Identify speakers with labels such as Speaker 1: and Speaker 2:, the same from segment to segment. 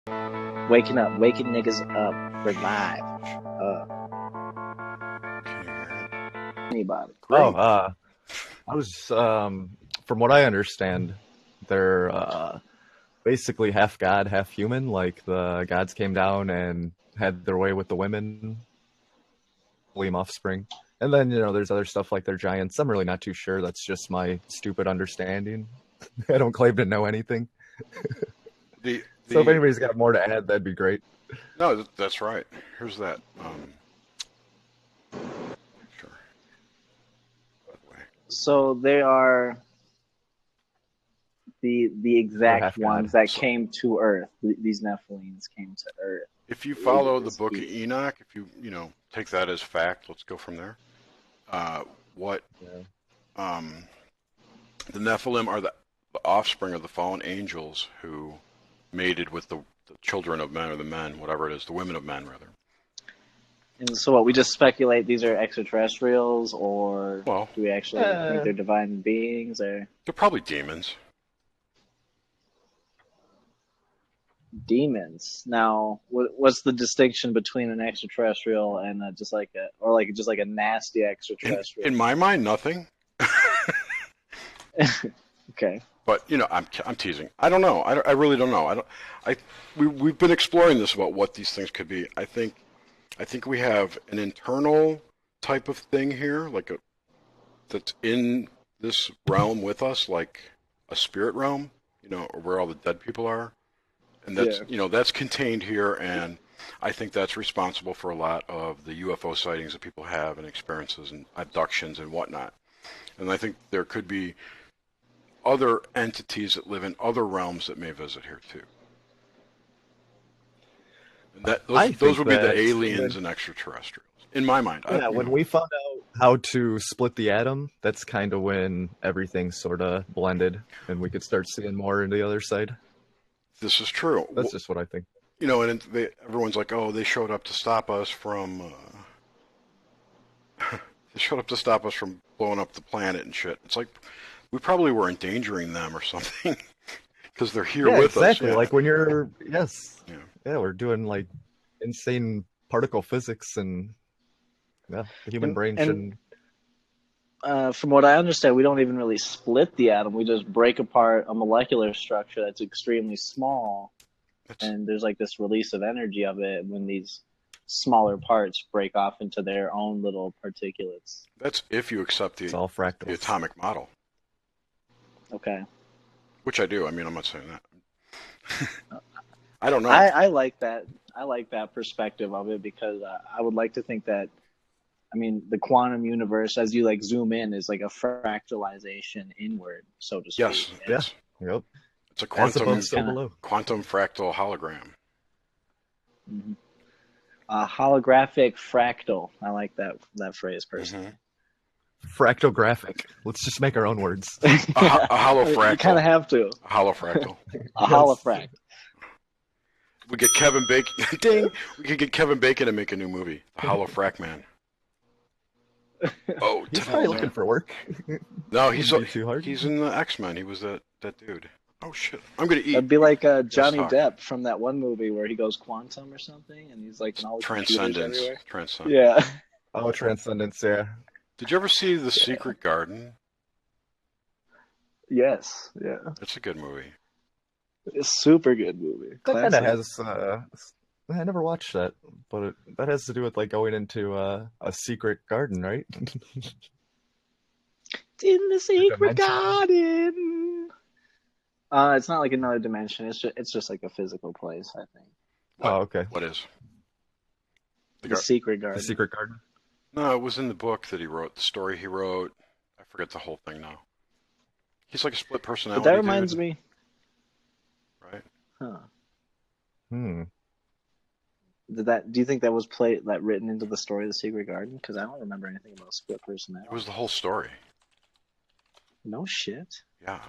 Speaker 1: Waking niggas up, revive.
Speaker 2: Can you hear it?
Speaker 1: Anybody?
Speaker 2: Great.
Speaker 3: I was, from what I understand, they're basically half god, half human. Like the gods came down and had their way with the women, Nephilim offspring. And then, there's other stuff like they're giants. I'm really not too sure. That's just my stupid understanding. I don't claim to know anything. So if anybody's got more to add, that'd be great.
Speaker 2: No, that's right. Here's that. Sure. By the way.
Speaker 1: So they are the exact ones that came to Earth. These Nephilims came to Earth.
Speaker 2: If you follow the book of Enoch, if you take that as fact, let's go from there. The Nephilim are the offspring of the fallen angels who mated with the children of men, or the men, whatever it is, the women of men, rather.
Speaker 1: And so what, we just speculate these are extraterrestrials, or do we actually think they're divine beings? Or
Speaker 2: they're probably demons.
Speaker 1: Demons. Now, what's the distinction between an extraterrestrial and just like a nasty extraterrestrial?
Speaker 2: In my mind, nothing.
Speaker 1: Okay.
Speaker 2: But I'm teasing. I don't know. I really don't know. We've been exploring this about what these things could be. I think we have an internal type of thing here, that's in this realm with us, like a spirit realm, where all the dead people are, and that's that's contained here, and I think that's responsible for a lot of the UFO sightings that people have and experiences and abductions and whatnot. And I think there could be other entities that live in other realms that may visit here too. And those would be the aliens and extraterrestrials, in my mind.
Speaker 3: Yeah, when we found out how to split the atom, that's kind of when everything sort of blended, and we could start seeing more into the other side.
Speaker 2: This is true.
Speaker 3: That's just what I think.
Speaker 2: And everyone's like, "Oh, they showed up to stop us from." They showed up to stop us from blowing up the planet and shit. It's like we probably were endangering them or something because they're here with us.
Speaker 3: Exactly. Like when you're we're doing like insane particle physics, and the human brain shouldn't.
Speaker 1: From what I understand, we don't even really split the atom. We just break apart a molecular structure that's extremely small, and there's like this release of energy of it when these smaller parts break off into their own little particulates.
Speaker 2: That's if you accept the atomic model.
Speaker 1: Okay.
Speaker 2: Which I do. I mean, I'm not saying that. I don't know.
Speaker 1: I like that. I like that perspective of it because I would like to think that, the quantum universe, as you zoom in, is like a fractalization inward, so to speak.
Speaker 2: Yes.
Speaker 3: Yep.
Speaker 2: It's a quantum fractal hologram.
Speaker 1: Mm-hmm. Holographic fractal. I like that phrase personally.
Speaker 2: Mm-hmm.
Speaker 3: Fractographic. Let's just make our own words.
Speaker 2: A holofractal.
Speaker 1: You kind of have to.
Speaker 2: A holofractal.
Speaker 1: A holofract.
Speaker 2: We get Kevin Bacon. Ding! We could get Kevin Bacon to make a new movie, The Holofrac Man. Oh,
Speaker 3: he's probably looking for work.
Speaker 2: No, he's in the X-Men. He was that dude. Oh shit! I'm gonna eat.
Speaker 1: That'd be like Johnny Depp from that one movie where he goes quantum or something, and he's like in all the
Speaker 2: Transcendence. Transcendence.
Speaker 1: Yeah.
Speaker 3: Oh, Transcendence. Yeah.
Speaker 2: Did you ever see The Secret Garden?
Speaker 1: Yes. Yeah.
Speaker 2: It's a good movie.
Speaker 1: It's a super good movie.
Speaker 3: That kind of has. I never watched that, but that has to do with going into a secret garden, right?
Speaker 1: In the secret garden. It's not like another dimension. It's just like a physical place, I think.
Speaker 3: Oh, okay.
Speaker 2: What is?
Speaker 1: The secret garden.
Speaker 3: The secret garden.
Speaker 2: No, it was in the book that he wrote. The story he wrote. I forget the whole thing now. He's like a split personality.
Speaker 1: But that reminds me.
Speaker 2: Right.
Speaker 1: Huh. Do you think that was written into the story of the Secret Garden? Because I don't remember anything about split personality.
Speaker 2: It was the whole story.
Speaker 1: No shit.
Speaker 2: Yeah.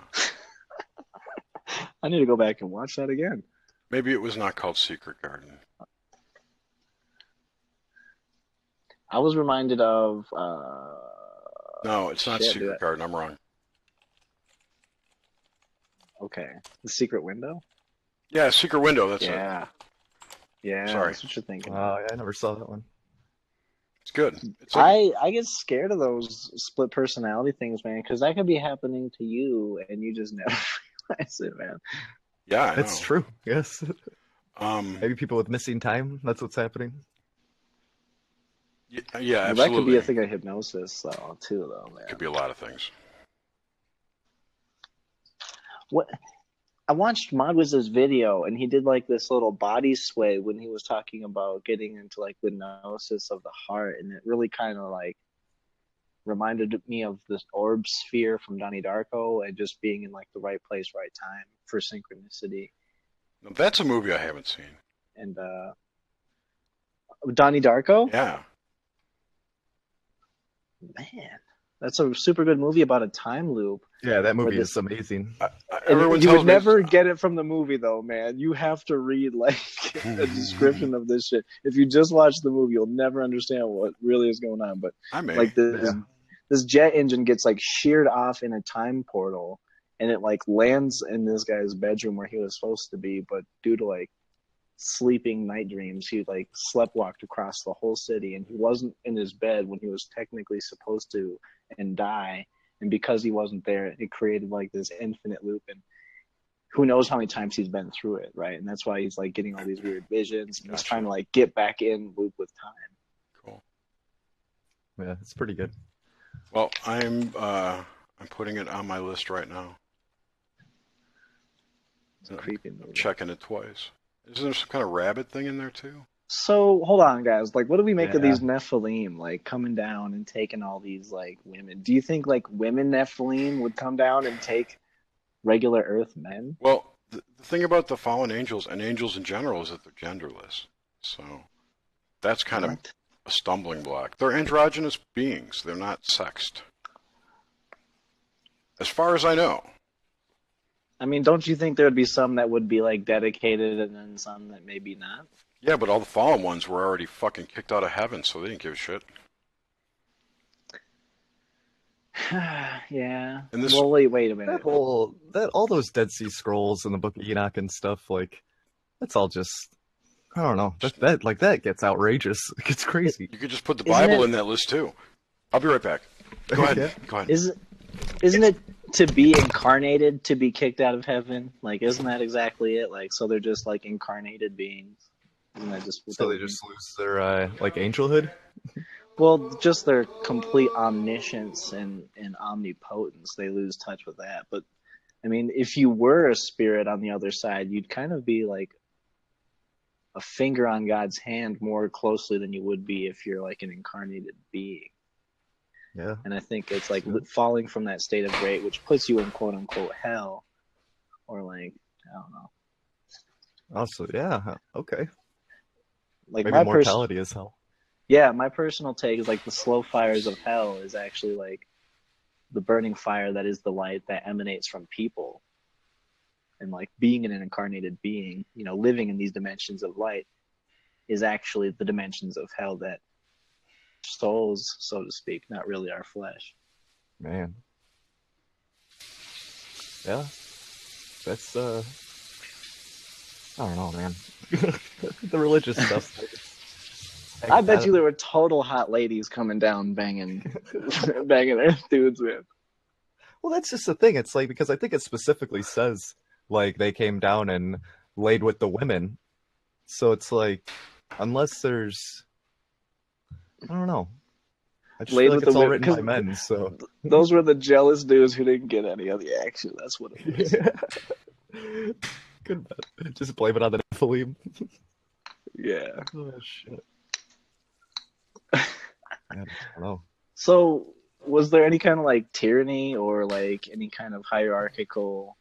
Speaker 1: I need to go back and watch that again.
Speaker 2: Maybe it was not called Secret Garden.
Speaker 1: I was reminded of.
Speaker 2: No, it's not Secret Garden. I'm wrong.
Speaker 1: Okay. The Secret Window?
Speaker 2: Yeah, Secret Window. That's it.
Speaker 1: Yeah,
Speaker 2: Sorry.
Speaker 1: that's what you're thinking.
Speaker 3: I never saw that one.
Speaker 2: It's good. It's like,
Speaker 1: I get scared of those split personality things, man, because that could be happening to you, and you just never realize it, man.
Speaker 2: yeah, I know.
Speaker 3: That's true. Yes.
Speaker 2: Um,
Speaker 3: Maybe people with missing time. That's what's happening.
Speaker 2: yeah,
Speaker 1: Well,
Speaker 2: absolutely.
Speaker 1: that could be a thing of hypnosis, though, man.
Speaker 2: Could be a lot of things.
Speaker 1: What? I watched Modwiz's video, and he did like this little body sway when he was talking about getting into like the gnosis of the heart, and it really kind of like reminded me of this orb sphere from Donnie Darko and just being in like the right place, right time for synchronicity.
Speaker 2: Now, that's a movie I haven't seen.
Speaker 1: And Donnie Darko?
Speaker 2: Yeah.
Speaker 1: Man, that's a super good movie about a time loop.
Speaker 3: Yeah, that movie is amazing.
Speaker 2: Everyone
Speaker 1: You
Speaker 2: tells
Speaker 1: would
Speaker 2: me
Speaker 1: never get it from the movie, though, man. You have to read like a description of this shit. If you just watch the movie, you'll never understand what really is going on. But
Speaker 2: I may.
Speaker 1: like this jet engine gets like sheared off in a time portal, and it like lands in this guy's bedroom where he was supposed to be, but due to like sleeping night dreams, he like sleptwalked across the whole city, and he wasn't in his bed when he was technically supposed to and die. And because he wasn't there, it created like this infinite loop, and who knows how many times he's been through it, right? And that's why he's like getting all these weird visions, and he's trying to like get back in loop with time.
Speaker 2: Cool.
Speaker 3: Yeah, it's pretty good.
Speaker 2: Well, I'm putting it on my list right now.
Speaker 1: It's a creepy movie.
Speaker 2: I'm checking it twice. Isn't there some kind of rabbit thing in there too?
Speaker 1: So hold on, guys. Like, what do we make of these Nephilim like coming down and taking all these like women? Do you think like women Nephilim would come down and take regular Earth men?
Speaker 2: Well, the thing about the fallen angels and angels in general is that they're genderless. So that's kind of a stumbling block. They're androgynous beings. They're not sexed. As far as I know.
Speaker 1: I mean, don't you think there would be some that would be like dedicated and then some that maybe not?
Speaker 2: Yeah, but all the fallen ones were already fucking kicked out of heaven, so they didn't give a shit.
Speaker 1: Yeah.
Speaker 2: And this,
Speaker 1: well, wait a minute.
Speaker 3: All those Dead Sea Scrolls and the Book of Enoch and stuff, like, that's all just, I don't know. That gets outrageous. It gets crazy.
Speaker 2: You could just put the Bible in that list too. I'll be right back. Go ahead.
Speaker 3: Yeah.
Speaker 2: Go ahead.
Speaker 1: Isn't it to be incarnated to be kicked out of heaven? Like, isn't that exactly it? Like, so they're just like incarnated beings. Isn't that just what
Speaker 3: so they just lose their like angelhood?
Speaker 1: Well, just their complete omniscience and omnipotence. They lose touch with that. But I mean, if you were a spirit on the other side, you'd kind of be like a finger on God's hand more closely than you would be if you're like an incarnated being.
Speaker 3: Yeah.
Speaker 1: And I think it's like falling from that state of grace, which puts you in quote unquote hell, or like, I don't know.
Speaker 3: Also, yeah, okay.
Speaker 1: Like
Speaker 3: maybe mortality is hell.
Speaker 1: Yeah, my personal take is like the slow fires of hell is actually like the burning fire that is the light that emanates from people. And like being an incarnated being, you know, living in these dimensions of light is actually the dimensions of hell that souls, so to speak, not really our flesh.
Speaker 3: Man. Yeah. That's I don't know, man. The religious stuff.
Speaker 1: I bet you there were total hot ladies coming down banging their dudes with.
Speaker 3: Well, that's just the thing. It's like, because I think it specifically says like they came down and laid with the women. So it's like, unless there's, I don't know. I just feel like it's all written by men, so.
Speaker 1: Those were the jealous dudes who didn't get any of the action. That's what it is.
Speaker 3: Yeah. Good bet. Just blame it on the Nephilim.
Speaker 1: Yeah.
Speaker 3: Oh, shit. I don't know.
Speaker 1: So, was there any kind of like tyranny or like any kind of hierarchical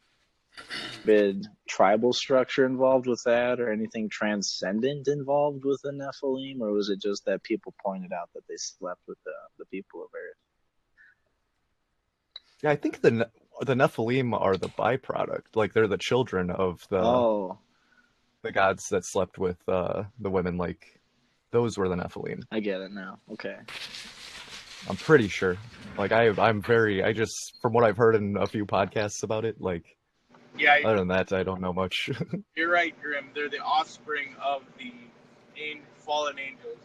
Speaker 1: tribal structure involved with that, or anything transcendent involved with the Nephilim, or was it just that people pointed out that they slept with the people of Earth?
Speaker 3: Yeah, I think the Nephilim are the byproduct. Like, they're the children of the gods that slept with the women. Like, those were the Nephilim.
Speaker 1: I get it now. Okay.
Speaker 3: I'm pretty sure. Like, I'm very, from what I've heard in a few podcasts about it, like,
Speaker 4: Yeah,
Speaker 3: Other than that, I don't know much.
Speaker 4: you're right, Grim. They're the offspring of the fallen angels.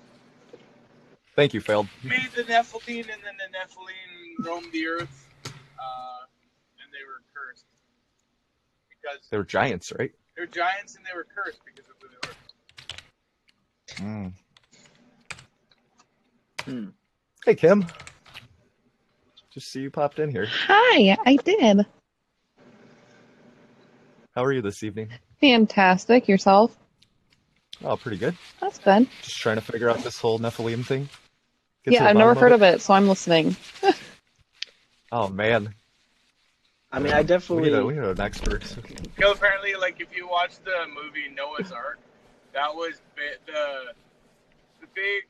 Speaker 3: Thank you, Failed.
Speaker 4: Made the Nephilim, and then the Nephilim roamed the earth, and they were cursed because
Speaker 3: They were giants, right?
Speaker 4: they're giants, and they were cursed because of who they were.
Speaker 3: Hey, Kim. Just see you popped in here.
Speaker 5: Hi, I did.
Speaker 3: How are you this evening?
Speaker 5: Fantastic. Yourself?
Speaker 3: Oh, pretty good.
Speaker 5: That's good.
Speaker 3: Just trying to figure out this whole Nephilim thing. Get to
Speaker 5: Yeah,
Speaker 3: the
Speaker 5: I've never
Speaker 3: bottom
Speaker 5: heard of it, so I'm listening.
Speaker 3: Oh, man.
Speaker 1: I mean, I definitely.
Speaker 3: We need an expert.
Speaker 4: So apparently, like if you watch the movie Noah's Ark, that was the big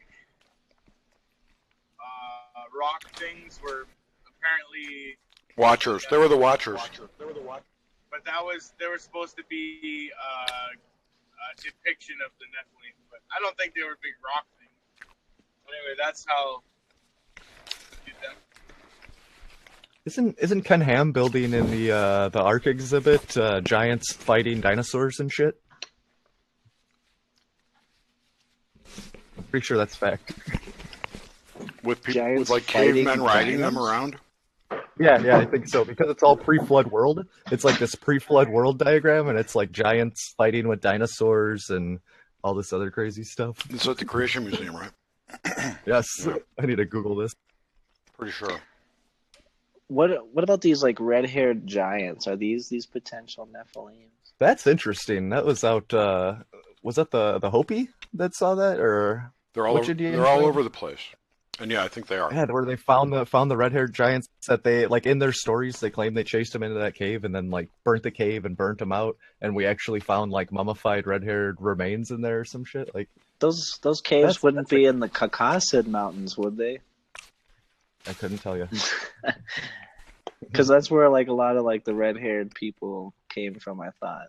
Speaker 4: rock things were apparently
Speaker 2: Watchers. They were the Watchers.
Speaker 4: But they were supposed to be a depiction of the Nephilim, but I don't think they were big rock things. Anyway, that's how you did them.
Speaker 3: Isn't Ken Ham building in the Ark exhibit giants fighting dinosaurs and shit? I'm pretty sure that's fact.
Speaker 2: With people,
Speaker 1: Giants
Speaker 2: with like
Speaker 1: fighting
Speaker 2: cavemen riding them
Speaker 1: dinos?
Speaker 2: around.
Speaker 3: Yeah, I think so. Because it's all pre-flood world. It's like this pre-flood world diagram, and it's like giants fighting with dinosaurs and all this other crazy stuff.
Speaker 2: It's at the Creation Museum, right?
Speaker 3: Yes,
Speaker 2: Yeah.
Speaker 3: I need to Google this.
Speaker 2: Pretty sure.
Speaker 1: What about these like red-haired giants? Are these potential Nephilims?
Speaker 3: That's interesting. That was out. Was that the Hopi that saw that, or
Speaker 2: They're all
Speaker 3: which
Speaker 2: over,
Speaker 3: Indian
Speaker 2: they're all
Speaker 3: tribe?
Speaker 2: over the place. And yeah, I think they are.
Speaker 3: Yeah, where they found the red-haired giants that they like in their stories. They claim they chased them into that cave and then like burnt the cave and burnt them out. And we actually found like mummified red-haired remains in there or some shit. Like
Speaker 1: Those caves
Speaker 3: That's-
Speaker 1: wouldn't
Speaker 3: that's
Speaker 1: be in the Caucasus Mountains, would they?
Speaker 3: I couldn't tell you.
Speaker 1: Because that's where like a lot of like the red-haired people came from. I thought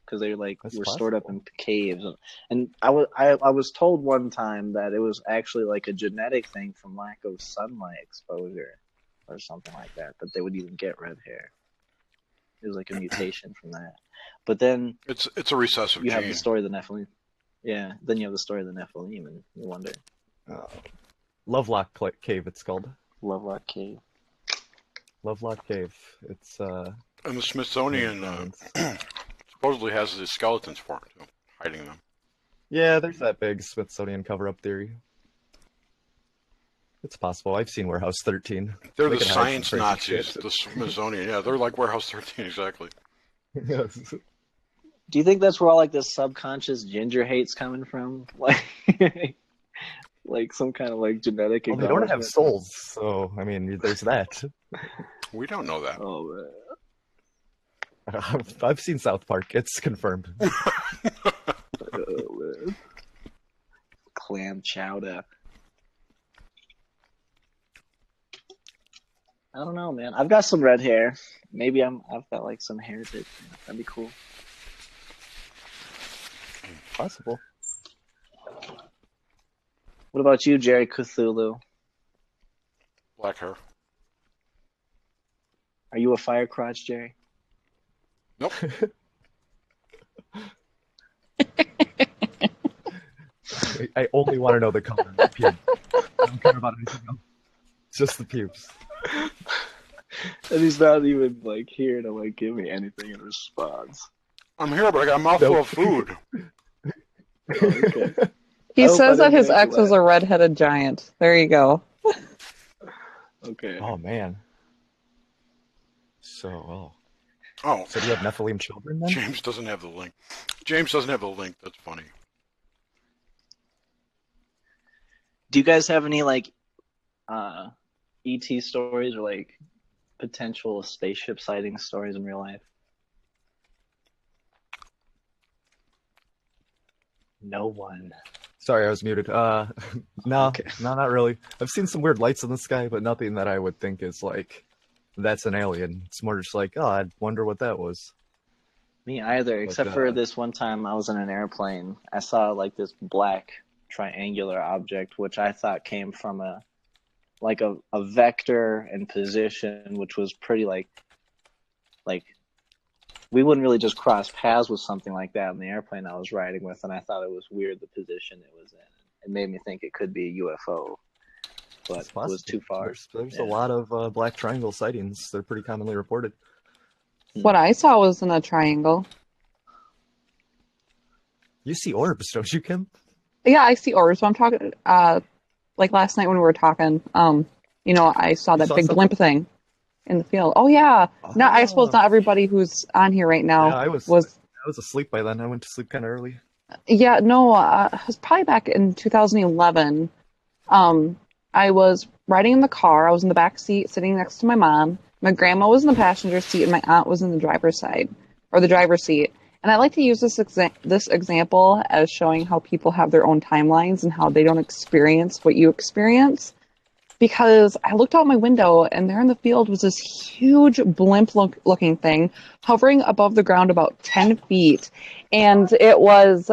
Speaker 1: because they like
Speaker 3: That's
Speaker 1: were stored up
Speaker 3: possible.
Speaker 1: in caves, and I was told one time that it was actually like a genetic thing from lack of sunlight exposure or something like that they would even get red hair. It was like a mutation from that. But then
Speaker 2: It's a recessive
Speaker 1: you
Speaker 2: gene.
Speaker 1: have the story of the Nephilim. Yeah, then you have the story of the Nephilim, and you wonder.
Speaker 3: Lovelock Cave. It's called
Speaker 1: Lovelock Cave.
Speaker 3: Lovelock Cave. It's
Speaker 2: And the Smithsonian supposedly has the skeletons for it, too, hiding them.
Speaker 3: yeah. There's that big Smithsonian cover-up theory. It's possible. I've seen Warehouse 13.
Speaker 2: They're
Speaker 3: They
Speaker 2: the
Speaker 3: can hide some
Speaker 2: science
Speaker 3: crazy
Speaker 2: Nazis,
Speaker 3: shit.
Speaker 2: the Smithsonian. Yeah, they're like Warehouse 13, exactly.
Speaker 3: Yes.
Speaker 1: Do you think that's where all like this subconscious ginger hate's coming from? Like, like some kind of like genetic.
Speaker 3: Well, they don't have
Speaker 1: acknowledgement?
Speaker 3: souls, so I mean, there's that.
Speaker 2: We don't know that.
Speaker 1: Oh man.
Speaker 3: I've seen South Park. It's confirmed.
Speaker 1: Oh, man. Clam chowder. I don't know, man. I've got some red hair. Maybe I've got like some heritage. That'd be cool.
Speaker 3: Possible.
Speaker 1: What about you, Jerry Cthulhu?
Speaker 2: Black hair.
Speaker 1: Are you a fire crotch, Jerry?
Speaker 2: Nope.
Speaker 3: I only want to know the color of the pubes. I don't care about anything else. Just the pubes.
Speaker 1: And he's not even like here to like give me anything in response.
Speaker 2: I'm here, but I got a mouthful of food.
Speaker 1: Okay.
Speaker 5: He
Speaker 1: I hope I
Speaker 5: says that
Speaker 1: didn't
Speaker 5: his
Speaker 1: make you
Speaker 5: ex was
Speaker 1: laugh.
Speaker 5: a redheaded giant. There you go.
Speaker 1: Okay.
Speaker 3: Oh man. So
Speaker 2: Oh,
Speaker 3: so do you have Nephilim children then?
Speaker 2: James doesn't have the link. James doesn't have the link. That's funny.
Speaker 1: Do you guys have any like ET stories or like potential spaceship sighting stories in real life? No one.
Speaker 3: Sorry, I was muted. No,
Speaker 1: Okay.
Speaker 3: no, not really. I've seen some weird lights in the sky, but nothing that I would think is like that's an alien. It's more just like, oh, I wonder what that was.
Speaker 1: Me either, except for this one time I was in an airplane. I saw like this black triangular object, which I thought came from a vector and position, which was pretty like we wouldn't really just cross paths with something like that in the airplane I was riding with, and I thought it was weird the position it was in. It made me think it could be a UFO, but
Speaker 3: It's
Speaker 1: it was
Speaker 3: possible.
Speaker 1: too far.
Speaker 3: There's
Speaker 1: Yeah.
Speaker 3: a lot of black triangle sightings. They're pretty commonly reported.
Speaker 5: What I saw was in a triangle.
Speaker 3: You see orbs, don't you, Kim?
Speaker 5: Yeah, I see orbs. So I'm talking, like last night when we were talking, I saw
Speaker 3: You
Speaker 5: that
Speaker 3: saw
Speaker 5: big
Speaker 3: something?
Speaker 5: blimp thing in the field. Oh yeah. No, I suppose
Speaker 3: Oh.
Speaker 5: not everybody who's on here right now
Speaker 3: Yeah, I was asleep by then. I went to sleep kind of early.
Speaker 5: Yeah, no, it was probably back in 2011. I was riding in the car. I was in the back seat, sitting next to my mom. My grandma was in the passenger seat, and my aunt was in the driver's seat. And I like to use this example as showing how people have their own timelines and how they don't experience what you experience. Because I looked out my window, and there in the field was this huge blimp-looking thing hovering above the ground about 10 feet, and it was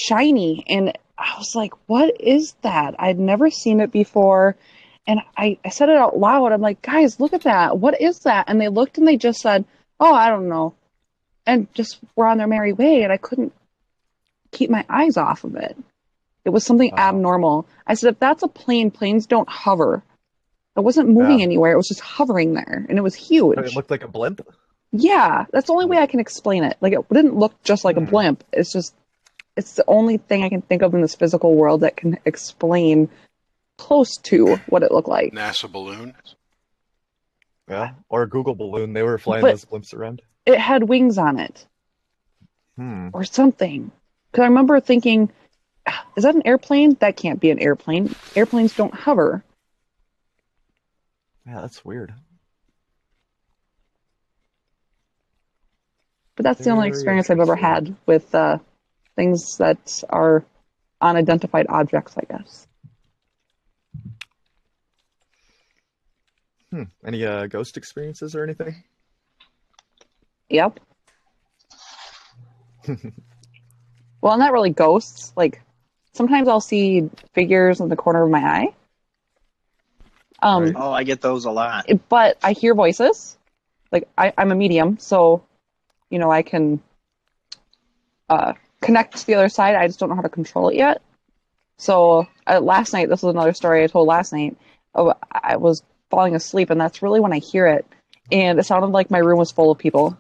Speaker 5: shiny, and I was like, what is that? I'd never seen it before, and I said it out loud. I'm like, guys, look at that. What is that? And they looked, and they just said, oh, I don't know, and just were on their merry way, and I couldn't keep my eyes off of it. It was something abnormal. I said, if that's a plane, planes don't hover. It wasn't moving anywhere. It was just hovering there, and it was huge.
Speaker 3: It looked like a blimp?
Speaker 5: Yeah, that's the only way I can explain it. Like, it didn't look just like a blimp. It's the only thing I can think of in this physical world that can explain close to what it looked like.
Speaker 2: NASA balloon.
Speaker 3: Yeah, or a Google balloon. They were flying
Speaker 5: But
Speaker 3: those blimps around.
Speaker 5: it had wings on it. Or something. Because I remember thinking, is that an airplane? That can't be an airplane. Airplanes don't hover.
Speaker 3: Yeah, that's weird.
Speaker 5: But that's the only
Speaker 3: Very
Speaker 5: experience I've ever had with things that are unidentified objects, I guess.
Speaker 3: Any ghost experiences or anything?
Speaker 5: Yep. Well, not really ghosts. Like, sometimes I'll see figures in the corner of my eye.
Speaker 3: Right.
Speaker 1: Oh, I get those a lot.
Speaker 5: But I hear voices. Like, I'm a medium, so, I can connect to the other side. I just don't know how to control it yet. So, last night, this was another story I told last night. I was falling asleep, and that's really when I hear it. And it sounded like my room was full of people.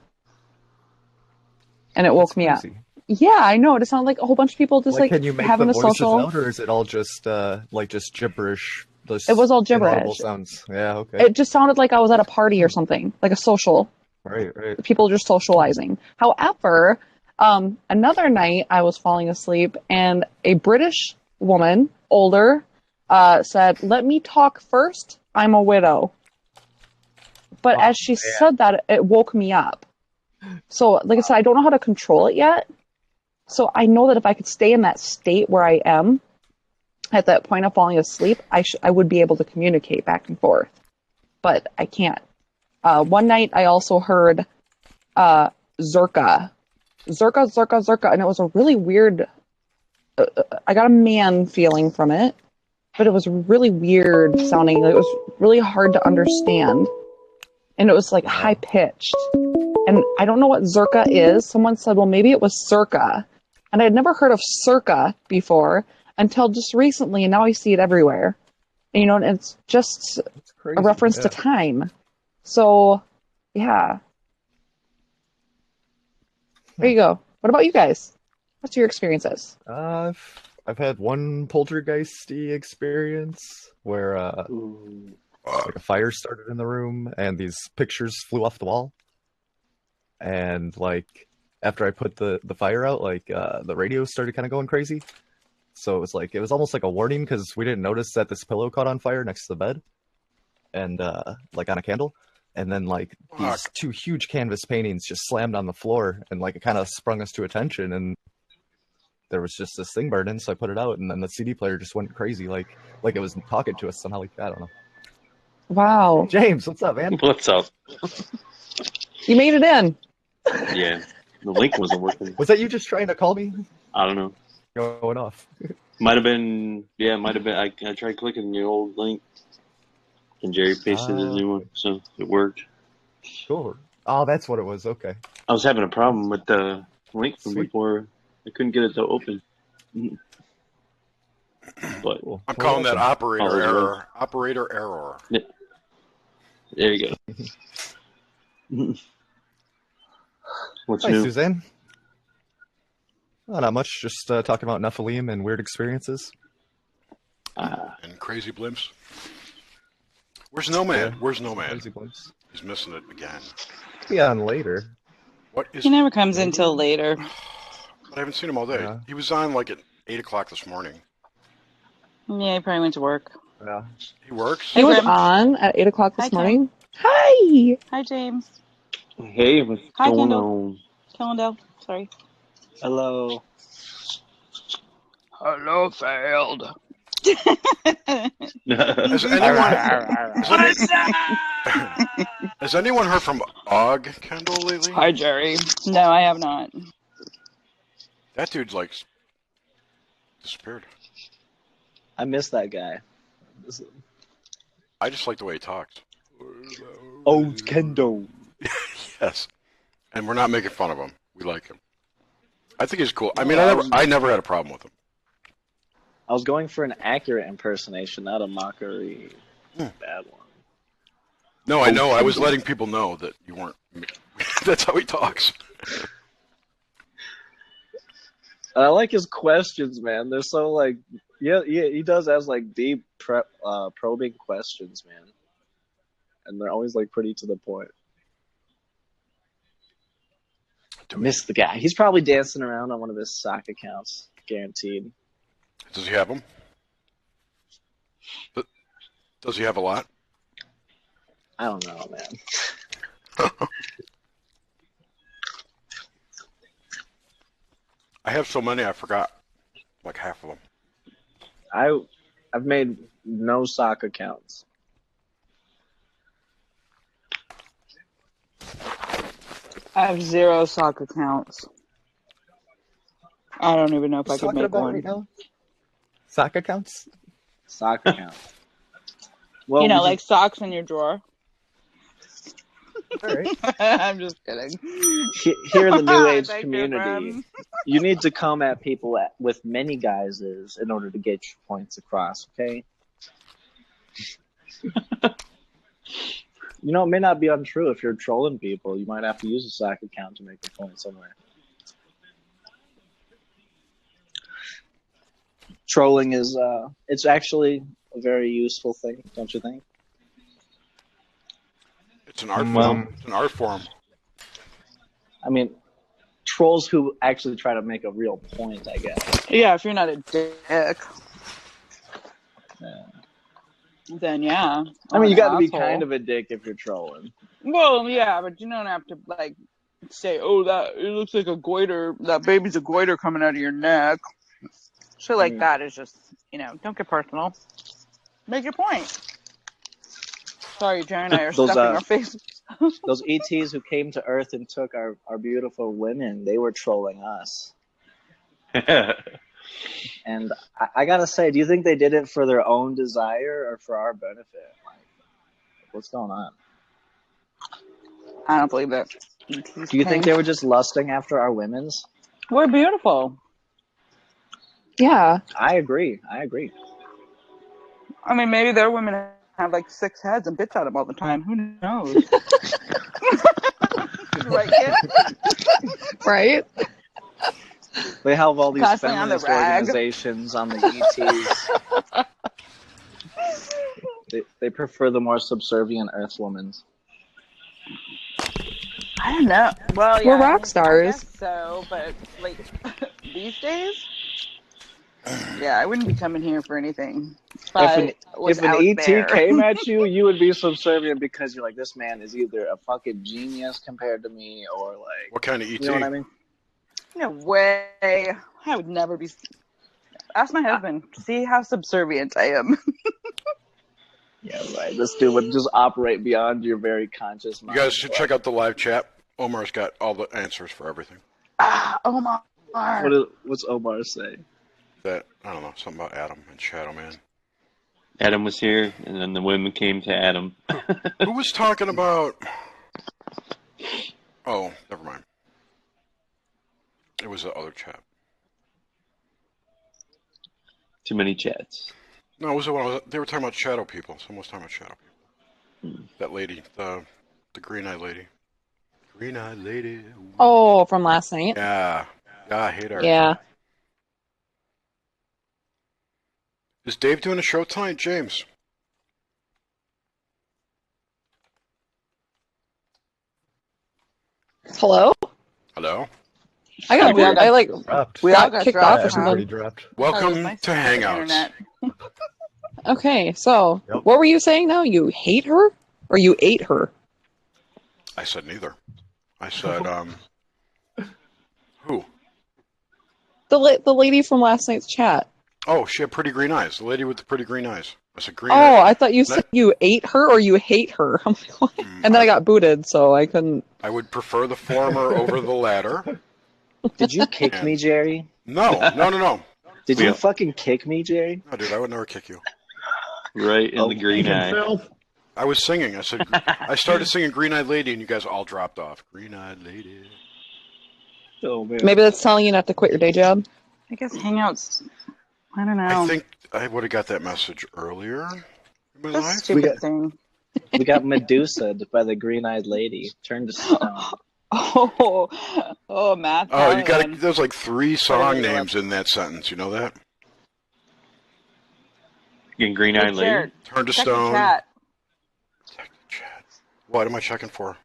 Speaker 5: And it woke me up. Yeah, I know. It sounded like a whole bunch of people just
Speaker 3: Can you make
Speaker 5: having
Speaker 3: the
Speaker 5: a
Speaker 3: voices
Speaker 5: social.
Speaker 3: out, or is it all just just gibberish?
Speaker 5: It was all gibberish.
Speaker 3: Inaudible sounds. Yeah, okay.
Speaker 5: It just sounded like I was at a party or something, like a social.
Speaker 3: Right.
Speaker 5: People just socializing. However, another night I was falling asleep, and a British woman, older, said, "Let me talk first. I'm a widow." But as she said that, it woke me up. So, like I said, I don't know how to control it yet. So I know that if I could stay in that state where I am at that point of falling asleep, I would be able to communicate back and forth. But I can't. One night I also heard Zerka, and it was a really weird. I got a man feeling from it, but it was really weird sounding. It was really hard to understand, and it was like high pitched. And I don't know what Zerka is. Someone said, well, maybe it was Circa. And I had never heard of Circa before until just recently, and now I see it everywhere. And, and it's just a reference to time. So, yeah. There you go. What about you guys? What's your experiences?
Speaker 3: I've had one poltergeisty experience where like a fire started in the room and these pictures flew off the wall. And after I put the fire out, the radio started kind of going crazy. So it was almost like a warning because we didn't notice that this pillow caught on fire next to the bed, and on a candle. And then these two huge canvas paintings just slammed on the floor, and it kind of sprung us to attention. And there was just this thing burning, so I put it out, and then the CD player just went crazy, like it was talking to us somehow. I don't know.
Speaker 5: Wow.
Speaker 3: James, what's up, man?
Speaker 6: What's up?
Speaker 5: You made it in.
Speaker 6: Yeah, the link wasn't working.
Speaker 3: Was that you just trying to call me?
Speaker 6: I don't know.
Speaker 3: Going off.
Speaker 6: Might have been. Yeah, might have been. I tried clicking the old link, and Jerry pasted the new one, so it worked.
Speaker 3: Cool. Oh, that's what it was. Okay.
Speaker 6: I was having a problem with the link from
Speaker 3: Sweet.
Speaker 6: before. I couldn't get it to open. But
Speaker 3: Cool.
Speaker 2: I'm
Speaker 3: Well,
Speaker 2: calling that
Speaker 3: welcome.
Speaker 2: operator
Speaker 6: All is well.
Speaker 2: error. Operator error.
Speaker 6: Yeah. There you go. What's
Speaker 3: Hi,
Speaker 6: new?
Speaker 3: Suzanne. Oh, not much. Just talking about Nephilim and weird experiences.
Speaker 2: And crazy blimps. Where's No Man?
Speaker 3: Yeah.
Speaker 2: Where's No Man?
Speaker 3: Crazy glimpse.
Speaker 2: He's missing it again.
Speaker 3: Be on later.
Speaker 2: What is?
Speaker 7: He never comes in till later.
Speaker 2: But I haven't seen him all day.
Speaker 3: Yeah.
Speaker 2: He was on like at 8 o'clock this morning.
Speaker 7: Yeah, he probably went to work.
Speaker 3: Yeah.
Speaker 2: He works.
Speaker 5: He was
Speaker 7: Grim.
Speaker 5: on at 8 o'clock
Speaker 7: Hi,
Speaker 5: this
Speaker 7: Kim.
Speaker 5: morning. Hi!
Speaker 7: Hi, James.
Speaker 6: Hey, what's
Speaker 7: Hi,
Speaker 6: going
Speaker 7: Kendall.
Speaker 6: on?
Speaker 7: Kellendale. Sorry.
Speaker 1: Hello.
Speaker 5: Hello, failed.
Speaker 2: Has anyone heard from Og Kendall lately?
Speaker 5: Hi, Jerry.
Speaker 7: No, I have not.
Speaker 2: That dude's like disappeared.
Speaker 1: I miss that guy.
Speaker 2: I just like the way he talks.
Speaker 1: Oh, Kendo.
Speaker 2: Yes, and we're not making fun of him. We like him. I think he's cool. I mean,
Speaker 1: No,
Speaker 2: I never had a problem with him.
Speaker 1: I was going for an accurate impersonation, not a mockery bad one.
Speaker 2: No, I know. I was letting people know that you weren't. That's how he talks.
Speaker 1: And I like his questions, man. They're so like, yeah, he does ask like deep, probing questions, man. And they're always like pretty to the point. Miss the guy. He's probably dancing around on one of his sock accounts, guaranteed.
Speaker 2: Does he have them? Does he have a lot?
Speaker 1: I don't know, man.
Speaker 2: I have so many, I forgot like half of them.
Speaker 1: I've made no sock accounts.
Speaker 7: I have 0 sock accounts. I don't even know if I could make one.
Speaker 3: Right now? Sock accounts?
Speaker 1: Sock account. Well,
Speaker 7: You know, like socks in your drawer.
Speaker 3: All right.
Speaker 7: I'm just kidding.
Speaker 1: here in the New Age
Speaker 7: Thank you,
Speaker 1: community,
Speaker 7: Bram.
Speaker 1: you need to come at people with many guises in order to get your points across, okay? You know, it may not be untrue if you're trolling people. You might have to use a sock account to make a point somewhere. Trolling is, it's actually a very useful thing, don't you think?
Speaker 2: It's an art form. It's an art form.
Speaker 1: I mean, trolls who actually try to make a real point, I guess.
Speaker 7: Yeah, if you're not a dick,
Speaker 1: Yeah.
Speaker 7: then yeah.
Speaker 1: I mean, you got to be
Speaker 7: Asshole.
Speaker 1: kind of a dick if you're trolling.
Speaker 7: Well, yeah, but you don't have to like say, "Oh, that it looks like a goiter. That baby's a goiter coming out of your neck." Shit like that is just, don't get personal. Make your point. Sorry, Jerry and I are
Speaker 1: Those,
Speaker 7: stuffing our faces.
Speaker 1: Those ETs who came to Earth and took our beautiful women, they were trolling us. And I gotta say, do you think they did it for their own desire or for our benefit? Like, what's going on?
Speaker 7: I don't believe it.
Speaker 1: Do you think they were just lusting after our women's?
Speaker 7: We're beautiful.
Speaker 5: Yeah.
Speaker 1: I agree.
Speaker 7: I mean, maybe their women have like 6 heads and bitch at them all the time. Who knows? Right, kid?
Speaker 5: Right?
Speaker 1: They have all these
Speaker 7: Constantly on the
Speaker 1: feminist
Speaker 7: rag.
Speaker 1: organizations on the ETs. they prefer the more subservient Earth women.
Speaker 7: I don't know. Well, yeah,
Speaker 5: We're rock stars.
Speaker 7: I guess so, but like these days, yeah, I wouldn't be coming here for anything. But
Speaker 1: If an ET came at you, you would be subservient because you're like, this man is either a fucking genius compared to me, or like,
Speaker 2: What kind of ET?
Speaker 1: you know what I mean?
Speaker 7: No way. I would never be. Ask my husband. See how subservient I am.
Speaker 1: Yeah, right. This dude would just operate beyond your very conscious mind.
Speaker 2: You guys should check out the live chat. Omar's got all the answers for everything.
Speaker 7: Omar.
Speaker 1: What's Omar say?
Speaker 2: That, I don't know, something about Adam and Shadow Man.
Speaker 6: Adam was here, and then the women came to Adam.
Speaker 2: Who was talking about Oh, never mind. It was the other chat.
Speaker 6: Too many chats.
Speaker 2: No, it was the one. They were talking about shadow people. Someone was talking about shadow people. That lady, the green-eyed lady. Green-eyed lady.
Speaker 5: Oh, from last night.
Speaker 2: Yeah, I hate her.
Speaker 5: Yeah.
Speaker 2: Is Dave doing a show tonight, James?
Speaker 5: Hello?
Speaker 2: Hello.
Speaker 5: I got booted. I like
Speaker 3: Dropped.
Speaker 7: We all
Speaker 5: got
Speaker 7: got
Speaker 5: kicked
Speaker 7: dropped,
Speaker 5: off or
Speaker 7: huh?
Speaker 3: Everybody
Speaker 5: something.
Speaker 3: dropped.
Speaker 2: Welcome
Speaker 7: my
Speaker 2: to Hangouts.
Speaker 7: internet.
Speaker 5: Okay, so
Speaker 3: Yep.
Speaker 5: what were you saying now? You hate her? Or you ate her?
Speaker 2: I said neither. I said, who?
Speaker 5: The lady from last night's chat.
Speaker 2: Oh, she had pretty green eyes. The lady with the pretty green eyes. I said green
Speaker 5: Oh,
Speaker 2: eyes.
Speaker 5: I thought you said you ate her or you hate her. I'm like, what? And then I got booted, so I couldn't.
Speaker 2: I would prefer the former over the latter.
Speaker 1: Did you kick me, Jerry?
Speaker 2: No.
Speaker 1: Did
Speaker 6: We
Speaker 1: you
Speaker 6: are-
Speaker 1: fucking kick me, Jerry?
Speaker 2: No, dude, I would never kick you.
Speaker 6: Right in the green eye.
Speaker 2: I was singing. I started singing Green Eyed Lady, and you guys all dropped off. Green Eyed Lady.
Speaker 1: Oh man.
Speaker 5: Maybe that's telling you not to quit your day job.
Speaker 7: I guess Hangouts. I don't know.
Speaker 2: I think I would have got that message earlier in my
Speaker 7: That's a
Speaker 2: life.
Speaker 7: stupid thing.
Speaker 1: We got Medusa'd by the green-eyed lady. Turned to stone.
Speaker 7: Oh, Matt.
Speaker 2: Oh, you got
Speaker 7: Allen.
Speaker 2: there's like 3 song
Speaker 7: Whatever you
Speaker 2: names in that sentence. You know that?
Speaker 6: Getting green
Speaker 7: Hey,
Speaker 6: eyed lady.
Speaker 7: Jared,
Speaker 2: Turn to
Speaker 7: check the
Speaker 2: stone.
Speaker 7: chat.
Speaker 2: Check the chat. What am I checking for?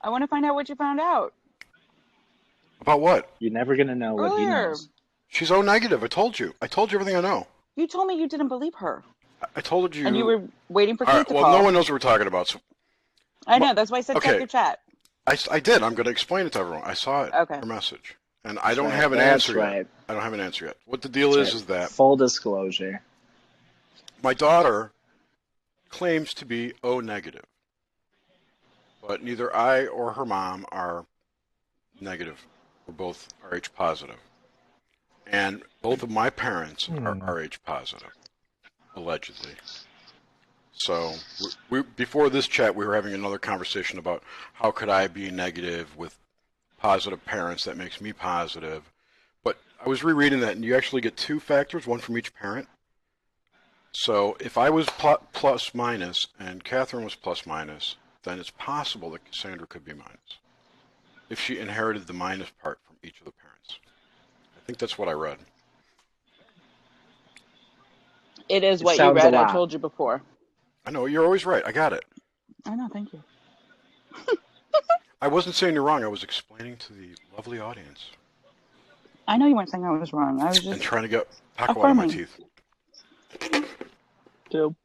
Speaker 7: I want to find out what you found out.
Speaker 2: About what?
Speaker 1: You're never gonna know what he
Speaker 7: Earlier.
Speaker 1: knows.
Speaker 2: She's O negative. I told you. I told you everything I know.
Speaker 7: You told me you didn't believe her.
Speaker 2: I told you.
Speaker 7: And you were waiting for
Speaker 2: All
Speaker 7: Kate
Speaker 2: right,
Speaker 7: to
Speaker 2: well,
Speaker 7: call.
Speaker 2: no one knows what we're talking about. So
Speaker 7: I know. That's why I said
Speaker 2: Okay.
Speaker 7: check your chat.
Speaker 2: I did. I'm going to explain it to everyone. I saw it.
Speaker 7: Okay.
Speaker 2: Your message. And I don't
Speaker 1: That's
Speaker 2: have an
Speaker 1: right.
Speaker 2: answer
Speaker 1: That's
Speaker 2: yet.
Speaker 1: right.
Speaker 2: I don't have an answer yet. What the deal
Speaker 1: That's
Speaker 2: is
Speaker 1: right.
Speaker 2: that
Speaker 1: Full disclosure.
Speaker 2: my daughter claims to be O negative. But neither I or her mom are negative. We're both Rh positive. And both of my parents are Rh positive, allegedly. So before this chat, we were having another conversation about how could I be negative with positive parents that makes me positive. But I was rereading that, and you actually get 2 factors, one from each parent. So if I was plus minus and Catherine was plus minus, then it's possible that Cassandra could be minus if she inherited the minus part from each of the parents. I think that's what I read.
Speaker 7: It is
Speaker 1: It
Speaker 7: what you
Speaker 1: sounds a
Speaker 7: read. I
Speaker 1: lot.
Speaker 7: told you before.
Speaker 2: I know, you're always right. I got it.
Speaker 7: I know. Thank you.
Speaker 2: I wasn't saying you're wrong. I was explaining to the lovely audience
Speaker 7: I know you weren't saying I was wrong. I was
Speaker 2: and
Speaker 7: just
Speaker 2: trying to get taco out of my
Speaker 7: affirming.
Speaker 2: teeth.
Speaker 1: Dope.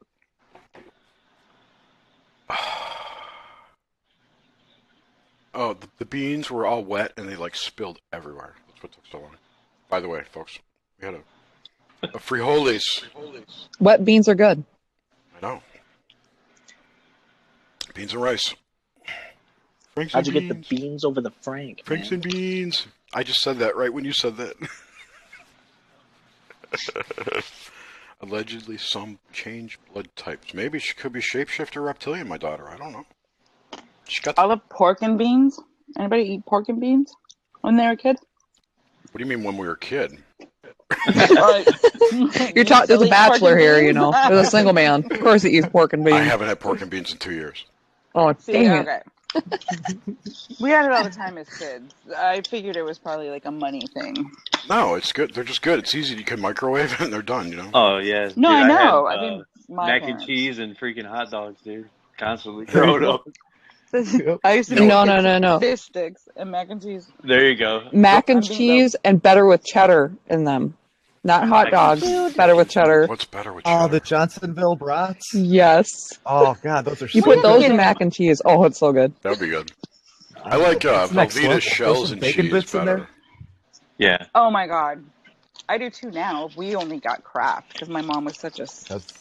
Speaker 2: Oh, the beans were all wet and they like spilled everywhere. That's what took so long. By the way, folks, we had a frijoles.
Speaker 5: Wet beans are good.
Speaker 2: I know. Beans and rice. Franks
Speaker 1: How'd
Speaker 2: and
Speaker 1: you get the
Speaker 2: beans.
Speaker 1: beans over the Frank?
Speaker 2: Franks
Speaker 1: man?
Speaker 2: and beans. I just said that right when you said that. Allegedly, some change blood types. Maybe she could be shapeshifter reptilian, my daughter. I don't know. She got.
Speaker 7: I love pork and beans. Anybody eat pork and beans when they were a kid?
Speaker 2: What do you mean when we were a kid?
Speaker 5: You're talking. There's a bachelor here, you know. There's a single man. Of course, he eats pork and beans.
Speaker 2: I haven't had pork and beans in 2 years.
Speaker 5: Oh,
Speaker 7: See,
Speaker 5: dang it!
Speaker 7: okay. We had it all the time as kids. I figured it was probably like a money thing.
Speaker 2: No, it's good. They're just good. It's easy. You can microwave and they're done, you know?
Speaker 6: Oh yeah.
Speaker 7: No,
Speaker 6: Dude,
Speaker 7: I know.
Speaker 6: had,
Speaker 7: I mean, my
Speaker 6: mac
Speaker 7: parents.
Speaker 6: and cheese and freaking hot dogs, dude. Constantly growing up.
Speaker 7: I used to
Speaker 5: No,
Speaker 7: make
Speaker 5: no.
Speaker 7: fish sticks and mac and cheese.
Speaker 6: There you go.
Speaker 5: Mac and
Speaker 7: I'm being
Speaker 5: cheese and better with cheddar in them. Not hot
Speaker 6: Mac and
Speaker 5: dogs.
Speaker 6: cheese.
Speaker 5: Better with cheddar.
Speaker 2: What's better with
Speaker 3: Oh,
Speaker 2: cheddar?
Speaker 3: the Johnsonville brats.
Speaker 5: Yes.
Speaker 3: Oh God, those are
Speaker 5: You
Speaker 3: so
Speaker 5: put those
Speaker 3: good.
Speaker 5: in mac and cheese. Oh, it's so good.
Speaker 2: That would be good. I like
Speaker 3: That's next level.
Speaker 2: Velveeta
Speaker 3: Throw
Speaker 2: shells
Speaker 3: some
Speaker 2: and
Speaker 3: bacon
Speaker 2: cheese
Speaker 3: bits in
Speaker 2: better.
Speaker 3: there.
Speaker 6: Yeah.
Speaker 7: Oh my god. I do too now. We only got Kraft because my mom was such a.
Speaker 3: That's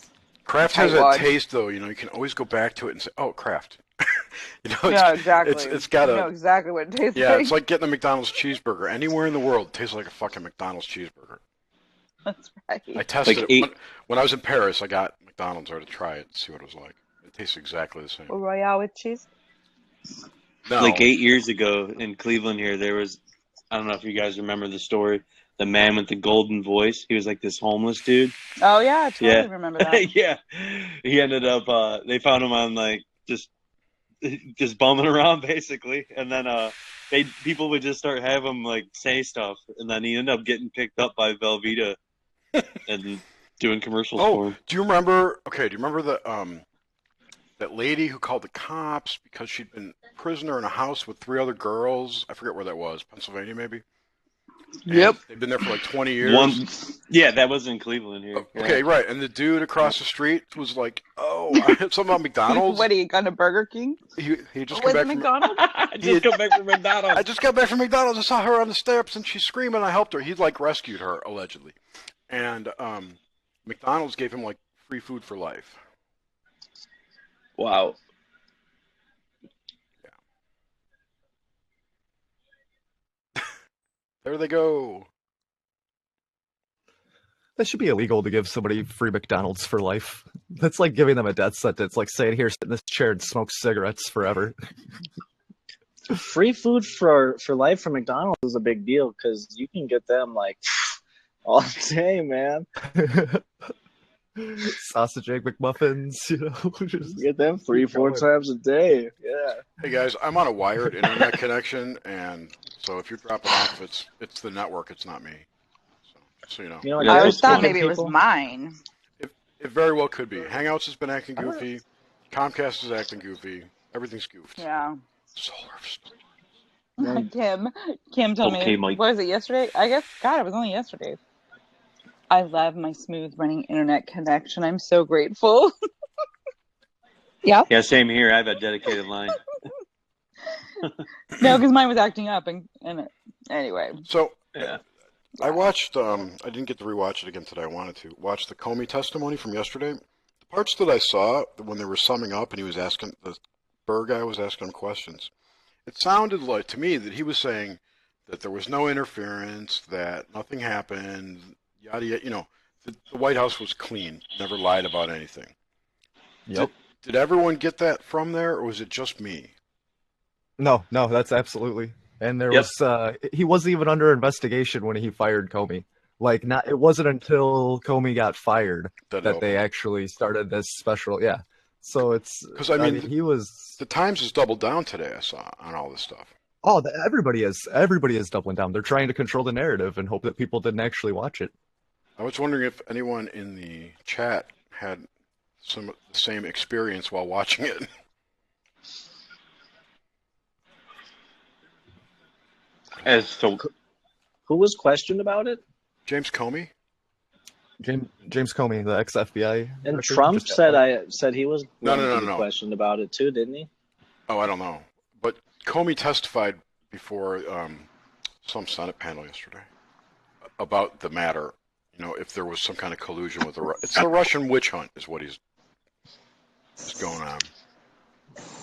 Speaker 2: Kraft has that
Speaker 7: Tightwad.
Speaker 2: taste, though. You know, you can always go back to it and say, "Oh, Kraft." You know,
Speaker 7: Yeah, exactly.
Speaker 2: It's got
Speaker 7: You
Speaker 2: a
Speaker 7: know exactly what it tastes
Speaker 2: yeah.
Speaker 7: like.
Speaker 2: It's like getting a McDonald's cheeseburger anywhere in the world. It tastes like a fucking McDonald's cheeseburger.
Speaker 7: That's right.
Speaker 2: I tested
Speaker 6: Like
Speaker 2: it when I was in Paris. I got McDonald's there to try it and see what it was like. It tastes exactly the same.
Speaker 7: Royale with cheese.
Speaker 2: No.
Speaker 6: Like 8 years ago in Cleveland here, there was, I don't know if you guys remember the story, the man with the golden voice. He was like this homeless dude.
Speaker 7: Oh yeah, I totally
Speaker 6: Yeah.
Speaker 7: remember that.
Speaker 6: Yeah. He ended up, they found him on like just bumming around basically. And then, people would just start having him like say stuff. And then he ended up getting picked up by Velveeta and doing commercials for him.
Speaker 2: Do you remember that lady who called the cops because she'd been a prisoner in a house with 3 other girls? I forget where that was. Pennsylvania, maybe?
Speaker 7: Yep.
Speaker 2: They've been there for like 20 years.
Speaker 6: Yeah, that was in Cleveland here.
Speaker 2: Okay,
Speaker 6: Yeah.
Speaker 2: right. And the dude across the street was like, "Oh, something about McDonald's."
Speaker 7: What, he gone to Burger King?
Speaker 2: He just
Speaker 7: Was
Speaker 2: come
Speaker 7: it
Speaker 2: back from
Speaker 7: McDonald's?
Speaker 6: I just come back from McDonald's.
Speaker 2: I just got back from McDonald's. I saw her on the steps and she's screaming. I helped her. He like rescued her allegedly, and McDonald's gave him like free food for life.
Speaker 6: Wow.
Speaker 2: There they go.
Speaker 3: That should be illegal to give somebody free McDonald's for life. That's like giving them a death sentence, like saying, "Here, sit in this chair and smoke cigarettes forever."
Speaker 1: Free food for life from McDonald's is a big deal because you can get them like all day, man.
Speaker 3: Sausage egg McMuffins, just
Speaker 1: You get them free 4 times a day. Yeah.
Speaker 2: Hey guys, I'm on a wired internet connection, and so if you're dropping off, it's the network. It's not me. So you know.
Speaker 1: You know, like
Speaker 7: I
Speaker 1: those
Speaker 7: always thought
Speaker 1: wicked
Speaker 7: maybe it was
Speaker 1: people-
Speaker 7: mine.
Speaker 2: It very well could be. Hangouts has been acting goofy. Comcast is acting goofy. Everything's goofed.
Speaker 7: Yeah.
Speaker 2: Solar.
Speaker 7: Kim told
Speaker 6: Okay,
Speaker 7: me,
Speaker 6: Mike.
Speaker 7: what was it, yesterday? I guess, God, it was only yesterday. I love my smooth running internet connection. I'm so grateful.
Speaker 5: Yeah.
Speaker 6: Yeah, same here. I have a dedicated line.
Speaker 7: No, because mine was acting up, and anyway.
Speaker 2: So
Speaker 6: Yeah.
Speaker 2: I watched. I didn't get to rewatch it again today. I wanted to watch the Comey testimony from yesterday. The parts that I saw when they were summing up, and he was asking the Burr guy was asking him questions. It sounded like to me that he was saying that there was no interference, that nothing happened, yada yada. You know, the White House was clean, never lied about anything.
Speaker 3: Yep.
Speaker 2: Did everyone get that from there, or was it just me?
Speaker 3: No, that's absolutely. And there
Speaker 6: Yep.
Speaker 3: was he wasn't even under investigation when he fired Comey. Like, not it wasn't until Comey got fired that they actually started this special. Yeah. So it's
Speaker 2: because I mean
Speaker 3: he was.
Speaker 2: The Times has doubled down today. I saw on all this stuff.
Speaker 3: Oh, everybody is doubling down. They're trying to control the narrative and hope that people didn't actually watch it.
Speaker 2: I was wondering if anyone in the chat had the same experience while watching it.
Speaker 6: As to
Speaker 1: Who was questioned about it?
Speaker 2: James Comey?
Speaker 3: James Comey, the ex-FBI.
Speaker 1: And
Speaker 3: director,
Speaker 1: Trump
Speaker 3: just-
Speaker 1: said he was
Speaker 2: No.
Speaker 1: questioned about it too, didn't he?
Speaker 2: Oh, I don't know. But Comey testified before some Senate panel yesterday about the matter. You know, if there was some kind of collusion with it's the Russian witch hunt is what is going on.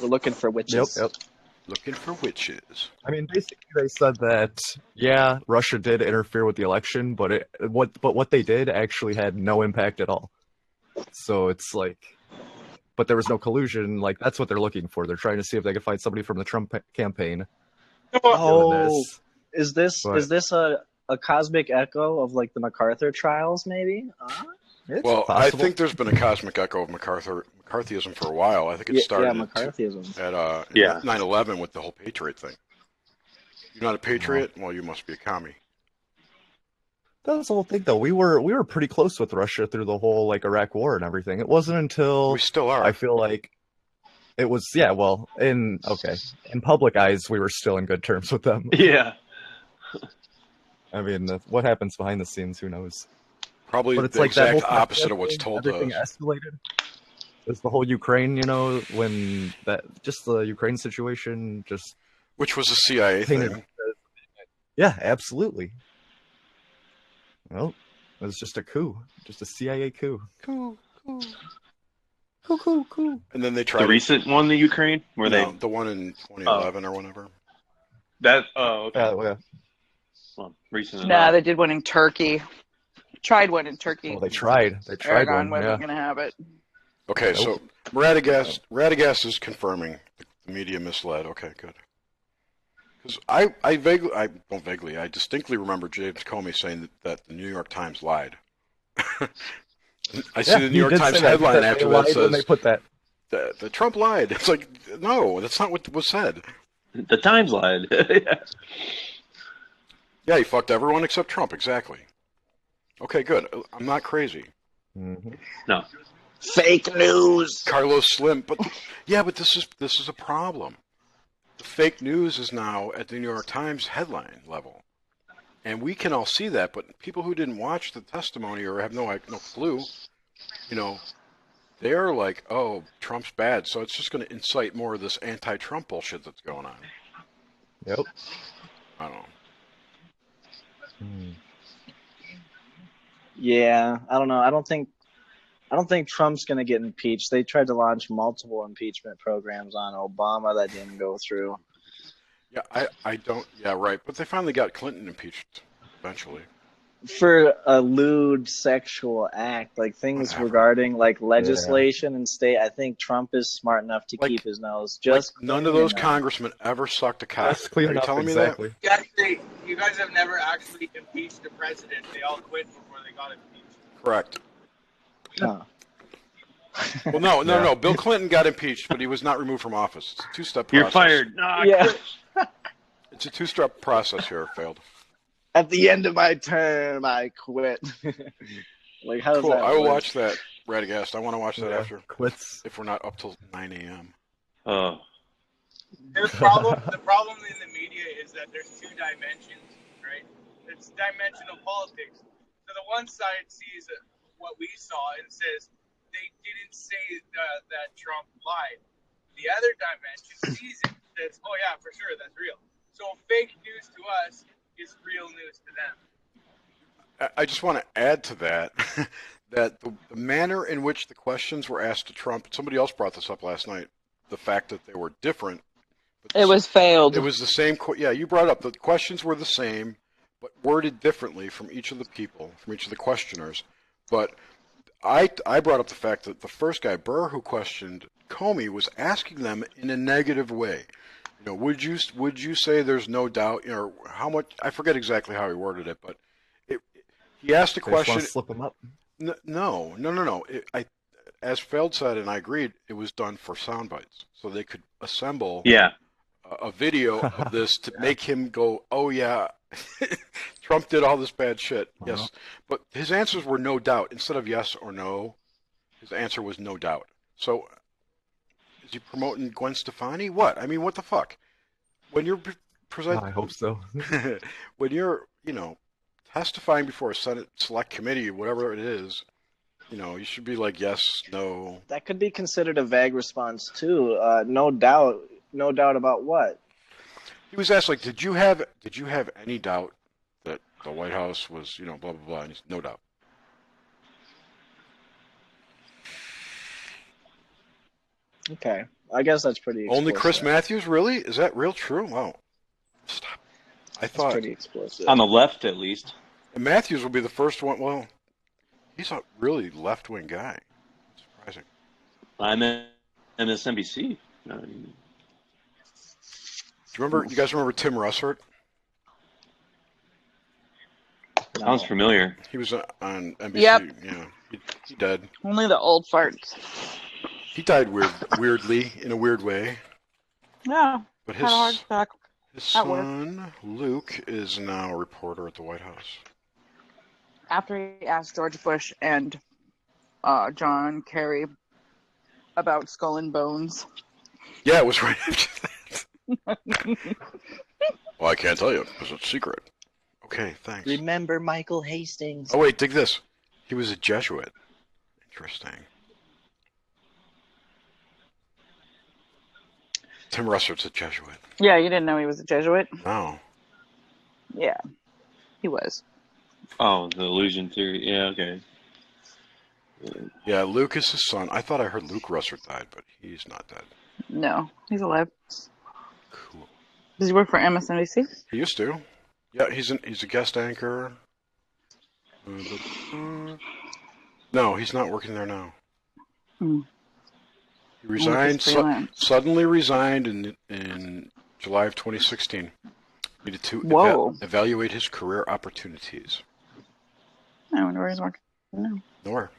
Speaker 1: We're looking for witches.
Speaker 3: Yep.
Speaker 2: Looking for witches.
Speaker 3: I mean, basically, they said that Russia did interfere with the election, but what they did actually had no impact at all. So it's like, but there was no collusion. Like, that's what they're looking for. They're trying to see if they can find somebody from the Trump campaign.
Speaker 1: Oh, is this
Speaker 3: But-
Speaker 1: a cosmic echo of like the MacArthur trials? Maybe.
Speaker 3: It's
Speaker 2: Well,
Speaker 3: possible.
Speaker 2: I think there's been a cosmic echo of McCarthyism for a while. I think it started
Speaker 1: McCarthyism.
Speaker 2: at
Speaker 6: Yeah.
Speaker 2: 9/11 with the whole Patriot thing. You're not a Patriot? Well, you must be a commie.
Speaker 3: That was the whole thing, though. We were pretty close with Russia through the whole like Iraq War and everything. It wasn't until
Speaker 2: We still are.
Speaker 3: I feel like it was in public eyes we were still in good terms with them.
Speaker 6: yeah.
Speaker 3: I mean, what happens behind the scenes, who knows?
Speaker 2: Probably
Speaker 3: But it's
Speaker 2: the
Speaker 3: like that
Speaker 2: exact
Speaker 3: whole
Speaker 2: opposite of what's told to
Speaker 3: everything
Speaker 2: us.
Speaker 3: escalated. It's the whole Ukraine, when the Ukraine situation just
Speaker 2: Which was a CIA
Speaker 3: painted.
Speaker 2: thing.
Speaker 3: Yeah, absolutely. Well, it was just a coup, just a CIA coup. Coup.
Speaker 2: And then they tried
Speaker 6: The recent one, the Ukraine, where
Speaker 2: the one in 2011 or whatever.
Speaker 6: okay.
Speaker 3: Yeah,
Speaker 6: Well, recent
Speaker 7: Nah,
Speaker 6: enough.
Speaker 7: they did one in Turkey. Tried one in Turkey.
Speaker 3: well, they tried. They tried
Speaker 7: Aragon
Speaker 3: one.
Speaker 7: wasn't
Speaker 3: Yeah.
Speaker 7: going to have it.
Speaker 2: Okay, so Radagast is confirming the media misled. Okay, good. Because I distinctly remember James Comey saying that the New York Times lied. I see the New York Times headline after that says,
Speaker 3: when they put that.
Speaker 2: The Trump lied. It's like, no, that's not what was said.
Speaker 6: The Times lied. Yeah.
Speaker 2: Yeah, he fucked everyone except Trump, exactly. Okay, good. I'm not crazy.
Speaker 3: Mm-hmm.
Speaker 6: No.
Speaker 1: Fake news.
Speaker 2: Carlos Slim, but this is a problem. The fake news is now at the New York Times headline level, and we can all see that. But people who didn't watch the testimony or have no clue, they're like, "Oh, Trump's bad," so it's just going to incite more of this anti-Trump bullshit that's going on.
Speaker 3: Yep.
Speaker 2: I don't know.
Speaker 1: Yeah, I don't know. I don't think Trump's going to get impeached. They tried to launch multiple impeachment programs on Obama that didn't go through.
Speaker 2: Yeah, I don't. Yeah, right. But they finally got Clinton impeached eventually.
Speaker 1: For a lewd sexual act, like things regarding like legislation and state. I think Trump is smart enough to keep his nose just
Speaker 2: none of those congressmen ever sucked a cock. Are you telling me that?
Speaker 4: You guys have never actually impeached the president. They all quit before they got impeached.
Speaker 2: Correct.
Speaker 1: Huh.
Speaker 2: Well, no. Bill Clinton got impeached, but he was not removed from office. It's a two-step process.
Speaker 6: You're fired.
Speaker 1: Yeah.
Speaker 2: It's a two-step process here. It failed.
Speaker 1: At the end of my term, I quit. Like, how does
Speaker 2: cool.
Speaker 1: that
Speaker 2: I will
Speaker 1: work?
Speaker 2: watch that. Radagast. I want to watch that after.
Speaker 3: Quits.
Speaker 2: If we're not up till 9 a.m.
Speaker 6: Oh.
Speaker 4: The problem in the media is that there's two dimensions, right? It's dimensional politics. So the one side sees what we saw and says they didn't say that Trump lied. The other dimension sees it and says, oh yeah, for sure, that's real. So fake news to us is real news to them.
Speaker 2: I just want to add to that that the manner in which the questions were asked to Trump, somebody else brought this up last night, the fact that they were different.
Speaker 7: It was failed.
Speaker 2: It was the same. Yeah, you brought up the questions were the same, but worded differently from each of the people, from each of the questioners. But I brought up the fact that the first guy, Burr, who questioned Comey, was asking them in a negative way. Would you say there's no doubt? How much? I forget exactly how he worded it, but he asked a question.
Speaker 3: Just want to slip them up.
Speaker 2: No. As Feld said, and I agreed, it was done for sound bites, so they could assemble a video of this to make him go, "Oh yeah, Trump did all this bad shit." Uh-huh. Yes, but his answers were no doubt instead of yes or no. His answer was no doubt. So, is he promoting Gwen Stefani? What? I mean, what the fuck? When you're presenting,
Speaker 3: I hope so.
Speaker 2: when you're, testifying before a Senate Select Committee, whatever it is, you should be like yes, no.
Speaker 1: That could be considered a vague response too. No doubt. No doubt about what?
Speaker 2: He was asked, like, did you have any doubt that the White House was, blah blah blah? And he said, no doubt.
Speaker 1: Okay, I guess that's pretty explicit.
Speaker 2: Only Chris Matthews, really? Is that real true? Wow. Stop. I thought
Speaker 1: that's pretty explicit.
Speaker 6: On the left, at least.
Speaker 2: And Matthews will be the first one. Well, he's a really left-wing guy. Surprising.
Speaker 6: I'm in MSNBC.
Speaker 2: You guys remember Tim Russert?
Speaker 6: Sounds familiar.
Speaker 2: He was on NBC.
Speaker 7: Yep.
Speaker 2: Yeah, he died.
Speaker 7: Only the old farts.
Speaker 2: He died weirdly, in a weird way.
Speaker 7: Yeah.
Speaker 2: But
Speaker 7: had a heart attack.
Speaker 2: his son, Luke, is now a reporter at the White House.
Speaker 7: After he asked George Bush and John Kerry about Skull and Bones.
Speaker 2: Yeah, it was right after that. Well, I can't tell you because it's secret. Okay, thanks.
Speaker 1: Remember Michael Hastings.
Speaker 2: Oh, wait, dig this. He was a Jesuit. Interesting. Tim Russert's a Jesuit.
Speaker 7: Yeah, you didn't know he was a Jesuit?
Speaker 2: No.
Speaker 7: Yeah, he was.
Speaker 6: Oh, the illusion theory. Yeah, okay.
Speaker 2: Yeah, Luke is his son. I thought I heard Luke Russert died, but he's not dead.
Speaker 7: No, he's alive.
Speaker 2: Cool.
Speaker 7: Does he work for MSNBC?
Speaker 2: He used to. Yeah, he's a guest anchor. No, he's not working there now.
Speaker 7: Hmm.
Speaker 2: He resigned. Suddenly resigned in July of 2016. Needed to
Speaker 7: Whoa.
Speaker 2: evaluate his career opportunities.
Speaker 7: I wonder where he's working now.
Speaker 2: Nowhere.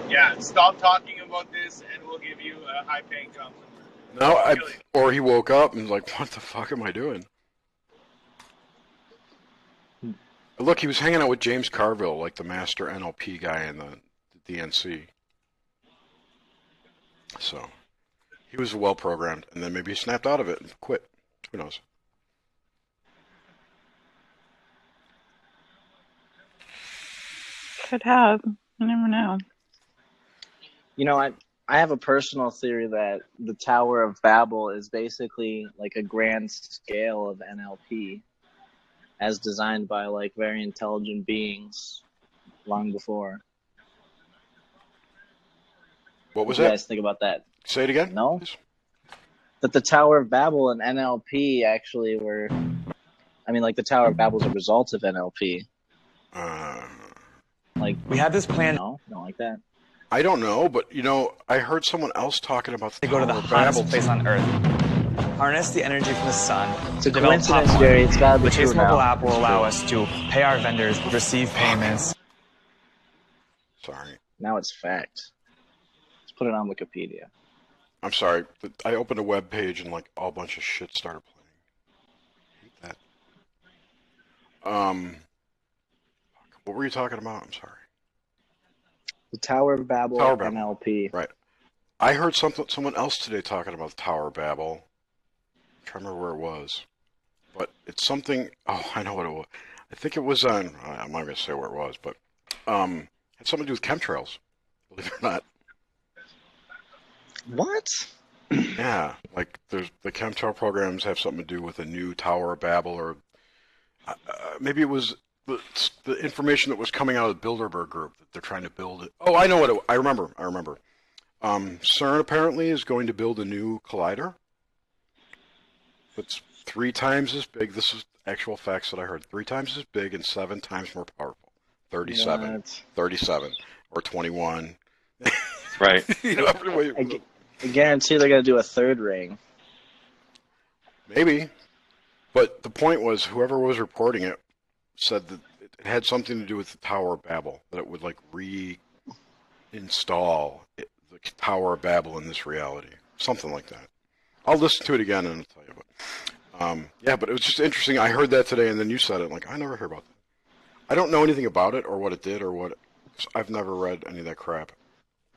Speaker 4: Yeah, stop talking about this, and we'll give you a high-paying job somewhere.
Speaker 2: No, or he woke up and was like, what the fuck am I doing? Look, he was hanging out with James Carville, like the master NLP guy in the DNC. So, he was well-programmed, and then maybe he snapped out of it and quit. Who knows?
Speaker 7: Could have. You never know.
Speaker 1: You know, I have a personal theory that the Tower of Babel is basically like a grand scale of NLP as designed by like very intelligent beings long before.
Speaker 2: What was
Speaker 1: What do you
Speaker 2: that?
Speaker 1: guys think about that?
Speaker 2: Say it again?
Speaker 1: No?
Speaker 2: Please.
Speaker 1: That the Tower of Babel and NLP actually were... I mean, like, the Tower of Babel is a result of NLP. Like,
Speaker 8: we had this plan.
Speaker 1: No, don't like that.
Speaker 2: I don't know, but, you know, I heard someone else talking about the
Speaker 8: To go to the
Speaker 2: Tower of
Speaker 8: hottest
Speaker 2: Babel.
Speaker 8: place on Earth. Harness the energy from the sun.
Speaker 1: It's a
Speaker 8: develop
Speaker 1: coincidence,
Speaker 8: popcorn.
Speaker 1: Jerry. It's gotta be
Speaker 8: The
Speaker 1: true
Speaker 8: Chase mobile
Speaker 1: now.
Speaker 8: app will allow us to pay our vendors, receive payments.
Speaker 2: Sorry.
Speaker 1: Now it's fact. Let's put it on Wikipedia.
Speaker 2: I'm sorry. I opened a web page and, like, a bunch of shit started playing. I hate that. What were you talking about? I'm sorry.
Speaker 1: The Tower of Babel,
Speaker 2: Tower of Babel.
Speaker 1: NLP.
Speaker 2: Right. I heard someone else today talking about the Tower of Babel. I'm trying to remember where it was. But it's something... Oh, I know what it was. I think it was on... I'm not going to say where it was, but... It had something to do with chemtrails. Believe it or not.
Speaker 1: What?
Speaker 2: Yeah. Like, the chemtrail programs have something to do with a new Tower of Babel, or... maybe it was... The information that was coming out of the Bilderberg group that they're trying to build it. Oh, I know what it. I remember. CERN apparently is going to build a new collider. It's 3 times as big. This is actual facts that I heard. 3 times as big and 7 times more powerful. 37,
Speaker 1: What?
Speaker 2: 37, or 21.
Speaker 6: Right.
Speaker 2: You know,
Speaker 1: I guarantee they're going to do a third ring.
Speaker 2: maybe. But the point was, whoever was reporting it said that it had something to do with the Tower of Babel, that it would like reinstall the Tower of Babel in this reality, something like that. I'll listen to it again and I'll tell you. But yeah, but it was just interesting. I heard that today, and then you said it. Like, I never heard about that. I don't know anything about it or what it did or what. I've never read any of that crap.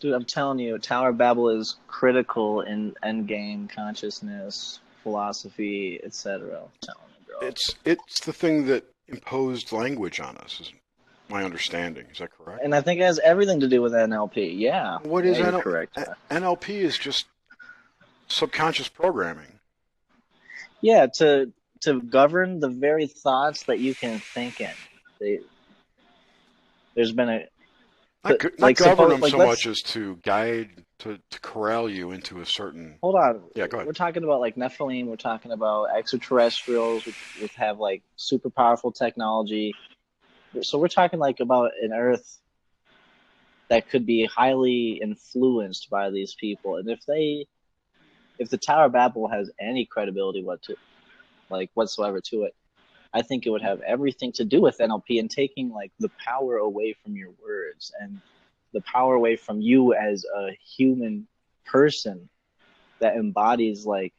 Speaker 1: Dude, I'm telling you, Tower of Babel is critical in endgame consciousness, philosophy, etc. I'm telling you, bro.
Speaker 2: It's the thing that imposed language on us, is my understanding. Is that correct?
Speaker 1: And I think it has everything to do with NLP. Yeah.
Speaker 2: What is
Speaker 1: NLP? Correct.
Speaker 2: NLP is just subconscious programming.
Speaker 1: Yeah, to govern the very thoughts that you can think in. There's been a
Speaker 2: Not govern them so much as to guide, to corral you into a certain...
Speaker 1: Hold on.
Speaker 2: Yeah, go ahead.
Speaker 1: We're talking about like Nephilim. We're talking about extraterrestrials which have like super powerful technology. So we're talking like about an Earth that could be highly influenced by these people. And if the Tower of Babel has any credibility whatsoever to it, I think it would have everything to do with NLP and taking like the power away from your words and the power away from you as a human person that embodies like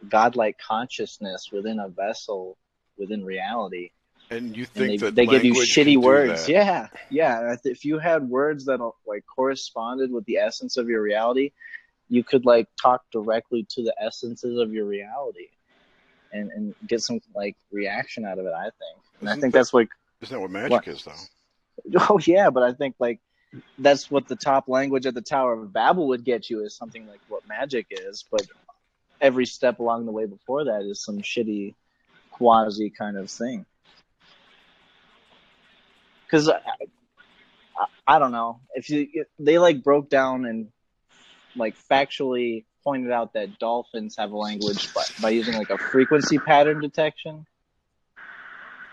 Speaker 1: godlike consciousness within a vessel within reality.
Speaker 2: And you think that
Speaker 1: they give you
Speaker 2: language
Speaker 1: shitty
Speaker 2: can do
Speaker 1: words?
Speaker 2: that?
Speaker 1: Yeah. If you had words that like corresponded with the essence of your reality, you could like talk directly to the essences of your reality. And get some like reaction out of it, I think. And I think that's like...
Speaker 2: Isn't that what magic is, though?
Speaker 1: Oh yeah, but I think like that's what the top language at the Tower of Babel would get you, is something like what magic is. But every step along the way before that is some shitty quasi kind of thing. Because I don't know if they like broke down and like factually pointed out that dolphins have a language by using like a frequency pattern detection.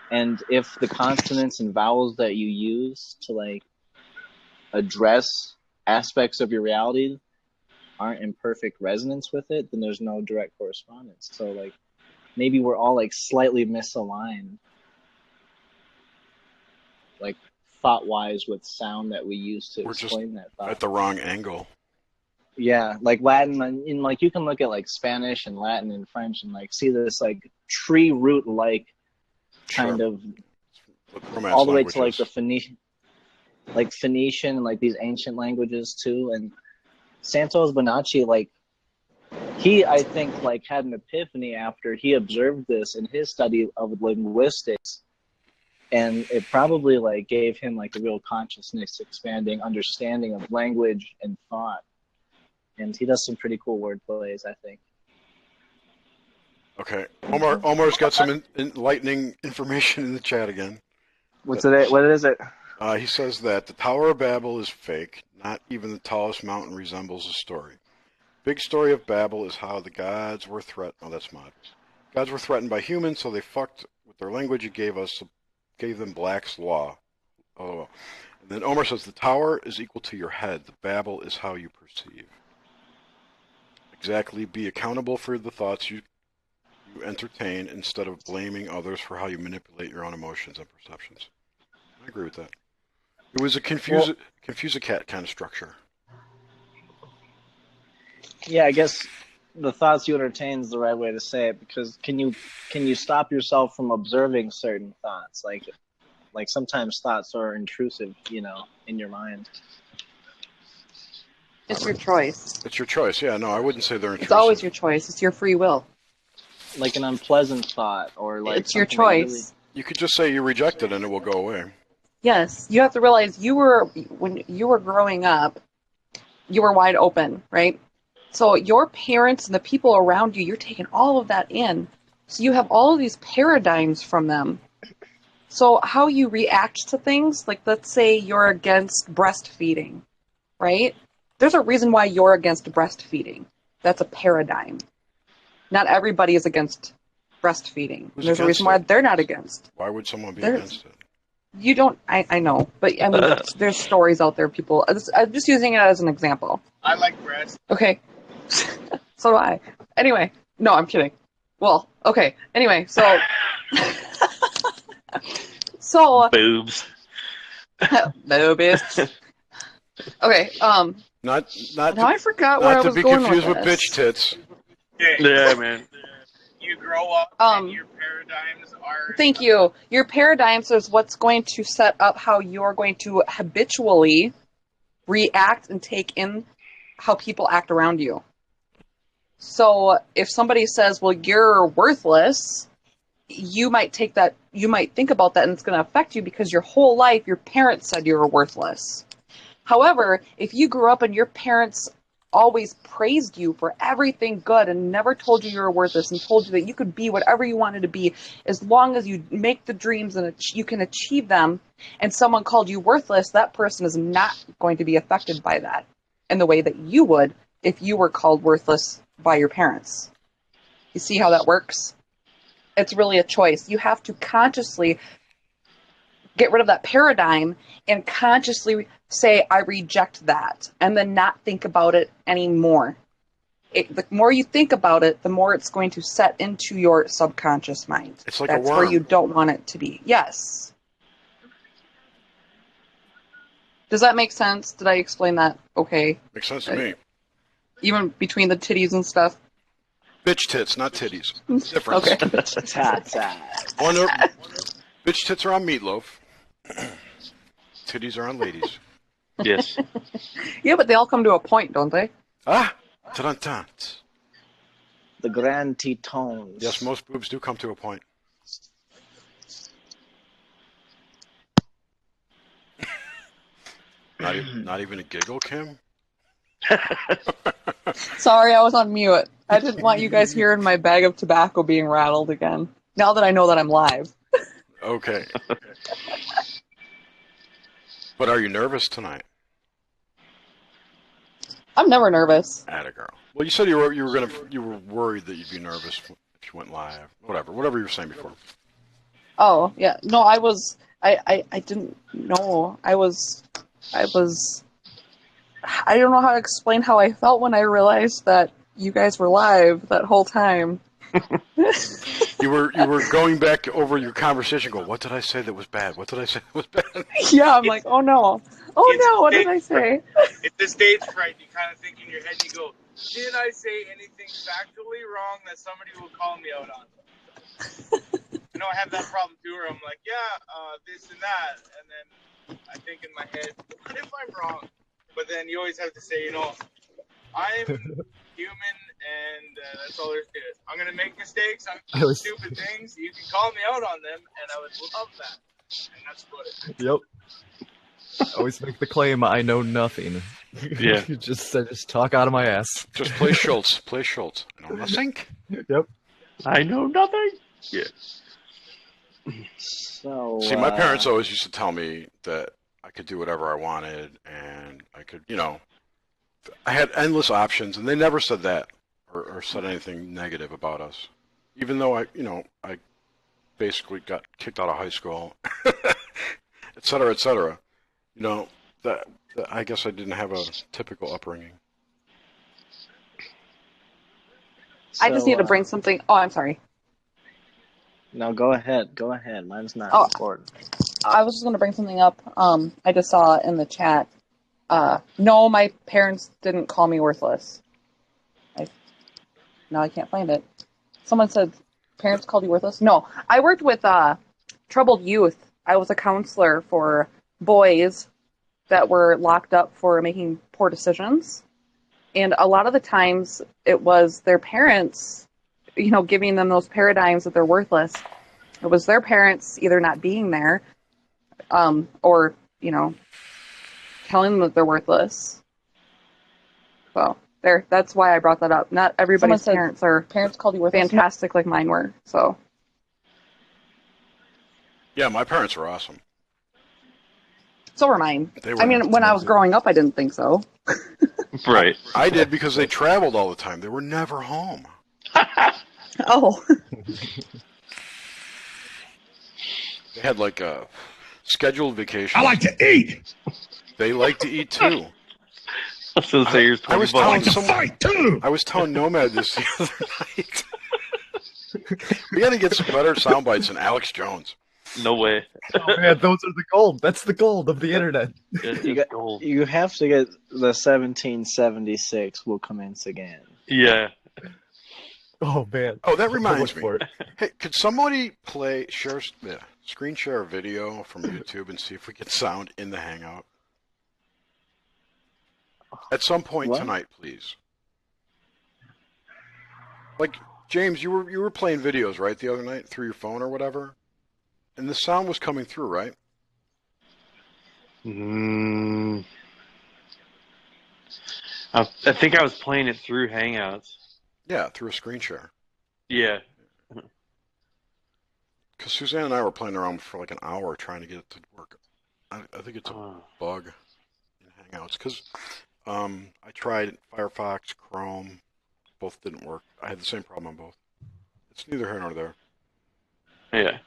Speaker 1: And if the consonants and vowels that you use to like address aspects of your reality aren't in perfect resonance with it, then there's no direct correspondence. So like maybe we're all like slightly misaligned, like thought-wise with sound that we use to
Speaker 2: We're just
Speaker 1: explain that thought.
Speaker 2: at the wrong angle.
Speaker 1: Yeah, like Latin, and like you can look at like Spanish and Latin and French and like see this like tree root like kind
Speaker 2: Sure.
Speaker 1: of
Speaker 2: Romance
Speaker 1: all the way to like
Speaker 2: languages.
Speaker 1: the Phoenician and like these ancient languages too. And Santos Bonacci, like he, I think, like had an epiphany after he observed this in his study of linguistics, and it probably like gave him like a real consciousness expanding understanding of language and thought. And he does some pretty cool word plays, I think.
Speaker 2: Okay. Omar's got some enlightening information in the chat again.
Speaker 1: What's it? What is it?
Speaker 2: He says that the Tower of Babel is fake. Not even the tallest mountain resembles a story. Big story of Babel is how the gods were threatened. Oh, that's mod. Gods were threatened by humans, so they fucked with their language and gave them Black's law. Oh. And then Omar says the tower is equal to your head. The Babel is how you perceive. Exactly. Be accountable for the thoughts you entertain instead of blaming others for how you manipulate your own emotions and perceptions. I agree with that. It was a confuse a cat kind of structure.
Speaker 1: Yeah, I guess the thoughts you entertain is the right way to say it, because can you stop yourself from observing certain thoughts? Like sometimes thoughts are intrusive, in your mind.
Speaker 9: It's your choice.
Speaker 2: It's your choice. Yeah, no, I wouldn't say they're intrusive.
Speaker 9: It's always your choice. It's your free will.
Speaker 1: Like an unpleasant thought, or like
Speaker 9: it's your
Speaker 1: something
Speaker 9: choice.
Speaker 1: Really...
Speaker 2: You could just say you reject it and it will go away.
Speaker 9: Yes, you have to realize when you were growing up, you were wide open, right? So your parents and the people around you, you're taking all of that in. So you have all of these paradigms from them. So how you react to things, like let's say you're against breastfeeding, right? There's a reason why you're against breastfeeding. That's a paradigm. Not everybody is against breastfeeding. There's a reason why they're not against.
Speaker 2: Why would someone be against it?
Speaker 9: You don't, I know, but I mean, there's stories out there, people. I'm just using it as an example.
Speaker 4: I like breast.
Speaker 9: Okay. So do I. Anyway, no, I'm kidding. Well, okay. Anyway, so.
Speaker 6: Boobs.
Speaker 9: Boobies. Okay,
Speaker 2: Not
Speaker 9: now I forgot where I was going with this.
Speaker 2: Not to be confused with bitch tits.
Speaker 6: Yeah, man.
Speaker 4: You grow up and your paradigms are...
Speaker 9: Thank you. Your paradigms is what's going to set up how you're going to habitually react and take in how people act around you. So if somebody says, well, you're worthless, you might think about that and it's going to affect you because your whole life your parents said you were worthless. However, if you grew up and your parents always praised you for everything good and never told you were worthless and told you that you could be whatever you wanted to be as long as you make the dreams and you can achieve them, and someone called you worthless, that person is not going to be affected by that in the way that you would if you were called worthless by your parents. You see how that works? It's really a choice. You have to consciously get rid of that paradigm and consciously say, I reject that, and then not think about it anymore. The more you think about it, the more it's going to set into your subconscious mind.
Speaker 2: It's like
Speaker 9: That's
Speaker 2: a worm.
Speaker 9: where you don't want it to be. Yes. Does that make sense? Did I explain that okay?
Speaker 2: Makes sense to me.
Speaker 9: Even between the titties and stuff?
Speaker 2: Bitch tits, not titties. Difference.
Speaker 9: Okay.
Speaker 2: Bitch tits are on meatloaf. Titties are on ladies.
Speaker 6: Yes.
Speaker 9: Yeah, but they all come to a point, don't they?
Speaker 2: Ah! Ta-dun-dun.
Speaker 1: The grand Tetones.
Speaker 2: Yes, most boobs do come to a point. Not even a giggle, Kim?
Speaker 9: Sorry, I was on mute. I didn't want you guys hearing my bag of tobacco being rattled again. Now that I know that I'm live.
Speaker 2: Okay. But are you nervous tonight?
Speaker 9: I'm never nervous.
Speaker 2: Atta girl. Well, you said you were worried that you'd be nervous if you went live. Whatever you were saying before.
Speaker 9: Oh, yeah. No, I didn't know. I don't know how to explain how I felt when I realized that you guys were live that whole time.
Speaker 2: You were going back over your conversation. Go, what did I say that was bad? What did I say that was bad?
Speaker 5: Yeah, I'm like, oh no. Oh no, what did I say?
Speaker 4: It's the stage fright. You kind of think in your head, and you go, did I say anything factually wrong that somebody will call me out on? I have that problem too, where I'm like, this and that, and then I think in my head, what if I'm wrong? But then you always have to say, I'm human, and that's all there's to it. I'm gonna make mistakes. I'm gonna do stupid things. You can call me out on them, and I would love that. And that's what it is.
Speaker 3: Yep. Always make the claim, I know nothing.
Speaker 6: Yeah.
Speaker 3: I just talk out of my ass.
Speaker 2: Just play Schultz. Play Schultz. I know nothing.
Speaker 3: Yep.
Speaker 6: I know nothing. Yeah.
Speaker 1: So
Speaker 2: See, my parents always used to tell me that I could do whatever I wanted, and I could, I had endless options, and they never said that or said anything negative about us. Even though I basically got kicked out of high school, et cetera, et cetera. That I guess I didn't have a typical upbringing.
Speaker 5: I just need to bring something. Oh, I'm sorry.
Speaker 1: No, go ahead. Go ahead. Mine's not important.
Speaker 5: I was just going to bring something up. I just saw in the chat. No, my parents didn't call me worthless. Now I can't find it. Someone said parents called you worthless. No, I worked with troubled youth. I was a counselor for boys that were locked up for making poor decisions. And a lot of the times it was their parents, giving them those paradigms that they're worthless. It was their parents either not being there or, telling them that they're worthless. So that's why I brought that up. Not everybody's parents called you worthless. Fantastic like mine were. So.
Speaker 2: Yeah, my parents were awesome.
Speaker 5: So were mine.
Speaker 2: They
Speaker 5: when I was growing up, I didn't think so.
Speaker 6: Right.
Speaker 2: I did because they traveled all the time. They were never home.
Speaker 5: Oh.
Speaker 2: They had like a scheduled vacation.
Speaker 10: I like to eat.
Speaker 2: They like to eat too.
Speaker 6: I was going to say yours.
Speaker 2: I was
Speaker 10: telling fight too.
Speaker 2: I was telling Nomad this the other night. We got to get some better sound bites than Alex Jones.
Speaker 6: No way.
Speaker 3: Oh man, those are the gold. That's the gold of the internet.
Speaker 6: Gold.
Speaker 1: You have to get the 1776 will commence again.
Speaker 6: Yeah.
Speaker 3: Oh man.
Speaker 2: Oh, that reminds me.
Speaker 3: For it.
Speaker 2: Hey, could somebody screen share a video from YouTube and see if we get sound in the Hangout? At some point tonight, please. Like James, you were playing videos, right, the other night through your phone or whatever? And the sound was coming through, right?
Speaker 6: I think I was playing it through Hangouts.
Speaker 2: Yeah, through a screen share.
Speaker 6: Yeah.
Speaker 2: Because Suzanne and I were playing around for like an hour trying to get it to work. I think it's a bug in Hangouts. Because I tried Firefox, Chrome. Both didn't work. I had the same problem on both. It's neither here nor there.
Speaker 6: Yeah.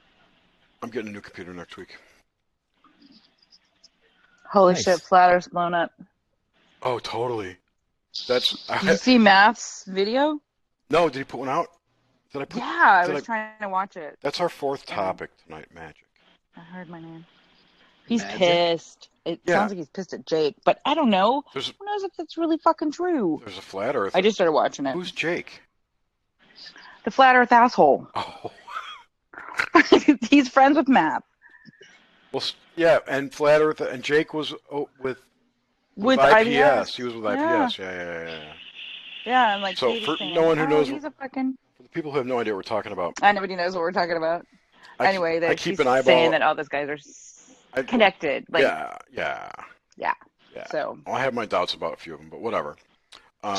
Speaker 2: I'm getting a new computer next week.
Speaker 7: Holy shit, Flat Earth's blown up.
Speaker 2: Oh, totally.
Speaker 7: Did you see Math's video?
Speaker 2: No, did he put one out?
Speaker 7: I was trying to watch it.
Speaker 2: That's our fourth topic tonight, magic.
Speaker 7: I heard my name. He's pissed. It sounds like he's pissed at Jake, but I don't know. Who knows if that's really fucking true?
Speaker 2: There's a flat earth.
Speaker 7: I just started watching it.
Speaker 2: Who's Jake?
Speaker 7: The Flat Earth asshole.
Speaker 2: Oh.
Speaker 7: He's friends with Math.
Speaker 2: Well, yeah, and Flat Earth, and Jake was with
Speaker 7: IPS.
Speaker 2: He was with IPS. Yeah.
Speaker 7: Yeah, and like
Speaker 2: so for no one who knows,
Speaker 7: he's a fucking.
Speaker 2: For the people who have no idea what we're talking about,
Speaker 7: nobody knows what we're talking about. Anyway,
Speaker 2: I keep
Speaker 7: he's
Speaker 2: an eyeball
Speaker 7: saying that all those guys are connected. Like,
Speaker 2: yeah.
Speaker 7: So
Speaker 2: I have my doubts about a few of them, but whatever.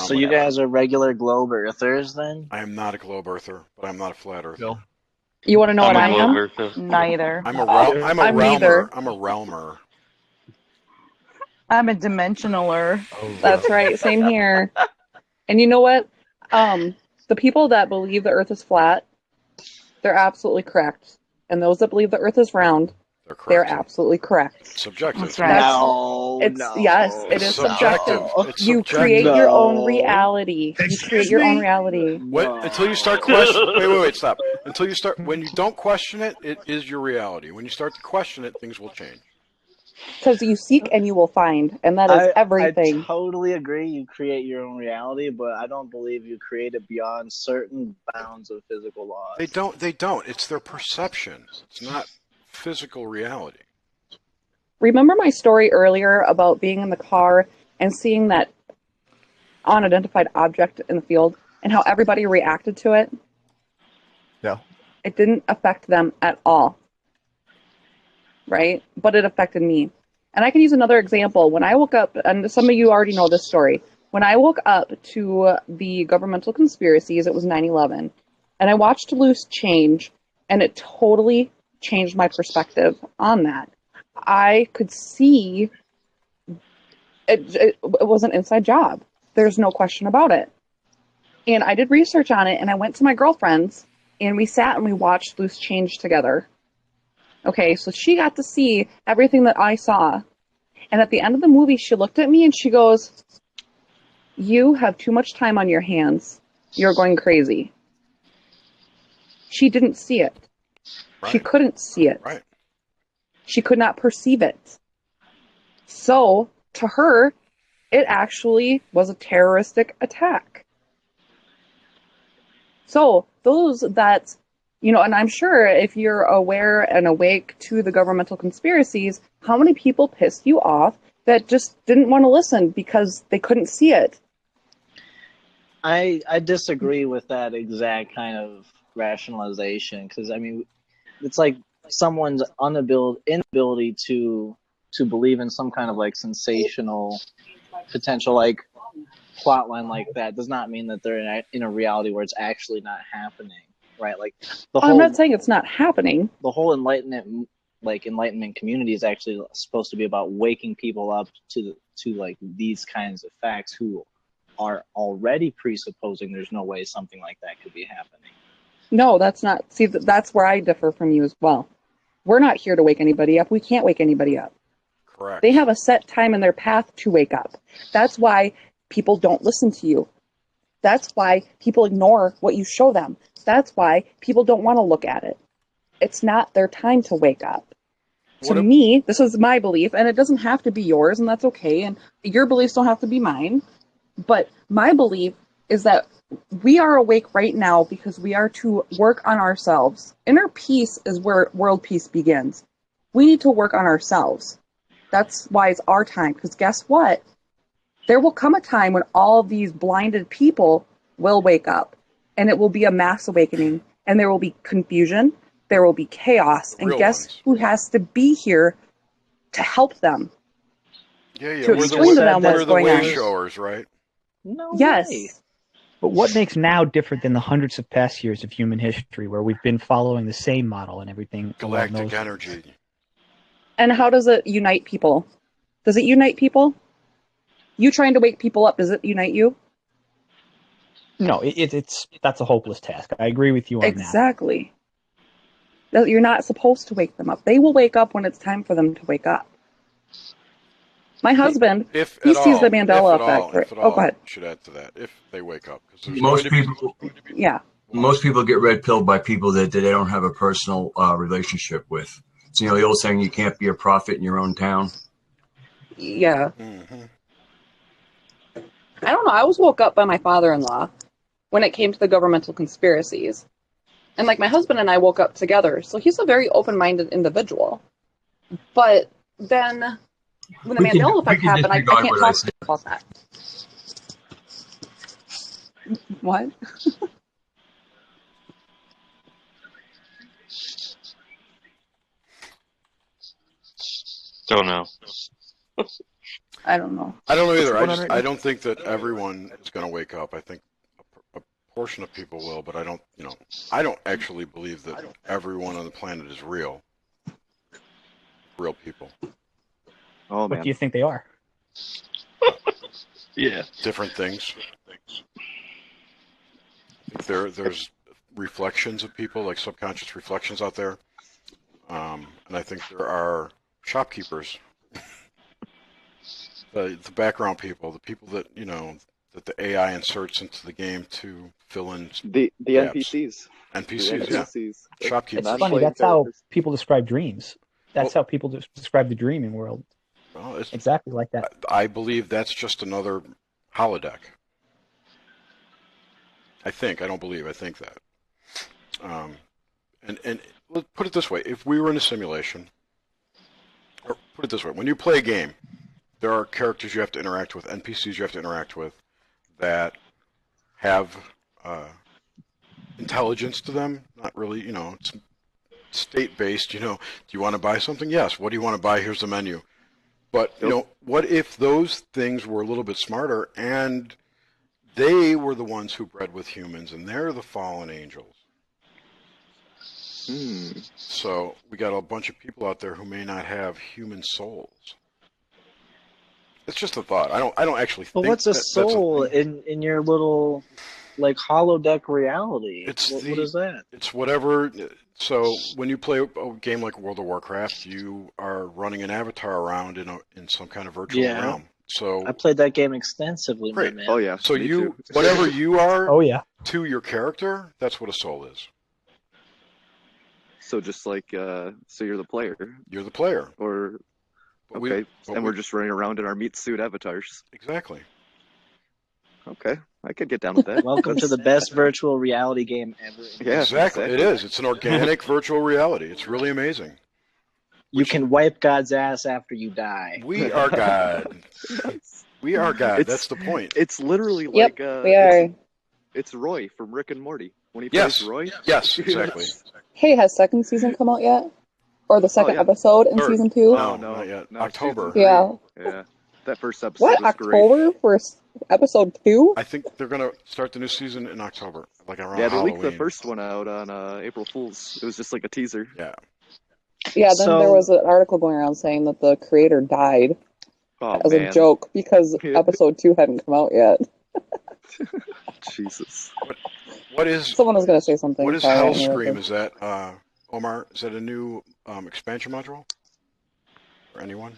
Speaker 1: So you guys are regular globe earthers then?
Speaker 2: I am not a globe earther, but I'm not a flat earther.
Speaker 3: No.
Speaker 5: You want to know what I am?
Speaker 7: Neither.
Speaker 2: I'm a realmer. I'm a realmer.
Speaker 7: I'm a dimensionaler.
Speaker 3: Oh,
Speaker 5: That's right. Same here. And you know what? The people that believe the Earth is flat, they're absolutely correct. And those that believe the Earth is round,
Speaker 2: They're
Speaker 5: They're
Speaker 2: correct.
Speaker 5: absolutely correct.
Speaker 2: It's subjective.
Speaker 7: That's right.
Speaker 5: That's
Speaker 1: No,
Speaker 5: it's
Speaker 1: no.
Speaker 5: yes, it
Speaker 2: It's
Speaker 5: is
Speaker 2: subjective.
Speaker 5: subjective.
Speaker 2: It's
Speaker 5: You
Speaker 2: subjective.
Speaker 5: create your own
Speaker 1: No.
Speaker 5: reality. You
Speaker 10: Excuse
Speaker 5: create your own
Speaker 10: me?
Speaker 5: reality.
Speaker 2: What? Until you start questioning. Wait, stop. Until you start. When you don't question it, it is your reality. When you start to question it, things will change.
Speaker 5: Because you seek and you will find, and that is
Speaker 1: I
Speaker 5: everything.
Speaker 1: totally agree. You create your own reality, but I don't believe you create it beyond certain bounds of physical laws.
Speaker 2: They don't. They don't. It's their perception. It's not physical reality.
Speaker 5: Remember my story earlier about being in the car and seeing that unidentified object in the field and how everybody reacted to it?
Speaker 3: Yeah.
Speaker 5: It didn't affect them at all, right? But it affected me. And I can use another example. When I woke up, and some of you already know this story, when I woke up to the governmental conspiracies, it was 9/11, and I watched Loose change, and it totally changed my perspective on that. I could see it was an inside job. There's no question about it. And I did research on it, and I went to my girlfriend's, and we sat and we watched Loose change together. Okay, so she got to see everything that I saw. And at the end of the movie, she looked at me and she goes, "You have too much time on your hands. You're going crazy." She didn't see it.
Speaker 2: Right.
Speaker 5: She couldn't see it.
Speaker 2: Right.
Speaker 5: She could not perceive it. So, to her, it actually was a terroristic attack. So, those that, and I'm sure if you're aware and awake to the governmental conspiracies, how many people pissed you off that just didn't want to listen because they couldn't see it?
Speaker 1: I disagree with that exact kind of rationalization because, I mean, it's like someone's inability to believe in some kind of like sensational potential like plot line like that does not mean that they're in a reality where it's actually not happening, right? Like
Speaker 5: I'm not saying it's not happening.
Speaker 1: The whole enlightenment community is actually supposed to be about waking people up to like these kinds of facts who are already presupposing there's no way something like that could be happening.
Speaker 5: No, that's not. See, that's where I differ from you as well. We're not here to wake anybody up. We can't wake anybody up.
Speaker 2: Correct.
Speaker 5: They have a set time in their path to wake up. That's why people don't listen to you. That's why people ignore what you show them. That's why people don't want to look at it. It's not their time to wake up. To me, this is my belief, and it doesn't have to be yours, and that's okay, and your beliefs don't have to be mine. But my belief is that we are awake right now because we are to work on ourselves. Inner peace is where world peace begins. We need to work on ourselves. That's why it's our time, because guess what? There will come a time when all of these blinded people will wake up, and it will be a mass awakening, and there will be confusion, there will be chaos, and guess who has to be here to help them?
Speaker 2: Yeah.
Speaker 5: To explain to them what's going on.
Speaker 2: We're the way showers, right?
Speaker 1: No
Speaker 5: yes.
Speaker 1: way.
Speaker 11: But what makes now different than the hundreds of past years of human history where we've been following the same model and everything?
Speaker 2: Galactic energy.
Speaker 5: And how does it unite people? Does it unite people? You trying to wake people up, does it unite you?
Speaker 11: No, that's a hopeless task. I agree with you on
Speaker 5: exactly. That. You're not supposed to wake them up. They will wake up when it's time for them to wake up. My husband, he sees the Mandela Effect.
Speaker 2: Go
Speaker 5: ahead.
Speaker 2: Should add to that if they wake up.
Speaker 12: Most people get red pilled by people that they don't have a personal relationship with. So, the old saying, you can't be a prophet in your own town.
Speaker 5: Yeah. I don't know. I was woke up by my father-in-law when it came to the governmental conspiracies. And like my husband and I woke up together. So he's a very open-minded individual. But then when the Mandela Effect happened, I can't talk about that. What?
Speaker 6: Don't know.
Speaker 5: I don't know.
Speaker 2: I don't know either. I don't think that everyone is going to wake up. I think a portion of people will, but I don't actually believe that everyone on the planet is real people.
Speaker 11: Oh, man. What do you think they are?
Speaker 6: Yeah.
Speaker 2: Different things. There's reflections of people, like subconscious reflections out there. And I think there are shopkeepers, the background people, the people that that the AI inserts into the game to fill in
Speaker 13: the
Speaker 2: gaps.
Speaker 13: NPCs.
Speaker 2: NPCs, yeah. Shopkeepers.
Speaker 11: It's funny. That's how people describe dreams. That's how people describe the dreaming world.
Speaker 2: Well, it's
Speaker 11: exactly like that.
Speaker 2: I believe that's just another holodeck. I think. I don't believe. I think that. And let's put it this way: if we were in a simulation, or put it this way, when you play a game, there are characters you have to interact with, NPCs you have to interact with, that have intelligence to them. Not really, it's state-based. Do you want to buy something? Yes. What do you want to buy? Here's the menu. But what if those things were a little bit smarter and they were the ones who bred with humans, and they're the fallen angels? So we got a bunch of people out there who may not have human souls. It's just a thought. I don't actually think.
Speaker 1: But what's a soul in your little holodeck reality? What is that?
Speaker 2: It's whatever. So when you play a game like World of Warcraft, you are running an avatar around in some kind of virtual realm. So
Speaker 1: I played that game extensively.
Speaker 2: Great.
Speaker 1: Man.
Speaker 13: Oh yeah.
Speaker 2: So whatever you are
Speaker 11: to
Speaker 2: your character, that's what a soul is.
Speaker 13: So just like so you're the player.
Speaker 2: You're the player.
Speaker 13: Or okay. We're just running around in our meat suit avatars.
Speaker 2: Exactly.
Speaker 13: Okay. I could get down with that.
Speaker 1: Welcome to the best virtual reality game ever.
Speaker 2: Yeah, exactly. It is. It's an organic virtual reality. It's really amazing.
Speaker 1: You can wipe God's ass after you die.
Speaker 2: We are God. We are God. That's the point.
Speaker 13: It's literally
Speaker 5: Yep,
Speaker 13: like
Speaker 5: we are.
Speaker 13: It's Roy from Rick and Morty when he plays Roy.
Speaker 2: Yes, exactly.
Speaker 5: Hey, has second season come out yet? Or the second episode in season 2?
Speaker 2: No, not yet. October.
Speaker 5: Yeah.
Speaker 13: Yeah. That first episode
Speaker 5: What?
Speaker 13: was
Speaker 5: October for episode 2?
Speaker 2: I think they're going to start the new season in October, like around
Speaker 13: Yeah, they
Speaker 2: Halloween.
Speaker 13: leaked the first one out on April Fool's. It was just like a teaser.
Speaker 2: Yeah.
Speaker 5: Yeah, then there was an article going around saying that the creator died as a joke because episode 2 hadn't come out yet.
Speaker 13: Jesus.
Speaker 2: What is...
Speaker 5: Someone was going to say something.
Speaker 2: What is Hellscream? Is that, Omar, is that a new expansion module? For anyone?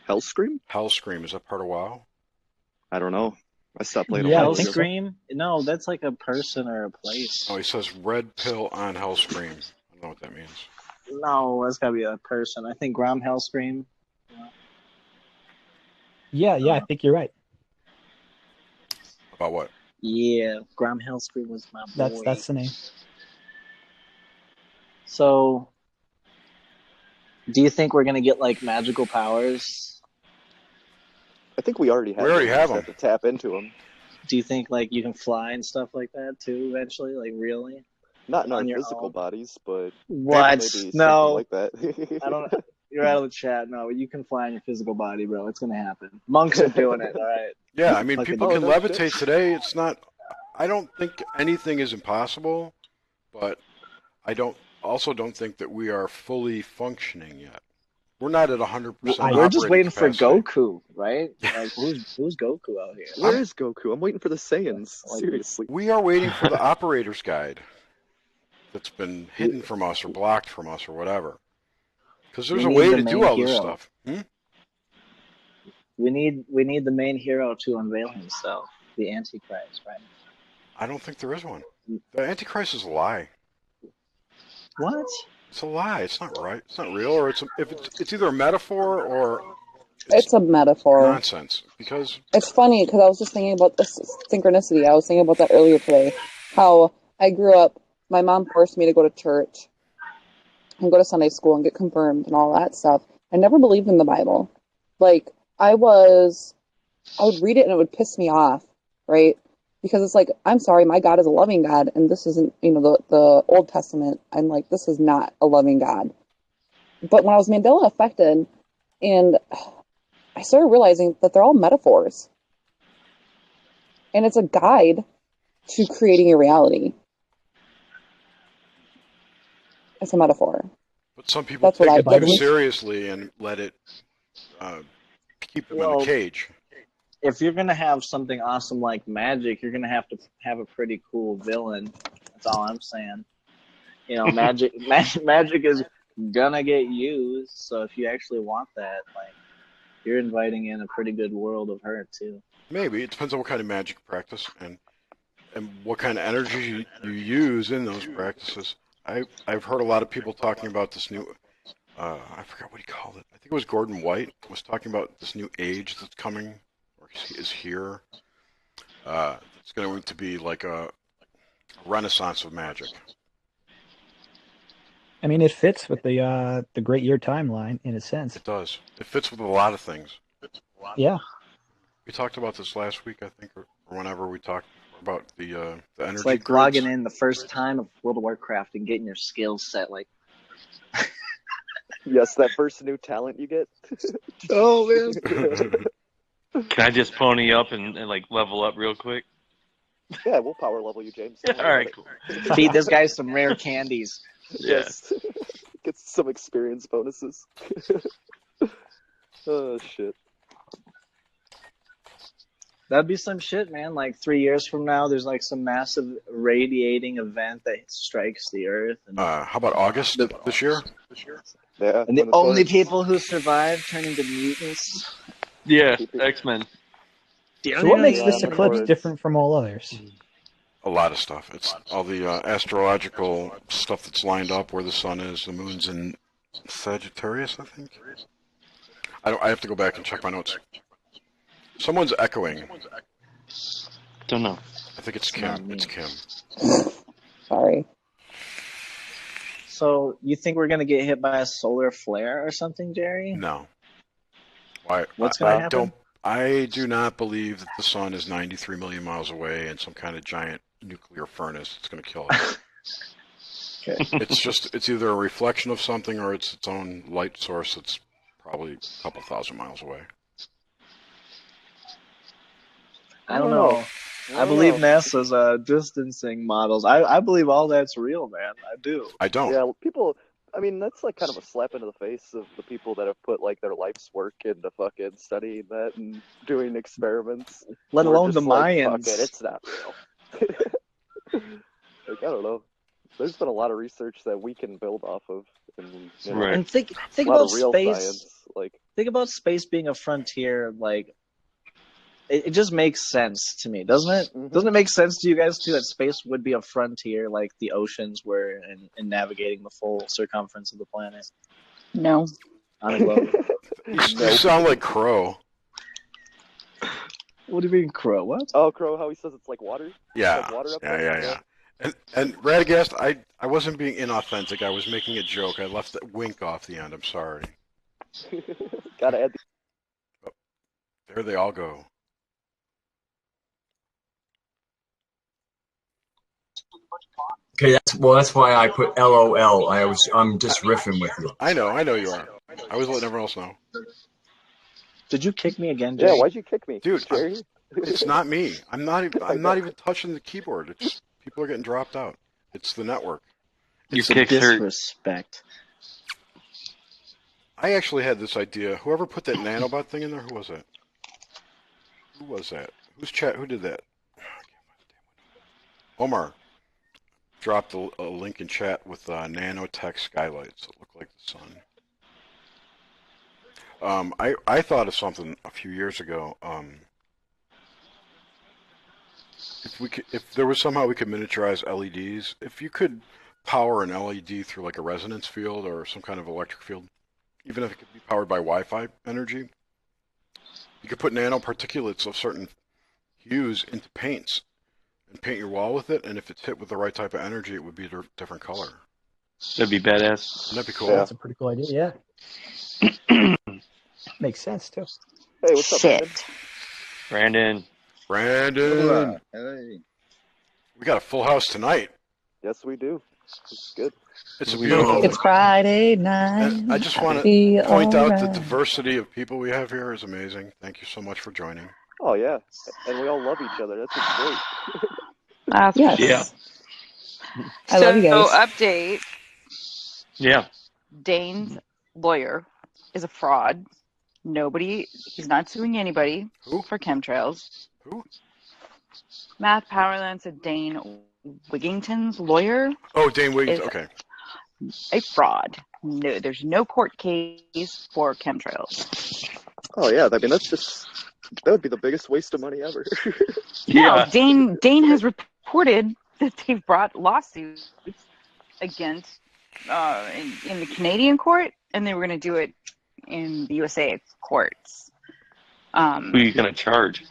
Speaker 13: Hellscream?
Speaker 2: Hellscream, is that part of WoW?
Speaker 13: I don't know. I stopped playing.
Speaker 1: Hellscream? No, that's like a person or a place.
Speaker 2: Oh, he says red pill on Hellscream. I don't know what that means.
Speaker 1: No, that's gotta be a person. I think Grom Hellscream.
Speaker 11: Yeah, I think you're right.
Speaker 2: About what?
Speaker 1: Yeah, Grom Hellscream was my boy.
Speaker 11: That's the name.
Speaker 1: So, do you think we're gonna get magical powers?
Speaker 13: I think we already have.
Speaker 2: We already have them.
Speaker 13: Have to tap into them.
Speaker 1: Do you think you can fly and stuff like that too eventually? Really?
Speaker 13: Not in our
Speaker 1: On your
Speaker 13: physical
Speaker 1: own?
Speaker 13: bodies, but
Speaker 1: What?
Speaker 13: maybe
Speaker 1: No.
Speaker 13: like that.
Speaker 1: I don't. You're out of the chat. No, you can fly in your physical body, bro. It's gonna happen. Monks are doing it. All right.
Speaker 2: Yeah, I mean, people can
Speaker 13: no
Speaker 2: levitate
Speaker 13: shit.
Speaker 2: today. It's not. I don't think anything is impossible, but I don't think that we are fully functioning yet. We're not at 100%.
Speaker 1: We're just waiting
Speaker 2: capacity.
Speaker 1: for Goku, right? Who's Goku out here?
Speaker 13: Where is Goku? I'm waiting for the Saiyans. Seriously.
Speaker 2: We are waiting for the operator's guide that's been hidden from us or blocked from us or whatever. Because there's a way to do all this stuff.
Speaker 1: We need the main hero to unveil himself, the Antichrist, right?
Speaker 2: I don't think there is one. The Antichrist is a lie.
Speaker 1: What?
Speaker 2: It's a lie. It's not right. It's not real. Or it's either a metaphor or
Speaker 5: It's a metaphor.
Speaker 2: nonsense. Because
Speaker 5: It's funny because I was just thinking about this synchronicity. I was thinking about that earlier today. How I grew up, my mom forced me to go to church and go to Sunday school and get confirmed and all that stuff. I never believed in the Bible. I would read it and it would piss me off, right? Because it's I'm sorry, my God is a loving God, and this isn't, the Old Testament. I'm this is not a loving God. But when I was Mandela affected, and I started realizing that they're all metaphors. And it's a guide to creating your reality. It's a metaphor.
Speaker 2: But some people
Speaker 5: That's what
Speaker 2: take
Speaker 5: I
Speaker 2: it too
Speaker 5: believe.
Speaker 2: seriously and let it keep them in a cage.
Speaker 1: If you're gonna have something awesome like magic, you're gonna have to have a pretty cool villain. That's all I'm saying. Magic is gonna get used. So if you actually want that, like, you're inviting in a pretty good world of hurt too.
Speaker 2: Maybe it depends on what kind of magic you practice and what kind of energy you use in those practices. I've heard a lot of people talking about this new. I forgot what he called it. I think it was Gordon White was talking about this new age that's coming or is here. It's going to be like a renaissance of magic.
Speaker 11: I mean, it fits with the Great Year timeline in a sense.
Speaker 2: It does. It fits with a lot of things.
Speaker 11: Yeah.
Speaker 2: We talked about this last week, I think, or whenever we talked about the energy.
Speaker 1: It's like
Speaker 2: grids.
Speaker 1: logging in the first time of World of Warcraft and getting your skills set. Like,
Speaker 13: yes, that first new talent you get.
Speaker 1: Oh man.
Speaker 6: Can I just pony up and like level up real quick?
Speaker 13: Yeah, we'll power level you, James.
Speaker 6: All right, cool.
Speaker 1: Feed this guy some rare candies.
Speaker 13: Yes. Get some experience bonuses. Oh shit.
Speaker 1: That'd be some shit, man. Like 3 years from now, there's like some massive radiating event that strikes the Earth. And
Speaker 2: how about August this year?
Speaker 13: Yeah.
Speaker 1: And the only people who survive turn into mutants.
Speaker 6: Yeah, X-Men.
Speaker 11: So what makes this eclipse different from all others?
Speaker 2: A lot of stuff. It's all the astrological stuff that's lined up where the sun is. The moon's in Sagittarius, I think. I have to go back and check my notes. Someone's echoing.
Speaker 6: Don't know.
Speaker 2: I think it's Kim. It's Kim.
Speaker 5: Sorry.
Speaker 1: So you think we're gonna get hit by a solar flare or something, Jerry?
Speaker 2: No. Why?
Speaker 1: What's gonna happen?
Speaker 2: I do not believe that the sun is 93 million miles away in some kind of giant nuclear furnace that's going to kill us.
Speaker 1: Okay.
Speaker 2: It's either a reflection of something or it's its own light source that's probably a couple thousand miles away.
Speaker 1: I don't know. I believe NASA's distancing models. I believe all that's real, man. I do.
Speaker 2: I don't.
Speaker 13: Yeah, people. I mean, that's like kind of a slap into the face of the people that have put like their life's work into fucking studying that and doing experiments.
Speaker 1: Let alone the
Speaker 13: like,
Speaker 1: Mayans.
Speaker 13: Fuck it, it's not real. Like, I don't know. There's been a lot of research that we can build off of, and
Speaker 1: Right. And think
Speaker 13: a lot
Speaker 1: about
Speaker 13: of real
Speaker 1: space.
Speaker 13: Science, like,
Speaker 1: think about space being a frontier. Like, it just makes sense to me, doesn't it?
Speaker 13: Mm-hmm.
Speaker 1: Doesn't it make sense to you guys too that space would be a frontier, like the oceans were in navigating the full circumference of the planet?
Speaker 5: No.
Speaker 1: On a globe.
Speaker 2: You sound like Crow.
Speaker 1: What do you mean, Crow? What?
Speaker 13: Oh, Crow, how he says it's like water?
Speaker 2: Yeah.
Speaker 13: Like water up there?
Speaker 2: Yeah. And Radagast, I wasn't being inauthentic. I was making a joke. I left that wink off the end. I'm sorry.
Speaker 13: Gotta add
Speaker 2: the... There they all go.
Speaker 12: Okay, that's why I put LOL. I'm just riffing with you.
Speaker 2: I know you are. I was letting everyone else know.
Speaker 1: Did you kick me again, Jerry?
Speaker 13: Yeah, why'd you kick me,
Speaker 2: dude?
Speaker 13: Jerry?
Speaker 2: It's not me. I'm not even touching the keyboard. It's people are getting dropped out. It's the network.
Speaker 1: It's a disrespect.
Speaker 2: I actually had this idea. Whoever put that nanobot thing in there, who was it? Who was that? Who did that? Omar dropped a link in chat with nanotech skylights that look like the sun. I thought of something a few years ago. If there was somehow we could miniaturize LEDs, if you could power an LED through like a resonance field or some kind of electric field, even if it could be powered by Wi-Fi energy, you could put nanoparticulates of certain hues into paints and paint your wall with it, and if it's hit with the right type of energy, it would be a different color.
Speaker 6: That'd be badass.
Speaker 2: Wouldn't that be cool?
Speaker 11: Yeah, that's a pretty cool idea, yeah. Makes sense, too.
Speaker 13: Hey, what's up,
Speaker 6: Brandon?
Speaker 2: Brandon!
Speaker 14: Hey.
Speaker 2: We got a full house tonight.
Speaker 13: Yes, we do. It's good.
Speaker 2: It's a beautiful...
Speaker 5: It's Friday night.
Speaker 2: And I just want to point out the diversity of people we have here is amazing. Thank you so much for joining.
Speaker 13: Oh, yeah. And we all love each other. That's great.
Speaker 5: Yes.
Speaker 6: Yeah.
Speaker 5: I love you guys.
Speaker 7: So, update.
Speaker 6: Yeah.
Speaker 7: Dane's lawyer is a fraud. He's not suing anybody for chemtrails.
Speaker 2: Who?
Speaker 7: Matt Powerland said Dane Wigington's lawyer.
Speaker 2: Oh, Dane Wigington. Okay.
Speaker 7: A fraud. No, there's no court case for chemtrails.
Speaker 13: Oh yeah, I mean that would be the biggest waste of money ever.
Speaker 7: No, Dane has reported that they've brought lawsuits against in the Canadian court, and they were going to do it in the USA courts.
Speaker 6: Who are you going to charge?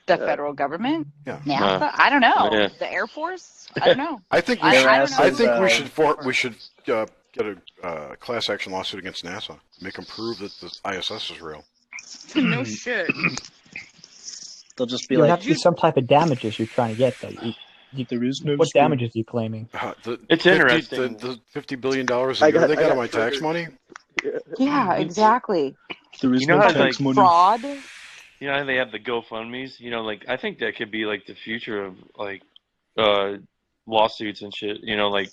Speaker 7: The federal government?
Speaker 2: Yeah.
Speaker 7: NASA? I don't know.
Speaker 6: Yeah.
Speaker 7: The Air Force? I don't know.
Speaker 2: I think we should get a class action lawsuit against NASA. Make them prove that the ISS is real.
Speaker 7: No shit.
Speaker 1: They'll just be
Speaker 11: You'll
Speaker 1: like,
Speaker 11: have to be some type of damages you're trying to get, though.
Speaker 1: there is no
Speaker 11: what
Speaker 1: screw.
Speaker 11: damages are you claiming?
Speaker 6: It's interesting.
Speaker 2: The $50 billion a year they got on my tax money?
Speaker 7: Yeah, exactly.
Speaker 1: There is
Speaker 6: You know
Speaker 1: no
Speaker 6: how,
Speaker 1: tax
Speaker 6: like,
Speaker 1: money.
Speaker 7: Fraud.
Speaker 6: You know how they have the GoFundMes? You know, like, I think that could be, like, the future of, like, lawsuits and shit. You know, like,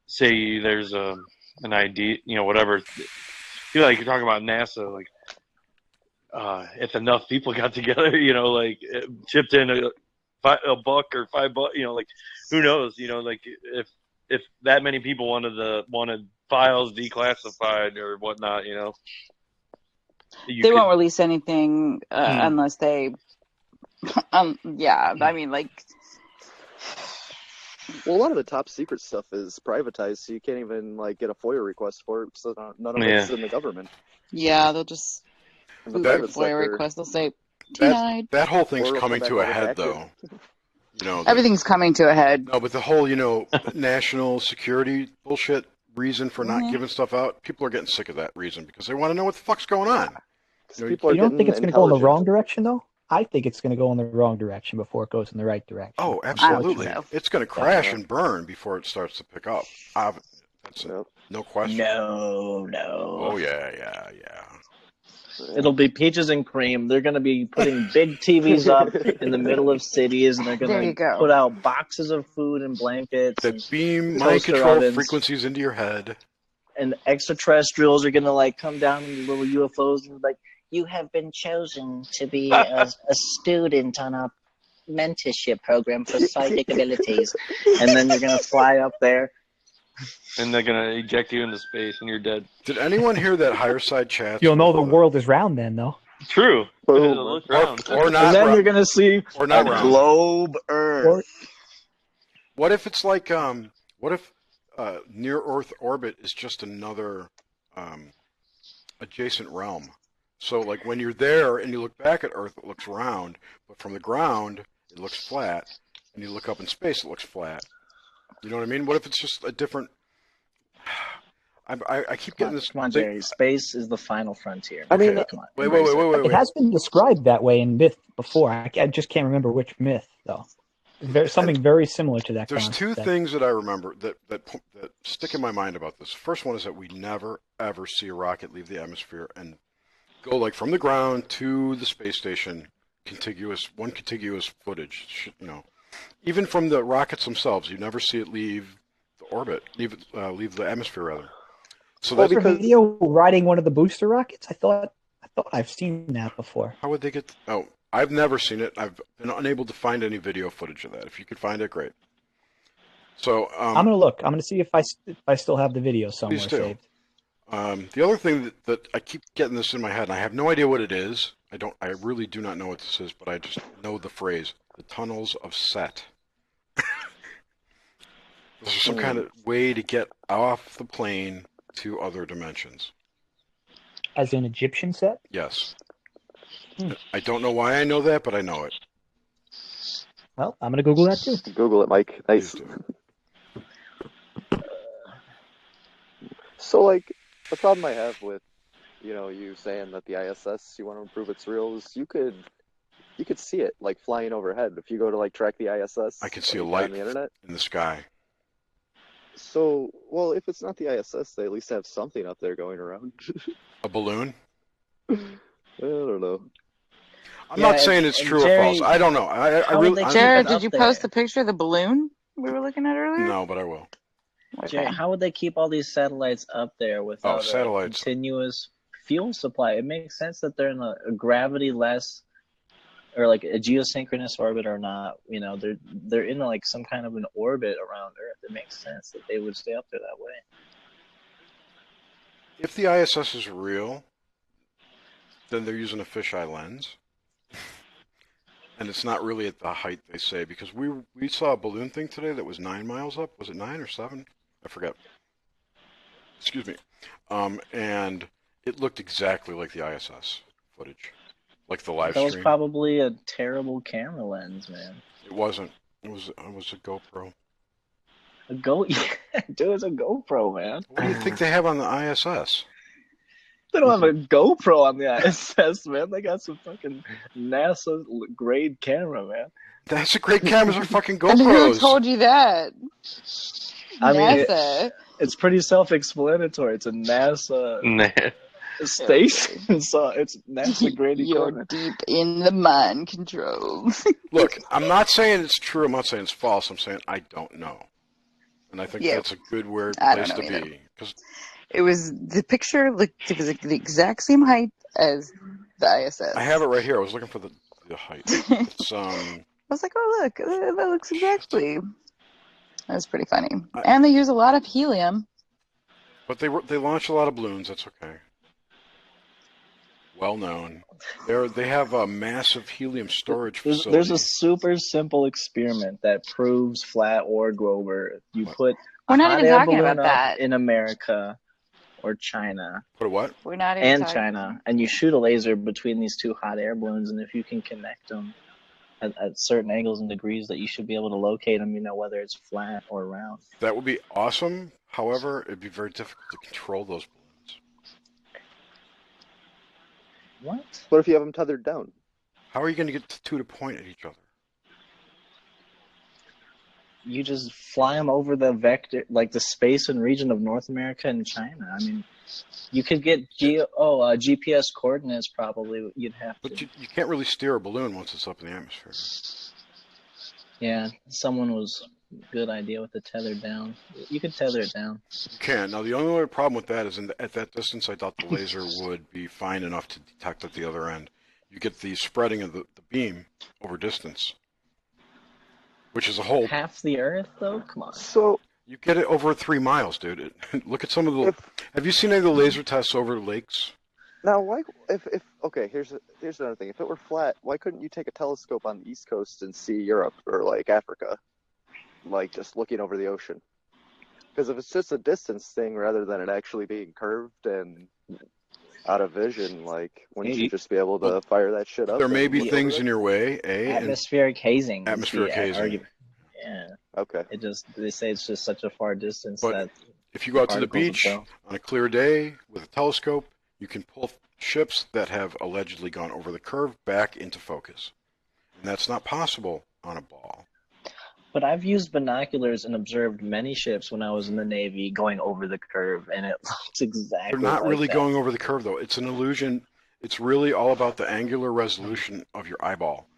Speaker 6: say there's an idea, you know, whatever. You know, like, you're talking about NASA, like, if enough people got together, you know, like, chipped in $1 or $5, you know, like, who knows? You know, like, if that many people wanted files declassified or whatnot, you know.
Speaker 7: They won't release anything unless they, yeah, I mean, like.
Speaker 13: Well, a lot of the top secret stuff is privatized, so you can't even like get a FOIA request for it. So none of it's in the government.
Speaker 7: Yeah, they'll just
Speaker 13: in the private
Speaker 7: FOIA
Speaker 13: sector.
Speaker 7: request. They'll say denied.
Speaker 2: That whole thing's
Speaker 13: Or it'll
Speaker 2: coming
Speaker 13: come
Speaker 2: to
Speaker 13: back
Speaker 2: a
Speaker 13: with
Speaker 2: head,
Speaker 13: active.
Speaker 2: though. You know,
Speaker 7: Everything's coming to a head.
Speaker 2: No, but the whole, you know, national security bullshit reason for not giving stuff out, people are getting sick of that reason because they want to know what the fuck's going on.
Speaker 13: You
Speaker 11: don't think it's going to go in the wrong direction, though? I think it's going to go in the wrong direction before it goes in the right direction.
Speaker 2: Oh, absolutely. It's going to crash and burn before it starts to pick up. That's no question.
Speaker 1: No.
Speaker 2: Oh, yeah.
Speaker 1: It'll be peaches and cream. They're going to be putting big TVs up in the middle of cities, and they're going to put out boxes of food and blankets.
Speaker 2: That beam mind control frequencies into your head.
Speaker 1: And extraterrestrials are going to like come down in little UFOs and be like, you have been chosen to be a student on a mentorship program for psychic abilities. And then you're going to fly up there.
Speaker 6: And they're going to eject you into space and you're dead.
Speaker 2: Did anyone hear that higher side chat?
Speaker 11: You'll know the world is round then, though.
Speaker 6: True.
Speaker 2: Or not.
Speaker 1: And then you're going to see
Speaker 2: or not
Speaker 1: a
Speaker 2: round.
Speaker 1: globe Earth.
Speaker 2: What if it's like, what if near Earth orbit is just another adjacent realm? So, like, when you're there and you look back at Earth, it looks round, but from the ground, it looks flat, and you look up in space, it looks flat. You know what I mean? What if it's just a different... I keep getting this...
Speaker 1: Come on, Jerry. Space is the final frontier.
Speaker 13: I mean,
Speaker 1: come on.
Speaker 2: Wait.
Speaker 11: It has been described that way in myth before. I just can't remember which myth, though. Something very similar to that.
Speaker 2: There's two things that I remember that stick in my mind about this. First one is that we never, ever see a rocket leave the atmosphere and go like from the ground to the space station, contiguous footage. You know, even from the rockets themselves, you never see it leave the orbit, leave the atmosphere rather. So
Speaker 11: that's a video riding one of the booster rockets. I thought I've seen that before.
Speaker 2: How would they get? Oh, I've never seen it. I've been unable to find any video footage of that. If you could find it, great. So I'm
Speaker 11: gonna look. I'm gonna see if I still have the video somewhere
Speaker 2: please do.
Speaker 11: saved.
Speaker 2: The other thing that I keep getting this in my head, and I have no idea what it is. I really do not know what this is, but I just know the phrase: the tunnels of Set. This is some kind of way to get off the plane to other dimensions.
Speaker 11: As in Egyptian Set?
Speaker 2: Yes. I don't know why I know that, but I know it.
Speaker 11: Well, I'm gonna Google that too.
Speaker 13: Google it, Mike. Nice. So, like, the problem I have with, you know, you saying that the ISS, you want to prove it's real, is you could see it, like, flying overhead. If you go to, like, track the ISS,
Speaker 2: I can see a light
Speaker 13: on the internet
Speaker 2: in the sky.
Speaker 13: So, well, if it's not the ISS, they at least have something up there going around.
Speaker 2: A balloon?
Speaker 13: I don't know.
Speaker 2: I'm not saying it's true or false. I don't know. I really.
Speaker 7: Jared, did you post the picture of the balloon we were looking at earlier?
Speaker 2: No, but I will.
Speaker 7: Okay.
Speaker 1: Jay, how would they keep all these satellites up there without a continuous fuel supply? It makes sense that they're in a gravity-less or like a geosynchronous orbit or not, you know, they're in like some kind of an orbit around Earth. It makes sense that they would stay up there that way.
Speaker 2: If the ISS is real, then they're using a fisheye lens. And it's not really at the height they say, because we saw a balloon thing today that was 9 miles up. Was it 9 or 7? I forget. Excuse me. And it looked exactly like the ISS footage, like the live
Speaker 1: That was
Speaker 2: stream.
Speaker 1: probably a terrible camera lens, man.
Speaker 2: It wasn't. It was a GoPro.
Speaker 1: A Dude, it's a GoPro, man.
Speaker 2: What do you think they have on the ISS?
Speaker 1: They don't have a GoPro on the ISS, man. They got some fucking NASA grade camera, man.
Speaker 2: NASA grade cameras are fucking GoPros.
Speaker 7: And who told you that?
Speaker 1: I mean,
Speaker 7: NASA.
Speaker 1: it's pretty self-explanatory. It's a NASA station, so it's NASA grade equipment.
Speaker 7: You're deep in the mind control.
Speaker 2: Look, I'm not saying it's true. I'm not saying it's false. I'm saying I don't know. And I think that's a good place to be.
Speaker 7: It was the picture looked the exact same height as the ISS.
Speaker 2: I have it right here. I was looking for the height. It's
Speaker 7: I was like, oh look, that looks exactly. That's pretty funny. And they use a lot of helium.
Speaker 2: But they launch a lot of balloons. That's okay. Well known. They have a massive helium storage facility.
Speaker 1: There's a super simple experiment that proves flat or Grover. You put
Speaker 7: We're not
Speaker 1: hot
Speaker 7: even
Speaker 1: air
Speaker 7: talking
Speaker 1: balloon
Speaker 7: about
Speaker 1: up
Speaker 7: that.
Speaker 1: in America or China.
Speaker 2: Put a what?
Speaker 7: We're not even
Speaker 1: and
Speaker 7: talking.
Speaker 1: China, and you shoot a laser between these two hot air balloons, and if you can connect them at certain angles and degrees, that you should be able to locate them. You know, whether it's flat or round.
Speaker 2: That would be awesome. However, it'd be very difficult to control those balloons.
Speaker 1: What?
Speaker 13: What if you have them tethered down?
Speaker 2: How are you going to get the two to point at each other?
Speaker 1: You just fly them over the vector, like the space and region of North America and China. I mean, you could get GPS coordinates. Probably you'd have to.
Speaker 2: But you can't really steer a balloon once it's up in the atmosphere.
Speaker 1: Yeah, someone was good idea with the tethered down. You could tether it down.
Speaker 2: You can. Now, the only other problem with that is at that distance, I thought the laser would be fine enough to detect at the other end. You get the spreading of the beam over distance, which is a whole...
Speaker 1: Half the Earth, though? Come on.
Speaker 13: So...
Speaker 2: You get it over 3 miles, dude. Look at some of the... Have you seen any of the laser tests over lakes?
Speaker 13: Now, why? Okay, here's another thing. If it were flat, why couldn't you take a telescope on the East Coast and see Europe or like Africa, like just looking over the ocean? Because if it's just a distance thing rather than it actually being curved and out of vision, like wouldn't you just be able to fire that shit up?
Speaker 2: There may be things in your way.
Speaker 1: Atmospheric hazing.
Speaker 2: Atmospheric hazing.
Speaker 1: Argument. Yeah.
Speaker 13: Okay.
Speaker 1: They say it's just such a far distance that
Speaker 2: if you go out to the beach on a clear day with a telescope, you can pull ships that have allegedly gone over the curve back into focus. And that's not possible on a ball.
Speaker 1: But I've used binoculars and observed many ships when I was in the Navy going over the curve, and it looks exactly
Speaker 2: They're not
Speaker 1: like
Speaker 2: really
Speaker 1: that.
Speaker 2: going over the curve, though. It's an illusion. It's really all about the angular resolution of your eyeball.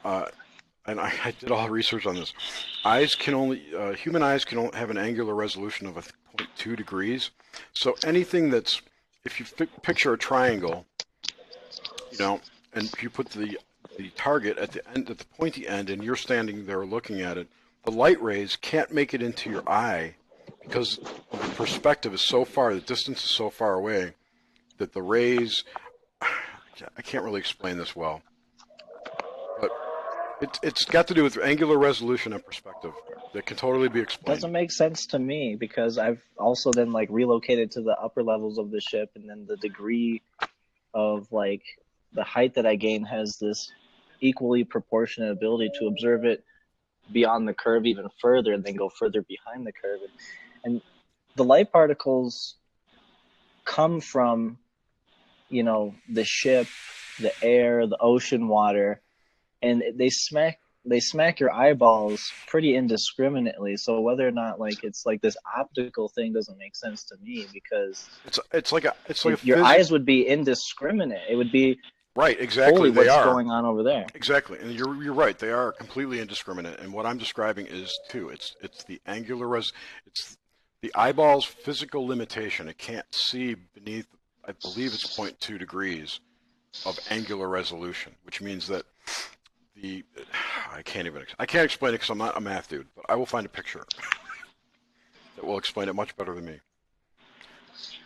Speaker 2: And I did all the research on this. Human eyes can only have an angular resolution of 0.2 degrees. So anything that's, if you picture a triangle, and if you put the target at the end, at the pointy end, and you're standing there looking at it, the light rays can't make it into your eye because the perspective is so far, the distance is so far away that the rays, I can't really explain this well, but it's got to do with angular resolution and perspective that can totally be explained.
Speaker 1: Doesn't make sense to me because I've also then relocated to the upper levels of the ship, and then the degree of the height that I gain has this equally proportionate ability to observe it beyond the curve even further and then go further behind the curve. And the light particles come from, the ship, the air, the ocean water, and they smack your eyeballs pretty indiscriminately. So whether or not it's this optical thing doesn't make sense to me because
Speaker 2: it's like
Speaker 1: your eyes would be indiscriminate. It would be
Speaker 2: right, exactly.
Speaker 1: What's going on over there?
Speaker 2: Exactly, and you're right. They are completely indiscriminate. And what I'm describing is too. It's the angular it's the eyeball's physical limitation. It can't see beneath. I believe it's 0.2 degrees of angular resolution, which means that I can't explain it because I'm not a math dude, but I will find a picture that will explain it much better than me.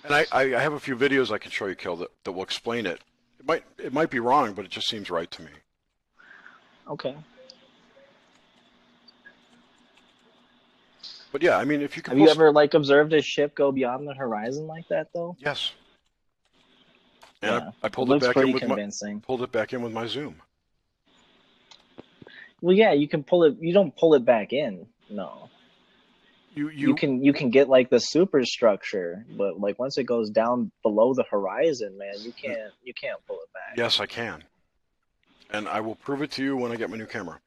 Speaker 2: And I have a few videos I can show you, Kel, that will explain it. It might be wrong, but it just seems right to me.
Speaker 1: Okay.
Speaker 2: But yeah, I mean, if you can.
Speaker 1: Have you ever like observed a ship go beyond the horizon like that, though?
Speaker 2: Yes. And
Speaker 1: yeah.
Speaker 2: I pulled it back in with
Speaker 1: convincing.
Speaker 2: Pulled it back in with my zoom.
Speaker 1: Well, yeah, you can pull it. You don't pull it back in. No. You can get like the superstructure, but like once it goes down below the horizon, man, you can't pull it back.
Speaker 2: Yes, I can. And I will prove it to you when I get my new camera.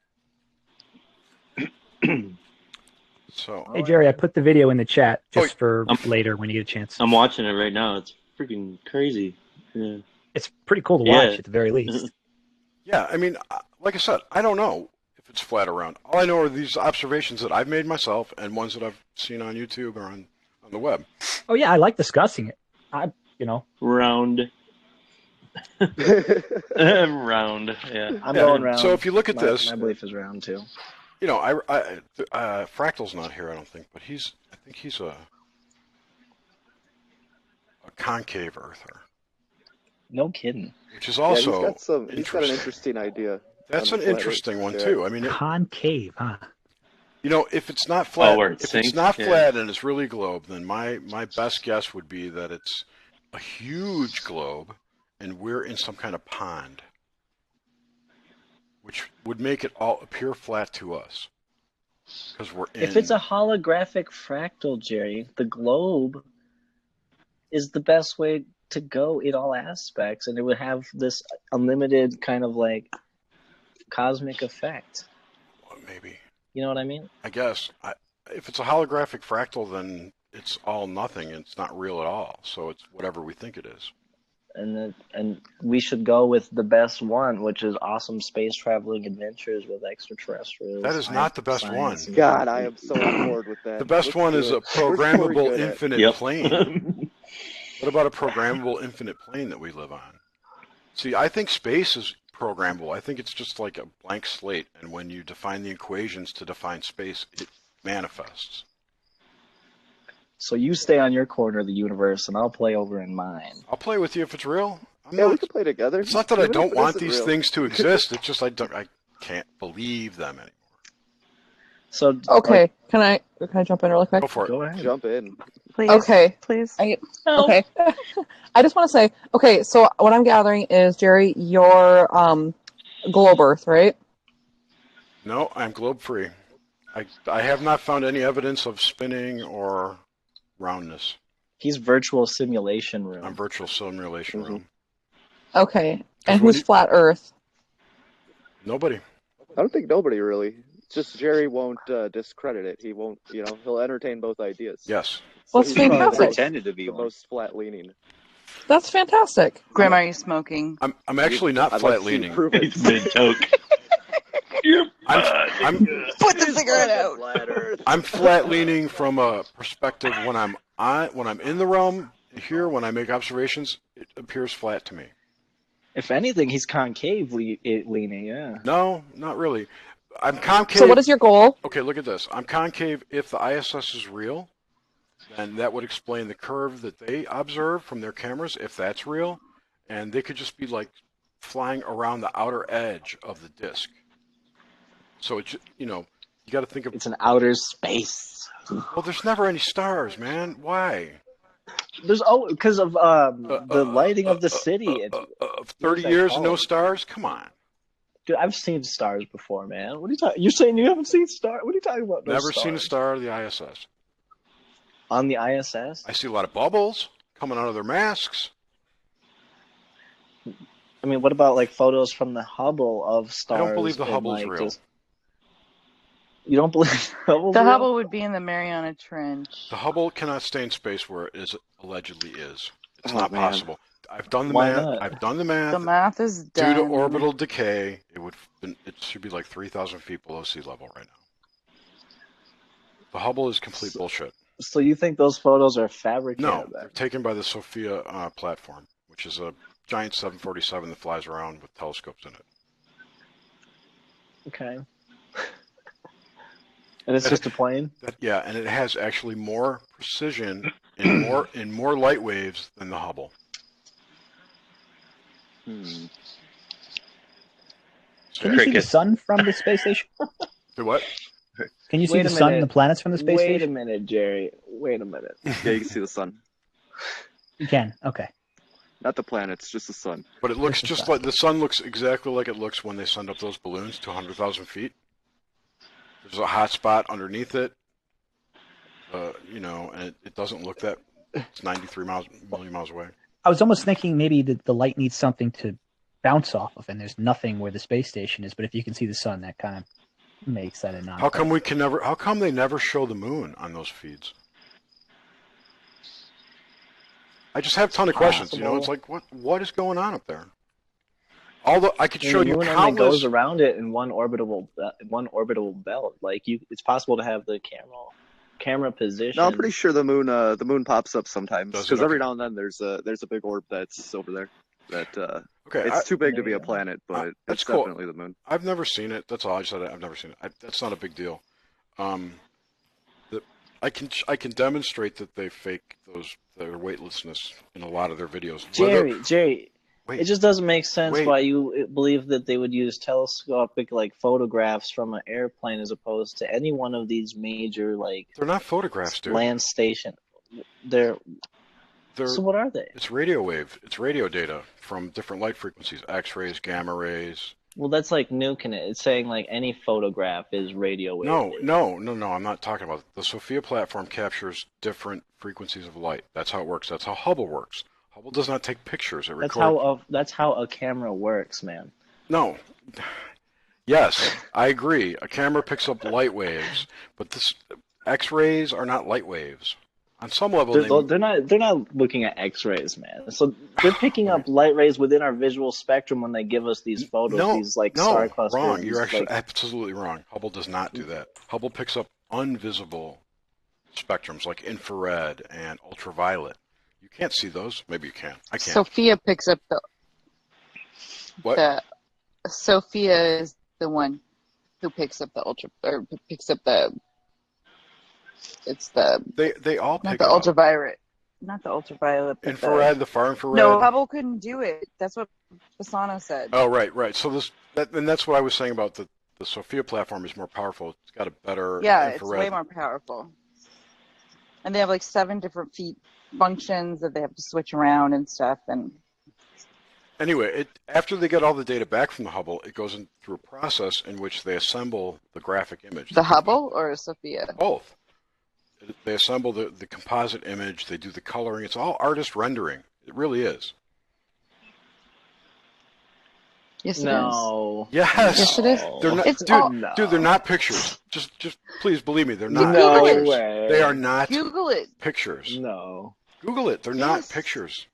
Speaker 2: So.
Speaker 11: Hey Jerry, I put the video in the chat just for later when you get a chance.
Speaker 6: I'm watching it right now. It's freaking crazy. Yeah.
Speaker 11: It's pretty cool to watch at the very least.
Speaker 2: Yeah, I mean, like I said, I don't know if it's flat around. All I know are these observations that I've made myself and ones that I've seen on YouTube or on the web.
Speaker 11: Oh yeah, I like discussing it.
Speaker 6: Round. Round, yeah.
Speaker 1: I'm going round.
Speaker 2: So if you look at this,
Speaker 1: my belief is round too.
Speaker 2: You know, Fractal's not here, I don't think, but I think he's a concave earther.
Speaker 1: No kidding.
Speaker 2: Which is also
Speaker 13: he's got an interesting idea.
Speaker 2: That's an interesting one too. I mean,
Speaker 11: concave, huh?
Speaker 2: You know, if it's not flat,
Speaker 6: flat
Speaker 2: and it's really a globe, then my best guess would be that it's a huge globe, and we're in some kind of pond, which would make it all appear flat to us. Because we're in...
Speaker 1: If it's a holographic fractal, Jerry, the globe is the best way to go in all aspects, and it would have this unlimited kind of like cosmic effect.
Speaker 2: Well, maybe.
Speaker 1: You know what I mean?
Speaker 2: I guess. If it's a holographic fractal, then it's all nothing. It's not real at all. So it's whatever we think it is.
Speaker 1: And we should go with the best one, which is awesome space traveling adventures with extraterrestrials.
Speaker 2: That is not the best one.
Speaker 13: God, I am so on board with that.
Speaker 2: The best one is a programmable infinite plane. What about a programmable infinite plane that we live on? See, I think space is programmable. I think it's just like a blank slate, and when you define the equations to define space, it manifests.
Speaker 1: So you stay on your corner of the universe, and I'll play over in mine.
Speaker 2: I'll play with you if it's real.
Speaker 13: We can play together.
Speaker 2: It's not that I don't want these things to exist. It's just I can't believe them anymore.
Speaker 5: So okay, can I jump in really quick?
Speaker 2: Go for it.
Speaker 1: Go ahead.
Speaker 13: Jump in.
Speaker 5: Please. Okay.
Speaker 7: Please.
Speaker 5: Okay. I just want to say, okay, so what I'm gathering is, Jerry, you're globe Earth, right?
Speaker 2: No, I'm globe free. I have not found any evidence of spinning or roundness.
Speaker 1: He's virtual simulation room.
Speaker 2: I'm virtual simulation room.
Speaker 5: Okay. And who's flat Earth?
Speaker 2: Nobody.
Speaker 13: I don't think nobody really. It's just Jerry won't discredit it. He won't, he'll entertain both ideas.
Speaker 2: Yes.
Speaker 5: Well, it's fantastic.
Speaker 6: Pretended to be
Speaker 13: the most flat leaning.
Speaker 5: That's fantastic.
Speaker 7: Grandma, are you smoking?
Speaker 2: I'm actually not flat leaning.
Speaker 6: It's mid-toke.
Speaker 2: I'm
Speaker 7: Put the cigarette out.
Speaker 2: I'm flat leaning from a perspective when I'm in the realm here, when I make observations, it appears flat to me.
Speaker 1: If anything, he's concave leaning, yeah.
Speaker 2: No, not really. I'm concave.
Speaker 5: So what is your goal?
Speaker 2: Okay, look at this. I'm concave if the ISS is real, and that would explain the curve that they observe from their cameras, if that's real, and they could just be like flying around the outer edge of the disk. So it's, you got to think of...
Speaker 1: It's an outer space.
Speaker 2: Well, there's never any stars, man. Why?
Speaker 1: There's because of the lighting of the city.
Speaker 2: 30 years, no stars? Come on.
Speaker 1: Dude, I've seen stars before, man. What are you talking? You're saying you haven't seen stars? What are you talking about?
Speaker 2: Never seen a star of the ISS.
Speaker 1: On the ISS?
Speaker 2: I see a lot of bubbles coming out of their masks.
Speaker 1: I mean, what about like photos from the Hubble of stars?
Speaker 2: I don't believe the Hubble's real.
Speaker 1: You don't believe the Hubble's
Speaker 7: The
Speaker 1: real?
Speaker 7: Hubble would be in the Mariana Trench.
Speaker 2: The Hubble cannot stay in space where it allegedly is. It's not possible. I've done the math.
Speaker 1: Not?
Speaker 2: I've done the math.
Speaker 7: The math is done.
Speaker 2: Due to orbital decay, it should be like 3,000 feet below sea level right now. The Hubble is complete bullshit.
Speaker 1: So you think those photos are fabricated?
Speaker 2: No, they're taken by the Sophia platform, which is a giant 747 that flies around with telescopes in it.
Speaker 1: Okay. And it's just a plane?
Speaker 2: Yeah, and it has actually more precision in more light waves than the Hubble.
Speaker 11: Can you see the sun from the space station?
Speaker 2: The what?
Speaker 11: Can you see the sun and the planets from the space
Speaker 1: Wait
Speaker 11: station?
Speaker 1: a minute, Jerry. Wait a minute.
Speaker 13: Yeah, you can see the sun.
Speaker 11: You can. Okay.
Speaker 13: Not the planets, just the sun.
Speaker 2: But it looks just like the sun looks exactly like it looks when they send up those balloons to 100,000 feet. There's a hot spot underneath it, and it doesn't look that. It's 93 million miles away.
Speaker 11: I was almost thinking maybe the light needs something to bounce off of, and there's nothing where the space station is. But if you can see the sun, that kind of makes that a non.
Speaker 2: How come they never show the moon on those feeds? I just have a ton of questions. It's like what is going on up there? Although I could show you
Speaker 1: countless. Only goes around it in one orbital belt. Like it's possible to have the camera position.
Speaker 13: No, I'm pretty sure the moon pops up sometimes because every now and then there's a big orb that's over there. It's too big to be a planet, but it's
Speaker 2: cool.
Speaker 13: Definitely the moon.
Speaker 2: I've never seen it. That's all I said. I've never seen it. That's not a big deal. I can demonstrate that they fake their weightlessness in a lot of their videos.
Speaker 1: Jerry.
Speaker 2: Wait.
Speaker 1: It just doesn't make sense why you believe that they would use telescopic photographs from an airplane as opposed to any one of these major
Speaker 2: They're not photographs, dude.
Speaker 1: Land station. So what are they?
Speaker 2: It's radio wave. It's radio data from different light frequencies: X-rays, gamma rays.
Speaker 1: Well, that's like nuking it. It's saying any photograph is radio wave.
Speaker 2: No. I'm not talking about it. The Sophia platform captures different frequencies of light. That's how it works. That's how Hubble works. Hubble does not take pictures. It records.
Speaker 1: That's how a camera works, man.
Speaker 2: No. Yes, I agree. A camera picks up light waves, but X-rays are not light waves. On some level,
Speaker 1: they're not looking at X-rays, man. So they're picking up light rays within our visual spectrum when they give us these photos. Star clusters.
Speaker 2: Wrong. You're actually absolutely wrong. Hubble does not do that. Hubble picks up invisible spectrums like infrared and ultraviolet. You can't see those. Maybe you can. I can't.
Speaker 7: Sophia picks up the.
Speaker 2: What?
Speaker 7: Sophia is the one who picks up picks up the. It's the.
Speaker 2: They all pick
Speaker 7: not the
Speaker 2: up.
Speaker 7: ultraviolet. Not the ultraviolet.
Speaker 2: Infrared, the far infrared.
Speaker 7: No, Hubble couldn't do it. That's what Bassano said.
Speaker 2: Oh, right. So that's what I was saying about the Sophia platform is more powerful. It's got a better infrared.
Speaker 7: It's way more powerful. And they have 7 different functions that they have to switch around and stuff. And
Speaker 2: anyway, after they get all the data back from the Hubble, it goes through a process in which they assemble the graphic image.
Speaker 7: The Hubble or Sophia?
Speaker 2: Both. They assemble the composite image. They do the coloring. It's all artist rendering. It really is.
Speaker 7: Yes,
Speaker 1: no.
Speaker 2: Yes.
Speaker 7: Yes, it is.
Speaker 2: They're not, dude, they're not pictures. Just please believe me, they're not pictures.
Speaker 1: Way.
Speaker 2: They are not
Speaker 7: Google it.
Speaker 2: Pictures.
Speaker 1: No.
Speaker 2: Google it. They're not pictures.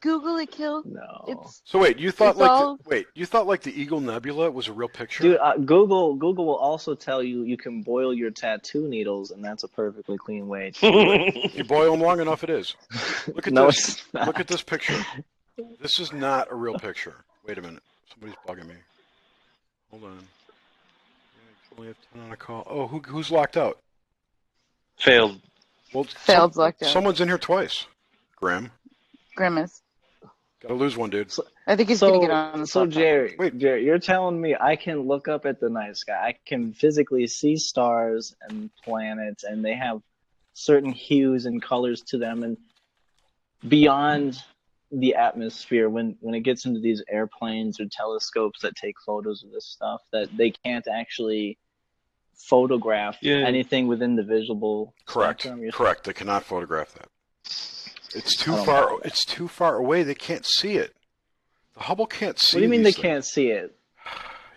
Speaker 7: Google it, Kill.
Speaker 1: No.
Speaker 2: So wait, you thought the Eagle Nebula was a real picture?
Speaker 1: Dude, Google will also tell you can boil your tattoo needles, and that's a perfectly clean way to do it.
Speaker 2: You boil them long enough, it is. Look at this.
Speaker 1: It's not.
Speaker 2: Look at this picture. This is not a real picture. Wait a minute. Somebody's bugging me. Hold on. I only have 10 on a call. Oh, who's locked out?
Speaker 6: Failed.
Speaker 2: Well,
Speaker 7: Failed's locked out.
Speaker 2: Someone's in here twice. Grim.
Speaker 7: Grimace.
Speaker 2: Gotta lose one, dude.
Speaker 7: I think he's gonna get on the spot.
Speaker 1: Jerry, you're telling me I can look up at the night sky. I can physically see stars and planets, and they have certain hues and colors to them, and beyond the atmosphere, when it gets into these airplanes or telescopes that take photos of this stuff, that they can't actually photograph anything within the visible spectrum.
Speaker 2: Correct. They cannot photograph that. It's too far. It's too far away. They can't see it. The Hubble can't see.
Speaker 1: What do you mean they
Speaker 2: things.
Speaker 1: Can't see it?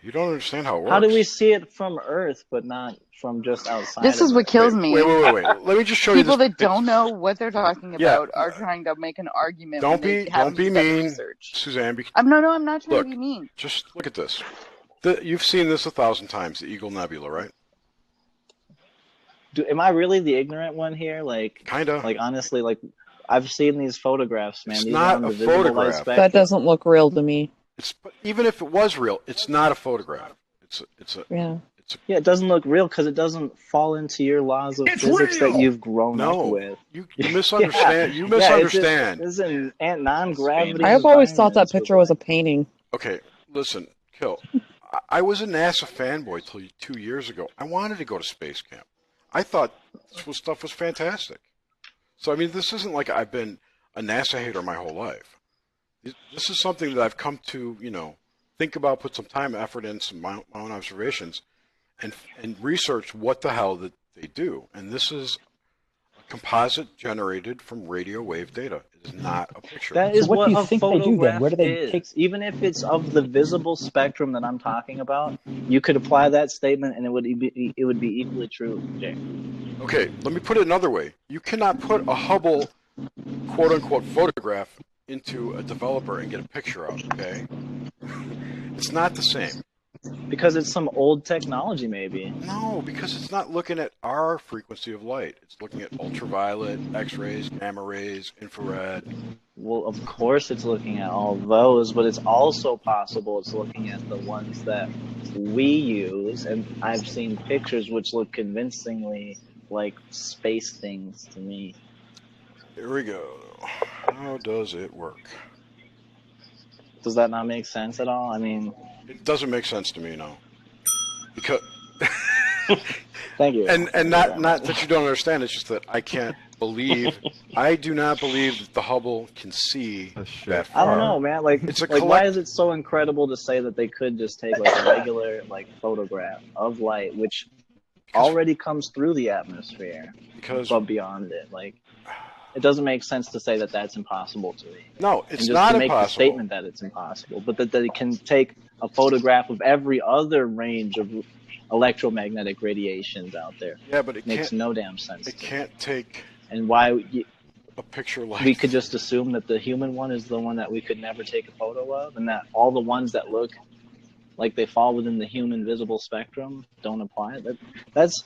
Speaker 2: You don't understand how it works.
Speaker 1: How do we see it from Earth, but not from just outside?
Speaker 7: This is what kills me.
Speaker 2: Wait. Let me just show you.
Speaker 7: People that don't know what they're talking about are trying to make an argument.
Speaker 2: Don't be mean,
Speaker 7: research.
Speaker 2: Suzanne.
Speaker 7: I'm not trying to be mean.
Speaker 2: Just look at this. You've seen this 1,000 times. The Eagle Nebula, right?
Speaker 1: Am I really the ignorant one here?
Speaker 2: Kinda.
Speaker 1: Honestly, I've seen these photographs, man.
Speaker 2: It's
Speaker 1: these
Speaker 2: not a photograph.
Speaker 5: That doesn't look real to me.
Speaker 2: Even if it was real, it's not a photograph.
Speaker 5: Yeah.
Speaker 1: Yeah, it doesn't look real because it doesn't fall into your laws of physics that you've grown up
Speaker 2: No,
Speaker 1: with.
Speaker 2: you misunderstand. You
Speaker 1: Yeah,
Speaker 2: misunderstand.
Speaker 1: it's an non-gravity.
Speaker 5: I have always thought that
Speaker 1: environments with,
Speaker 5: picture was a painting.
Speaker 2: Okay, listen, Kill. I was a NASA fanboy till 2 years ago. I wanted to go to space camp. I thought stuff was fantastic. So I mean, this isn't like I've been a NASA hater my whole life. This is something that I've come to, think about, put some time, effort in, my own observations, and research what the hell that they do. And this is a composite generated from radio wave data. It is not a picture.
Speaker 1: That is
Speaker 11: So what do you
Speaker 1: a
Speaker 11: think they do then?
Speaker 1: photograph
Speaker 11: Where do they
Speaker 1: is.
Speaker 11: take?
Speaker 1: Even if it's of the visible spectrum that I'm talking about, you could apply that statement and it would be equally true, Jay.
Speaker 2: Okay, let me put it another way. You cannot put a Hubble quote-unquote photograph into a developer and get a picture out, okay? It's not the same.
Speaker 1: Because it's some old technology, maybe.
Speaker 2: No, because it's not looking at our frequency of light. It's looking at ultraviolet, X-rays, gamma rays, infrared.
Speaker 1: Well, of course it's looking at all those, but it's also possible it's looking at the ones that we use, and I've seen pictures which look convincingly like space things to me.
Speaker 2: Here we go. How does it work?
Speaker 1: Does that not make sense at all? I mean...
Speaker 2: It doesn't make sense to me, no. Because...
Speaker 1: Thank you.
Speaker 2: And not that you don't understand, it's just that I can't believe... I do not believe that the Hubble can see that far.
Speaker 1: I don't know, man. Like, why is it so incredible to say that they could just take like a regular photograph of light, which already comes through the atmosphere, but beyond it? Like, it doesn't make sense to say that that's impossible to me.
Speaker 2: No, it's
Speaker 1: and just
Speaker 2: not
Speaker 1: to make
Speaker 2: impossible.
Speaker 1: The statement that it's impossible, but that they can take a photograph of every other range of electromagnetic radiations out there.
Speaker 2: Yeah, but it
Speaker 1: makes no damn sense.
Speaker 2: It can't take.
Speaker 1: And why
Speaker 2: a picture like
Speaker 1: we could just assume that the human one is the one that we could never take a photo of, and that all the ones that look like they fall within the human visible spectrum don't apply. That's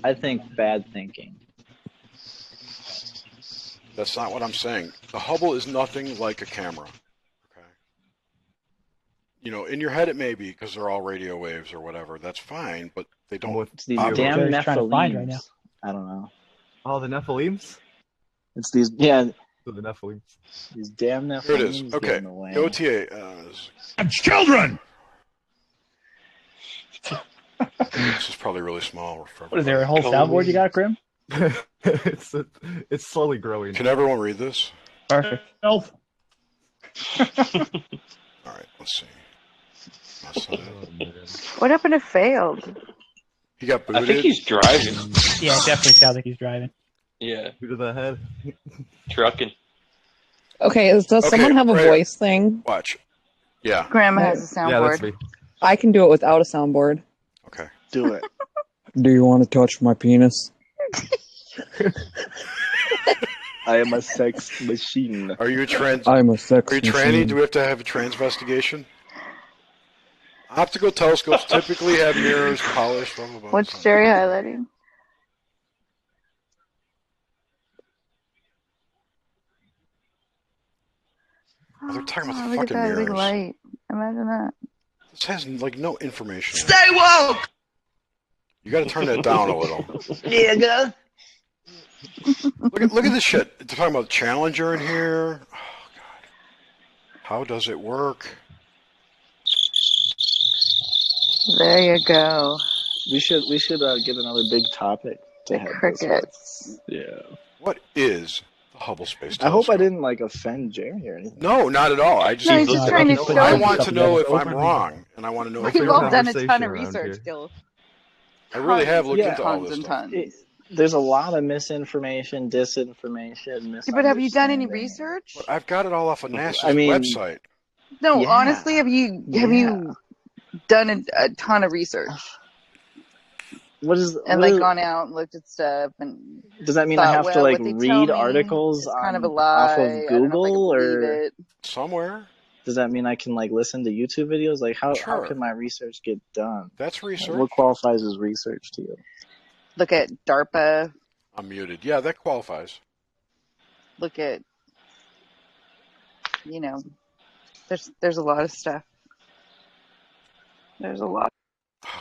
Speaker 1: I think bad thinking.
Speaker 2: That's not what I'm saying. The Hubble is nothing like a camera. Okay. In your head it may be because they're all radio waves or whatever. That's fine, but they don't.
Speaker 1: It's these damn Nephilims. Right now. I don't know.
Speaker 3: Oh, the Nephilims?
Speaker 1: It's these, yeah.
Speaker 3: So the Nephilims.
Speaker 1: These damn Nephilims.
Speaker 2: Here it is. Okay. OTA.
Speaker 10: Children!
Speaker 2: This is probably really small.
Speaker 11: What is there, a whole soundboard you got, Grim?
Speaker 3: It's slowly growing.
Speaker 2: Can everyone read this?
Speaker 11: Perfect.
Speaker 2: All right, let's see.
Speaker 7: What happened to failed?
Speaker 2: He got booted.
Speaker 6: I think he's driving.
Speaker 11: Yeah, it definitely sounds like he's driving.
Speaker 6: Yeah.
Speaker 3: Boot to the head.
Speaker 6: Trucking.
Speaker 5: Okay, does someone have a voice thing?
Speaker 2: Watch. Yeah.
Speaker 7: Grandma has a soundboard.
Speaker 3: Yeah, that's me.
Speaker 5: I can do it without a soundboard.
Speaker 2: Okay.
Speaker 1: Do it.
Speaker 5: Do you want to touch my penis?
Speaker 1: I am a sex machine.
Speaker 2: Are you a trans?
Speaker 5: I'm a sex
Speaker 2: Are you
Speaker 5: machine.
Speaker 2: tranny? Do we have to have a transvestigation? Optical telescopes typically have mirrors polished. Blah, blah, blah,
Speaker 7: What's Jerry highlighting?
Speaker 2: Oh, they're talking about the
Speaker 7: look
Speaker 2: fucking
Speaker 7: at that
Speaker 2: mirrors.
Speaker 7: big light. Imagine that.
Speaker 2: This has no information.
Speaker 10: Stay woke!
Speaker 2: You got to turn that down a little.
Speaker 10: Nigga!
Speaker 2: Look at this shit. They're talking about Challenger in here. Oh god. How does it work?
Speaker 7: There you go.
Speaker 1: We should get another big topic to have.
Speaker 7: Crickets.
Speaker 1: Yeah.
Speaker 2: What is the Hubble Space Telescope?
Speaker 1: I hope I didn't offend Jerry or anything.
Speaker 2: No, not at all. I just
Speaker 7: No, he's just trying to show
Speaker 2: I
Speaker 7: you.
Speaker 2: want to know if I'm wrong, and I want to know if
Speaker 7: We've
Speaker 2: you're
Speaker 7: all
Speaker 2: wrong.
Speaker 7: done a ton of research, Gil.
Speaker 2: I really have looked into all
Speaker 7: tons
Speaker 2: this
Speaker 7: and
Speaker 2: stuff.
Speaker 7: tons.
Speaker 1: There's a lot of misinformation, disinformation,
Speaker 7: But have you done any research?
Speaker 2: But I've got it all off of NASA's website.
Speaker 7: No,
Speaker 1: Yeah.
Speaker 7: honestly, have you done a ton of research?
Speaker 1: What is
Speaker 7: gone out and looked at stuff and
Speaker 1: does that mean I have to
Speaker 7: what they tell
Speaker 1: read
Speaker 7: me
Speaker 1: articles
Speaker 7: is kind of a
Speaker 1: off
Speaker 7: lie.
Speaker 1: of
Speaker 7: I don't know if I can
Speaker 1: Google
Speaker 7: believe
Speaker 1: or
Speaker 7: it.
Speaker 2: Somewhere?
Speaker 1: does that mean I can listen to YouTube videos? Like how
Speaker 2: Sure.
Speaker 1: can my research get done?
Speaker 2: That's research.
Speaker 1: What qualifies as research to you?
Speaker 7: Look at DARPA.
Speaker 2: I'm muted. Yeah, that qualifies.
Speaker 7: Look at there's a lot of stuff. There's a lot.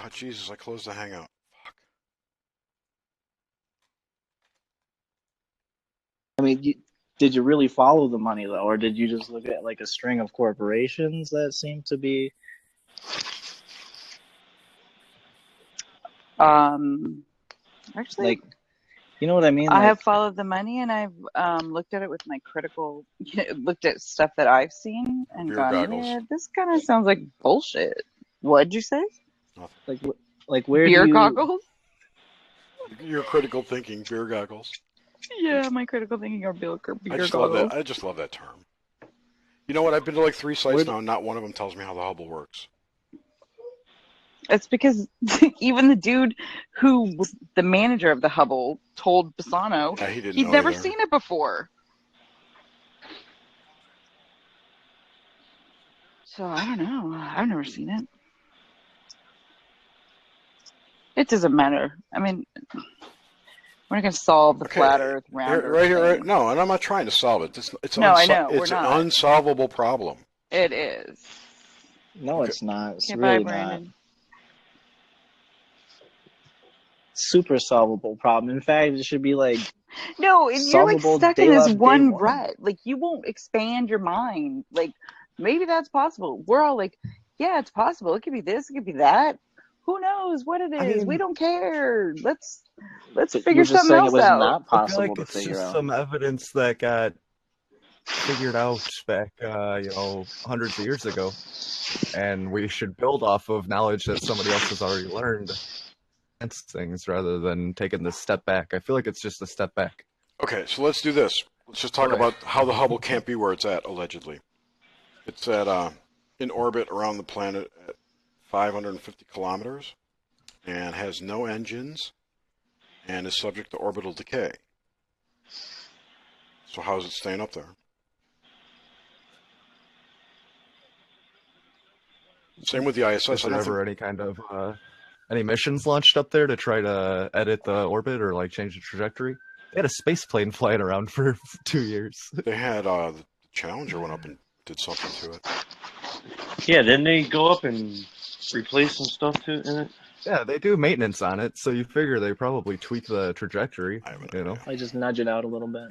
Speaker 2: Oh, Jesus, I closed the Hangout. Fuck.
Speaker 1: I mean, did you really follow the money though, or did you just look at like a string of corporations that seem to be?
Speaker 7: Actually,
Speaker 1: Like, you know what I mean?
Speaker 7: I
Speaker 1: Like,
Speaker 7: have followed the money, and I've looked at it with my critical, looked at stuff that I've seen, and
Speaker 2: Beer
Speaker 7: gone,
Speaker 2: goggles.
Speaker 7: yeah, this kind of sounds like bullshit. What'd you say?
Speaker 1: like where
Speaker 7: Beer
Speaker 1: do you?
Speaker 7: goggles?
Speaker 2: Your critical thinking, beer goggles.
Speaker 7: Yeah, my critical thinking are beer
Speaker 2: I just
Speaker 7: goggles.
Speaker 2: love that. I just love that term. You know what? I've been to like 3 sites now, and not one of them tells me how the Hubble works.
Speaker 7: It's because even the dude who was the manager of the Hubble told Bassano he'd never seen it before. So I don't know. I've never seen it. It doesn't matter. I mean, we're not going to solve the flat Earth, round Earth
Speaker 2: Right here,
Speaker 7: thing.
Speaker 2: right? No, and I'm not trying to solve it. It's
Speaker 7: No, I know.
Speaker 2: It's
Speaker 7: we're
Speaker 2: an
Speaker 7: not.
Speaker 2: unsolvable problem.
Speaker 7: It is.
Speaker 1: No, it's not. It's
Speaker 7: Okay,
Speaker 1: really
Speaker 7: bye,
Speaker 1: not.
Speaker 7: Brandon.
Speaker 1: Super solvable problem. In fact, it should be like
Speaker 7: No, and you're like
Speaker 1: solvable
Speaker 7: stuck
Speaker 1: day
Speaker 7: in this
Speaker 1: day
Speaker 7: one
Speaker 1: one.
Speaker 7: rut. Like you won't expand your mind. Like maybe that's possible. We're all like, yeah, it's possible. It could be this. It could be that. Who knows what it is? We don't care. Let's figure
Speaker 1: You're just
Speaker 7: something
Speaker 1: saying it
Speaker 7: else
Speaker 1: was
Speaker 7: out.
Speaker 1: not
Speaker 3: I feel
Speaker 1: possible
Speaker 3: like
Speaker 1: to
Speaker 3: it's
Speaker 1: figure
Speaker 3: just
Speaker 1: out.
Speaker 3: some evidence that got figured out back, hundreds of years ago, and we should build off of knowledge that somebody else has already learned. Things rather than taking this step back. I feel like it's just a step back.
Speaker 2: Okay, so let's do this. Let's just talk about how the Hubble can't be where it's at, allegedly. It's at in orbit around the planet at 550 kilometers and has no engines and is subject to orbital decay. So how is it staying up there? Same with the ISS.
Speaker 3: Is there ever any kind of any missions launched up there to try to edit the orbit or like change the trajectory? They had a space plane flying around for 2 years.
Speaker 2: They had the Challenger went up and did something to it.
Speaker 6: Yeah, didn't they go up and replace some stuff in it?
Speaker 3: Yeah, they do maintenance on it, so you figure they probably tweak the trajectory.
Speaker 1: I just nudge it out a little bit.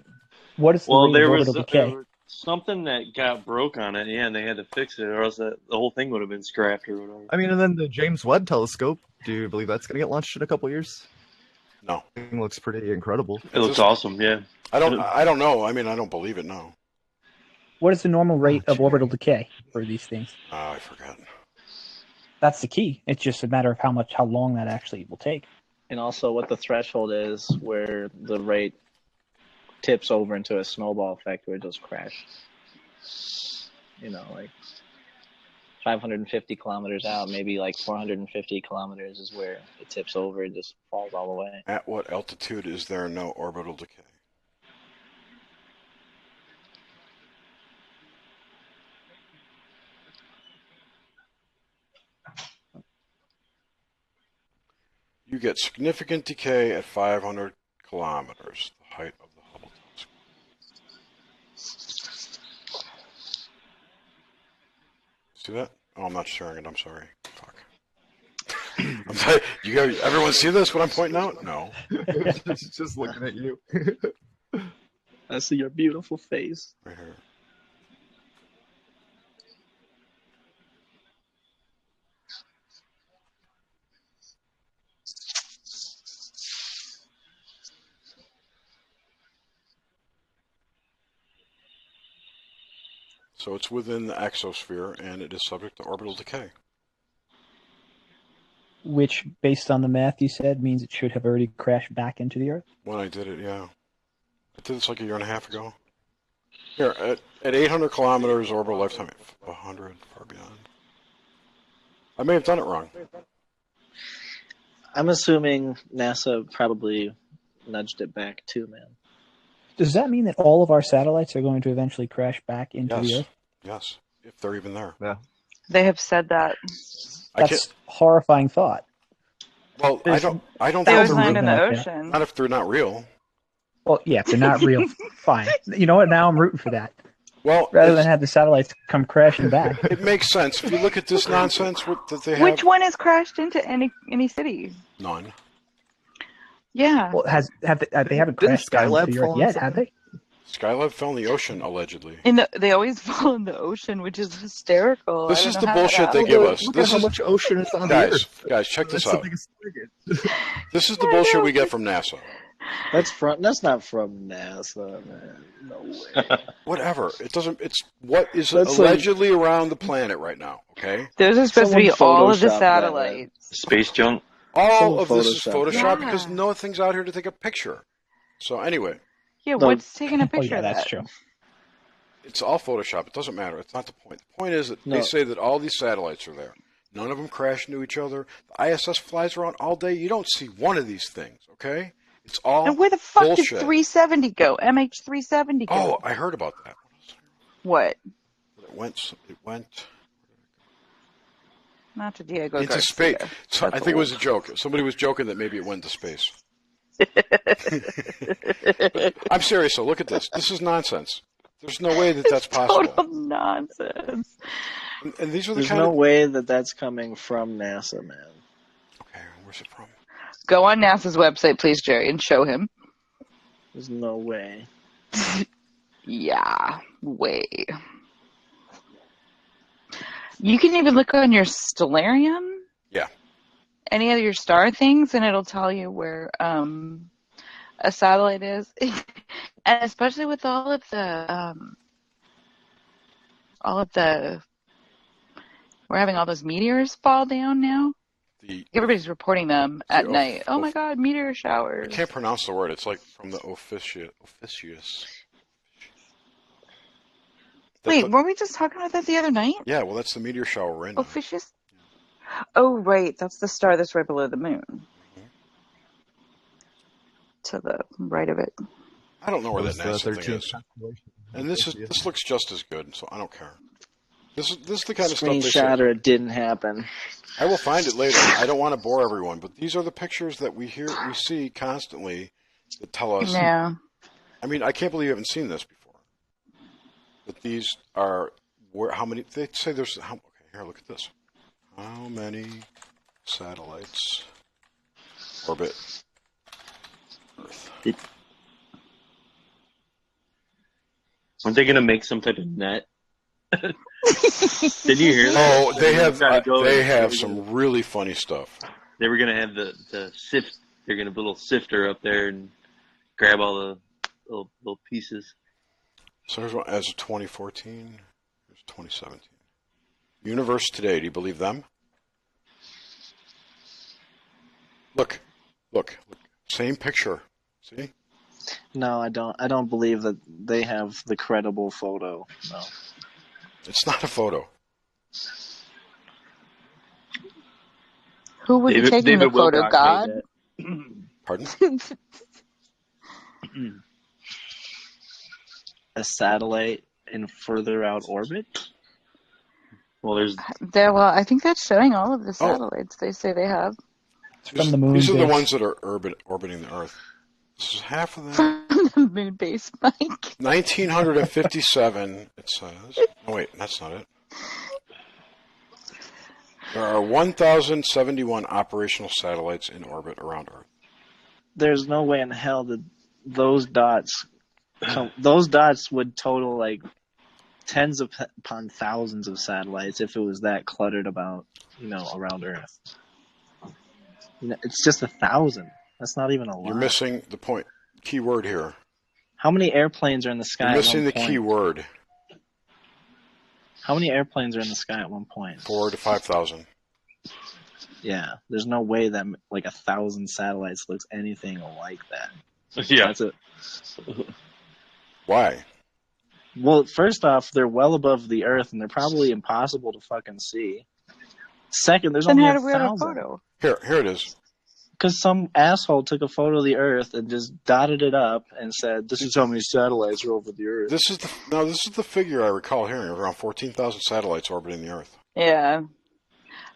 Speaker 11: What is the rate of orbital decay?
Speaker 6: There was something that got broke on it, yeah, and they had to fix it, or else the whole thing would have been scrapped or whatever.
Speaker 3: I mean, and then the James Webb Telescope. Do you believe that's going to get launched in a couple years?
Speaker 2: No.
Speaker 3: It looks pretty incredible.
Speaker 6: It looks awesome, yeah.
Speaker 2: I don't know. I mean, I don't believe it. No.
Speaker 11: What is the normal rate of orbital decay for these things?
Speaker 2: I forgot.
Speaker 11: That's the key. It's just a matter of how long that actually will take.
Speaker 1: And also what the threshold is where the rate tips over into a snowball effect where it just crashes. You know, like 550 kilometers out, maybe like 450 kilometers is where it tips over and just falls all the way.
Speaker 2: At what altitude is there no orbital decay? You get significant decay at 500 kilometers, the height of the Hubble telescope. See that? Oh, I'm not sharing it. I'm sorry. Fuck. I'm sorry. Everyone see this? What I'm pointing out? No.
Speaker 3: Just looking at you.
Speaker 1: I see your beautiful face.
Speaker 2: Right here. So it's within the exosphere, and it is subject to orbital decay.
Speaker 11: Which, based on the math you said, means it should have already crashed back into the Earth?
Speaker 2: When I did it, yeah. I did this like a year and a half ago. Here, at 800 kilometers orbital lifetime, 100, far beyond. I may have done it wrong.
Speaker 1: I'm assuming NASA probably nudged it back too, man.
Speaker 11: Does that mean that all of our satellites are going to eventually crash back into the Earth?
Speaker 2: Yes, if they're even there.
Speaker 3: Yeah.
Speaker 7: They have said that.
Speaker 11: That's a horrifying thought.
Speaker 2: Well, I don't
Speaker 7: They
Speaker 2: think
Speaker 7: always land in the ocean.
Speaker 2: Not if they're not real.
Speaker 11: Well, yeah, if they're not real, fine. You know what? Now I'm rooting for that.
Speaker 2: Well,
Speaker 11: rather than have the satellites come crashing back.
Speaker 2: It makes sense. If you look at this nonsense that they have.
Speaker 7: Which one has crashed into any city?
Speaker 2: None.
Speaker 7: Yeah.
Speaker 11: Well, they haven't crashed down to the Earth yet, have they?
Speaker 2: Skylab fell in the ocean, allegedly.
Speaker 7: They always fall in the ocean, which is hysterical.
Speaker 2: This is the bullshit they give us.
Speaker 3: Look
Speaker 2: This
Speaker 3: at how
Speaker 2: is
Speaker 3: much ocean is on the
Speaker 2: guys,
Speaker 3: Earth.
Speaker 2: guys, check this
Speaker 3: That's
Speaker 2: out.
Speaker 3: the biggest target.
Speaker 2: This is the bullshit we get from NASA.
Speaker 1: That's not from NASA, man. No way.
Speaker 2: Whatever. It doesn't. It's what is
Speaker 1: That's
Speaker 2: allegedly around the planet right now. Okay.
Speaker 7: Those are supposed to be all of the satellites.
Speaker 6: Space junk.
Speaker 2: All of this is Photoshop
Speaker 7: Yeah.
Speaker 2: because nothing's out here to take a picture. So anyway.
Speaker 7: Yeah, what's taking a picture of that?
Speaker 11: That's true.
Speaker 2: It's all Photoshop. It doesn't matter. It's not the point. The point is that they say that all these satellites are there. None of them crash into each other. The ISS flies around all day. You don't see one of these things, okay? It's all
Speaker 7: And where the fuck
Speaker 2: bullshit.
Speaker 7: did 370 go? MH370 go?
Speaker 2: Oh, I heard about that.
Speaker 7: What?
Speaker 2: It went
Speaker 7: Not to Diego
Speaker 2: into
Speaker 7: Garcia.
Speaker 2: space. So I
Speaker 7: That's
Speaker 2: think it was a
Speaker 7: old.
Speaker 2: joke. Somebody was joking that maybe it went into space. I'm serious, so look at this. This is nonsense. There's no way that that's possible.
Speaker 7: Total nonsense.
Speaker 2: And these are the
Speaker 1: There's
Speaker 2: kind
Speaker 1: no
Speaker 2: of...
Speaker 1: way that that's coming from NASA, man.
Speaker 2: Okay, where's it from?
Speaker 7: Go on NASA's website, please, Jerry, and show him.
Speaker 1: There's no way.
Speaker 7: Yeah, way. You can even look on your Stellarium.
Speaker 2: Yeah.
Speaker 7: Any of your star things, and it'll tell you where a satellite is. And especially with all of the we're having all those meteors fall down now. Everybody's reporting them at night. Oh my God, meteor showers.
Speaker 2: I can't pronounce the word. It's like from the officious.
Speaker 7: Wait, weren't we just talking about that the other night?
Speaker 2: Yeah, well, that's the meteor shower we're in now.
Speaker 7: Officious? Oh, right. That's the star that's right below the moon.
Speaker 2: Mm-hmm.
Speaker 7: To the right of it.
Speaker 2: I don't know where that
Speaker 3: Those,
Speaker 2: NASA thing is. And this looks just as good, so I don't care. This is the kind of stuff they
Speaker 1: Screenshot
Speaker 2: say.
Speaker 1: or it didn't happen.
Speaker 2: I will find it later. I don't want to bore everyone, but these are the pictures that we see constantly that tell us.
Speaker 7: Yeah.
Speaker 2: I mean, I can't believe you haven't seen this before. But these are how many? They say there's. Okay, here, look at this. How many satellites orbit Earth?
Speaker 6: Aren't they gonna make some type of net? Did you hear that?
Speaker 2: Oh, they have some really funny stuff.
Speaker 6: They were gonna have the sift. They're gonna put a little sifter up there and grab all the little pieces.
Speaker 2: So here's one as of 2014. Here's 2017. Universe Today. Do you believe them? Look. Same picture. See?
Speaker 1: No, I don't. I don't believe that they have the credible photo. No.
Speaker 2: It's not a photo.
Speaker 7: Who would be taking the photo? God?
Speaker 2: Pardon?
Speaker 1: A satellite in further out orbit?
Speaker 6: Well, there's.
Speaker 7: Well, I think that's showing all of the satellites they say they have.
Speaker 11: From the moon
Speaker 2: These are the
Speaker 11: base.
Speaker 2: ones that are orbiting the Earth. This is half of them.
Speaker 7: From the moon base, Mike.
Speaker 2: 1957, it says. Oh, wait, that's not it. There are 1,071 operational satellites in orbit around Earth.
Speaker 1: There's no way in hell that those dots would total like tens upon thousands of satellites if it was that cluttered about, around Earth. It's just 1,000. That's not even a lot.
Speaker 2: You're missing the point. Key word here.
Speaker 1: How many airplanes are in the sky
Speaker 2: You're
Speaker 1: at
Speaker 2: missing
Speaker 1: one
Speaker 2: the
Speaker 1: point?
Speaker 2: key word.
Speaker 1: How many airplanes are in the sky at one point?
Speaker 2: 4,000 to 5,000.
Speaker 1: Yeah, there's no way that like 1,000 satellites looks anything like that.
Speaker 6: Yeah.
Speaker 1: That's it.
Speaker 2: Why?
Speaker 1: Well, first off, they're well above the Earth, and they're probably impossible to fucking see. Second, there's
Speaker 7: Then
Speaker 1: only
Speaker 7: how do we have a
Speaker 1: 1,000.
Speaker 7: photo?
Speaker 2: Here it is.
Speaker 1: Because some asshole took a photo of the Earth and just dotted it up and said, "This is how many satellites are over the Earth."
Speaker 2: This is the figure I recall hearing. Around 14,000 satellites orbiting the Earth.
Speaker 7: Yeah.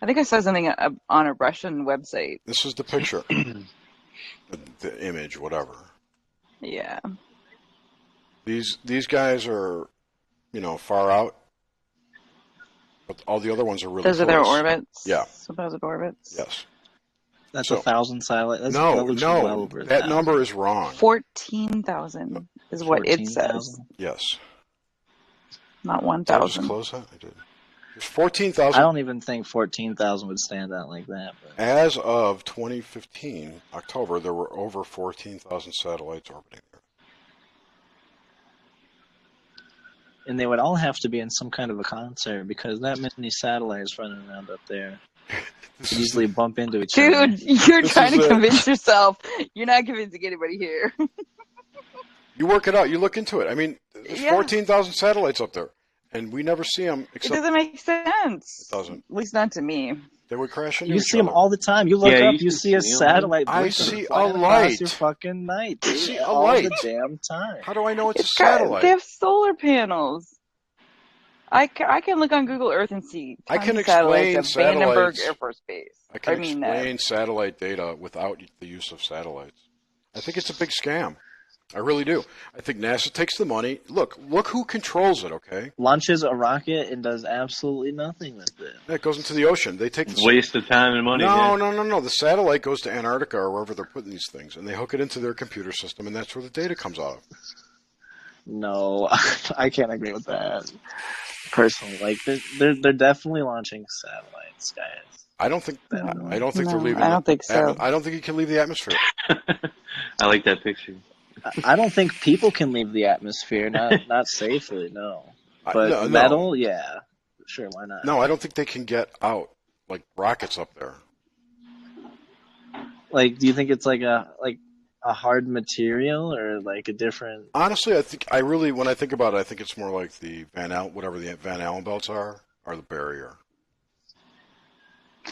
Speaker 7: I think I saw something on a Russian website.
Speaker 2: This is the picture. the image, whatever.
Speaker 7: Yeah.
Speaker 2: These guys are far out. But all the other ones are really
Speaker 7: Those are their
Speaker 2: close.
Speaker 7: orbits?
Speaker 2: Yeah.
Speaker 7: Supposed orbits?
Speaker 2: Yes.
Speaker 1: That's
Speaker 2: So-
Speaker 1: 1,000 satellites. That
Speaker 2: No,
Speaker 1: looks
Speaker 2: no,
Speaker 1: well over
Speaker 2: that
Speaker 1: 1,000.
Speaker 2: number is wrong.
Speaker 7: 14,000 is what it says.
Speaker 1: 14,000?
Speaker 2: Yes.
Speaker 7: Not
Speaker 2: Did I just
Speaker 7: 1,000.
Speaker 2: close that? I did. There's
Speaker 1: I
Speaker 2: 14,000.
Speaker 1: don't even think 14,000 would stand out like that. But
Speaker 2: As of 2015, October, there were over 14,000 satellites orbiting there.
Speaker 1: and they would all have to be in some kind of a concert because that many satellites running around up there could easily bump into each other.
Speaker 7: Dude, you're
Speaker 2: This
Speaker 7: trying
Speaker 2: is
Speaker 7: to
Speaker 2: it.
Speaker 7: convince yourself. You're not convincing anybody here.
Speaker 2: You work it out. You look into it. I mean, there's
Speaker 7: Yeah.
Speaker 2: 14,000 satellites up there, and we never see them
Speaker 7: It
Speaker 2: except
Speaker 7: doesn't make sense.
Speaker 2: It doesn't.
Speaker 7: At least not to me.
Speaker 2: They would crash into
Speaker 1: You
Speaker 2: each
Speaker 1: see them
Speaker 2: other.
Speaker 1: all the time. You look
Speaker 6: Yeah,
Speaker 1: up,
Speaker 6: you
Speaker 1: you
Speaker 6: can
Speaker 1: see a
Speaker 6: see 'em.
Speaker 1: satellite.
Speaker 2: I
Speaker 1: blinking
Speaker 2: see
Speaker 1: flying
Speaker 2: a
Speaker 1: across
Speaker 2: light.
Speaker 1: your fucking night.
Speaker 2: I
Speaker 1: Dude,
Speaker 2: see a
Speaker 1: all
Speaker 2: light.
Speaker 1: the damn time.
Speaker 2: How do I know it's a
Speaker 7: They
Speaker 2: satellite?
Speaker 7: have solar panels. I can look on Google Earth and see
Speaker 2: I
Speaker 7: tons
Speaker 2: can
Speaker 7: of satellites
Speaker 2: explain
Speaker 7: at Vandenberg
Speaker 2: satellites.
Speaker 7: Air Force Base.
Speaker 2: I can
Speaker 7: mean,
Speaker 2: explain satellite data without the use of satellites. I think it's a big scam. I really do. I think NASA takes the money. Look who controls it, okay?
Speaker 1: Launches a rocket and does absolutely nothing with it.
Speaker 2: It goes into the ocean. They take the
Speaker 6: Waste of time and money.
Speaker 2: No,
Speaker 6: yeah.
Speaker 2: no. The satellite goes to Antarctica or wherever they're putting these things, and they hook it into their computer system, and that's where the data comes out of.
Speaker 1: No, I can't agree with that. Personally, like they're definitely launching satellites, guys.
Speaker 2: I don't think
Speaker 1: Definitely.
Speaker 2: I don't think
Speaker 7: No,
Speaker 2: they're leaving.
Speaker 7: I don't think so.
Speaker 2: I don't think you can leave the atmosphere.
Speaker 6: I like that picture.
Speaker 1: I don't think people can leave the atmosphere, not safely, no. But
Speaker 2: No.
Speaker 1: metal, yeah, sure, why not?
Speaker 2: No, I don't think they can get out like rockets up there.
Speaker 1: Like, do you think it's like a hard material or like a different?
Speaker 2: Honestly, when I think about it, I think it's more like the whatever the Van Allen belts are the barrier.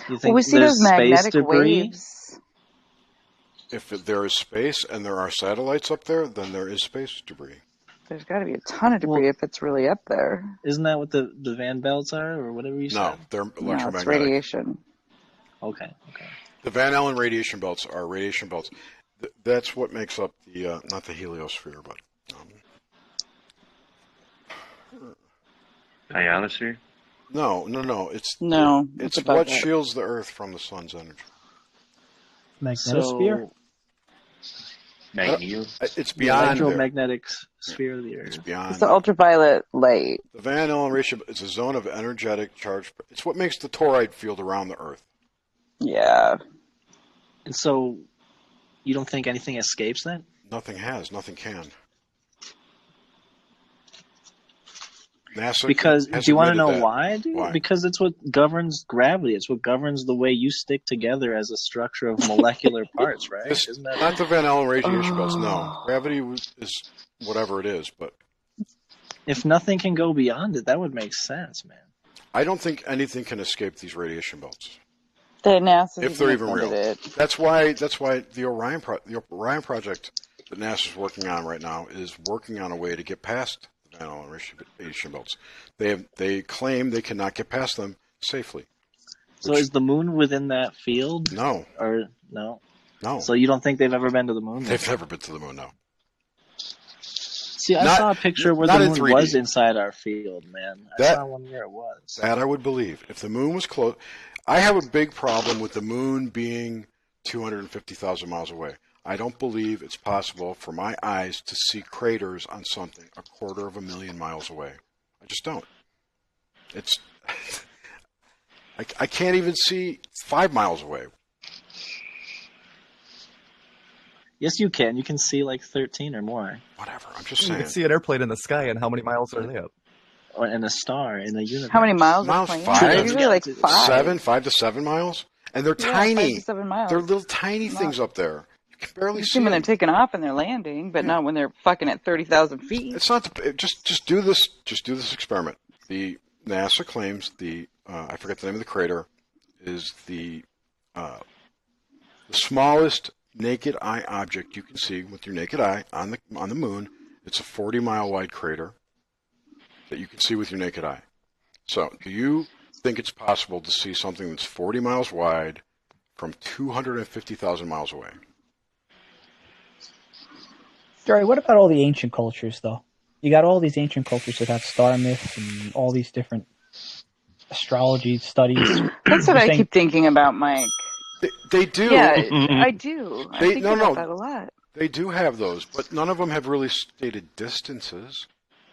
Speaker 1: You think
Speaker 7: well, we see
Speaker 1: there's
Speaker 7: those magnetic
Speaker 1: space debris?
Speaker 7: waves.
Speaker 2: If there is space and there are satellites up there, then there is space debris.
Speaker 7: There's got to be a ton of debris if it's really up there.
Speaker 1: Isn't that what the Van belts are, or whatever you
Speaker 2: No,
Speaker 1: said?
Speaker 2: they're
Speaker 7: No,
Speaker 2: electromagnetic.
Speaker 7: it's radiation.
Speaker 1: Okay.
Speaker 2: The Van Allen radiation belts are radiation belts. That's what makes up the not the heliosphere, but
Speaker 6: Ionosphere?
Speaker 2: no. It's
Speaker 7: about
Speaker 2: what
Speaker 7: that.
Speaker 2: shields the Earth from the sun's energy.
Speaker 11: Magnetosphere?
Speaker 2: It's
Speaker 1: The
Speaker 2: beyond there.
Speaker 1: electromagnetic sphere of the
Speaker 2: It's
Speaker 1: Earth.
Speaker 2: beyond.
Speaker 7: It's the ultraviolet light.
Speaker 2: The Van Allen radiation is a zone of energetic charge. It's what makes the toroid field around the Earth.
Speaker 7: Yeah.
Speaker 1: And so, you don't think anything escapes that?
Speaker 2: Nothing can. NASA
Speaker 1: Because
Speaker 2: has
Speaker 1: do you want to
Speaker 2: admitted
Speaker 1: know
Speaker 2: that.
Speaker 1: why, dude?
Speaker 2: Why?
Speaker 1: Because it's what governs gravity. It's what governs the way you stick together as a structure of molecular parts, right? Isn't that
Speaker 2: Not the Van Allen radiation belts. No, gravity is whatever it is, but
Speaker 1: if nothing can go beyond it, that would make sense, man.
Speaker 2: I don't think anything can escape these radiation belts.
Speaker 7: The NASA
Speaker 2: If they're even real.
Speaker 7: It.
Speaker 2: That's why the Orion project that NASA's working on right now is working on a way to get past the Van Allen radiation belts. They claim they cannot get past them safely.
Speaker 1: So is the moon within that field?
Speaker 2: No.
Speaker 1: Or no?
Speaker 2: No.
Speaker 1: So you don't think they've ever been to the moon?
Speaker 2: They've never been to the moon, no.
Speaker 1: See, I saw a picture where the
Speaker 2: not in
Speaker 1: moon
Speaker 2: 3D.
Speaker 1: was inside our field, man. I saw one where it was.
Speaker 2: That I would believe. If the moon was close, I have a big problem with the moon being 250,000 miles away. I don't believe it's possible for my eyes to see craters on something 250,000 miles away. I just don't. It's I can't even see 5 miles away.
Speaker 1: Yes, you can. You can see like 13 or more.
Speaker 2: Whatever. I'm just
Speaker 3: You
Speaker 2: saying.
Speaker 3: can see an airplane in the sky, and how many miles are they up?
Speaker 1: Or in a star in the universe.
Speaker 7: How many miles are
Speaker 2: Miles
Speaker 7: planes?
Speaker 2: 5?
Speaker 7: They're usually like 5.
Speaker 2: 5 to 7 miles? And they're
Speaker 7: Yeah,
Speaker 2: tiny.
Speaker 7: 5 to 7 miles.
Speaker 2: They're little tiny things up there. You can barely
Speaker 7: You
Speaker 2: see
Speaker 7: see when they're
Speaker 2: them.
Speaker 7: taking off and they're landing, but not when they're fucking at 30,000 feet.
Speaker 2: It's not just do this. Just do this experiment. The NASA claims I forget the name of the crater is the smallest naked eye object you can see with your naked eye on the moon. It's a 40-mile wide crater that you can see with your naked eye. So, do you think it's possible to see something that's 40 miles wide from 250,000 miles away?
Speaker 11: Jerry, what about all the ancient cultures, though? you got all these ancient cultures that have star myths and all these different astrology studies.
Speaker 7: That's what
Speaker 11: You're
Speaker 7: I
Speaker 11: saying-
Speaker 7: keep thinking about, Mike.
Speaker 2: They do.
Speaker 7: Yeah, I do. I think
Speaker 2: no,
Speaker 7: about that a lot.
Speaker 2: They do have those, but none of them have really stated distances.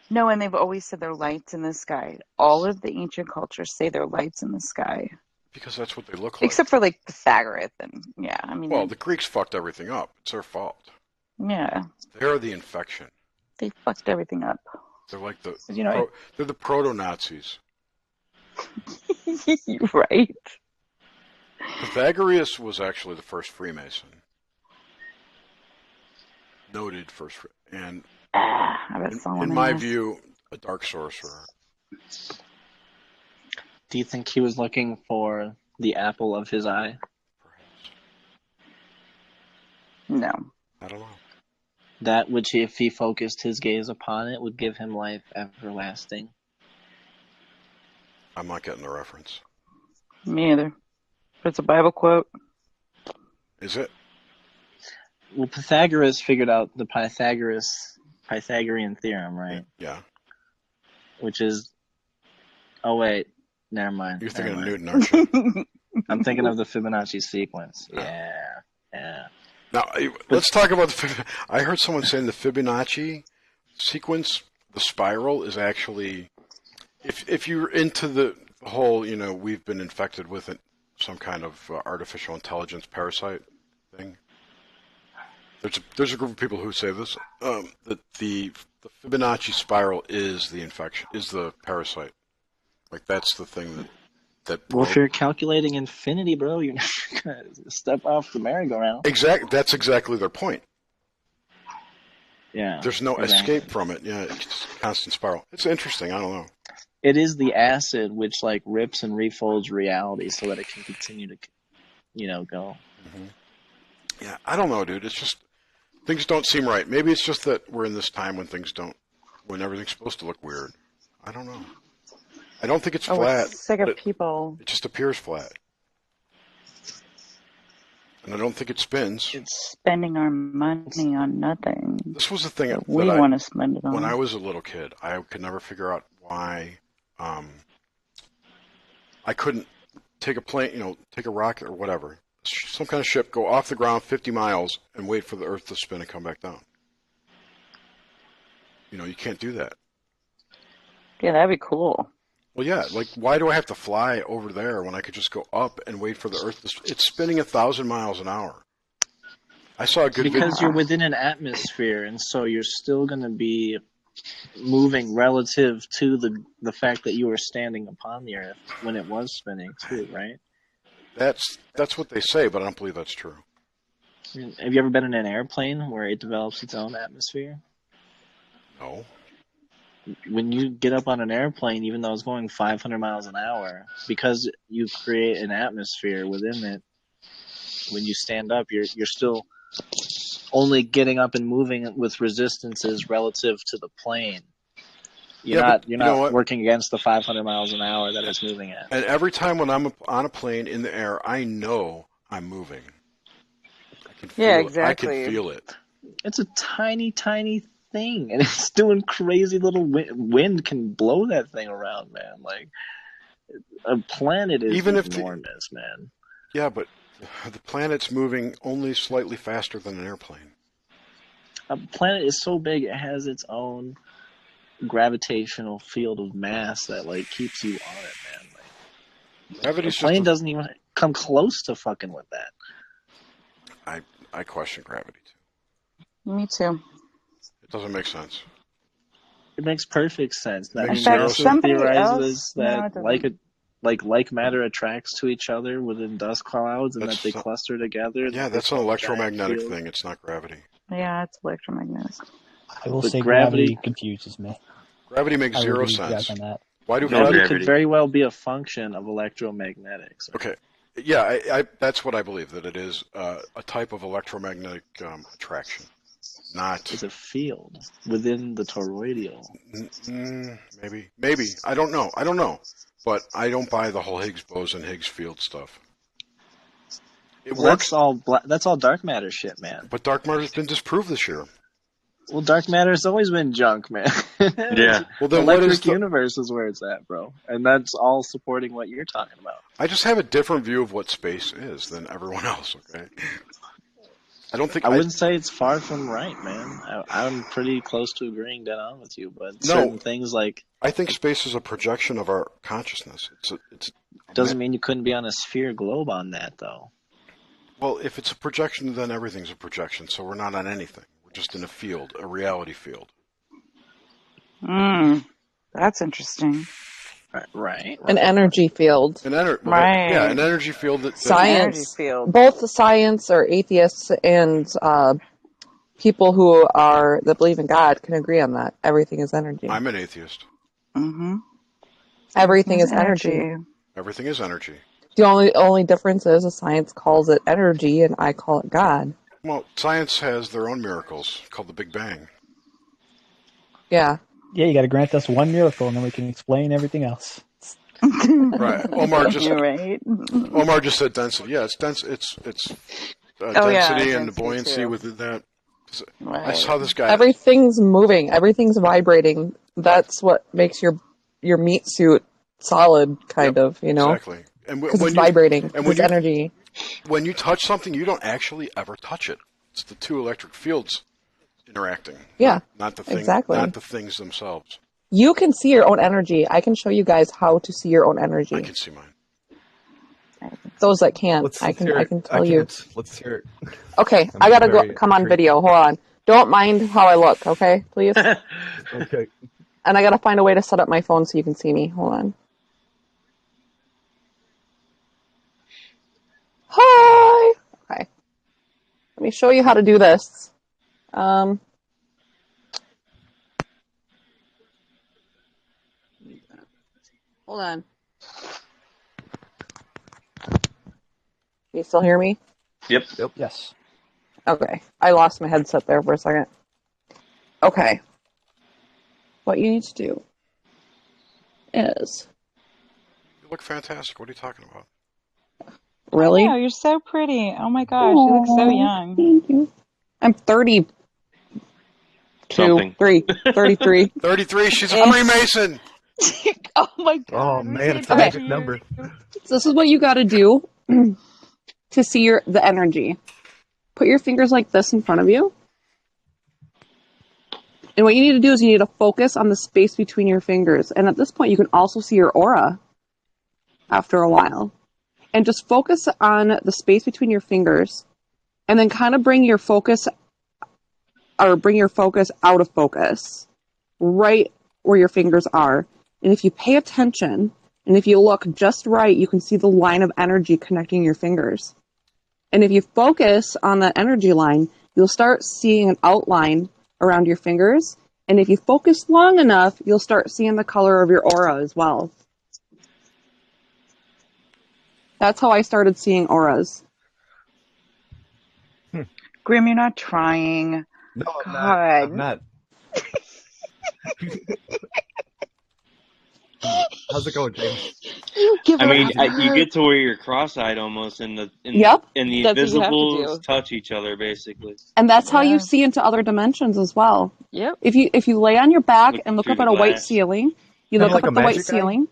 Speaker 7: No, and they've always said they're lights in the sky. All of the ancient cultures say they're lights in the sky.
Speaker 2: Because that's what they look like.
Speaker 7: Except for like Pythagoras and I mean.
Speaker 2: Well, the Greeks fucked everything up. It's their fault.
Speaker 7: Yeah.
Speaker 2: They're the infection.
Speaker 7: They fucked everything up.
Speaker 2: They're like
Speaker 7: they're
Speaker 2: the proto-Nazis.
Speaker 7: You're right.
Speaker 2: Pythagoras was actually the first Freemason. Noted first, and in my view, a dark sorcerer.
Speaker 1: Do you think he was looking for the apple of his eye?
Speaker 7: No.
Speaker 2: I don't know.
Speaker 1: That which, if he focused his gaze upon it, would give him life everlasting.
Speaker 2: I'm not getting the reference.
Speaker 7: Me either. But it's a Bible quote.
Speaker 2: Is it?
Speaker 1: Well, Pythagoras figured out the Pythagorean theorem, right?
Speaker 2: Yeah.
Speaker 1: Which is, oh wait, never mind.
Speaker 2: You're thinking of Newton, aren't you?
Speaker 1: I'm thinking of the Fibonacci sequence. Yeah.
Speaker 2: Now, let's talk about the. I heard someone saying the Fibonacci sequence, the spiral, is actually, if you're into the whole, we've been infected with some kind of artificial intelligence parasite thing. There's a group of people who say this, that the Fibonacci spiral is the infection, is the parasite. Like, that's the thing that
Speaker 1: well, if you're calculating infinity, bro, you're not going to step off the merry-go-round.
Speaker 2: That's exactly their point.
Speaker 1: Yeah.
Speaker 2: There's no escape from it. Yeah, it's just a constant spiral. It's interesting. I don't know.
Speaker 1: It is the acid which, rips and refolds reality so that it can continue to, go.
Speaker 2: Mm-hmm. Yeah, I don't know, dude. It's just, things don't seem right. Maybe it's just that we're in this time when everything's supposed to look weird. I don't know. I don't think it's flat.
Speaker 7: We're sick of people.
Speaker 2: It just appears flat. And I don't think it spins.
Speaker 7: It's spending our money on nothing.
Speaker 2: This was the thing that
Speaker 7: we want to spend it on.
Speaker 2: When I was a little kid, I could never figure out why I couldn't take a plane, take a rocket or whatever, some kind of ship, go off the ground 50 miles and wait for the Earth to spin and come back down. You can't do that.
Speaker 7: Yeah, that'd be cool.
Speaker 2: Well, yeah, why do I have to fly over there when I could just go up and wait for the Earth to it's spinning 1,000 miles an hour. I saw a good video.
Speaker 1: Because you're within an atmosphere, and so you're still going to be moving relative to the fact that you were standing upon the Earth when it was spinning too, right?
Speaker 2: That's what they say, but I don't believe that's true.
Speaker 1: Have you ever been in an airplane where it develops its own atmosphere?
Speaker 2: No.
Speaker 1: When you get up on an airplane, even though it's going 500 miles an hour, because you create an atmosphere within it, when you stand up, you're still only getting up and moving with resistances relative to the plane. You're not working against the 500 miles an hour that it's moving at.
Speaker 2: And every time when I'm on a plane in the air, I know I'm moving. I can feel
Speaker 7: exactly.
Speaker 2: I can feel it.
Speaker 1: It's a tiny, tiny thing, and it's doing crazy little wind can blow that thing around, man. A planet is enormous, man.
Speaker 2: Yeah, but the planet's moving only slightly faster than an airplane.
Speaker 1: A planet is so big it has its own gravitational field of mass that keeps you on it, man. A plane doesn't even come close to fucking with that.
Speaker 2: I question gravity too.
Speaker 7: Me too.
Speaker 2: It doesn't make sense.
Speaker 1: It makes perfect sense. That
Speaker 7: NASA
Speaker 1: theorizes that like matter attracts to each other within dust clouds, and that they cluster together.
Speaker 2: Yeah, that's an electromagnetic thing. It's not gravity.
Speaker 7: Yeah, it's electromagnetic.
Speaker 11: I will say gravity confuses me.
Speaker 2: Gravity makes zero sense. Why do
Speaker 1: gravity could very well be a function of electromagnetics?
Speaker 2: Okay. Yeah, that's what I believe, that it is a type of electromagnetic attraction. It's
Speaker 1: a field within the toroidal.
Speaker 2: Maybe. I don't know. But I don't buy the whole Higgs boson, Higgs field stuff. It works.
Speaker 1: That's all dark matter shit, man.
Speaker 2: But dark matter's been disproved this year.
Speaker 1: Well, dark matter's always been junk, man.
Speaker 6: Yeah.
Speaker 2: Well, then what is
Speaker 1: Electric
Speaker 2: the...
Speaker 1: universe is where it's at, bro, and that's all supporting what you're talking about.
Speaker 2: I just have a different view of what space is than everyone else. Okay. I don't think
Speaker 1: I wouldn't say it's far from right, man. I'm pretty close to agreeing dead on with you, but certain things like
Speaker 2: I think space is a projection of our consciousness. It's
Speaker 1: doesn't mean you couldn't be on a sphere globe on that though.
Speaker 2: Well, if it's a projection, then everything's a projection. So we're not on anything. We're just in a field, a reality field.
Speaker 7: That's interesting.
Speaker 5: Right. An energy field.
Speaker 7: Right.
Speaker 2: Yeah, an energy field.
Speaker 5: Science.
Speaker 7: Energy field.
Speaker 5: Both the science or atheists and people who that believe in God can agree on that. Everything is energy.
Speaker 2: I'm an atheist.
Speaker 7: Mm-hmm.
Speaker 5: Everything is energy.
Speaker 2: Everything is energy.
Speaker 5: The only difference is the science calls it energy and I call it God.
Speaker 2: Well, science has their own miracles called the Big Bang.
Speaker 5: Yeah.
Speaker 11: Yeah, you got to grant us one miracle, and then we can explain everything else.
Speaker 2: Right. Omar just said density. Yeah, it's dense. It's density and the buoyancy
Speaker 7: too.
Speaker 2: with that.
Speaker 7: Right.
Speaker 2: I saw this guy.
Speaker 5: Everything's moving. Everything's vibrating. That's what makes your meat suit solid, kind of. You know.
Speaker 2: Exactly. And
Speaker 5: because it's vibrating. And it's energy.
Speaker 2: When you touch something, you don't actually ever touch it. It's the two electric fields interacting.
Speaker 5: Yeah.
Speaker 2: Not the thing.
Speaker 5: Exactly.
Speaker 2: Not the things themselves.
Speaker 5: You can see your own energy. I can show you guys how to see your own energy.
Speaker 2: I can see mine.
Speaker 5: Those that can't, I can tell you.
Speaker 3: Let's hear it.
Speaker 5: Okay, I gotta come on video. Hold on. Don't mind how I look, okay? Please.
Speaker 3: Okay.
Speaker 5: And I gotta find a way to set up my phone so you can see me. Hold on. Hi! Okay. Let me show you how to do this. Hold on. Can you still hear me?
Speaker 6: Yep.
Speaker 11: Yes.
Speaker 5: Okay. I lost my headset there for a second. Okay. What you need to do is...
Speaker 2: You look fantastic. What are you talking about?
Speaker 5: Really?
Speaker 7: Oh, you're so pretty. Oh my gosh, you look so young.
Speaker 5: Thank you. I'm 30.
Speaker 6: Something.
Speaker 5: 33.
Speaker 2: 33. She's a Freemason.
Speaker 7: Oh my god.
Speaker 3: Oh man, it's a magic number.
Speaker 5: So this is what you got to do to see the energy. Put your fingers like this in front of you. And what you need to do is you need to focus on the space between your fingers. And at this point, you can also see your aura after a while. And just focus on the space between your fingers. And then kind of bring your focus out of focus. Right where your fingers are. And if you pay attention, and if you look just right, you can see the line of energy connecting your fingers. And if you focus on that energy line, you'll start seeing an outline around your fingers. And if you focus long enough, you'll start seeing the color of your aura as well. That's how I started seeing auras.
Speaker 7: Grim, you're not trying.
Speaker 3: No,
Speaker 7: God.
Speaker 3: I'm not. How's it going, James?
Speaker 7: You
Speaker 6: get to where you're cross-eyed almost, and the
Speaker 5: Yep.
Speaker 6: and the
Speaker 5: That's what you have to
Speaker 6: invisibles
Speaker 5: do.
Speaker 6: touch each other basically.
Speaker 5: And that's how you see into other dimensions as well.
Speaker 7: Yep.
Speaker 5: If you lay on your back
Speaker 6: Looking
Speaker 5: and look
Speaker 6: through
Speaker 5: up at
Speaker 6: the
Speaker 5: a white
Speaker 6: glass.
Speaker 5: ceiling, you
Speaker 3: Kinda
Speaker 5: look
Speaker 3: like
Speaker 5: up
Speaker 3: a
Speaker 5: at the white
Speaker 3: magic eye?
Speaker 5: ceiling.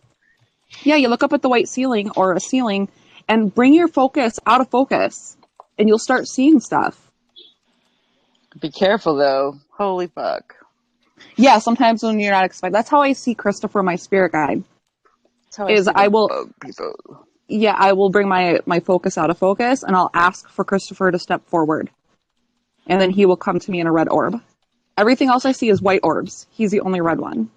Speaker 5: Yeah, you look up at the white ceiling or a ceiling and bring your focus out of focus and you'll start seeing stuff.
Speaker 7: Be careful though. Holy fuck.
Speaker 5: Yeah, sometimes when you're not expecting. That's how I see Christopher, my spirit guide.
Speaker 7: That's how
Speaker 5: Is
Speaker 7: see
Speaker 5: I
Speaker 7: the
Speaker 5: will
Speaker 7: bug people.
Speaker 5: Yeah, I will bring my focus out of focus and I'll ask for Christopher to step forward. And then he will come to me in a red orb. Everything else I see is white orbs. He's the only red one.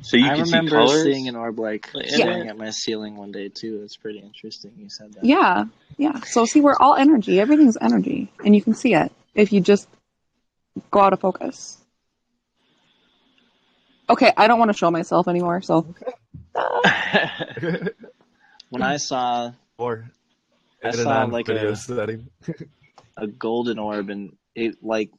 Speaker 6: So you
Speaker 1: I
Speaker 6: can see
Speaker 1: remember
Speaker 6: colors.
Speaker 1: seeing an orb like
Speaker 6: Yeah.
Speaker 1: staring at my ceiling one day too. It's pretty interesting. You said that.
Speaker 5: Yeah. So see, we're all energy. Everything's energy. And you can see it if you just go out of focus. Okay, I don't want to show myself anymore, so.
Speaker 1: When I saw like
Speaker 3: video setting.
Speaker 1: a golden orb, and it like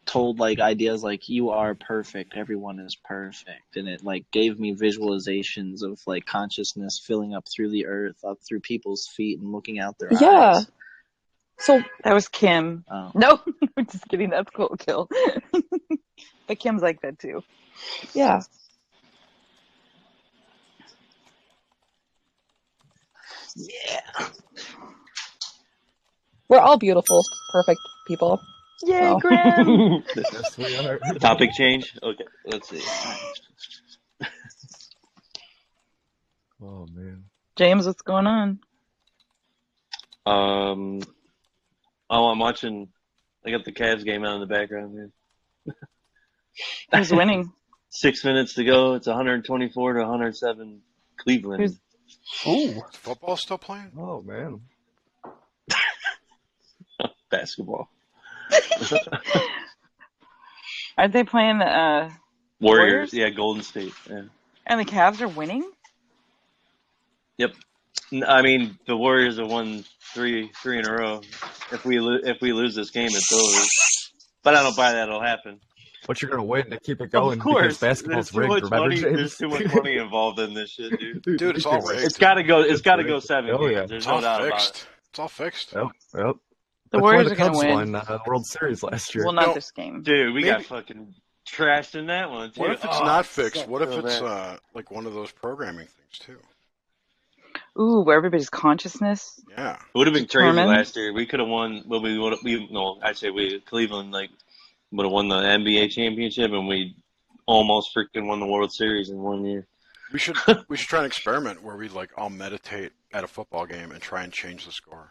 Speaker 1: told like ideas like you are perfect, everyone is perfect, and it like gave me visualizations of like consciousness filling up through the earth, up through people's feet, and looking out their eyes.
Speaker 9: So
Speaker 7: that was Kim.
Speaker 1: Oh.
Speaker 7: No, I'm just kidding. That's cool, Kill. But Kim's like that too.
Speaker 9: yeah.
Speaker 1: Yeah.
Speaker 9: We're all beautiful, perfect people.
Speaker 7: Yay,
Speaker 9: So.
Speaker 7: Grim!
Speaker 3: Yes, we are.
Speaker 6: Topic change. Okay, let's see.
Speaker 3: Oh man.
Speaker 7: James, what's going on?
Speaker 6: Oh, I'm watching. I got the Cavs game on in the background here.
Speaker 7: Who's winning?
Speaker 6: 6 minutes to go. It's 124 to 107 Cleveland.
Speaker 11: Ooh.
Speaker 2: Is football still playing?
Speaker 3: Oh man.
Speaker 6: Basketball.
Speaker 7: Aren't they playing
Speaker 6: Warriors? Yeah, Golden State. Yeah.
Speaker 7: And the Cavs are winning?
Speaker 6: Yep. I mean, the Warriors have won three in a row. If we lose this game, it's over. But I don't buy that'll happen.
Speaker 3: But you're gonna win to keep it going
Speaker 6: Of course,
Speaker 3: because basketball's
Speaker 6: there's too
Speaker 3: rigged.
Speaker 6: much
Speaker 3: Remember,
Speaker 6: money.
Speaker 3: James?
Speaker 6: There's too much money involved in this shit, dude.
Speaker 2: Dude, it's all rigged.
Speaker 6: It's got to go. It's got to go 7
Speaker 3: Oh,
Speaker 6: games.
Speaker 3: yeah.
Speaker 6: There's
Speaker 2: It's
Speaker 6: no
Speaker 2: all
Speaker 6: doubt about
Speaker 2: fixed.
Speaker 6: it.
Speaker 2: It's all fixed.
Speaker 3: Yep.
Speaker 7: The
Speaker 3: That's
Speaker 7: Warriors
Speaker 3: why
Speaker 7: are
Speaker 3: the
Speaker 7: going
Speaker 3: Cubs
Speaker 7: to win.
Speaker 3: won the World Series last year.
Speaker 7: Well, not
Speaker 2: No.
Speaker 7: this game.
Speaker 6: Dude, we got
Speaker 2: Maybe-
Speaker 6: fucking trashed in that one too.
Speaker 2: What if it's
Speaker 6: Oh,
Speaker 2: not fixed?
Speaker 6: sucks
Speaker 2: What if
Speaker 6: so
Speaker 2: it's
Speaker 6: bad.
Speaker 2: like one of those programming things too?
Speaker 7: Ooh, where everybody's consciousness.
Speaker 2: Yeah.
Speaker 6: It would have been crazy
Speaker 7: Determined?
Speaker 6: last year. We could have won. Well, I'd say Cleveland would have won the NBA championship, and we almost freaking won the World Series in 1 year.
Speaker 2: We should try an experiment where we all meditate at a football game and try and change the score.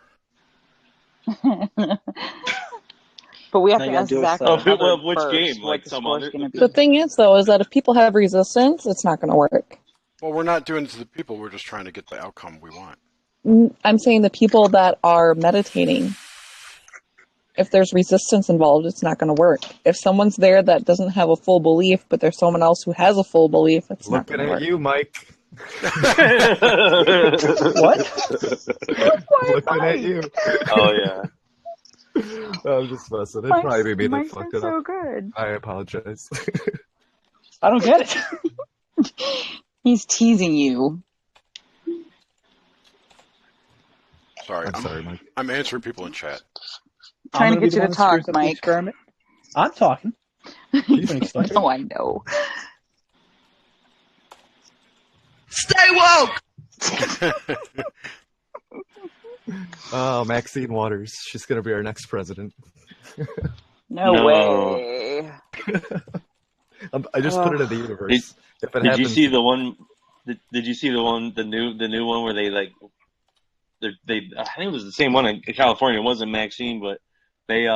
Speaker 7: But we have
Speaker 1: Now
Speaker 7: to
Speaker 1: you gotta
Speaker 7: ask
Speaker 1: do a
Speaker 7: Zach
Speaker 1: sub.
Speaker 6: Which
Speaker 7: first
Speaker 6: game?
Speaker 7: what
Speaker 6: Like
Speaker 7: the
Speaker 6: some
Speaker 7: score's
Speaker 6: other?
Speaker 7: gonna be.
Speaker 9: The thing is, though, is that if people have resistance, it's not going to work.
Speaker 2: Well, we're not doing it to the people. We're just trying to get the outcome we want.
Speaker 9: I'm saying the people that are meditating, if there's resistance involved, it's not going to work. If someone's there that doesn't have a full belief, but there's someone else who has a full belief, it's not
Speaker 3: Looking
Speaker 9: going to
Speaker 3: at
Speaker 9: work.
Speaker 3: you, Mike.
Speaker 7: What?
Speaker 3: Looking at you.
Speaker 6: Oh yeah.
Speaker 3: I'm just messing. It'd probably be me that
Speaker 7: Mike's
Speaker 3: fucked
Speaker 7: been
Speaker 3: it
Speaker 7: so
Speaker 3: up.
Speaker 7: good.
Speaker 3: I apologize.
Speaker 7: I don't get it. He's teasing you.
Speaker 2: Sorry,
Speaker 3: I'm sorry, Mike.
Speaker 2: I'm answering people in chat.
Speaker 7: Trying to
Speaker 11: I'm gonna
Speaker 7: get
Speaker 11: be
Speaker 7: you
Speaker 11: the
Speaker 7: to
Speaker 11: one
Speaker 7: talk,
Speaker 11: that screws up the
Speaker 7: Mike.
Speaker 11: experiment. I'm talking. You can explain.
Speaker 7: No, I know.
Speaker 10: Stay woke!
Speaker 3: Oh, Maxine Waters. She's gonna be our next president.
Speaker 7: No
Speaker 6: No.
Speaker 7: way.
Speaker 3: I just put it in the universe. If it
Speaker 6: Did you
Speaker 3: happens,
Speaker 6: see the one? Did you see the new one where they I think it was the same one in California. It wasn't Maxine, but they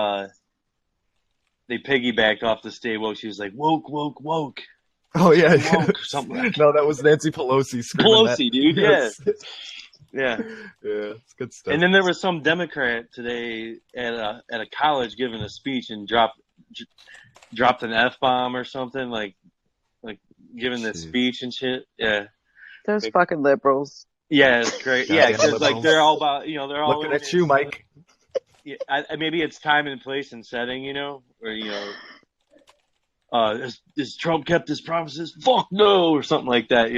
Speaker 6: piggybacked off the stay woke. She was like woke, woke, woke.
Speaker 3: Oh yeah,
Speaker 6: Woke, or something like
Speaker 3: no, that was Nancy Pelosi screaming that.
Speaker 6: Pelosi, dude.
Speaker 3: Yes.
Speaker 6: Yeah.
Speaker 3: Yeah, it's good stuff.
Speaker 6: And then there was some Democrat today at a college giving a speech and dropped an F-bomb or something, like giving the speech and shit. Yeah.
Speaker 7: Those fucking liberals.
Speaker 6: Yeah, it's great. Yeah, because they're all about they're all
Speaker 3: looking at you, Mike.
Speaker 6: Yeah, maybe it's time and place and setting, or has Trump kept his promises? Fuck no, or something like that,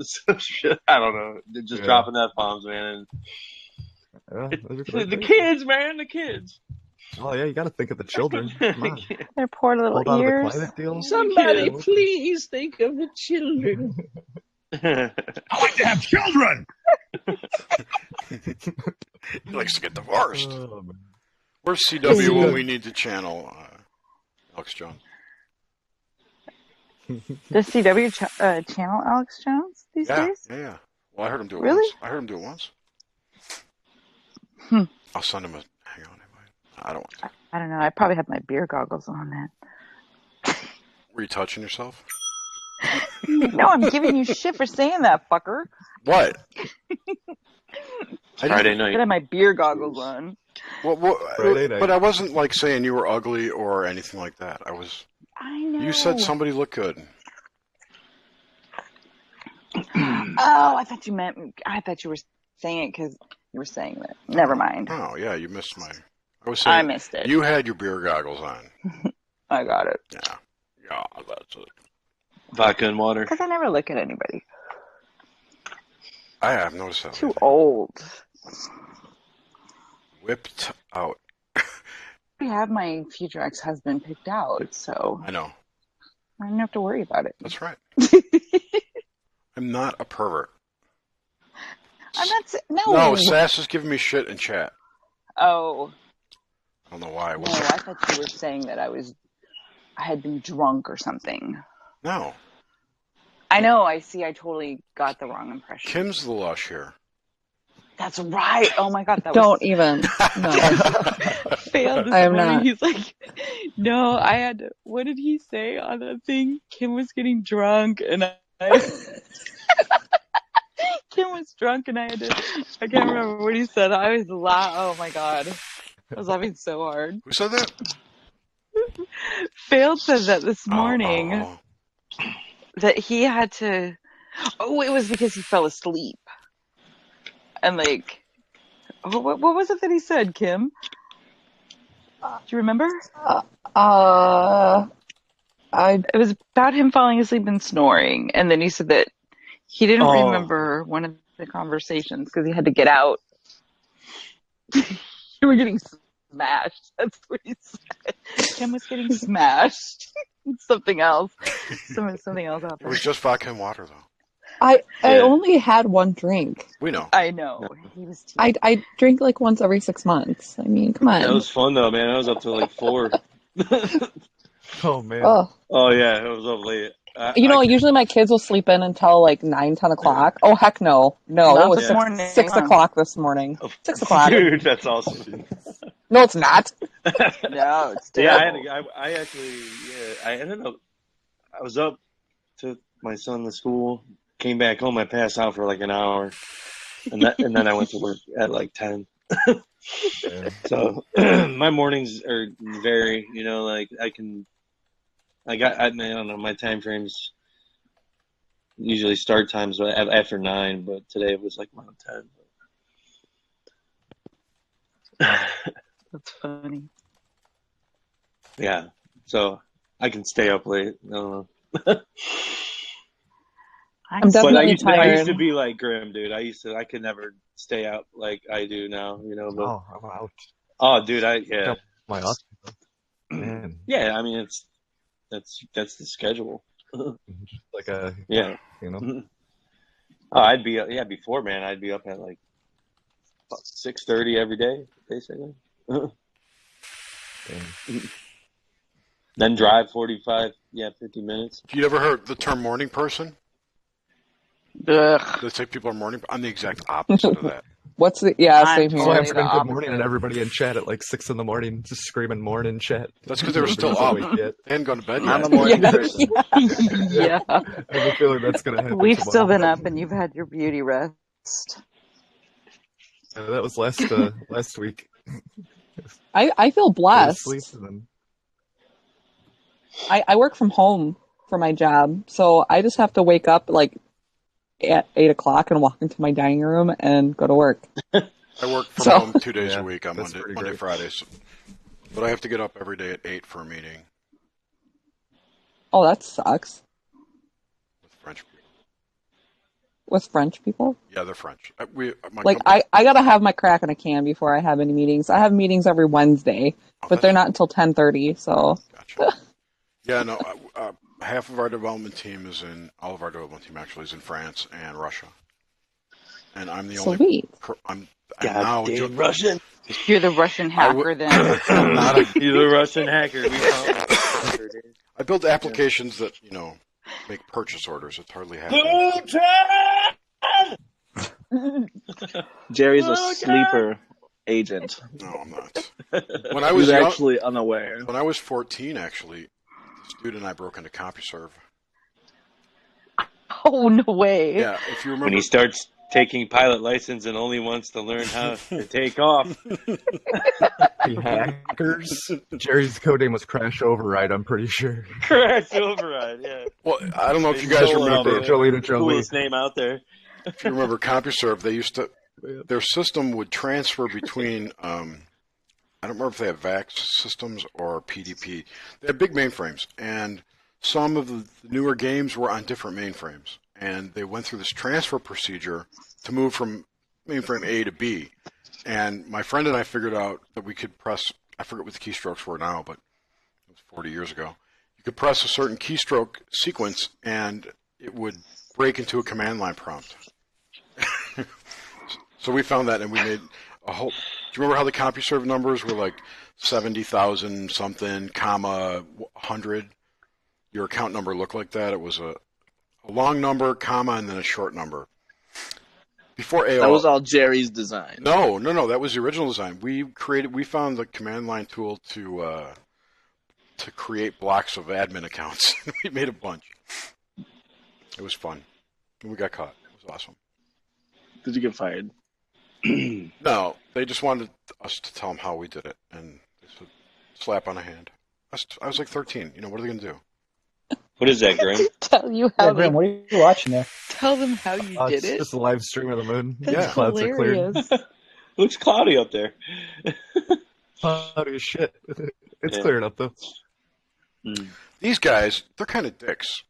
Speaker 6: some shit. I don't know. They're just dropping F-bombs, man. The kids, man, the kids.
Speaker 3: Oh yeah, you got to think of the children. Come on.
Speaker 7: Their poor little
Speaker 3: Hold on to the
Speaker 7: ears.
Speaker 3: climate deal.
Speaker 10: Somebody please think of the children. I like to have children!
Speaker 2: He likes to get divorced.
Speaker 3: Oh, man.
Speaker 2: Where's CW when we need to channel Alex Jones?
Speaker 7: Does CW channel Alex Jones these days?
Speaker 2: Yeah. Well, I heard him do it
Speaker 7: Really?
Speaker 2: once. I heard him do it once. I'll send him a hang on invite. I don't want to.
Speaker 7: I don't know. I probably had my beer goggles on then.
Speaker 2: Were you touching yourself?
Speaker 7: No, I'm giving you shit for saying that, fucker.
Speaker 2: What?
Speaker 6: Friday
Speaker 7: I
Speaker 6: night.
Speaker 7: had my beer goggles on.
Speaker 3: Friday night.
Speaker 2: But I wasn't saying you were ugly or anything like that. I know. You said somebody looked good.
Speaker 7: Oh, I thought you were saying it because you were saying that. Never mind.
Speaker 2: Oh yeah, you missed my. I was saying
Speaker 7: I missed it.
Speaker 2: You had your beer goggles on.
Speaker 7: I got it.
Speaker 2: Yeah, that's it.
Speaker 6: Vodka and water.
Speaker 7: Because I never look at anybody.
Speaker 2: I have noticed that.
Speaker 7: Too old.
Speaker 2: Whipped out.
Speaker 7: I have my future ex-husband picked out, so
Speaker 2: I know.
Speaker 7: I don't have to worry about it.
Speaker 2: That's right. I'm not a pervert.
Speaker 7: I'm not.
Speaker 2: No, Sass is giving me shit in chat.
Speaker 7: Oh.
Speaker 2: I don't know why.
Speaker 7: No, I thought you were saying that I had been drunk or something.
Speaker 2: No.
Speaker 7: I know. I see. I totally got the wrong impression.
Speaker 2: Kim's the lush here.
Speaker 7: That's right. Oh my God.
Speaker 5: Don't even. No.
Speaker 14: Failed this
Speaker 5: I am
Speaker 14: morning.
Speaker 5: not.
Speaker 14: He's like, no, I had to, what did he say on the thing? Kim was getting drunk and Kim was drunk and I can't remember what he said. I was oh my God. I was laughing so hard.
Speaker 2: Who said that?
Speaker 14: Failed said that this morning. That he had to, it was because he fell asleep. And like, what was it that he said, Kim? Do you remember? It was about him falling asleep and snoring. And then he said that he didn't remember one of the conversations because he had to get out. You were getting smashed. That's what he said. Kim was getting smashed. Something else. Something else happened.
Speaker 2: It was just vodka and water, though.
Speaker 5: I only had one drink.
Speaker 2: We know.
Speaker 14: I know. He was.
Speaker 5: I drink like once every 6 months. I mean, come on.
Speaker 6: That was fun though, man. I was up till like 4.
Speaker 3: Oh man.
Speaker 6: Oh yeah, it was up late.
Speaker 5: Usually my kids will sleep in until like 9, 10 o'clock. Oh heck no,
Speaker 7: Not
Speaker 5: it was
Speaker 7: this morning.
Speaker 5: 6 o'clock this morning. 6 o'clock.
Speaker 6: Dude, that's awesome.
Speaker 5: No, it's not.
Speaker 7: No, it's
Speaker 6: Yeah,
Speaker 7: terrible.
Speaker 6: I actually, I ended up, I was up, took my son to school, came back home, I passed out for like an hour, and then I went to work at like 10. So my mornings are vary, like I don't know, my time frames usually start times after 9, but today it was like around 10.
Speaker 14: That's funny.
Speaker 6: Yeah, so I can stay up late. I don't know.
Speaker 5: I'm definitely
Speaker 6: I
Speaker 5: tired.
Speaker 6: used to be like Grim, dude. I could never stay out like I do now, But,
Speaker 3: I'm out.
Speaker 6: Oh, dude,
Speaker 3: My man.
Speaker 6: Yeah, I mean that's the schedule.
Speaker 3: Like a
Speaker 6: Oh, I'd be before, man. I'd be up at like 6:30 every day, basically. Then drive 50 minutes.
Speaker 2: You ever heard the term morning person?
Speaker 7: Ugh.
Speaker 2: They say people are morning. I'm the exact opposite of that.
Speaker 5: What's the same here.
Speaker 3: So I'm saying good morning and everybody in chat at like 6 in the morning, just screaming morning chat.
Speaker 2: That's because they were still up. They hadn't gone to bed yet.
Speaker 1: I'm a morning person.
Speaker 14: Yeah.
Speaker 3: I have a feeling that's going to happen.
Speaker 14: We've
Speaker 3: tomorrow.
Speaker 14: still been up and you've had your beauty rest.
Speaker 3: That was last week.
Speaker 5: I feel blessed.
Speaker 3: Sleep and then...
Speaker 5: I work from home for my job, so I just have to wake up like at 8 o'clock and walk into my dining room and go to work.
Speaker 2: I work from home 2 days a week on Monday, Fridays. But I have to get up every day at 8 for a meeting.
Speaker 5: Oh, that sucks.
Speaker 2: With French people.
Speaker 5: With French people?
Speaker 2: Yeah, they're French. I
Speaker 5: gotta have my crack in a can before I have any meetings. I have meetings every Wednesday, but they're not until 10:30. So.
Speaker 2: Gotcha. Yeah, no. Half of our development team all of our development team actually is in France and Russia, and I'm the only.
Speaker 5: Sweet.
Speaker 6: I'm now Russian.
Speaker 7: You're the Russian hacker, then.
Speaker 6: You're the Russian hacker. We found
Speaker 2: I build applications that make purchase orders. It's hardly happening.
Speaker 1: Jerry's a sleeper agent.
Speaker 2: No, I'm not. When I was
Speaker 1: actually unaware.
Speaker 2: When I was 14, actually, this dude and I broke into CompuServe.
Speaker 14: Oh, no way.
Speaker 2: Yeah, if you remember.
Speaker 6: When he starts taking pilot license and only wants to learn how to take off.
Speaker 3: Hackers. Jerry's code name was Crash Override, I'm pretty sure.
Speaker 6: Crash Override, yeah.
Speaker 2: Well, I don't know if you guys remember.
Speaker 3: Jolene Jolie.
Speaker 6: Coolest name out there.
Speaker 2: If you remember CompuServe, their system would transfer between, I don't remember if they have VAX systems or PDP. They had big mainframes, and some of the newer games were on different mainframes. And they went through this transfer procedure to move from mainframe A to B. And my friend and I figured out that we could press, I forget what the keystrokes were now, but it was 40 years ago. You could press a certain keystroke sequence and it would break into a command line prompt. So we found that and we made a whole, do you remember how the CompuServe numbers were like 70,000 something, comma, 100? Your account number looked like that. It was a long number, comma, and then a short number. Before AOL,
Speaker 1: that was all Jerry's design.
Speaker 2: No, that was the original design. We found the command line tool to create blocks of admin accounts. We made a bunch. It was fun. And we got caught. It was awesome.
Speaker 1: Did you get fired?
Speaker 2: No, they just wanted us to tell them how we did it, and they said, slap on a hand. I was like 13. You know, what are they going to do?
Speaker 6: What is that, Grim?
Speaker 14: Tell you how.
Speaker 11: Yeah, Grim, what are you watching there?
Speaker 14: Tell them how you did
Speaker 3: It's
Speaker 14: it.
Speaker 3: just a live stream of the moon.
Speaker 14: That's
Speaker 3: Clouds are cleared.
Speaker 14: hilarious.
Speaker 6: Looks cloudy up there.
Speaker 3: Cloudy as shit. It's clearing up though.
Speaker 2: These guys, they're kind of dicks.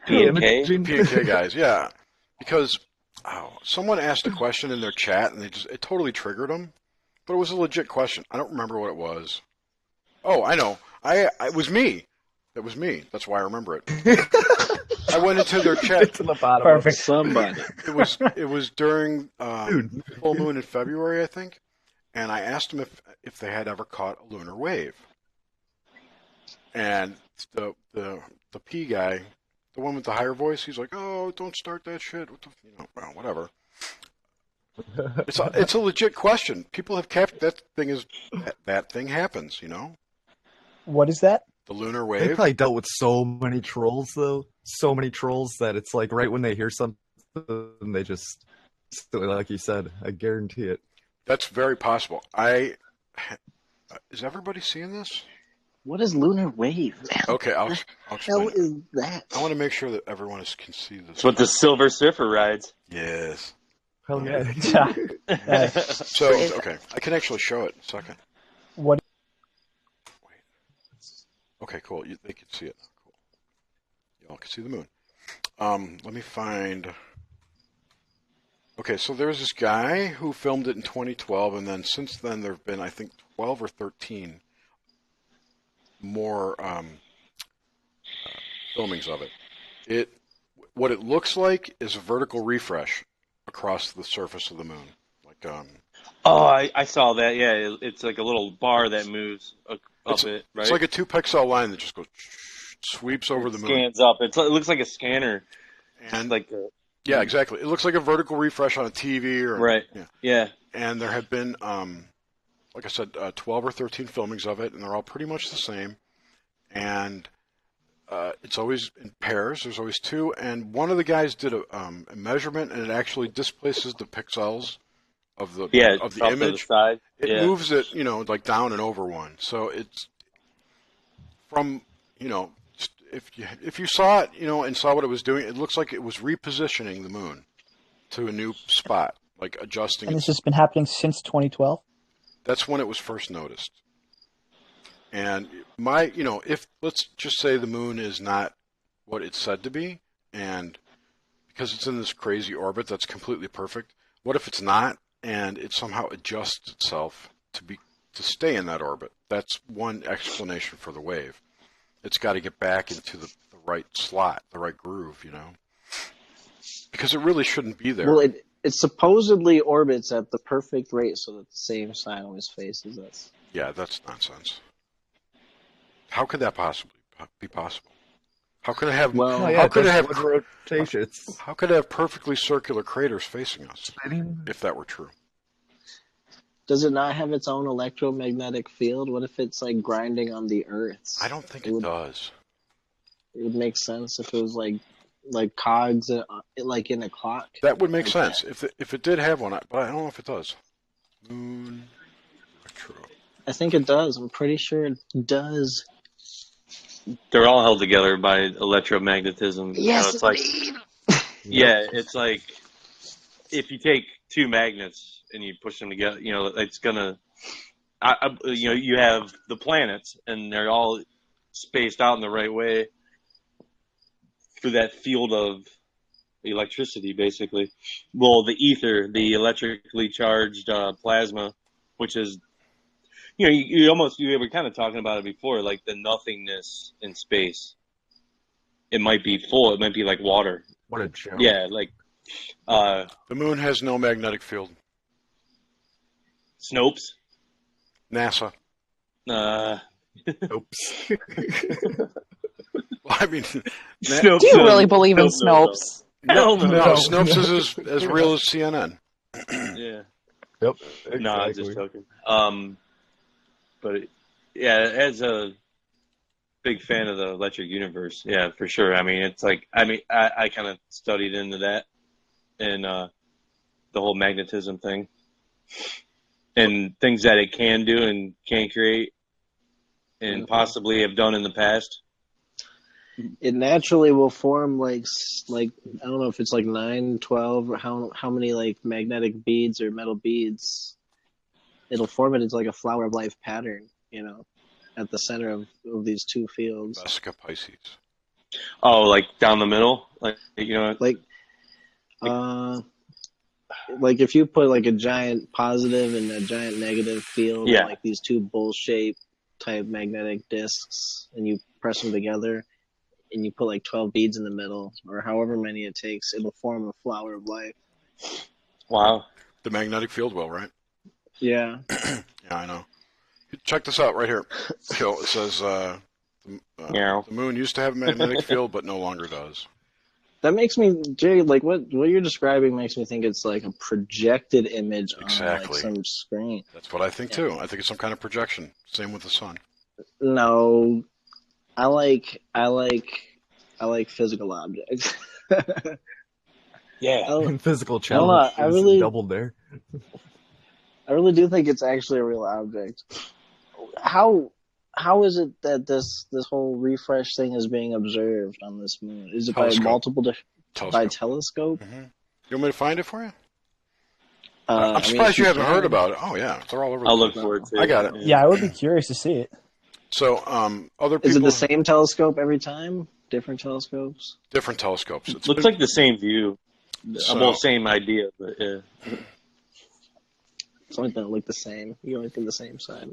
Speaker 6: P&K?
Speaker 2: P&K guys, yeah. Because someone asked a question in their chat, and it totally triggered them. But it was a legit question. I don't remember what it was. Oh, I know. It was me. That was me. That's why I remember it. I went into their chat.
Speaker 3: To the bottom.
Speaker 11: Perfect.
Speaker 1: Somebody.
Speaker 2: It was during full moon in February, I think, and I asked them if they had ever caught a lunar wave. And the P guy, the one with the higher voice, he's like, "Oh, don't start that shit." Well, whatever. It's a legit question. People have kept that thing happens.
Speaker 11: What is that?
Speaker 2: The lunar
Speaker 3: They
Speaker 2: wave.
Speaker 3: probably dealt with so many trolls though. So many trolls that it's like right when they hear something, they just, like you said, I guarantee it.
Speaker 2: That's very possible. Is everybody seeing this?
Speaker 1: What is lunar wave?
Speaker 2: Okay, I'll explain.
Speaker 1: What is that?
Speaker 2: I want to make sure that everyone can see this.
Speaker 6: It's what the Silver Surfer rides.
Speaker 2: Yes.
Speaker 3: Hell yeah.
Speaker 2: So, okay, I can actually show it in a second.
Speaker 11: What?
Speaker 2: Okay, cool. They can see it. Cool. Y'all can see the moon. Let me find. Okay, so there's this guy who filmed it in 2012, and then since then there have been, I think, 12 or 13 more filmings of it. What it looks like is a vertical refresh across the surface of the moon.
Speaker 6: Oh, I saw that. Yeah, it's like a little bar that moves up it, right?
Speaker 2: It's like a 2-pixel line that just goes sweeps over the moon.
Speaker 6: Scans up. It looks like a scanner.
Speaker 2: And
Speaker 6: like
Speaker 2: yeah, exactly. It looks like a vertical refresh on a TV or
Speaker 6: right. Yeah.
Speaker 2: And there have been, like I said, 12 or 13 filmings of it, and they're all pretty much the same. And it's always in pairs. There's always two, and one of the guys did a measurement, and it actually displaces the pixels of the image.
Speaker 6: To the side.
Speaker 2: It moves it, like down and over one. So it's from, if you saw it, and saw what it was doing, it looks like it was repositioning the moon to a new spot, like adjusting.
Speaker 11: And this has been happening since 2012?
Speaker 2: That's when it was first noticed. And if let's just say the moon is not what it's said to be, and because it's in this crazy orbit that's completely perfect, what if it's not, and it somehow adjusts itself to stay in that orbit? That's one explanation for the wave. It's got to get back into the right slot, the right groove, because it really shouldn't be there.
Speaker 1: Well, it supposedly orbits at the perfect rate so that the same sign always faces us.
Speaker 2: Yeah, that's nonsense. How could that possibly be possible? How could it have?
Speaker 3: Well,
Speaker 2: how could it have
Speaker 3: rotations?
Speaker 2: How could it have perfectly circular craters facing us? If that were true.
Speaker 1: Does it not have its own electromagnetic field? What if it's like grinding on the Earth?
Speaker 2: I don't think it does.
Speaker 1: It would make sense if it was like cogs, like in a clock.
Speaker 2: That would make sense if it did have one, but I don't know if it does. Moon, electro.
Speaker 1: I think it does. I'm pretty sure it does.
Speaker 6: They're all held together by electromagnetism.
Speaker 1: Yes,
Speaker 6: it's like, yeah, it's like if you take two magnets and you push them together, it's gonna. You have the planets, and they're all spaced out in the right way for that field of electricity, basically. Well, the ether, the electrically charged plasma, which is, you were kind of talking about it before, like the nothingness in space. It might be full. It might be like water.
Speaker 3: What a joke.
Speaker 6: Yeah, like
Speaker 2: the moon has no magnetic field.
Speaker 6: Snopes.
Speaker 2: NASA.
Speaker 3: Oops.
Speaker 2: Well, I mean,
Speaker 9: do you really believe in Snopes?
Speaker 2: No, Snopes is as real as CNN.
Speaker 6: Yeah.
Speaker 3: Yep. Exactly.
Speaker 6: No, I'm just joking. But as a big fan of the electric universe, yeah, for sure. I mean, it's like, I kind of studied into that and the whole magnetism thing and things that it can do and can create and possibly have done in the past.
Speaker 1: It naturally will form like I don't know if it's like 9, 12 or how many like magnetic beads or metal beads. It'll form it into like a flower of life pattern, at the center of these two fields.
Speaker 2: Vesica Pisces.
Speaker 6: Oh, like down the middle, like
Speaker 1: like if you put like a giant positive and a giant negative field,
Speaker 6: yeah,
Speaker 1: like these two bowl-shaped type magnetic discs, and you press them together, and you put like 12 beads in the middle, or however many it takes, it'll form a flower of life.
Speaker 6: Wow.
Speaker 2: The magnetic field will, right?
Speaker 1: Yeah.
Speaker 2: Yeah, I know. Check this out right here. It says the moon used to have a magnetic field, but no longer does.
Speaker 1: That makes me, Jay, like what you're describing makes me think it's like a projected image on like some screen.
Speaker 2: That's what I think too. I think it's some kind of projection. Same with the sun.
Speaker 1: No, I like physical objects.
Speaker 6: Yeah,
Speaker 3: physical challenge.
Speaker 1: I really
Speaker 3: doubled there.
Speaker 1: I really do think it's actually a real object. How is it that this whole refresh thing is being observed on this moon? Is it
Speaker 2: telescope.
Speaker 1: by multiple by telescope?
Speaker 2: Mm-hmm. You want me to find it for you?
Speaker 1: I'm
Speaker 2: surprised you haven't heard about it. Oh yeah, they're all over.
Speaker 6: I'll look for it too.
Speaker 2: I got it.
Speaker 11: Yeah, I would be curious to see it.
Speaker 2: So, other people.
Speaker 1: Is it the same telescope every time? Different telescopes?
Speaker 2: Different telescopes.
Speaker 6: It looks like the same view. Well, same idea, but yeah.
Speaker 1: It's only gonna look the same. You only see the same side.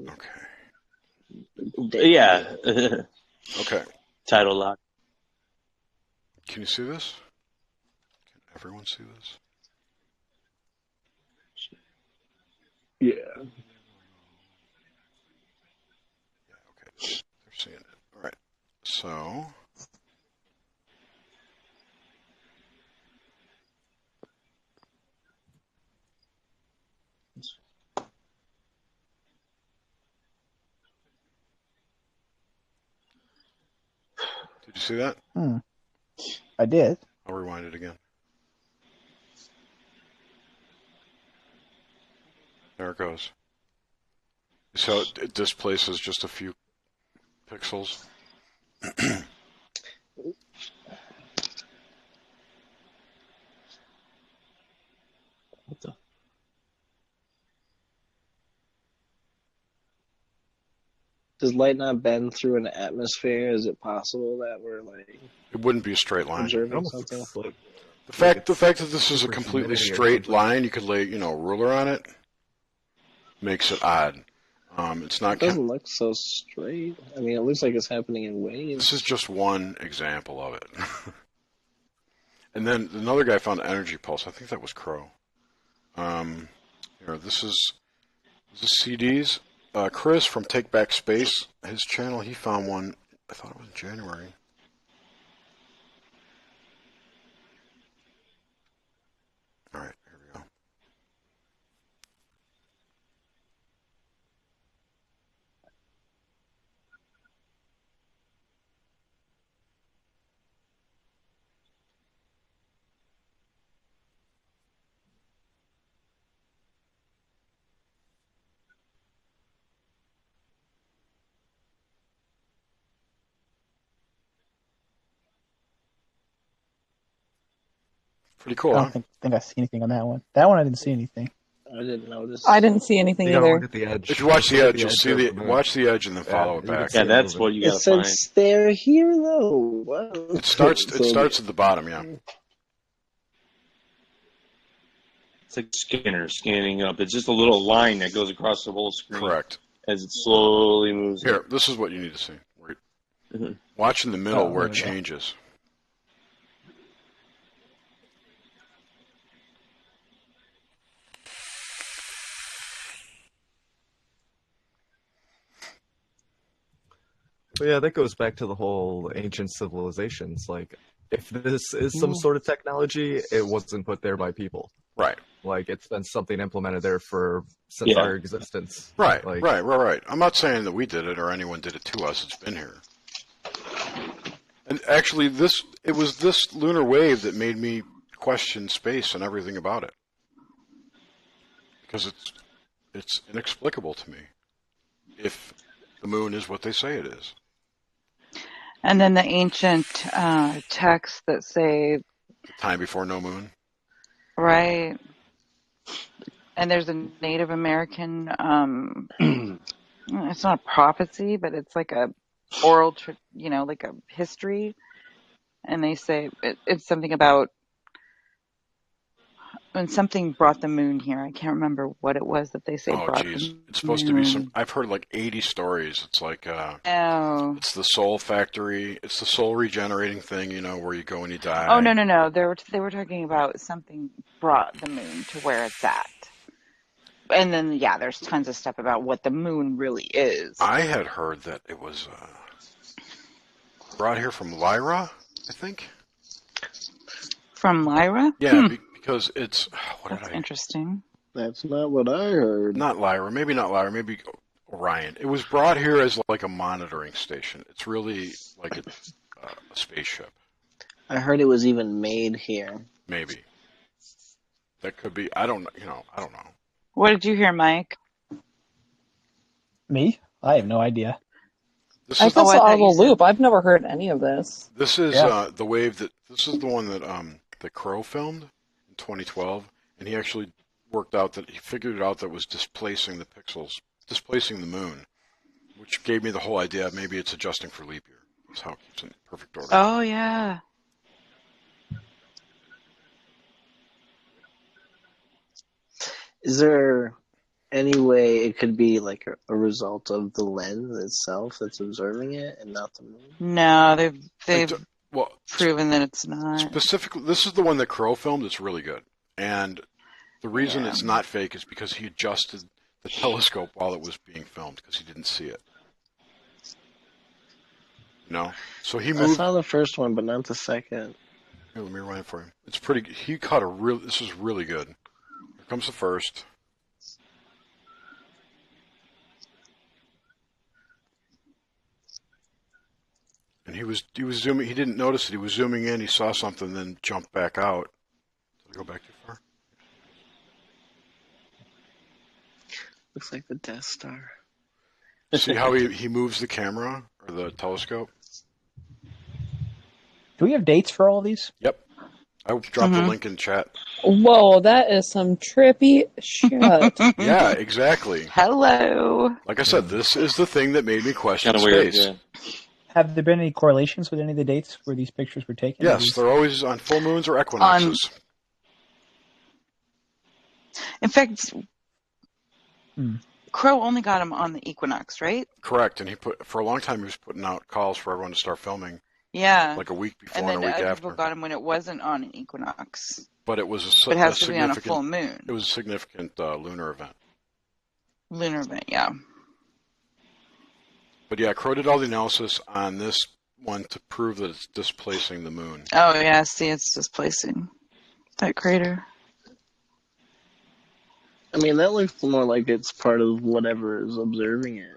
Speaker 6: Okay. Yeah.
Speaker 2: Okay.
Speaker 6: Title lock.
Speaker 2: Can you see this? Can everyone see this?
Speaker 1: Yeah.
Speaker 2: Okay. They're seeing it. All right. So. Did you see that?
Speaker 11: I did.
Speaker 2: I'll rewind it again. There it goes. So it displaces just a few pixels.
Speaker 1: What the? Does light not bend through an atmosphere? Is it possible that we're like?
Speaker 2: It wouldn't be a straight line.
Speaker 1: Observing something?
Speaker 2: The fact that this is a completely straight line, you could lay a ruler on it, makes it odd. It's not.
Speaker 1: It doesn't look so straight. I mean, it looks like it's happening in waves.
Speaker 2: This is just one example of it. And then another guy found an energy pulse. I think that was Crow. Here, this is CDs. Chris from Take Back Space, his channel, he found one. I thought it was in January. All right, here we go. Pretty cool,
Speaker 11: I don't think I see anything on that one. That one I didn't see anything.
Speaker 1: I didn't notice.
Speaker 9: I didn't see anything either.
Speaker 3: Look at the edge.
Speaker 2: If you watch the edge, you'll see watch the edge and then follow it back.
Speaker 6: Yeah, that's what you gotta find.
Speaker 1: It says they're here though. Wow.
Speaker 2: It starts at the bottom, yeah.
Speaker 6: It's like a scanner scanning up. It's just a little line that goes across the whole screen.
Speaker 2: Correct.
Speaker 6: As it slowly moves.
Speaker 2: Here, this is what you need to see. Watch in the middle where it changes.
Speaker 3: But yeah, that goes back to the whole ancient civilizations. Like, if this is some sort of technology, it wasn't put there by people.
Speaker 2: Right.
Speaker 3: Like, it's been something implemented there since our existence.
Speaker 2: Right,
Speaker 3: like,
Speaker 2: right. I'm not saying that we did it or anyone did it to us. It's been here. And actually, it was this lunar wave that made me question space and everything about it. Because it's inexplicable to me. If the moon is what they say it is.
Speaker 14: And then the ancient texts that say...
Speaker 2: Time before no moon.
Speaker 14: Right. And there's a Native American... it's not a prophecy, but it's like a oral, like a history. And they say it's something about when something brought the moon here. I can't remember what it was that they say brought the moon.
Speaker 2: It's supposed to be some... I've heard like 80 stories. It's like... It's the soul factory. It's the soul regenerating thing, where you go and you die.
Speaker 14: Oh, no. They were talking about something brought the moon to where it's at. And then, there's tons of stuff about what the moon really is.
Speaker 2: I had heard that it was brought here from Lyra, I think.
Speaker 14: From Lyra?
Speaker 2: Yeah, because it's...
Speaker 14: That's interesting.
Speaker 1: That's not what I heard.
Speaker 2: Not Lyra. Maybe not Lyra. Maybe Orion. It was brought here as like a monitoring station. It's really like a spaceship.
Speaker 1: I heard it was even made here.
Speaker 2: Maybe. That could be... I don't know.
Speaker 14: What did you hear, Mike?
Speaker 11: Me? I have no idea.
Speaker 5: I guess out of the loop. I've never heard any of this.
Speaker 2: This is the wave that... This is the one that Crow filmed in 2012, and he actually figured out that it was displacing the pixels, displacing the moon, which gave me the whole idea maybe it's adjusting for leap year. That's how it keeps in perfect order.
Speaker 14: Oh, yeah.
Speaker 1: Is there any way it could be like a result of the lens itself that's observing it and not the moon?
Speaker 14: No, they've proven that it's not.
Speaker 2: Specifically, this is the one that Crow filmed. It's really good. And the reason it's not fake is because he adjusted the telescope while it was being filmed because he didn't see it. So he moved... I
Speaker 1: saw the first one, but not the second.
Speaker 2: Here, let me rewind it for him. It's pretty... He cut this is really good. Here comes the first. And he was zooming. He didn't notice it. He was zooming in. He saw something, then jumped back out. Did I go back too far?
Speaker 1: Looks like the Death Star.
Speaker 2: See how he moves the camera or the telescope?
Speaker 11: Do we have dates for all these?
Speaker 2: Yep. I dropped the link in chat.
Speaker 5: Whoa, that is some trippy shit.
Speaker 2: Yeah, exactly.
Speaker 14: Hello.
Speaker 2: Like I said, this is the thing that made me question space.
Speaker 11: Weird, Have there been any correlations with any of the dates where these pictures were taken?
Speaker 2: Yes, they're always on full moons or equinoxes.
Speaker 14: In fact, Crow only got him on the equinox, right?
Speaker 2: Correct, and for a long time he was putting out calls for everyone to start filming.
Speaker 14: Yeah,
Speaker 2: like a week before
Speaker 14: and then
Speaker 2: a week
Speaker 14: other
Speaker 2: after.
Speaker 14: People got him when it wasn't on an equinox.
Speaker 2: But it was
Speaker 14: it has to be on a full moon.
Speaker 2: It was a significant lunar event.
Speaker 14: Lunar event, yeah.
Speaker 2: But yeah, Crow did all the analysis on this one to prove that it's displacing the moon.
Speaker 14: Oh yeah, see, it's displacing that crater.
Speaker 1: I mean, that looks more like it's part of whatever is observing it.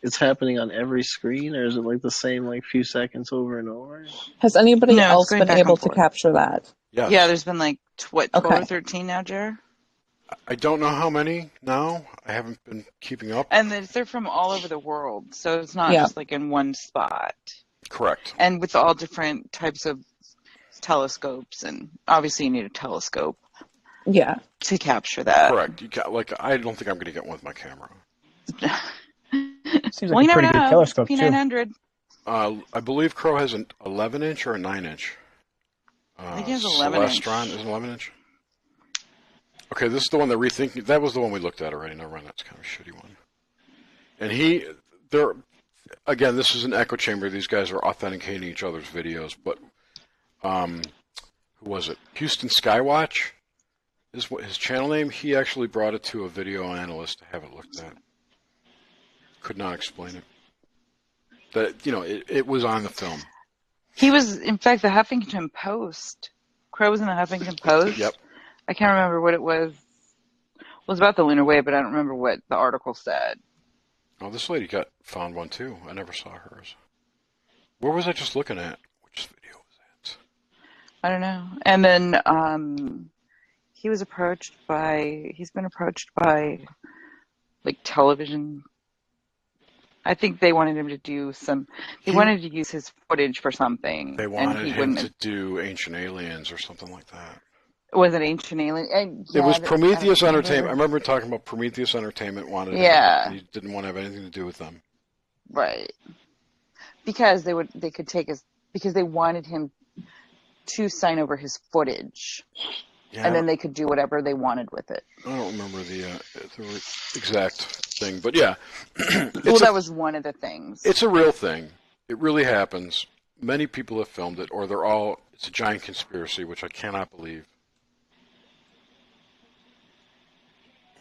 Speaker 1: It's happening on every screen, or is it like the same few seconds over and over?
Speaker 5: Has anybody else been able to capture that?
Speaker 2: Yes.
Speaker 14: Yeah, there's been 12 or 13 now, Jer?
Speaker 2: I don't know how many now. I haven't been keeping up.
Speaker 14: And they're from all over the world, so it's not just in one spot.
Speaker 2: Correct.
Speaker 14: And with all different types of telescopes, and obviously you need a telescope.
Speaker 5: Yeah.
Speaker 14: To capture that.
Speaker 2: Correct. I don't think I'm going to get one with my camera.
Speaker 11: Seems like a pretty good telescope,
Speaker 14: P900.
Speaker 2: I believe Crow has an 11-inch or a 9-inch.
Speaker 14: I think it's 11-inch.
Speaker 2: Celestron is an 11-inch. Okay, this is the one that rethinking. That was the one we looked at already. Never mind, that's kind of a shitty one. And they're again. This is an echo chamber. These guys are authenticating each other's videos. But who was it? Houston Skywatch is what his channel name. He actually brought it to a video analyst to have it looked at. Could not explain it. That it was on the film.
Speaker 14: He was, in fact, the Huffington Post. Crow was in the Huffington Post.
Speaker 2: Yep.
Speaker 14: I can't remember what it was. It was about the lunar wave, but I don't remember what the article said.
Speaker 2: Oh, this lady found one too. I never saw hers. Where was I just looking at? Which video was that?
Speaker 14: I don't know. And then he's been approached by like television. I think they wanted him to do wanted to use his footage for something.
Speaker 2: They wanted him to do Ancient Aliens or something like that.
Speaker 14: Was it Ancient Alien?
Speaker 2: It was Prometheus Entertainment. I remember talking about Prometheus Entertainment wanted him. He didn't want to have anything to do with them.
Speaker 14: Right. Because they wanted him to sign over his footage. Yeah, and then they could do whatever they wanted with it.
Speaker 2: I don't remember the exact thing, but yeah.
Speaker 14: That was one of the things.
Speaker 2: It's a real thing. It really happens. Many people have filmed it, or it's a giant conspiracy, which I cannot believe.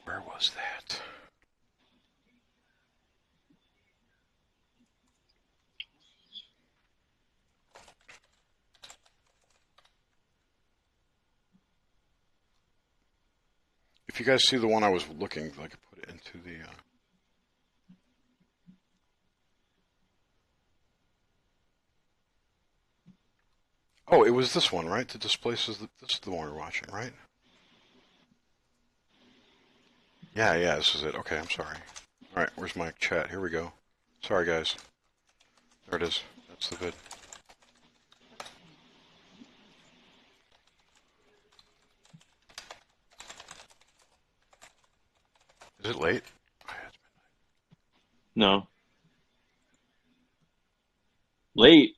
Speaker 2: Where was that? If you guys see the one I was looking, I could put it into the... Oh, it was this one, right? This is the one we're watching, right? Yeah, this is it. Okay, I'm sorry. All right, where's my chat? Here we go. Sorry, guys. There it is. That's the vid. Is it late?
Speaker 6: No. Late?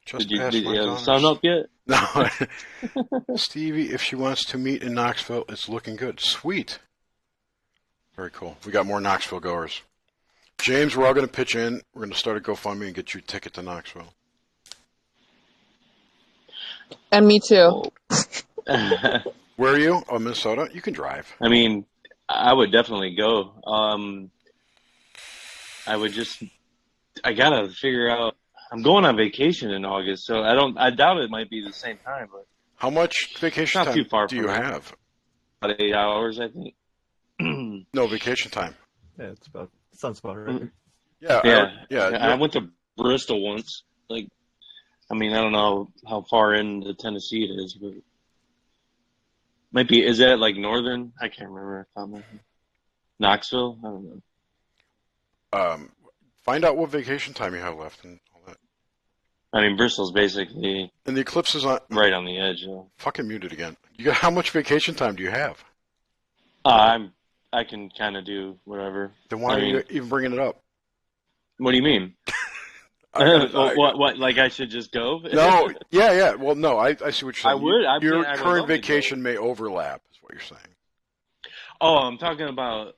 Speaker 2: Just
Speaker 6: did you have the sun up yet?
Speaker 2: No. Stevie, if she wants to meet in Knoxville, it's looking good. Sweet. Very cool. We got more Knoxville goers. James, we're all going to pitch in. We're going to start a GoFundMe and get you a ticket to Knoxville.
Speaker 9: And me too.
Speaker 2: Where are you? Oh, Minnesota? You can drive.
Speaker 6: I mean, I would definitely go. I got to figure out. I'm going on vacation in August, so I doubt it might be the same time. But
Speaker 2: how much vacation time do you have?
Speaker 6: About 8 hours, I think.
Speaker 2: No, vacation time.
Speaker 3: Yeah, sounds about right.
Speaker 2: Yeah.
Speaker 6: I went to Bristol once. I don't know how far into Tennessee it is, but might be. Is that like northern? I can't remember. Knoxville? I don't
Speaker 2: know. Find out what vacation time you have left and all that.
Speaker 6: I mean, Bristol's basically.
Speaker 2: And the Eclipse is
Speaker 6: right on the edge. Yeah.
Speaker 2: Fucking muted again. How much vacation time do you have?
Speaker 6: I can kind of do whatever.
Speaker 2: Then why are you even bringing it up?
Speaker 6: What do you mean? What? Like I should just go?
Speaker 2: No. Yeah. Well, no. I see what you're saying.
Speaker 6: I would.
Speaker 2: Your current vacation may overlap, is what you're saying.
Speaker 6: Oh, I'm talking about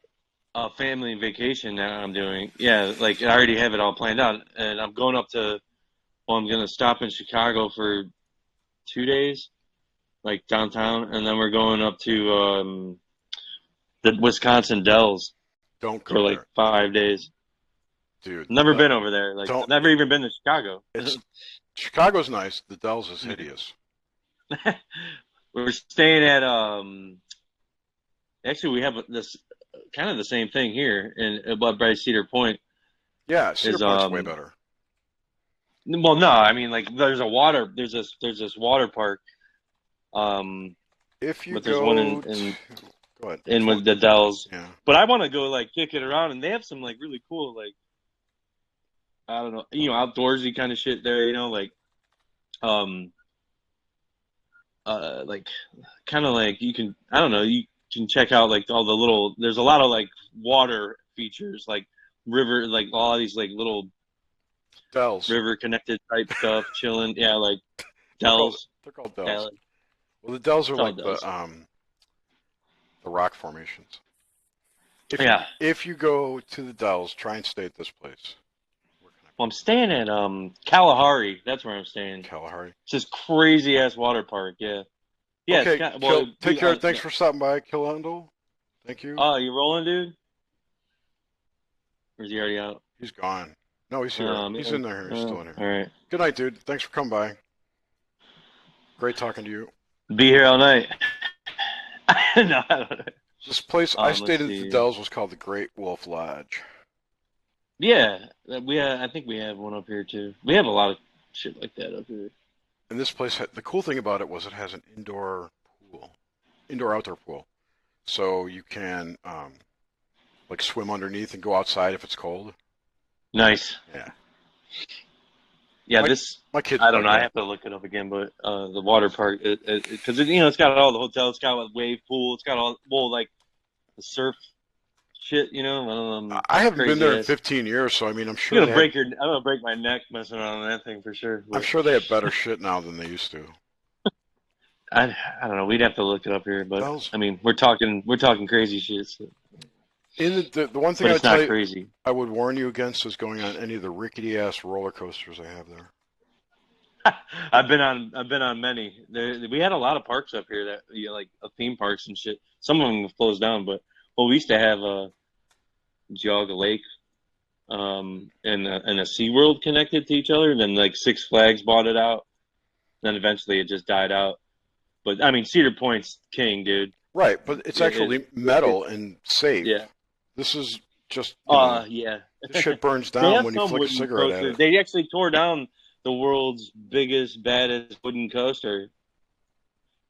Speaker 6: a family vacation that I'm doing. Yeah, I already have it all planned out, and I'm going up to. Well, I'm gonna stop in Chicago for 2 days, downtown, and then we're going up to the Wisconsin Dells.
Speaker 2: Don't go
Speaker 6: for 5 days.
Speaker 2: Dude,
Speaker 6: never been over there. I've never even been to Chicago.
Speaker 2: Chicago's nice. The Dells is hideous.
Speaker 6: We're staying at actually we have this kind of the same thing here in by Cedar Point.
Speaker 2: Yeah, Cedar Point's way better.
Speaker 6: Well, no, I mean there's this water park.
Speaker 2: If you
Speaker 6: but there's one in
Speaker 2: go ahead.
Speaker 6: In with the Dells.
Speaker 2: Yeah.
Speaker 6: But I want to go kick it around, and they have some really cool I don't know, outdoorsy kind of shit there, kind of you can, I don't know, you can check out all the little, there's a lot of water features, river, all these little
Speaker 2: Dells,
Speaker 6: river connected type stuff, chilling. Yeah. Dells.
Speaker 2: They're called Dells. Well, the Dells are
Speaker 6: That's all
Speaker 2: like
Speaker 6: it does.
Speaker 2: the rock formations.
Speaker 6: Yeah.
Speaker 2: If you go to the Dells, try and stay at this place.
Speaker 6: Well, I'm staying at Kalahari. That's where I'm staying.
Speaker 2: Kalahari.
Speaker 6: It's this crazy ass water park. Yeah. Yeah.
Speaker 2: Okay.
Speaker 6: It's got, well,
Speaker 2: take care. Thanks for stopping by, Killhandle. Thank you.
Speaker 6: Oh, you rolling, dude? Or is he already out?
Speaker 2: He's gone. No, he's here. He's in there. He's still in here.
Speaker 6: All right.
Speaker 2: Good night, dude. Thanks for coming by. Great talking to you.
Speaker 6: Be here all night. No, I don't know.
Speaker 2: This place I stayed in
Speaker 6: see.
Speaker 2: the Dells was called the Great Wolf Lodge.
Speaker 6: Yeah, I think we have one up here too. We have a lot of shit like that up here.
Speaker 2: And this place, the cool thing about it was it has an indoor-outdoor pool, so you can like swim underneath and go outside if it's cold.
Speaker 6: Nice.
Speaker 2: Yeah.
Speaker 6: Yeah,
Speaker 2: my kids.
Speaker 6: I don't know. I have to look it up again, but the water park, because it's got all the hotels. It's got a wave pool. It's got all like the surf shit.
Speaker 2: I haven't been there in 15 years, so I mean, I'm sure.
Speaker 6: I'm gonna break my neck messing around on that thing for sure. But
Speaker 2: I'm sure they have better shit now than they used to.
Speaker 6: I don't know. We'd have to look it up here, but I mean, we're talking crazy shit. So.
Speaker 2: In the one thing I would warn you against is going on any of the rickety ass roller coasters they have there.
Speaker 6: I've been on many. We had a lot of parks up here that like theme parks and shit. Some of them have closed down, but we used to have Geauga Lake, and a SeaWorld connected to each other. Then like Six Flags bought it out. Then eventually it just died out. But I mean, Cedar Point's king, dude.
Speaker 2: Right, but it's actually metal and safe.
Speaker 6: Yeah.
Speaker 2: This is just.
Speaker 6: Yeah.
Speaker 2: The shit burns down when you flick a cigarette at it.
Speaker 6: They actually tore down the world's biggest, baddest wooden coaster.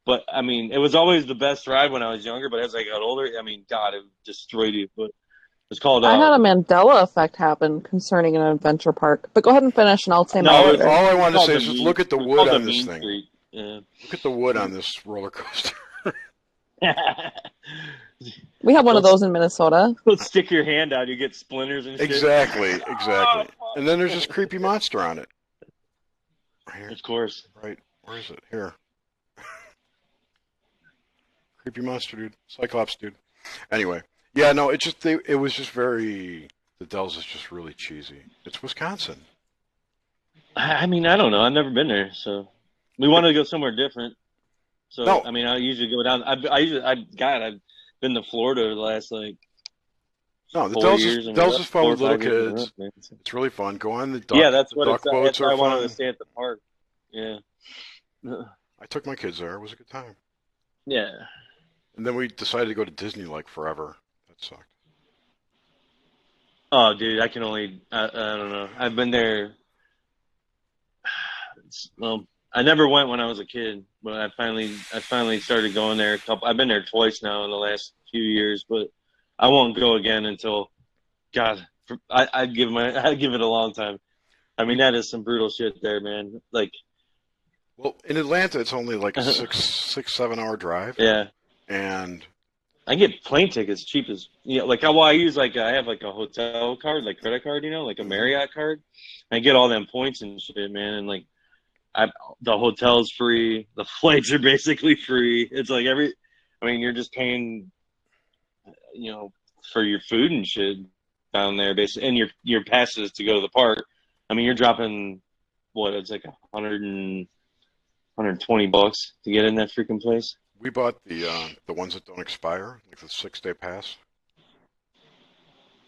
Speaker 6: But I mean, it was always the best ride when I was younger. But as I got older, I mean, God, it destroyed you. But it's called.
Speaker 5: I had a Mandela Effect happen concerning an adventure park. But go ahead and finish, and I'll say my.
Speaker 2: All I wanted to say is just look at the wood on this thing.
Speaker 6: Street. Yeah.
Speaker 2: Look at the wood on this roller coaster.
Speaker 5: We have one of those in Minnesota.
Speaker 6: Stick your hand out, you get splinters and shit.
Speaker 2: Exactly. And then there's this creepy monster on it. Right here.
Speaker 6: Of course.
Speaker 2: Right. Where is it? Here. Creepy monster, dude. Cyclops, dude. Anyway. Yeah, no, it was just very... The Dells is just really cheesy. It's Wisconsin.
Speaker 6: I mean, I don't know. I've never been there, so... We wanted to go somewhere different. So,
Speaker 2: no.
Speaker 6: I mean, I usually go down... I've been to Florida the last, like...
Speaker 2: No, the Dells is fun with little kids. It's really fun. Go on the duck.
Speaker 6: Yeah, that's what
Speaker 2: duck
Speaker 6: it's.
Speaker 2: boats are
Speaker 6: I
Speaker 2: fun.
Speaker 6: wanted to stay at the park. Yeah.
Speaker 2: I took my kids there. It was a good time.
Speaker 6: Yeah.
Speaker 2: And then we decided to go to Disney like forever. That sucked.
Speaker 6: Oh, dude, I can only. I don't know. I've been there. Well, I never went when I was a kid, but I finally started going there. I've been there twice now in the last few years, but I won't go again until, God, I'd give it a long time. I mean, that is some brutal shit there, man. Like,
Speaker 2: well, in Atlanta, it's only like a 7 hour drive.
Speaker 6: Yeah,
Speaker 2: and
Speaker 6: I get plane tickets cheap as like I use I have like a hotel card, like credit card, like a Marriott card. I get all them points and shit, man, and like the hotel's free, the flights are basically free. It's like you're just paying. For your food and shit down there, basically, and your passes to go to the park. I mean, you're dropping it's like $120 to get in that freaking place.
Speaker 2: We bought the ones that don't expire, like the 6-day pass.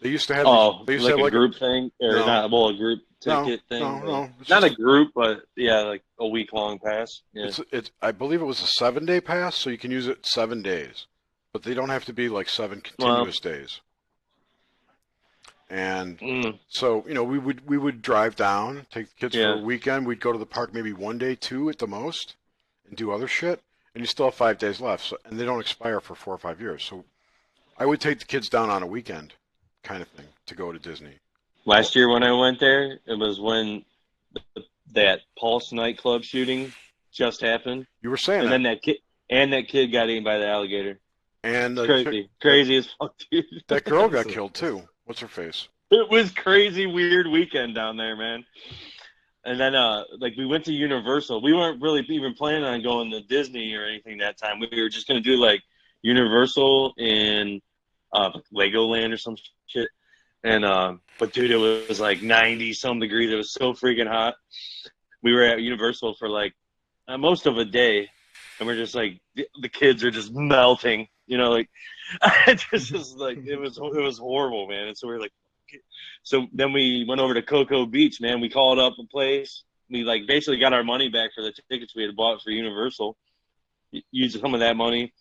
Speaker 2: They used to have. They used to have
Speaker 6: a group thing, or not? Well, a group ticket thing.
Speaker 2: No,
Speaker 6: not a group, but yeah, like a week-long pass. Yeah.
Speaker 2: It's. I believe it was a 7-day pass, so you can use it 7 days. But they don't have to be like 7 continuous days. And so, we would drive down, take the kids for a weekend. We'd go to the park maybe 1 day, 2 at the most, and do other shit. And you still have 5 days left, and they don't expire for 4 or 5 years. So I would take the kids down on a weekend kind of thing to go to Disney.
Speaker 6: Last year when I went there, it was when that Pulse nightclub shooting just happened.
Speaker 2: You were saying
Speaker 6: then that kid got eaten by the alligator.
Speaker 2: And
Speaker 6: crazy as fuck, dude.
Speaker 2: That girl got killed too. What's her face?
Speaker 6: It was crazy, weird weekend down there, man. And then, like, we went to Universal. We weren't really even planning on going to Disney or anything that time. We were just going to do, like, Universal and Legoland or some shit. And, but, dude, it was, like, 90-some degrees. It was so freaking hot. We were at Universal for, like, most of a day. And we're just, like, the kids are just melting. You know, like, it was horrible, man. And so we were like, so then we went over to Cocoa Beach, man. We called up a place. We like basically got our money back for the tickets we had bought for Universal. Used some of that money,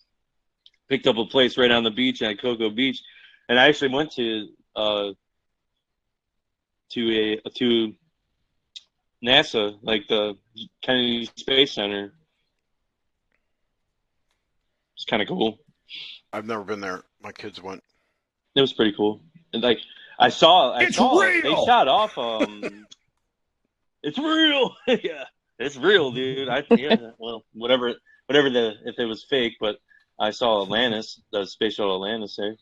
Speaker 6: picked up a place right on the beach at Cocoa Beach, and I actually went to NASA, like the Kennedy Space Center. It's kind of cool.
Speaker 2: I've never been there. My kids went.
Speaker 6: It was pretty cool. And like I saw
Speaker 12: real!
Speaker 6: They shot off. It's real. Yeah, it's real, dude. Well, whatever. If it was fake, but I saw Atlantis, the space shuttle Atlantis there,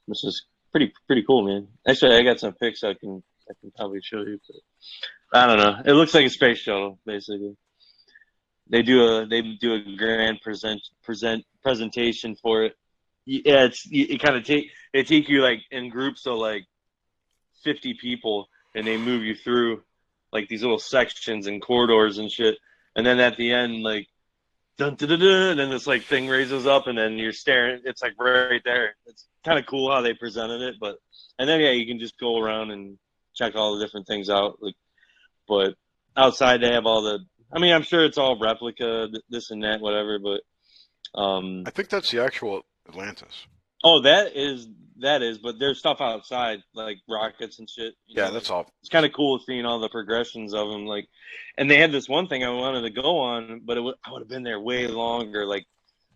Speaker 6: which is pretty cool, man. Actually, I got some pics I can probably show you. But I don't know. It looks like a space shuttle, basically. They do a grand presentation for it. Yeah, it kind of take you like in groups of like 50 people, and they move you through like these little sections and corridors and shit. And then at the end, like dun dun dun dun, and then this like thing raises up, and then you're staring. It's like right there. It's kind of cool how they presented it, but and then you can just go around and check all the different things out. Like, but outside they have all the. I mean, I'm sure it's all replica, this and that, whatever. But
Speaker 2: I think that's the actual Atlantis.
Speaker 6: Oh, that is, but there's stuff outside, like rockets and shit.
Speaker 2: Yeah, that's all.
Speaker 6: It's kind of cool seeing all the progressions of them, like, and they had this one thing I wanted to go on, but I would have been there way longer, like,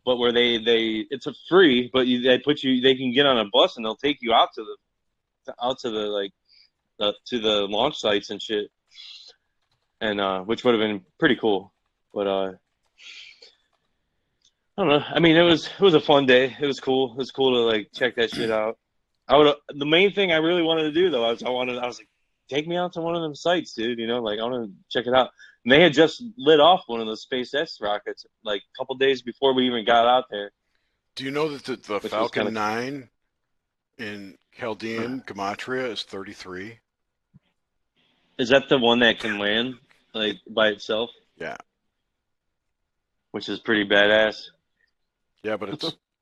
Speaker 6: but where it's a free, but they can get on a bus and they'll take you out to the launch sites and shit, and which would have been pretty cool, but I don't know. I mean, it was a fun day. It was cool. It was cool to like check that shit out. The main thing I really wanted to do though, I was like, take me out to one of them sites, dude. You know, like I want to check it out. And they had just lit off one of the SpaceX rockets like a couple days before we even got out there.
Speaker 2: Do you know that the Falcon 9 in Chaldean Gematria is 33?
Speaker 6: Is that the one that can land like by itself?
Speaker 2: Yeah.
Speaker 6: Which is pretty badass.
Speaker 2: Yeah, but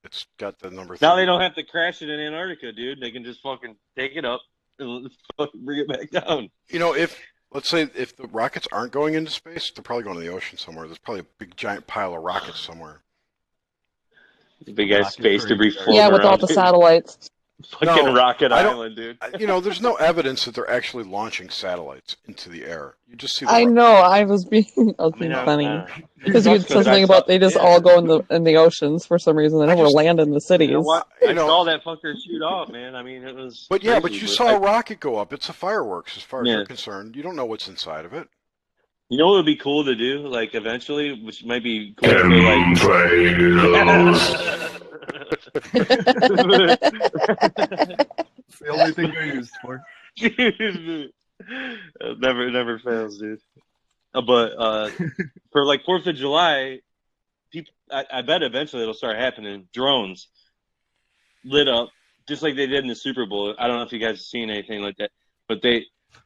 Speaker 2: it's got the number 30.
Speaker 6: Now they don't have to crash it in Antarctica, dude. They can just fucking take it up and fucking bring it back down.
Speaker 2: You know, let's say if the rockets aren't going into space, they're probably going to the ocean somewhere. There's probably a big giant pile of rockets somewhere.
Speaker 6: Big ass space debris floating
Speaker 5: around. Yeah, with all the satellites.
Speaker 6: Fucking Rocket Island, dude.
Speaker 2: You know, there's no evidence that they're actually launching satellites into the air. You just see.
Speaker 5: I know. I was being funny because you said something about they just all go in the oceans for some reason. They never land in the cities.
Speaker 6: You know what? I saw that fucker shoot off, man. I mean, it was.
Speaker 2: But yeah, crazy, but you saw a rocket go up. It's a fireworks, as far as you're concerned. You don't know what's inside of it.
Speaker 6: You know what would be cool to do, like eventually, which might be cool to like.
Speaker 3: It's the only thing they're used for.
Speaker 6: Never fails, dude. But for like 4th of July, people, I bet eventually it'll start happening. Drones lit up just like they did in the Super Bowl. I don't know if you guys have seen anything like that, but they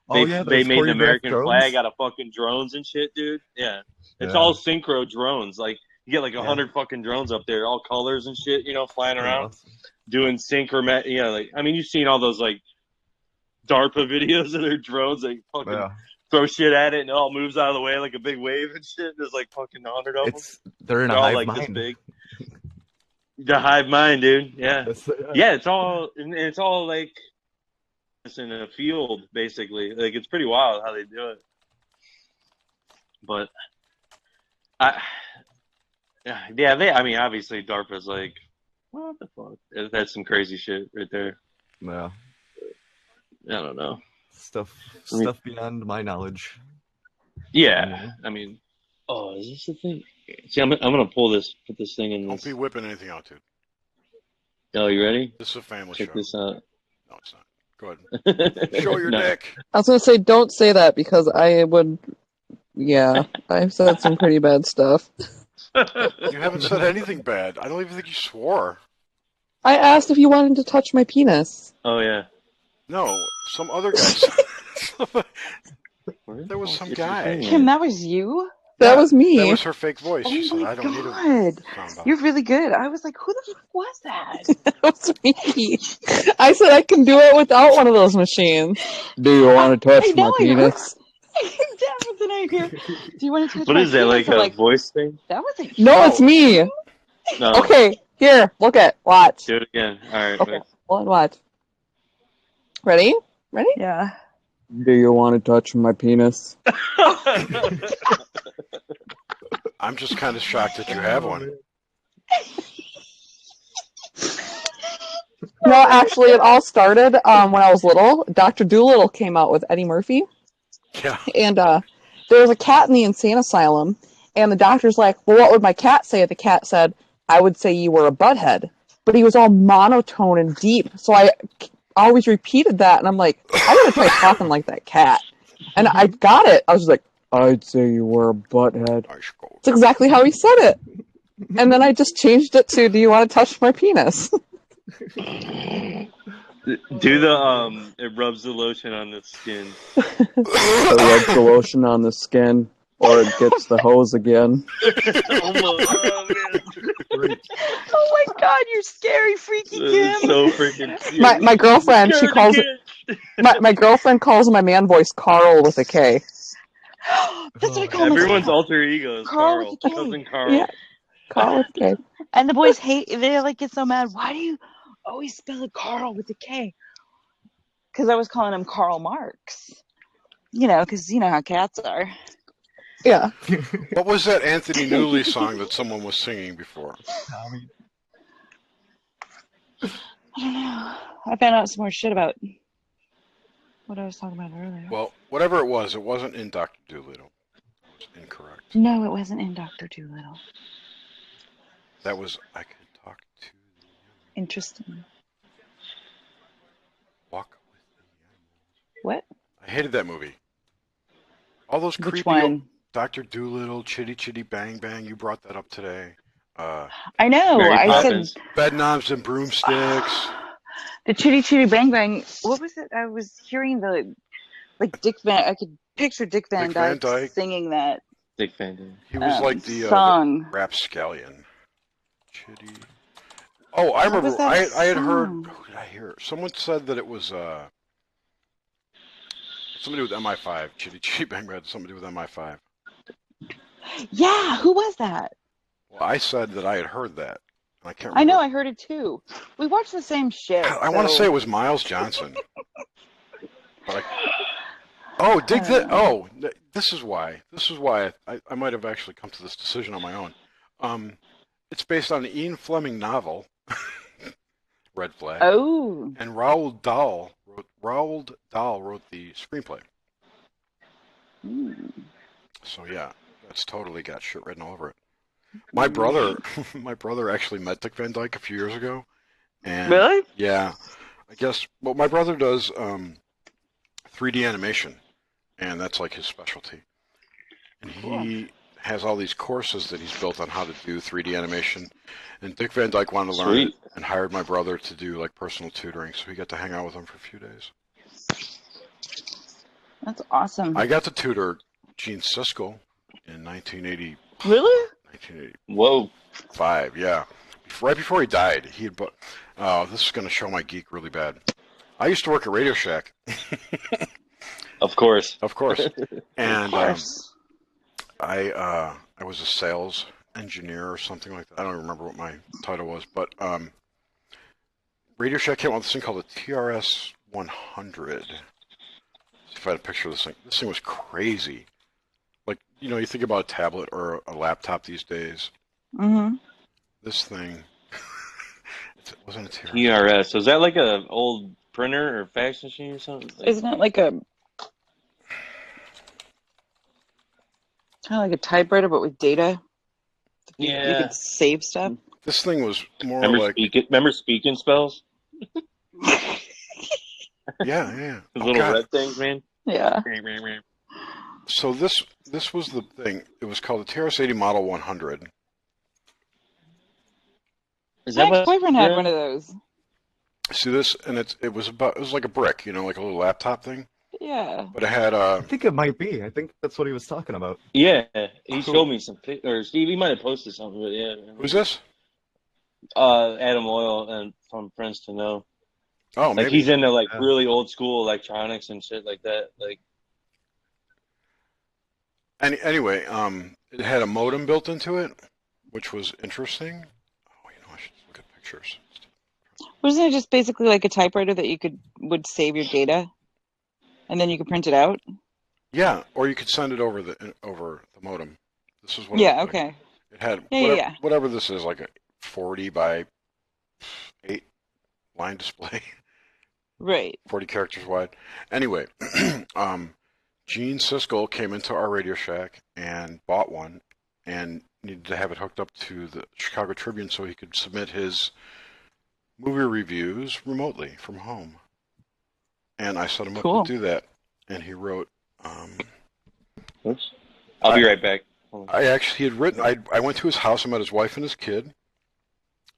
Speaker 6: made the American flag out of fucking drones and shit, dude. Yeah, it's all synchro drones. Like you get like 100 fucking drones up there, all colors and shit, you know, flying around, doing synchro. You know, like I mean, you've seen all those like DARPA videos of their drones, like fucking throw shit at it and it all moves out of the way like a big wave and shit. There's like fucking 100 of them.
Speaker 3: They're in a hive
Speaker 6: like
Speaker 3: mind.
Speaker 6: This big. The hive mind, dude. Yeah, yeah. It's all like it's in a field, basically. Like it's pretty wild how they do it. But I mean, obviously DARPA's like, what the fuck? That's some crazy shit right there.
Speaker 3: Yeah.
Speaker 6: I don't know.
Speaker 3: Stuff beyond my knowledge.
Speaker 6: Yeah, I mean, is this the thing? See, I'm gonna put this thing in.
Speaker 2: Don't be whipping anything out, dude.
Speaker 6: Oh, you ready?
Speaker 2: This is a family
Speaker 6: show. Check this out.
Speaker 2: No, it's not. Go ahead. Show your dick.
Speaker 5: I was gonna say, don't say that because I would Yeah, I've said some pretty bad stuff.
Speaker 2: You haven't said anything bad. I don't even think you swore.
Speaker 5: I asked if you wanted to touch my penis.
Speaker 6: Oh yeah.
Speaker 2: No, some other guy. There was some guy.
Speaker 14: Kim, that was you?
Speaker 5: That was me.
Speaker 2: That was her fake voice.
Speaker 14: Oh
Speaker 2: She said,
Speaker 14: my
Speaker 2: "I don't need a
Speaker 14: God.
Speaker 2: sound box."
Speaker 14: You're really good. I was like, who the fuck was that?
Speaker 5: That was me. I said I can do it without one of those machines. Do you want to touch
Speaker 14: I know,
Speaker 5: my
Speaker 14: I heard.
Speaker 5: penis?
Speaker 14: Damn, did I hear? Do you want to touch
Speaker 6: What
Speaker 14: my
Speaker 6: is that,
Speaker 14: penis?
Speaker 6: like
Speaker 14: I'm
Speaker 6: a voice thing?
Speaker 14: that wasn't
Speaker 5: No, it's me.
Speaker 6: No.
Speaker 5: Okay, here, look at, watch.
Speaker 6: Do it again. All right.
Speaker 5: Okay,
Speaker 6: Wait.
Speaker 5: hold on, watch. Ready? Ready?
Speaker 14: Yeah.
Speaker 5: Do you want to touch my penis?
Speaker 2: I'm just kind of shocked that you have one.
Speaker 5: No, actually, it all started when I was little. Dr. Doolittle came out with Eddie Murphy.
Speaker 2: Yeah.
Speaker 5: And there was a cat in the insane asylum, and the doctor's like, well, what would my cat say? The cat said, I would say you were a butthead. But he was all monotone and deep, so I always repeated that, and I'm like, I gotta try talking like that cat. And I got it. I was like, I'd say you were a butthead. It's exactly how he said it. And then I just changed it to, do you want to touch my penis?
Speaker 6: Do the it rubs the lotion on the skin.
Speaker 5: It rubs the lotion on the skin, or it gets the hose again.
Speaker 14: Oh my God, you're scary, freaky Kim.
Speaker 6: So freaking.
Speaker 5: My girlfriend, she calls it. My girlfriend calls my man voice Carl with a K.
Speaker 14: That's what I call
Speaker 6: Everyone's
Speaker 14: myself.
Speaker 6: alter ego is
Speaker 14: Carl
Speaker 6: Carl.
Speaker 14: with a K.
Speaker 6: Cousin Carl.
Speaker 5: Yeah, Carl with a K.
Speaker 14: And the boys they like get so mad. Why do you always spell it Carl with a K? Because I was calling him Karl Marx. You know, because you know how cats are.
Speaker 5: Yeah.
Speaker 2: What was that Anthony Newley song that someone was singing before?
Speaker 14: I don't know. I found out some more shit about what I was talking about earlier.
Speaker 2: Well, whatever it wasn't in Dr. Doolittle. It was incorrect.
Speaker 14: No, it wasn't in Dr. Doolittle.
Speaker 2: That was I Could Talk to
Speaker 14: Interesting.
Speaker 2: Walk with
Speaker 14: What?
Speaker 2: I hated that movie. All those
Speaker 14: Which
Speaker 2: creepy
Speaker 14: one?
Speaker 2: Dr. Doolittle, Chitty Chitty Bang Bang. You brought that up today.
Speaker 14: I know.
Speaker 6: Mary
Speaker 14: I
Speaker 6: Poppins.
Speaker 14: said
Speaker 2: Bedknobs and Broomsticks.
Speaker 14: the Chitty Chitty Bang Bang. What was it? I was hearing the Dick Van. I could picture Dick Van Dyke singing that.
Speaker 6: Dick Van Dyke.
Speaker 2: He was like the
Speaker 14: song.
Speaker 2: rapscallion. Chitty. Oh, I
Speaker 14: What
Speaker 2: remember.
Speaker 14: was that
Speaker 2: I had heard.
Speaker 14: song?
Speaker 2: Who did I hear? Someone said that it was somebody with MI5. Chitty Chitty Bang Bang. Somebody with MI5.
Speaker 14: Yeah, who was that?
Speaker 2: Well, I said that I had heard that. I can't remember.
Speaker 14: I know, I heard it too. We watched the same shit.
Speaker 2: I want to say it was Miles Johnson. But this is why. This is why I might have actually come to this decision on my own. It's based on an Ian Fleming novel, Red Flag.
Speaker 14: Oh.
Speaker 2: And Roald Dahl wrote the screenplay. So yeah, that's totally got shit written all over it. My brother actually met Dick Van Dyke a few years ago. And
Speaker 14: really?
Speaker 2: Yeah. I guess, well, my brother does 3D animation, and that's like his specialty. And he has all these courses that he's built on how to do 3D animation. And Dick Van Dyke wanted to learn it and hired my brother to do like personal tutoring, so he got to hang out with him for a few days.
Speaker 14: That's awesome.
Speaker 2: I got to tutor Gene Siskel in 1980.
Speaker 14: Really?
Speaker 2: 1980.
Speaker 6: Whoa.
Speaker 2: 5, yeah. Right before he died, he had. This is going to show my geek really bad. I used to work at Radio Shack.
Speaker 6: Of course.
Speaker 2: Of course. And
Speaker 14: Of course.
Speaker 2: I was a sales engineer or something like that. I don't remember what my title was, but Radio Shack came out with this thing called the TRS 100. If I had a picture of this thing was crazy. Like, you know, you think about a tablet or a laptop these days.
Speaker 14: Mm-hmm.
Speaker 2: This thing, it wasn't a TRS.
Speaker 6: TRS. Is that like an old printer or fax machine or something?
Speaker 14: Isn't it like a kind of like a typewriter but with data?
Speaker 6: Yeah.
Speaker 14: You could save stuff.
Speaker 2: This thing was more
Speaker 6: remember speaking spells?
Speaker 2: Yeah.
Speaker 6: Those little red things, man.
Speaker 14: Yeah.
Speaker 2: So this was the thing. It was called the TRS-80 Model 100.
Speaker 14: My ex-boyfriend had one of those.
Speaker 2: See this, and it was like a brick, like a little laptop thing.
Speaker 14: Yeah.
Speaker 2: But it had
Speaker 3: I think it might be. I think that's what he was talking about.
Speaker 6: Yeah, he showed me some or Steve, he might have posted something, but yeah.
Speaker 2: Who's this?
Speaker 6: Adam Oil and from Friends to Know.
Speaker 2: Oh,
Speaker 6: like
Speaker 2: maybe
Speaker 6: he's into really old school electronics and shit like that. Like,
Speaker 2: anyway, it had a modem built into it, which was interesting. Oh, I should look at pictures.
Speaker 14: Wasn't it just basically like a typewriter that would save your data, and then you could print it out?
Speaker 2: Yeah, or you could send it over the modem. This is what.
Speaker 14: Yeah. Okay.
Speaker 2: It had
Speaker 14: Yeah.
Speaker 2: whatever this is, like a 40 by 8 line display.
Speaker 14: Right.
Speaker 2: 40 characters wide. Anyway, Gene Siskel came into our Radio Shack and bought one and needed to have it hooked up to the Chicago Tribune so he could submit his movie reviews remotely from home. And I set him up to do that. And he wrote...
Speaker 6: Oops. I'll be right back.
Speaker 2: He had written... I went to his house, I met his wife and his kid,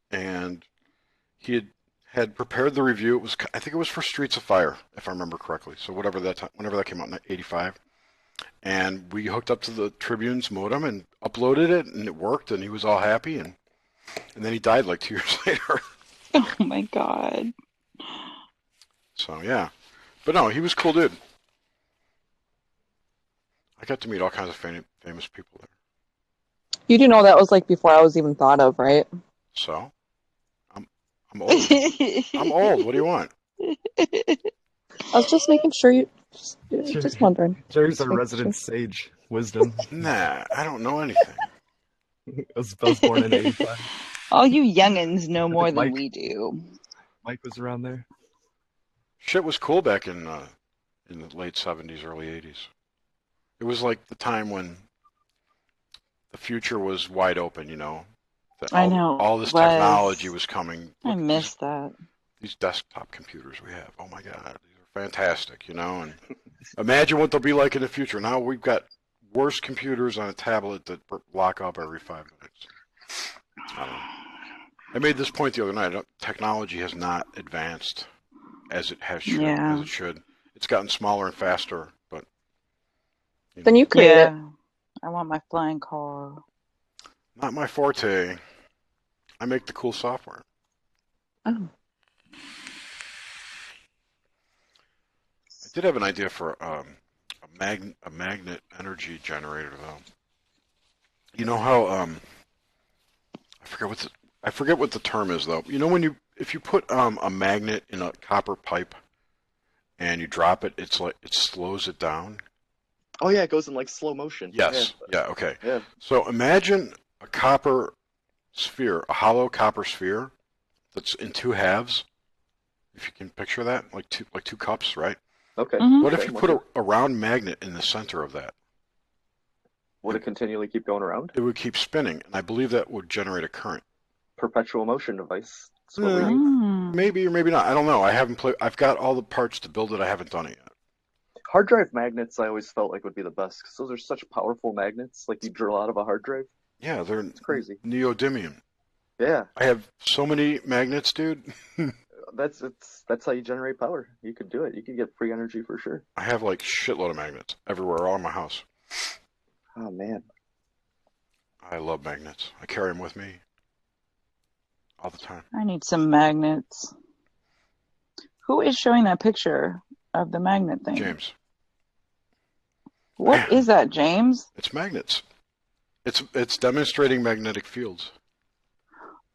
Speaker 2: and he had prepared the review. I think it was for Streets of Fire, if I remember correctly. So whenever that came out in '85, and we hooked up to the Tribune's modem and uploaded it, and it worked, and he was all happy, and then he died like 2 years later.
Speaker 14: Oh my god.
Speaker 2: So yeah, but no, he was a cool dude. I got to meet all kinds of famous people there.
Speaker 5: You do know that was like before I was even thought of, right?
Speaker 2: So, I'm old. I'm old. What do you want?
Speaker 5: I was just making sure you. Just wondering.
Speaker 3: Jerry's our resident sage. Wisdom.
Speaker 2: Nah, I don't know anything.
Speaker 3: I was born in '85.
Speaker 14: All you youngins know more than we do.
Speaker 3: Mike was around there.
Speaker 2: Shit was cool back in the late '70s, early '80s. It was like the time when the future was wide open,
Speaker 14: I know.
Speaker 2: All this technology was coming.
Speaker 14: I miss that.
Speaker 2: These desktop computers we have. Oh my God, these are fantastic, and imagine what they'll be like in the future. Now we've got worse computers on a tablet that lock up every 5 minutes. I don't know. I made this point the other night. Technology has not advanced as it should. It's gotten smaller and faster, but
Speaker 5: then you create it.
Speaker 14: I want my flying car.
Speaker 2: Not my forte. I make the cool software.
Speaker 5: Oh.
Speaker 2: I did have an idea for a magnet energy generator, though. You know how I forget what the term is, though. If you put a magnet in a copper pipe and you drop it, it slows it down.
Speaker 13: Oh yeah, it goes in like slow motion.
Speaker 2: Yes. Yeah. Okay.
Speaker 13: Yeah.
Speaker 2: So imagine a copper sphere, a hollow copper sphere that's in 2 halves. If you can picture that, like two cups, right?
Speaker 13: Okay.
Speaker 14: Mm-hmm.
Speaker 2: What if you put a round magnet in the center of that?
Speaker 13: Would it continually keep going around?
Speaker 2: It would keep spinning, and I believe that would generate a current.
Speaker 13: Perpetual motion device. That's what we need.
Speaker 2: Maybe or maybe not. I don't know. I've got all the parts to build it. I haven't done it yet.
Speaker 13: Hard drive magnets, I always felt like would be the best because those are such powerful magnets. Like you drill out of a hard drive.
Speaker 2: Yeah, they're
Speaker 13: crazy.
Speaker 2: Neodymium.
Speaker 13: Yeah.
Speaker 2: I have so many magnets, dude.
Speaker 13: That's how you generate power. You could do it. You could get free energy for sure.
Speaker 2: I have like shitload of magnets everywhere, all in my house.
Speaker 13: Oh man.
Speaker 2: I love magnets. I carry them with me all the time.
Speaker 14: I need some magnets. Who is showing that picture of the magnet thing?
Speaker 2: James.
Speaker 14: What is that, James?
Speaker 2: It's magnets. It's demonstrating magnetic fields.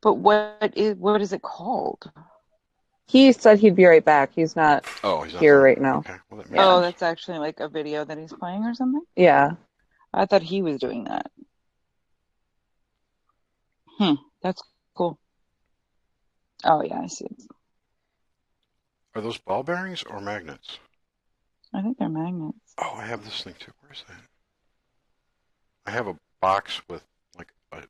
Speaker 14: But what is it called?
Speaker 5: He said he'd be right back. He's not here right now.
Speaker 2: Okay. Well,
Speaker 14: Oh, that's actually like a video that he's playing or something?
Speaker 5: Yeah.
Speaker 14: I thought he was doing that. That's cool. Oh, yeah, I see it.
Speaker 2: Are those ball bearings or magnets?
Speaker 14: I think they're magnets.
Speaker 2: Oh, I have this thing too. Where is that? I have a box with like a...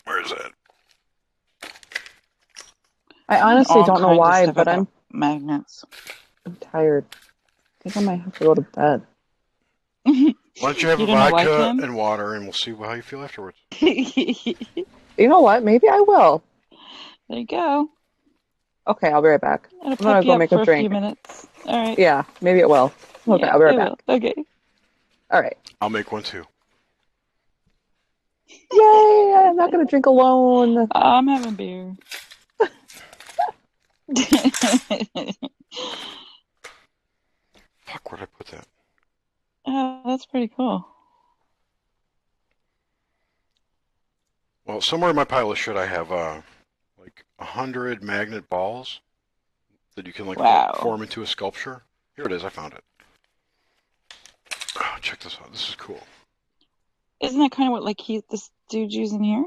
Speaker 2: Where is that?
Speaker 5: I honestly don't know why, but I'm
Speaker 14: magnets.
Speaker 5: I'm tired. I think I might have to go to bed.
Speaker 2: Why don't you have
Speaker 14: You
Speaker 2: a
Speaker 14: don't know why,
Speaker 2: vodka
Speaker 14: Kim?
Speaker 2: and water, and we'll see how you feel afterwards.
Speaker 5: You know what? Maybe I will.
Speaker 14: There you go.
Speaker 5: Okay, I'll be right back.
Speaker 14: It'll
Speaker 5: I'm gonna
Speaker 14: pep you
Speaker 5: go
Speaker 14: up
Speaker 5: make
Speaker 14: for
Speaker 5: a
Speaker 14: a few
Speaker 5: drink.
Speaker 14: minutes. All right.
Speaker 5: Yeah, maybe it will. Okay,
Speaker 14: Yeah,
Speaker 5: I'll be right
Speaker 14: it
Speaker 5: back.
Speaker 14: will. Okay.
Speaker 5: All right.
Speaker 2: I'll make one too.
Speaker 5: Yay! I'm not gonna drink alone.
Speaker 14: I'm having beer.
Speaker 2: Fuck, where'd I put that?
Speaker 14: Oh, that's pretty cool.
Speaker 2: Well, somewhere in my pile of shit, I have like 100 magnet balls that you can like form into a sculpture. Here it is. I found it. Oh, check this out. This is cool.
Speaker 14: Isn't that kind of what like this dude's using here?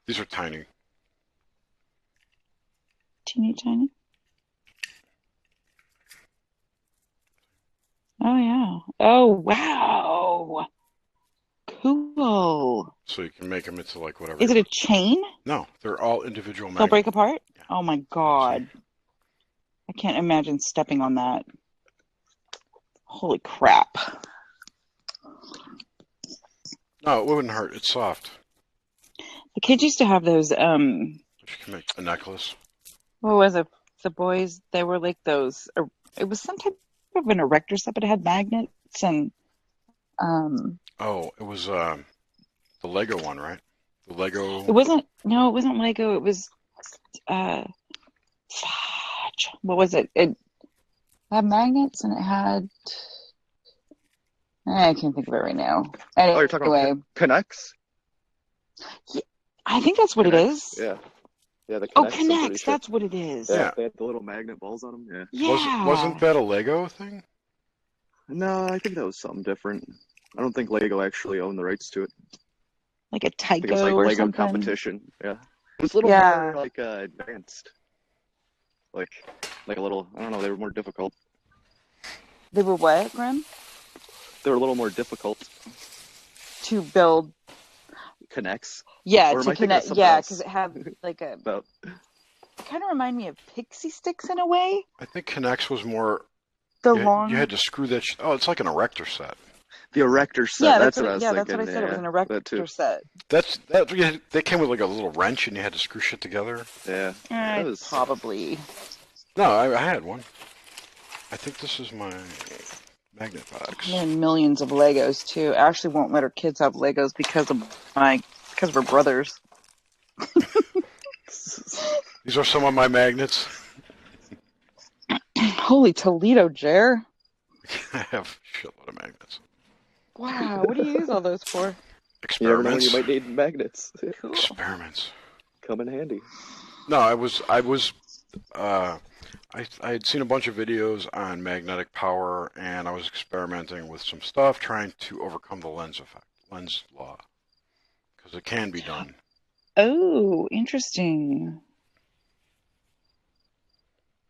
Speaker 2: These are tiny.
Speaker 14: Teeny tiny. Oh yeah. Oh wow. Cool.
Speaker 2: So you can make them into like whatever.
Speaker 14: Is it a chain?
Speaker 2: No, they're all individual magnets.
Speaker 14: They'll break apart? Yeah. Oh my god. I can't imagine stepping on that. Holy crap.
Speaker 2: No, it wouldn't hurt. It's soft.
Speaker 14: The kids used to have those
Speaker 2: You can make a necklace.
Speaker 14: what was it? The boys, they were like those it was some type of an erector set, but it had magnets and
Speaker 2: Oh, it was the Lego one, right? The Lego.
Speaker 14: it wasn't Lego, it was what was it? It had magnets and it had I can't think of it right now. Anyway,
Speaker 13: Oh, you're talking about Connects?
Speaker 14: Yeah, I think that's what it is.
Speaker 13: Yeah. Yeah, the Connects.
Speaker 14: Oh, Connects, that's what it is.
Speaker 13: Yeah, they had the little magnet balls on them. Yeah.
Speaker 14: Yeah.
Speaker 2: Wasn't that a Lego thing?
Speaker 13: No, I think that was something different. I don't think Lego actually owned the rights to it.
Speaker 14: Like a
Speaker 13: I think it was
Speaker 14: Tyco
Speaker 13: like
Speaker 14: or
Speaker 13: Lego
Speaker 14: something.
Speaker 13: competition. Yeah. It was a little more like advanced. Like a little, I don't know, they were more difficult.
Speaker 14: They were what, Grim?
Speaker 13: They were a little more difficult
Speaker 14: To build.
Speaker 13: Connects.
Speaker 14: Yeah,
Speaker 13: or
Speaker 14: to connect. Yeah, because it had like a.
Speaker 13: About.
Speaker 14: It kind of reminded me of pixie sticks in a way.
Speaker 2: I think Connects was more.
Speaker 14: The
Speaker 2: you
Speaker 14: long.
Speaker 2: You had to screw that. Oh, it's like an erector set.
Speaker 13: The erector set.
Speaker 14: Yeah,
Speaker 13: that's what I was thinking.
Speaker 14: that's what I said. It was an erector set.
Speaker 2: They came with like a little wrench, and you had to screw shit together.
Speaker 13: Yeah.
Speaker 14: Probably.
Speaker 2: No, I had one. I think this is my magnet box.
Speaker 14: There are millions of Legos too. Ashley won't let her kids have Legos because of her brothers.
Speaker 2: These are some of my magnets.
Speaker 14: Holy Toledo, Jer.
Speaker 2: I have a shitload of magnets.
Speaker 14: Wow, what do you use all those for?
Speaker 2: Experiments.
Speaker 13: You never know when you might need magnets.
Speaker 14: Cool.
Speaker 2: Experiments.
Speaker 13: Come in handy.
Speaker 2: No, I had seen a bunch of videos on magnetic power, and I was experimenting with some stuff, trying to overcome the lens law, because it can be done.
Speaker 14: Oh, interesting.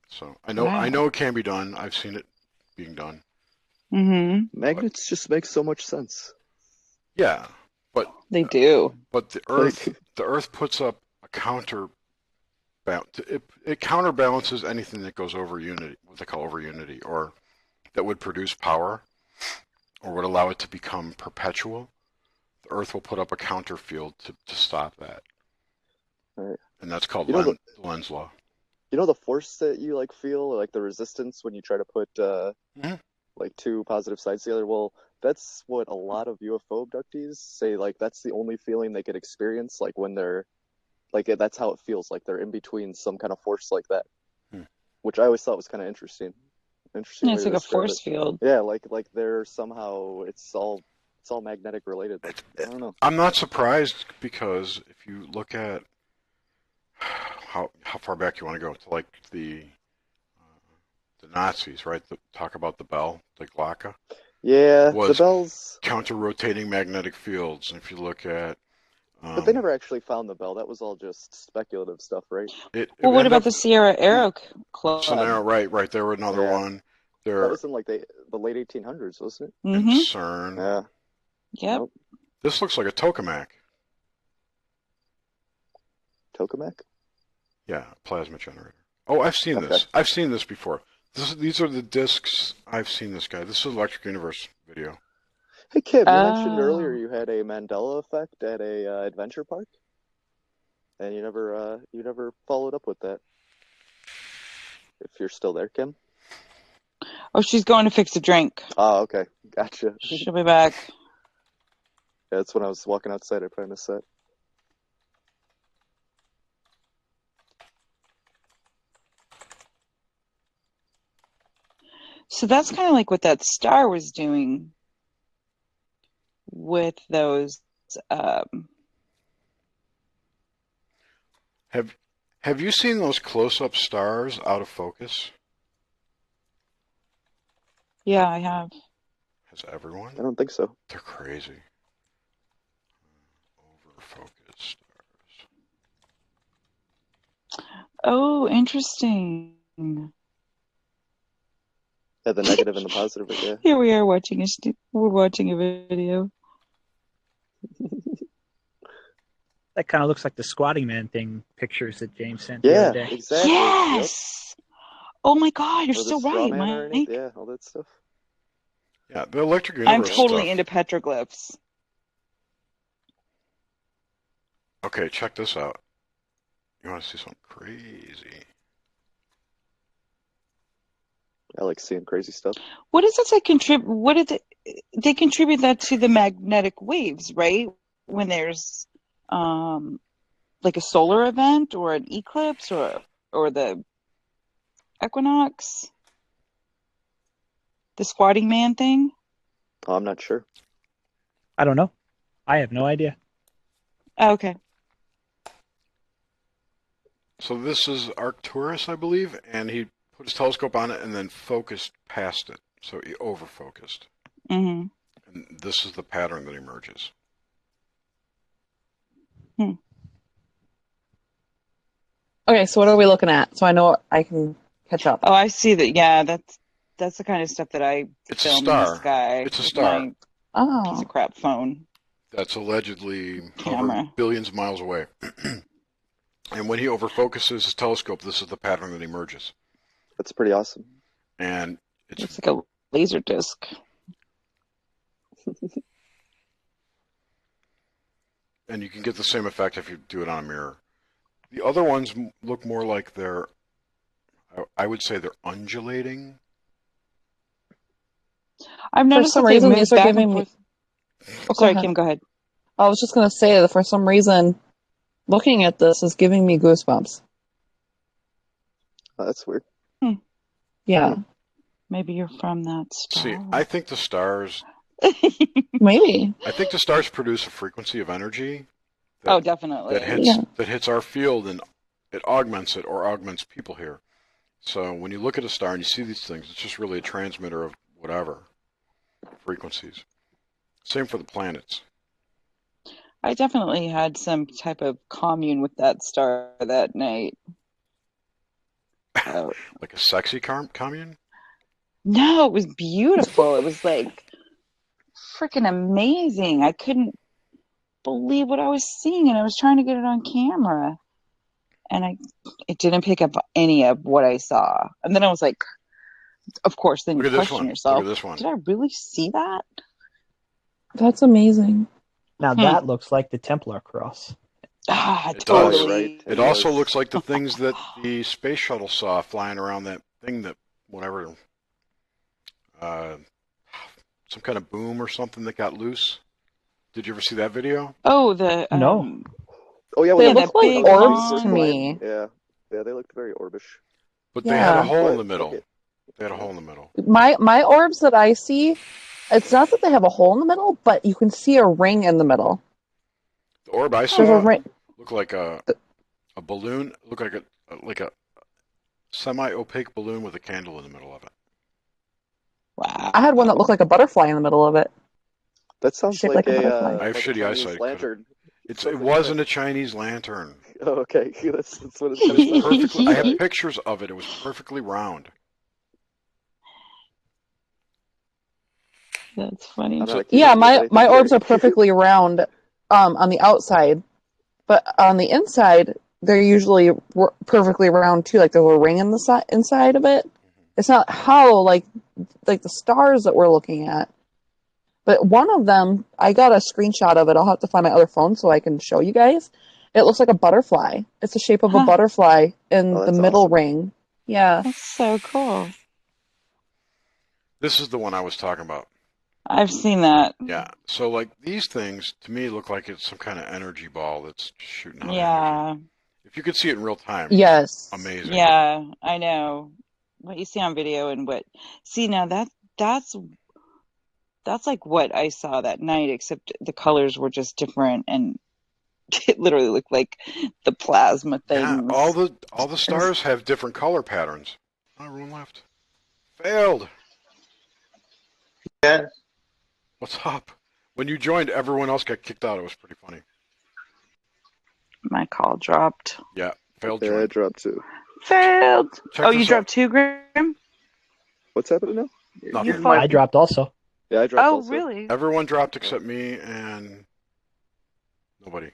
Speaker 2: So I know it can be done. I've seen it being done.
Speaker 14: Mm-hmm.
Speaker 13: Magnets just make so much sense.
Speaker 2: Yeah, but
Speaker 14: they do.
Speaker 2: But the Earth puts up a counterbalance. It counterbalances anything that goes over unity, what they call over unity, or that would produce power, or would allow it to become perpetual. The Earth will put up a counter field to stop that.
Speaker 13: Right.
Speaker 2: And that's called lens law.
Speaker 13: You know the force that you like feel, like the resistance when you try to put like two positive sides together? Well, that's what a lot of UFO abductees say, like that's the only feeling they could experience, like when they're like that's how it feels, like they're in between some kind of force like that. Which I always thought was kind of interesting.
Speaker 14: Yeah, it's like a force field.
Speaker 13: Yeah, like they're somehow it's all magnetic related. Like, I don't know.
Speaker 2: I'm not surprised, because if you look at how far back you want to go to, like the Nazis, right? Talk about the bell, the Glocke.
Speaker 13: Yeah, the bells.
Speaker 2: Counter-rotating magnetic fields. And if you look at.
Speaker 13: But they never actually found the bell. That was all just speculative stuff, right?
Speaker 14: Well, what about the Sierra Aero Club?
Speaker 2: Right. There were another one.
Speaker 13: That was in like the late 1800s, wasn't it?
Speaker 14: Mm-hmm.
Speaker 2: CERN.
Speaker 13: Yeah.
Speaker 14: Yep.
Speaker 13: Nope.
Speaker 2: This looks like a tokamak.
Speaker 13: Tokamak?
Speaker 2: Yeah, plasma generator. Oh, I've seen this. I've seen this before. These are the discs. I've seen this guy. This is Electric Universe video.
Speaker 13: Hey Kim, you mentioned earlier you had a Mandela Effect at a adventure park, and you never followed up with that. If you're still there, Kim.
Speaker 14: Oh, she's going to fix a drink.
Speaker 13: Oh, okay, gotcha.
Speaker 14: She'll be back.
Speaker 13: Yeah, that's when I was walking outside. I probably missed that.
Speaker 14: So that's kind of like what that star was doing with those.
Speaker 2: Have you seen those close-up stars out of focus?
Speaker 14: Yeah, I have.
Speaker 2: Has everyone?
Speaker 13: I don't think so.
Speaker 2: They're crazy. Over-focused stars.
Speaker 14: Oh, interesting.
Speaker 13: Yeah, the negative and the positive, but yeah.
Speaker 14: Here we are watching we're watching a video.
Speaker 11: That kind of looks like the Squatting Man thing pictures that James sent the
Speaker 13: Yeah,
Speaker 11: other day.
Speaker 13: exactly.
Speaker 14: Yes. Yep. Oh my God, you're
Speaker 13: Or
Speaker 14: so
Speaker 13: the straw
Speaker 14: right,
Speaker 13: man underneath,
Speaker 14: Mike.
Speaker 13: yeah, all that stuff.
Speaker 2: Yeah, the Electric Universe
Speaker 14: I'm totally
Speaker 2: stuff.
Speaker 14: into petroglyphs.
Speaker 2: Okay, check this out. You want to see something crazy?
Speaker 13: I like seeing crazy stuff.
Speaker 14: What is it that contribute? What did they contribute that to the magnetic waves, right? When there's like a solar event or an eclipse or the equinox, the Squatting Man thing.
Speaker 13: Oh, I'm not sure.
Speaker 11: I don't know. I have no idea.
Speaker 14: Oh, okay.
Speaker 2: So this is Arcturus, I believe, and he put his telescope on it and then focused past it. So he over-focused.
Speaker 14: Mm-hmm.
Speaker 2: And this is the pattern that emerges.
Speaker 5: Okay, so what are we looking at? So I know I can catch up.
Speaker 14: Oh, I see that. Yeah, that's the kind of stuff that I
Speaker 2: It's
Speaker 14: film
Speaker 2: a
Speaker 14: in the
Speaker 2: star.
Speaker 14: sky.
Speaker 2: It's a star.
Speaker 14: With my piece of crap phone.
Speaker 2: That's allegedly
Speaker 14: Camera.
Speaker 2: billions of miles away. And when he overfocuses his telescope, this is the pattern that emerges.
Speaker 13: That's pretty awesome.
Speaker 2: And it's
Speaker 14: like a laser disc.
Speaker 2: And you can get the same effect if you do it on a mirror. The other ones look more like I would say they're undulating.
Speaker 14: I've noticed
Speaker 5: for some
Speaker 14: that they
Speaker 5: reason,
Speaker 14: move
Speaker 5: these are
Speaker 14: back
Speaker 5: giving
Speaker 14: and
Speaker 5: me.
Speaker 14: forth. Oh, sorry,
Speaker 5: ahead.
Speaker 14: Kim, go ahead.
Speaker 5: I was just going to say that for some reason, looking at this is giving me goosebumps.
Speaker 13: Oh, that's weird.
Speaker 5: Yeah.
Speaker 14: Maybe you're from that star.
Speaker 2: See, I think the stars.
Speaker 5: Maybe.
Speaker 2: I think the stars produce a frequency of energy. That,
Speaker 14: definitely.
Speaker 2: That hits our field and it augments it or augments people here. So when you look at a star and you see these things, it's just really a transmitter of whatever frequencies. Same for the planets.
Speaker 14: I definitely had some type of commune with that star that night.
Speaker 2: Like a sexy commune?
Speaker 14: No, it was beautiful. It was like freaking amazing. I couldn't believe what I was seeing, and I was trying to get it on camera, and it didn't pick up any of what I saw. And then I was like, of course, then you question yourself.
Speaker 2: Look at this one.
Speaker 14: Did I really see that?
Speaker 5: That's amazing.
Speaker 11: Now that looks like the Templar cross.
Speaker 2: It
Speaker 14: Totally.
Speaker 2: does. Right. It also looks like the things that the space shuttle saw flying around that thing that whatever, some kind of boom or something that got loose. Did you ever see that video?
Speaker 14: Oh, the
Speaker 11: no.
Speaker 13: Oh yeah,
Speaker 5: they look like orbs to me.
Speaker 13: Yeah, they looked very orbish.
Speaker 2: But they had a hole in the middle. They had a hole in the middle.
Speaker 5: My orbs that I see, it's not that they have a hole in the middle, but you can see a ring in the middle.
Speaker 2: The orb I saw looked like a balloon. Looked like a semi-opaque balloon with a candle in the middle of it.
Speaker 14: Wow.
Speaker 5: I had one that looked like a butterfly in the middle of it.
Speaker 13: That sounds
Speaker 5: Shaped
Speaker 13: like
Speaker 5: a
Speaker 13: a
Speaker 5: butterfly.
Speaker 2: I have
Speaker 13: like
Speaker 2: shitty
Speaker 13: a Chinese
Speaker 2: eyesight.
Speaker 13: lantern.
Speaker 2: It wasn't a Chinese lantern.
Speaker 13: Oh, okay. That's what it's
Speaker 2: Perfectly. I have pictures of it. It was perfectly round.
Speaker 14: That's funny.
Speaker 5: Yeah, my orbs are perfectly round on the outside, but on the inside, they're usually perfectly round too. Like there's a ring in the inside of it. It's not hollow like the stars that we're looking at. But one of them, I got a screenshot of it. I'll have to find my other phone so I can show you guys. It looks like a butterfly. It's the shape of a butterfly in the middle ring. Yeah.
Speaker 14: That's so cool.
Speaker 2: This is the one I was talking about.
Speaker 14: I've seen that.
Speaker 2: Yeah. So, like, these things, to me, look like it's some kind of energy ball that's shooting out
Speaker 14: Yeah.
Speaker 2: energy. If you could see it in real time,
Speaker 5: yes,
Speaker 2: amazing.
Speaker 14: Yeah, I know. What you see on video and what... See, now that's like what I saw that night, except the colors were just different, and it literally looked like the plasma things.
Speaker 2: Yeah, all the stars have different color patterns. Oh, everyone left. Failed.
Speaker 6: Yeah.
Speaker 2: What's up? When you joined, everyone else got kicked out. It was pretty funny.
Speaker 14: My call dropped.
Speaker 2: Yeah, failed.
Speaker 13: Yeah, I dropped too.
Speaker 14: Failed.
Speaker 2: Check
Speaker 14: you dropped too, Graham?
Speaker 13: What's happening now?
Speaker 2: Nothing.
Speaker 11: I dropped also.
Speaker 13: Yeah, I dropped
Speaker 14: Oh,
Speaker 13: also.
Speaker 14: really?
Speaker 2: Everyone dropped except me and nobody.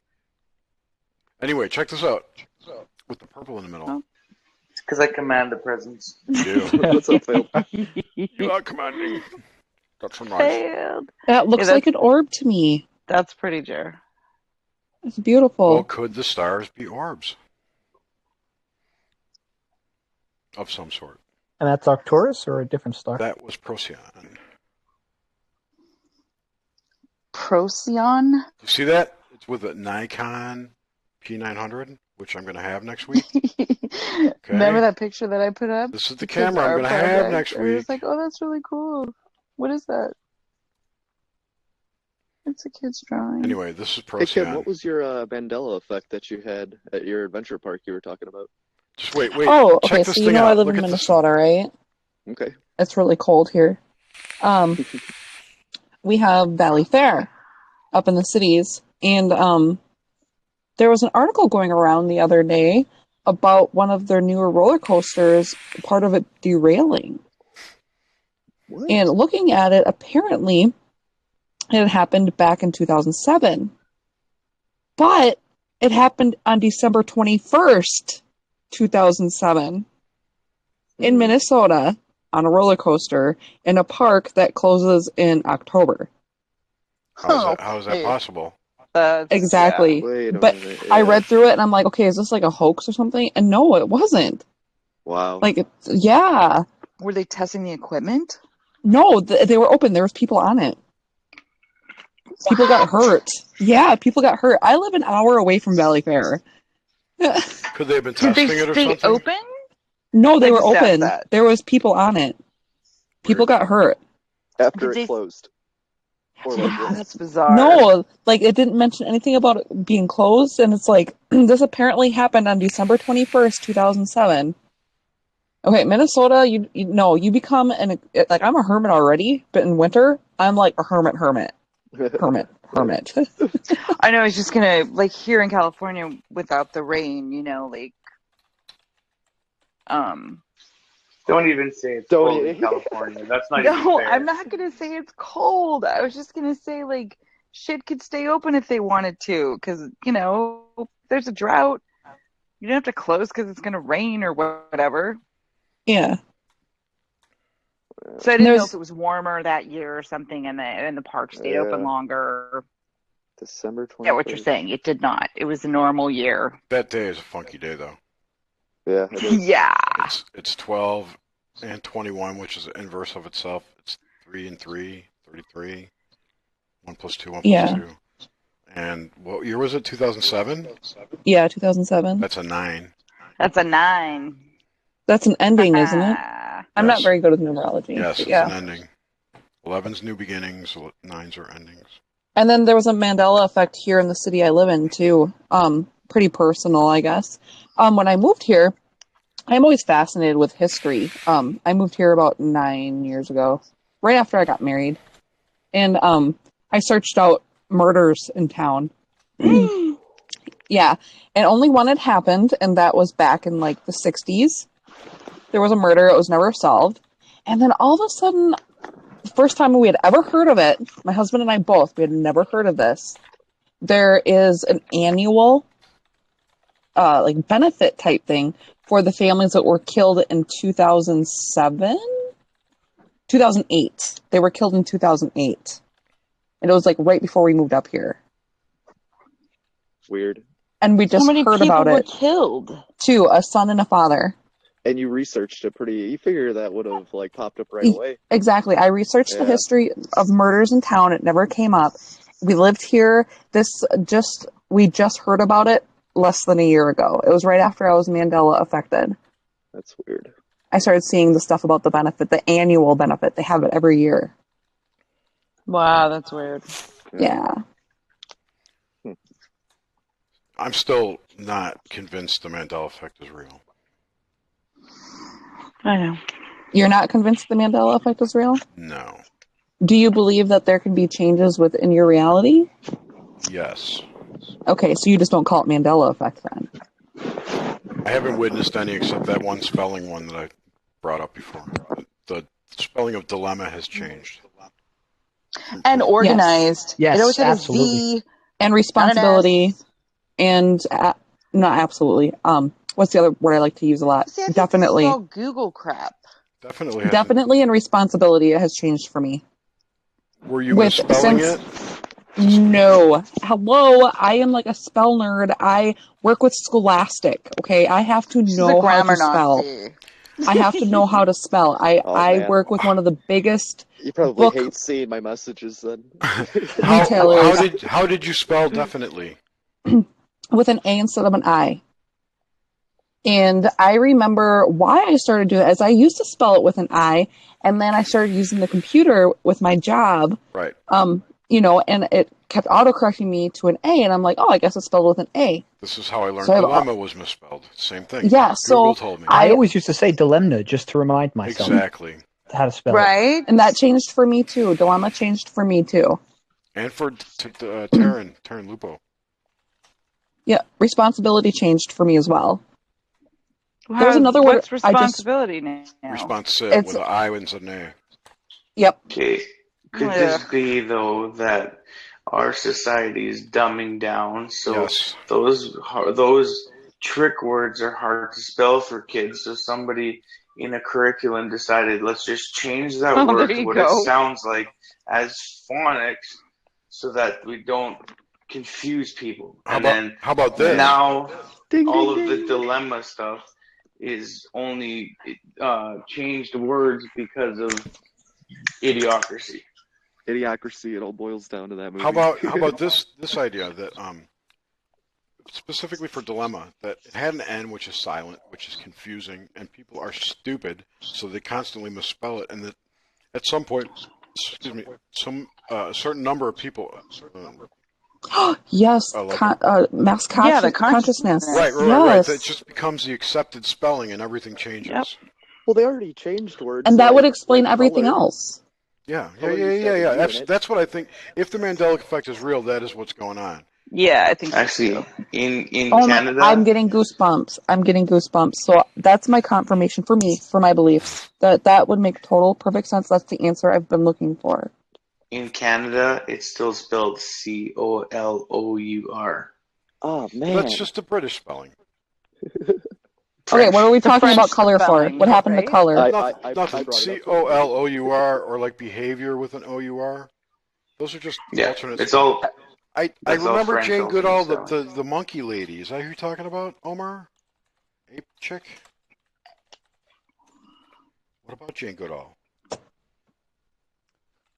Speaker 2: Anyway, check this out. With the purple in the middle.
Speaker 14: Oh.
Speaker 6: It's because I command the presence.
Speaker 2: You do.
Speaker 13: What's up, Phil?
Speaker 2: You are commanding. That's so nice.
Speaker 14: Failed.
Speaker 5: That looks like an orb to me.
Speaker 14: That's pretty, Jer.
Speaker 5: It's beautiful.
Speaker 2: Well, could the stars be orbs? Of some sort.
Speaker 11: And that's Arcturus or a different star?
Speaker 2: That was Procyon.
Speaker 14: Procyon?
Speaker 2: You see that? It's with a Nikon P900, which I'm going to have next week. Okay.
Speaker 14: Remember that picture that I put up?
Speaker 2: This is the camera I'm going to have next
Speaker 14: I
Speaker 2: week.
Speaker 14: was like, oh, that's really cool. What is that? It's a kid's drawing.
Speaker 2: Anyway, this is
Speaker 13: Hey,
Speaker 2: Procyon.
Speaker 13: Kim, what was your Mandela effect that you had at your adventure park you were talking about?
Speaker 2: Just wait.
Speaker 5: Oh,
Speaker 2: Check
Speaker 5: okay.
Speaker 2: this
Speaker 5: So you
Speaker 2: thing
Speaker 5: know
Speaker 2: out.
Speaker 5: I live
Speaker 2: Look
Speaker 5: in
Speaker 2: at this.
Speaker 5: Minnesota, right?
Speaker 13: Okay.
Speaker 5: It's really cold here. We have Valley Fair up in the cities, and there was an article going around the other day about one of their newer roller coasters, part of it derailing.
Speaker 13: What?
Speaker 5: And looking at it, apparently it had happened back in 2007. But it happened on December 21st, 2007, in Minnesota on a roller coaster in a park that closes in October.
Speaker 2: How is that possible?
Speaker 5: Exactly.
Speaker 13: Wait a
Speaker 5: But
Speaker 13: minute,
Speaker 5: I
Speaker 13: yeah.
Speaker 5: read through it and I'm like, okay, is this like a hoax or something? And no, it wasn't.
Speaker 13: Wow.
Speaker 5: Like, yeah.
Speaker 14: Were they testing the equipment?
Speaker 5: No, they were open. There was people on it. People got hurt. Yeah, people got hurt. I live an hour away from Valley Fair.
Speaker 2: Could they have been
Speaker 14: Did they
Speaker 2: testing it or
Speaker 14: stay
Speaker 2: something?
Speaker 14: open?
Speaker 5: No, they
Speaker 14: I
Speaker 5: were
Speaker 14: just asked
Speaker 5: open.
Speaker 14: that.
Speaker 5: There was people on it. People got hurt.
Speaker 13: After
Speaker 14: Did
Speaker 13: it
Speaker 14: they-
Speaker 13: closed. Or like,
Speaker 14: Yeah, that's bizarre.
Speaker 5: No, like it didn't mention anything about it being closed, and it's like this apparently happened on December 21st, 2007. Okay, Minnesota, you become like I'm a hermit already, but in winter I'm like a hermit.
Speaker 14: I know. I was just gonna like here in California without the rain, like
Speaker 6: Don't even say it's cold in California. That's not even
Speaker 14: No,
Speaker 6: fair.
Speaker 14: I'm not gonna say it's cold. I was just gonna say like shit could stay open if they wanted to, because there's a drought. You don't have to close because it's gonna rain or whatever.
Speaker 5: Yeah.
Speaker 14: So I didn't know if it was warmer that year or something, and the park stayed open longer.
Speaker 13: December 21st.
Speaker 14: Yeah, what you're saying. It did not. It was a normal year.
Speaker 2: That day is a funky day, though.
Speaker 13: Yeah. It is.
Speaker 14: Yeah.
Speaker 2: It's 12 and 21, which is the inverse of itself. It's 3 and 3, 33. 1 plus 2, 1 plus 2. And what year was it? 2007?
Speaker 5: Yeah, 2007.
Speaker 2: That's a 9.
Speaker 14: That's a 9.
Speaker 5: That's an ending, isn't it? I'm not
Speaker 2: Yes.
Speaker 5: very good with numerology.
Speaker 2: Yes,
Speaker 5: but
Speaker 2: it's
Speaker 5: yeah.
Speaker 2: an ending. 11's new beginnings, 9's are endings.
Speaker 5: And then there was a Mandela Effect here in the city I live in too. Pretty personal, I guess. When I moved here, I'm always fascinated with history. I moved here about 9 years ago, right after I got married, and I searched out murders in town. Yeah, and only one had happened, and that was back in like the 60s. There was a murder; it was never solved. And then all of a sudden, the first time we had ever heard of it, my husband and I both, we had never heard of this. There is an annual like benefit type thing for the families that were killed in 2007, 2008. They were killed in 2008, and it was like right before we moved up here.
Speaker 13: Weird.
Speaker 5: And we just
Speaker 14: How many
Speaker 5: heard
Speaker 14: people
Speaker 5: about
Speaker 14: were
Speaker 5: it.
Speaker 14: killed?
Speaker 5: 2, a son and a father.
Speaker 13: And you researched it pretty. You figure that would have like popped up right away.
Speaker 5: Exactly. I researched the history of murders in town. It never came up. We lived here. We just heard about it less than a year ago. It was right after I was Mandela affected.
Speaker 13: That's weird.
Speaker 5: I started seeing the stuff about the benefit, the annual benefit. They have it every year.
Speaker 14: Wow, that's weird.
Speaker 5: Yeah.
Speaker 2: I'm still not convinced the Mandela Effect is real.
Speaker 14: I know.
Speaker 5: You're not convinced the Mandela Effect is real?
Speaker 2: No.
Speaker 5: Do you believe that there can be changes within your reality?
Speaker 2: Yes.
Speaker 5: Okay, so you just don't call it Mandela Effect then?
Speaker 2: I haven't witnessed any except that one spelling one that I brought up before. The spelling of dilemma has changed.
Speaker 14: And organized.
Speaker 11: Yes,
Speaker 14: it always had
Speaker 11: absolutely.
Speaker 14: a Z.
Speaker 5: And responsibility. And not absolutely. What's the other word I like to use a lot?
Speaker 14: See, I think
Speaker 5: Definitely.
Speaker 14: This is all Google crap.
Speaker 2: Definitely.
Speaker 5: And responsibility has changed for me.
Speaker 2: Were you misspelling it?
Speaker 5: No. Hello, I am like a spell nerd. I work with Scholastic, okay? I have to
Speaker 14: She's
Speaker 5: know
Speaker 14: a
Speaker 5: how to
Speaker 14: grammar
Speaker 5: spell.
Speaker 14: Nazi.
Speaker 5: I have to know how to spell. I
Speaker 13: man.
Speaker 5: work with one of the biggest
Speaker 13: You probably hate seeing my messages then.
Speaker 5: retailers.
Speaker 2: How did you spell definitely?
Speaker 5: With an A instead of an I. And I remember why I started doing it, as I used to spell it with an I, and then I started using the computer with my job.
Speaker 2: Right.
Speaker 5: And it kept autocorrecting me to an A, and I'm like, oh, I guess it's spelled with an A.
Speaker 2: This is how I learned
Speaker 5: So
Speaker 2: dilemma was misspelled. Same thing.
Speaker 5: Yeah,
Speaker 2: Google
Speaker 5: so
Speaker 2: told me.
Speaker 11: I always used to say dilemma just to remind myself.
Speaker 2: Exactly.
Speaker 11: How to spell it.
Speaker 14: Right?
Speaker 5: And that changed for me too. Dilemma changed for me too.
Speaker 2: And for Taryn Lupo.
Speaker 5: Yeah, responsibility changed for me as well.
Speaker 14: There
Speaker 5: was another word
Speaker 14: What's responsibility now?
Speaker 2: Responsive with an I and an A.
Speaker 5: Yep.
Speaker 15: Okay. Could this be, though, that our society is dumbing down, so those trick words are hard to spell for kids, so somebody in a curriculum decided, let's just change that word to what it sounds like as phonics so that we don't confuse people.
Speaker 2: How about this?
Speaker 15: Now, all of the dilemma stuff is only changed words because of idiocracy.
Speaker 13: Idiocracy, it all boils down to that movie.
Speaker 2: How about this idea that specifically for dilemma, that it had an N which is silent, which is confusing, and people are stupid, so they constantly misspell it, and that at some point, a certain number of people.
Speaker 5: Yes, mass consciousness.
Speaker 2: Right.
Speaker 5: Yes.
Speaker 2: That just becomes the accepted spelling, and everything changes.
Speaker 5: Yep.
Speaker 13: Well, they already changed words.
Speaker 5: And that would explain everything else.
Speaker 2: Yeah. That's what I think. If the Mandela Effect is real, that is what's going on.
Speaker 14: Yeah, I think so.
Speaker 15: Actually, in Canada,
Speaker 5: I'm getting goosebumps. So that's my confirmation for me, for my beliefs. That would make total perfect sense. That's the answer I've been looking for.
Speaker 15: in Canada, it's still spelled Colour.
Speaker 13: Oh man,
Speaker 2: that's just a British spelling.
Speaker 5: Okay, what are we talking about color for? What happened to color?
Speaker 2: Nothing. COLOUR or like behavior with an OUR. Those are just alternate.
Speaker 15: It's all.
Speaker 2: I remember Jane Goodall, the monkey lady. Is that who you're talking about, Omar? Ape chick? What about Jane Goodall?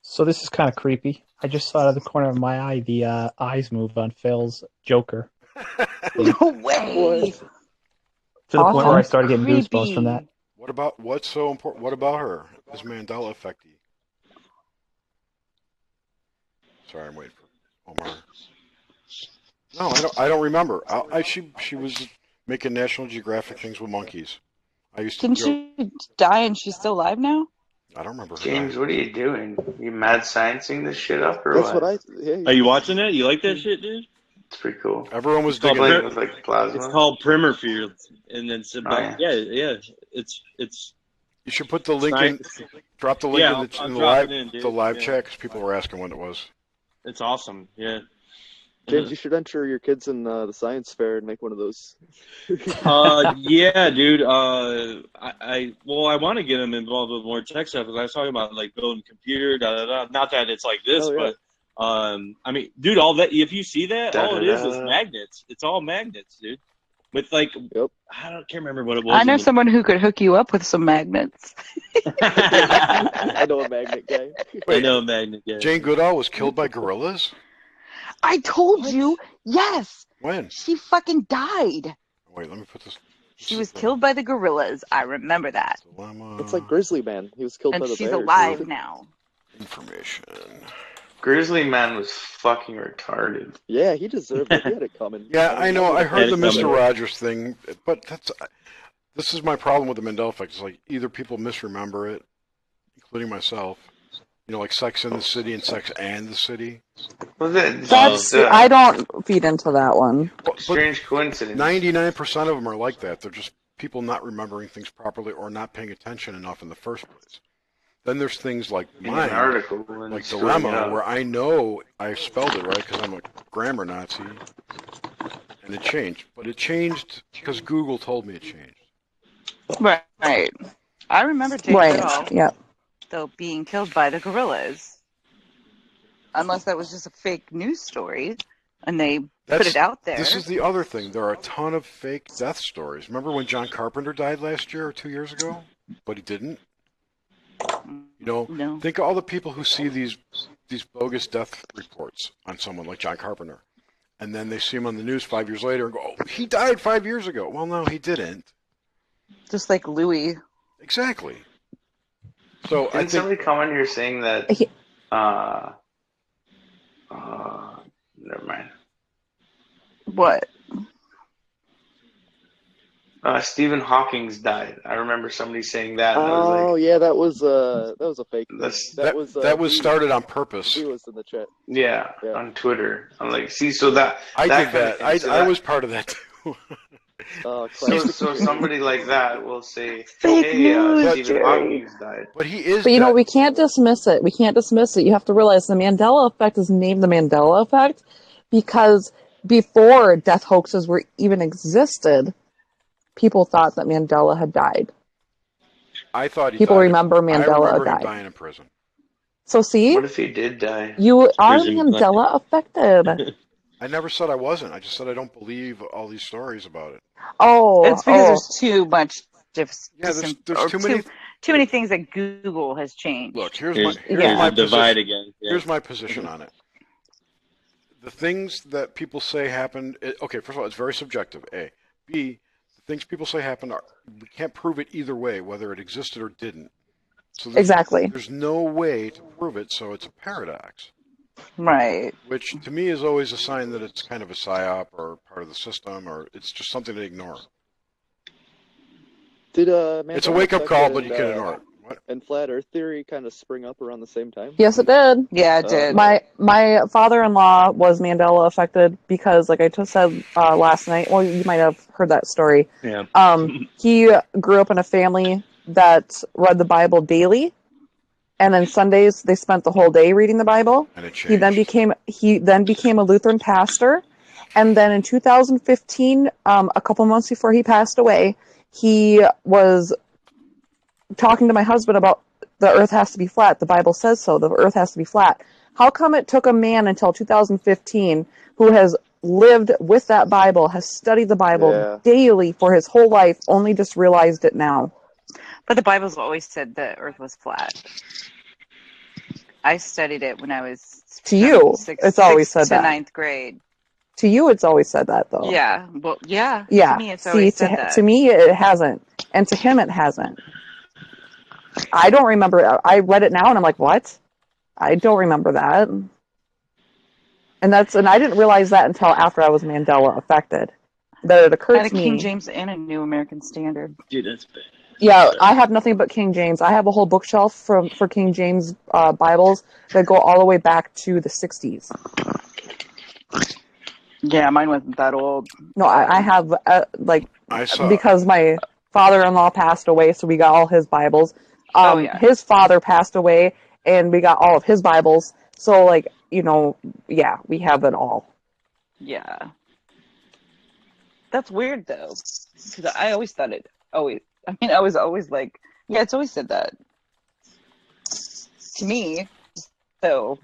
Speaker 11: So this is kind of creepy. I just saw out of the corner of my eye the eyes move on Phil's Joker.
Speaker 14: No way!
Speaker 11: To the point where I started getting goosebumps from that.
Speaker 2: What's so important? What about her? Is Mandela Effect-y? Sorry, I'm waiting for Omar. No, I don't remember. She was making National Geographic things with monkeys.
Speaker 14: Didn't she die and she's still alive now?
Speaker 2: I don't remember.
Speaker 15: James, what are you doing? You mad sciencing this shit up or
Speaker 13: That's
Speaker 15: what?
Speaker 6: Are you watching it? You like that shit, dude?
Speaker 15: It's pretty cool.
Speaker 2: Everyone was
Speaker 15: digging
Speaker 2: digging
Speaker 15: it with like plasma.
Speaker 6: It's called Primer Fields, and then it's.
Speaker 2: You should put the link in. Drop the link in the live chat because people were asking when it was.
Speaker 6: It's awesome. Yeah.
Speaker 13: James, you should enter your kids in the science fair and make one of those.
Speaker 6: Yeah, dude. I want to get them involved with more tech stuff because I was talking about like building computer, da da da. Not that it's like this, but I mean, dude, all that. If you see that, all it is magnets. It's all magnets, dude. With like, can't remember what it was.
Speaker 14: I know someone who could hook you up with some magnets.
Speaker 13: I know a magnet guy.
Speaker 6: I know a magnet guy.
Speaker 2: Jane Goodall was killed by gorillas?
Speaker 14: I told you, yes.
Speaker 2: When?
Speaker 14: She fucking died.
Speaker 2: Wait, let me put this.
Speaker 14: She was killed by the gorillas. I remember that.
Speaker 13: It's like Grizzly Man. He was killed by the bears.
Speaker 14: And she's alive now.
Speaker 2: Information.
Speaker 15: Grizzly Man was fucking retarded.
Speaker 13: Yeah, he deserved it. He had it coming.
Speaker 2: Yeah, I know. I heard the Mr. Rogers thing, but this is my problem with the Mandela Effect. It's like either people misremember it, including myself. You know, like Sex in the City and Sex and the City.
Speaker 5: I don't feed into that one.
Speaker 15: Strange coincidence.
Speaker 2: 99% of them are like that. They're just people not remembering things properly or not paying attention enough in the first place. Then there's things like mine, like Dilemma, where I know I spelled it right because I'm a grammar Nazi, and it changed. But it changed because Google told me it changed.
Speaker 14: Right. I remember Jane Goodall.
Speaker 5: Yep.
Speaker 14: Though being killed by the gorillas, unless that was just a fake news story and they put it out there.
Speaker 2: This is the other thing. There are a ton of fake death stories. Remember when John Carpenter died last year or 2 years ago? But he didn't. You know, think of all the people who see these bogus death reports on someone like John Carpenter, and then they see him on the news 5 years later and go, "Oh, he died 5 years ago." Well, no, he didn't.
Speaker 14: Just like Louis.
Speaker 2: Exactly. So
Speaker 15: Didn't somebody comment here saying that? Never mind.
Speaker 14: What?
Speaker 15: Stephen Hawking's died. I remember somebody saying that. And I was like,
Speaker 13: yeah, that was a fake.
Speaker 2: That was started on purpose.
Speaker 13: He was in the chat.
Speaker 15: Yeah, on Twitter. I'm like, see, so that
Speaker 2: I did that. I was part of that too.
Speaker 15: So somebody like that will say,
Speaker 5: Fake
Speaker 15: "Hey,
Speaker 5: news,
Speaker 15: Stephen Hawking's died."
Speaker 2: But he is.
Speaker 5: But you know, we can't dismiss it. You have to realize the Mandela Effect is named the Mandela Effect because before death hoaxes were even existed, people thought that Mandela had died.
Speaker 2: I thought he
Speaker 5: people
Speaker 2: died.
Speaker 5: remember Mandela
Speaker 2: I remember
Speaker 5: died.
Speaker 2: him dying in prison.
Speaker 5: So see,
Speaker 15: what if he did die?
Speaker 5: You are Mandela affected.
Speaker 2: I never said I wasn't. I just said I don't believe all these stories about it.
Speaker 14: Oh, it's because there's too much. There's
Speaker 2: too
Speaker 14: many things that Google has changed.
Speaker 2: Look, here's my
Speaker 6: divide
Speaker 2: position.
Speaker 6: again. Yeah.
Speaker 2: Here's my position on it. The things that people say happened. Okay, first of all, it's very subjective. A, B. The things people say happened we can't prove it either way, whether it existed or didn't. So there's no way to prove it, so it's a paradox.
Speaker 14: Right.
Speaker 2: Which to me is always a sign that it's kind of a psyop or part of the system, or it's just something to ignore. It's a wake-up call, but you can ignore it. What?
Speaker 13: And flat Earth theory kind of spring up around the same time?
Speaker 5: Yes, it did.
Speaker 14: Yeah, it did.
Speaker 5: My father-in-law was Mandela affected because, like I just said last night, well, you might have heard that story.
Speaker 6: Yeah.
Speaker 5: He grew up in a family that read the Bible daily, and then Sundays they spent the whole day reading the Bible.
Speaker 2: And it changed.
Speaker 5: He then became a Lutheran pastor, and then in 2015, a couple months before he passed away, he was talking to my husband about the earth has to be flat. The Bible says so. The earth has to be flat. How come it took a man until 2015 who has lived with that Bible, has studied the Bible daily for his whole life, only just realized it now?
Speaker 14: But the Bible's always said the earth was flat. I studied it when I was
Speaker 5: it's always said that.
Speaker 14: Ninth grade.
Speaker 5: To you, it's always said that, though.
Speaker 14: Yeah. Well, yeah.
Speaker 5: Yeah.
Speaker 14: To me, it's always said that.
Speaker 5: To me, it hasn't. And to him, it hasn't. I don't remember. I read it now, and I'm like, what? I don't remember that. And I didn't realize that until after I was Mandela affected. That it occurred to me.
Speaker 14: King James and a New American Standard.
Speaker 6: Dude, that's bad.
Speaker 5: Yeah, I have nothing but King James. I have a whole bookshelf for King James Bibles that go all the way back to the 60s.
Speaker 14: Yeah, mine wasn't that old.
Speaker 5: No, I have, because my father-in-law passed away, so we got all his Bibles. His father passed away, and we got all of his Bibles. So, we have it all.
Speaker 14: Yeah. That's weird though, because I always thought it always. I mean, I was always like, yeah, it's always said that to me. So,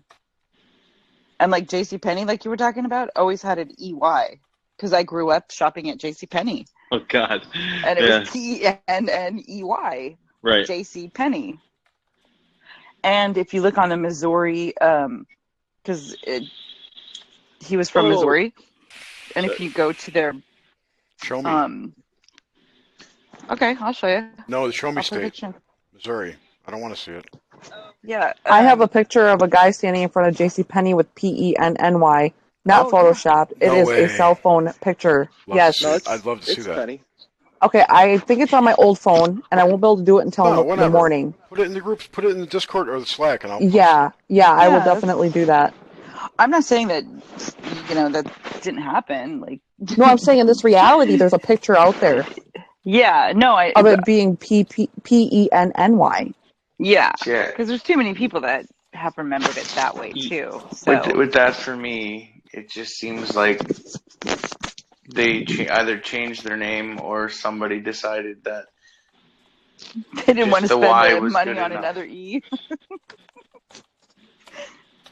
Speaker 14: and like JCPenney, like you were talking about, always had an EY because I grew up shopping at JCPenney.
Speaker 6: Oh God.
Speaker 14: And it was PNNEY.
Speaker 6: Right.
Speaker 14: JCPenney. And if you look on the Missouri, because he was from Missouri, and if you go to their
Speaker 2: show me.
Speaker 14: Okay, I'll show you.
Speaker 2: No, show me
Speaker 14: I'll put a
Speaker 2: state.
Speaker 14: picture.
Speaker 2: Missouri. I don't want to see it.
Speaker 14: Yeah.
Speaker 5: I have a picture of a guy standing in front of JCPenney with PENNY, not photoshopped.
Speaker 2: Yeah.
Speaker 5: It is a cell phone picture. Yes.
Speaker 2: I'd love to see that.
Speaker 13: Penny.
Speaker 5: Okay, I think it's on my old phone, and I won't be able to do it until the morning.
Speaker 2: Put it in the groups. Put it in the Discord or the Slack, and I'll post
Speaker 5: Yeah, I will definitely do that.
Speaker 14: I'm not saying that, that didn't happen. Like,
Speaker 5: no, I'm saying in this reality, there's a picture out there.
Speaker 14: Yeah, no,
Speaker 5: of it being PENNY.
Speaker 14: Yeah, because there's too many people that have remembered it that way too. So
Speaker 15: With that, for me, it just seems like they either changed their name or somebody decided that
Speaker 14: they didn't want to spend
Speaker 15: Y
Speaker 14: their
Speaker 15: was
Speaker 14: money
Speaker 15: good
Speaker 14: on
Speaker 15: enough.
Speaker 14: another E.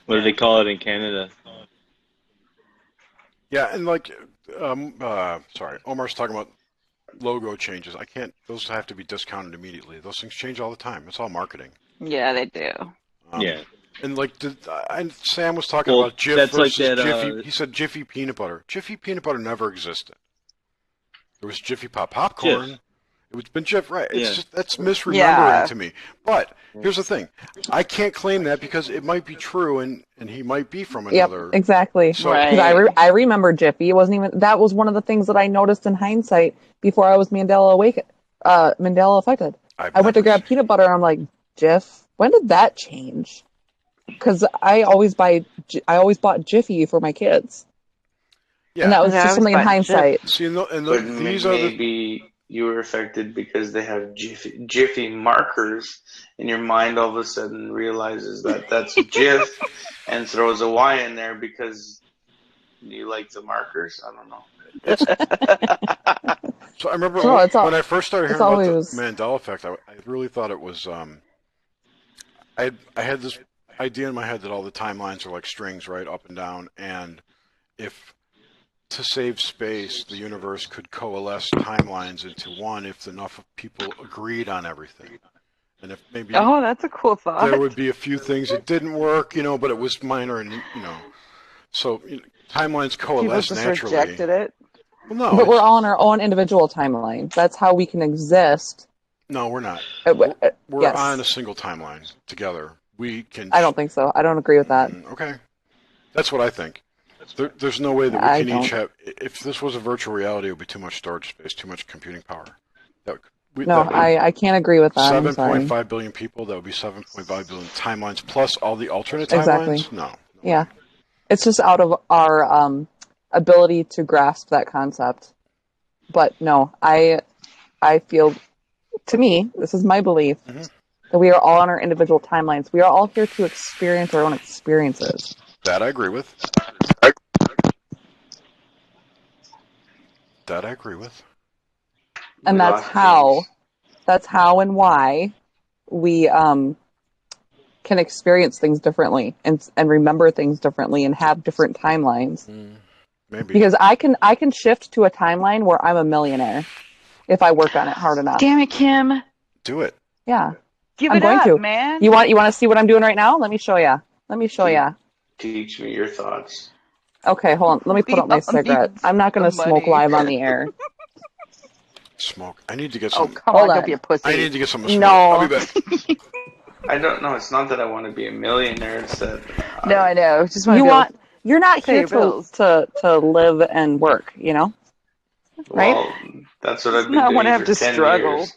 Speaker 6: What do they call it in Canada?
Speaker 2: Yeah, and like, sorry, Omar's talking about logo changes. Those have to be discounted immediately. Those things change all the time. It's all marketing.
Speaker 14: Yeah, they do.
Speaker 2: Yeah. And like, Sam was talking about Jif versus Jiffy. He said Jiffy peanut butter. Jiffy peanut butter never existed. There was Jiffy Pop popcorn. Jif. It's been Jif, right? It's just that's misremembering to me. But here's the thing: I can't claim that because it might be true, and he might be from another.
Speaker 5: Yep, exactly.
Speaker 2: So,
Speaker 5: because I remember Jiffy. It wasn't even that was one of the things that I noticed in hindsight before I was Mandela affected. I went to grab peanut butter, and I'm like, Jif. When did that change? Because I always bought Jiffy for my kids. Yeah, and that was just something in hindsight.
Speaker 2: See,
Speaker 15: But maybe you were affected because they have Jiffy markers, and your mind all of a sudden realizes that that's Jif and throws a Y in there because you like the markers. I don't know.
Speaker 2: So I remember when I first started hearing about the Mandela Effect, I really thought it was. I had this idea in my head that all the timelines are like strings, right, up and down, and if to save space, the universe could coalesce timelines into one if enough people agreed on everything. And if maybe
Speaker 14: that's a cool thought.
Speaker 2: There would be a few things that didn't work, but it was minor, and so timelines coalesce
Speaker 14: people just
Speaker 2: naturally.
Speaker 14: Rejected it.
Speaker 2: Well, no,
Speaker 5: but we're all on our own individual timeline. That's how we can exist.
Speaker 2: No, we're not. We're on a single timeline together. We can.
Speaker 5: I don't think so. I don't agree with that.
Speaker 2: Okay, that's what I think. There's no way that we can each have. If this was a virtual reality, it would be too much storage space, too much computing power.
Speaker 5: I can't agree with that.
Speaker 2: 7.5 billion people. That would be 7.5 billion timelines plus all the alternate timelines.
Speaker 5: Exactly.
Speaker 2: No.
Speaker 5: Yeah, it's just out of our ability to grasp that concept. But no, I feel, to me, this is my belief, that we are all on our individual timelines. We are all here to experience our own experiences.
Speaker 2: That I agree with.
Speaker 5: And that's how and why we can experience things differently and remember things differently and have different timelines.
Speaker 2: Maybe.
Speaker 5: Because I can shift to a timeline where I'm a millionaire if I work on it hard enough.
Speaker 14: Damn it, Kim.
Speaker 2: Do it.
Speaker 5: Yeah.
Speaker 14: Give
Speaker 5: I'm
Speaker 14: it
Speaker 5: going
Speaker 14: up,
Speaker 5: to.
Speaker 14: man.
Speaker 5: You want to see what I'm doing right now? Let me show you.
Speaker 15: Teach me your thoughts.
Speaker 5: Okay, hold on. Let me put up my cigarette. I'm not going to smoke live on the air.
Speaker 2: Smoke. I need to get some.
Speaker 14: Oh, come on, don't be a pussy.
Speaker 2: I need to get some smoke.
Speaker 5: No.
Speaker 2: I'll be back.
Speaker 15: I don't know. It's not that I want to be a millionaire. It's that.
Speaker 14: No, I know. Just
Speaker 5: You're not here to live and work, right?
Speaker 15: Well, that's what I've been doing for 10 years.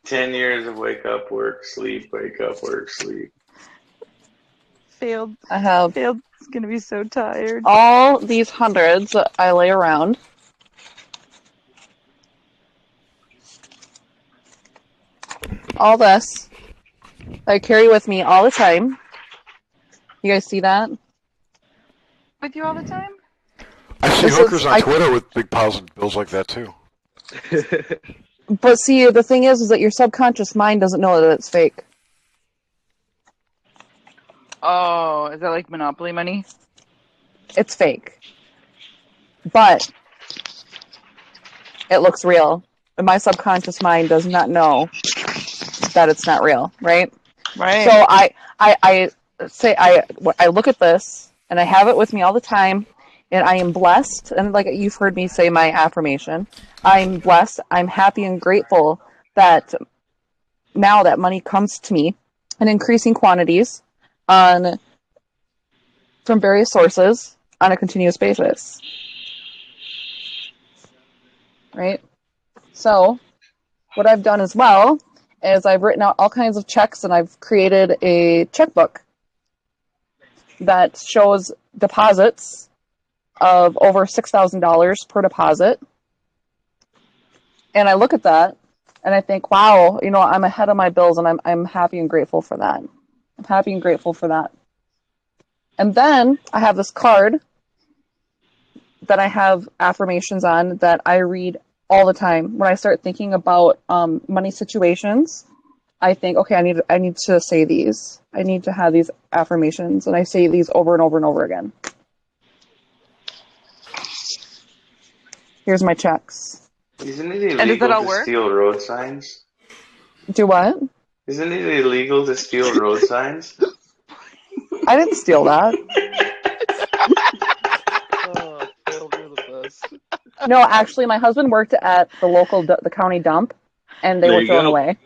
Speaker 15: 10 years of wake up, work, sleep, wake up, work, sleep.
Speaker 14: Failed.
Speaker 5: I have.
Speaker 14: Failed. It's going to be so tired.
Speaker 5: All these hundreds that I lay around. All this I carry with me all the time. You guys see that?
Speaker 14: with you all the time?
Speaker 2: I see hookers on Twitter with big piles of bills like that too.
Speaker 5: But see, the thing is that your subconscious mind doesn't know that it's fake.
Speaker 14: Oh, is that like Monopoly money?
Speaker 5: It's fake. But it looks real. And my subconscious mind does not know that it's not real, right?
Speaker 14: Right.
Speaker 5: So I look at this and I have it with me all the time, and I am blessed, and like you've heard me say my affirmation, I'm blessed, I'm happy and grateful that now that money comes to me in increasing quantities from various sources on a continuous basis. Right? So what I've done as well is I've written out all kinds of checks, and I've created a checkbook that shows deposits of over $6,000 per deposit. And I look at that and I think, wow, I'm ahead of my bills, and I'm happy and grateful for that. I'm happy and grateful for that. And then I have this card that I have affirmations on that I read all the time. When I start thinking about money situations, I think, okay, I need to say these. I need to have these affirmations, and I say these over and over and over again. Here's my checks.
Speaker 15: Isn't it illegal to steal road signs?
Speaker 5: Do what?
Speaker 15: Isn't it illegal to steal road signs?
Speaker 5: I didn't steal that.
Speaker 13: Oh, Phil, you're the best.
Speaker 5: No, actually, my husband worked at the county dump, and they were thrown away.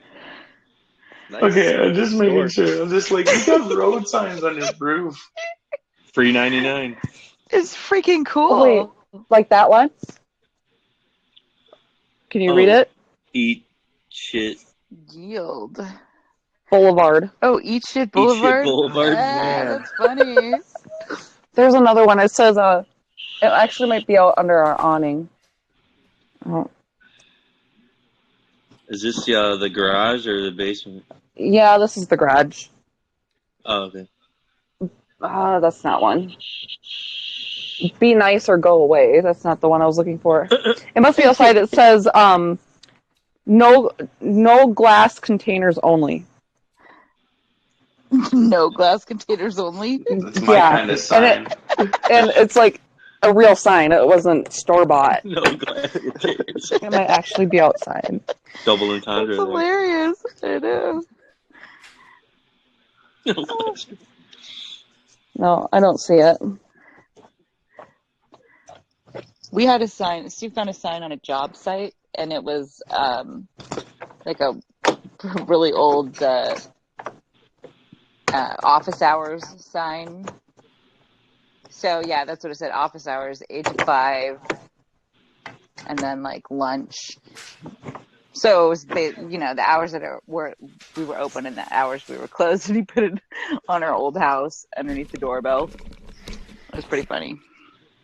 Speaker 15: Nice. Okay, I'm just making sure. I'm just like, you got road signs on your roof.
Speaker 6: Free 99.
Speaker 14: It's freaking cool.
Speaker 5: Oh, wait, like that one? Can you read it?
Speaker 6: Eat shit.
Speaker 14: Yield.
Speaker 5: Boulevard.
Speaker 14: Oh, Eat Shit Boulevard?
Speaker 6: Eat Shit Boulevard.
Speaker 14: That's funny.
Speaker 5: There's another one. It says, it actually might be out under our awning. Oh.
Speaker 6: Is this the garage or the basement?
Speaker 5: Yeah, this is the garage.
Speaker 6: Oh, okay.
Speaker 5: That's not one. Be nice or go away. That's not the one I was looking for. It must be outside. It says, no glass containers only.
Speaker 14: No glass containers only?
Speaker 15: That's my kind of sign.
Speaker 5: And it's like a real sign. It wasn't store-bought.
Speaker 6: No glass containers.
Speaker 5: It might actually be outside.
Speaker 6: Double entendre.
Speaker 14: That's hilarious. It is.
Speaker 5: No, I don't see it.
Speaker 14: We had a sign. Steve found a sign on a job site, and it was like a really old office hours sign. So yeah, that's what it said. Office hours, 8 to 5, and then like lunch. So it was the hours that we were open and the hours we were closed, and he put it on our old house underneath the doorbell. It was pretty funny.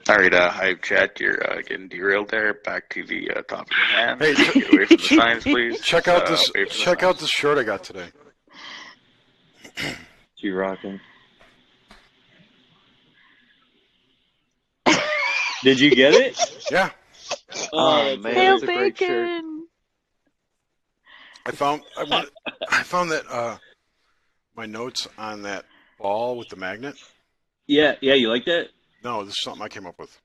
Speaker 15: All right, Hive Chat, you're getting derailed there. Back to the topic at hand. Hey, get away from the signs, please.
Speaker 2: Check out this. Check out this shirt I got today.
Speaker 6: You rocking? Did you get it?
Speaker 2: Yeah.
Speaker 13: Oh man,
Speaker 14: Hail
Speaker 13: it's a great shirt.
Speaker 14: bacon!
Speaker 2: I found that my notes on that ball with the magnet.
Speaker 6: Yeah, you like that?
Speaker 2: No, this is something I came up with.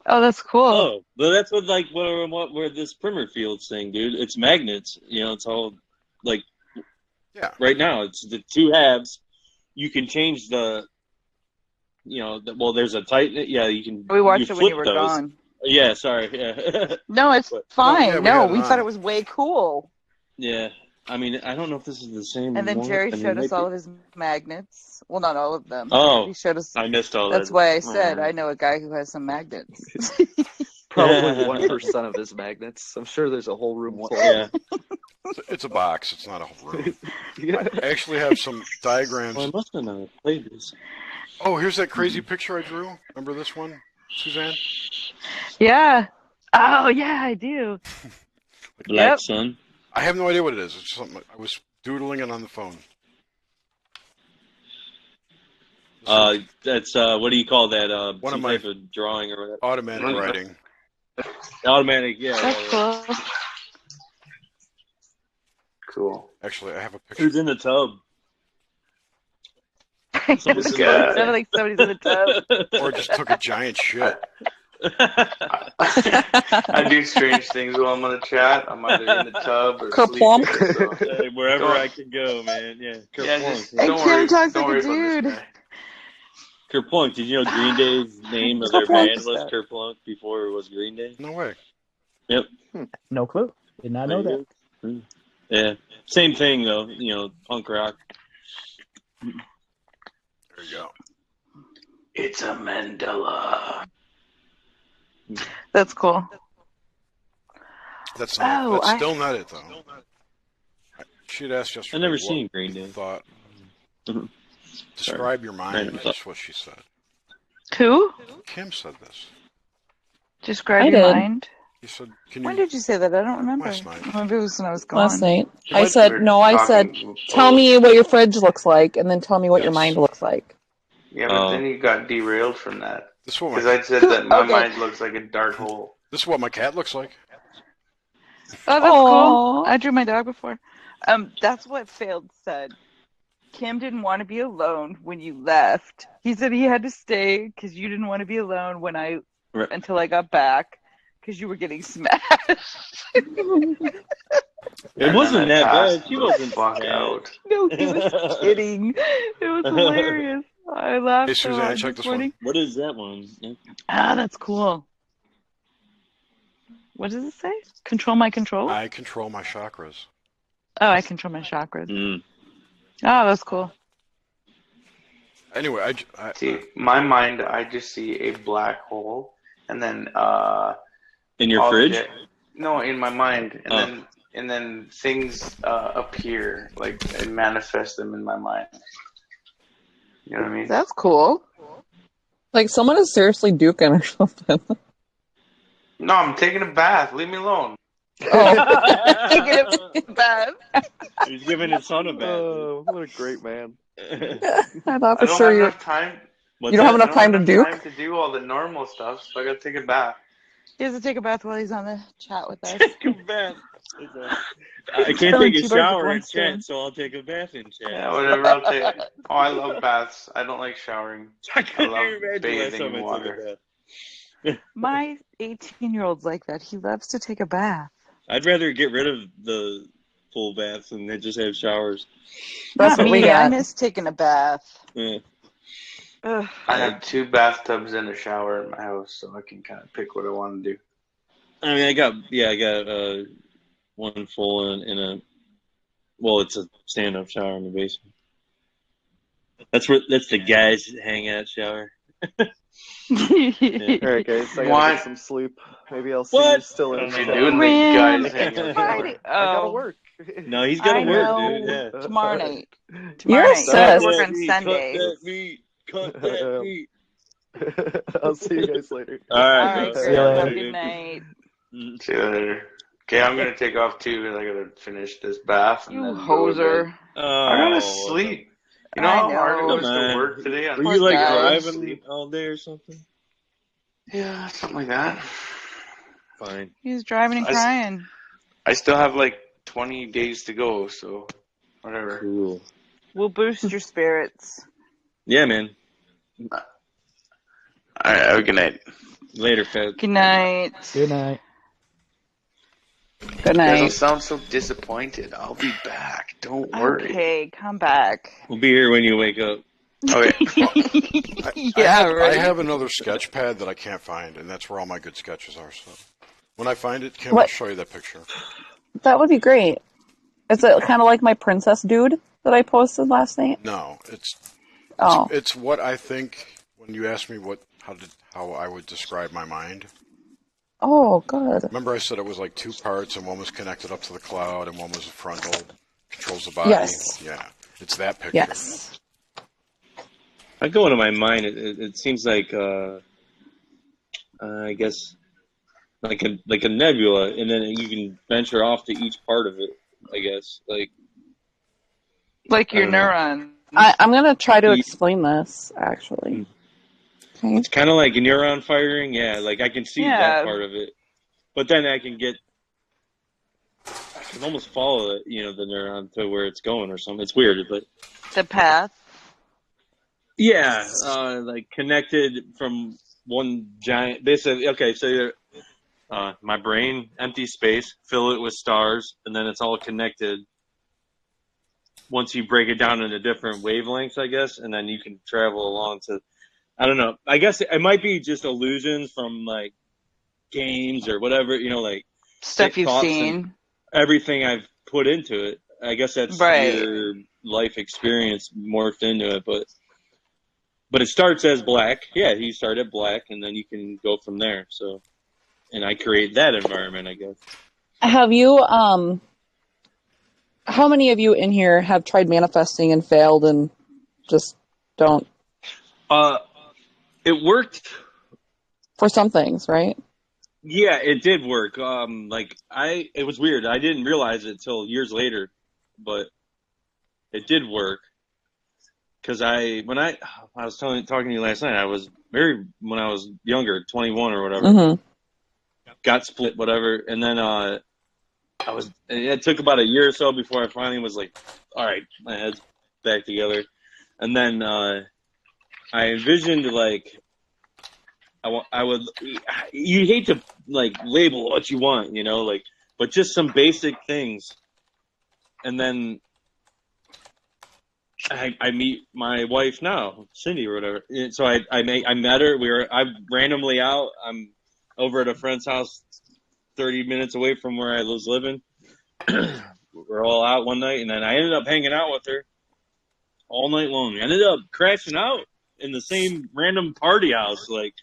Speaker 14: Oh, that's cool.
Speaker 6: Oh, but that's what where this primer field's thing, dude. It's magnets. It's all like.
Speaker 2: Yeah.
Speaker 6: Right now, it's the two halves. You can change the. There's a tight. Yeah, you can.
Speaker 14: We watched it when you were
Speaker 6: those.
Speaker 14: gone.
Speaker 6: Yeah, sorry. Yeah.
Speaker 14: No, it's fine. We thought
Speaker 2: on.
Speaker 14: it was way cool.
Speaker 6: Yeah. I mean, I don't know if this is the same.
Speaker 14: And then
Speaker 6: one.
Speaker 14: Jerry showed us all of his magnets. Well, not all of them.
Speaker 6: Oh,
Speaker 14: he showed us.
Speaker 6: I missed all that.
Speaker 14: That's why I said I know a guy who has some magnets.
Speaker 13: Probably 1% of his magnets. I'm sure there's a whole room full.
Speaker 6: Yeah.
Speaker 2: It's a box. It's not a whole room.
Speaker 13: Yeah.
Speaker 2: I actually have some diagrams.
Speaker 6: Well, I must have not played this.
Speaker 2: Oh, here's that crazy picture I drew. Remember this one, Suzanne?
Speaker 14: Yeah. Oh, yeah, I do.
Speaker 6: Black Sun.
Speaker 2: I have no idea what it is. It's something I was doodling it on the phone.
Speaker 6: That's what do you call that?
Speaker 2: One
Speaker 6: some
Speaker 2: of my
Speaker 6: type of drawing or whatever.
Speaker 2: automatic writing.
Speaker 6: Automatic, yeah.
Speaker 14: That's cool.
Speaker 15: Cool.
Speaker 2: Actually, I have a picture.
Speaker 6: Who's in the tub?
Speaker 15: This guy.
Speaker 14: Sounded like somebody's in the tub.
Speaker 2: Or just took a giant shit.
Speaker 15: I do strange things while I'm on the chat. I'm either in the tub or
Speaker 9: Kerplunk.
Speaker 15: sleeping. So.
Speaker 6: Wherever I can go, man. Yeah, Kerplunk.
Speaker 15: Just, don't worry.
Speaker 14: Talks
Speaker 15: Don't
Speaker 14: like
Speaker 15: worry
Speaker 14: a
Speaker 15: about
Speaker 14: dude.
Speaker 15: this guy.
Speaker 6: Kerplunk. Did you know Green Day's name of their band was Kerplunk before it was Green Day?
Speaker 2: No way.
Speaker 6: Yep.
Speaker 11: No clue. Did not know that.
Speaker 6: Yeah. Same thing though. You know, punk rock.
Speaker 2: There you go.
Speaker 15: It's a Mandela.
Speaker 14: That's cool.
Speaker 2: That's not. That's still not it though. She'd asked yesterday.
Speaker 6: I've never seen Green Day.
Speaker 2: Thought. Describe your mind. That's what she said.
Speaker 14: Who?
Speaker 2: Kim said this.
Speaker 14: Describe your mind.
Speaker 2: You said,
Speaker 14: when did you say that? I don't remember.
Speaker 2: Last night.
Speaker 14: Maybe it was when I was gone.
Speaker 9: Last night. I said, tell me what your fridge looks like, and then tell me what your mind looks like.
Speaker 15: Yeah, but then you got derailed from that.
Speaker 2: Because
Speaker 15: I said that my mind looks like a dark hole.
Speaker 2: This is what my cat looks like.
Speaker 14: Oh, that's cool. I drew my dog before. That's what Failed said. Kim didn't want to be alone when you left. He said he had to stay because you didn't want to be alone until I got back because you were getting smashed.
Speaker 6: It wasn't that bad. She wasn't
Speaker 15: out.
Speaker 14: No, he was kidding. It was hilarious. I laughed.
Speaker 2: Hey, Suzanne, check this one.
Speaker 6: What is that one?
Speaker 14: Ah, that's cool. What does it say? Control my control?
Speaker 2: I control my chakras.
Speaker 14: Oh, I control my chakras. Oh, that's cool.
Speaker 2: Anyway, I
Speaker 15: see my mind. I just see a black hole, and then
Speaker 6: in your fridge.
Speaker 15: No, in my mind, and then things appear, like and manifest them in my mind. You know what I mean?
Speaker 14: That's cool.
Speaker 9: Like someone is seriously duking or something.
Speaker 15: No, I'm taking a bath. Leave me alone.
Speaker 14: Oh, taking a bath.
Speaker 6: He's giving his son a bath.
Speaker 13: Oh, what a great man.
Speaker 9: I thought for sure you
Speaker 14: don't
Speaker 9: have enough time to duke.
Speaker 15: Time to do all the normal stuff, so I gotta take a bath.
Speaker 14: He has to take a bath while he's on the chat with us.
Speaker 6: Take a bath. I can't take a shower in chat, so I'll take a bath in chat.
Speaker 15: Yeah, whatever. I'll take. Oh, I love baths. I don't like showering. I love bathing in water.
Speaker 14: My 18-year-old's like that. He loves to take a bath.
Speaker 6: I'd rather get rid of the full baths and then just have showers.
Speaker 14: That's what we got. I miss taking a bath.
Speaker 6: Yeah.
Speaker 15: I have 2 bathtubs and a shower in my house, so I can kind of pick what I want to do.
Speaker 6: I mean, I got one full and a it's a stand-up shower in the basement. That's the guys hang out shower.
Speaker 13: Yeah. All right, guys, I gotta get some sleep. Maybe I'll see you still in.
Speaker 15: What are you doing, guys? Hanging out?
Speaker 13: I gotta work.
Speaker 6: No, he's gotta work, dude. Yeah.
Speaker 14: Tomorrow night.
Speaker 9: You're
Speaker 14: I work on Sundays.
Speaker 6: Cut that meat.
Speaker 13: I'll see you guys later.
Speaker 6: All right,
Speaker 14: see you later. Good night.
Speaker 15: See you later. Okay, I'm gonna take off too because I gotta finish this bath.
Speaker 14: You hoser.
Speaker 15: I gotta sleep. You know how hard it was to work today?
Speaker 6: Were you like driving all day or something?
Speaker 15: Yeah, something like that.
Speaker 6: Fine.
Speaker 14: He was driving and crying.
Speaker 15: I still have like 20 days to go, so whatever.
Speaker 6: Cool.
Speaker 14: We'll boost your spirits.
Speaker 6: Yeah, man.
Speaker 15: All right, have a good night.
Speaker 6: Later, Fed.
Speaker 14: Good night.
Speaker 11: Good night.
Speaker 14: Good night.
Speaker 15: You don't sound so disappointed. I'll be back. Don't worry.
Speaker 14: Okay, come back.
Speaker 6: We'll be here when you wake up.
Speaker 15: Okay.
Speaker 2: I have another sketch pad that I can't find, and that's where all my good sketches are. So when I find it, Kim, I'll show you that picture.
Speaker 9: That would be great. Is it kind of like my princess dude that I posted last night?
Speaker 2: No,
Speaker 9: Oh.
Speaker 2: It's what I think when you ask me how I would describe my mind.
Speaker 9: Oh, good.
Speaker 2: Remember I said it was like 2 parts, and one was connected up to the cloud, and one was frontal, controls the body.
Speaker 9: Yes.
Speaker 2: Yeah, it's that picture.
Speaker 9: Yes.
Speaker 6: I go into my mind. It seems like I guess like a nebula, and then you can venture off to each part of it. I guess like
Speaker 14: your neurons.
Speaker 5: I'm going to try to explain this, actually. Okay.
Speaker 6: It's kind of like neuron firing. Yeah, like I can see that part of it. But then I can almost follow it, the neuron to where it's going or something. It's weird, but
Speaker 14: the path.
Speaker 6: Yeah, like connected from one giant. Basically, okay, so my brain, empty space, fill it with stars, and then it's all connected. Once you break it down into different wavelengths, I guess, and then you can travel along to. I don't know. I guess it might be just illusions from like games or whatever, like
Speaker 14: stuff you've seen.
Speaker 6: Everything I've put into it. I guess that's your life experience morphed into it, but it starts as black. Yeah, you start at black, and then you can go from there. So, and I create that environment, I guess.
Speaker 5: Have you, how many of you in here have tried manifesting and failed and just don't?
Speaker 6: It worked.
Speaker 5: For some things, right?
Speaker 6: Yeah, it did work. It was weird. I didn't realize it until years later, but it did work. Because when I was talking to you last night, I was married when I was younger, 21 or whatever.
Speaker 5: Mm-hmm.
Speaker 6: Got split, whatever, and then it took about a year or so before I finally was like, all right, my head's back together. And then I envisioned like I would. You hate to like label what you want, but just some basic things, and then I meet my wife now, Cindy or whatever. And so I met her. I'm randomly out. I'm over at a friend's house, 30 minutes away from where I was living. We're all out one night, and then I ended up hanging out with her all night long. I ended up crashing out in the same random party house. Like,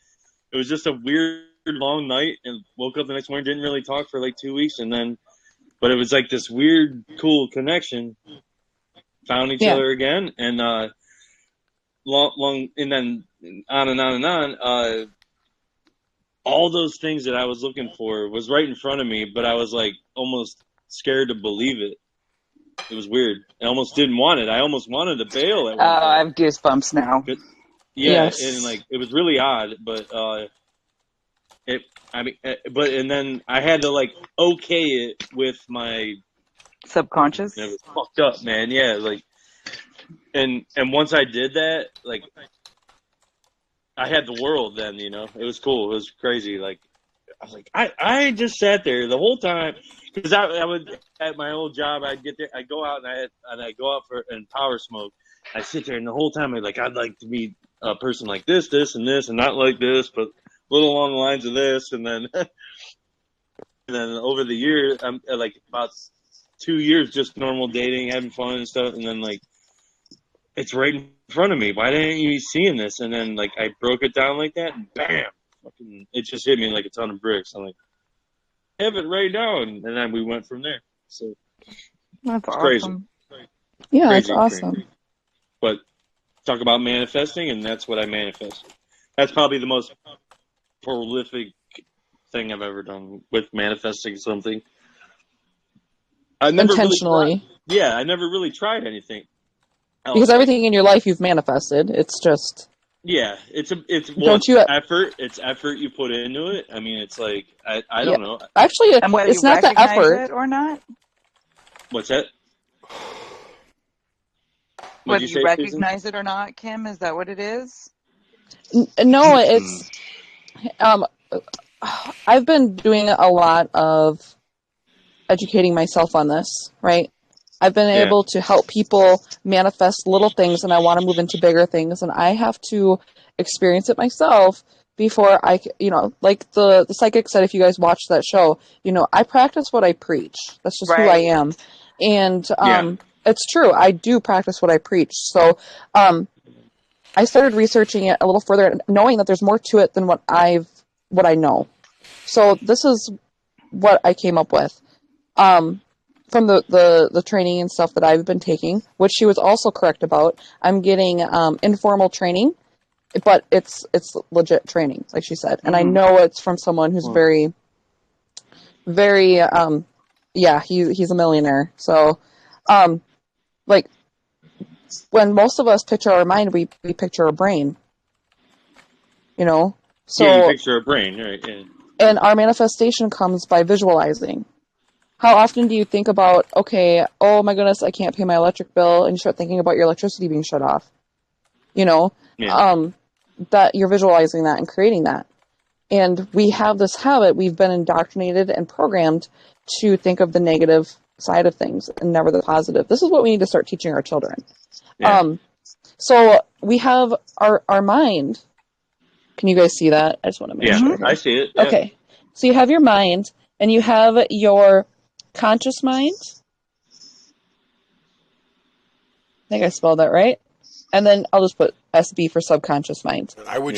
Speaker 6: it was just a weird long night, and woke up the next morning, didn't really talk for like 2 weeks, but it was like this weird, cool connection. Found each other again, and long, and then on and on and on. All those things that I was looking for was right in front of me, but I was like almost scared to believe it. It was weird. I almost didn't want it. I almost wanted to bail at one point.
Speaker 14: I have goosebumps now.
Speaker 6: And like it was really odd, but and then I had to like okay it with my
Speaker 14: subconscious.
Speaker 6: It was fucked up, man. Yeah, like, and once I did that, like, I had the world. Then it was cool. It was crazy. Like, I was like, I just sat there the whole time because I would at my old job. I'd get there, I'd go out and I go out and power smoke. I sit there and the whole time I'd like to be a person like this, and this, and not like this, but a little along the lines of this, and then over the years, I'm like about 2 years just normal dating, having fun and stuff, and then like it's right in front of me. Why didn't you seeing this? And then like I broke it down like that, and bam, it just hit me like a ton of bricks. I'm like, I have it right now, and then we went from there. So
Speaker 14: that's awesome.
Speaker 6: Crazy.
Speaker 5: Yeah,
Speaker 6: crazy,
Speaker 5: that's awesome.
Speaker 6: Crazy. But talk about manifesting, and that's what I manifested. That's probably the most prolific thing I've ever done with manifesting something. I never
Speaker 5: intentionally.
Speaker 6: I never really tried anything else.
Speaker 5: Because everything in your life you've manifested. It's just
Speaker 6: effort. It's effort you put into it. I mean, it's like I don't know.
Speaker 5: Actually,
Speaker 14: and whether
Speaker 5: it's
Speaker 14: you
Speaker 5: not the effort
Speaker 14: it or not.
Speaker 6: What's that?
Speaker 14: Whether you recognize it or not, Kim, is that what it is?
Speaker 5: No, it's. I've been doing a lot of educating myself on this, right? I've been able to help people manifest little things, and I want to move into bigger things, and I have to experience it myself before I, like the psychic said, if you guys watch that show, I practice what I preach. That's just who I am. And it's true. I do practice what I preach. So I started researching it a little further, knowing that there's more to it than what I know. So this is what I came up with. From the training and stuff that I've been taking, which she was also correct about. I'm getting informal training, but it's legit training, like she said. And I know it's from someone who's very, very, he's a millionaire. So, like, when most of us picture our mind, we picture a brain. You know? So,
Speaker 6: yeah, you picture a brain, right? Yeah.
Speaker 5: And our manifestation comes by visualizing. How often do you think about, okay, oh my goodness, I can't pay my electric bill, and you start thinking about your electricity being shut off? You know?
Speaker 6: Yeah.
Speaker 5: That you're visualizing that and creating that. And we have this habit, we've been indoctrinated and programmed to think of the negative side of things and never the positive. This is what we need to start teaching our children.
Speaker 6: Yeah.
Speaker 5: So we have our mind. Can you guys see that? I just want to make sure.
Speaker 6: I see it. Yeah.
Speaker 5: Okay. So you have your mind and you have your conscious mind. I think I spelled that right. And then I'll just put SB for subconscious mind.
Speaker 2: I would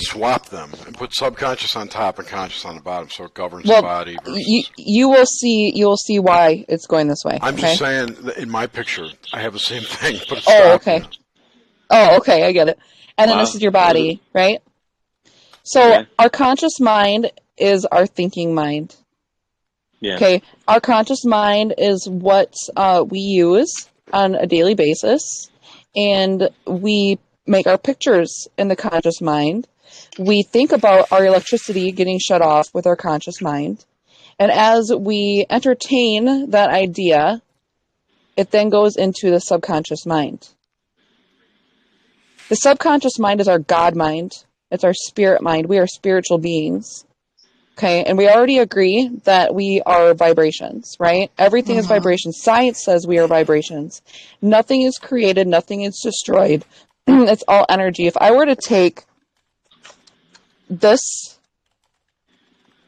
Speaker 2: swap them and put subconscious on top and conscious on the bottom, so it governs the body. Versus...
Speaker 5: You will see why it's going this way.
Speaker 2: I'm just saying that in my picture, I have the same thing. Put a
Speaker 5: stop in it. Oh, okay, I get it. And then this is your body, right? So our conscious mind is our thinking mind.
Speaker 6: Yeah.
Speaker 5: Okay, our conscious mind is what we use on a daily basis, and we make our pictures in the conscious mind. We think about our electricity getting shut off with our conscious mind, and as we entertain that idea, it then goes into the subconscious mind. The subconscious mind is our God mind. It's our spirit mind. We are spiritual beings. Okay, and we already agree that we are vibrations, right? Everything is vibration. Science says we are vibrations. Nothing is created, nothing is destroyed. It's all energy. If I were to take this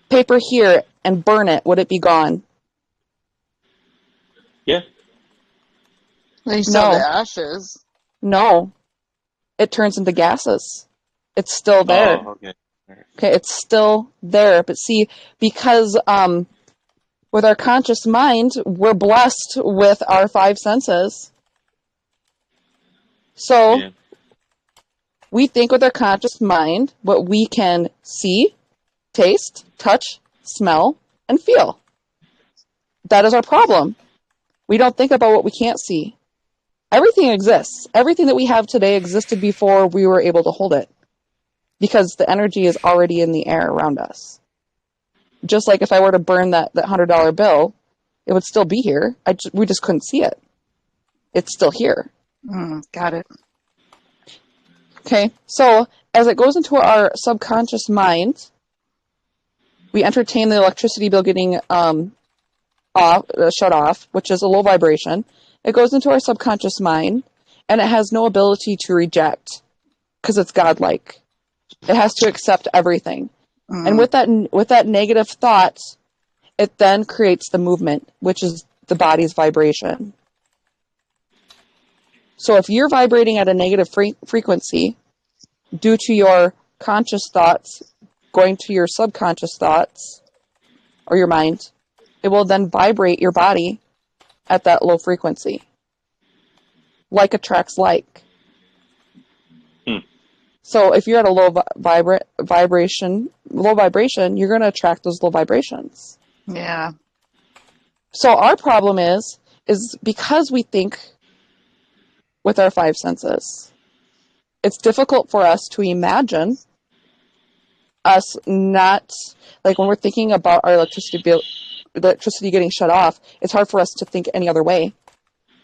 Speaker 5: paper here and burn it, would it be gone?
Speaker 6: Yeah.
Speaker 7: You saw the ashes.
Speaker 5: No. It turns into gases. It's still there.
Speaker 6: Oh, okay.
Speaker 5: Okay, it's still there. But see, because with our conscious mind, we're blessed with our five senses. So we think with our conscious mind what we can see, taste, touch, smell, and feel. That is our problem. We don't think about what we can't see. Everything exists. Everything that we have today existed before we were able to hold it. Because the energy is already in the air around us. Just like if I were to burn that $100 bill, it would still be here. We just couldn't see it. It's still here.
Speaker 7: Got it.
Speaker 5: Okay, so as it goes into our subconscious mind, we entertain the electricity bill getting shut off, which is a low vibration. It goes into our subconscious mind, and it has no ability to reject because it's godlike. It has to accept everything. And with that negative thought, it then creates the movement, which is the body's vibration. So if you're vibrating at a negative frequency due to your conscious thoughts going to your subconscious thoughts or your mind, it will then vibrate your body at that low frequency. Like attracts like. So if you're at a low vibration, you're going to attract those low vibrations.
Speaker 7: Yeah.
Speaker 5: So our problem is because we think with our five senses, it's difficult for us to imagine us not, like when we're thinking about our electricity getting shut off, it's hard for us to think any other way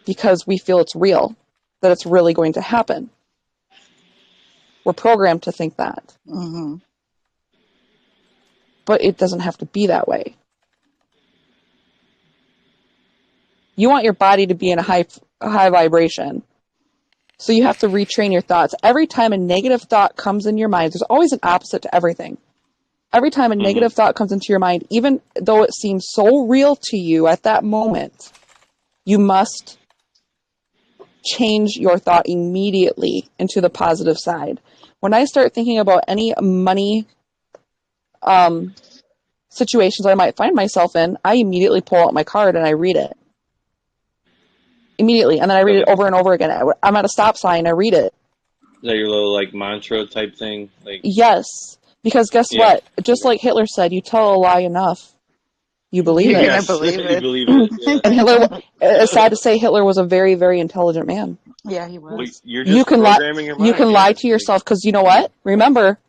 Speaker 5: because we feel it's real, that it's really going to happen. We're programmed to think that. But it doesn't have to be that way. You want your body to be in a high vibration. So you have to retrain your thoughts. Every time a negative thought comes in your mind, there's always an opposite to everything. Every time a negative thought comes into your mind, even though it seems so real to you at that moment, you must change your thought immediately into the positive side. When I start thinking about any money situations I might find myself in, I immediately pull out my card and I read it. Immediately. And then I read it over and over again. I'm at a stop sign, I read it.
Speaker 6: Is that your little mantra type thing?
Speaker 5: Yes. Because guess what? Just like Hitler said, you tell a lie enough, you believe it.
Speaker 6: Yes,
Speaker 7: I believe it.
Speaker 6: You believe it. Yeah.
Speaker 5: And Hitler, it's sad to say, Hitler was a very, very intelligent man.
Speaker 14: Yeah, he was.
Speaker 6: You're just
Speaker 5: You can
Speaker 6: programming your mind.
Speaker 5: You can lie to yourself because you know what? Remember,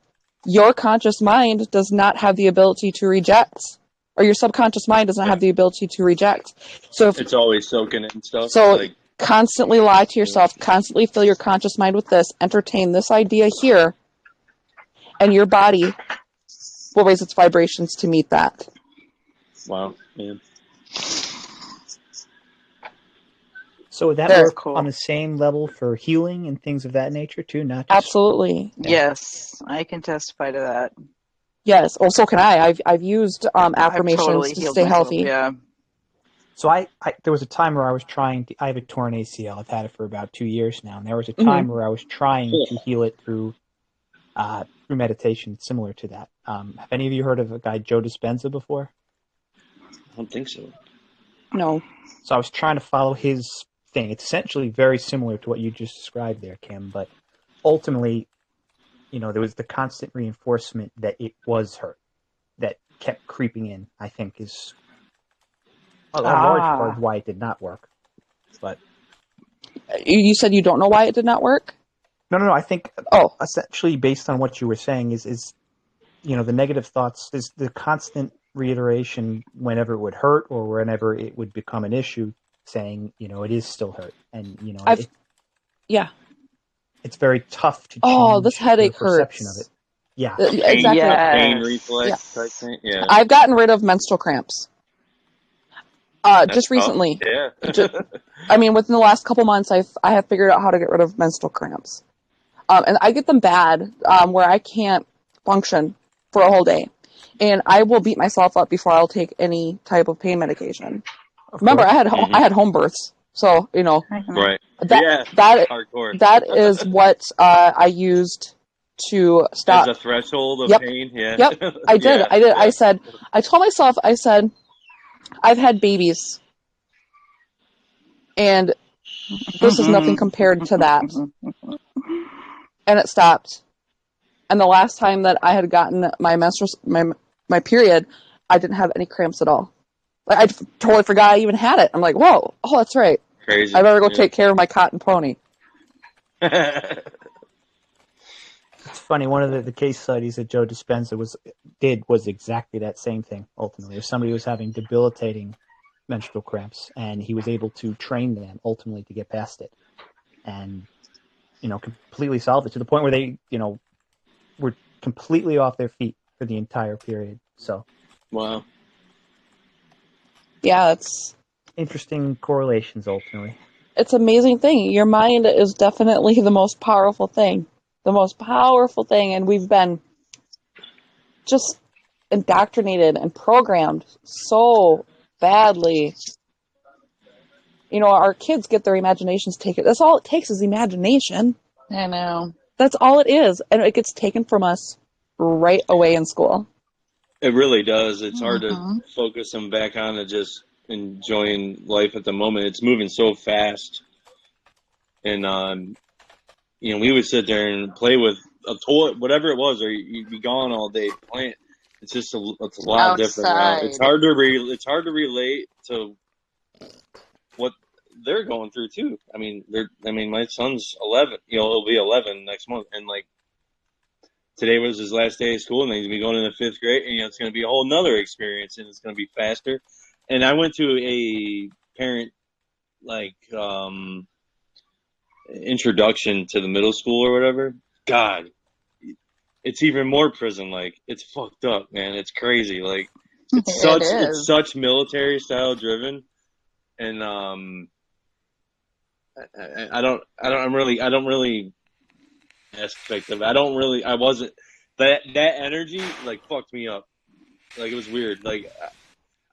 Speaker 5: your conscious mind does not have the ability to reject, or your subconscious mind does not have the ability to reject. So if
Speaker 6: It's always soaking in stuff.
Speaker 5: so, constantly lie to yourself. Constantly fill your conscious mind with this. Entertain this idea here, and your body will raise its vibrations to meet that.
Speaker 6: Wow, man.
Speaker 11: So would that work on the same level for healing and things of that nature too? Not just...
Speaker 5: Absolutely.
Speaker 14: Yes, I can testify to that.
Speaker 5: Yes. Oh, so can I. I've used affirmations
Speaker 14: totally
Speaker 5: to
Speaker 14: healed
Speaker 5: stay
Speaker 14: myself,
Speaker 5: healthy.
Speaker 14: Yeah.
Speaker 11: So I there was a time where I was trying to, I have a torn ACL. I've had it for about 2 years now. And there was a time where I was trying to heal it through meditation similar to that. Have any of you heard of a guy, Joe Dispenza, before?
Speaker 6: I don't think so.
Speaker 5: No.
Speaker 11: So I was trying to follow his thing. It's essentially very similar to what you just described there, Kim, but ultimately, there was the constant reinforcement that it was hurt that kept creeping in, I think, is a large part of why it did not work. But
Speaker 5: you said you don't know why it did not work?
Speaker 11: No. I think essentially based on what you were saying is the negative thoughts, is the constant reiteration whenever it would hurt or whenever it would become an issue, saying, it is still hurt. And, it's very tough to change
Speaker 5: this headache
Speaker 11: your perception
Speaker 5: hurts.
Speaker 11: of it. Yeah.
Speaker 5: Exactly.
Speaker 6: Pain reflex type thing. Yeah.
Speaker 5: I've gotten rid of menstrual cramps. Just recently.
Speaker 6: Yeah.
Speaker 5: Within the last couple months, I have figured out how to get rid of menstrual cramps. And I get them bad, where I can't function for a whole day. And I will beat myself up before I'll take any type of pain medication. Remember, I had home births. So,
Speaker 6: Right.
Speaker 5: Hardcore. That is what I used to stop.
Speaker 6: As a threshold of pain, yeah.
Speaker 5: Yep, I did. I told myself, I've had babies, and this is nothing compared to that. And it stopped. And the last time that I had gotten my period, I didn't have any cramps at all. Like, I totally forgot I even had it. I'm like, whoa, that's right.
Speaker 6: Crazy.
Speaker 5: I better go take care of my cotton pony.
Speaker 11: It's funny. One of the case studies that Joe Dispenza was exactly that same thing. Ultimately, if somebody was having debilitating menstrual cramps, and he was able to train them ultimately to get past it, and completely solve it to the point where they were completely off their feet for the entire period. So,
Speaker 6: wow.
Speaker 5: Yeah, it's
Speaker 11: interesting correlations ultimately.
Speaker 5: It's an amazing thing. Your mind is definitely the most powerful thing. The most powerful thing, and we've been just indoctrinated and programmed so badly. Our kids get their imaginations taken. That's all it takes is imagination.
Speaker 14: I know.
Speaker 5: That's all it is, and it gets taken from us right away in school.
Speaker 6: It really does. It's hard to focus them back on to just enjoying life at the moment. It's moving so fast. And, we would sit there and play with a toy, whatever it was, or you'd be gone all day playing. It's just it's a lot different now. It's hard to relate to what they're going through too. My son's 11. He'll be 11 next month, and today was his last day of school, and he's gonna be going into 5th grade, and it's gonna be a whole nother experience, and it's gonna be faster. And I went to a parent introduction to the middle school or whatever. God, it's even more prison-like. It's fucked up, man. It's crazy. It's such military style driven, and I don't really aspect of it. I wasn't that energy fucked me up. It was weird.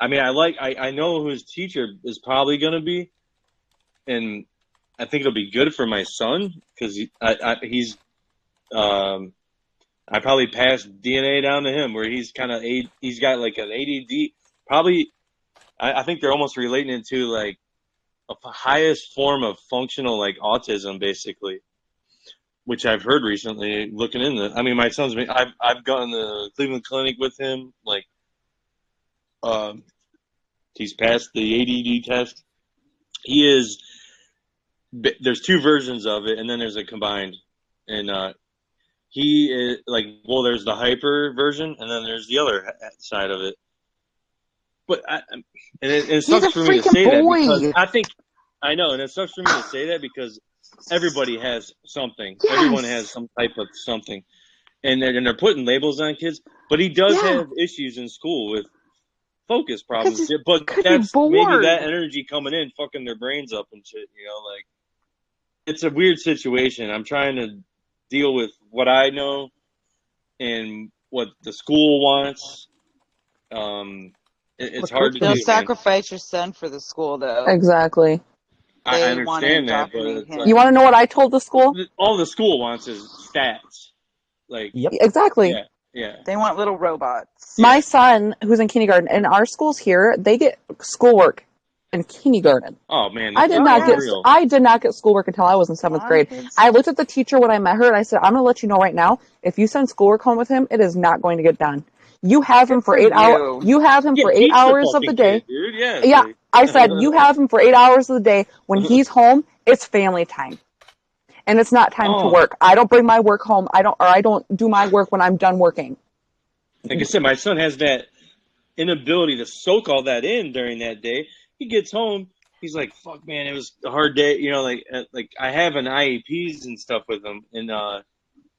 Speaker 6: I know who his teacher is probably gonna be, and I think it'll be good for my son because he's I probably passed DNA down to him where he's got an ADD. Probably, I think they're almost relating it to a highest form of functional autism, basically, which I've heard recently. Looking into, my son's been. I've gone to the Cleveland Clinic with him. He's passed the ADD test. He is there's two versions of it, and then there's a combined. And he is like, well, there's the hyper version, and then there's the other side of it. But it sucks for me to say that because I know, and it sucks for me to say that because everybody has something. Yes. Everyone has some type of something, and they're putting labels on kids. But he does have issues in school with focus problems. But that's maybe that energy coming in, fucking their brains up and shit. You know, like it's a weird situation. I'm trying to deal with what I know and what the school wants. It's hard to do.
Speaker 14: They'll sacrifice your son for the school, though.
Speaker 5: Exactly.
Speaker 6: I understand that, but it's like,
Speaker 5: you want to know what I told the school?
Speaker 6: All the school wants is stats. Like,
Speaker 5: exactly.
Speaker 6: Yeah.
Speaker 14: They want little robots.
Speaker 5: My son, who's in kindergarten, and our schools here, they get schoolwork in kindergarten.
Speaker 6: Oh man,
Speaker 5: I did not get schoolwork until I was in 7th grade. I looked at the teacher when I met her, and I said, "I'm going to let you know right now. If you send schoolwork home with him, it is not going to get done. You have him for 8 hours. You have him for 8 hours of the day."
Speaker 6: Kid, dude.
Speaker 5: Yeah. I said, "You have him for 8 hours of the day. When he's home, it's family time, and it's not time to work. I don't bring my work home. I don't do my work when I'm done working."
Speaker 6: Like I said, my son has that inability to soak all that in during that day. He gets home, he's like, "Fuck, man, it was a hard day." You know, like I have an IEPs and stuff with him, and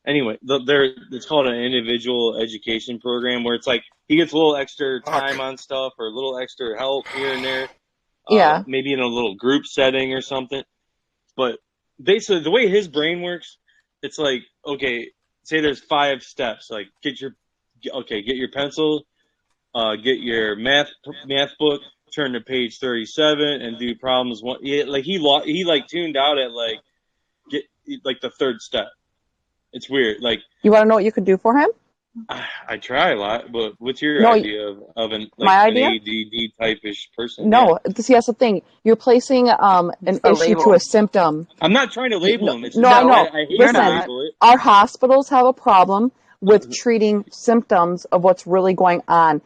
Speaker 6: anyway, it's called an individual education program where it's like he gets a little extra time on stuff or a little extra help here and there. Maybe in a little group setting or something. But basically, the way his brain works, it's like, okay, say there's 5 steps. Like get your pencil, get your math book, turn to page 37, and do problems one. He tuned out at get the 3rd step. It's weird. Like,
Speaker 5: you want to know what you could do for him?
Speaker 6: I try a lot, but what's your idea of an ADD type-ish person?
Speaker 5: No, see, that's the thing. You're placing an issue to a symptom.
Speaker 6: I'm not trying to label him.
Speaker 5: No, I know.
Speaker 6: I hate
Speaker 5: Listen,
Speaker 6: to label it.
Speaker 5: Our hospitals have a problem with treating symptoms of what's really going on.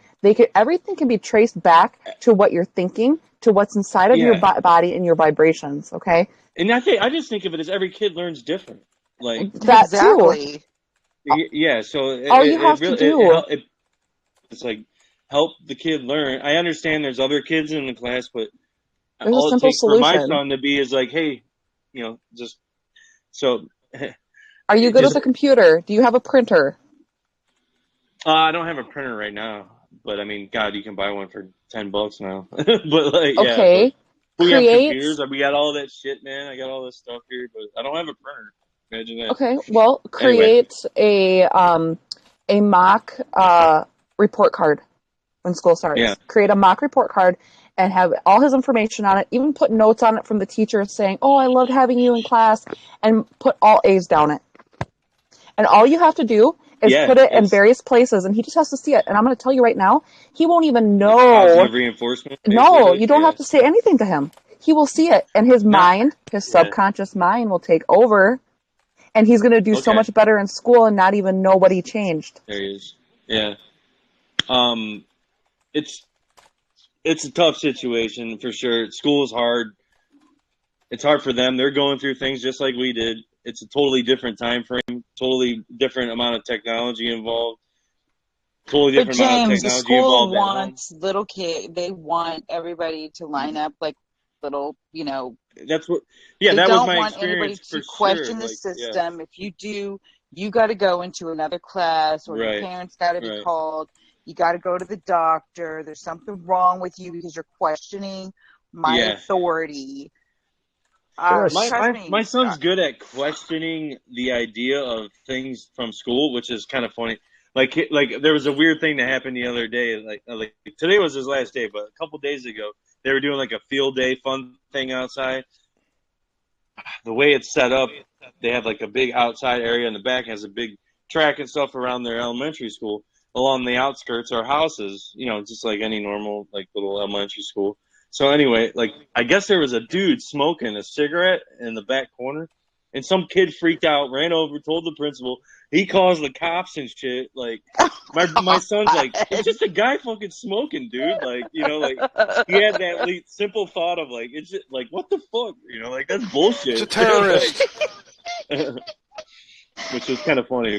Speaker 5: Everything can be traced back to what you're thinking, to what's inside of your body and your vibrations. Okay.
Speaker 6: And I just think of it as every kid learns different. Like
Speaker 5: that too.
Speaker 6: Yeah, so
Speaker 5: all you have to do
Speaker 6: it's like help the kid learn. I understand there's other kids in the class, but
Speaker 5: there's
Speaker 6: all
Speaker 5: a simple
Speaker 6: it takes
Speaker 5: solution
Speaker 6: for my son to be is like, hey, just so.
Speaker 5: Are you good with a computer? Do you have a printer?
Speaker 6: I don't have a printer right now, but I mean, God, you can buy one for $10 now. But
Speaker 5: okay,
Speaker 6: we have computers. We got all that shit, man. I got all this stuff here, but I don't have a printer. Imagine that.
Speaker 5: Okay, well, create a mock report card when school starts. Yeah. Create a mock report card and have all his information on it. Even put notes on it from the teacher saying, "Oh, I loved having you in class," and put all A's down it. And all you have to do is put it in various places, and he just has to see it. And I'm going to tell you right now, he won't even know.
Speaker 6: Positive reinforcement?
Speaker 5: No, you don't have to say anything to him. He will see it, and his mind, his subconscious mind, will take over. And he's going to do so much better in school and not even know what he changed.
Speaker 6: There he is. Yeah. It's a tough situation for sure. School is hard. It's hard for them. They're going through things just like we did. It's a totally different time frame, totally different amount of technology involved. Totally different amount of technology involved.
Speaker 14: The school wants little kids. They want everybody to line up like little,
Speaker 6: That's what. Yeah, that was my experience. They don't want anybody to
Speaker 14: question the system. Yeah. If you do, you got to go into another class, or your parents got to be called. You got to go to the doctor. There's something wrong with you because you're questioning my authority.
Speaker 6: My son's good at questioning the idea of things from school, which is kind of funny. Like there was a weird thing that happened the other day. Like today was his last day, but a couple days ago they were doing like a field day fun thing outside. The way it's set up, they have like a big outside area in the back, has a big track and stuff around their elementary school. Along the outskirts are houses, just like any normal like little elementary school. So anyway, like I guess there was a dude smoking a cigarette in the back corner, And some kid freaked out, ran over, told the principal. He calls the cops and shit. Like, my son's like, it's just a guy fucking smoking, dude. Like, you know, like, he had that simple thought of, like, it's just, like, what the fuck? You know, like, that's bullshit.
Speaker 2: It's a terrorist.
Speaker 6: Which was kind of funny,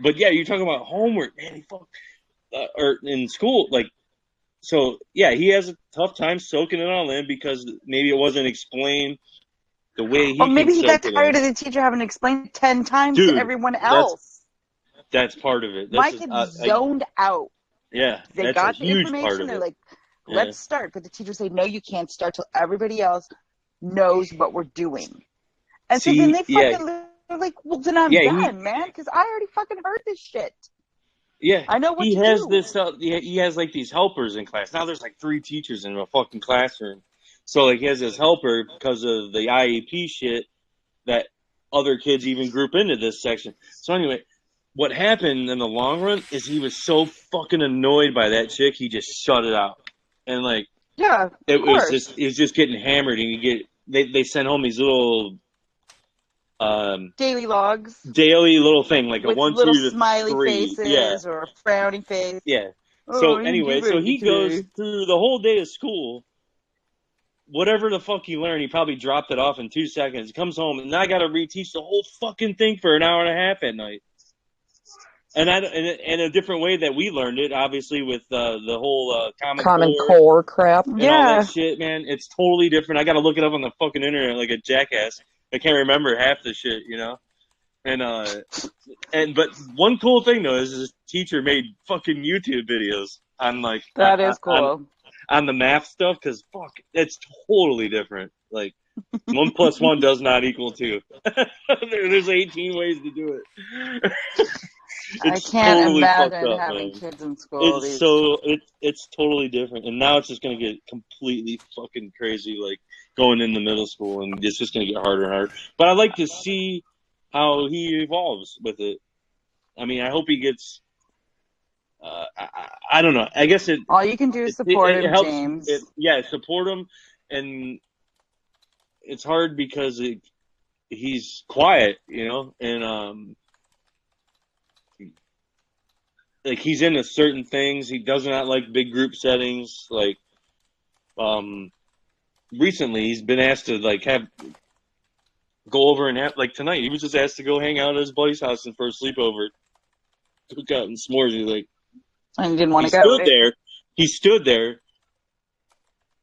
Speaker 6: but yeah, you're talking about homework, man. He fucked, or in school, like, so yeah, he has a tough time soaking it all in because maybe it wasn't explained the way he.
Speaker 14: Or maybe he got
Speaker 6: soak it
Speaker 14: tired
Speaker 6: in.
Speaker 14: of the teacher having to explain 10 times
Speaker 6: Dude,
Speaker 14: to everyone else.
Speaker 6: That's part of it.
Speaker 14: My kid zoned out.
Speaker 6: Yeah,
Speaker 14: They
Speaker 6: that's
Speaker 14: got
Speaker 6: a
Speaker 14: the
Speaker 6: huge part
Speaker 14: information.
Speaker 6: of
Speaker 14: They're
Speaker 6: it.
Speaker 14: like, let's start. But the teacher said, no, you can't start till everybody else knows what we're doing. And so then they fucking, they're like, well, then I'm done, man, because I already fucking heard this shit.
Speaker 6: Yeah,
Speaker 14: I know what
Speaker 6: he
Speaker 14: to
Speaker 6: has
Speaker 14: do.
Speaker 6: this. He has like these helpers in class. Now there's like 3 teachers in a fucking classroom. So like he has this helper because of the IEP shit that other kids even group into this section. So anyway, what happened in the long run is he was so fucking annoyed by that chick, he just shut it out. And like,
Speaker 14: yeah,
Speaker 6: it was just getting hammered, and they sent home these little
Speaker 14: daily logs,
Speaker 6: daily little thing like
Speaker 14: with
Speaker 6: a 1,
Speaker 14: little
Speaker 6: 2 to
Speaker 14: smiley
Speaker 6: 3,
Speaker 14: faces or a frowning face.
Speaker 6: yeah.
Speaker 14: Oh,
Speaker 6: So
Speaker 14: you
Speaker 6: anyway,
Speaker 14: did
Speaker 6: so
Speaker 14: it
Speaker 6: he
Speaker 14: today.
Speaker 6: goes through the whole day of school. Whatever the fuck he learned, he probably dropped it off in 2 seconds. He comes home, and I got to reteach the whole fucking thing for an hour and a half at night. And in a different way that we learned it, obviously, with the whole
Speaker 9: Common Core crap.
Speaker 6: and all that shit, man. It's totally different. I got to look it up on the fucking internet like a jackass. I can't remember half the shit, you know. But one cool thing though is his teacher made fucking YouTube videos on like
Speaker 14: that is cool
Speaker 6: on the math stuff, because fuck, it's totally different. Like 1 + 1 does not equal 2. There's 18 ways to do it.
Speaker 14: I can't
Speaker 6: totally
Speaker 14: imagine
Speaker 6: up,
Speaker 14: having
Speaker 6: man.
Speaker 14: kids in school.
Speaker 6: It's totally different, and now it's just gonna get completely fucking crazy. Like going into middle school, and it's just gonna get harder and harder. But I like to see how he evolves with it. I mean, I hope he gets. I don't know. I guess
Speaker 14: all you can do is support him,
Speaker 6: helps,
Speaker 14: James.
Speaker 6: Support him, and it's hard because he's quiet, you know, and like he's into certain things. He does not like big group settings. Like, recently he's been asked to like go over and have, like tonight, he was just asked to go hang out at his buddy's house and for a sleepover, cook out and s'mores. He's like,
Speaker 14: and he didn't want to go.
Speaker 6: He stood there,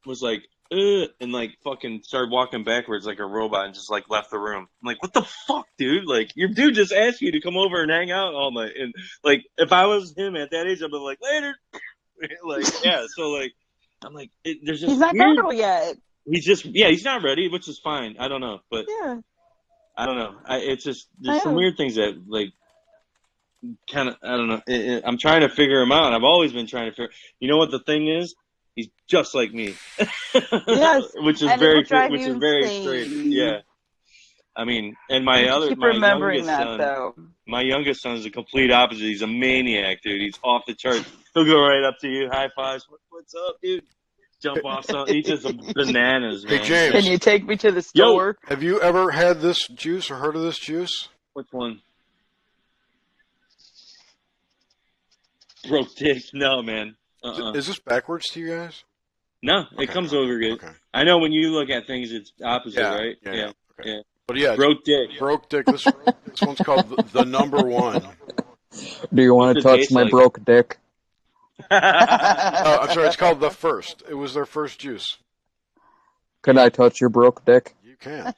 Speaker 6: was like, and like fucking started walking backwards like a robot and just like left the room. I'm like, what the fuck, dude? Like, your dude just asked you to come over and hang out all night. And like, if I was him at that age, I'd be like, later. Like, yeah. So like, I'm like, there's just
Speaker 14: he's not comfortable yet.
Speaker 6: He's not ready, which is fine. I don't know, but
Speaker 14: yeah.
Speaker 6: I don't know. It's just there's some weird things that like kind of I don't know. I'm trying to figure him out. I've always been trying to figure. You know what the thing is? He's just like me.
Speaker 14: Yes,
Speaker 6: which is very strange. Yeah. I mean, and my youngest son is the complete opposite. He's a maniac, dude. He's off the charts. He'll go right up to you, high fives. What's up, dude? Jump off something. He's just bananas, man.
Speaker 2: Hey, James.
Speaker 14: Can you take me to the store?
Speaker 2: Yo, have you ever had this juice or heard of this juice?
Speaker 6: Which one? Broke dick? No, man.
Speaker 2: Is this backwards to you guys?
Speaker 6: No, it comes over good. Okay. I know when you look at things, it's opposite, right?
Speaker 2: Yeah.
Speaker 6: Yeah.
Speaker 2: But yeah,
Speaker 6: broke dick.
Speaker 2: Broke dick. This one's called the number one.
Speaker 3: Do you want to touch my broke dick?
Speaker 2: I'm sorry. It's called the first. It was their first juice.
Speaker 3: Can I touch your broke dick?
Speaker 2: You can.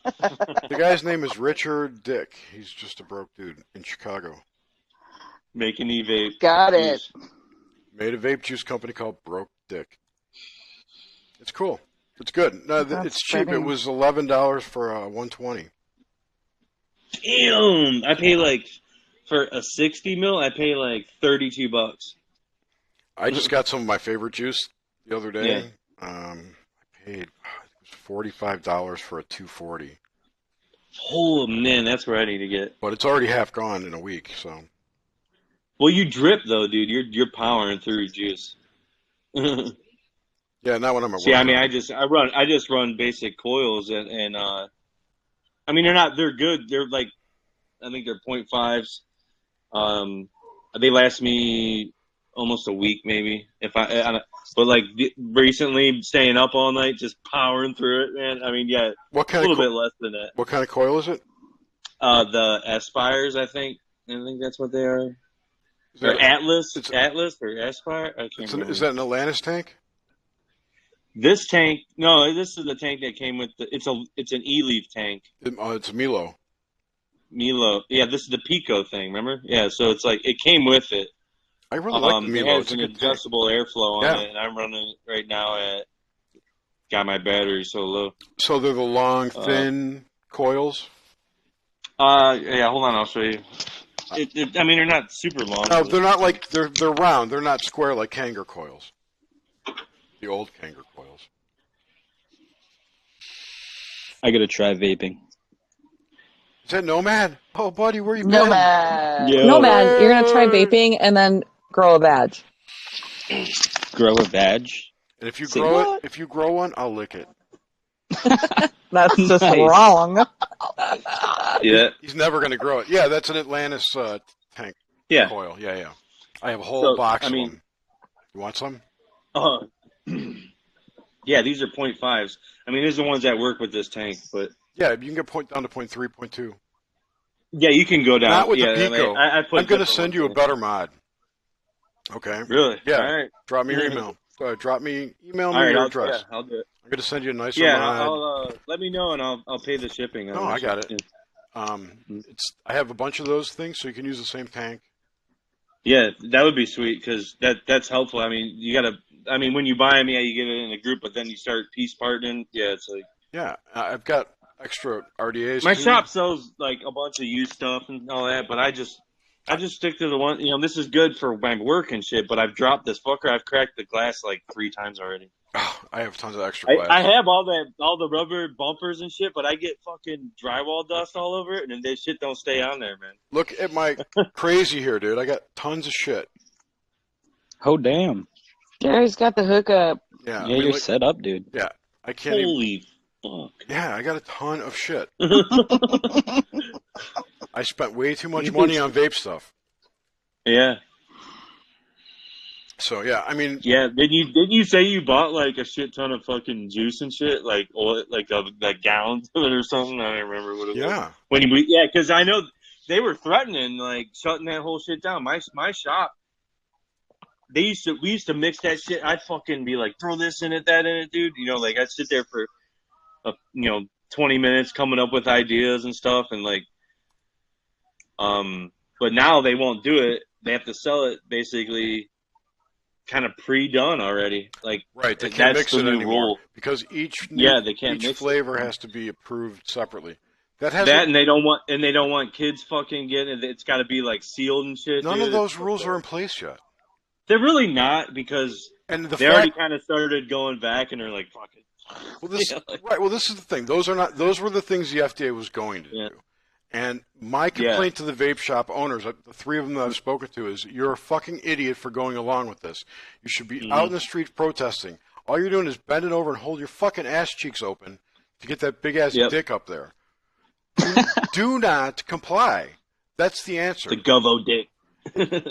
Speaker 2: The guy's name is Richard Dick. He's just a broke dude in Chicago.
Speaker 6: Making e-vape.
Speaker 14: Got it.
Speaker 2: Made a vape juice company called Broke Dick. It's cool. It's good. No, it's cheap. It was $11 for 120.
Speaker 6: Damn! I pay like for a 60 mil. I pay like $32.
Speaker 2: I just got some of my favorite juice the other day.
Speaker 6: Yeah.
Speaker 2: I paid $45 for a 240.
Speaker 6: Oh man, that's where I need to get.
Speaker 2: But it's already half gone in a week, so.
Speaker 6: Well, you drip though, dude. You're powering through juice.
Speaker 2: Yeah, not when I'm at work.
Speaker 6: See, I mean, I just run basic coils and I mean, they're good. They're like, I think they're 0.5s. They last me almost a week, maybe. But like recently, staying up all night, just powering through it, man. I mean, yeah,
Speaker 2: What kind
Speaker 6: a little bit less than that.
Speaker 2: What kind of coil is it?
Speaker 6: The Aspires, I think. I think that's what they are. Or Atlas or Aspire. I can't remember.
Speaker 2: Is that an Atlantis tank?
Speaker 6: This tank, no, this is the tank that came with it's an E-Leaf tank.
Speaker 2: It's a Milo.
Speaker 6: Yeah, this is the Pico thing, remember? Yeah, so it's like, it came with it.
Speaker 2: I really like the Milo.
Speaker 6: It has an adjustable airflow on it, and I'm running it right now got my battery so low.
Speaker 2: So they're the long, thin coils?
Speaker 6: Yeah, hold on, I'll show you. I mean, they're not super long.
Speaker 2: No, they're not like, they're round. They're not square like Kanger coils. The old Kanger coils.
Speaker 16: I gotta try vaping.
Speaker 2: Is that Nomad? Oh, buddy, where you been?
Speaker 5: Nomad. Nomad, you're gonna try vaping and then grow a badge.
Speaker 16: Grow a badge?
Speaker 2: And if you grow one, I'll lick it.
Speaker 5: That's just wrong.
Speaker 6: Yeah.
Speaker 2: He's never going to grow it. Yeah, that's an Atlantis tank coil. Yeah. I have a whole box of them. You want some?
Speaker 6: Yeah, these are 0.5s. I mean, these are the ones that work with this tank, but...
Speaker 2: Yeah, you can get down to 0.3, 0.2.
Speaker 6: Yeah, you can go down.
Speaker 2: Not with
Speaker 6: the
Speaker 2: Pico. I'm going to send you a better mod. Okay?
Speaker 6: Really?
Speaker 2: Yeah.
Speaker 6: All right.
Speaker 2: Drop me your email. Email me
Speaker 6: your
Speaker 2: address.
Speaker 6: Yeah, I'll do it.
Speaker 2: I'm going to send you a nicer
Speaker 6: mod.
Speaker 2: I'll
Speaker 6: let me know and I'll pay the shipping.
Speaker 2: No, I got it. I have a bunch of those things, so you can use the same tank.
Speaker 6: Yeah, that would be sweet because that's helpful. I mean, when you buy them, yeah, you get it in a group, but then you start piece parting. Yeah, it's like.
Speaker 2: Yeah, I've got extra RDAs.
Speaker 6: My shop sells like a bunch of used stuff and all that, but I just stick to the one. This is good for my work and shit. But I've dropped this fucker. I've cracked the glass like 3 times already.
Speaker 2: Oh, I have tons of extra glass.
Speaker 6: I have all the rubber bumpers and shit, but I get fucking drywall dust all over it, and this shit don't stay on there, man.
Speaker 2: Look at my crazy here, dude. I got tons of shit.
Speaker 16: Oh damn!
Speaker 14: Gary's got the hookup.
Speaker 2: Yeah,
Speaker 16: you're set up, dude.
Speaker 2: Yeah, I can't.
Speaker 6: Holy fuck!
Speaker 2: Yeah, I got a ton of shit. I spent way too much money on vape stuff.
Speaker 6: Yeah.
Speaker 2: So yeah, I mean,
Speaker 6: yeah. Did you say you bought like a shit ton of fucking juice and shit, like gallons of it or something? I don't remember what it was. Because I know they were threatening like shutting that whole shit down. My shop, we used to mix that shit. I'd fucking be like, throw this in it, that in it, dude. Like I'd sit there for 20 minutes coming up with ideas and stuff, and like, but now they won't do it. They have to sell it basically. Kind of pre-done already, like
Speaker 2: right. They can't mix it anymore
Speaker 6: rule.
Speaker 2: Because each flavor has to be approved separately.
Speaker 6: And they don't want kids fucking getting it. It's got to be like sealed and shit.
Speaker 2: None of those rules are in place yet.
Speaker 6: They're really not because they already kind of started going back and they're like, fuck it.
Speaker 2: Well, this is the thing. Those were the things the FDA was going to do. And my complaint to the vape shop owners, the 3 of them that I've spoken to, is you're a fucking idiot for going along with this. You should be out in the streets protesting. All you're doing is bending over and hold your fucking ass cheeks open to get that big ass dick up there. Do not comply. That's the answer.
Speaker 6: The Govo dick.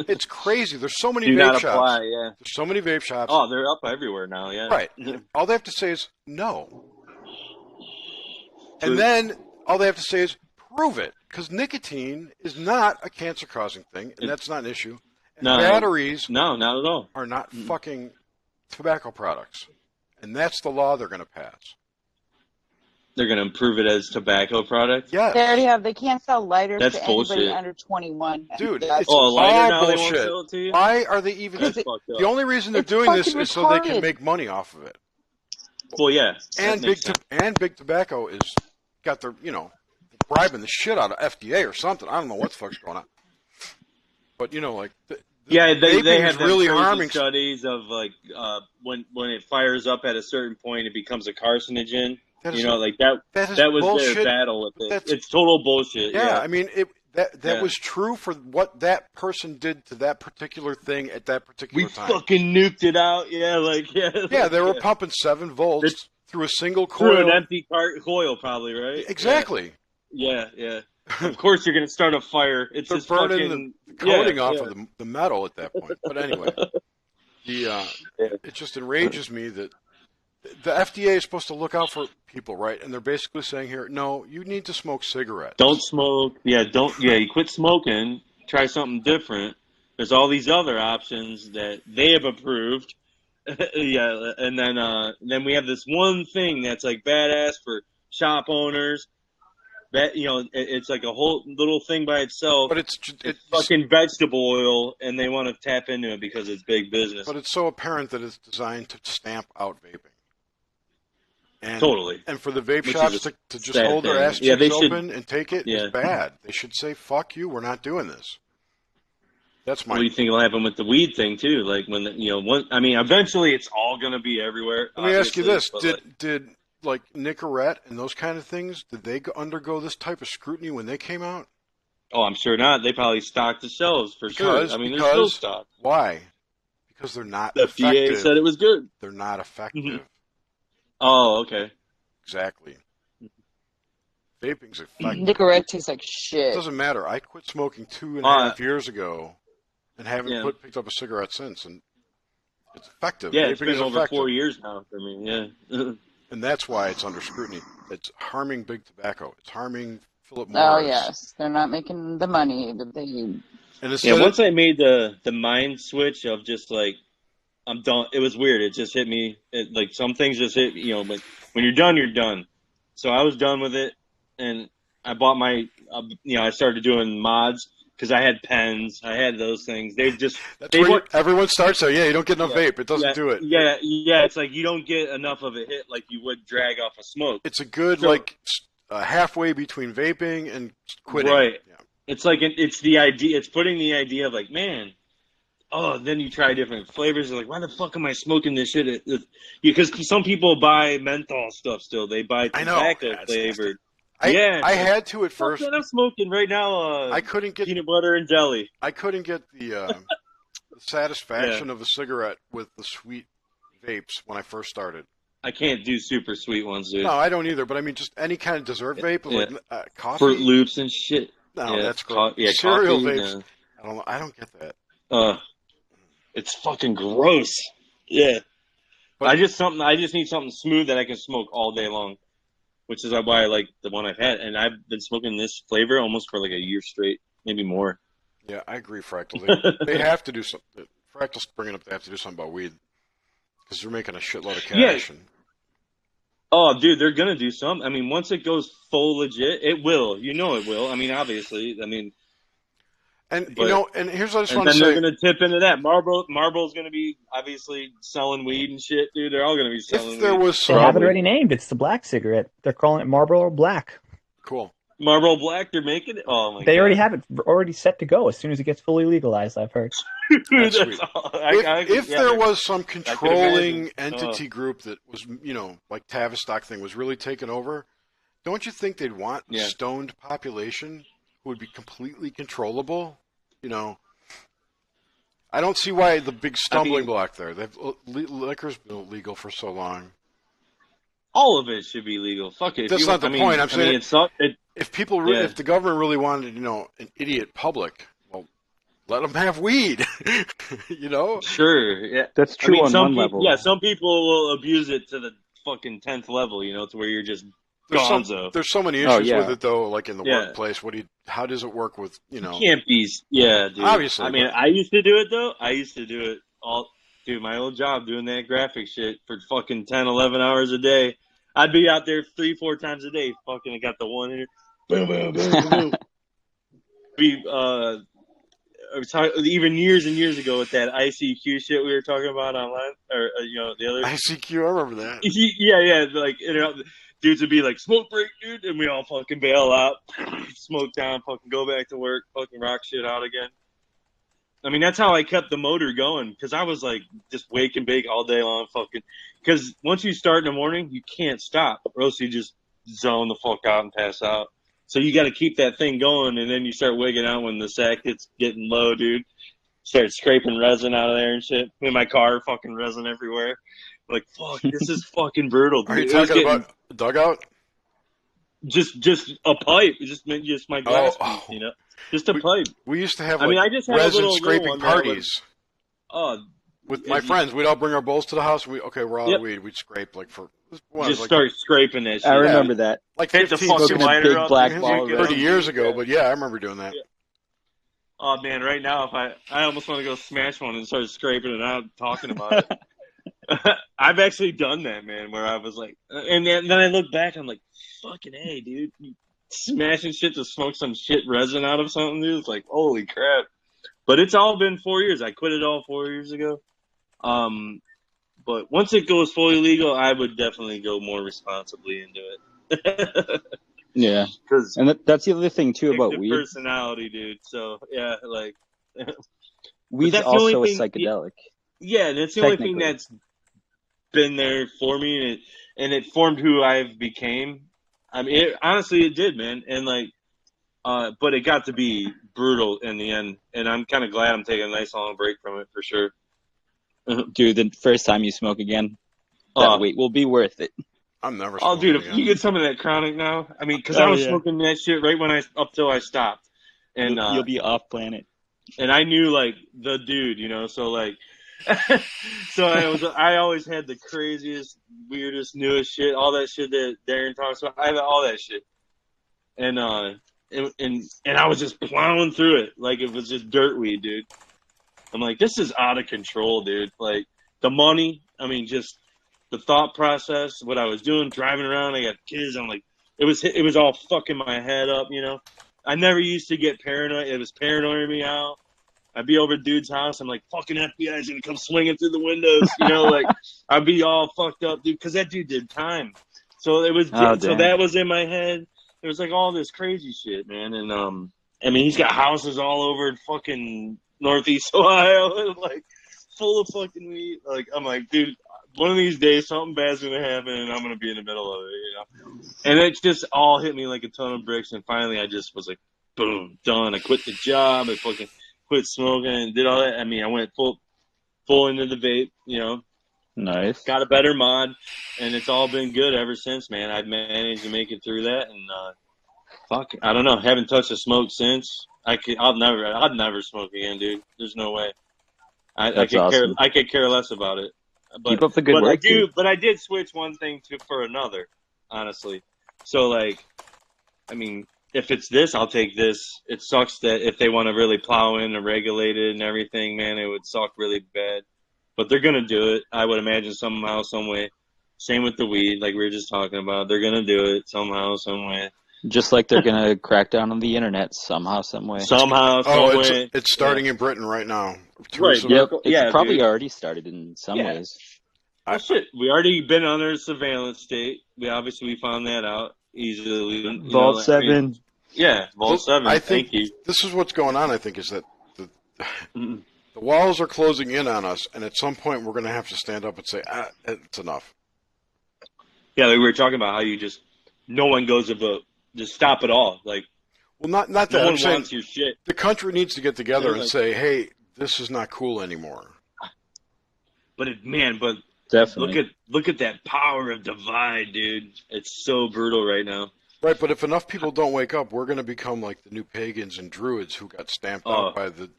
Speaker 2: It's crazy. There's so many vape shops.
Speaker 6: Apply, yeah.
Speaker 2: There's so many vape shops.
Speaker 6: Oh, they're up everywhere now, yeah.
Speaker 2: Right. All they have to say is no. And then all they have to say is prove it, because nicotine is not a cancer-causing thing, and that's not an issue. And batteries,
Speaker 6: not at all,
Speaker 2: are not fucking tobacco products, and that's the law they're going to pass.
Speaker 6: They're going to improve it as tobacco product.
Speaker 2: Yeah,
Speaker 14: they already have. They can't sell lighters
Speaker 6: to
Speaker 14: anybody under 21.
Speaker 2: Dude,
Speaker 14: it's
Speaker 2: all
Speaker 6: bullshit.
Speaker 2: Why are they even? The only reason they're doing this is so they can make money off of it.
Speaker 6: Well, yeah,
Speaker 2: and big tobacco is got their bribing the shit out of FDA or something. I don't know what the fuck's going on. But they
Speaker 6: have really harming studies of like when it fires up at a certain point, it becomes a carcinogen. That was
Speaker 2: bullshit.
Speaker 6: Their battle with it. It's total bullshit.
Speaker 2: Yeah, I mean that was true for what that person did to that particular thing at that particular time.
Speaker 6: We fucking nuked it out. Yeah,
Speaker 2: they were pumping 7 volts through a single coil.
Speaker 6: Through an empty coil, probably, right?
Speaker 2: Exactly.
Speaker 6: Yeah, yeah. Of course you're gonna start a fire. It's
Speaker 2: They're
Speaker 6: just
Speaker 2: burning
Speaker 6: fucking
Speaker 2: the coating off
Speaker 6: yeah.
Speaker 2: of the metal at that point. But anyway, it just enrages me that the FDA is supposed to look out for people, right? And they're basically saying here, no, you need to smoke cigarettes.
Speaker 6: Don't smoke. Yeah, don't. Yeah, you quit smoking. Try something different. There's all these other options that they have approved. Yeah, and then we have this one thing that's like badass for shop owners. That it's like a whole little thing by itself.
Speaker 2: But it's
Speaker 6: fucking vegetable oil, and they want to tap into it because it's big business.
Speaker 2: But it's so apparent that it's designed to stamp out vaping. And,
Speaker 6: totally.
Speaker 2: And for the vape shops to just hold their ass cheeks open and take it is bad. They should say, "Fuck you, we're not doing this." That's my.
Speaker 6: What do you think will happen with the weed thing too? Like when eventually it's all going to be everywhere.
Speaker 2: Let me ask you this: Did like Nicorette and those kind of things, did they undergo this type of scrutiny when they came out?
Speaker 6: Oh, I'm sure not. They probably stocked the shelves for sure. I mean, they're still stocked.
Speaker 2: Why? Because they're not
Speaker 6: the
Speaker 2: effective.
Speaker 6: FDA said it was good.
Speaker 2: They're not effective.
Speaker 6: Mm-hmm. Oh, okay.
Speaker 2: Exactly. Vaping's effective.
Speaker 14: Nicorette tastes like shit.
Speaker 2: It doesn't matter. I quit smoking 2.5 years ago and haven't picked up a cigarette since, and it's effective.
Speaker 6: Yeah,
Speaker 2: Vaping
Speaker 6: it's been
Speaker 2: is
Speaker 6: over
Speaker 2: effective.
Speaker 6: 4 years now for me, yeah.
Speaker 2: And that's why it's under scrutiny. It's harming big tobacco. It's harming Philip
Speaker 14: Morris. Oh,
Speaker 2: yes.
Speaker 14: They're not making the money that they...
Speaker 6: And once I made the mind switch of just like, I'm done. It was weird. It just hit me. Like some things just hit, but when you're done, you're done. So I was done with it, and I bought my, I started doing mods because I had pens. I had those things.
Speaker 2: Everyone starts there. Yeah, you don't get enough vape. It doesn't do it.
Speaker 6: Yeah. It's like you don't get enough of a hit like you would drag off a smoke.
Speaker 2: It's a good halfway between vaping and quitting.
Speaker 6: Right.
Speaker 2: Yeah.
Speaker 6: It's like it's the idea. It's putting the idea of like, man. Oh, then you try different flavors. You're like, why the fuck am I smoking this shit? Because some people buy menthol stuff still. They buy tobacco flavored.
Speaker 2: I had to at first.
Speaker 6: I'm smoking right now.
Speaker 2: I couldn't get
Speaker 6: peanut butter and jelly.
Speaker 2: I couldn't get the satisfaction of a cigarette with the sweet vapes when I first started.
Speaker 6: I can't do super sweet ones, dude.
Speaker 2: No, I don't either. But I mean, just any kind of dessert vape, like coffee,
Speaker 6: Fruit Loops and shit.
Speaker 2: No, that's gross. Cereal vapes. I don't get that.
Speaker 6: It's fucking gross. Yeah. But I just need something smooth that I can smoke all day long, which is why I like the one I've had. And I've been smoking this flavor almost for like a year straight, maybe more.
Speaker 2: Yeah, I agree, Fractal. They have to do something. Fractal's bringing up they have to do something about weed because they're making a shitload of cash.
Speaker 6: Yeah. Oh, dude, they're gonna do something. I mean, once it goes full legit, it will. You know, it will. I mean, obviously. I mean.
Speaker 2: And here's what I just want to say.
Speaker 6: And then they're going to tip into that. Marlboro's going to be obviously selling weed and shit, dude. They're all going to be selling weed.
Speaker 11: They have it already named. It's the black cigarette. They're calling it Marlboro Black.
Speaker 2: Cool.
Speaker 6: Marlboro Black, they're making it? Oh, my God.
Speaker 11: They already have it already set to go as soon as it gets fully legalized, I've heard.
Speaker 2: That's sweet. If there was some controlling entity group that was, like Tavistock thing was really taken over, don't you think they'd want a stoned population who would be completely controllable? I don't see why the big stumbling block there. Liquor's been illegal for so long.
Speaker 6: All of it should be legal. Fuck it.
Speaker 2: That's not the point. I'm saying if the government really wanted, an idiot public, well, let them have weed.
Speaker 6: Sure. Yeah.
Speaker 16: That's true on one level.
Speaker 6: Yeah, some people will abuse it to the fucking 10th level. To where you're just.
Speaker 2: There's so many issues with it though, like in the workplace. How does it work with
Speaker 6: You can't be. Yeah, dude.
Speaker 2: Obviously.
Speaker 6: I mean, I used to do it though. I used to do it all. Dude, my old job doing that graphic shit for fucking 10, 11 hours a day. I'd be out there 3-4 times a day. Fucking, I got the one here. Boom, boom, boom, boom. Even years and years ago with that ICQ shit we were talking about online, or the other
Speaker 2: ICQ. I remember that.
Speaker 6: Yeah, like dudes would be like, smoke break, dude, and we all fucking bail out, smoke down, fucking go back to work, fucking rock shit out again. I mean, that's how I kept the motor going, because I was like just wake and bake all day long, fucking. Because once you start in the morning, you can't stop, or else you just zone the fuck out and pass out. So you got to keep that thing going, and then you start wigging out when the sack gets getting low, dude. Start scraping resin out of there and shit. In my car, fucking resin everywhere. Like, fuck, this is fucking brutal, dude.
Speaker 2: Are you talking about dugout?
Speaker 6: Just a pipe, just my glass piece, you know, just a pipe.
Speaker 2: We used to have
Speaker 6: I mean, I just had a
Speaker 2: resin
Speaker 6: little
Speaker 2: scraping
Speaker 6: one
Speaker 2: parties. With my
Speaker 6: if you-
Speaker 2: friends, we'd all bring our bowls to the house. We're all
Speaker 6: Yep.
Speaker 2: of weed. We'd scrape for
Speaker 6: start scraping that shit.
Speaker 17: I remember that.
Speaker 2: Like
Speaker 6: hit the
Speaker 2: 15,
Speaker 6: fucking lighter
Speaker 17: big
Speaker 6: up,
Speaker 17: black
Speaker 6: drink
Speaker 17: ball
Speaker 6: it
Speaker 2: 30
Speaker 6: up,
Speaker 2: years
Speaker 6: dude.
Speaker 2: ago, but yeah, I remember doing that.
Speaker 6: Oh man, right now if I almost want to go smash one and start scraping it out, talking about it. I've actually done that, man. Where I was like, and then I look back, I'm like, fucking hey, dude, you smashing shit to smoke some shit resin out of something, dude. It's like, holy crap. But it's all been 4 years. I quit it all 4 years ago. But once it goes fully legal, I would definitely go more responsibly into it.
Speaker 16: Yeah, and that's the other thing too about weed.
Speaker 6: Personality, dude. So yeah, like
Speaker 16: weed's also a psychedelic.
Speaker 6: Yeah, and it's the only thing that's been there for me, and it formed who I've became. I mean, honestly, it did, man. And like, but it got to be brutal in the end, and I'm kind of glad I'm taking a nice long break from it for sure.
Speaker 16: Dude, the first time you smoke again, that weight will be worth it.
Speaker 2: I'm never.
Speaker 6: Oh, dude, if you get some of that chronic now, I mean, because I was smoking that shit right up till I stopped, and
Speaker 16: you'll be off planet.
Speaker 6: And I knew like the dude, you know, so like, so I always had the craziest, weirdest, newest shit, all that shit that Darren talks about. I had all that shit, and I was just plowing through it like it was just dirt weed, dude. I'm like, this is out of control, dude. Like the money, I mean, just the thought process, what I was doing, driving around. I got kids. I'm like, it was all fucking my head up, you know. I never used to get paranoid. It was paranoiding me out. I'd be over at dude's house. I'm like, fucking FBI's gonna come swinging through the windows, you know. Like I'd be all fucked up, dude, because that dude did time. So it was, so that was in my head. It was like all this crazy shit, man. And I mean, he's got houses all over fucking Northeast Ohio, and like full of fucking weed. Like I'm like, dude, one of these days something bad's gonna happen, and I'm gonna be in the middle of it, you know. And it just all hit me like a ton of bricks, and finally I just was like, boom, done. I quit the job. I fucking quit smoking and did all that. I mean, I went full into the vape, you know.
Speaker 16: Nice.
Speaker 6: Got a better mod, and it's all been good ever since, man. I've managed to make it through that, and I don't know. Haven't touched a smoke since. I'd never smoke again, dude. There's no way. I could care less about it. But,
Speaker 16: keep up the good work.
Speaker 6: But I did switch one thing for another, honestly. So like, I mean, if it's this, I'll take this. It sucks that if they want to really plow in and regulate it and everything, man, it would suck really bad. But they're gonna do it. I would imagine somehow, some way. Same with the weed, like we were just talking about. They're gonna do it somehow, some way.
Speaker 16: Just like they're gonna crack down on the internet somehow, some way.
Speaker 6: Somehow, some way.
Speaker 2: It's starting in Britain right now.
Speaker 6: Right.
Speaker 16: Yep. It's probably already started in some ways.
Speaker 6: Oh shit! We already been under surveillance state. We found that out easily.
Speaker 16: Vault 7.
Speaker 6: Vault 7.
Speaker 2: Thank you. This is what's going on. I think is that the walls are closing in on us, and at some point we're going to have to stand up and say, it's enough.
Speaker 6: Yeah, like we were talking about how no one goes to vote. Just stop it all. Like,
Speaker 2: well, not that.
Speaker 6: No one
Speaker 2: I'm saying
Speaker 6: wants your shit.
Speaker 2: The country needs to get together and say, hey, this is not cool anymore.
Speaker 6: But
Speaker 16: definitely
Speaker 6: look at that power of divide, dude. It's so brutal right now.
Speaker 2: Right, but if enough people don't wake up, we're going to become like the new pagans and druids who got stamped out by the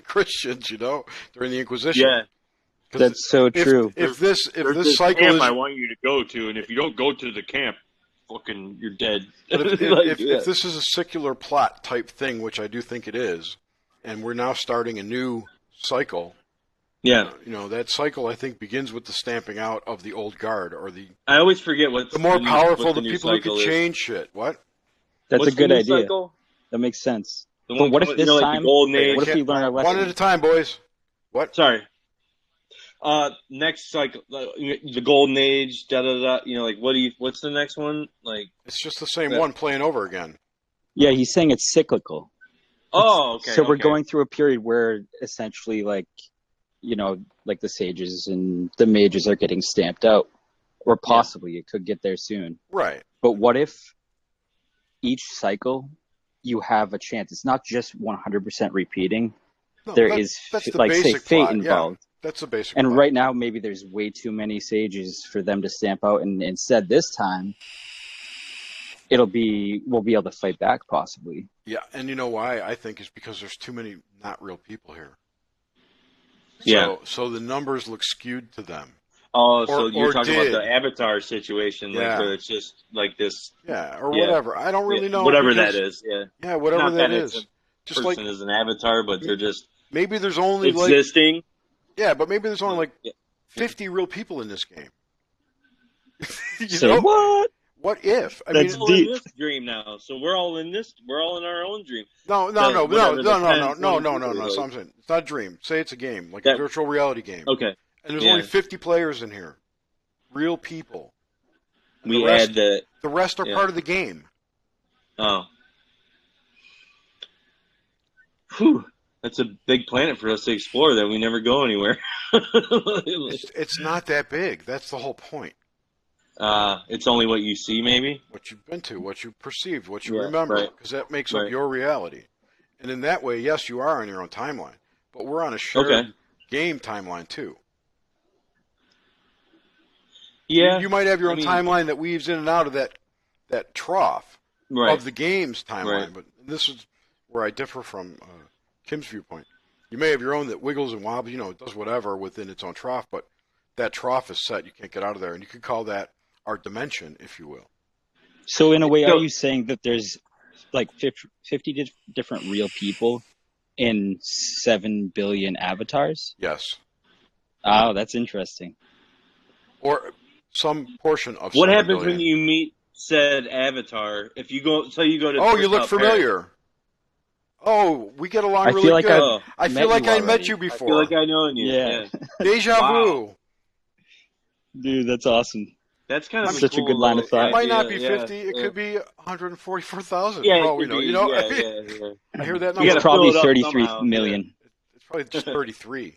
Speaker 2: Christians, you know, during the Inquisition.
Speaker 6: Yeah,
Speaker 16: that's so true.
Speaker 2: If this cycle is,
Speaker 6: I want you to go to, and if you don't go to the camp, fucking, you're dead.
Speaker 2: But if this is a secular plot type thing, which I do think it is, and we're now starting a new cycle.
Speaker 6: Yeah,
Speaker 2: you know that cycle. I think begins with the stamping out of the old guard, or the.
Speaker 6: I always forget what
Speaker 2: the more powerful the people who can change shit. What?
Speaker 16: That's a good idea. Cycle? That makes sense. But what if this time?
Speaker 6: Golden Age.
Speaker 16: What if we learn our lesson?
Speaker 2: One at a time, boys. What?
Speaker 6: Sorry. Next cycle, the Golden Age. Da da da. You know, like what's the next one? Like
Speaker 2: it's just the same one playing over again.
Speaker 16: Yeah, he's saying it's cyclical.
Speaker 6: Oh, okay.
Speaker 16: So we're going through a period where essentially, like, you know, like the sages and the mages are getting stamped out, or possibly it could get there soon.
Speaker 2: Right.
Speaker 16: But what if each cycle you have a chance? It's not just 100% repeating.
Speaker 2: No,
Speaker 16: there is, like, say, fate involved.
Speaker 2: That's the basic.
Speaker 16: And
Speaker 2: plot.
Speaker 16: right now, maybe there's way too many sages for them to stamp out, and instead this time, we'll be able to fight back possibly.
Speaker 2: Yeah, and you know why? I think is because there's too many not real people here.
Speaker 17: Yeah.
Speaker 2: So the numbers look skewed to them.
Speaker 17: Oh, so you're talking
Speaker 2: did.
Speaker 17: about the Avatar situation, like where it's just like this.
Speaker 2: Yeah, or whatever. I don't really know.
Speaker 17: Whatever
Speaker 2: because,
Speaker 17: that is. Yeah.
Speaker 2: Yeah, whatever
Speaker 17: Not
Speaker 2: that
Speaker 17: it's
Speaker 2: is.
Speaker 17: A
Speaker 2: Just
Speaker 17: person is an avatar, but they're just
Speaker 2: maybe there's only
Speaker 17: existing.
Speaker 2: Yeah, but maybe there's only 50 real people in this game.
Speaker 16: Say what?
Speaker 2: What if?
Speaker 17: That's all in this dream now. So we're all in this. We're all in our own dream.
Speaker 2: No. So I'm saying it's not a dream. Say it's a game, like a virtual reality game.
Speaker 17: Okay.
Speaker 2: And there's only 50 players in here, real people.
Speaker 17: We add the
Speaker 2: rest are part of the game.
Speaker 17: Oh. Whew. That's a big planet for us to explore that we never go anywhere.
Speaker 2: It's not that big. That's the whole point.
Speaker 17: It's only what you see, maybe?
Speaker 2: What you've been to, what you perceived, what you remember, because that makes up your reality. And in that way, yes, you are on your own timeline, but we're on a shared game timeline, too.
Speaker 17: Yeah.
Speaker 2: You might have your own timeline that weaves in and out of that trough of the game's timeline, but this is where I differ from Kim's viewpoint. You may have your own that wiggles and wobbles, it does whatever within its own trough, but that trough is set. You can't get out of there, and you could call that our dimension, if you will.
Speaker 16: So in a way, are you saying that there's like 50 different real people in 7 billion avatars?
Speaker 2: Yes.
Speaker 16: Oh, that's interesting.
Speaker 2: Or some portion of.
Speaker 17: What happens when you meet said avatar? If you go, you go to.
Speaker 2: Oh, you look familiar. Oh, we get along really good. I feel like I met you before.
Speaker 17: I feel like I know you. Yeah.
Speaker 2: Deja vu.
Speaker 16: Dude, that's awesome.
Speaker 17: That's kind of
Speaker 16: such a good line of thought.
Speaker 2: It might not be 50. It could be 144,000.
Speaker 17: Yeah,
Speaker 2: for all we know. I hear that number.
Speaker 16: It's probably 33 million.
Speaker 2: It's probably just 33.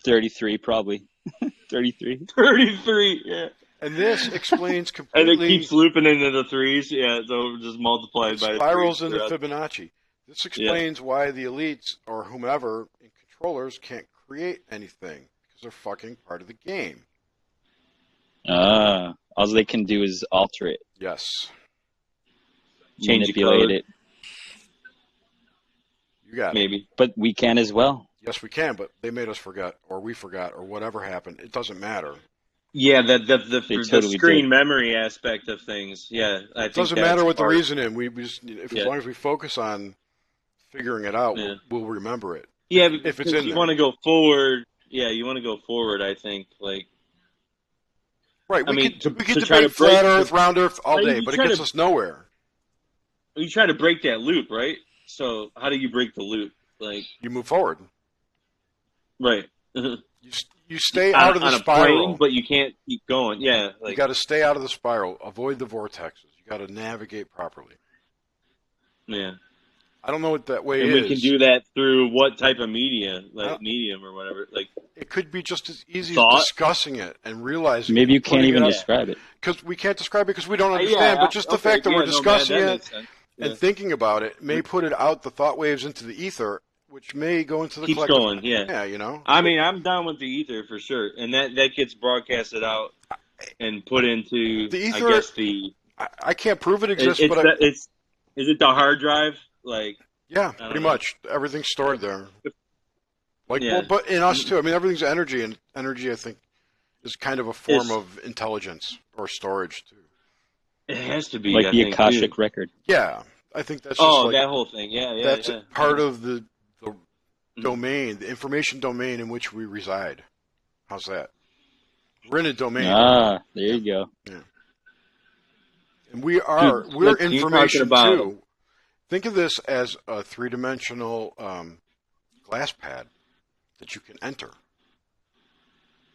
Speaker 16: 33, probably. 33.
Speaker 17: 33, yeah.
Speaker 2: And this explains completely.
Speaker 17: And it keeps looping into the threes. Yeah, so just multiplied by
Speaker 2: spirals into Fibonacci. This explains why the elites or whomever in controllers can't create anything because they're fucking part of the game.
Speaker 16: All they can do is alter it.
Speaker 2: Yes.
Speaker 16: Manipulate it.
Speaker 2: You got
Speaker 17: it.
Speaker 16: But we can as well.
Speaker 2: Yes, we can, but they made us forget, or we forgot, or whatever happened. It doesn't matter.
Speaker 17: Yeah, the screen memory aspect of things. Yeah, I think
Speaker 2: it doesn't matter what the reason is. We just, as long as we focus on figuring it out, we'll remember it.
Speaker 17: Yeah,
Speaker 2: if it's in
Speaker 17: you
Speaker 2: there.
Speaker 17: want to go forward. Yeah, you want to go forward. I think
Speaker 2: right. We could debate flat Earth, round Earth all day, but it gets us nowhere.
Speaker 17: You try to break that loop, right? So how do you break the loop? Like
Speaker 2: you move forward.
Speaker 17: Right.
Speaker 2: You stay out of the spiral,
Speaker 17: plane, but you can't keep going. Yeah,
Speaker 2: you got to stay out of the spiral. Avoid the vortexes. You got to navigate properly.
Speaker 17: Yeah.
Speaker 2: I don't know what that way
Speaker 17: is.
Speaker 2: And
Speaker 17: we can do that through what type of media, like medium or whatever. Like
Speaker 2: it could be just as easy as discussing it and realizing.
Speaker 16: Maybe you can't even describe it
Speaker 2: because we can't describe it because we don't understand. But just the fact that we're discussing it and thinking about it may put it out the thought waves into the ether, which may go into the
Speaker 17: keeps
Speaker 2: collective.
Speaker 17: Going. Yeah. I mean, I'm down with the ether for sure, and that gets broadcasted out and put into
Speaker 2: the ether.
Speaker 17: I guess
Speaker 2: I can't prove it exists, but
Speaker 17: is it the hard drive? Like
Speaker 2: pretty much everything's stored there. Well, but in us too. I mean, everything's energy, and energy, I think, is kind of a form of intelligence or storage too.
Speaker 17: It has to be
Speaker 16: like the Akashic record.
Speaker 2: Yeah, I think that's just
Speaker 17: that whole thing. Yeah,
Speaker 2: that's part of the domain, the information domain in which we reside. How's that? We're in a domain.
Speaker 16: There you go.
Speaker 2: Yeah. And we're information too. Think of this as a three-dimensional glass pad that you can enter.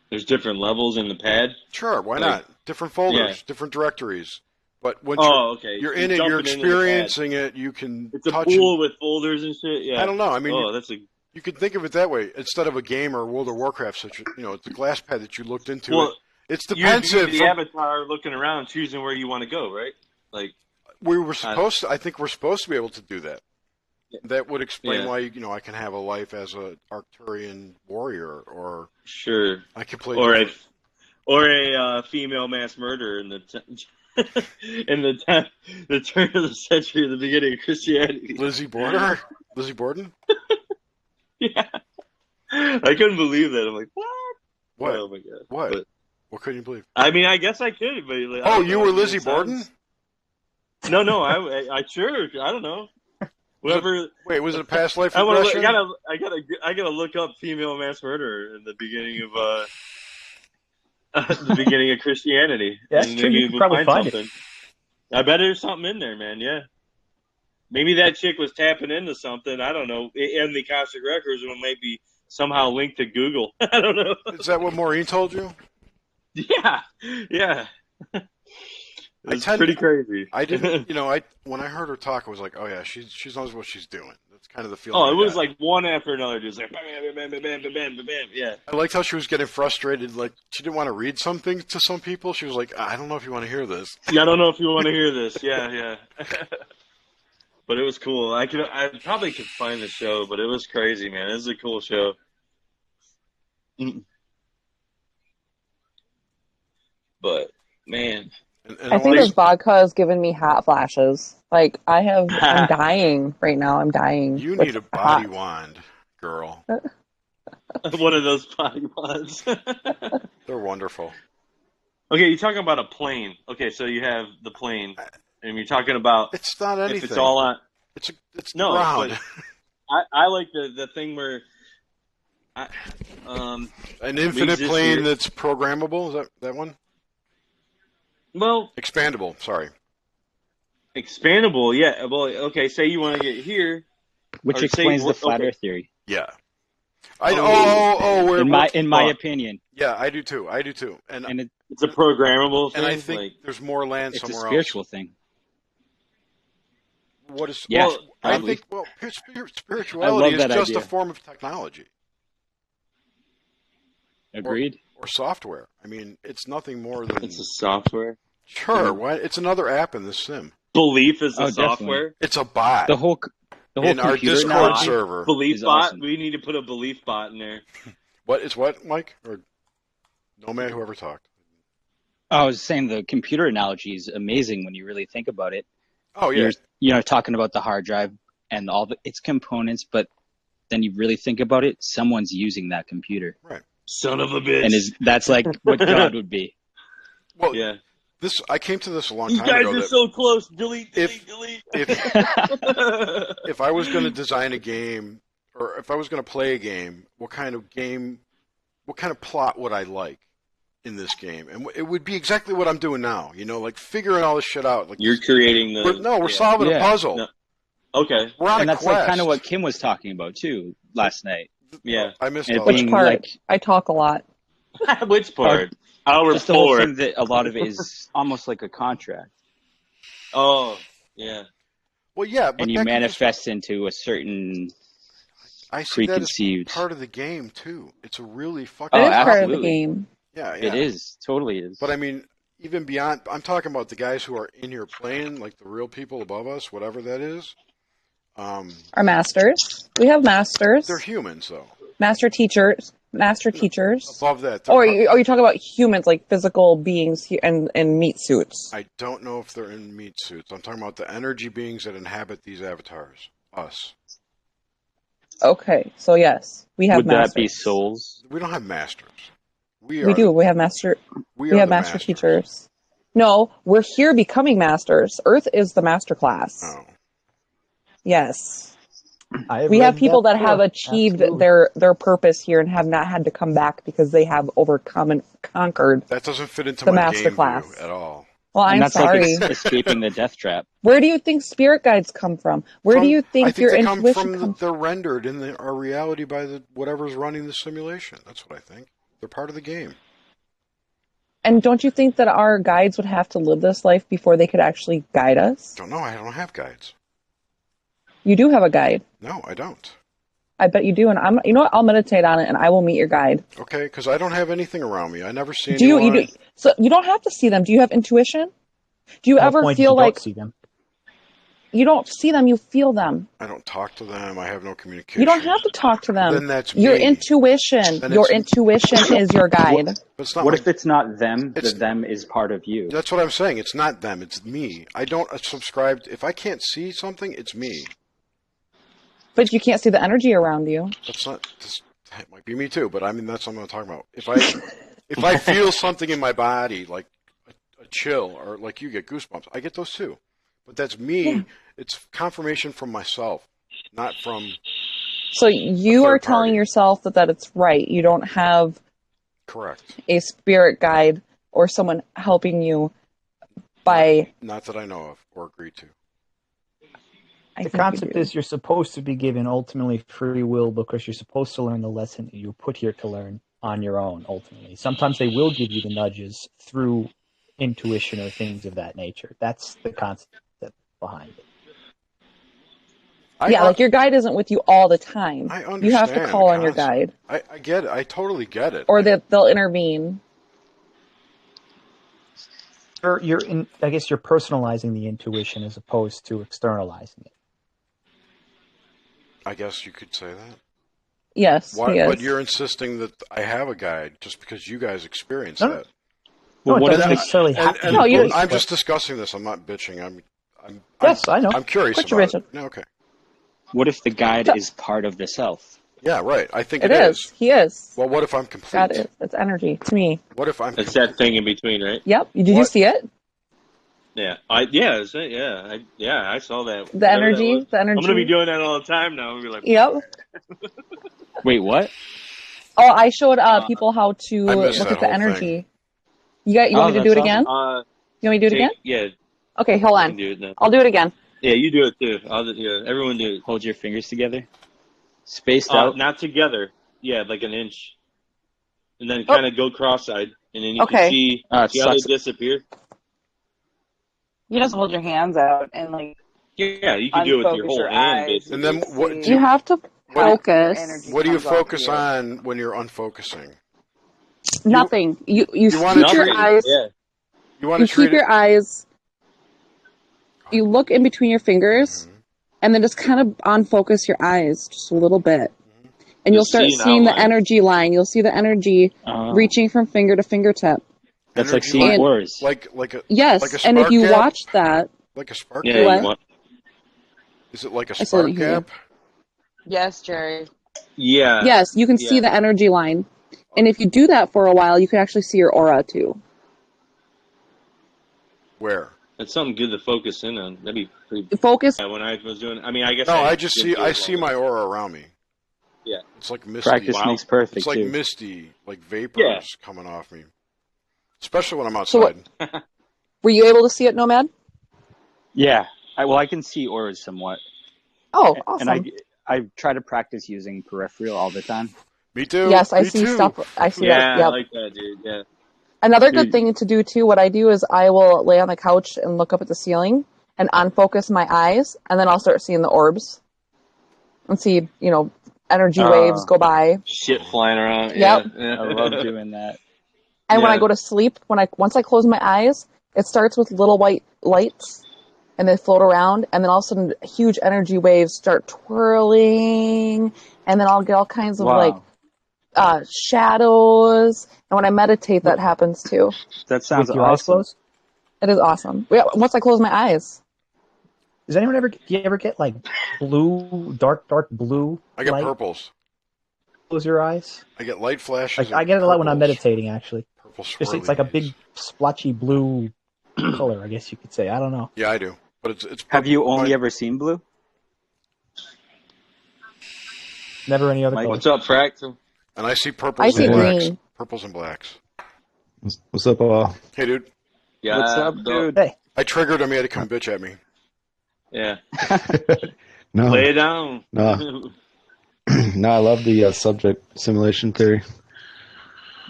Speaker 17: There's different levels in the pad?
Speaker 2: Sure, why not? Different folders, different directories. But once you're in it, you're experiencing it, you can
Speaker 17: touch it. It's a pool with folders and shit? Yeah.
Speaker 2: I don't know. I mean, you could think of it that way. Instead of a game or World of Warcraft, it's a glass pad that you looked into.
Speaker 17: Well,
Speaker 2: it's defensive.
Speaker 17: You're the avatar looking around, choosing where you want to go, right? Like
Speaker 2: we were supposed to. I think we're supposed to be able to do that. That would explain why I can have a life as a Arcturian warrior, or
Speaker 17: sure
Speaker 2: I can play
Speaker 17: or a female mass murderer in the. in the turn of the century, the beginning of Christianity.
Speaker 2: Lizzie Borden? Lizzie Borden?
Speaker 17: Yeah. I couldn't believe that. I'm like, what?
Speaker 2: What?
Speaker 17: Oh my god.
Speaker 2: What?
Speaker 17: But,
Speaker 2: what couldn't you believe?
Speaker 17: I mean, I guess I could, but like,
Speaker 2: oh, you were Lizzie Borden?
Speaker 17: No, I sure. I don't know. Whoever.
Speaker 2: Was it a past life regression?
Speaker 17: I gotta look up female mass murderer in the beginning of the beginning of Christianity.
Speaker 11: That's
Speaker 17: and
Speaker 11: true.
Speaker 17: maybe
Speaker 11: You could
Speaker 17: we'll
Speaker 11: probably find
Speaker 17: something. I bet there's something in there, man. Yeah. Maybe that chick was tapping into something. I don't know. And the Akashic Records might be somehow linked to Google. I don't know.
Speaker 2: Is that what Maureen told you?
Speaker 17: Yeah. Yeah. It's pretty crazy.
Speaker 2: I didn't, when I heard her talk, I was like, oh yeah, she knows what she's doing. That's kind of the feeling.
Speaker 17: Oh, it was like one after another, just like bam, bam, bam, bam, bam, bam, bam, bam. Yeah.
Speaker 2: I liked how she was getting frustrated. Like she didn't want to read something to some people. She was like, I don't know if you want to hear this.
Speaker 17: Yeah, I don't know if you want to hear this. Yeah, yeah. But it was cool. I probably could find the show, but it was crazy, man. It was a cool show. But man.
Speaker 5: I think this vodka has given me hot flashes. Like I'm dying right now. I'm dying.
Speaker 2: You need a body wand, girl.
Speaker 17: One of those body wands.
Speaker 2: They're wonderful.
Speaker 17: Okay, you're talking about a plane. Okay, so you have the plane, and you're talking about
Speaker 2: it's not anything.
Speaker 17: If it's all on.
Speaker 2: It's
Speaker 17: no.
Speaker 2: round.
Speaker 17: I like the thing where.
Speaker 2: An infinite plane that's programmable. Is that one?
Speaker 17: Well,
Speaker 2: expandable. Sorry.
Speaker 17: Expandable, yeah. Well, okay. Say you want to get here,
Speaker 16: which explains the flat Earth theory.
Speaker 2: Yeah.
Speaker 16: In my opinion.
Speaker 2: Yeah, I do too. And
Speaker 17: it's a programmable thing.
Speaker 2: And I think there's more land somewhere else.
Speaker 16: It's a spiritual thing.
Speaker 2: What is?
Speaker 16: Yeah,
Speaker 2: well, I think spirituality is just a form of technology.
Speaker 16: Agreed.
Speaker 2: Or software. I mean, it's nothing more than.
Speaker 17: It's a software.
Speaker 2: Sure. Why? It's another app in the sim.
Speaker 17: Belief is a software.
Speaker 2: Definitely. It's a bot.
Speaker 16: The whole
Speaker 2: in our Discord server.
Speaker 17: Belief bot.
Speaker 16: Awesome.
Speaker 17: We need to put a belief bot in there.
Speaker 2: What is what, Mike or Nomad? Whoever talked.
Speaker 16: I was saying the computer analogy is amazing when you really think about it.
Speaker 2: Oh yeah.
Speaker 16: You're talking about the hard drive and all its components, but then you really think about it, someone's using that computer.
Speaker 2: Right.
Speaker 17: Son of a bitch.
Speaker 16: And that's like what God would be.
Speaker 2: Well,
Speaker 17: yeah.
Speaker 2: I came to this a long
Speaker 17: time ago. You guys are so close. Delete.
Speaker 2: If I was going to design a game, or if I was going to play a game, what kind of plot would I like in this game? And it would be exactly what I'm doing now. Like figuring all this shit out. Like
Speaker 17: you're creating
Speaker 2: we're solving a puzzle.
Speaker 17: No. Okay.
Speaker 2: We're on
Speaker 16: and
Speaker 2: a
Speaker 16: that's
Speaker 2: quest.
Speaker 16: like kind of what Kim was talking about too last night.
Speaker 17: Yeah,
Speaker 2: I missed
Speaker 16: it.
Speaker 5: Which part? I talk a lot.
Speaker 17: Which part? Hour
Speaker 16: just the whole thing that a lot of it is almost like a contract.
Speaker 17: Oh, yeah.
Speaker 2: Well, yeah, but
Speaker 16: and you manifest into a certain.
Speaker 2: I see
Speaker 16: preconceived.
Speaker 2: that as part of the game too. It's a really fucking.
Speaker 5: It is part of the game.
Speaker 2: Yeah,
Speaker 16: it is. Totally is.
Speaker 2: But I mean, even beyond, I'm talking about the guys who are in here playing, like the real people above us, whatever that is.
Speaker 5: Our masters. We have masters.
Speaker 2: They're humans, though.
Speaker 5: Master teachers.
Speaker 2: Above that.
Speaker 5: Or are you talking about humans, like physical beings in meat suits?
Speaker 2: I don't know if they're in meat suits. I'm talking about the energy beings that inhabit these avatars. Us.
Speaker 5: Okay, so yes, we have masters.
Speaker 16: Would that be souls?
Speaker 2: We don't have masters. We
Speaker 5: do. We have master. We have master teachers. No, we're here becoming masters. Earth is the master class.
Speaker 2: Oh.
Speaker 5: Yes. We have people that have achieved their purpose here and have not had to come back because they have overcome and conquered.
Speaker 2: That doesn't fit into
Speaker 5: the
Speaker 2: my
Speaker 5: master
Speaker 2: game
Speaker 5: class
Speaker 2: view at all.
Speaker 5: Well, I'm sorry.
Speaker 16: Like escaping the death trap.
Speaker 5: Where do you think spirit guides come from? Where do you think your intuition comes
Speaker 2: from? They're rendered in our reality by whatever's running the simulation. That's what I think. They're part of the game.
Speaker 5: And don't you think that our guides would have to live this life before they could actually guide us?
Speaker 2: Don't know. I don't have guides.
Speaker 5: You do have a guide.
Speaker 2: No, I don't.
Speaker 5: I bet you do, and you know what? I'll meditate on it, and I will meet your guide.
Speaker 2: Okay, because I don't have anything around me. I never see anyone.
Speaker 5: You do. So you don't have to see them. Do you have intuition? Do you ever feel like?
Speaker 11: See them.
Speaker 5: You don't see them, you feel them.
Speaker 2: I don't talk to them. I have no communication.
Speaker 5: You don't have to talk to them.
Speaker 2: Then that's
Speaker 5: your
Speaker 2: me.
Speaker 5: intuition.
Speaker 2: Then
Speaker 5: Your
Speaker 2: it's-
Speaker 5: intuition is your guide.
Speaker 2: But it's not
Speaker 16: What
Speaker 2: my-
Speaker 16: if it's not them? The them is part of you.
Speaker 2: That's what I'm saying. It's not them. It's me. I don't subscribe. If I can't see something, it's me.
Speaker 5: But you can't see the energy around you.
Speaker 2: That's not. That might be me too. But I mean, that's what I'm talking about. If I feel something in my body, like a chill, or like you get goosebumps, I get those too. But that's me. Yeah. It's confirmation from myself, not from.
Speaker 5: So you are telling yourself that it's right. You don't have.
Speaker 2: Correct.
Speaker 5: A spirit guide or someone helping you by.
Speaker 2: Not that I know of or agree to.
Speaker 11: The concept is you're supposed to be given ultimately free will because you're supposed to learn the lesson that you're put here to learn on your own, ultimately. Sometimes they will give you the nudges through intuition or things of that nature. That's the concept behind it.
Speaker 5: Like your guide isn't with you all the time.
Speaker 2: I understand.
Speaker 5: You have to call on your guide.
Speaker 2: I get it. I totally get it.
Speaker 5: Or they'll intervene.
Speaker 11: I guess you're personalizing the intuition as opposed to externalizing it.
Speaker 2: I guess you could say that.
Speaker 5: Yes,
Speaker 2: But you're insisting that I have a guide just because you guys experience that.
Speaker 11: Well, it doesn't necessarily have to be.
Speaker 2: I'm just discussing this. I'm not bitching.
Speaker 11: Yes, I know.
Speaker 2: I'm curious
Speaker 11: Quit
Speaker 2: about
Speaker 11: your
Speaker 2: it. No, okay.
Speaker 16: What if the guide is part of the self?
Speaker 2: Yeah, right. I think
Speaker 5: it is. He is.
Speaker 2: Well, what if I'm complete?
Speaker 5: God is. It's energy to me.
Speaker 2: What if I'm?
Speaker 17: It's that thing in between, right?
Speaker 5: Yep. Did you see it?
Speaker 17: Yeah, I saw that.
Speaker 5: The energy.
Speaker 17: I'm gonna be doing that all the time now. I'm gonna be like,
Speaker 5: yep.
Speaker 16: Wait, what?
Speaker 5: Oh, I showed people how to look at the energy.
Speaker 2: Thing.
Speaker 5: You want me to do it again?
Speaker 17: Awesome.
Speaker 5: You want me to do it again?
Speaker 17: Yeah.
Speaker 5: Okay, hold on. I'll do it again.
Speaker 17: Yeah, you do it too. Everyone do it.
Speaker 16: Hold your fingers together. Spaced out.
Speaker 17: Not together. Yeah, like an inch. And then kind of go cross-eyed, and then you can see how they disappear.
Speaker 14: You just hold your hands out and
Speaker 17: Yeah, you can do it with your whole hand, basically.
Speaker 2: And then what?
Speaker 5: You have to focus.
Speaker 2: What do you focus on when you're unfocusing?
Speaker 5: Nothing. You keep your eyes.
Speaker 17: Yeah.
Speaker 5: You keep your eyes. You look in between your fingers, and then just kind of unfocus your eyes just a little bit, and you'll start seeing the energy line. You'll see the energy reaching from finger to fingertip.
Speaker 16: That's like seeing auras.
Speaker 2: Like a
Speaker 5: yes,
Speaker 2: like a
Speaker 5: and if you
Speaker 2: gap?
Speaker 5: watch that,
Speaker 2: like a spark
Speaker 17: gap.
Speaker 2: What? Is it like a spark gap?
Speaker 14: Yes, Jerry.
Speaker 17: Yeah.
Speaker 5: Yes, you can see the energy line, and if you do that for a while, you can actually see your aura too.
Speaker 2: Where?
Speaker 17: That's something good to focus in on. That'd be pretty.
Speaker 5: Focus.
Speaker 17: Yeah, when I was doing, I guess.
Speaker 2: No, I see my aura around me.
Speaker 17: Yeah.
Speaker 2: It's like misty.
Speaker 16: Practice makes perfect.
Speaker 2: It's like
Speaker 16: too.
Speaker 2: misty, like vapors coming off me. Especially when I'm outside.
Speaker 5: So were you able to see it, Nomad?
Speaker 16: Yeah. I can see auras somewhat.
Speaker 5: Oh, awesome.
Speaker 16: And I try to practice using peripheral all the time.
Speaker 2: Me too.
Speaker 5: Yes, I see stuff. I see that. Yep.
Speaker 17: I like that, dude. Yeah.
Speaker 5: Another good thing to do too, what I do is I will lay on the couch and look up at the ceiling and unfocus my eyes, and then I'll start seeing the orbs and see, energy waves go by.
Speaker 17: Shit flying around.
Speaker 5: Yep.
Speaker 17: Yeah.
Speaker 16: I love doing that.
Speaker 5: And when I go to sleep, once I close my eyes, it starts with little white lights, and they float around, and then all of a sudden, huge energy waves start twirling, and then I'll get all kinds of shadows. And when I meditate, that happens too.
Speaker 16: That sounds
Speaker 11: with your eyes closed?
Speaker 5: It is awesome. Yeah, once I close my eyes.
Speaker 11: Does anyone do you ever get like blue, dark blue?
Speaker 2: I get
Speaker 11: light?
Speaker 2: purples.
Speaker 11: Close your eyes.
Speaker 2: I get light flashes.
Speaker 11: I get it a lot when I'm meditating, actually.
Speaker 2: Purple
Speaker 11: It's like a big splotchy blue color, I guess you could say. I don't know.
Speaker 2: Yeah, I do. But it's
Speaker 16: Have you only ever seen blue?
Speaker 11: Never any other
Speaker 17: Mike,
Speaker 11: color.
Speaker 17: what's up, Fractal?
Speaker 2: And I see purples
Speaker 5: I see
Speaker 2: and blacks.
Speaker 5: green.
Speaker 2: Purples and blacks.
Speaker 18: What's up,
Speaker 2: Hey, dude.
Speaker 17: Yeah.
Speaker 16: What's up, dude?
Speaker 11: Hey.
Speaker 2: I triggered him. He had to come bitch at me.
Speaker 17: Yeah.
Speaker 18: No.
Speaker 17: Lay it down.
Speaker 18: No. No, I love the subject simulation theory.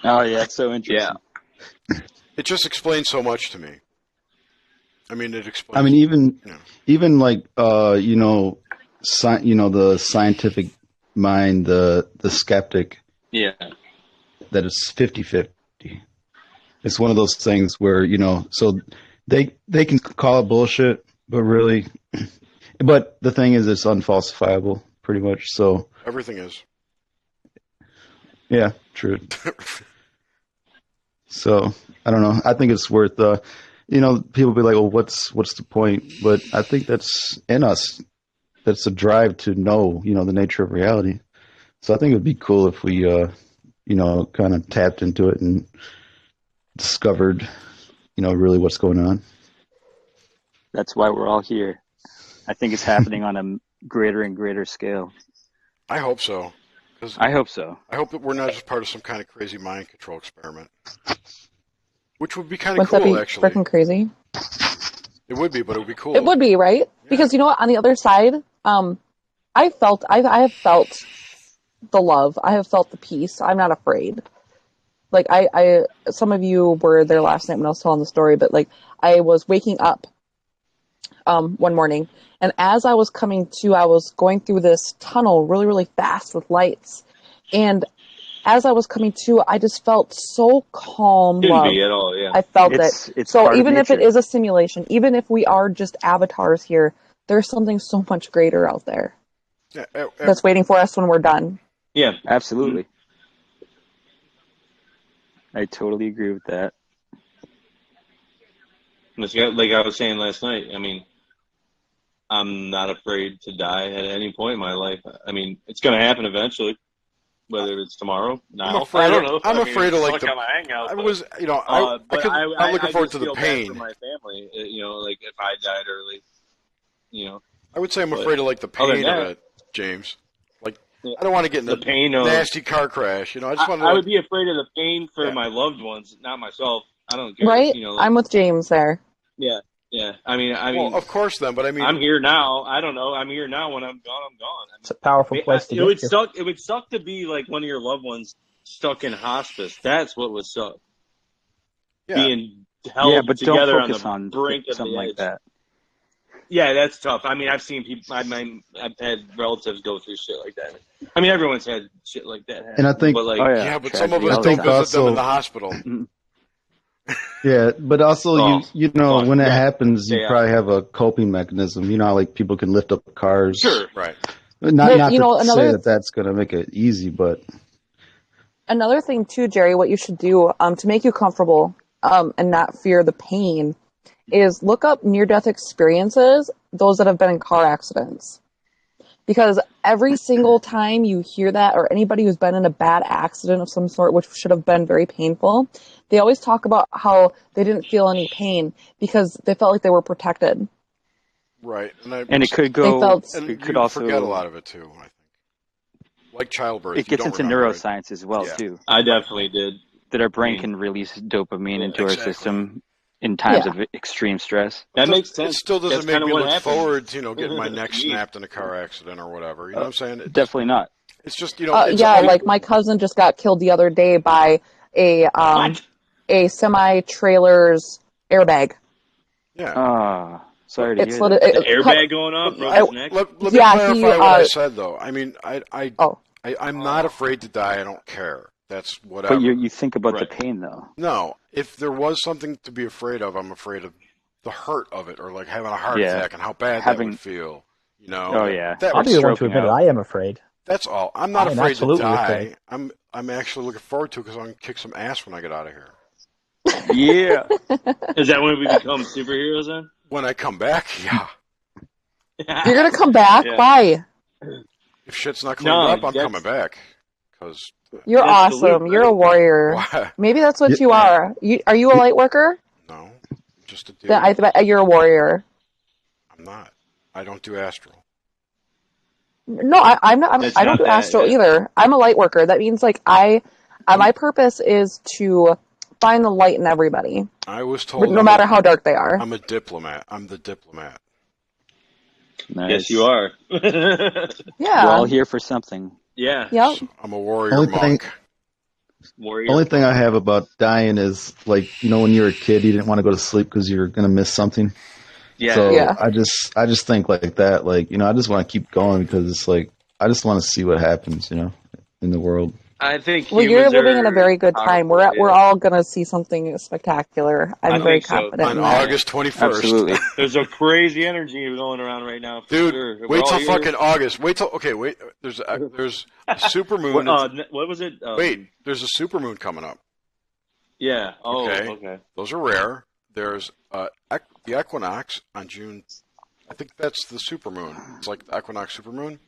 Speaker 16: Oh, yeah, it's so interesting.
Speaker 17: Yeah.
Speaker 2: It just explains so much to me. I mean, it explains.
Speaker 18: I mean, even like the scientific mind, the skeptic.
Speaker 17: Yeah.
Speaker 18: That it's 50-50. It's one of those things where so they can call it bullshit, but really, But the thing is, it's unfalsifiable, pretty much. So
Speaker 2: Everything is.
Speaker 18: yeah, true. So I don't know. I think it's worth. People be like, "Well, what's the point?" But I think that's in us. That's a drive to know, the nature of reality. So I think it would be cool if we, kind of tapped into it and discovered, really what's going on.
Speaker 16: That's why we're all here. I think it's happening on a greater and greater scale.
Speaker 2: I hope so.
Speaker 16: I hope so.
Speaker 2: I hope that we're not just part of some kind of crazy mind control experiment. Which would be kind of cool,
Speaker 5: that be
Speaker 2: actually.
Speaker 5: Freaking crazy.
Speaker 2: It would be, but it would be cool.
Speaker 5: It would be, right? Yeah. Because you know what? On the other side, I have felt the love. I have felt the peace. I'm not afraid. Like some of you were there last night when I was telling the story, but like I was waking up one morning, and as I was coming to, I was going through this tunnel really, really fast with lights, and as I was coming to, I just felt so calm.
Speaker 17: Shouldn't
Speaker 5: love.
Speaker 17: be at all, yeah.
Speaker 5: I felt
Speaker 16: It's
Speaker 5: so
Speaker 16: part of
Speaker 5: even if it
Speaker 16: nature.
Speaker 5: is a simulation, even if we are just avatars here, there's something so much greater out there that's waiting for us when we're done.
Speaker 17: Yeah,
Speaker 16: absolutely. Mm-hmm. I totally agree with that.
Speaker 17: Like I was saying last night, I mean, I'm not afraid to die at any point in my life. I mean, it's going to happen eventually. Whether it's tomorrow, now, I don't know.
Speaker 2: I'm afraid of like
Speaker 17: the. Hangout,
Speaker 2: I'm looking forward to the pain.
Speaker 17: For my family, like if I died early,
Speaker 2: I would say I'm afraid of like the pain of it, James. Like I don't want to get in
Speaker 17: the pain of
Speaker 2: nasty car crash. I just want to.
Speaker 17: I would be afraid of the pain for my loved ones, not myself. I don't care.
Speaker 5: Right? I'm with James there.
Speaker 17: Yeah. Yeah, I mean,
Speaker 2: well, of course, then, but I mean,
Speaker 17: I'm here now. I don't know. I'm here now. When I'm gone, I'm gone.
Speaker 11: It's a powerful place to get to.
Speaker 17: It would suck to be like one of your loved ones stuck in hospice. That's what would suck.
Speaker 2: Yeah.
Speaker 17: Being held
Speaker 16: but
Speaker 17: together
Speaker 16: don't focus
Speaker 17: on the brink of
Speaker 16: something
Speaker 17: the edge.
Speaker 16: like that.
Speaker 17: Yeah, that's tough. I mean, I've seen people. I've had relatives go through shit like that. I mean, everyone's had shit like that happen.
Speaker 18: And I think,
Speaker 17: but
Speaker 2: but some of us don't visit them in the hospital.
Speaker 18: Yeah, but also when it happens, you
Speaker 5: Yeah.
Speaker 18: probably have a coping mechanism. You know, how, like people can lift up cars.
Speaker 17: Sure,
Speaker 2: right.
Speaker 18: Not to say
Speaker 5: another-
Speaker 18: that's going to make it easy, but
Speaker 5: Another thing too, Jerry, what you should do to make you comfortable and not fear the pain is look up near-death experiences, those that have been in car accidents. Because every single time you hear that, or anybody who's been in a bad accident of some sort, which should have been very painful, they always talk about how they didn't feel any pain because they felt like they were protected.
Speaker 2: Right,
Speaker 16: and it could go. It could also
Speaker 2: forget a lot of it too. I think, like childbirth,
Speaker 16: it gets into neuroscience as well too.
Speaker 17: I definitely did.
Speaker 16: That our brain can release dopamine into our system in times of extreme stress.
Speaker 17: That makes sense.
Speaker 2: It still doesn't
Speaker 17: That's
Speaker 2: make me
Speaker 17: what
Speaker 2: look
Speaker 17: happened.
Speaker 2: forward to getting my neck snapped in a car accident or whatever. You know what I'm saying?
Speaker 16: Definitely not.
Speaker 2: It's just
Speaker 5: like my cousin just got killed the other day by a semi-trailer's airbag.
Speaker 2: Yeah.
Speaker 16: Sorry to
Speaker 5: It's
Speaker 16: hear that.
Speaker 17: Airbag going off, broke his neck.
Speaker 2: Let me clarify what I said, though. I mean, I'm not afraid to die. I don't care. That's whatever.
Speaker 16: But you think about the pain, though.
Speaker 2: No. If there was something to be afraid of, I'm afraid of the hurt of it, or like having a heart attack and how bad that would feel. You know?
Speaker 16: Oh, yeah.
Speaker 11: I'll be the one to admit it. I am afraid.
Speaker 2: That's all. I'm not afraid to
Speaker 11: absolutely
Speaker 2: die.
Speaker 11: afraid.
Speaker 2: I'm actually looking forward to it because I'm going to kick some ass when I get out of here.
Speaker 16: Yeah.
Speaker 17: Is that when we become superheroes then?
Speaker 2: When I come back, yeah.
Speaker 5: You're going to come back?
Speaker 17: Yeah.
Speaker 5: Why?
Speaker 2: If shit's not cleaned up, I'm coming back. Cause
Speaker 5: You're awesome. You're a warrior.
Speaker 2: Why?
Speaker 5: Maybe that's what you are. Are you a light worker?
Speaker 2: No, just a dude.
Speaker 5: Then I bet you're a warrior.
Speaker 2: I'm not. I don't do astral.
Speaker 5: No, I'm not. I don't do astral either. I'm a light worker. That means like my purpose is to find the light in everybody.
Speaker 2: I was told
Speaker 5: no matter how dark they are.
Speaker 2: I'm a diplomat. I'm the diplomat.
Speaker 16: Nice.
Speaker 17: Yes, you are.
Speaker 5: Yeah.
Speaker 16: We're all here for something.
Speaker 17: Yeah.
Speaker 5: Yep.
Speaker 2: I'm a warrior monk.
Speaker 17: Warrior.
Speaker 18: Only thing I have about dying is like when you were a kid, you didn't want to go to sleep because you were gonna miss something.
Speaker 17: Yeah.
Speaker 18: So
Speaker 5: Yeah.
Speaker 18: I just think like that. Like I just want to keep going because it's like I just want to see what happens. In the world.
Speaker 17: I think
Speaker 5: Well, you're
Speaker 17: humans
Speaker 5: living in a
Speaker 17: are
Speaker 5: very good time.
Speaker 17: powerful,
Speaker 5: We're
Speaker 17: yeah.
Speaker 5: all gonna see something spectacular. I'm
Speaker 17: I
Speaker 5: very
Speaker 17: think so.
Speaker 5: confident
Speaker 2: On
Speaker 5: in that.
Speaker 2: August 21st.
Speaker 16: Absolutely.
Speaker 17: There's a crazy energy going around right now, for
Speaker 2: Dude,
Speaker 17: sure. We're
Speaker 2: wait
Speaker 17: all
Speaker 2: till
Speaker 17: here.
Speaker 2: fucking August. Wait. There's a super moon.
Speaker 17: What was it?
Speaker 2: Wait, there's a super moon coming up.
Speaker 17: Yeah. Oh,
Speaker 2: Okay.
Speaker 17: okay.
Speaker 2: Those are rare. There's the equinox on June. I think that's the supermoon. It's like the equinox supermoon.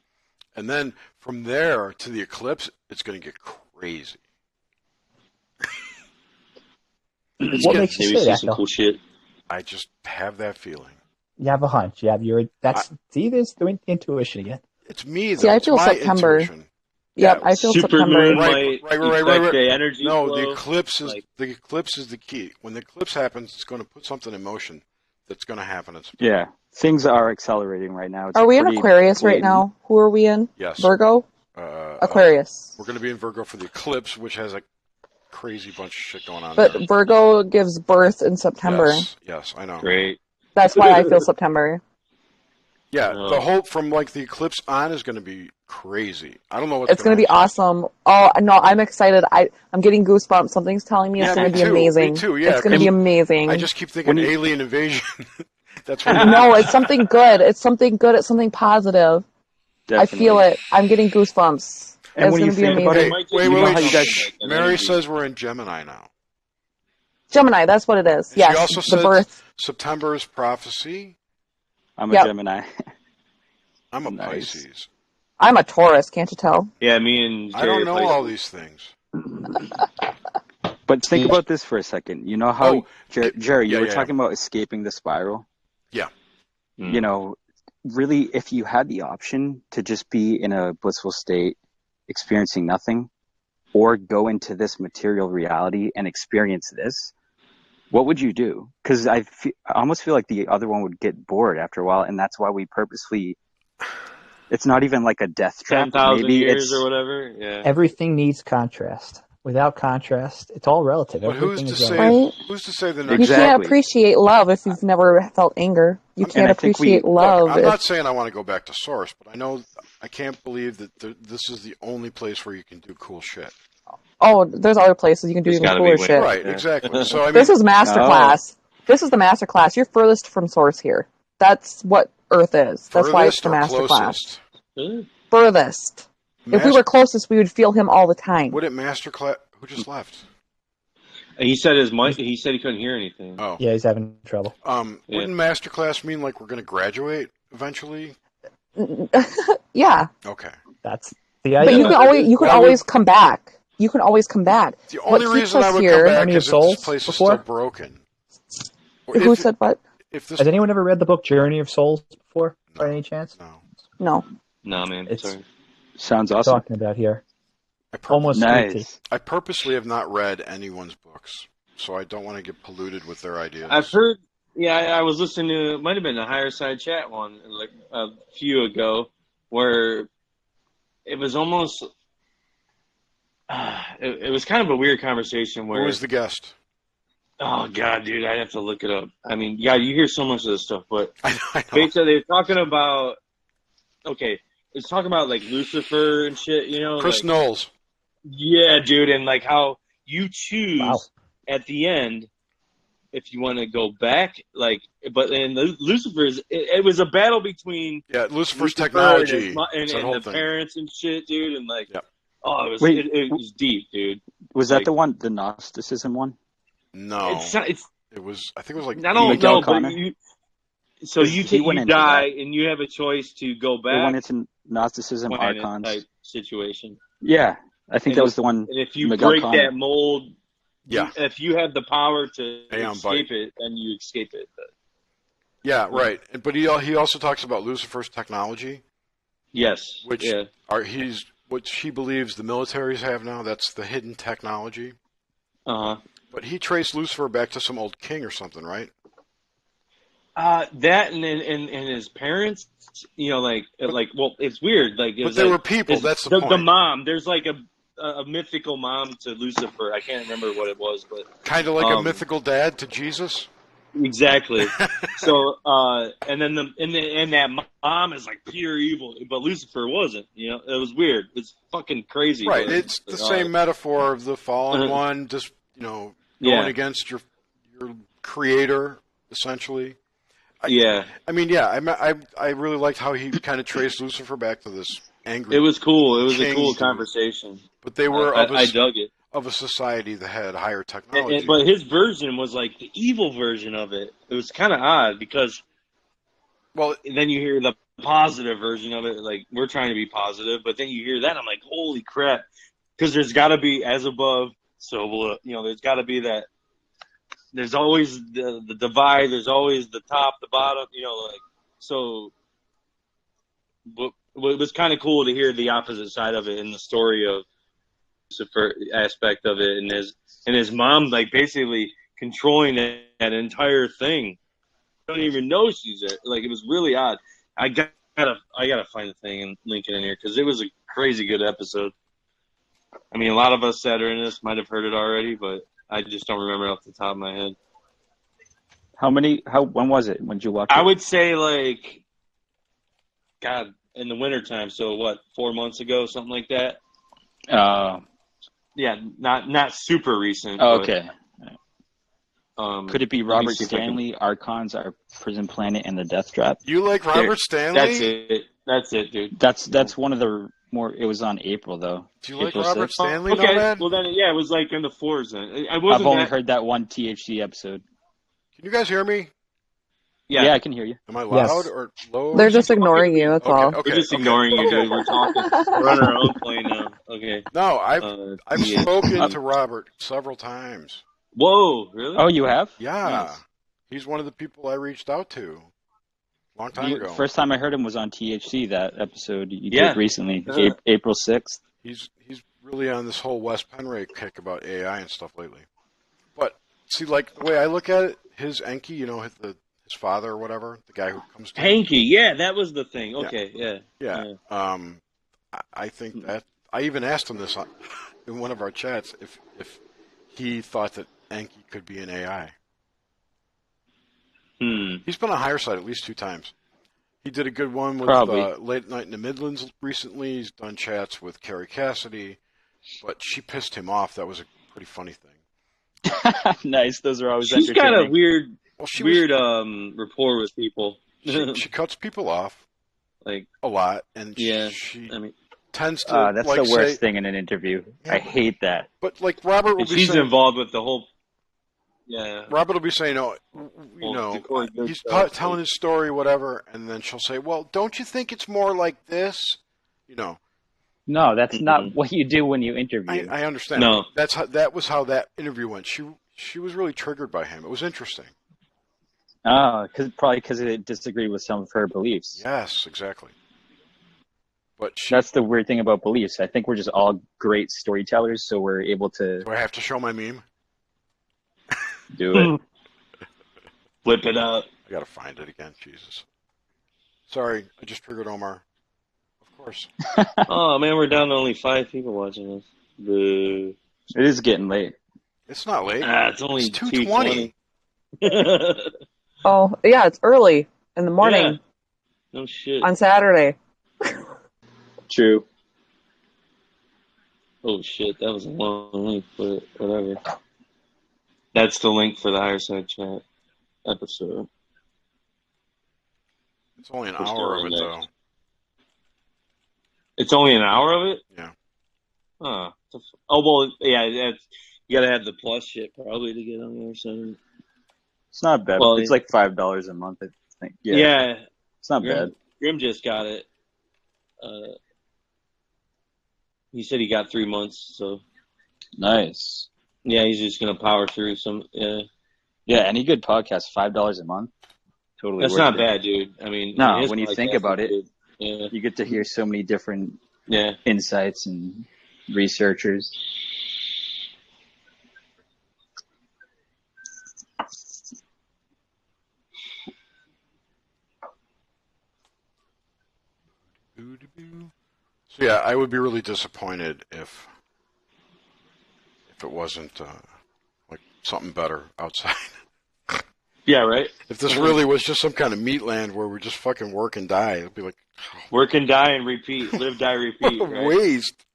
Speaker 2: And then from there to the eclipse, it's going to get crazy.
Speaker 11: What makes you say that, though?
Speaker 17: Cool shit.
Speaker 2: I just have that feeling.
Speaker 11: You have a hunch. See, there's the intuition again.
Speaker 2: It's me, though.
Speaker 5: See, I
Speaker 2: It's
Speaker 5: feel
Speaker 2: my
Speaker 5: September.
Speaker 2: intuition.
Speaker 5: Yep, I feel September.
Speaker 2: Right.
Speaker 17: The energy
Speaker 2: No,
Speaker 17: flow.
Speaker 2: the eclipse is the key. When the eclipse happens, it's going to put something in motion that's going to happen in September.
Speaker 16: Yeah, things are accelerating right now. It's
Speaker 5: Are we in
Speaker 16: pretty
Speaker 5: Aquarius right
Speaker 16: blatant.
Speaker 5: now? Who are we in?
Speaker 2: Yes.
Speaker 5: Virgo? Aquarius.
Speaker 2: We're going to be in Virgo for the eclipse, which has a crazy bunch of shit going on
Speaker 5: But
Speaker 2: there.
Speaker 5: Virgo gives birth in September.
Speaker 2: Yes, I know.
Speaker 17: Great.
Speaker 5: That's why I feel September.
Speaker 2: Yeah, the hope from like the eclipse on is going to be crazy. I don't know what's
Speaker 5: It's going to be awesome. Oh, no, I'm excited. I'm getting goosebumps. Something's telling me it's going to be amazing.
Speaker 2: Me too, yeah.
Speaker 5: It's going to be amazing.
Speaker 2: I just keep thinking alien invasion. That's what
Speaker 5: No, it's something good. It's something good. It's something positive.
Speaker 16: Definitely.
Speaker 5: I feel it. I'm getting goosebumps.
Speaker 16: And
Speaker 5: it's
Speaker 16: when
Speaker 5: going
Speaker 16: you
Speaker 5: to be
Speaker 16: think about
Speaker 5: amazing.
Speaker 16: it,
Speaker 2: Wait.
Speaker 16: you know how you guys-
Speaker 2: Mary says we're in Gemini now.
Speaker 5: Gemini, that's what it is.
Speaker 2: And
Speaker 5: Yes,
Speaker 2: she also
Speaker 5: the
Speaker 2: said
Speaker 5: birth.
Speaker 2: September is prophecy.
Speaker 16: I'm a Gemini.
Speaker 2: I'm a Pisces.
Speaker 5: I'm a Taurus, can't you tell?
Speaker 17: Yeah, me and Jerry
Speaker 2: I don't know
Speaker 17: Pisces.
Speaker 2: all these things.
Speaker 16: But think about this for a second. You know how, Jerry, you were
Speaker 2: yeah.
Speaker 16: talking about escaping the spiral?
Speaker 2: Yeah.
Speaker 16: You know, really, if you had the option to just be in a blissful state, experiencing nothing, or go into this material reality and experience this, what would you do? Because I almost feel like the other one would get bored after a while, and that's why we purposely... It's not even like a death trap.
Speaker 17: 10,000
Speaker 16: Maybe
Speaker 17: years
Speaker 16: it's
Speaker 17: or whatever. Yeah.
Speaker 11: Everything needs contrast. Without contrast, it's all relative.
Speaker 2: But who's
Speaker 11: Everything
Speaker 2: to
Speaker 11: is
Speaker 2: say?
Speaker 11: relative.
Speaker 2: Who's to say the
Speaker 5: You
Speaker 2: next?
Speaker 5: can't appreciate love if you've never felt anger. You can't appreciate love.
Speaker 2: Look, I'm
Speaker 5: if...
Speaker 2: not saying I want to go back to source, but I know I can't believe that this is the only place where you can do cool shit.
Speaker 5: Oh, there's other places you can do even cooler shit.
Speaker 2: Right, exactly. So I mean,
Speaker 5: this is masterclass. This is the masterclass. You're furthest from source here. That's what Earth is. That's why it's the masterclass. Furthest. If we were closest, we would feel him all the time.
Speaker 2: Would it masterclass? Who just left?
Speaker 17: He said his mic. He said he couldn't hear anything.
Speaker 2: Oh,
Speaker 11: Yeah, he's having trouble.
Speaker 2: Wouldn't masterclass mean like we're going to graduate eventually?
Speaker 5: Yeah.
Speaker 2: Okay.
Speaker 11: That's the
Speaker 5: But
Speaker 11: idea.
Speaker 5: you can always come back. You can always come back.
Speaker 2: The only reason I would come back is if this place is still broken.
Speaker 5: Who said what?
Speaker 11: Has anyone ever read the book Journey of Souls before, by any chance?
Speaker 5: No.
Speaker 17: No, man. Sorry.
Speaker 16: Sounds awesome.
Speaker 11: Talking about here. Almost
Speaker 16: nice.
Speaker 2: I purposely have not read anyone's books, so I don't want to get polluted with their ideas.
Speaker 17: I've heard. Yeah, I was listening to. It might have been a Higher Side Chat one, like a few ago, where it was almost. It was kind of a weird conversation where.
Speaker 2: Who was the guest?
Speaker 17: Oh God, dude, I'd have to look it up. I mean, yeah, you hear so much of this stuff, but
Speaker 2: I know.
Speaker 17: basically they're talking about. Okay, it's talking about like Lucifer and shit, you know.
Speaker 2: Chris
Speaker 17: like,
Speaker 2: Knowles.
Speaker 17: Yeah, dude, and like how you choose at the end if you want to go back, like, but then Lucifer's. It was a battle between
Speaker 2: Lucifer's
Speaker 17: Lucifer
Speaker 2: technology
Speaker 17: and the
Speaker 2: thing.
Speaker 17: parents and shit, dude, and like, oh, it was it was deep, dude.
Speaker 16: Was that the one, the Gnosticism one?
Speaker 2: No,
Speaker 17: it
Speaker 2: was. I think it was like
Speaker 17: I don't know, but so
Speaker 16: He
Speaker 17: you
Speaker 16: went into
Speaker 17: die and you have a choice to go back.
Speaker 16: They went into Gnosticism, Archons
Speaker 17: type situation.
Speaker 16: Yeah, I think that was the one.
Speaker 17: And if you
Speaker 16: Miguel
Speaker 17: break
Speaker 16: Connor.
Speaker 17: that mold, if you have the power to escape it, then you escape it. But,
Speaker 2: yeah, right. But he also talks about Lucifer's technology.
Speaker 17: Yes,
Speaker 2: which he believes the militaries have now. That's the hidden technology. But he traced Lucifer back to some old king or something, right?
Speaker 17: That and his parents, you know, like well, it's weird. Like,
Speaker 2: but they were people. That's the point.
Speaker 17: The mom. There's like a mythical mom to Lucifer. I can't remember what it was, but
Speaker 2: kind of like a mythical dad to Jesus.
Speaker 17: Exactly. So, and then that mom is like pure evil, but Lucifer wasn't. You know, it was weird. It's fucking crazy.
Speaker 2: Right.
Speaker 17: But,
Speaker 2: It's the same metaphor of the fallen one, just going against your creator, essentially. I mean, I really liked how he kind of traced Lucifer back to this angry.
Speaker 17: It was cool. It was
Speaker 2: king
Speaker 17: a cool
Speaker 2: dude.
Speaker 17: Conversation.
Speaker 2: But they were
Speaker 17: I dug it.
Speaker 2: Of a society that had higher technology.
Speaker 17: But his version was like the evil version of it. It was kind of odd because, then you hear the positive version of it. Like, we're trying to be positive, but then you hear that, I'm like, holy crap! Because there's got to be as above, so below. You know, there's got to be that. There's always the divide. There's always the top, the bottom. You know, like so. But it was kind of cool to hear the opposite side of it in the story of Lucifer aspect of it, and his mom like basically controlling that entire thing. I don't even know she's there. Like, it was really odd. I gotta find the thing and link it in here because it was a crazy good episode. I mean, a lot of us that are in this might have heard it already, but I just don't remember off the top of my head.
Speaker 16: When was it? When did you watch it?
Speaker 17: I would say like, God, in the wintertime. So what, 4 months ago, something like that? Yeah, not super recent.
Speaker 16: Oh, okay.
Speaker 17: But,
Speaker 16: could it be Robert Stanley, Archons, Our Prison Planet, and the Death Trap?
Speaker 2: You like Robert Stanley?
Speaker 17: That's it, dude.
Speaker 16: That's one of the more. It was on April though.
Speaker 2: Do you like
Speaker 16: April
Speaker 2: Robert
Speaker 16: 6th.
Speaker 2: Stanley?
Speaker 17: Okay,
Speaker 2: Nomad?
Speaker 17: well then, yeah, it was like in the 4s then.
Speaker 16: I've only heard that one THC episode.
Speaker 2: Can you guys hear me?
Speaker 16: Yeah, I can hear you.
Speaker 2: Am I loud or low?
Speaker 5: They're just ignoring you. That's all.
Speaker 2: Okay,
Speaker 17: We're just ignoring you guys. We're talking. We're on our own plane now. Okay.
Speaker 2: No, I've spoken to Robert several times.
Speaker 17: Whoa, really?
Speaker 16: Oh, you have?
Speaker 2: Yeah.
Speaker 16: Nice.
Speaker 2: He's one of the people I reached out to a long time ago.
Speaker 16: First time I heard him was on THC, that episode you
Speaker 2: Yeah.
Speaker 16: did recently,
Speaker 2: Yeah.
Speaker 16: April 6th.
Speaker 2: He's really on this whole Wes Penray kick about AI and stuff lately. But see, like the way I look at it, his Enki, you know, his father or whatever, the guy who comes to
Speaker 17: Hanky, yeah, that was the thing. Okay, yeah.
Speaker 2: I think that I even asked him this in one of our chats if he thought that Enki could be an AI. He's been on Higher Side at least 2 times. He did a good one with Late Night in the Midlands recently. He's done chats with Carrie Cassidy, but she pissed him off. That was a pretty funny thing.
Speaker 16: Nice. Those are always
Speaker 17: She's
Speaker 16: entertaining.
Speaker 17: got a weird rapport with people.
Speaker 2: She cuts people off,
Speaker 17: like
Speaker 2: a lot, and she tends to.
Speaker 16: That's
Speaker 2: like,
Speaker 16: the worst
Speaker 2: say,
Speaker 16: thing in an interview. I hate that.
Speaker 2: But like Robert will
Speaker 17: And
Speaker 2: be
Speaker 17: she's
Speaker 2: saying,
Speaker 17: involved with the whole. Yeah.
Speaker 2: Robert will be saying, he's telling his story, whatever, and then she'll say, "Well, don't you think it's more like this?" You know.
Speaker 16: No, that's not what you do when you interview.
Speaker 2: I understand.
Speaker 17: No.
Speaker 2: That was how that interview went. She was really triggered by him. It was interesting.
Speaker 16: Oh, probably because it disagreed with some of her beliefs.
Speaker 2: Yes, exactly. But
Speaker 16: that's the weird thing about beliefs. I think we're just all great storytellers, so we're able to.
Speaker 2: Do I have to show my meme?
Speaker 16: Do it.
Speaker 17: Flip it up.
Speaker 2: I gotta find it again. Jesus. Sorry, I just triggered Omar. Of course.
Speaker 17: Oh man, we're down to only 5 people watching this. Boo.
Speaker 16: It is getting late.
Speaker 2: It's not late.
Speaker 17: It's only
Speaker 2: 2:20.
Speaker 5: Oh, yeah, it's early in the morning.
Speaker 17: Yeah. No shit.
Speaker 5: On Saturday.
Speaker 16: True.
Speaker 17: Oh shit, that was a long link, but whatever. That's the link for the Higher Side Chat episode.
Speaker 2: It's only an hour of it, though.
Speaker 17: It's only an hour of it?
Speaker 2: Yeah.
Speaker 17: Huh. Oh, well, yeah, you gotta have the plus shit probably to get on the other side.
Speaker 16: It's not bad.
Speaker 17: Well,
Speaker 16: it's like $5 a month, I think.
Speaker 17: Yeah.
Speaker 16: It's not bad.
Speaker 17: Grim just got it. He said he got 3 months, so.
Speaker 16: Nice.
Speaker 17: Yeah, he's just gonna power through some.
Speaker 16: Yeah, any good podcast, $5 a month, totally.
Speaker 17: That's
Speaker 16: worth
Speaker 17: not
Speaker 16: it.
Speaker 17: bad, dude. I mean,
Speaker 16: No,
Speaker 17: his
Speaker 16: when you think
Speaker 17: podcast
Speaker 16: about
Speaker 17: is
Speaker 16: it,
Speaker 17: good.
Speaker 16: you get to hear so many different
Speaker 17: Yeah.
Speaker 16: insights and researchers.
Speaker 2: So yeah, I would be really disappointed if it wasn't like something better outside.
Speaker 17: Yeah, right.
Speaker 2: If this really was just some kind of meat land where we just fucking work and die, it'd be like
Speaker 17: work and die and repeat, live, die, repeat.
Speaker 2: what a
Speaker 17: right?
Speaker 2: waste.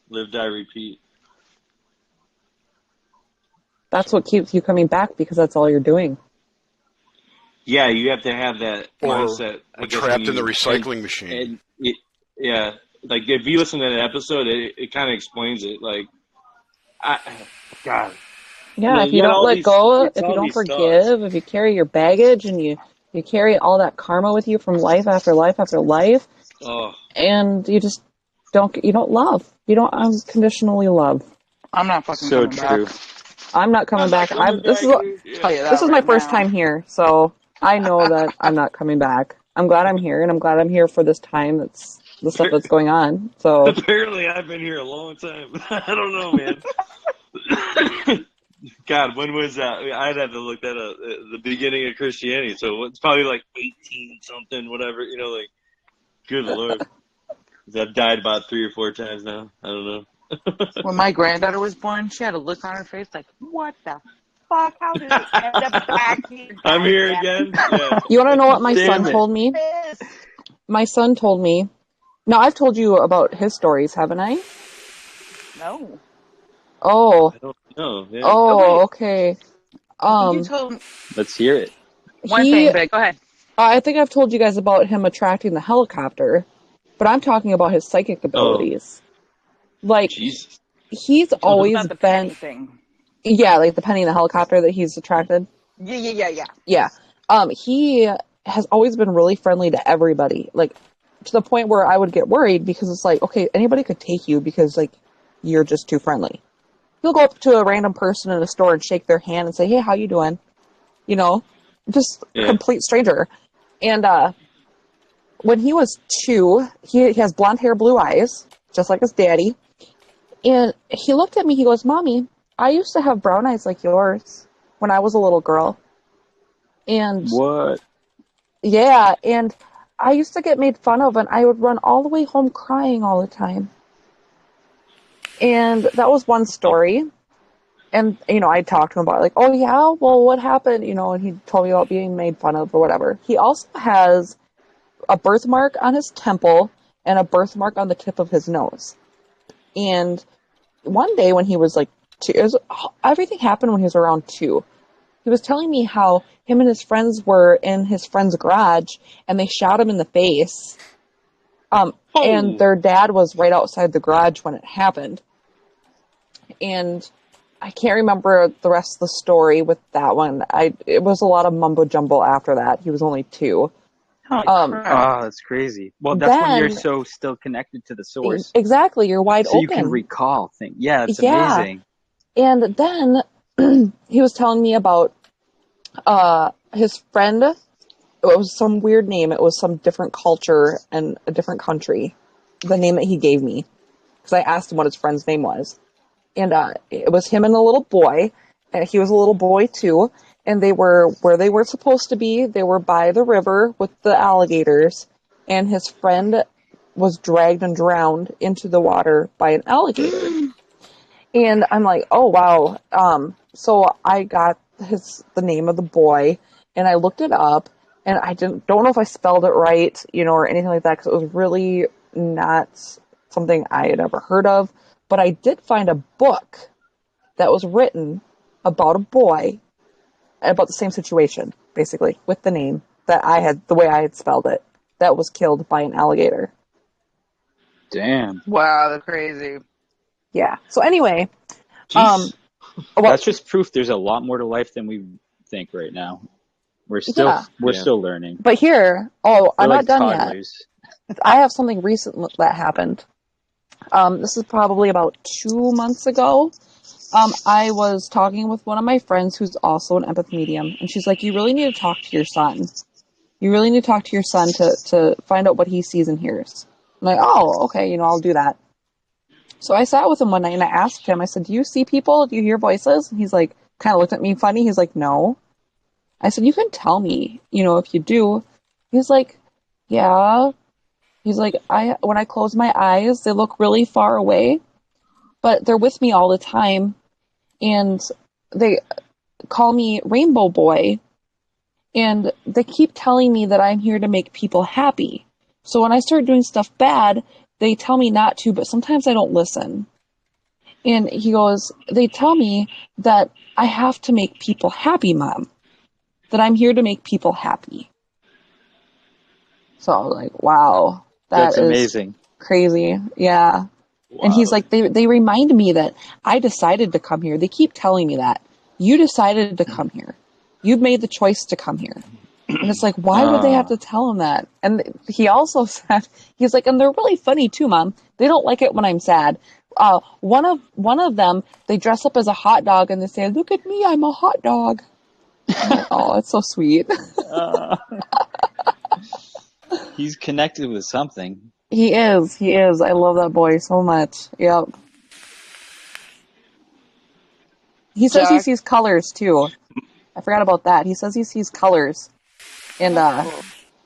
Speaker 17: Live, die, repeat.
Speaker 5: That's what keeps you coming back because that's all you're doing.
Speaker 17: Yeah, you have to have that mindset.
Speaker 2: We're trapped in the recycling machine.
Speaker 17: Yeah, like if you listen to that episode, it kind of explains it. Like, God.
Speaker 5: Yeah, if you don't let go, if you don't forgive, if you carry your baggage and you carry all that karma with you from life after life after life, and you just you don't love. You don't unconditionally love.
Speaker 7: I'm not fucking coming back.
Speaker 5: I'm not coming back. This is my first time here, so I know that I'm not coming back. I'm glad I'm here, and I'm glad I'm here for this time. That's the stuff that's going on. So
Speaker 17: apparently, I've been here a long time. I don't know, man. God, when was that? I'd have to look that up. The beginning of Christianity, so it's probably like 18 something, whatever. You know, like, good Lord, I've died about 3 or 4 times now. I don't know.
Speaker 7: When my granddaughter was born, she had a look on her face like, "What the fuck? How did it end up back here?"
Speaker 17: I'm here again. Yeah.
Speaker 5: You want to know what my son told me? My son told me. Now I've told you about his stories, haven't I?
Speaker 7: No.
Speaker 5: Oh.
Speaker 17: I don't know. Yeah.
Speaker 5: Oh, okay.
Speaker 7: You told me.
Speaker 16: Let's hear it.
Speaker 7: One thing, but go ahead.
Speaker 5: I think I've told you guys about him attracting the helicopter, but I'm talking about his psychic abilities. Like,
Speaker 17: Jesus.
Speaker 5: He's always
Speaker 7: about the
Speaker 5: been.
Speaker 7: penny thing.
Speaker 5: Yeah, like the penny in the helicopter that he's attracted.
Speaker 7: Yeah.
Speaker 5: Yeah. He has always been really friendly to everybody, like to the point where I would get worried because it's like, okay, anybody could take you because like you're just too friendly. He'll go up to a random person in a store and shake their hand and say, "Hey, how you doing?" You know, just a complete stranger. And when he was 2, he has blonde hair, blue eyes, just like his daddy. And he looked at me, he goes, "Mommy, I used to have brown eyes like yours when I was a little girl." And
Speaker 16: what?
Speaker 5: Yeah, and I used to get made fun of, and I would run all the way home crying all the time. And that was one story. And, I talked to him about it, like, "Oh, yeah? Well, what happened?" And he told me about being made fun of or whatever. He also has a birthmark on his temple and a birthmark on the tip of his nose. And one day when he was like 2, everything happened when he was around 2. He was telling me how him and his friends were in his friend's garage and they shot him in the face. And their dad was right outside the garage when it happened. And I can't remember the rest of the story with that one. It was a lot of mumbo jumbo after that. He was only 2.
Speaker 16: That's crazy. Well, that's when you're so still connected to the source.
Speaker 5: Exactly, you're wide open.
Speaker 16: So you can recall things. Yeah, it's amazing.
Speaker 5: And then he was telling me about his friend. It was some weird name. It was some different culture and a different country. The name that he gave me. Because I asked him what his friend's name was. And it was him and a little boy. And he was a little boy too. And they were where they were supposed to be. They were by the river with the alligators. And his friend was dragged and drowned into the water by an alligator. And I'm like, oh, wow. So I got the name of the boy, and I looked it up, and I don't know if I spelled it right, or anything like that, because it was really not something I had ever heard of. But I did find a book that was written about a boy, about the same situation, basically, with the name that the way I had spelled it, that was killed by an alligator.
Speaker 16: Damn.
Speaker 7: Wow, that's crazy.
Speaker 5: Yeah. So anyway,
Speaker 16: that's just proof there's a lot more to life than we think right now. We're still learning.
Speaker 5: But here, I'm
Speaker 16: like
Speaker 5: not done
Speaker 16: toddlers.
Speaker 5: Yet. I have something recent that happened. This is probably about 2 months ago. I was talking with one of my friends who's also an empath medium, and she's like, "You really need to talk to your son. You really need to talk to your son to find out what he sees and hears." I'm like, "Oh, okay, I'll do that." So I sat with him one night and I asked him, I said, "Do you see people? Do you hear voices?" And he's like, kind of looked at me funny. He's like, "No." I said, "You can tell me, if you do." He's like, "Yeah." He's like, when I close my eyes, they look really far away, but they're with me all the time. And call me Rainbow Boy, and they keep telling me that I'm here to make people happy. So when I start doing stuff bad, they tell me not to, but sometimes I don't listen. And he goes, they tell me that I have to make people happy, Mom. That I'm here to make people happy. So I was like, wow,
Speaker 16: That's
Speaker 5: is
Speaker 16: amazing.
Speaker 5: crazy. Yeah.
Speaker 16: Wow.
Speaker 5: And he's like, they remind me that I decided to come here. They keep telling me that. You decided to come here. You've made the choice to come here. And it's like, why would they have to tell him that? And he also said, he's like, and they're really funny too, Mom. They don't like it when I'm sad. One of them, they dress up as a hot dog and they say, look at me, I'm a hot dog. I'm like, oh, it's so sweet.
Speaker 16: He's connected with something.
Speaker 5: He is. I love that boy so much. Yep. He says he sees colors too. I forgot about that. He says he sees colors. And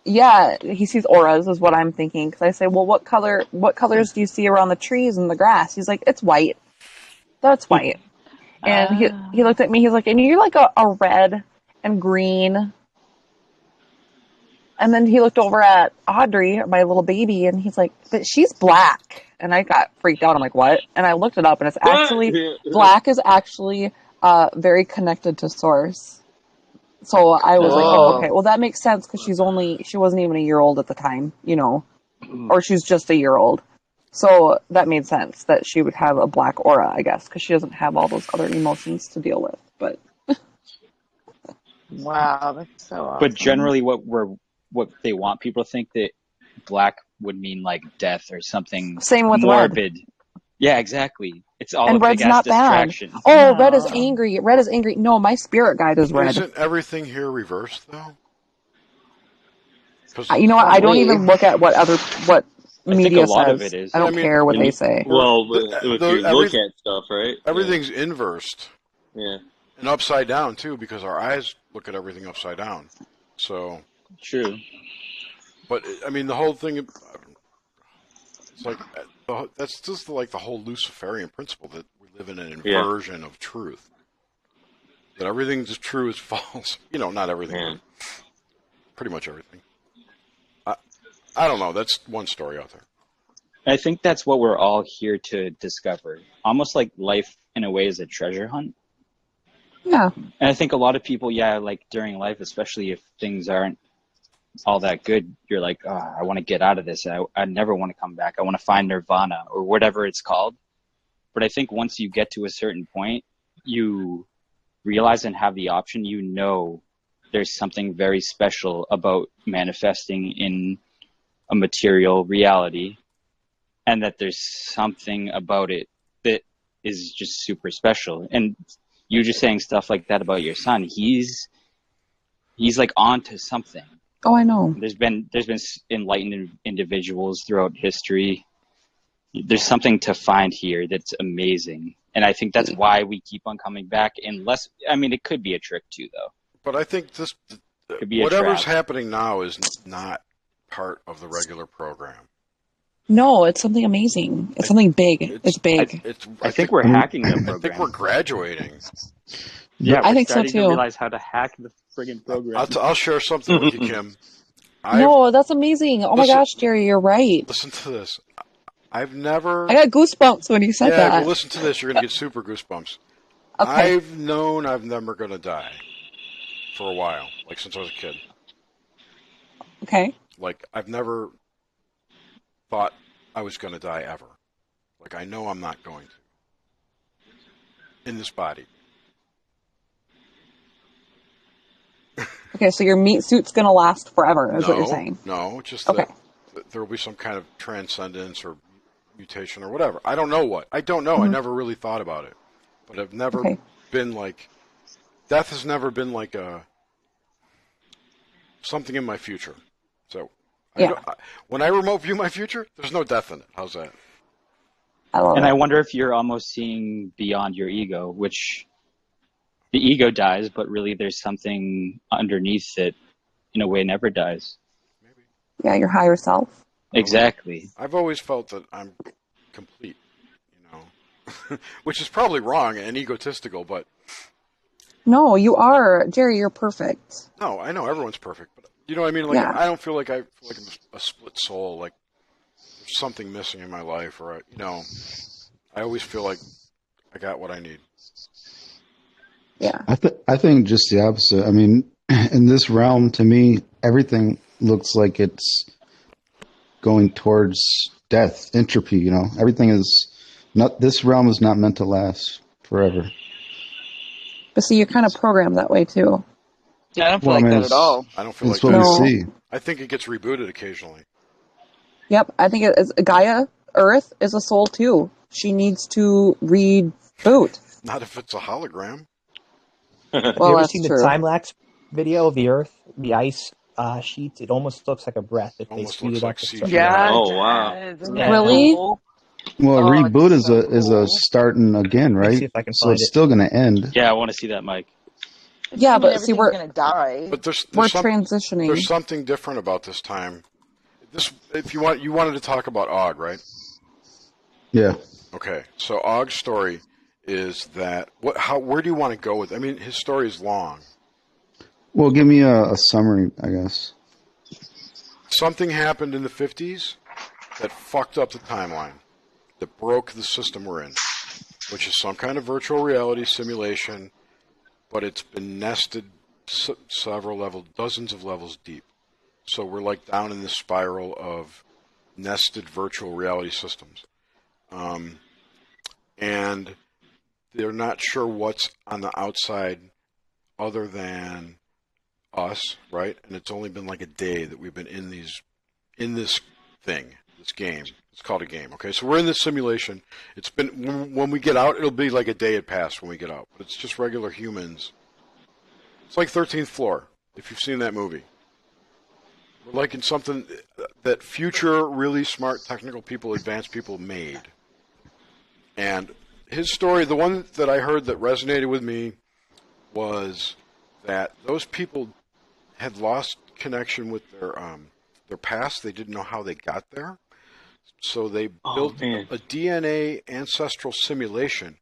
Speaker 5: yeah, he sees auras is what I'm thinking. Because I say, well, what colors do you see around the trees and the grass? He's like, it's white. That's white. And he looked at me. He's like, and you're like a red and green. And then he looked over at Audrey, my little baby, and he's like, but she's black. And I got freaked out. I'm like, what? And I looked it up, and it's actually, black is actually very connected to Source. So I was like, oh, okay. Well, that makes sense because she wasn't even a year old at the time, or she's just a year old. So that made sense that she would have a black aura, I guess, because she doesn't have all those other emotions to deal with. But
Speaker 7: wow, that's so awesome.
Speaker 16: But generally, what they want people to think that black would mean like death or something.
Speaker 5: Same with
Speaker 16: morbid.
Speaker 5: red.
Speaker 16: Yeah, exactly. It's all
Speaker 5: and
Speaker 16: a
Speaker 5: red's
Speaker 16: big
Speaker 5: not bad.
Speaker 16: distraction.
Speaker 5: Oh, red is angry. Red is angry. No, my spirit guide is red.
Speaker 2: Isn't everything here reversed though?
Speaker 5: You know what? I don't even look at what media
Speaker 16: a lot
Speaker 5: says.
Speaker 16: Of it is.
Speaker 5: I don't care what they say.
Speaker 17: Well, if you look at stuff, right?
Speaker 2: Everything's inversed.
Speaker 17: Yeah.
Speaker 2: And upside down too, because our eyes look at everything upside down. So
Speaker 16: true.
Speaker 2: But I mean, the whole thing. It's like that's just like the whole Luciferian principle that we live in an inversion of truth. That everything's true is false. Not everything. But pretty much everything. I don't know. That's one story out there.
Speaker 16: I think that's what we're all here to discover. Almost like life, in a way, is a treasure hunt.
Speaker 5: Yeah.
Speaker 16: And I think a lot of people, like during life, especially if things aren't all that good, you're like, oh, I want to get out of this. I never want to come back. I want to find nirvana or whatever it's called. But I think once you get to a certain point, you realize and have the option, there's something very special about manifesting in a material reality, and that there's something about it that is just super special. And you just saying stuff like that about your son, he's like onto something.
Speaker 5: Oh, I know.
Speaker 16: There's been enlightened individuals throughout history. There's something to find here that's amazing. And I think that's why we keep on coming back, it could be a trick too, though.
Speaker 2: But I think whatever's happening now is not part of the regular program.
Speaker 5: No, it's something amazing. It's something big. It's big.
Speaker 16: I think we're hacking the program.
Speaker 2: I think we're graduating.
Speaker 16: Yeah,
Speaker 5: I think so too.
Speaker 16: To realize how to hack the friggin' program.
Speaker 2: I'll share something with you, Kim.
Speaker 5: No, that's amazing. Oh my gosh, Jerry, you're right.
Speaker 2: Listen to this. I got
Speaker 5: goosebumps when you said that.
Speaker 2: Yeah, well, listen to this. You're going to get super goosebumps. Okay. I've known I'm never going to die for a while, like since I was a kid.
Speaker 5: Okay.
Speaker 2: Like, I've never thought I was going to die ever. Like, I know I'm not going to. In this body.
Speaker 5: Okay, so your meat suit's going to last forever, is what you're saying.
Speaker 2: No, just that there will be some kind of transcendence or mutation or whatever. I don't know what. I don't know. Mm-hmm. I never really thought about it. But I've never been like... Death has never been like something in my future. So, when I remote view my future, there's no death in it. How's that?
Speaker 5: I love it.
Speaker 16: I wonder if you're almost seeing beyond your ego, which the ego dies, but really there's something underneath that, in a way, never dies.
Speaker 5: Maybe. Yeah, your higher self.
Speaker 16: Exactly.
Speaker 2: I've always felt that I'm complete, which is probably wrong and egotistical, but
Speaker 5: No, you are. Jerry, you're perfect.
Speaker 2: No, I know everyone's perfect, but you know what I mean? Like,
Speaker 5: Yeah.
Speaker 2: I don't feel like I'm a split soul, like there's something missing in my life, or, I always feel like I got what I need.
Speaker 5: Yeah.
Speaker 18: I think just the opposite. I mean, in this realm, to me, everything looks like it's going towards death, entropy. You know, everything is not. This realm is not meant to last forever.
Speaker 5: But see, you're kind of programmed that way too.
Speaker 14: Yeah, I don't feel like that at all.
Speaker 2: I don't feel like
Speaker 18: what
Speaker 2: that.
Speaker 18: we
Speaker 5: No.
Speaker 18: see.
Speaker 2: I think it gets rebooted occasionally.
Speaker 5: Yep, I think it is. Gaia, Earth, is a soul too. She needs to reboot.
Speaker 2: Not if it's a hologram.
Speaker 11: Have you
Speaker 5: Well,
Speaker 11: ever
Speaker 5: that's
Speaker 11: seen the
Speaker 5: true.
Speaker 11: time-lapse video of the Earth, the ice sheets? It almost looks like a breath if they
Speaker 2: Almost
Speaker 11: speed
Speaker 2: looks
Speaker 11: it up.
Speaker 2: like
Speaker 11: at
Speaker 2: CGI.
Speaker 11: such a
Speaker 14: Yeah.
Speaker 11: rate.
Speaker 17: Oh, wow.
Speaker 11: Yeah.
Speaker 5: Really?
Speaker 18: Well,
Speaker 14: Oh,
Speaker 18: reboot
Speaker 14: it's so
Speaker 18: is a starting again,
Speaker 11: Let me
Speaker 18: right?
Speaker 11: see if I can
Speaker 18: So
Speaker 11: find
Speaker 18: it's
Speaker 11: it.
Speaker 18: still going to end.
Speaker 16: Yeah, I want to see that, Mike.
Speaker 5: Yeah,
Speaker 7: I mean,
Speaker 5: but see,
Speaker 7: everything's
Speaker 5: we're
Speaker 7: gonna die.
Speaker 2: But there's
Speaker 5: transitioning.
Speaker 2: There's something different about this time. If you wanted to talk about Og, right?
Speaker 18: Yeah.
Speaker 2: Okay, so Og's story is that where do you want to go with? I mean, his story is long.
Speaker 18: Well, give me a summary, I guess.
Speaker 2: Something happened in the 50s that fucked up the timeline, that broke the system we're in, which is some kind of virtual reality simulation, but it's been nested several levels, dozens of levels deep. So we're like down in this spiral of nested virtual reality systems. And they're not sure what's on the outside other than us, right? And it's only been like a day that we've been in this game. It's called a game, okay? So we're in this simulation. It's been, when we get out, it'll be like a day had passed when we get out. But it's just regular humans. It's like 13th Floor, if you've seen that movie. We're like in something that future, really smart, technical people, advanced people made. And his story, the one that I heard that resonated with me, was that those people had lost connection with their past. They didn't know how they got there. So they built a DNA ancestral simulation,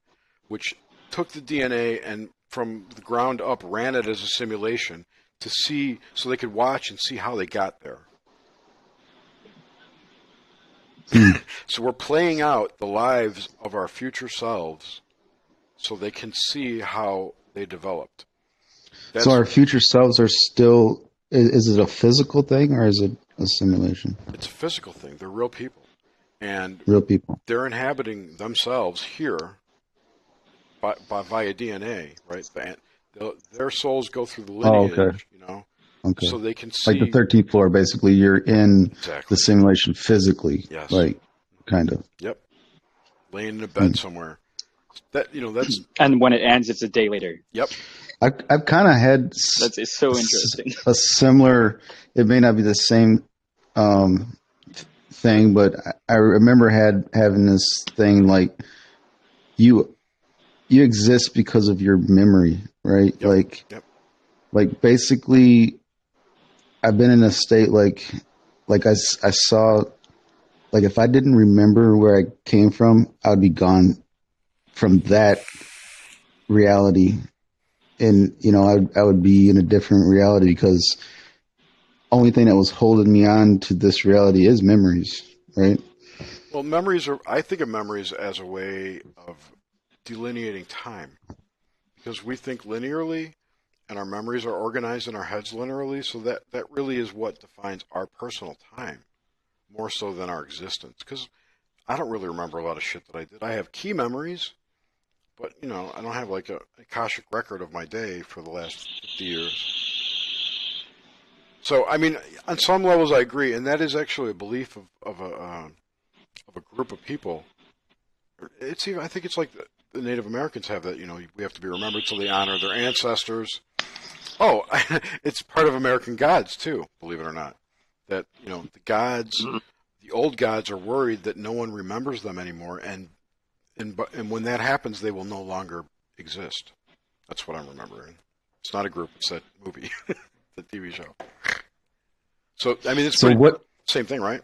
Speaker 2: which took the DNA and from the ground up ran it as a simulation to see, so they could watch and see how they got there. So we're playing out the lives of our future selves so they can see how they developed.
Speaker 18: So our future selves are still, is it a physical thing or is it a simulation?
Speaker 2: It's a physical thing. They're real people. And
Speaker 18: real people.
Speaker 2: They're inhabiting themselves here via DNA, right? Their souls go through the lineage,
Speaker 18: Okay.
Speaker 2: So they can see.
Speaker 18: Like the 13th floor, basically, you're in the simulation physically.
Speaker 2: Yes.
Speaker 18: Like, kind of.
Speaker 2: Yep. Laying in a bed somewhere. That's.
Speaker 16: And when it ends, it's a day later.
Speaker 2: Yep.
Speaker 18: I've kind of had.
Speaker 16: It's so interesting.
Speaker 18: A similar. It may not be the same thing, but I remember having this thing like you exist because of your memory, right?
Speaker 2: Yep.
Speaker 18: Like basically, I've been in a state like I saw, like if I didn't remember where I came from, I would be gone from that reality, and I would be in a different reality because only thing that was holding me on to this reality is memories, right?
Speaker 2: Well, I think of memories as a way of delineating time, because we think linearly and our memories are organized in our heads linearly, so that really is what defines our personal time, more so than our existence. Because I don't really remember a lot of shit that I did. I have key memories, but I don't have like a Akashic record of my day for the last 50 years. So I mean, on some levels I agree, and that is actually a belief of a group of people. It's even, I think it's like the Native Americans have that. We have to be remembered, so they honor their ancestors. Oh, it's part of American gods too, believe it or not. That the gods, the old gods, are worried that no one remembers them anymore, and when that happens, they will no longer exist. That's what I'm remembering. It's not a group; it's that movie, the TV show. So I mean, it's same thing, right?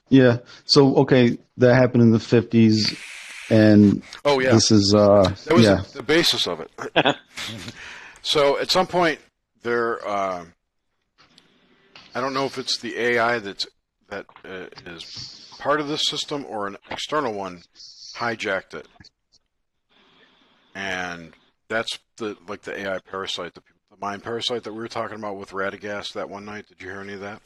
Speaker 18: Yeah. So okay, that happened in the 50s. and this is
Speaker 2: that was the basis of it. So at some point there, I don't know if it's the AI that is part of this system or an external one hijacked it, and that's the AI parasite, the mind parasite that we were talking about with Radagast that one night. Did you hear any of that?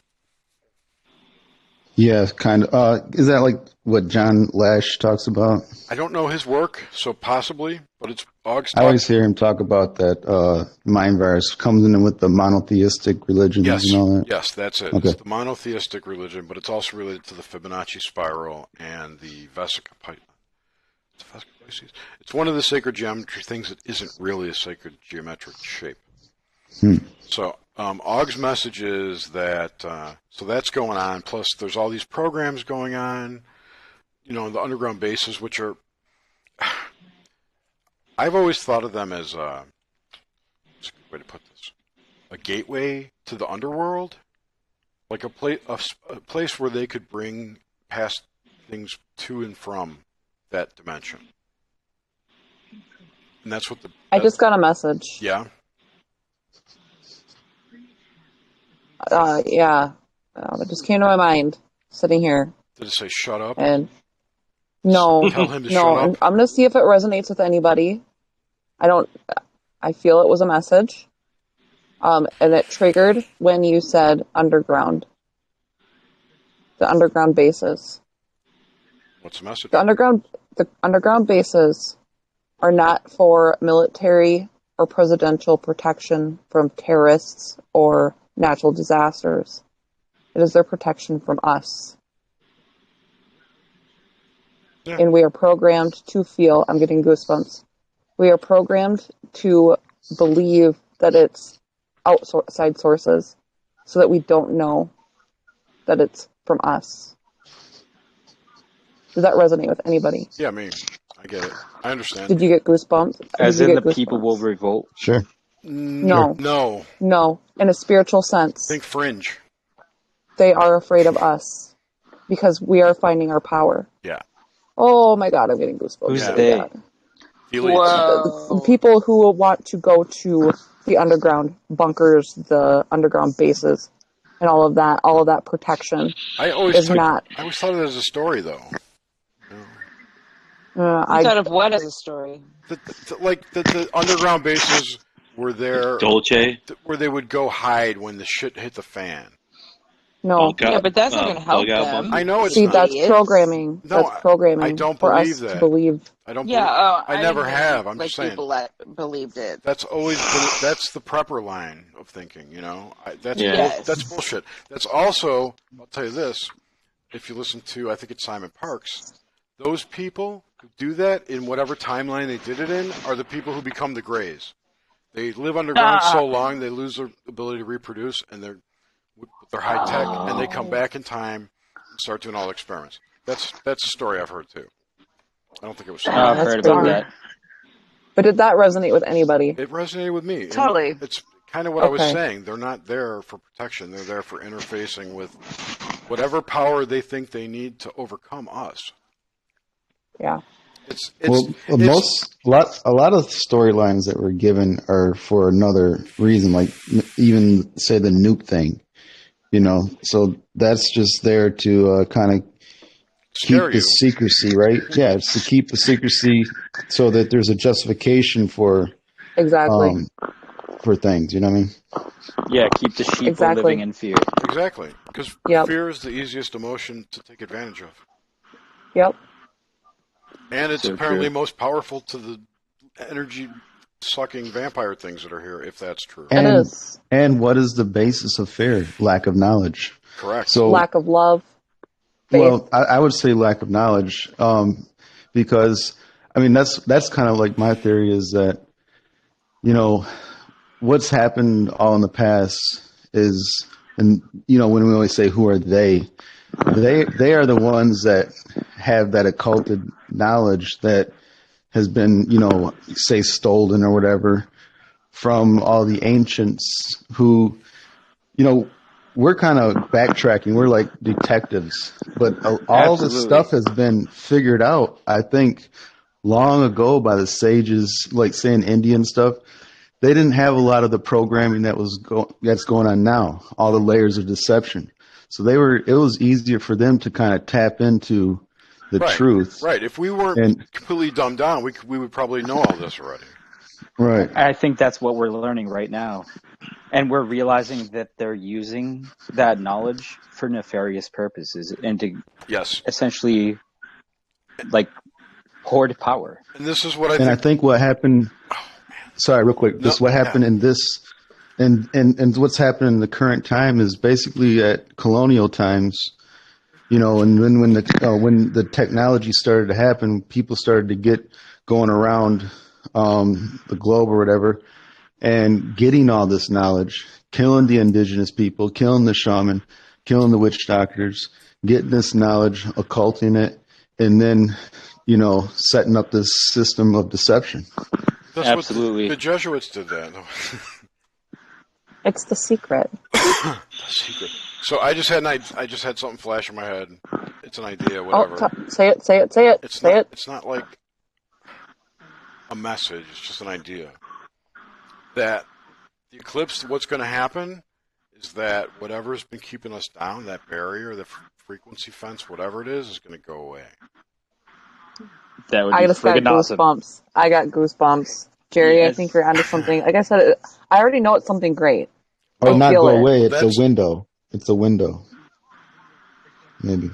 Speaker 18: Yeah, kind of. Is that like what John Lash talks about?
Speaker 2: I don't know his work, so possibly, but it's Aug's.
Speaker 18: I always hear him talk about that mind virus comes in with the monotheistic religions and all that.
Speaker 2: Yes, that's it.
Speaker 18: Okay.
Speaker 2: It's the monotheistic religion, but it's also related to the Fibonacci spiral and the Vesica Pisces. It's one of the sacred geometry things that isn't really a sacred geometric shape. So Aug's message is that so that's going on. Plus, there's all these programs going on. The underground bases, which are I've always thought of them as what's a good way to put this? A gateway to the underworld, like a place where they could bring past things to and from that dimension. And that's what
Speaker 5: I just got a message.
Speaker 2: Yeah.
Speaker 5: Yeah. That just came to my mind, sitting here.
Speaker 2: Did it say shut up?
Speaker 5: And no,
Speaker 2: Tell him to
Speaker 5: no.
Speaker 2: shut up.
Speaker 5: I'm going to see if it resonates with anybody. I feel it was a message. And it triggered when you said underground. The underground bases.
Speaker 2: What's the message?
Speaker 5: The underground bases are not for military or presidential protection from terrorists or natural disasters. It is their protection from us.
Speaker 2: Yeah.
Speaker 5: And we are programmed to feel, I'm getting goosebumps. We are programmed to believe that it's outside sources so that we don't know that it's from us. Does that resonate with anybody?
Speaker 2: Yeah, I get it. I understand.
Speaker 5: Did you get goosebumps?
Speaker 16: As in the people will revolt?
Speaker 18: Sure.
Speaker 5: No.
Speaker 2: No.
Speaker 5: No. In a spiritual sense.
Speaker 2: Think Fringe.
Speaker 5: They are afraid of us because we are finding our power.
Speaker 2: Yeah.
Speaker 5: Oh my God, I'm getting goosebumps.
Speaker 16: Who's they?
Speaker 5: The people who want to go to the underground bunkers, the underground bases, and all of that protection.
Speaker 2: I always
Speaker 5: not.
Speaker 2: I always thought of it as a story, though.
Speaker 14: I thought of what as a story?
Speaker 2: The underground bases were there.
Speaker 6: Dolce?
Speaker 2: Where they would go hide when the shit hit the fan.
Speaker 5: No.
Speaker 14: Yeah, but that's not going to help them.
Speaker 2: I know it's
Speaker 5: See,
Speaker 2: not.
Speaker 5: that's programming.
Speaker 2: No,
Speaker 5: that's programming.
Speaker 2: I don't
Speaker 5: for
Speaker 2: believe
Speaker 5: us
Speaker 2: that.
Speaker 5: to believe.
Speaker 2: I don't.
Speaker 14: Yeah,
Speaker 2: I never have. I'm
Speaker 14: like
Speaker 2: just saying.
Speaker 14: People that believed it.
Speaker 2: That's always been. That's the prepper line of thinking. That's bullshit. That's also. I'll tell you this. If you listen to, I think it's Simon Parks. Those people who do that in whatever timeline they did it in are the people who become the Greys. They live underground so long they lose their ability to reproduce, and they're high tech, and they come back in time and start doing all the experiments. That's a story I've heard too. I don't think it was.
Speaker 16: I've heard about that.
Speaker 5: But did that resonate with anybody?
Speaker 2: It resonated with me.
Speaker 14: Totally.
Speaker 2: And it's kind of what I was saying. They're not there for protection. They're there for interfacing with whatever power they think they need to overcome us.
Speaker 5: Yeah.
Speaker 18: A lot of storylines that were given are for another reason, like even say the nuke thing, so that's just there to kind of keep the secrecy, right? Yeah, it's to keep the secrecy so that there's a justification for for things. You know what I mean?
Speaker 16: Yeah, keep the sheep from living in fear.
Speaker 2: Exactly, because fear is the easiest emotion to take advantage of.
Speaker 5: Yep.
Speaker 2: And it's apparently most powerful to the energy-sucking vampire things that are here, if that's true.
Speaker 18: And what is the basis of fear? Lack of knowledge.
Speaker 2: Correct.
Speaker 18: So
Speaker 5: lack of love. Faith.
Speaker 18: Well, I would say lack of knowledge, because that's kind of like my theory is that what's happened all in the past is, and when we always say who are they are the ones that have that occulted knowledge that has been, say stolen or whatever from all the ancients who, we're kind of backtracking. We're like detectives, but all this stuff has been figured out, I think, long ago by the sages, like saying Indian stuff. They didn't have a lot of the programming that's going on now, all the layers of deception. So it was easier for them to kind of tap into the truth.
Speaker 2: Right. If we weren't completely dumbed down, we would probably know all this already.
Speaker 18: Right.
Speaker 16: I think that's what we're learning right now. And we're realizing that they're using that knowledge for nefarious purposes and to essentially like hoard power.
Speaker 2: And this is what
Speaker 18: I think what happened. Sorry, real quick. What happened in this, and what's happening in the current time is basically at colonial times. You know, and when the technology started to happen, people started to get going around the globe or whatever, and getting all this knowledge, killing the indigenous people, killing the shaman, killing the witch doctors, getting this knowledge, occulting it, and then, you know, setting up this system of deception.
Speaker 2: That's absolutely. What the Jesuits did that.
Speaker 5: It's the secret.
Speaker 2: The secret. So I just had something flash in my head. It's an idea, whatever.
Speaker 5: Oh, say it.
Speaker 2: It's not like a message. It's just an idea. That the eclipse, what's going to happen is that whatever's been keeping us down, that barrier, the frequency fence, whatever it is going to go away.
Speaker 16: That would be
Speaker 5: I just got
Speaker 16: awesome.
Speaker 5: goosebumps. I got goosebumps. Jerry, yes. I think you're onto something. Like I said, I already know it's something great.
Speaker 18: Not go away. It's a window. It's a window. Maybe.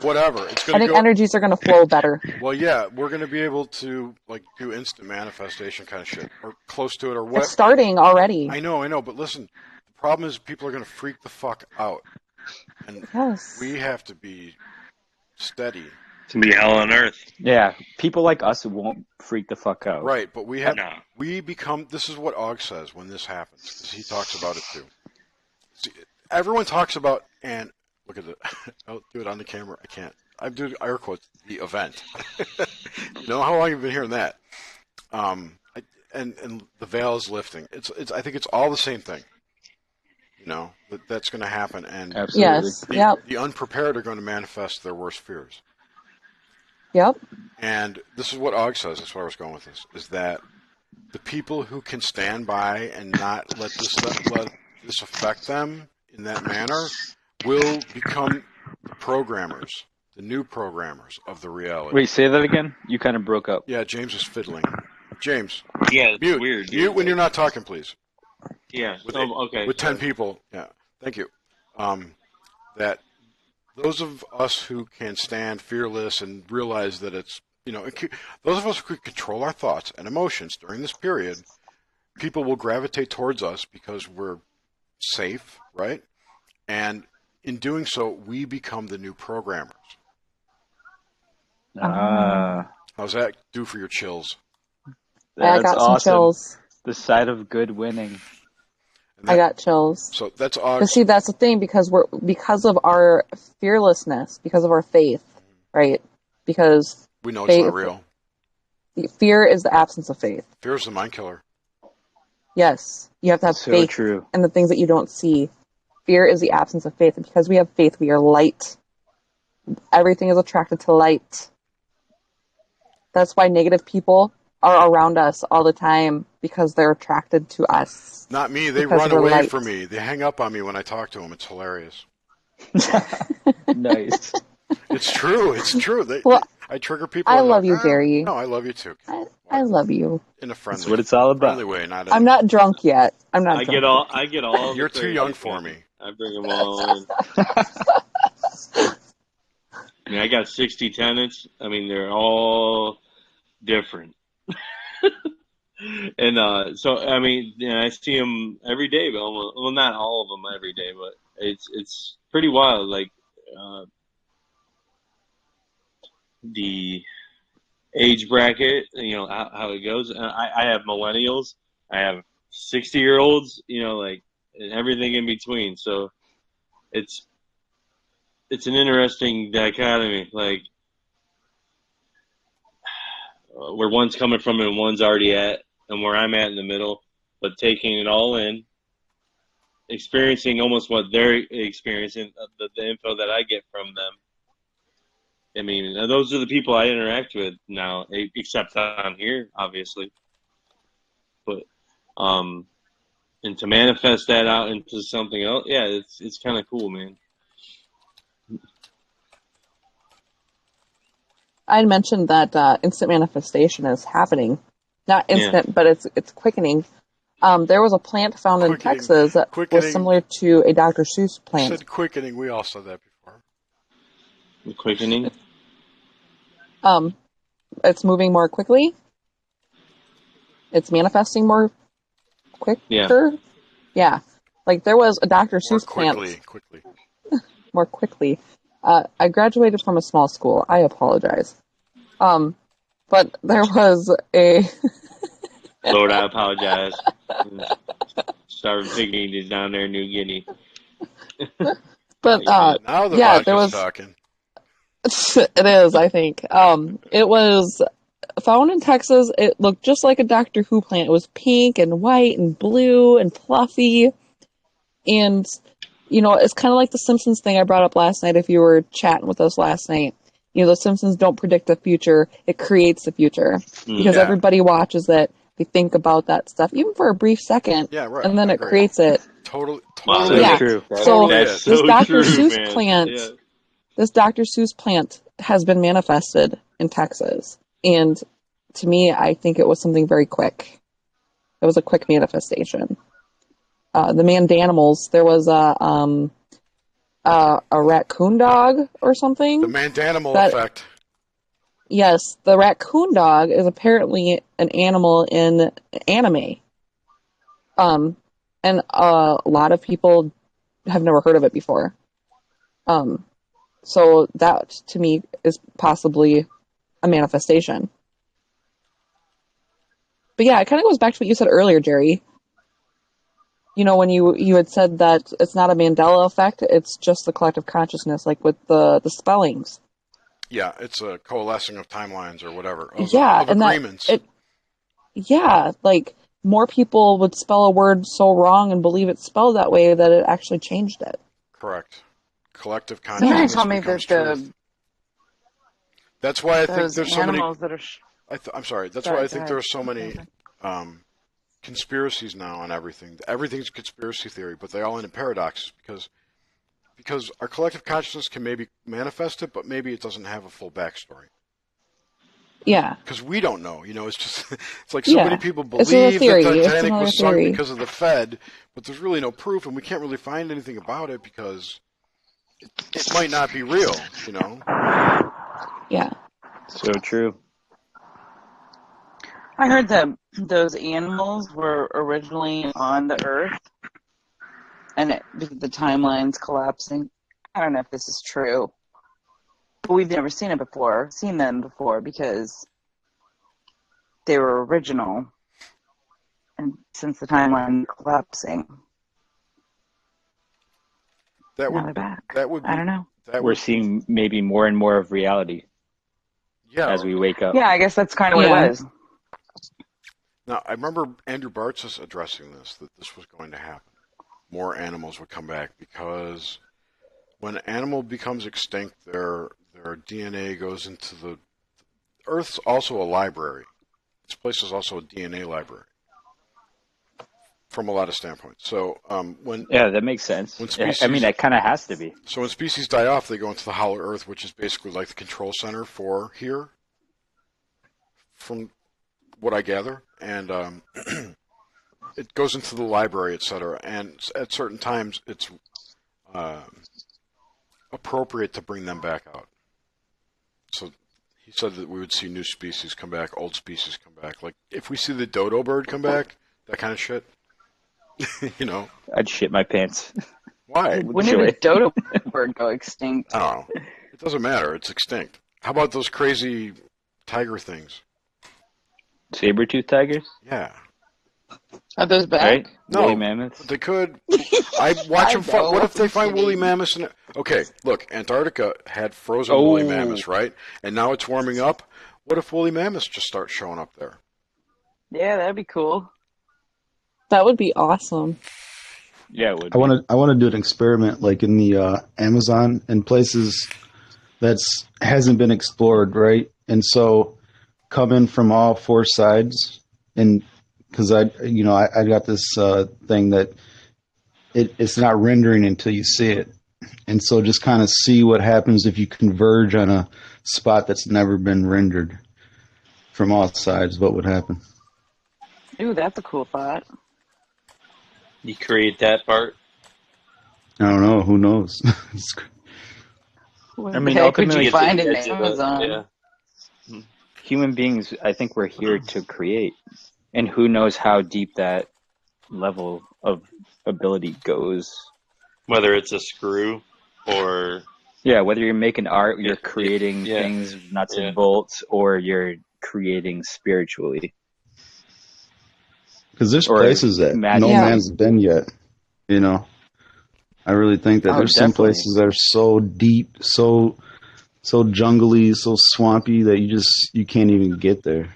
Speaker 2: Whatever.
Speaker 5: I think energies are going to flow better.
Speaker 2: Well, yeah, we're going to be able to like do instant manifestation kind of shit, or close to it, or what?
Speaker 5: It's starting already.
Speaker 2: I know. But listen, the problem is people are going to freak the fuck out, and we have to be steady.
Speaker 17: It's going to be hell on earth.
Speaker 16: Yeah, people like us won't freak the fuck out.
Speaker 2: Right, but we become. This is what Og says when this happens, because he talks about it too. See, everyone talks about, and look at it. I'll do it on the camera. I can't. I'm doing air quotes. The event. You know how long you've been hearing that? And the veil is lifting. It's. I think it's all the same thing. You know that's going to happen, and the unprepared are going to manifest their worst fears.
Speaker 5: Yep.
Speaker 2: And this is what Og says. That's where I was going with this. Is that the people who can stand by and not let this affect them in that manner will become the programmers, the new programmers of the reality.
Speaker 16: Wait, say that again? You kind of broke up.
Speaker 2: Yeah, James is fiddling. James.
Speaker 17: Yeah, it's weird.
Speaker 2: Mute when you're not talking, please.
Speaker 17: Yeah. Okay.
Speaker 2: With 10 people. Yeah. Thank you. That those of us who can stand fearless and realize that it's, you know, those of us who can control our thoughts and emotions during this period, people will gravitate towards us because we're safe, right? And in doing so, we become the new programmers. How's that do for your chills?
Speaker 5: I got some chills.
Speaker 16: The side of good winning.
Speaker 5: I got chills.
Speaker 2: So that's awesome.
Speaker 5: But see, that's the thing, because of our fearlessness, because of our faith, right? Because
Speaker 2: we know it's not real.
Speaker 5: Fear is the absence of faith.
Speaker 2: Fear is the mind killer.
Speaker 5: Yes, you have to have faith in the things that you don't see. Fear is the absence of faith, and because we have faith, we are light. Everything is attracted to light. That's why negative people are around us all the time, because they're attracted to us.
Speaker 2: Not me. They run away from me. They hang up on me when I talk to them. It's hilarious.
Speaker 16: Nice.
Speaker 2: It's true. It's true. I trigger people.
Speaker 5: I love you, Jerry.
Speaker 2: No, I love you too.
Speaker 5: I love you.
Speaker 2: In a friendly.
Speaker 16: That's what it's all about.
Speaker 2: Way,
Speaker 5: I'm not drunk yet. I'm not.
Speaker 17: I get all.
Speaker 2: You're too young for me.
Speaker 17: I bring them all in. I mean, I got 60 tenants. I mean, they're all different. And so, I mean, I see them every day, but almost, well, not all of them every day, but it's pretty wild. Like the age bracket, you know, how it goes. I have millennials, I have 60-year-olds, you know, like, and everything in between. So it's an interesting dichotomy, like where one's coming from and one's already at, and where I'm at in the middle, but taking it all in experiencing almost what they're experiencing, the info that I get from them. I mean, those are the people I interact with now, except on here, obviously. But, and to manifest that out into something else, yeah, it's kind of cool, man.
Speaker 5: I mentioned that instant manifestation is happening. Not instant, but it's quickening. There was a plant found in Texas that was similar to a Dr. Seuss plant.
Speaker 2: You said quickening. We all said that before.
Speaker 17: Quickening?
Speaker 5: It's moving more quickly. It's manifesting more quicker. Yeah. Like there was a Dr. Seuss plant.
Speaker 2: Quickly.
Speaker 5: More quickly. I graduated from a small school. I apologize. But there was a...
Speaker 17: Lord, I apologize. Starving pygmies down there in New Guinea.
Speaker 5: But,
Speaker 2: now the
Speaker 5: yeah, there was...
Speaker 2: talking.
Speaker 5: It is, I think. It was found in Texas. It looked just like a Doctor Who plant. It was pink and white and blue and fluffy. And, you know, it's kind of like the Simpsons thing I brought up last night if you were chatting with us last night. You know, the Simpsons don't predict the future. It creates the future. Because everybody watches it. They think about that stuff, even for a brief second.
Speaker 2: Yeah, right.
Speaker 5: And then it creates it.
Speaker 2: Totally
Speaker 16: true.
Speaker 5: So
Speaker 2: that's
Speaker 5: this
Speaker 2: so
Speaker 5: Dr.
Speaker 2: true,
Speaker 5: Seuss
Speaker 2: man.
Speaker 5: plant...
Speaker 2: Yeah.
Speaker 5: This Dr. Seuss plant has been manifested in Texas. And to me, I think it was something very quick. It was a quick manifestation. The Mandanimals, there was a raccoon dog or something.
Speaker 2: The Mandela Effect.
Speaker 5: Yes, the raccoon dog is apparently an animal in anime. And a lot of people have never heard of it before. So that, to me, is possibly a manifestation. But yeah, it kind of goes back to what you said earlier, Jerry. You know, when you had said that it's not a Mandela effect, it's just the collective consciousness, like with the spellings.
Speaker 2: Yeah, it's a coalescing of timelines or whatever. Of
Speaker 5: and
Speaker 2: agreements.
Speaker 5: Like more people would spell a word so wrong and believe it's spelled that way that it actually changed it.
Speaker 2: Correct. Collective consciousness becomes truth. That's why I think there's so many. I'm sorry. That's why I think there are so many conspiracies now on everything. Everything's conspiracy theory, but they all end in paradoxes because our collective consciousness can maybe manifest it, but maybe it doesn't have a full backstory.
Speaker 5: Yeah.
Speaker 2: Because we don't know. You know, it's just it's like so many people believe that Titanic was sunk because of the Fed, but there's really no proof, and we can't really find anything about it because it might not be real, you know?
Speaker 5: Yeah.
Speaker 16: So true.
Speaker 14: I heard that those animals were originally on the Earth, and the timeline's collapsing. I don't know if this is true, but we've never seen them before, because they were original, and since the timeline collapsing.
Speaker 16: That
Speaker 14: now they're back.
Speaker 16: I
Speaker 14: don't know.
Speaker 16: We're seeing maybe more and more of reality as we wake up.
Speaker 14: Yeah, I guess that's kind of what it was.
Speaker 2: Now, I remember Andrew Bartz addressing this, that this was going to happen. More animals would come back because when an animal becomes extinct, their DNA goes into the... Earth's also a library. This place is also a DNA library. From a lot of standpoints. So
Speaker 16: that makes sense. When species, I mean, that kind of has to be.
Speaker 2: So when species die off, they go into the Hollow Earth, which is basically like the control center for here, from what I gather, and it goes into the library, etc. And at certain times, it's appropriate to bring them back out. So he said that we would see new species come back, old species come back. Like if we see the dodo bird come back, that kind of shit. You know,
Speaker 16: I'd shit my pants.
Speaker 2: Why?
Speaker 14: When did a dodo bird go extinct?
Speaker 2: I don't know. It doesn't matter. It's extinct. How about those crazy tiger things?
Speaker 16: Saber-tooth tigers?
Speaker 2: Yeah.
Speaker 14: Are those back?
Speaker 16: Right?
Speaker 2: No,
Speaker 16: woolly mammoths?
Speaker 2: They could. I watch them. What if they find woolly mammoths? Okay, look, Antarctica had frozen woolly mammoths, right? And now it's warming up. What if woolly mammoths just start showing up there?
Speaker 14: Yeah, that'd be cool.
Speaker 5: That would be awesome.
Speaker 16: Yeah, it would.
Speaker 18: I want to do an experiment like in the Amazon and places that's hasn't been explored, right? And so come in from all four sides, and because I got this thing that it's not rendering until you see it, and so just kind of see what happens if you converge on a spot that's never been rendered from all sides. What would happen?
Speaker 16: Ooh, that's a cool thought.
Speaker 17: You create that part.
Speaker 18: I don't know. Who knows?
Speaker 16: I mean, ultimately,
Speaker 14: you find in Amazon?
Speaker 16: Yeah. Human beings, I think we're here to create. And who knows how deep that level of ability goes.
Speaker 17: Whether it's a screw or...
Speaker 16: Yeah, whether you're making art, you're creating things, nuts and bolts, or you're creating spiritually.
Speaker 18: Because there's places that no man's been yet, you know. I really think that there's some places that are so deep, so jungly, so swampy that you can't even get there.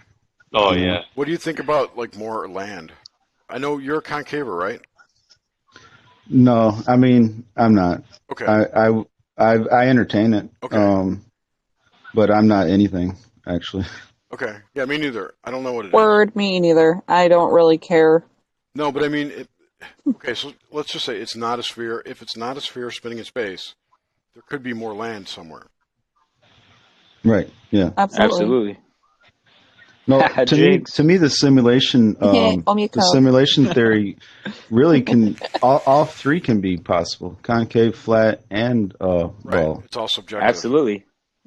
Speaker 17: Oh, yeah.
Speaker 2: What do you think about, like, more land? I know you're a concaver, right?
Speaker 18: No, I mean, I'm not.
Speaker 2: Okay.
Speaker 18: I entertain it.
Speaker 2: Okay.
Speaker 18: But I'm not anything, actually.
Speaker 2: Okay. Yeah, me neither. I don't know what it is.
Speaker 5: Word, me neither. I don't really care.
Speaker 2: No, but I mean, okay, so let's just say it's not a sphere. If it's not a sphere spinning in space, there could be more land somewhere.
Speaker 18: Right, yeah.
Speaker 5: Absolutely.
Speaker 18: No, to me, the simulation, the simulation theory really can, all three can be possible. Concave, flat, and ball.
Speaker 2: It's all subjective.
Speaker 16: Absolutely.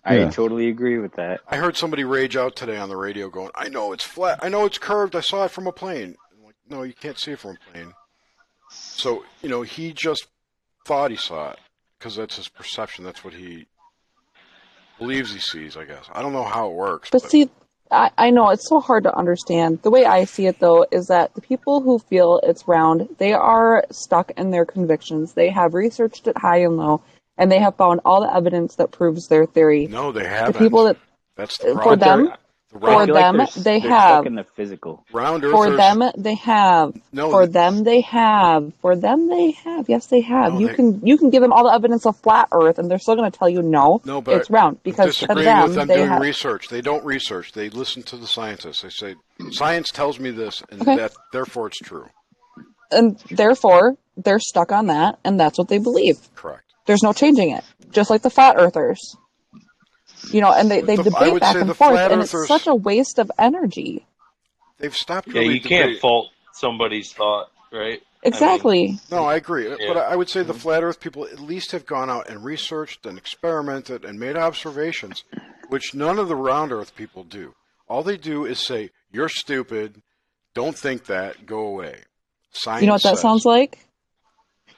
Speaker 16: I totally agree with that.
Speaker 2: I heard somebody rage out today on the radio going, I know it's flat. I know it's curved. I saw it from a plane. I'm like, no, you can't see it from a plane. So, he just thought he saw it because that's his perception. That's what he believes he sees, I guess. I don't know how it works.
Speaker 5: But see, I know it's so hard to understand. The way I see it, though, is that the people who feel it's round, they are stuck in their convictions. They have researched it high and low, and they have found all the evidence that proves their theory.
Speaker 2: No, they haven't.
Speaker 5: The people that
Speaker 2: that's the problem.
Speaker 5: They have.
Speaker 16: Stuck in the physical.
Speaker 2: Round earthers.
Speaker 5: For them, they have.
Speaker 2: No,
Speaker 5: for them, they have. For them, they have. Yes, they have.
Speaker 2: No,
Speaker 5: you can give them all the evidence of flat Earth, and they're still going to tell you no,
Speaker 2: but
Speaker 5: it's round because to
Speaker 2: disagreeing
Speaker 5: them,
Speaker 2: with them
Speaker 5: they
Speaker 2: doing
Speaker 5: have.
Speaker 2: research. They don't research. They listen to the scientists. They say science tells me this, and that therefore it's true.
Speaker 5: And therefore, they're stuck on that, and that's what they believe.
Speaker 2: Correct.
Speaker 5: There's no changing it. Just like the flat earthers. And they debate back and forth, and it's such a waste of energy.
Speaker 2: They've stopped.
Speaker 17: Yeah, you can't fault somebody's thought, right?
Speaker 5: Exactly.
Speaker 2: No, I agree. Yeah. But I would say the flat Earth people at least have gone out and researched and experimented and made observations, which none of the round Earth people do. All they do is say, "You're stupid. Don't think that. Go away." Science
Speaker 5: You know what that sounds like?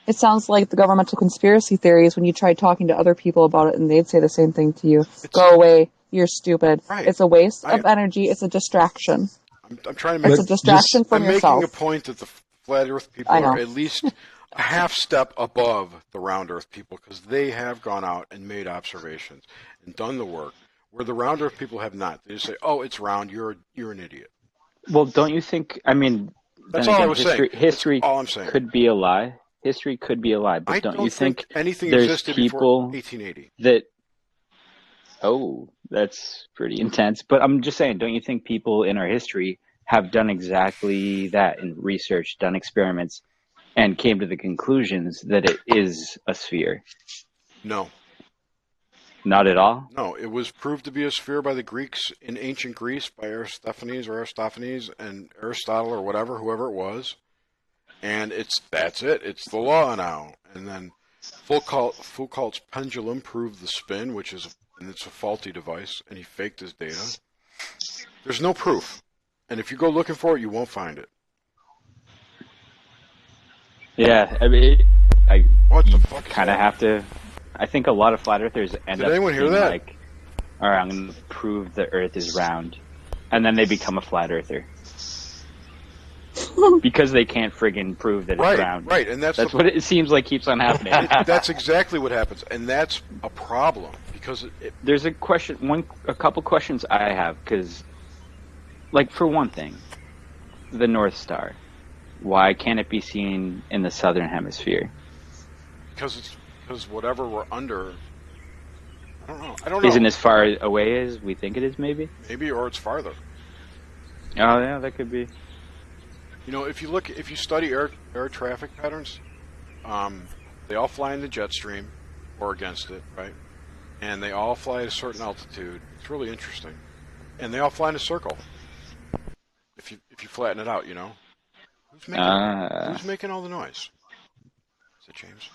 Speaker 5: It sounds like the governmental conspiracy theories when you tried talking to other people about it and they'd say the same thing to you. Go away. You're stupid.
Speaker 2: Right.
Speaker 5: It's a waste of energy. It's a distraction.
Speaker 2: I'm trying to make
Speaker 5: it's a distraction from yourself.
Speaker 2: I'm making a point that the flat Earth people are at least a half step above the round Earth people because they have gone out and made observations and done the work where the round Earth people have not. They just say, "Oh, it's round. You're an idiot."
Speaker 16: Well, don't you think? I mean,
Speaker 2: that's all I was saying.
Speaker 16: History
Speaker 2: all I'm saying.
Speaker 16: Could be a lie. History could be a lie, but don't you think
Speaker 2: anything
Speaker 16: there's
Speaker 2: existed
Speaker 16: people
Speaker 2: before 1880?
Speaker 16: That? Oh, that's pretty intense. But I'm just saying, don't you think people in our history have done exactly that in research, done experiments, and came to the conclusions that it is a sphere?
Speaker 2: No.
Speaker 16: Not at all?
Speaker 2: No, it was proved to be a sphere by the Greeks in ancient Greece, by Aristophanes and Aristotle or whoever it was. And that's it. It's the law now. And then Foucault's pendulum proved the spin, and it's a faulty device, and he faked his data. There's no proof. And if you go looking for it, you won't find it.
Speaker 16: Yeah, I mean,
Speaker 2: what the fuck
Speaker 16: kind of have to. I think a lot of flat earthers end up
Speaker 2: anyone hear that?
Speaker 16: Like, all right, I'm going to prove the Earth is round, and then they become a flat earther because they can't friggin' prove that it's round.
Speaker 2: Right, and that's
Speaker 16: what it seems like keeps on happening.
Speaker 2: That's exactly what happens, and that's a problem because
Speaker 16: there's a couple questions I have because, like, for one thing, the North Star. Why can't it be seen in the southern hemisphere?
Speaker 2: Because whatever we're under, I don't know.
Speaker 16: Isn't as far away as we think it is, maybe?
Speaker 2: Maybe, or it's farther.
Speaker 16: Oh, yeah, that could be.
Speaker 2: You know, if you study air traffic patterns, they all fly in the jet stream or against it, right? And they all fly at a certain altitude. It's really interesting. And they all fly in a circle. If you flatten it out, you know. Who's making all the noise? Is it James?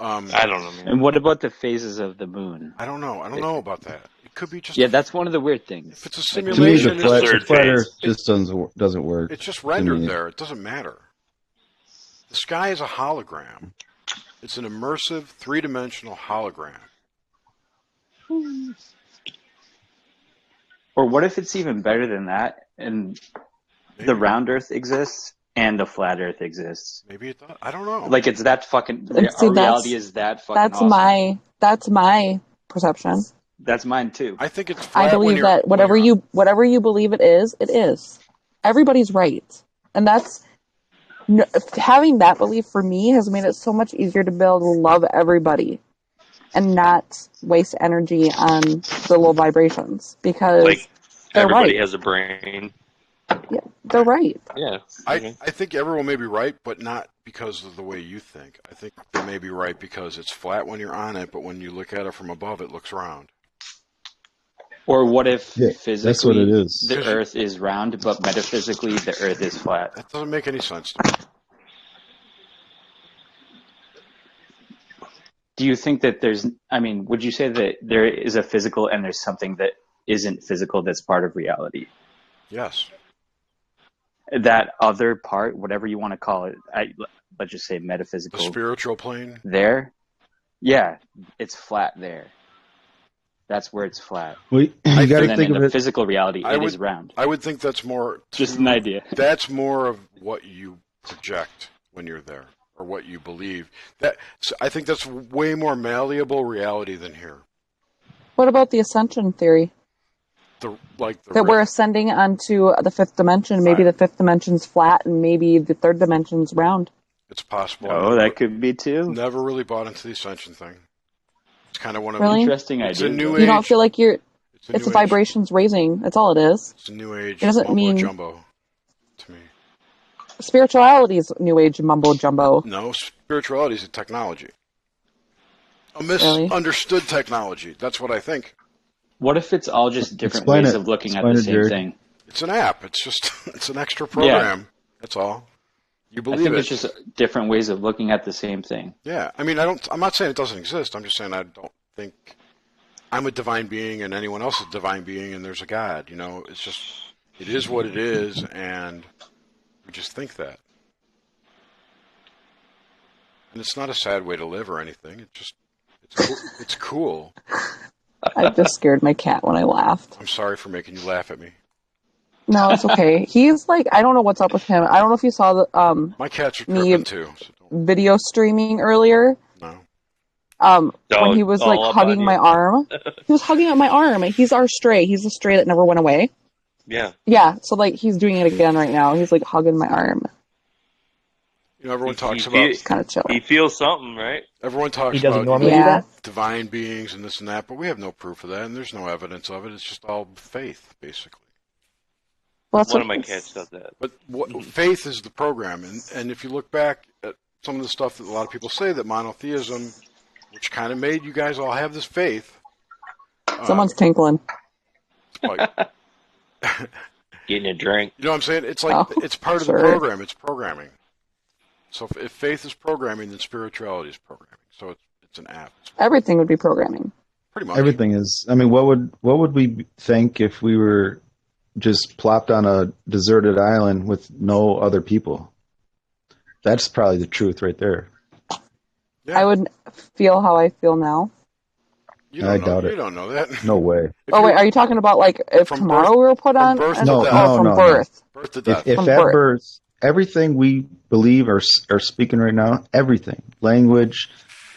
Speaker 6: I don't know, man.
Speaker 16: And what about the phases of the moon?
Speaker 2: I don't know. I don't know about that. It could be just.
Speaker 16: Yeah, that's one of the weird things.
Speaker 2: If it's a simulation,
Speaker 18: to me, the flat Earth just doesn't work.
Speaker 2: It's just rendered there. It doesn't matter. The sky is a hologram. It's an immersive, three-dimensional hologram.
Speaker 16: Or what if it's even better than that, and the round Earth exists and the flat Earth exists?
Speaker 2: Maybe it does. I don't know.
Speaker 16: Like it's that fucking. Our reality is that fucking.
Speaker 5: That's my perception.
Speaker 16: That's mine too.
Speaker 2: I think it's flat.
Speaker 5: I believe that whatever you believe it is, it is. Everybody's right, and that's having that belief for me has made it so much easier to be able to love everybody, and not waste energy on the low vibrations because
Speaker 6: like
Speaker 5: they're
Speaker 6: everybody
Speaker 5: right.
Speaker 6: has a brain.
Speaker 5: Yeah, they're right.
Speaker 6: Yeah.
Speaker 2: I think everyone may be right, but not because of the way you think. I think they may be right because it's flat when you're on it, but when you look at it from above, it looks round.
Speaker 16: Or what if physically
Speaker 18: that's what it is.
Speaker 16: The Earth is round, but metaphysically the Earth is flat?
Speaker 2: That doesn't make any sense to me.
Speaker 16: Do you think that would you say that there is a physical and there's something that isn't physical that's part of reality?
Speaker 2: Yes.
Speaker 16: That other part, whatever you want to call it, let's just say metaphysical.
Speaker 2: The spiritual plane?
Speaker 16: There? Yeah, it's flat there. That's where it's flat.
Speaker 18: Well, you got to think of
Speaker 16: the
Speaker 18: it.
Speaker 16: physical reality, it is round.
Speaker 2: I would think that's more...
Speaker 16: Just an idea.
Speaker 2: That's more of what you project when you're there, or what you believe. I think that's way more malleable reality than here.
Speaker 5: What about the ascension theory? That we're ascending onto the fifth dimension. Maybe the fifth dimension's flat, and maybe the third dimension's round.
Speaker 2: It's possible.
Speaker 16: Oh, that could be too.
Speaker 2: Never really bought into the ascension thing. It's kind of one of
Speaker 5: really?
Speaker 16: Interesting
Speaker 2: it's
Speaker 16: idea.
Speaker 2: A new
Speaker 5: you don't feel like you're. It's the
Speaker 2: age.
Speaker 5: vibrations raising. That's all it is.
Speaker 2: It's a new age.
Speaker 5: It doesn't mean
Speaker 2: jumbo to me.
Speaker 5: Spirituality is new age mumbo jumbo.
Speaker 2: No, spirituality is a technology. A misunderstood technology. That's what I think.
Speaker 16: What if it's all just different ways of looking at the same thing?
Speaker 2: It's an app. It's just it's an extra program. Yeah. That's all. You believe
Speaker 16: I think it's just different ways of looking at the same thing.
Speaker 2: Yeah. I mean, I'm not saying it doesn't exist. I'm just saying I don't think I'm a divine being and anyone else is a divine being and there's a God. You know, it's just it is what it is, and we just think that. And it's not a sad way to live or anything. It's cool.
Speaker 5: I just scared my cat when I laughed.
Speaker 2: I'm sorry for making you laugh at me.
Speaker 5: No, it's okay. He's like, I don't know what's up with him. I don't know if you saw the
Speaker 2: my cats are tripping too. So
Speaker 5: video streaming earlier.
Speaker 2: No.
Speaker 5: When he was like hugging my arm. He was hugging my arm. He's our stray. He's a stray that never went away.
Speaker 6: Yeah.
Speaker 5: Yeah. So like he's doing it again right now. He's like hugging my arm.
Speaker 2: You know, everyone talks about
Speaker 5: kind of chill.
Speaker 6: He feels something, right?
Speaker 2: Everyone talks about divine beings and this and that, but we have no proof of that, and there's no evidence of it. It's just all faith, basically.
Speaker 5: Well,
Speaker 6: one of my cats does that.
Speaker 2: But faith is the program, and if you look back at some of the stuff that a lot of people say, that monotheism, which kind of made you guys all have this faith.
Speaker 5: Someone's tinkling.
Speaker 2: Like,
Speaker 6: getting a drink.
Speaker 2: You know what I'm saying? It's like it's part of the program. It's programming. So if faith is programming, then spirituality is programming. So it's an app.
Speaker 5: Everything would be programming.
Speaker 2: Pretty much.
Speaker 18: Everything is. I mean, what would we think if we were just plopped on a deserted island with no other people? That's probably the truth right there.
Speaker 5: Yeah. I would feel how I feel now.
Speaker 18: I doubt it.
Speaker 2: You don't know that.
Speaker 18: No way.
Speaker 5: Oh wait, are you talking about like if tomorrow we were put on?
Speaker 18: No,
Speaker 5: birth.
Speaker 2: Birth to death.
Speaker 18: If at birth, everything we believe are speaking right now, everything, language,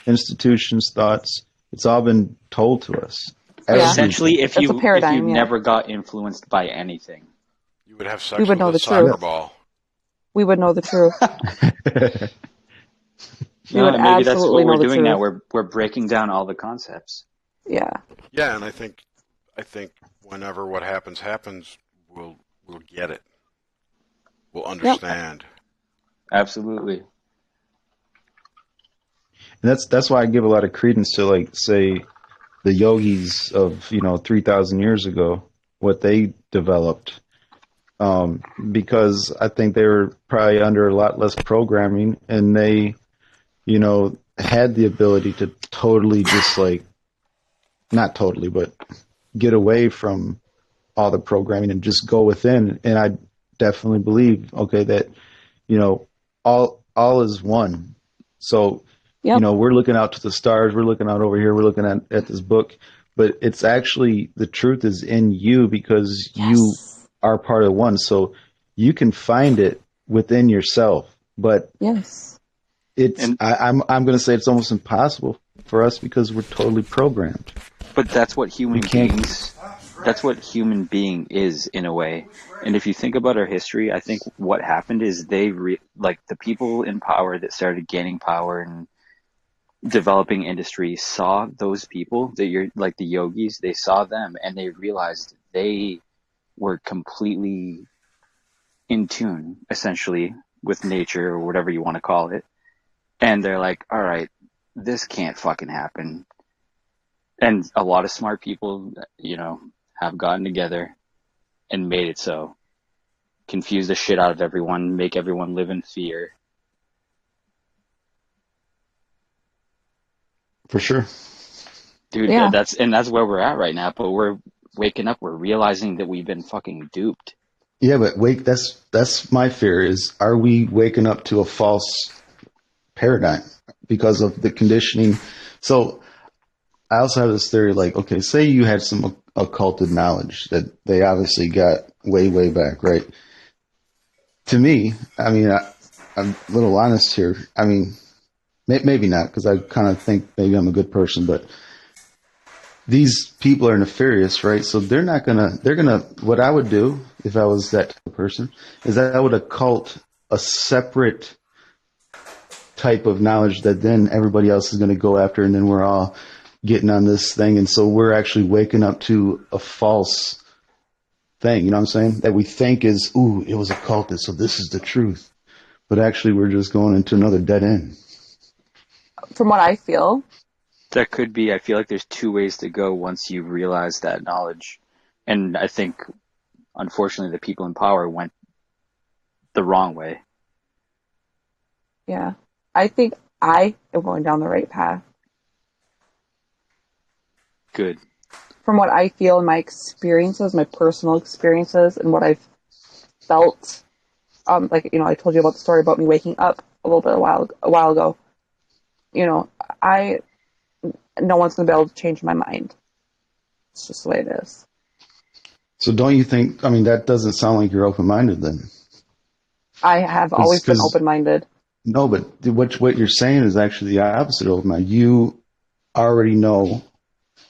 Speaker 18: institutions, thoughts, it's all been told to us.
Speaker 16: Essentially, if you never got influenced by anything,
Speaker 2: you would have sex with a soccer ball.
Speaker 5: we would know the truth. We would
Speaker 16: maybe that's what
Speaker 5: absolutely know
Speaker 16: we're
Speaker 5: the
Speaker 16: doing now.
Speaker 5: truth.
Speaker 16: We're breaking down all the concepts.
Speaker 5: Yeah.
Speaker 2: Yeah, and I think whenever what happens, we'll get it. We'll understand.
Speaker 16: Yep. Absolutely.
Speaker 18: And that's why I give a lot of credence to, like, say, the yogis of 3,000 years ago, what they developed, because I think they were probably under a lot less programming, and they had the ability to totally just, like, not totally, but get away from all the programming and just go within. And I definitely believe, okay, that all is one. So we're looking out to the stars, we're looking out over here, we're looking at this book, but it's actually, the truth is in you, because you are part of one. So you can find it within yourself, but I'm going to say it's almost impossible for us, because we're totally programmed.
Speaker 16: But that's what human being is, in a way. And if you think about our history, I think what happened is the people in power that started gaining power and developing industry saw those people that you're like the yogis. They saw them and they realized they were completely in tune, essentially, with nature, or whatever you want to call it. And they're like, all right, this can't fucking happen. And a lot of smart people, have gotten together and made it so. Confuse the shit out of everyone, make everyone live in fear.
Speaker 18: For sure.
Speaker 16: Dude, that's where we're at right now, but we're waking up, we're realizing that we've been fucking duped.
Speaker 18: Yeah, but that's my fear, is, are we waking up to a false paradigm because of the conditioning? So I also have this theory, like, okay, say you had some occulted knowledge that they obviously got way, way back, right? To me, I mean, I'm a little honest here. I mean, maybe not, because I kind of think maybe I'm a good person, but these people are nefarious, right? So they're gonna, what I would do if I was that type of person is that I would occult a separate type of knowledge that then everybody else is going to go after, and then we're all getting on this thing. And so we're actually waking up to a false thing, you know what I'm saying? That we think is, ooh, it was occulted, so this is the truth. But actually we're just going into another dead end.
Speaker 5: From what I feel.
Speaker 16: That could be. I feel like there's two ways to go once you realize that knowledge. And I think, unfortunately, the people in power went the wrong way.
Speaker 5: Yeah. I think I am going down the right path.
Speaker 16: Good.
Speaker 5: From what I feel in my experiences, my personal experiences, and what I've felt, I told you about the story about me waking up a while ago. No one's going to be able to change my mind. It's just the way it is.
Speaker 18: So don't you think, that doesn't sound like you're open-minded then?
Speaker 5: I have always been open-minded.
Speaker 18: No, but what you're saying is actually the opposite of open-minded. You already know,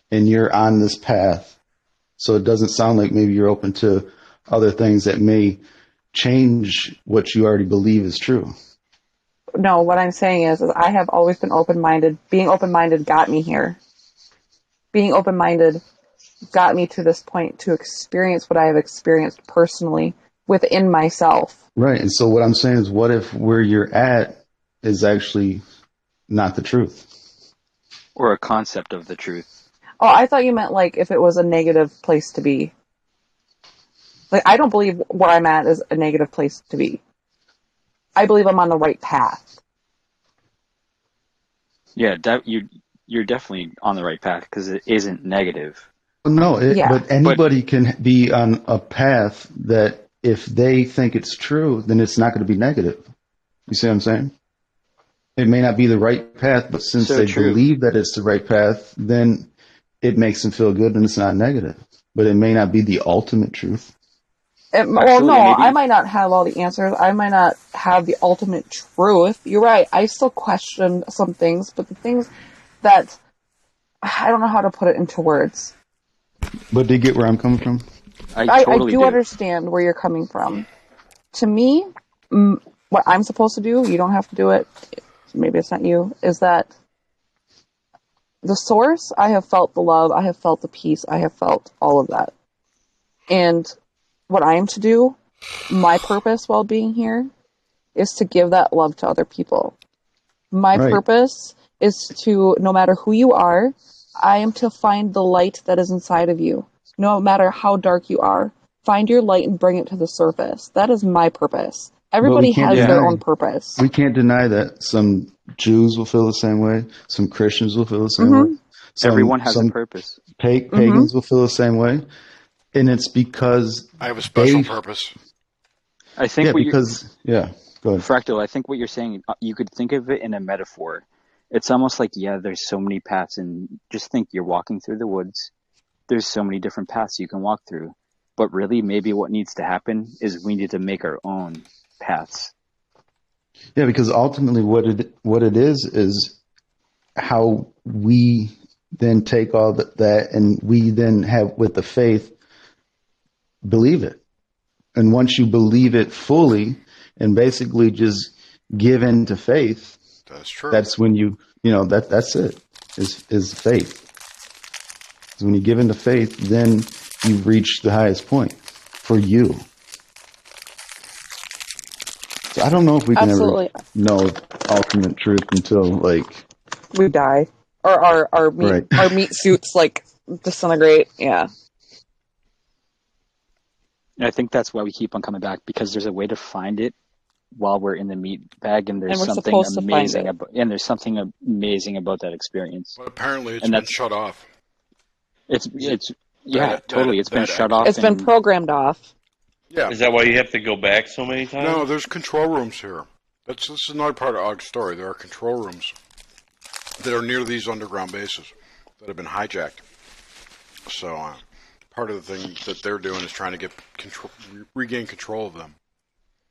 Speaker 18: and you're on this path. So it doesn't sound like maybe you're open to other things that may change what you already believe is true.
Speaker 5: No, what I'm saying is I have always been open-minded. Being open-minded got me here. Being open-minded got me to this point to experience what I have experienced personally within myself.
Speaker 18: Right. And so what I'm saying is, what if where you're at is actually not the truth?
Speaker 16: Or a concept of the truth.
Speaker 5: Oh, I thought you meant like if it was a negative place to be. Like, I don't believe where I'm at is a negative place to be. I believe I'm on the right path.
Speaker 16: Yeah, you're definitely on the right path because it isn't negative.
Speaker 18: No, but anybody can be on a path that if they think it's true, then it's not going to be negative. You see what I'm saying? It may not be the right path, but since they believe that it's the right path, then it makes them feel good and it's not negative. But it may not be the ultimate truth.
Speaker 5: I might not have all the answers. I might not have the ultimate truth. You're right. I still question some things, but the things that I don't know how to put it into words.
Speaker 18: But do you get where I'm coming from?
Speaker 5: I do understand where you're coming from. To me, what I'm supposed to do, you don't have to do it, maybe it's not you, is that the source, I have felt the love, I have felt the peace, I have felt all of that. And what I am to do, my purpose while being here, is to give that love to other people. My purpose is to, no matter who you are, I am to find the light that is inside of you. No matter how dark you are, find your light and bring it to the surface. That is my purpose. Everybody has their own purpose.
Speaker 18: We can't deny that some Jews will feel the same way. Some Christians will feel the same way.
Speaker 16: Everyone has a purpose.
Speaker 18: Pagans will feel the same way. And it's because
Speaker 2: I have a special purpose.
Speaker 16: I think
Speaker 18: go ahead.
Speaker 16: Fractal, I think what you're saying, you could think of it in a metaphor. It's almost like, there's so many paths, and just think you're walking through the woods. There's so many different paths you can walk through. But really, maybe what needs to happen is we need to make our own paths.
Speaker 18: Yeah, because ultimately what it is how we then take all that and we then have, with the faith, believe it. And once you believe it fully and basically just give in to faith,
Speaker 2: that's true.
Speaker 18: That's when that's it, is faith. So when you give into faith, then you reach the highest point for you. So I don't know if we can ever know ultimate truth until
Speaker 5: we die, or our meat suits disintegrate. Yeah.
Speaker 16: And I think that's why we keep on coming back, because there's a way to find it while we're in the meat bag, and there's something amazing about that experience.
Speaker 2: But apparently it's been shut off.
Speaker 16: It's totally. It's been shut off.
Speaker 5: It's been programmed off.
Speaker 2: Yeah.
Speaker 17: Is that why you have to go back so many times?
Speaker 2: No, there's control rooms here. This is another part of Ogg's story. There are control rooms that are near these underground bases that have been hijacked. So part of the thing that they're doing is trying to get regain control of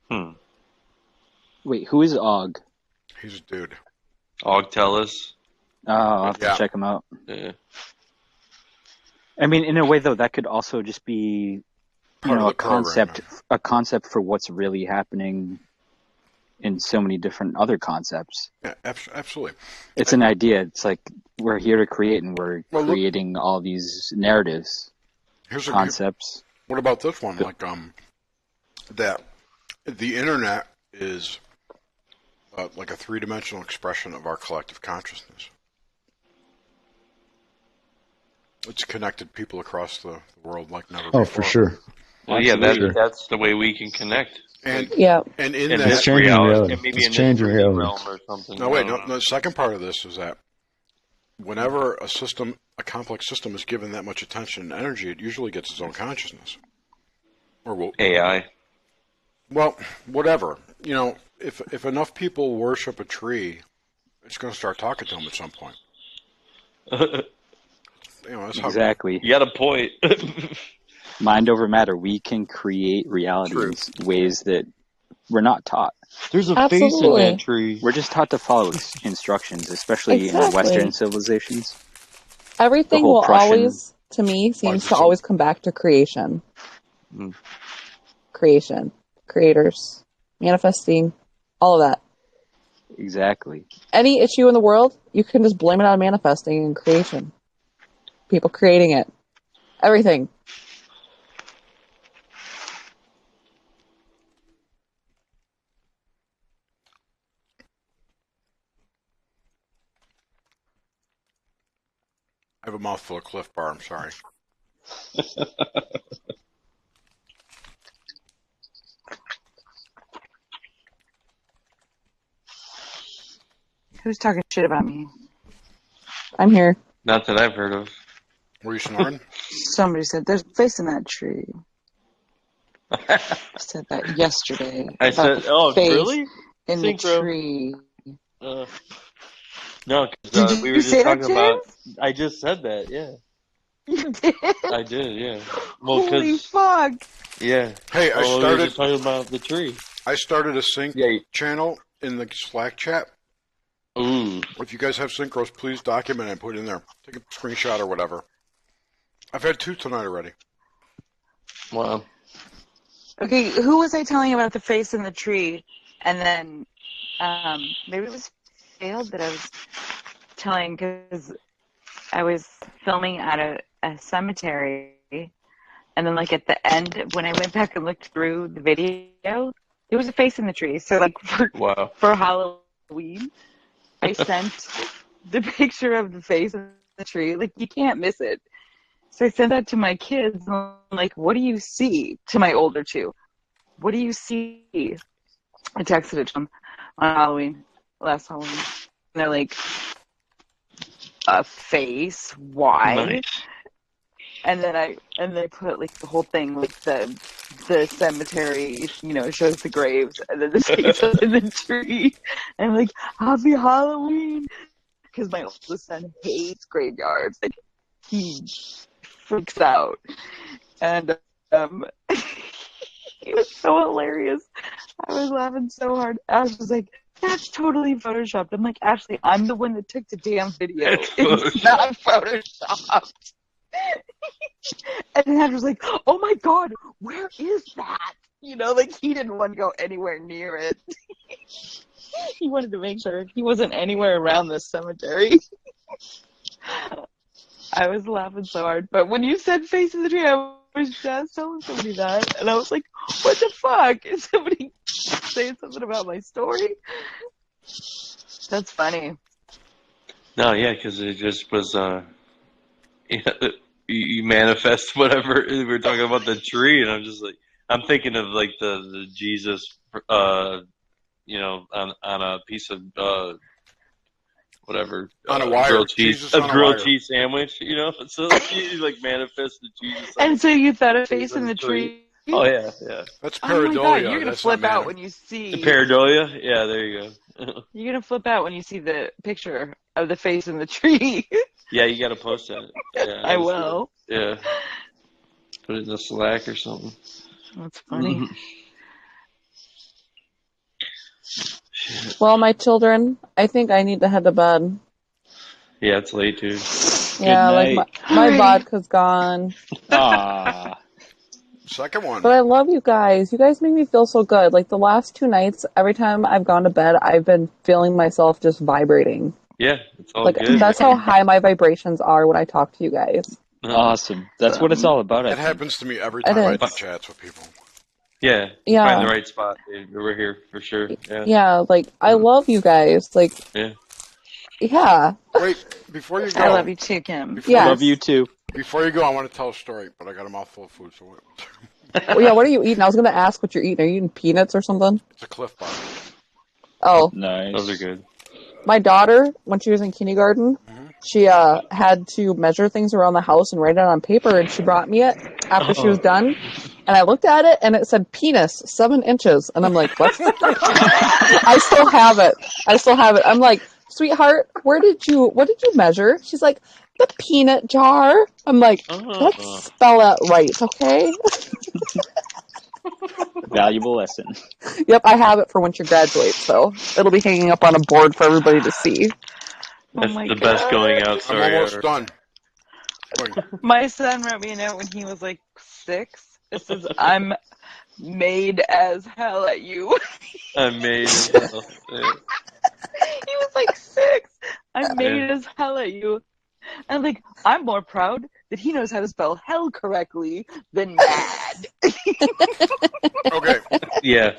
Speaker 2: them.
Speaker 16: Wait, who is Og?
Speaker 2: He's a dude.
Speaker 17: Og Tellus.
Speaker 16: Oh, I'll have to check him out. Yeah. I mean, in a way, though, that could also just be a concept for what's really happening in so many different other concepts.
Speaker 2: Yeah, absolutely.
Speaker 16: It's an idea. It's like we're here to create, and we're creating all these narratives, concepts.
Speaker 2: What about this one? That the internet is like a three-dimensional expression of our collective consciousness. It's connected people across the world like never before.
Speaker 18: Oh, for sure.
Speaker 17: Well, that's the way we can connect.
Speaker 2: And in
Speaker 18: it's
Speaker 2: that
Speaker 18: changing reality.
Speaker 17: Maybe
Speaker 18: it's
Speaker 17: in
Speaker 18: changing
Speaker 17: this
Speaker 18: reality.
Speaker 17: realm or something.
Speaker 2: No, wait. No, the second part of this is that whenever a complex system is given that much attention and energy, it usually gets its own consciousness. Or
Speaker 17: AI.
Speaker 2: Well, whatever. If enough people worship a tree, it's going to start talking to them at some point.
Speaker 16: Exactly.
Speaker 17: You got a point.
Speaker 16: Mind over matter. We can create reality in ways that we're not taught.
Speaker 17: There's a face in that tree.
Speaker 16: We're just taught to follow instructions, especially in Western civilizations.
Speaker 5: Everything will always, to me, seems to always come back to creation. Creation. Creators. Manifesting. All of that.
Speaker 16: Exactly.
Speaker 5: Any issue in the world, you can just blame it on manifesting and creation. People creating it. Everything.
Speaker 2: I have a mouthful of Cliff Bar. I'm sorry.
Speaker 14: Who's talking shit about me?
Speaker 5: I'm here.
Speaker 17: Not that I've heard of.
Speaker 2: Were you snoring?
Speaker 14: Somebody said, there's a face in that tree. I said that yesterday.
Speaker 17: I said, really?
Speaker 14: In
Speaker 17: Synchro.
Speaker 14: the tree.
Speaker 17: No, because we were just talking about... I just said that, yeah.
Speaker 14: You did?
Speaker 17: I did, yeah. Well,
Speaker 14: holy fuck.
Speaker 17: Yeah.
Speaker 2: Hey,
Speaker 17: we were just talking about the tree.
Speaker 2: I started a sync channel in the Slack chat.
Speaker 17: Ooh.
Speaker 2: If you guys have synchros, please document it and put it in there. Take a screenshot or whatever. I've had 2 tonight already.
Speaker 17: Wow.
Speaker 14: Okay, who was I telling about the face in the tree? And then maybe it was failed that I was telling, because I was filming at a cemetery, and then like at the end, when I went back and looked through the video, there was a face in the tree. So like for Halloween, I sent the picture of the face in the tree. Like, you can't miss it. So I sent that to my kids. And I'm like, what do you see? To my older two. What do you see? I texted it to them on Halloween, last Halloween. And they're like, a face? Why?
Speaker 15: Nice.
Speaker 14: And then I put like the whole thing, like the cemetery, you know, shows the graves, and then the face up in the tree. And I'm like, happy Halloween! Because my oldest son hates graveyards. Like, he freaks out. And it was so hilarious. I was laughing so hard. Ash was like, that's totally photoshopped. I'm like, Ashley, I'm the one that took the damn video. It's not photoshopped. And Ash was like, oh my god, where is that? You know, like, he didn't want to go anywhere near it. He wanted to make sure he wasn't anywhere around this cemetery. I was laughing so hard. But when you said face in the tree, I was just telling somebody that. And I was like, what the fuck? Is somebody saying something about my story? That's funny.
Speaker 6: No, yeah, because it just was, you manifest whatever. We were talking about the tree, and I'm just like, I'm thinking of like the Jesus, you know, on a piece of, whatever,
Speaker 2: on a wire,
Speaker 6: grilled cheese,
Speaker 2: Jesus
Speaker 6: a
Speaker 2: on
Speaker 6: grilled
Speaker 2: a wire.
Speaker 6: cheese sandwich, you know. So like, you like manifest the Jesus.
Speaker 14: And so you thought a face in the tree?
Speaker 6: Oh yeah, yeah.
Speaker 2: That's
Speaker 14: oh my god,
Speaker 2: pareidolia.
Speaker 14: you're gonna
Speaker 2: That's
Speaker 14: flip
Speaker 2: not
Speaker 14: out when you see
Speaker 6: The pareidolia. Yeah, there you go.
Speaker 14: You're gonna flip out when you see the picture of the face in the tree.
Speaker 6: Yeah, you got to post that. Yeah,
Speaker 14: I will.
Speaker 6: Yeah, put it in the Slack or something.
Speaker 14: That's funny.
Speaker 5: Well, my children, I think I need to head to bed.
Speaker 6: Yeah, it's late, dude.
Speaker 5: Yeah, like my vodka's gone.
Speaker 15: Ah.
Speaker 2: Second one.
Speaker 5: But I love you guys. You guys make me feel so good. Like the last 2 nights, every time I've gone to bed, I've been feeling myself just vibrating.
Speaker 6: Yeah, it's all
Speaker 5: like
Speaker 6: good.
Speaker 5: That's how high my vibrations are when I talk to you guys.
Speaker 15: Awesome. That's what it's all about.
Speaker 2: That happens to me every time I do chats with people.
Speaker 6: Yeah,
Speaker 5: Yeah.
Speaker 6: find the right spot, dude. We're here for sure. Yeah.
Speaker 5: Yeah, like I love you guys. Like, yeah.
Speaker 2: Wait, before you go.
Speaker 14: I love you too, Kim.
Speaker 5: Yes.
Speaker 15: Love you too.
Speaker 2: Before you go, I want to tell a story, but I got a mouthful of food, so wait.
Speaker 5: Well, yeah, what are you eating? I was going to ask what you're eating. Are you eating peanuts or something?
Speaker 2: It's a Cliff Bar.
Speaker 5: Oh.
Speaker 15: Nice.
Speaker 6: Those are good.
Speaker 5: My daughter, when she was in kindergarten, she had to measure things around the house and write it on paper, and she brought me it after she was done. And I looked at it, and it said penis, 7 inches. And I'm like, what? I still have it. I'm like, sweetheart, what did you measure? She's like, the peanut jar. I'm like, let's spell that right, okay?
Speaker 15: Valuable lesson.
Speaker 5: Yep, I have it for when she graduates, so it'll be hanging up on a board for everybody to see.
Speaker 6: That's the best going out story
Speaker 2: I'm almost
Speaker 6: ever.
Speaker 2: done.
Speaker 14: My son wrote me a note when he was like 6. It says, I'm made as hell at you.
Speaker 6: I'm made as hell. Yeah.
Speaker 14: He was like 6. I'm made as hell at you. And like, I'm more proud that he knows how to spell hell correctly than mad.
Speaker 2: Okay.
Speaker 6: Yeah.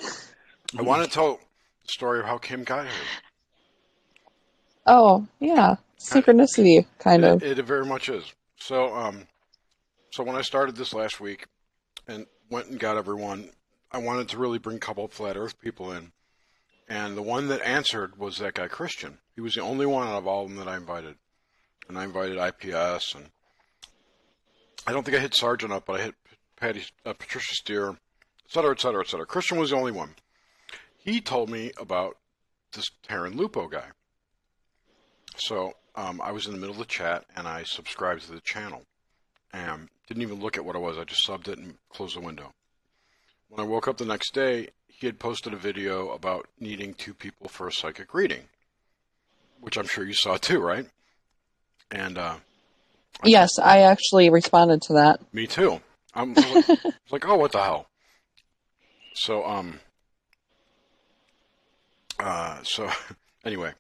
Speaker 2: I want to tell the story of how Kim got here.
Speaker 5: Oh, yeah. Synchronicity, kind of.
Speaker 2: It very much is. So, so when I started this last week and went and got everyone, I wanted to really bring a couple of Flat Earth people in. And the one that answered was that guy, Christian. He was the only one out of all of them that I invited. And I invited IPS, and I don't think I hit Sargent up, but I hit Patricia Steer, et cetera, et cetera, et cetera. Christian was the only one. He told me about this Terran Lupo guy. So I was in the middle of the chat, and I subscribed to the channel. And didn't even look at what it was. I just subbed it and closed the window. When I woke up the next day, he had posted a video about needing 2 people for a psychic reading, which I'm sure you saw too, right? And
Speaker 5: Yes, I actually responded to that.
Speaker 2: Me too. I'm like, oh, what the hell? So So anyway,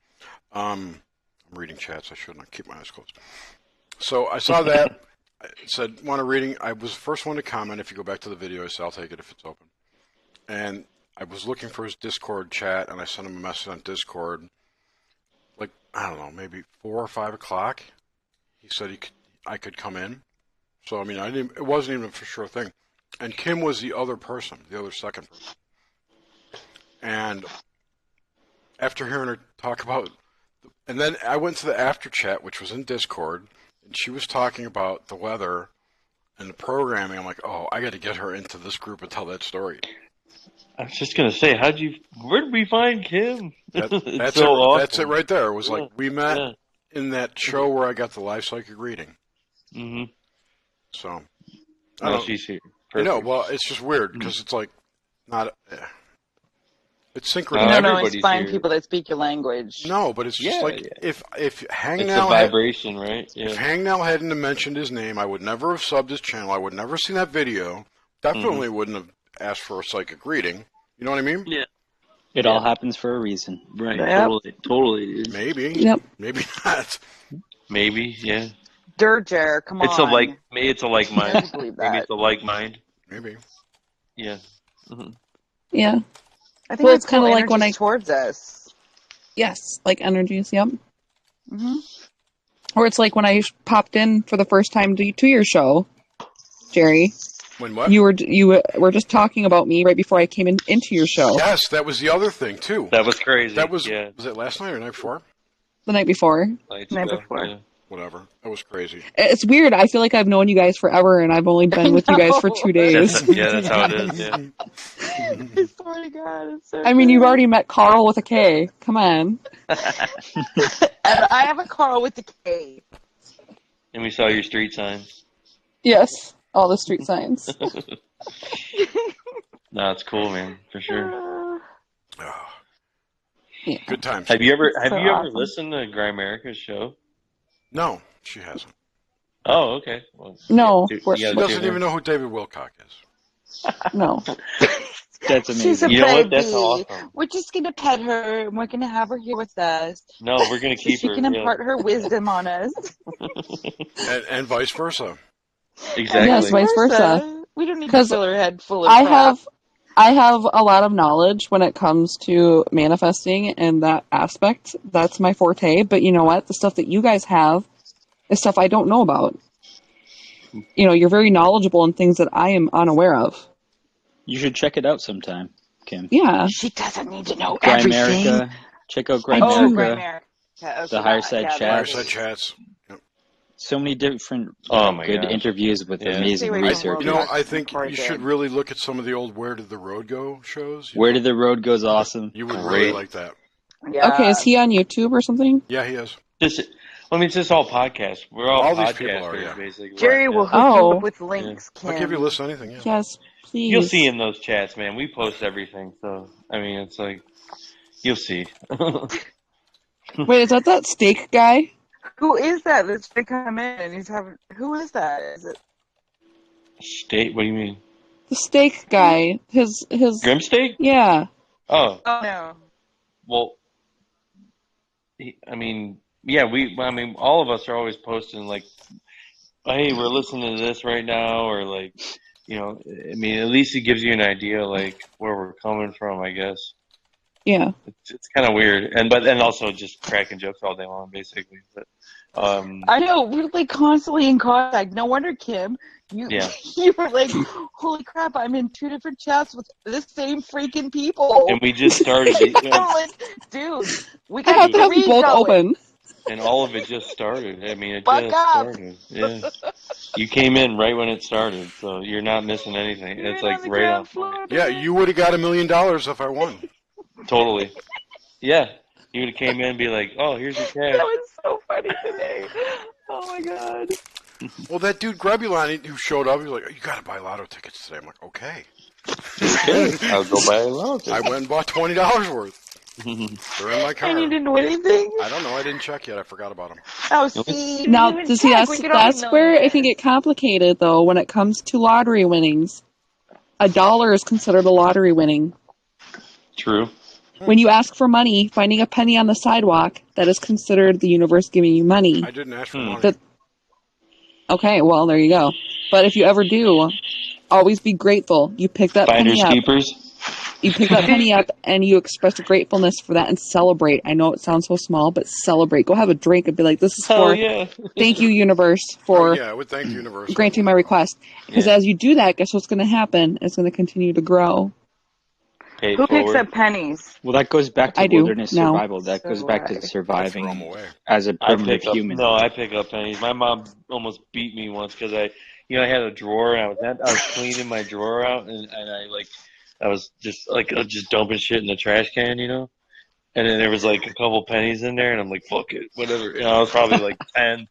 Speaker 2: I'm reading chats. I shouldn't. I keep my eyes closed. So I saw that. It said, want a reading. I was the first one to comment. If you go back to the video, I said, I'll take it if it's open. And I was looking for his Discord chat, and I sent him a message on Discord. Like, I don't know, maybe 4 or 5 o'clock. He said I could come in. So, I mean, it wasn't even a for sure thing. And Kim was the other person, the other second person. And after hearing her talk about, and then I went to the after chat, which was in Discord, and she was talking about the weather and the programming. I'm like, oh, I got to get her into this group and tell that story.
Speaker 17: I was just gonna say, where did we find Kim?
Speaker 2: That's
Speaker 17: awesome.
Speaker 2: That's it right there. It was like we met in that show where I got the live psychic reading.
Speaker 17: Mm-hmm.
Speaker 2: So,
Speaker 17: she's here.
Speaker 2: Well, it's just weird because it's like not. It's synchronized.
Speaker 14: You don't always find people that speak your language.
Speaker 2: No, but it's just if Hangnell
Speaker 17: it's a vibration, right? Yeah.
Speaker 2: If Hangnell hadn't mentioned his name, I would never have subbed his channel. I would never have seen that video. Definitely wouldn't have asked for a psychic reading. You know what I mean?
Speaker 17: Yeah.
Speaker 16: It all happens for a reason.
Speaker 17: Right.
Speaker 14: Yep.
Speaker 17: Totally, dude.
Speaker 2: Maybe.
Speaker 5: Yep.
Speaker 2: Maybe not.
Speaker 17: Maybe, yeah.
Speaker 14: Dirger, come on.
Speaker 17: Maybe it's a like mind. Maybe it's a like mind.
Speaker 2: Maybe.
Speaker 17: Yeah. Mm-hmm.
Speaker 5: Yeah.
Speaker 14: I think it's kind of like when towards us.
Speaker 5: Yes, like energies. Yep.
Speaker 14: Mm-hmm.
Speaker 5: Or it's like when I popped in for the first time to your show, Jerry.
Speaker 2: When what?
Speaker 5: You were just talking about me right before I came into your show.
Speaker 2: Yes, that was the other thing too.
Speaker 17: That was crazy.
Speaker 2: That was was it last night or night before?
Speaker 5: The night before.
Speaker 14: Night before.
Speaker 17: Yeah.
Speaker 2: Whatever. That was crazy.
Speaker 5: It's weird. I feel like I've known you guys forever, and I've only been with you guys for 2 days.
Speaker 17: That's how it is. Yeah.
Speaker 14: I swear to God, it's so
Speaker 5: I mean, you've already met Carl with a K. Come on.
Speaker 14: And I have a Carl with a K.
Speaker 17: And we saw your street signs.
Speaker 5: Yes, all the street signs.
Speaker 17: No, it's cool, man, for sure.
Speaker 5: Yeah.
Speaker 2: Good times.
Speaker 17: Have you ever listened to Grimerica's show?
Speaker 2: No, she hasn't.
Speaker 17: Oh, okay. Well,
Speaker 5: No.
Speaker 2: She doesn't even know who David Wilcock is.
Speaker 5: No.
Speaker 16: That's amazing.
Speaker 14: She's a
Speaker 17: You know
Speaker 14: baby.
Speaker 17: what? That's awesome.
Speaker 14: We're just gonna pet her, and we're gonna have her here with us.
Speaker 17: No, we're gonna keep
Speaker 14: so
Speaker 17: her.
Speaker 14: she can impart her wisdom on us.
Speaker 2: And vice versa.
Speaker 17: Exactly.
Speaker 5: Yes, vice versa.
Speaker 14: We don't need to fill her head full of crap.
Speaker 5: I have a lot of knowledge when it comes to manifesting and that aspect. That's my forte. But you know what? The stuff that you guys have is stuff I don't know about. You know, you're very knowledgeable in things that I am unaware of.
Speaker 16: You should check it out sometime, Kim.
Speaker 5: Yeah.
Speaker 14: She doesn't need to know
Speaker 16: Grimerica.
Speaker 14: everything.
Speaker 16: Check out
Speaker 14: Oh,
Speaker 16: Grimerica.
Speaker 14: Grimerica. Okay,
Speaker 16: The Higher Side Chats.
Speaker 2: Higher Side Chats. Yep.
Speaker 16: So many different
Speaker 17: my
Speaker 16: good
Speaker 17: gosh.
Speaker 16: interviews with
Speaker 17: Yeah.
Speaker 16: amazing research.
Speaker 2: You know, I think you should really look at some of the old Where Did the Road Go shows.
Speaker 16: Where Did the Road Go's awesome.
Speaker 2: You would really like that.
Speaker 14: Yeah.
Speaker 5: Okay, is he on YouTube or something?
Speaker 2: Yeah, he is.
Speaker 17: It's just all podcasts. We're all
Speaker 2: these
Speaker 17: podcasters,
Speaker 2: people are, yeah.
Speaker 17: basically.
Speaker 14: Jerry will hook you up with links, Kim.
Speaker 2: I'll give you a list of anything, yeah.
Speaker 5: Yes, please.
Speaker 17: You'll see in those chats, man. We post everything, so I mean, it's like you'll see.
Speaker 5: Wait, is that steak guy?
Speaker 14: Who is that that's been come in and he's having? Who is that? Is it
Speaker 17: Steak? What do you mean?
Speaker 5: The steak guy. His
Speaker 17: Grim Steak?
Speaker 5: Yeah.
Speaker 17: Oh.
Speaker 14: Oh no.
Speaker 17: Well, all of us are always posting like, "Hey, we're listening to this right now," or like, you know, I mean, at least it gives you an idea like where we're coming from, I guess.
Speaker 5: Yeah.
Speaker 17: It's kind of weird, and also just cracking jokes all day long, basically. But
Speaker 14: I know, we're like constantly in contact. No wonder, Kim, you were like, holy crap, I'm in 2 different chats with the same freaking people.
Speaker 17: And we just started.
Speaker 14: I'm like, dude, we
Speaker 5: I
Speaker 14: got
Speaker 5: have to have
Speaker 14: 3
Speaker 5: both
Speaker 14: going.
Speaker 5: open.
Speaker 17: And all of it just started. I mean, it
Speaker 14: Buck
Speaker 17: just
Speaker 14: up.
Speaker 17: started. Yeah. You came in right when it started, so you're not missing anything. It's like right on point.
Speaker 2: Yeah, you would have got $1 million if I won.
Speaker 17: Totally. Yeah. You would have came in and be like, oh, here's your cash.
Speaker 14: That was so funny today. Oh my God.
Speaker 2: Well, that dude Grebulon who showed up, he was like, you got to buy lotto tickets today. I'm like, okay.
Speaker 17: I'll go buy a lotto ticket.
Speaker 2: I went and bought $20 worth. They're in my car.
Speaker 14: And you didn't win anything?
Speaker 2: I don't know. I didn't check yet. I forgot about them.
Speaker 14: Oh, see.
Speaker 5: Now,
Speaker 14: you
Speaker 5: see, that's where it can
Speaker 14: get.
Speaker 5: get complicated, though, when it comes to lottery winnings. $1 is considered a lottery winning.
Speaker 17: True.
Speaker 5: When you ask for money, finding a penny on the sidewalk, that is considered the universe giving you money.
Speaker 2: I didn't ask for money.
Speaker 5: Okay, well, there you go. But if you ever do, always be grateful. You pick that
Speaker 6: Finders
Speaker 5: penny up.
Speaker 6: keepers.
Speaker 5: You pick that penny up and you express gratefulness for that and celebrate. I know it sounds so small, but celebrate. Go have a drink and be like, this is for, thank you, universe, for
Speaker 2: I would thank the universe.
Speaker 5: granting my request. Because as you do that, guess what's going to happen? It's going to continue to grow.
Speaker 14: Who picks up pennies?
Speaker 16: Well, that goes back to
Speaker 5: I do
Speaker 16: wilderness
Speaker 5: now.
Speaker 16: survival. That goes back to surviving as a
Speaker 17: I
Speaker 16: primitive
Speaker 17: pick up
Speaker 16: human.
Speaker 17: I pick up pennies. My mom almost beat me once because I had a drawer and I was cleaning my drawer out and I was just dumping shit in the trash can, and then there was like a couple pennies in there and I'm like, fuck it, whatever. I was probably like 10.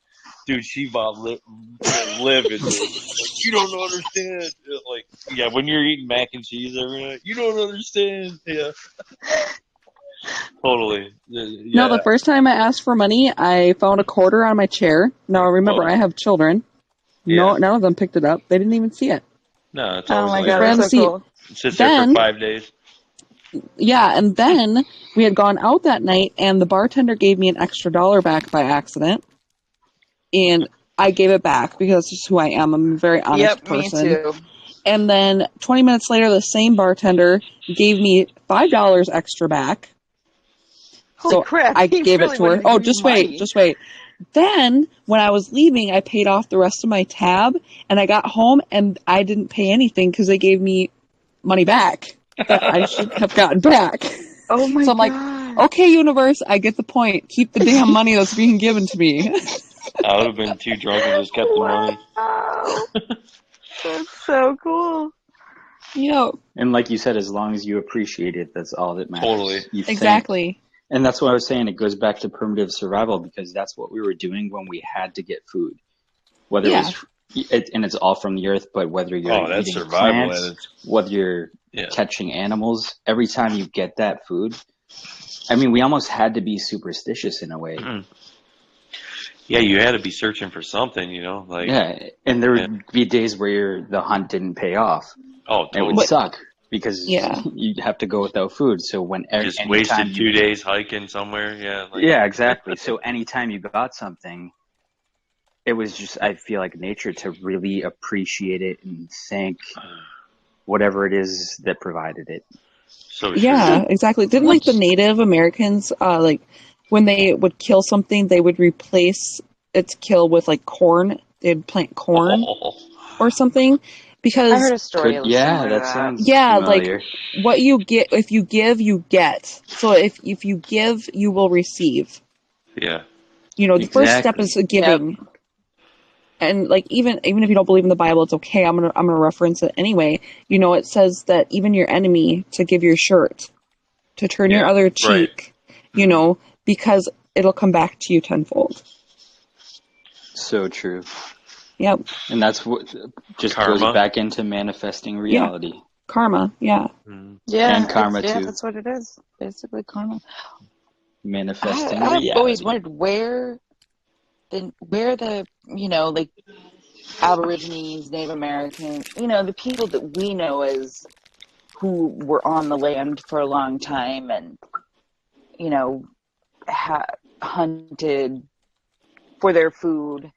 Speaker 17: Dude, she bought livid. Dude. Like, you don't understand. Like, when you're eating mac and cheese every night, you don't understand. Yeah. Totally.
Speaker 5: No, the first time I asked for money, I found a quarter on my chair. Now, remember, I have children. No, none of them picked it up. They didn't even see it.
Speaker 17: No, it's
Speaker 14: Oh
Speaker 17: always
Speaker 14: my god, that's so cool.
Speaker 17: It sits there for 5 days.
Speaker 5: Yeah, and then we had gone out that night, and the bartender gave me an extra $1 back by accident. And I gave it back because that's just who I am. I'm a very honest person.
Speaker 14: Me too.
Speaker 5: And then 20 minutes later, the same bartender gave me $5 extra back.
Speaker 14: Holy crap,
Speaker 5: I
Speaker 14: he
Speaker 5: gave
Speaker 14: really
Speaker 5: it to her.
Speaker 14: wanted to
Speaker 5: Oh,
Speaker 14: give you
Speaker 5: just
Speaker 14: money.
Speaker 5: wait. Then, when I was leaving, I paid off the rest of my tab, and I got home, and I didn't pay anything because they gave me money back that I should have gotten back.
Speaker 14: Oh my god.
Speaker 5: So I'm like, okay, universe, I get the point. Keep the damn money that's being given to me.
Speaker 17: I would have been too drunk and just kept the money.
Speaker 14: That's so cool.
Speaker 5: Yep.
Speaker 16: And like you said, as long as you appreciate it, that's all that matters.
Speaker 17: Totally.
Speaker 16: You think.
Speaker 5: Exactly.
Speaker 16: And that's what I was saying. It goes back to primitive survival because that's what we were doing when we had to get food. Whether it was, and it's all from the earth, but whether you're
Speaker 17: that's
Speaker 16: eating
Speaker 17: survival,
Speaker 16: plants, whether you're catching animals, every time you get that food, I mean, we almost had to be superstitious in a way.
Speaker 17: Mm-hmm. Yeah, you had to be searching for something,
Speaker 16: and there would be days where the hunt didn't pay off.
Speaker 17: Oh, totally.
Speaker 16: It would suck because you'd have to go without food. So
Speaker 17: just wasted 2 days hiking somewhere,
Speaker 16: exactly. So anytime you got something, it was just, I feel like nature to really appreciate it and thank whatever it is that provided it.
Speaker 17: So
Speaker 5: yeah, exactly. Didn't like the Native Americans, when they would kill something, they would replace its kill with like corn. They'd plant corn or something because
Speaker 14: I heard a story.
Speaker 16: That sounds
Speaker 5: familiar.
Speaker 16: familiar.
Speaker 5: Like what you get, if you give, you get. So if you give, you will receive.
Speaker 17: Yeah.
Speaker 5: The first step is giving. Yep. And like even if you don't believe in the Bible, it's okay. I'm gonna reference it anyway. it says that even your enemy to give your shirt, to turn your other cheek, because it'll come back to you tenfold.
Speaker 16: So true.
Speaker 5: Yep.
Speaker 16: And that's what just
Speaker 17: karma.
Speaker 16: Goes back into manifesting reality.
Speaker 5: Yeah. Karma, yeah.
Speaker 14: Yeah,
Speaker 16: and karma too.
Speaker 14: Yeah, that's what it is. Basically karma.
Speaker 16: Manifesting reality.
Speaker 14: I've always wondered where the like Aborigines, Native Americans, the people that we know as who were on the land for a long time and hunted for their food,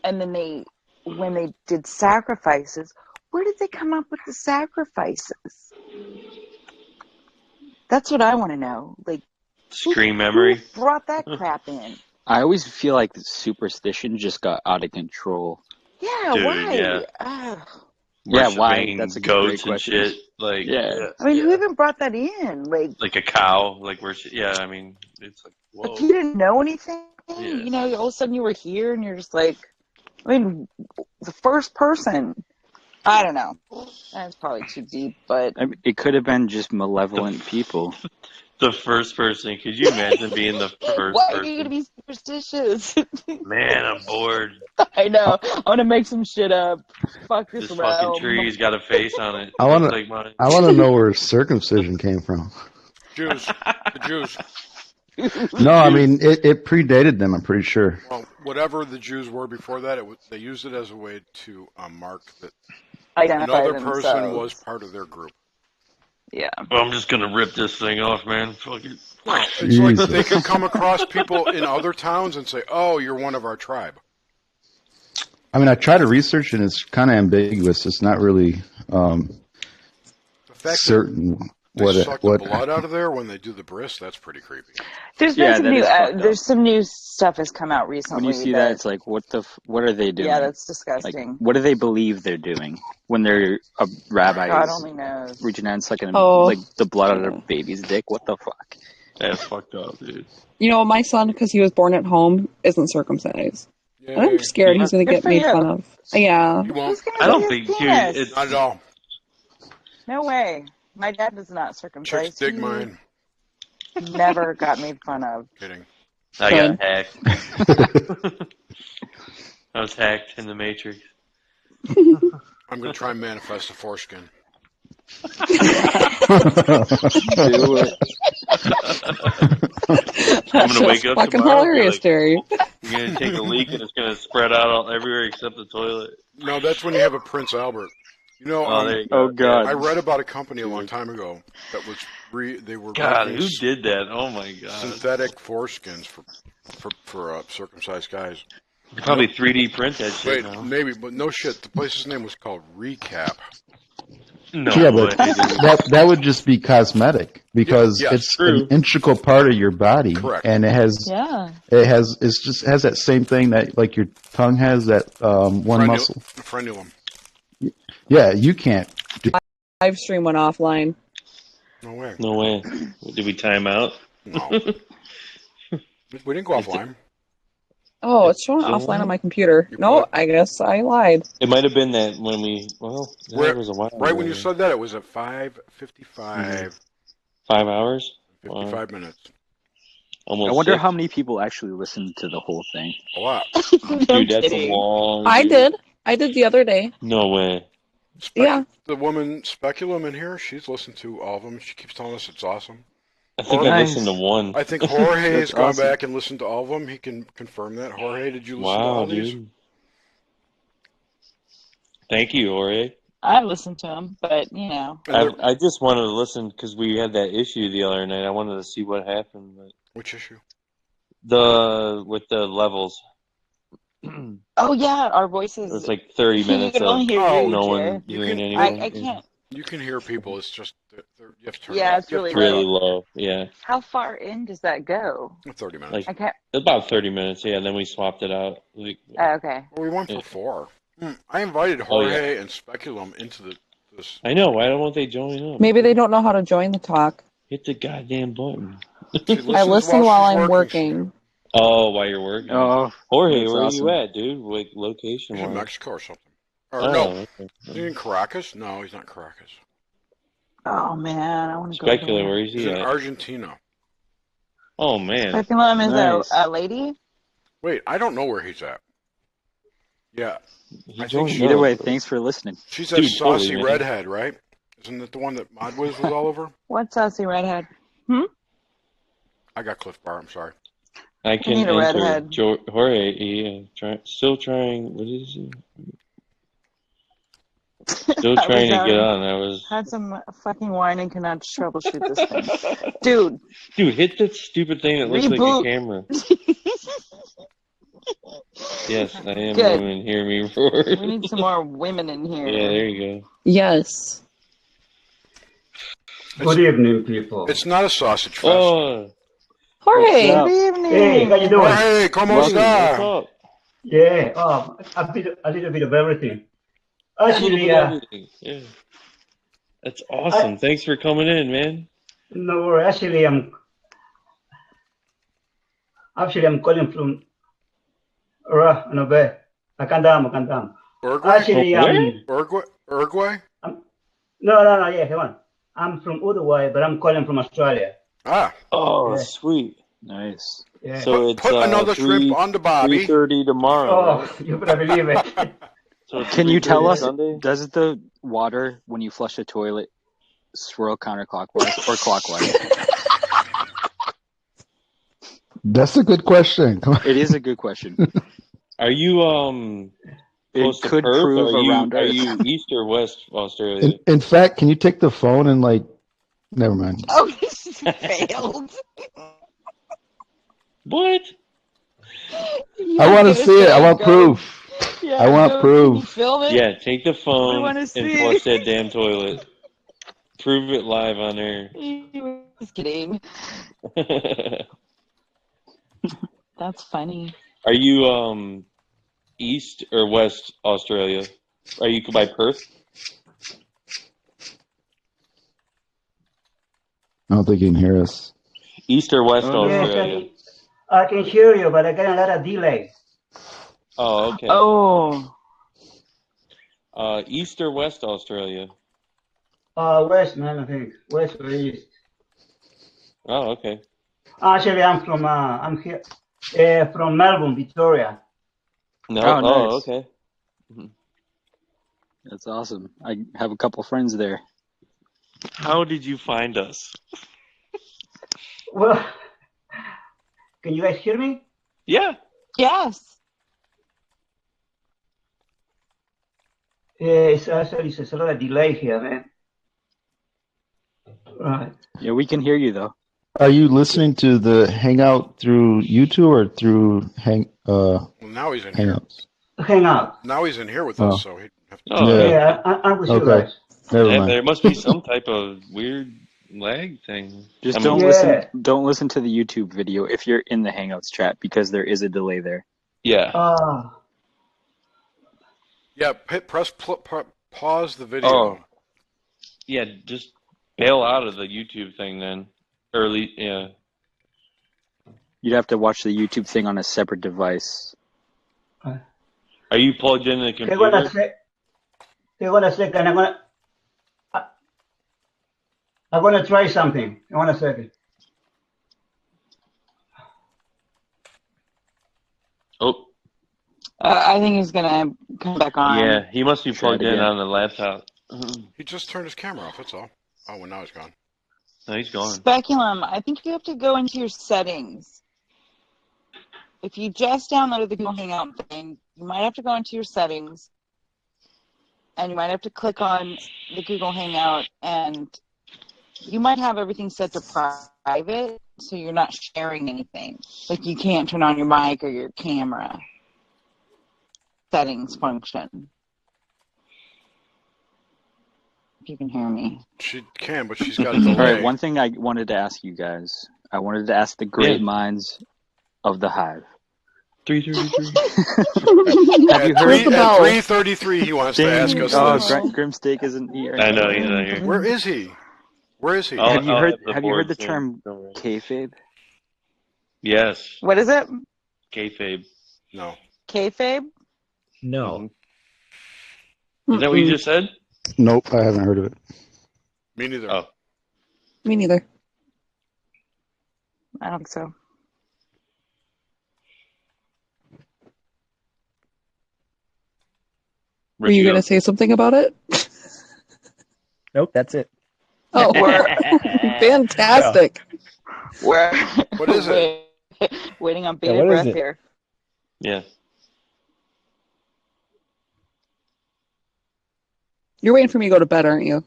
Speaker 14: and then when they did sacrifices, where did they come up with the sacrifices? That's what I want to know. Like,
Speaker 17: screen memory.
Speaker 14: Who brought that crap in?
Speaker 16: I always feel like the superstition just got out of control.
Speaker 14: Yeah,
Speaker 17: dude,
Speaker 14: why?
Speaker 16: Yeah, why? That's a
Speaker 17: goats
Speaker 16: great question.
Speaker 17: And shit. Like,
Speaker 14: I mean, who even brought that in? Like
Speaker 17: a cow. Like, I mean, it's like, whoa.
Speaker 14: Like you didn't know anything.
Speaker 17: Yeah.
Speaker 14: All of a sudden you were here, and you're just like, I mean, the first person. I don't know. That's probably too deep, but
Speaker 16: it could have been just malevolent people.
Speaker 17: The first person. Could you imagine being the first person?
Speaker 14: Why are you gonna be superstitious?
Speaker 17: Man, I'm bored.
Speaker 14: I know. I'm gonna make some shit up. Fuck this
Speaker 17: fucking tree's got a face on it.
Speaker 18: I want to know where circumcision came from.
Speaker 2: Jews. The Jews.
Speaker 18: No, I mean it predated them. I'm pretty sure.
Speaker 2: Well, whatever the Jews were before that, they used it as a way to mark that
Speaker 14: identify
Speaker 2: another person
Speaker 14: themselves.
Speaker 2: was part of their group.
Speaker 14: Yeah.
Speaker 17: Well, I'm just gonna rip this thing off, man. Fuck it.
Speaker 2: No, it's like they could come across people in other towns and say, "Oh, you're one of our tribe."
Speaker 18: I mean, I try to research, and it's kind of ambiguous. It's not really certain
Speaker 2: They suck the blood out of there when they do the bris. That's pretty creepy.
Speaker 14: There's been some new. There's some new stuff has come out recently.
Speaker 16: When you see that, it's like, what are they doing?
Speaker 14: Yeah, that's disgusting.
Speaker 16: Like, what do they believe they're doing when they're a rabbi
Speaker 14: God only knows.
Speaker 16: reaching out and sucking
Speaker 9: Oh.
Speaker 16: like the blood out of their baby's dick? What the fuck?
Speaker 17: That's fucked up, dude.
Speaker 9: You know, my son, because he was born at home, isn't circumcised. And I'm scared he's going to get made fun of. Yeah.
Speaker 17: I don't think, dude, it's
Speaker 2: not at all.
Speaker 14: No way. My dad was not circumcised.
Speaker 2: Chicks dig mine.
Speaker 14: Never got made fun of.
Speaker 2: Kidding.
Speaker 17: I got hacked. I was hacked in the Matrix.
Speaker 2: I'm going to try and manifest a foreskin.
Speaker 16: Do it.
Speaker 17: I'm going to wake up
Speaker 9: fucking
Speaker 17: tomorrow.
Speaker 9: hilarious, Terry.
Speaker 17: You're going to take a leak and it's going to spread out all everywhere except the toilet.
Speaker 2: No, that's when you have a Prince Albert. You know,
Speaker 17: there you go.
Speaker 16: Oh God!
Speaker 2: I read about a company a long time ago that was they were
Speaker 17: God,
Speaker 2: making
Speaker 17: who did that? Oh my God!
Speaker 2: synthetic foreskins for circumcised guys.
Speaker 17: Probably 3D print that shit.
Speaker 2: Wait,
Speaker 17: now.
Speaker 2: maybe, but no shit. The place's name was called Recap.
Speaker 17: No,
Speaker 18: yeah, but that would just be cosmetic because
Speaker 2: Yeah,
Speaker 18: it's
Speaker 17: true.
Speaker 18: an integral part of your body,
Speaker 2: Correct.
Speaker 18: and it has that same thing that like your tongue has that one muscle.
Speaker 2: Frenulum.
Speaker 18: Yeah, you can't.
Speaker 9: Live stream went offline.
Speaker 2: No way.
Speaker 17: No way. Did we time out?
Speaker 2: No. We didn't go offline.
Speaker 9: Oh, it's showing offline on my computer. No, I guess I lied.
Speaker 17: It might have been that when we. Well, that was a while.
Speaker 2: Right
Speaker 17: ago.
Speaker 2: when you said that, it was at 5:55.
Speaker 17: 5 hours.
Speaker 2: 55 minutes.
Speaker 17: Almost.
Speaker 16: I wonder
Speaker 17: 6.
Speaker 16: how many people actually listened to the whole thing.
Speaker 2: A lot.
Speaker 17: Dude, that's a long.
Speaker 9: I did. I did the other day.
Speaker 17: No way.
Speaker 9: Yeah.
Speaker 2: The woman Speculum in here, she's listened to all of them. She keeps telling us it's awesome.
Speaker 17: I think I listened to one.
Speaker 2: I think Jorge has
Speaker 16: That's
Speaker 2: gone
Speaker 16: awesome.
Speaker 2: back and listened to all of them. He can confirm that. Jorge, did you listen to
Speaker 17: Wow,
Speaker 2: all these?
Speaker 17: dude. Thank you, Ori.
Speaker 14: I listened to him, but you know.
Speaker 17: I just wanted to listen because we had that issue the other night. I wanted to see what happened. But
Speaker 2: Which issue?
Speaker 17: with the levels.
Speaker 14: Oh yeah, our voices.
Speaker 17: It's like 30 minutes
Speaker 14: You can
Speaker 17: of
Speaker 14: only hear you,
Speaker 17: no
Speaker 14: Jay.
Speaker 17: one hearing anything.
Speaker 14: I can't.
Speaker 2: You can hear people. It's just you have to turn
Speaker 14: Yeah,
Speaker 2: it up.
Speaker 14: it's really
Speaker 17: Really low. Yeah.
Speaker 14: How far in does that go?
Speaker 2: 30 minutes.
Speaker 17: Like
Speaker 14: I can't.
Speaker 17: about 30 minutes. Yeah. Then we swapped it out. Like,
Speaker 14: Oh, okay.
Speaker 2: Well, we went for
Speaker 17: Yeah.
Speaker 2: 4. I invited
Speaker 17: Oh,
Speaker 2: Jorge and Speculum into this.
Speaker 17: I know. Why won't they join up?
Speaker 9: Maybe they don't know how to join the talk.
Speaker 17: Hit the goddamn button.
Speaker 9: I listen while I'm working.
Speaker 17: Oh, while you're working.
Speaker 16: Oh,
Speaker 17: Jorge,
Speaker 16: that's
Speaker 17: where
Speaker 16: awesome.
Speaker 17: are you at, dude? Like location
Speaker 2: He's in
Speaker 17: wise.
Speaker 2: Mexico or something. Or
Speaker 17: Oh,
Speaker 2: no.
Speaker 17: okay.
Speaker 2: Is he in Caracas? No, he's not in Caracas.
Speaker 14: Oh man, I want to go.
Speaker 17: Speculate, where is
Speaker 2: He's
Speaker 17: he
Speaker 2: in
Speaker 17: at?
Speaker 2: Argentina.
Speaker 17: Oh man.
Speaker 14: Speculum is
Speaker 16: Nice.
Speaker 14: a lady.
Speaker 2: Wait, I don't know where he's at. Yeah. I think she,
Speaker 16: Either way, thanks for listening.
Speaker 2: she's that
Speaker 17: Dude,
Speaker 2: saucy
Speaker 17: totally, man.
Speaker 2: redhead, right? Isn't it the one that Modwiz was all over?
Speaker 14: What's saucy redhead?
Speaker 2: I got Cliff Bar, I'm sorry.
Speaker 17: I can
Speaker 14: need a
Speaker 17: enter.
Speaker 14: redhead.
Speaker 17: Jorge, yeah, still trying. What is he? Still
Speaker 14: I
Speaker 17: trying
Speaker 14: was
Speaker 17: to get on. I was.
Speaker 14: Had some fucking wine and cannot troubleshoot this thing, dude.
Speaker 17: Dude, hit that stupid thing that looks
Speaker 14: Reboot.
Speaker 17: like a camera. Yes, I am
Speaker 14: Good.
Speaker 17: women. Hear me roar.
Speaker 14: We need some more women in here.
Speaker 17: Yeah, there you go.
Speaker 9: Yes.
Speaker 19: Good evening, people.
Speaker 2: It's not a sausage fest.
Speaker 17: Oh,
Speaker 9: Jorge.
Speaker 14: Good evening.
Speaker 19: Hey, how you doing?
Speaker 2: Hey, ¿cómo
Speaker 17: what's
Speaker 2: está?
Speaker 17: up?
Speaker 19: Yeah, a little bit of everything. Actually,
Speaker 17: Yeah. That's awesome. Thanks for coming in, man.
Speaker 19: no worry. Actually, I'm calling from Macandam.
Speaker 2: Uruguay?
Speaker 19: Actually,
Speaker 2: Uruguay?
Speaker 19: no, yeah, come on. I'm from Uruguay, but I'm calling from Australia.
Speaker 2: Ah.
Speaker 17: Oh,
Speaker 19: Yeah.
Speaker 17: sweet.
Speaker 16: Nice.
Speaker 19: Yeah.
Speaker 17: So it's
Speaker 2: Put another shrimp on the bobby.
Speaker 17: 3:30 tomorrow.
Speaker 19: Oh,
Speaker 17: Right?
Speaker 19: you better believe it.
Speaker 17: So it's
Speaker 16: Can you tell
Speaker 17: 3:30
Speaker 16: us,
Speaker 17: Sunday?
Speaker 16: does the water, when you flush a toilet, swirl counterclockwise or clockwise?
Speaker 18: That's a good question.
Speaker 16: It is a good question.
Speaker 17: Are you
Speaker 16: It
Speaker 17: close to
Speaker 16: could
Speaker 17: Perth?
Speaker 16: prove
Speaker 17: Are
Speaker 16: around
Speaker 17: you
Speaker 16: Earth.
Speaker 17: east or west Australia?
Speaker 18: In fact, can you take the phone and like Never mind.
Speaker 14: Oh, this failed.
Speaker 17: What?
Speaker 18: I want to see it. I want proof.
Speaker 14: Yeah,
Speaker 18: I want
Speaker 14: can you
Speaker 18: proof.
Speaker 14: film it?
Speaker 17: Yeah, take the
Speaker 14: We
Speaker 17: phone
Speaker 14: want to
Speaker 17: and
Speaker 14: see.
Speaker 17: flush that damn toilet. Prove it live on air.
Speaker 14: He was kidding. That's funny.
Speaker 17: Are you East or West Australia? Are you by Perth?
Speaker 18: I don't think you can hear us.
Speaker 17: East or West
Speaker 19: Yes,
Speaker 17: Australia?
Speaker 19: I can hear you, but I get a lot of delay.
Speaker 17: Oh, okay.
Speaker 14: Oh.
Speaker 17: East or West Australia?
Speaker 19: West, man, I think. West or east.
Speaker 17: Oh, okay.
Speaker 19: Actually, I'm here, from Melbourne, Victoria.
Speaker 17: No.
Speaker 16: Oh,
Speaker 17: Oh,
Speaker 16: nice.
Speaker 17: okay.
Speaker 16: That's awesome. I have a couple friends there.
Speaker 17: How did you find us?
Speaker 19: Well, can you guys hear me?
Speaker 17: Yeah.
Speaker 14: Yes.
Speaker 19: It's actually it's a lot of delay here, man. Right.
Speaker 16: Yeah, we can hear you though.
Speaker 18: Are you listening to the Hangout through YouTube or through
Speaker 2: Well, now he's in here.
Speaker 18: Hangouts?
Speaker 19: Hangout.
Speaker 2: Now he's in here with
Speaker 18: Oh.
Speaker 2: us, so he'd have to.
Speaker 17: Oh,
Speaker 19: Yeah, I'm with you
Speaker 18: Okay.
Speaker 19: guys.
Speaker 18: Never
Speaker 17: Yeah,
Speaker 18: mind.
Speaker 17: there must be some type of weird lag thing.
Speaker 16: Just
Speaker 17: I mean,
Speaker 16: don't listen to the YouTube video if you're in the Hangouts chat because there is a delay there.
Speaker 17: Yeah.
Speaker 2: Yeah, press pause the video.
Speaker 17: Oh. Yeah, just bail out of the YouTube thing then. Early, yeah.
Speaker 16: You'd have to watch the YouTube thing on a separate device.
Speaker 17: Are you plugged in the
Speaker 19: Hang on a
Speaker 17: computer?
Speaker 19: Hang on a second. I'm gonna try something. Hang on a second.
Speaker 17: Oh.
Speaker 14: I think he's gonna come back on.
Speaker 17: Yeah, he must be
Speaker 16: Try it
Speaker 17: plugged in
Speaker 16: again.
Speaker 17: on the laptop.
Speaker 2: He just turned his camera off, that's all. Oh, well, now he's gone.
Speaker 17: No, he's gone.
Speaker 14: Speculum, I think you have to go into your settings. If you just downloaded the Google Hangout thing, you might have to go into your settings and you might have to click on the Google Hangout and you might have everything set to private so you're not sharing anything. Like you can't turn on your mic or your camera. Settings function. If you can hear me.
Speaker 2: She can, but she's got a delay.
Speaker 16: All right, one thing I wanted to ask you guys. I wanted to ask the great minds of the Hive.
Speaker 17: 3:33.
Speaker 16: Have you heard
Speaker 2: At 3:33 he wants to ask us this.
Speaker 16: Grimsteak isn't here.
Speaker 17: I know, he's not here.
Speaker 2: Where is he? Where is he?
Speaker 16: Have you heard the
Speaker 17: soon.
Speaker 16: term kayfabe?
Speaker 17: Yes.
Speaker 14: What is it?
Speaker 17: Kayfabe.
Speaker 2: No.
Speaker 14: Kayfabe?
Speaker 11: No.
Speaker 17: Is that what you just said?
Speaker 18: Nope, I haven't heard of it.
Speaker 2: Me neither.
Speaker 17: Oh.
Speaker 5: Me neither.
Speaker 14: I don't think so.
Speaker 5: Were you going to say something about it?
Speaker 11: Nope, that's it.
Speaker 5: Oh, fantastic.
Speaker 14: We're
Speaker 2: What is it?
Speaker 14: waiting on
Speaker 11: Yeah,
Speaker 14: bated
Speaker 11: what is
Speaker 14: breath
Speaker 11: it?
Speaker 14: here.
Speaker 17: Yeah.
Speaker 5: You're waiting for me to go to bed, aren't you?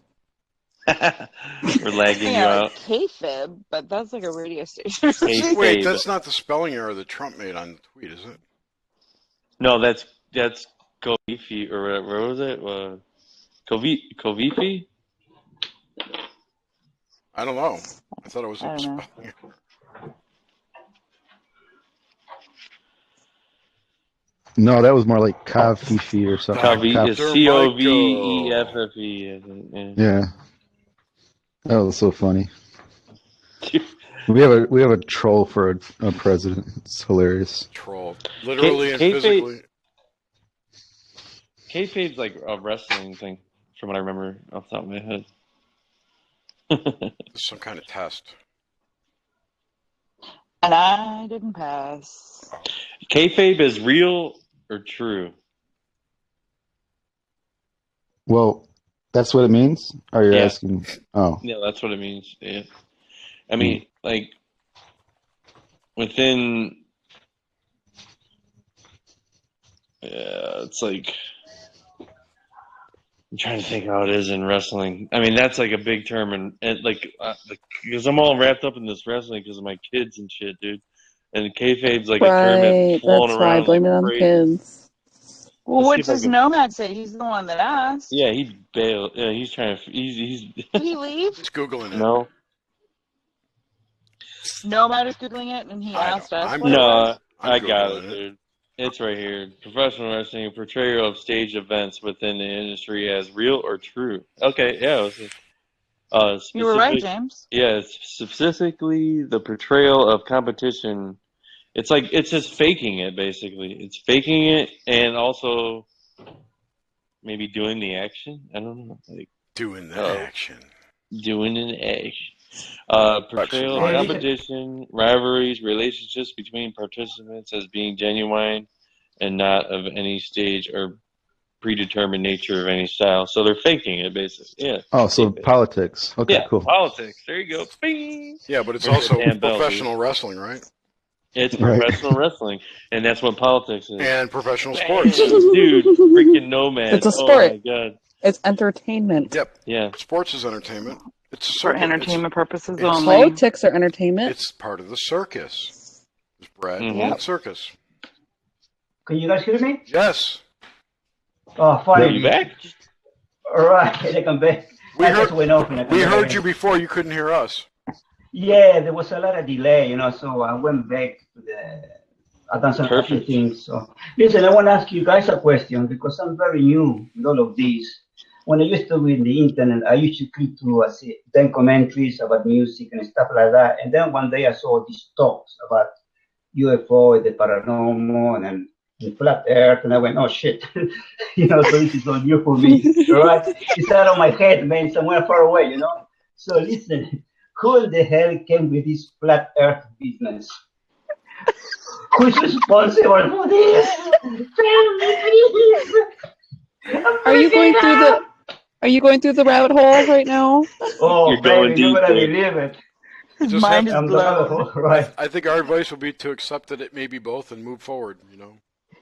Speaker 17: We're lagging you
Speaker 14: Yeah,
Speaker 17: out.
Speaker 14: Kayfib, but that's like a radio station.
Speaker 2: Wait, that's not the spelling error that Trump made on the tweet, is it?
Speaker 17: No, that's Kovifi, or what was it? Kovifi?
Speaker 2: I don't know. I thought it was
Speaker 14: I
Speaker 2: a
Speaker 14: don't know.
Speaker 2: spelling error.
Speaker 18: No, that was more like Kafifi or something.
Speaker 17: Is Coveffe, I think.
Speaker 18: Yeah. That was so funny. We have a troll for a president. It's hilarious.
Speaker 2: Troll. Literally and physically.
Speaker 17: Kayfabe's like a wrestling thing, from what I remember off the top of my head.
Speaker 2: Some kind of test.
Speaker 14: And I didn't pass.
Speaker 17: Kayfabe is real or true?
Speaker 18: Well, that's what it means? Or you're
Speaker 17: Yeah.
Speaker 18: asking? Oh.
Speaker 17: Yeah, that's what it means. Yeah. I mean, like, within... it's like... I'm trying to think how it is in wrestling. I mean, that's like a big term, and because I'm all wrapped up in this wrestling because of my kids and shit, dude. And kayfabe's like a term that's
Speaker 5: Right.
Speaker 17: flown
Speaker 5: That's why I
Speaker 17: around like
Speaker 5: blame it on the
Speaker 17: crazy.
Speaker 5: kids.
Speaker 14: Well,
Speaker 17: Let's see
Speaker 14: what
Speaker 17: if I
Speaker 14: does
Speaker 17: can.
Speaker 14: Nomad say? He's the one that asked.
Speaker 17: Yeah, he bailed. Yeah, he's trying to. He's.
Speaker 14: Did he leave?
Speaker 2: He's googling it.
Speaker 17: No.
Speaker 14: Nomad is googling it, and he asked us.
Speaker 2: I'm
Speaker 14: What it was.
Speaker 17: I got it, dude. It's right here. Professional wrestling, a portrayal of stage events within the industry as real or true. Okay, yeah.
Speaker 14: You were right, James.
Speaker 17: Yeah, specifically the portrayal of competition. It's just faking it, basically. It's faking it and also maybe doing the action. I don't know.
Speaker 2: Doing the action.
Speaker 17: Doing an action. Portrayal of competition, rivalries, relationships between participants as being genuine and not of any stage or predetermined nature of any style. So they're faking it, basically. Yeah.
Speaker 18: Oh, so politics. Okay,
Speaker 17: yeah,
Speaker 18: cool.
Speaker 17: politics. There you go. Bing!
Speaker 2: Yeah, but it's also professional wrestling, right?
Speaker 17: It's professional wrestling, and that's what politics is.
Speaker 2: And professional sports.
Speaker 17: Dude, freaking Nomad.
Speaker 5: It's a sport.
Speaker 17: Oh, my God.
Speaker 5: It's entertainment.
Speaker 2: Yep.
Speaker 17: Yeah.
Speaker 2: Sports is entertainment. It's a
Speaker 14: For
Speaker 2: circus.
Speaker 14: entertainment purposes
Speaker 2: it's
Speaker 14: only.
Speaker 5: Politics are entertainment.
Speaker 2: It's part of the circus. It's bred
Speaker 17: Mm-hmm.
Speaker 2: in the circus.
Speaker 19: Can you guys hear me?
Speaker 2: Yes.
Speaker 19: Oh, finally.
Speaker 17: Are you back?
Speaker 19: All right, I think I'm back.
Speaker 2: We
Speaker 19: heard
Speaker 2: you before. You couldn't hear us.
Speaker 19: Yeah, there was a lot of delay, so I went back to I've done some other things. So, listen, I want to ask you guys a question because I'm very new with all of this. When I used to be in the internet, I used to click through 10 commentaries about music and stuff like that. And then one day I saw these talks about UFO, the paranormal, and flat Earth, and I went, oh shit, so this is all new for me, right? It's out of my head, man, somewhere far away, So listen, who the hell came with this flat Earth business? Who's responsible for this? Tell me, please.
Speaker 5: Are you going through the rabbit hole right now?
Speaker 19: Oh,
Speaker 17: You're going
Speaker 19: baby, you're
Speaker 17: deep,
Speaker 19: gonna
Speaker 17: dude.
Speaker 19: believe it.
Speaker 14: His mind is blown.
Speaker 19: Right.
Speaker 2: I think our advice would be to accept that it may be both and move forward.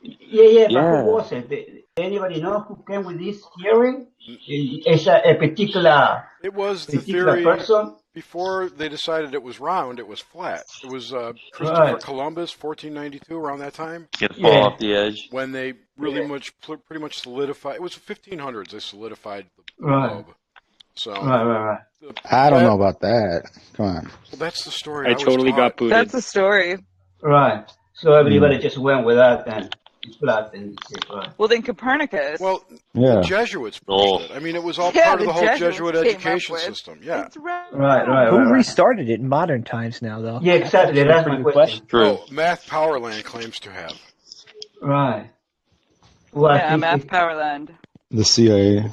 Speaker 19: Yeah, but who was it? Anybody know who came with this theory? It's a particular.
Speaker 2: It was the
Speaker 19: particular
Speaker 2: theory
Speaker 19: person.
Speaker 2: before they decided it was round. It was flat. It was Christopher Columbus, 1492, around that time.
Speaker 17: Fall off the edge.
Speaker 2: When they pretty much solidified. It was 1500s. They solidified the globe. So
Speaker 19: Right.
Speaker 18: I don't know about that. Come on.
Speaker 2: Well, that's the story.
Speaker 16: I totally got booted.
Speaker 14: That's the story.
Speaker 19: Right. So everybody just went with that and it's flat and right.
Speaker 14: Well, then Copernicus.
Speaker 2: Well,
Speaker 18: Yeah.
Speaker 2: the Jesuits pushed it. I mean, it was all
Speaker 14: Yeah,
Speaker 2: part of
Speaker 14: the
Speaker 2: the whole
Speaker 14: Jesuits
Speaker 2: Jesuit
Speaker 14: came up
Speaker 2: education
Speaker 14: with-
Speaker 2: system. Yeah.
Speaker 14: It's right.
Speaker 19: Right.
Speaker 10: Who restarted it in modern times now, though?
Speaker 19: Yeah, exactly. That's my question.
Speaker 2: Oh, Math Powerland claims to have.
Speaker 19: Right. Well,
Speaker 14: Yeah, Math Powerland.
Speaker 18: The CIA.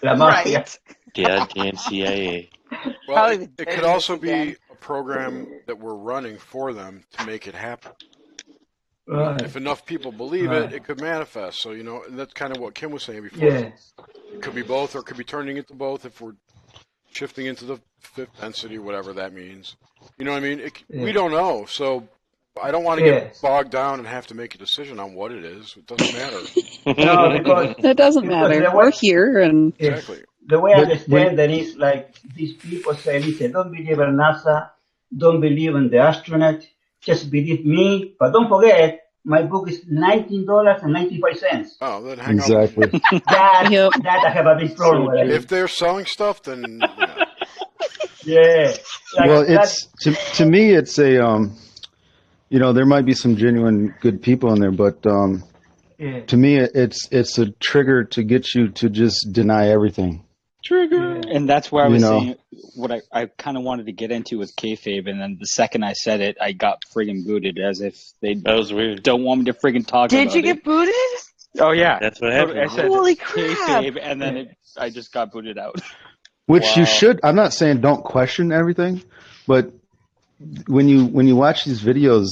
Speaker 19: La mafia.
Speaker 14: Right.
Speaker 17: Goddamn CIA.
Speaker 2: Well,
Speaker 14: Probably
Speaker 2: it
Speaker 14: the
Speaker 2: could
Speaker 14: Jesuits
Speaker 2: also
Speaker 14: again.
Speaker 2: be a program that we're running for them to make it happen.
Speaker 19: Right.
Speaker 2: If enough people believe
Speaker 19: Right.
Speaker 2: it could manifest. So, and that's kind of what Kim was saying before.
Speaker 19: Yeah.
Speaker 2: It could be both, or it could be turning into both if we're shifting into the fifth density, whatever that means. You know what I mean? We don't know. So I don't want to get bogged down and have to make a decision on what it is. It doesn't matter.
Speaker 19: No, because
Speaker 5: It doesn't matter. We're here, and
Speaker 2: Exactly.
Speaker 19: the way I understand that is like these people say, listen, don't believe in NASA, don't believe in the astronaut, just believe me. But don't forget, my book is $19.95.
Speaker 2: Oh, then hang
Speaker 18: Exactly.
Speaker 2: on.
Speaker 19: That I have a big problem with.
Speaker 2: If they're selling stuff, then
Speaker 19: Yeah. Like
Speaker 18: Well,
Speaker 19: that-
Speaker 18: it's to me, it's a there might be some genuine good people in there, but
Speaker 19: yeah.
Speaker 18: to me, it's a trigger to get you to just deny everything.
Speaker 16: Trigger. And that's where I
Speaker 18: You
Speaker 16: was
Speaker 18: know.
Speaker 16: saying what I kind of wanted to get into with kayfabe, and then the second I said it, I got friggin' booted as if they
Speaker 17: That was weird.
Speaker 16: don't want me to friggin' talk
Speaker 14: Did
Speaker 16: about
Speaker 14: you
Speaker 16: it.
Speaker 14: get booted?
Speaker 16: Oh, yeah.
Speaker 17: That's what happened.
Speaker 16: I said
Speaker 14: Holy crap.
Speaker 16: kayfabe, and then I just got booted out.
Speaker 18: Which
Speaker 17: Wow.
Speaker 18: you should. I'm not saying don't question everything, but when you watch these videos,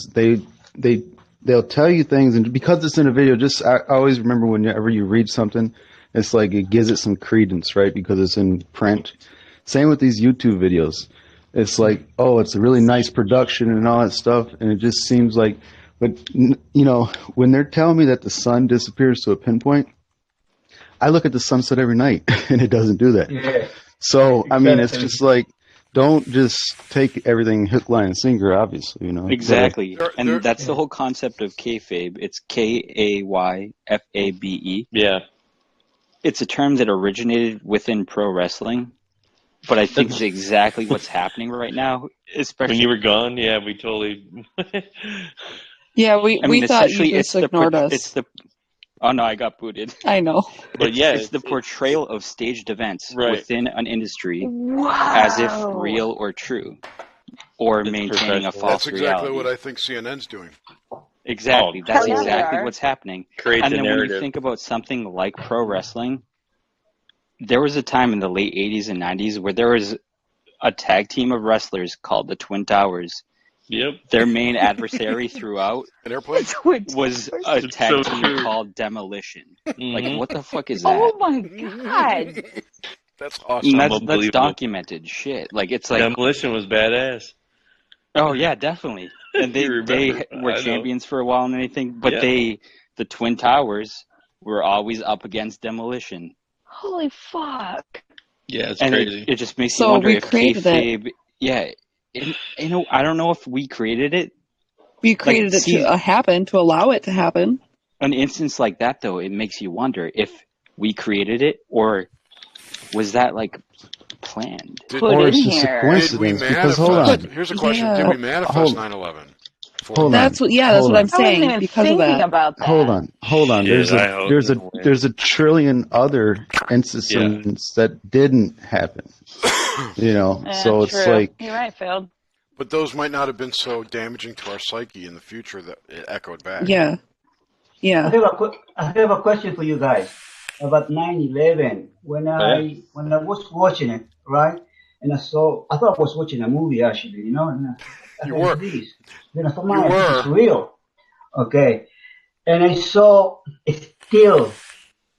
Speaker 18: they'll tell you things, and because it's in a video, I always remember whenever you read something, it's like it gives it some credence, right? Because it's in print. Same with these YouTube videos. It's like, oh, it's a really nice production and all that stuff, and it just seems like, but when they're telling me that the sun disappears to a pinpoint, I look at the sunset every night, and it doesn't do that.
Speaker 19: Yeah.
Speaker 18: So I mean, it's
Speaker 19: Exactly.
Speaker 18: just like, don't just take everything hook, line, and sinker. Obviously, you know.
Speaker 16: Exactly,
Speaker 2: There-
Speaker 16: and
Speaker 2: there-
Speaker 16: that's the whole concept of kayfabe. It's Kayfabe.
Speaker 6: Yeah.
Speaker 16: It's a term that originated within pro wrestling, but I think it's exactly what's happening right now. Especially
Speaker 6: When you were gone, yeah, we totally.
Speaker 5: Yeah, we thought you just ignored us.
Speaker 16: It's the. Oh no, I got booted.
Speaker 5: I know.
Speaker 16: But
Speaker 6: It's-
Speaker 16: yeah,
Speaker 6: it's-
Speaker 16: it's the portrayal of staged events
Speaker 6: Right.
Speaker 16: within an industry
Speaker 14: Wow.
Speaker 16: as if real or true, or
Speaker 6: It's
Speaker 16: maintaining a
Speaker 6: professional.
Speaker 16: false
Speaker 2: That's exactly
Speaker 16: reality.
Speaker 2: what I think CNN's doing.
Speaker 16: Exactly.
Speaker 6: Oh,
Speaker 16: That's
Speaker 14: hell yeah, they
Speaker 16: exactly
Speaker 14: are.
Speaker 16: what's happening.
Speaker 6: Creates
Speaker 16: And
Speaker 6: a
Speaker 16: then when you
Speaker 6: narrative.
Speaker 16: think about something like pro wrestling, there was a time in the late 80s and 90s where there was a tag team of wrestlers called the Twin Towers.
Speaker 6: Yep.
Speaker 16: Their main adversary throughout
Speaker 2: An airplane?
Speaker 16: was a
Speaker 6: It's
Speaker 16: tag
Speaker 6: so
Speaker 16: team
Speaker 6: true.
Speaker 16: called Demolition. Like,
Speaker 6: Mhm.
Speaker 16: what the fuck is that?
Speaker 14: Oh my god.
Speaker 2: That's
Speaker 16: And
Speaker 2: awesome.
Speaker 16: that's
Speaker 6: Unbelievable.
Speaker 16: documented shit. Like, it's like,
Speaker 6: Demolition was badass.
Speaker 16: oh yeah, definitely. And they
Speaker 6: You remember.
Speaker 16: were
Speaker 6: I know.
Speaker 16: champions for a while and anything, but
Speaker 6: Yeah.
Speaker 16: the Twin Towers were always up against Demolition.
Speaker 14: Holy fuck.
Speaker 6: Yeah, it's
Speaker 16: And
Speaker 6: crazy.
Speaker 16: it just makes
Speaker 5: So
Speaker 16: you wonder
Speaker 5: we
Speaker 16: if
Speaker 5: created it.
Speaker 16: kayfabe, yeah, I don't know if we created it.
Speaker 5: We created it to happen, to allow it to happen.
Speaker 16: An instance like that, though, it makes you wonder if we created it or was that like planned?
Speaker 18: Or it's just a coincidence. Because hold on.
Speaker 2: Here's a question:
Speaker 5: Yeah.
Speaker 2: Did we manifest
Speaker 18: Hold-
Speaker 2: 9/11?
Speaker 18: Hold
Speaker 5: That's
Speaker 18: on.
Speaker 5: what. Yeah, that's
Speaker 18: Hold
Speaker 5: what I'm
Speaker 18: on.
Speaker 5: saying.
Speaker 14: I wasn't even
Speaker 5: Because of
Speaker 14: thinking
Speaker 5: that.
Speaker 14: about that.
Speaker 18: Hold on.
Speaker 6: Shit, I hope no way.
Speaker 18: There's a trillion other instances that didn't happen. You know, so it's
Speaker 14: true.
Speaker 18: like,
Speaker 14: You're right, Phil.
Speaker 2: But those might not have been so damaging to our psyche in the future that it echoed back.
Speaker 5: Yeah. Yeah.
Speaker 19: I have a question for you guys about 9/11. When I was watching it, right, and I thought I was watching a movie actually, you know, and I
Speaker 2: You
Speaker 19: heard
Speaker 2: were.
Speaker 19: this. Then I thought,
Speaker 2: You
Speaker 19: man, this
Speaker 2: were.
Speaker 19: is real. Okay, and I saw it still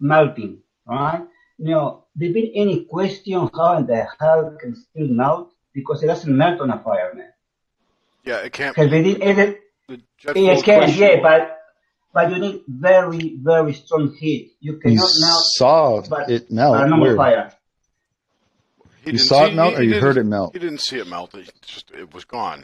Speaker 19: melting, right? You know, there been any question how in the hell can still melt because it doesn't melt on a fire, man.
Speaker 2: Yeah, it can't.
Speaker 19: Because they did it.
Speaker 2: The jet
Speaker 19: It
Speaker 2: fuel
Speaker 19: can,
Speaker 2: question-
Speaker 19: yeah, but you need very, very strong heat. You
Speaker 18: you
Speaker 19: cannot melt
Speaker 18: saw
Speaker 19: but
Speaker 18: it
Speaker 19: a
Speaker 18: melt.
Speaker 19: normal
Speaker 18: Where?
Speaker 19: fire.
Speaker 2: He
Speaker 18: You
Speaker 2: didn't
Speaker 18: saw
Speaker 2: see-
Speaker 18: it melt, or
Speaker 2: he
Speaker 18: you
Speaker 2: didn't-
Speaker 18: heard it melt?
Speaker 2: He didn't see it melt. It was gone.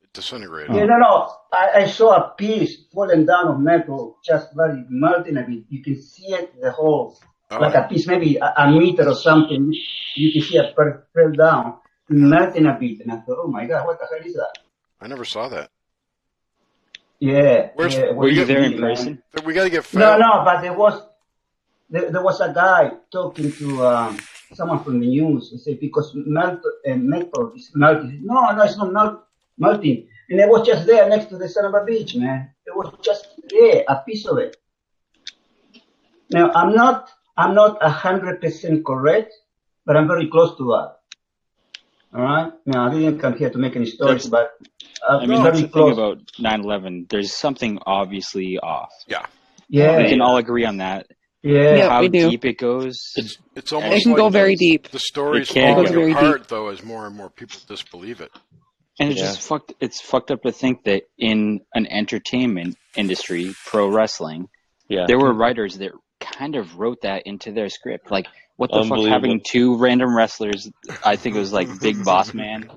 Speaker 2: It disintegrated.
Speaker 19: Yeah, no. I saw a piece falling down of metal, just very melting a bit. You can see it, the whole, like a piece, maybe a meter or something. You can see it fell down, melting a bit. And I thought, oh my God, what the hell is that?
Speaker 2: I never saw that.
Speaker 19: Yeah.
Speaker 2: Where's-
Speaker 19: yeah,
Speaker 16: Were you there in
Speaker 19: man.
Speaker 16: person?
Speaker 2: We got to get
Speaker 19: No, but there was a guy talking to someone from the news. He said because metal is melting. No, it's not melting. And it was just there next to the son of a beach, man. It was just there, a piece of it. Now I'm not 100% correct, but I'm very close to that. All right. Now I didn't come here to make any stories, but
Speaker 16: I mean,
Speaker 19: I'm
Speaker 16: that's
Speaker 19: very
Speaker 16: the thing
Speaker 19: close.
Speaker 16: about 9/11. There's something obviously off.
Speaker 2: Yeah.
Speaker 19: Yeah.
Speaker 16: We can all agree on that.
Speaker 19: Yeah.
Speaker 5: Yeah,
Speaker 16: How
Speaker 5: we do.
Speaker 16: deep it goes.
Speaker 2: It's almost
Speaker 5: It can
Speaker 2: like
Speaker 5: go very deep.
Speaker 2: the story's
Speaker 16: It can
Speaker 2: falling
Speaker 16: go
Speaker 5: very
Speaker 2: apart, though, as more and more people disbelieve it.
Speaker 16: And it's just fucked. It's fucked up to think that in an entertainment industry, pro wrestling, there were writers that kind of wrote that into their script. Like, what the fuck, having two random wrestlers, I think it was like Big Boss Man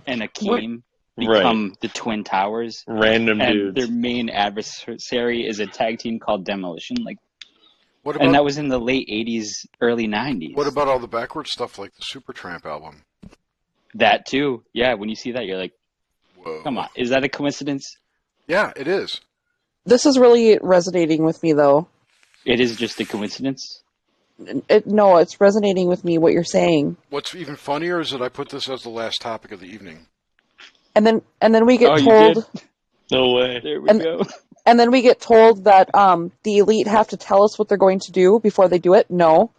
Speaker 16: and Akeem, become the Twin Towers.
Speaker 6: Random
Speaker 16: and
Speaker 6: dudes.
Speaker 16: their main adversary is a tag team called Demolition. Like,
Speaker 2: What about,
Speaker 16: and that was in the late 80s, early 90s.
Speaker 2: what about all the backward stuff like the Supertramp album?
Speaker 16: That too. Yeah, when you see that, you're like,
Speaker 2: Whoa.
Speaker 16: come on, is that a coincidence?
Speaker 2: Yeah, it is.
Speaker 5: This is really resonating with me, though.
Speaker 16: It is just a coincidence?
Speaker 5: No, it's resonating with me what you're saying.
Speaker 2: What's even funnier is that I put this as the last topic of the evening.
Speaker 5: And then we get
Speaker 16: Oh, you
Speaker 5: told.
Speaker 16: did?
Speaker 6: No way.
Speaker 16: There we go.
Speaker 5: And then we get told that the elite have to tell us what they're going to do before they do it. No,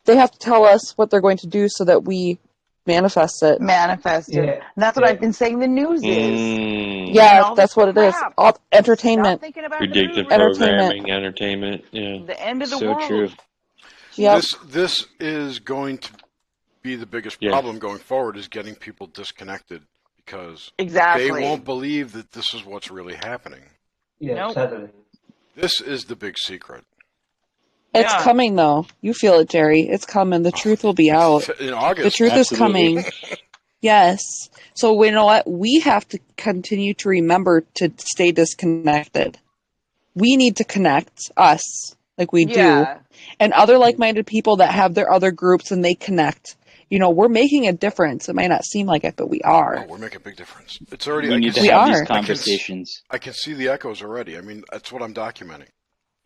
Speaker 5: they have to tell us what they're going to do so that we manifest it.
Speaker 14: Manifest it.
Speaker 19: Yeah.
Speaker 14: And that's what I've been saying the news is.
Speaker 5: Yeah,
Speaker 14: all
Speaker 5: that's
Speaker 14: this
Speaker 5: what it is.
Speaker 14: crap.
Speaker 5: All entertainment.
Speaker 14: Stop thinking about
Speaker 6: Predictive
Speaker 14: the news.
Speaker 6: programming, entertainment. Yeah.
Speaker 14: The end of the
Speaker 16: So
Speaker 14: world.
Speaker 16: true.
Speaker 5: Yep.
Speaker 2: This is going to be the biggest problem going forward, is getting people disconnected, because
Speaker 14: Exactly.
Speaker 2: they won't believe that this is what's really happening.
Speaker 19: Yeah,
Speaker 14: Nope.
Speaker 19: exactly.
Speaker 2: This is the big secret.
Speaker 5: It's coming, though. You feel it, Jerry. It's coming. The truth will be out.
Speaker 2: In August.
Speaker 5: The truth is coming. Yes. So, you know what? We have to continue to remember to stay disconnected. We need to connect us like we do. And other like-minded people that have their other groups and they connect. You know, we're making a difference. It might not seem like it, but we are.
Speaker 2: Oh, we're making a big difference. It's already.
Speaker 16: We need to have these conversations.
Speaker 2: I can see the echoes already. I mean, that's what I'm documenting.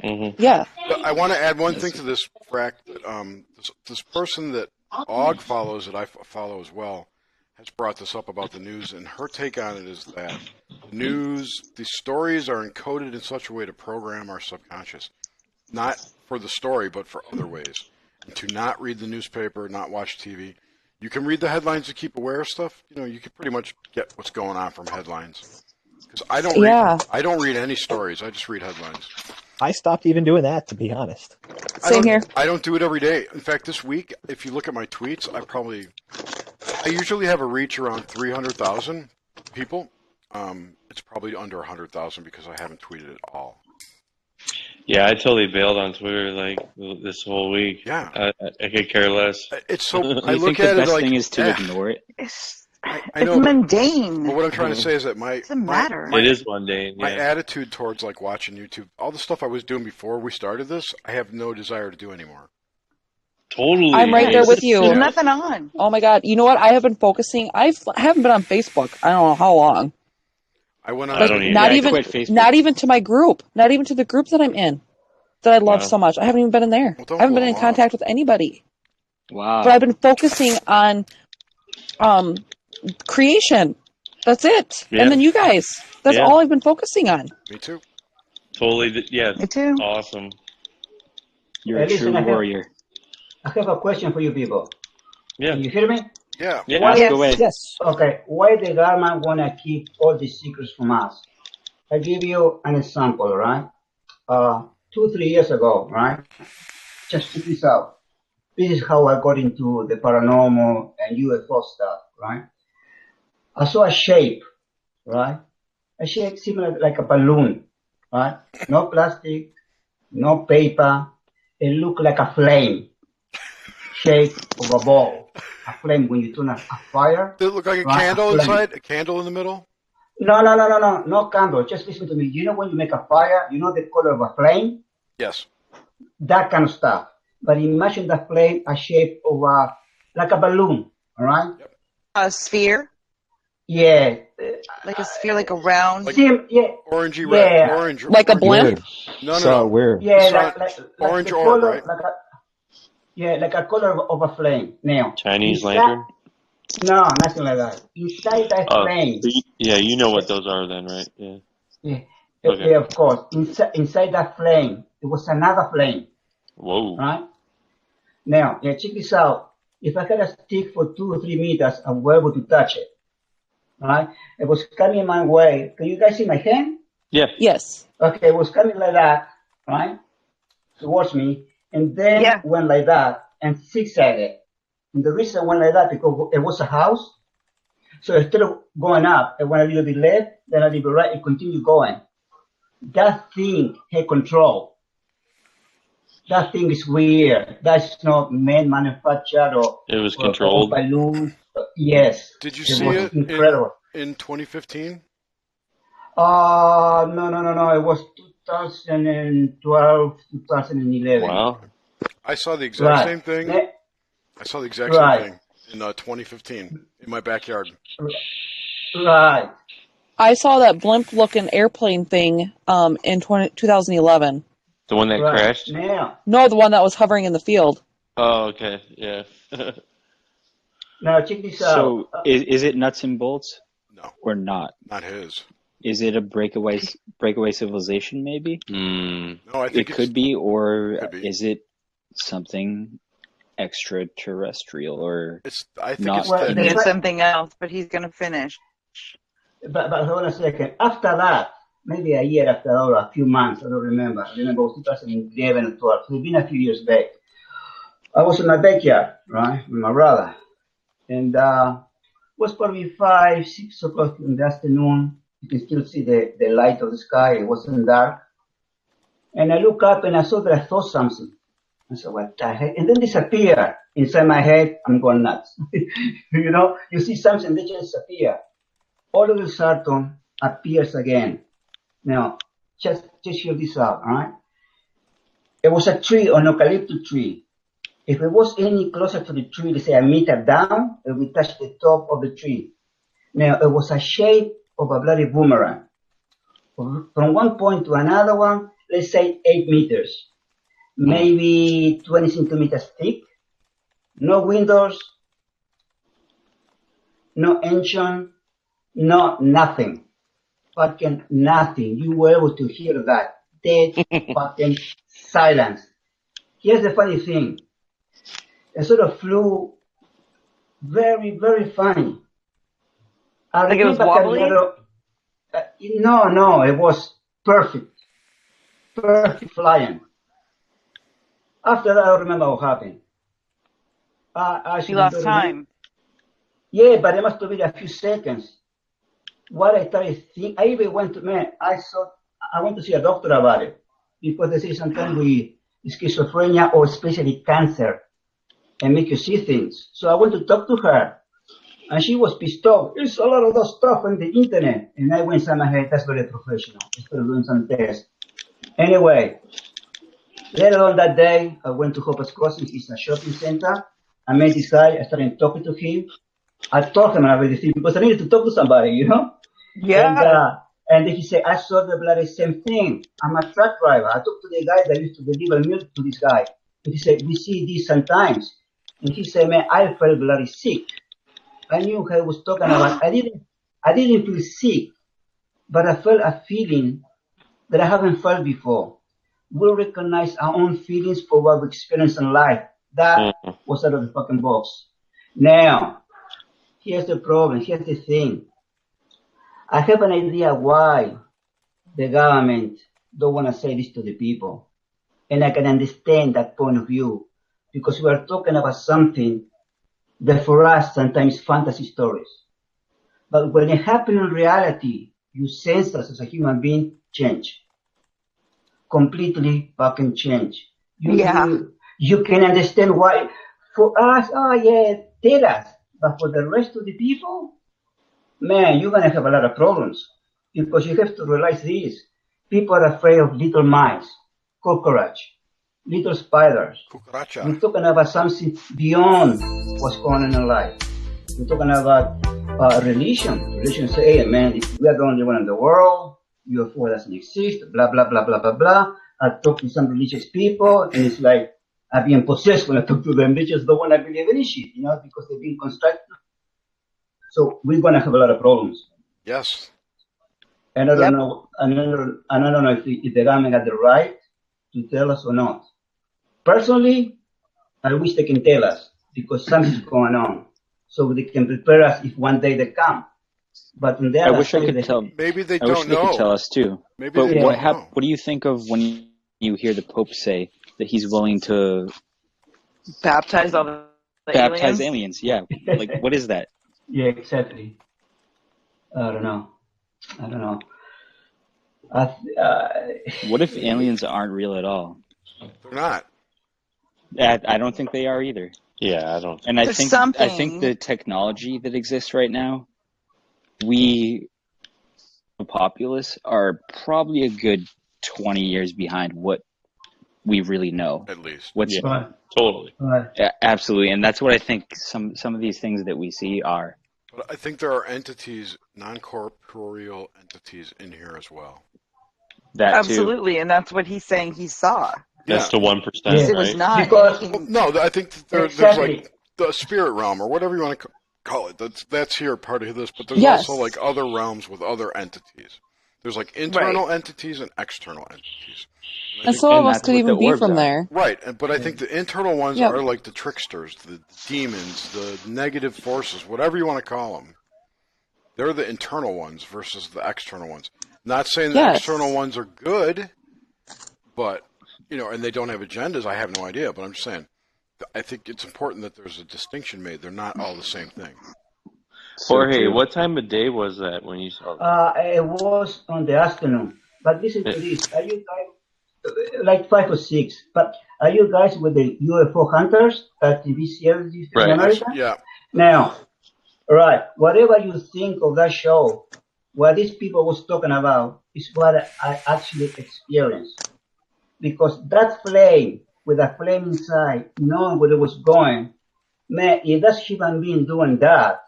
Speaker 16: Mm-hmm.
Speaker 5: Yeah.
Speaker 2: But I want to add one thing to this, Frack. This person that Og follows, that I follow as well, has brought this up about the news, and her take on it is that the stories are encoded in such a way to program our subconscious, not for the story, but for other ways. And to not read the newspaper, not watch TV. You can read the headlines to keep aware of stuff. You know, you can pretty much get what's going on from headlines. Because I don't read any stories. I just read headlines.
Speaker 11: I stopped even doing that, to be honest.
Speaker 5: Same here.
Speaker 2: I don't do it every day. In fact, this week, if you look at my tweets, I usually have a reach around 300,000 people. It's probably under 100,000 because I haven't tweeted at all.
Speaker 6: Yeah, I totally bailed on Twitter like this whole week.
Speaker 2: Yeah,
Speaker 6: I could care less.
Speaker 2: It's so.
Speaker 16: I think the best thing is to ignore it.
Speaker 2: I know,
Speaker 14: it's mundane.
Speaker 2: But what I'm trying to say is that
Speaker 14: it doesn't matter.
Speaker 6: It is mundane.
Speaker 2: My attitude towards like watching YouTube, all the stuff I was doing before we started this, I have no desire to do anymore.
Speaker 6: Totally.
Speaker 5: I'm right there with you.
Speaker 14: There's nothing on.
Speaker 5: Oh my God. You know what? I have been focusing. I haven't been on Facebook. I don't know how long.
Speaker 2: I went on.
Speaker 5: Like, not even to my group. Not even to the group that I'm in. That I love so much. I haven't even been in there. I haven't been in contact with anybody.
Speaker 16: Wow.
Speaker 5: But I've been focusing on creation. That's it.
Speaker 6: Yeah.
Speaker 5: And then you guys. That's all I've been focusing on.
Speaker 2: Me too.
Speaker 6: Totally. Yeah.
Speaker 14: Me too.
Speaker 6: Awesome.
Speaker 16: You're a true warrior.
Speaker 19: I have a question for you people.
Speaker 6: Yeah.
Speaker 19: Can you hear me?
Speaker 2: Yeah.
Speaker 16: Ask away.
Speaker 11: Yes.
Speaker 19: Okay. Why the government wanna keep all these secrets from us? I give you an example, right? 2-3 years ago, right? Just check this out. This is how I got into the paranormal and UFO stuff, right? I saw a shape, right? A shape similar like a balloon, right? No plastic, no paper. It looked like a flame, shape of a ball. A flame when you turn a fire.
Speaker 2: Did it look like a candle inside? A candle in the middle?
Speaker 19: No candle. Just listen to me. You know when you make a fire, you know the color of a flame?
Speaker 2: Yes.
Speaker 19: That kind of stuff. But imagine the flame a shape of like a balloon, all right?
Speaker 2: Yep.
Speaker 14: A sphere?
Speaker 19: Yeah.
Speaker 14: Like a sphere, like a round?
Speaker 2: Like
Speaker 19: orangey
Speaker 2: red.
Speaker 19: Yeah.
Speaker 2: Orange.
Speaker 5: Like a blimp?
Speaker 2: No.
Speaker 18: Weird.
Speaker 19: Yeah, like
Speaker 2: orange
Speaker 19: the
Speaker 2: orb,
Speaker 19: color,
Speaker 2: right?
Speaker 19: like a color of a flame. Now,
Speaker 6: Chinese lantern?
Speaker 19: No, nothing like that. Inside that flame.
Speaker 6: Yeah, you know what those are then, right? Yeah.
Speaker 19: Okay. Yeah, of course. Inside that flame, there was another flame.
Speaker 6: Whoa.
Speaker 19: Right? Now, check this out. If I had a stick for 2 or 3 meters, I was able to touch it. Right? It was coming my way. Can you guys see my hand?
Speaker 6: Yeah.
Speaker 5: Yes.
Speaker 19: Okay, it was coming like that, right? Towards me. And then went like that and zigzagged. And the reason I went like that because it was a house. So instead of going up, it went a little bit left, then a little bit right, and continued going. That thing had control. That thing is weird. That's not man-manufactured or...
Speaker 6: It was controlled.
Speaker 19: Or balloon. Yes.
Speaker 2: Did you see it
Speaker 19: incredible.
Speaker 2: in 2015?
Speaker 19: No. It was 2012, 2011.
Speaker 6: Wow.
Speaker 2: I saw the exact same thing. I saw the exact same thing in 2015 in my backyard.
Speaker 19: Right.
Speaker 5: I saw that blimp-looking airplane thing in 2011.
Speaker 6: The one that crashed?
Speaker 19: Now.
Speaker 5: No, the one that was hovering in the field.
Speaker 6: Oh, okay. Yeah.
Speaker 19: Now, check this out.
Speaker 16: So, is it nuts and bolts?
Speaker 2: No.
Speaker 16: Or not?
Speaker 2: Not his.
Speaker 16: Is it a breakaway civilization, maybe?
Speaker 6: No,
Speaker 2: I think
Speaker 16: it could be, or is it something extraterrestrial, or
Speaker 2: I think
Speaker 14: it's something else, but he's going to finish.
Speaker 19: But hold on a second. After that, maybe a year after or a few months, I don't remember. I remember it was 2011 or 12. So it's been a few years back. I was in my backyard, right, with my brother. And it was probably 5, 6 o'clock in the afternoon. You can still see the light of the sky. It wasn't dark. And I look up and I saw that I saw something. And so what the heck? And then disappear inside my head. I'm going nuts. You know, you see something, they just disappear. All of a sudden appears again. Now, just hear this out, all right? It was a tree, an eucalyptus tree. If it was any closer to the tree, let's say a meter down, it would touch the top of the tree. Now, it was a shape of a bloody boomerang. From one point to another one, let's say 8 meters, maybe 20 centimeters thick, no windows, no engine, no nothing, fucking nothing. You were able to hear that. Dead fucking silence. Here's the funny thing. It sort of flew very, very funny.
Speaker 14: Like it was wobbly?
Speaker 19: No, it was perfect. Perfect flying. After that, I don't remember what happened.
Speaker 14: You lost time.
Speaker 19: Yeah, but it must have been a few seconds. What I started thinking, I even went to, I went to see a doctor about it. Because they say sometimes with schizophrenia or especially cancer, and make you see things. So I went to talk to her. And she was pissed off. There's a lot of those stuff on the internet. And I went inside my head, that's very professional. I started doing some tests. Anyway, later on that day, I went to Hoppers Crossing. It's a shopping center. I met this guy. I started talking to him. I told him about the thing because I needed to talk to somebody, you know?
Speaker 14: Yeah.
Speaker 19: And he said, I saw the bloody same thing. I'm a truck driver. I talked to the guy that used to deliver milk to this guy. And he said, we see this sometimes. And he said, man, I felt bloody sick. I knew what I was talking about. I didn't feel sick, but I felt a feeling that I haven't felt before. We recognize our own feelings for what we experience in life. That was out of the fucking box. Now, here's the problem. Here's the thing. I have an idea why the government don't want to say this to the people. And I can understand that point of view because we are talking about something that for us sometimes fantasy stories. But when it happens in reality, your senses as a human being change. Completely fucking change. You can understand why. For us, tell us. But for the rest of the people, man, you're going to have a lot of problems. Because you have to realize this. People are afraid of little mice, cockroach, little spiders.
Speaker 2: Cucaracha.
Speaker 19: We're talking about something beyond what's going on in life. We're talking about religion. Religion say, hey, man, we are the only one in the world. UFO doesn't exist, blah, blah, blah, blah, blah, blah. I talk to some religious people, and it's like, I'm being possessed when I talk to them. They just don't want to believe any shit, you know, because they've been constructed. So we're going to have a lot of problems.
Speaker 2: Yes.
Speaker 19: And I don't know, I don't know if the government had the right to tell us or not. Personally, I wish they can tell us because something's going on, so they can prepare us if one day they come. But on the other
Speaker 16: I wish I
Speaker 19: side,
Speaker 16: could tell.
Speaker 2: Maybe they
Speaker 16: I
Speaker 2: don't
Speaker 16: wish they
Speaker 2: know.
Speaker 16: could tell us too.
Speaker 2: Maybe
Speaker 16: but
Speaker 2: they don't know.
Speaker 16: what do you think of when you hear the Pope say that he's willing to
Speaker 14: baptize all the
Speaker 16: aliens? Yeah, like what is that?
Speaker 19: Yeah, exactly. I don't know.
Speaker 16: What if aliens aren't real at all?
Speaker 2: They're not.
Speaker 16: I don't think they are either.
Speaker 17: Yeah, I don't.
Speaker 16: And I think the technology that exists right now, we, the populace, are probably a good 20 years behind what we really know.
Speaker 2: At least.
Speaker 17: Totally.
Speaker 16: Yeah, absolutely. And that's what I think some of these things that we see are.
Speaker 2: But I think there are entities, non-corporeal entities in here as well.
Speaker 16: That
Speaker 14: absolutely,
Speaker 16: too.
Speaker 14: And that's what he's saying he saw.
Speaker 17: That's the 1%.
Speaker 14: It was not.
Speaker 2: No, I think there's like the spirit realm or whatever you want to call it. That's here part of this, but there's also like other realms with other entities. There's like internal entities and external entities.
Speaker 5: And some of us could even be from there.
Speaker 2: Right, but I think the internal ones are like the tricksters, the demons, the negative forces, whatever you want to call them. They're the internal ones versus the external ones. Not saying the external ones are good, but, and they don't have agendas. I have no idea, but I'm just saying, I think it's important that there's a distinction made. They're not all the same thing.
Speaker 17: Jorge, what time of day was that when you saw that?
Speaker 19: It was on the afternoon. But listen to this. Are you guys like 5 or 6. But are you guys with the UFO Hunters, that TV series in
Speaker 2: Right.
Speaker 19: America?
Speaker 2: Yeah.
Speaker 19: Now, right, whatever you think of that show, what these people was talking about is what I actually experienced. Because that flame, with a flame inside, knowing where it was going, man, if that's human being doing that,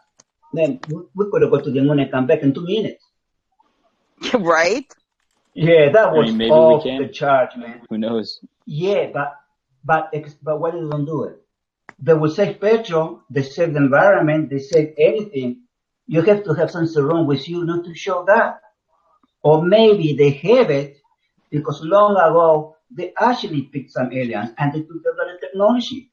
Speaker 19: man, we could have got to the moon and come back in 2 minutes.
Speaker 14: Right?
Speaker 19: Yeah, that
Speaker 16: I
Speaker 19: was
Speaker 16: mean, maybe we
Speaker 19: off
Speaker 16: can.
Speaker 19: the chart, man.
Speaker 16: Who knows?
Speaker 19: Yeah, but why they don't do it? They will save petrol, they save the environment, they save anything. You have to have something wrong with you not to show that. Or maybe they have it because long ago they actually picked some aliens and they took the better technology.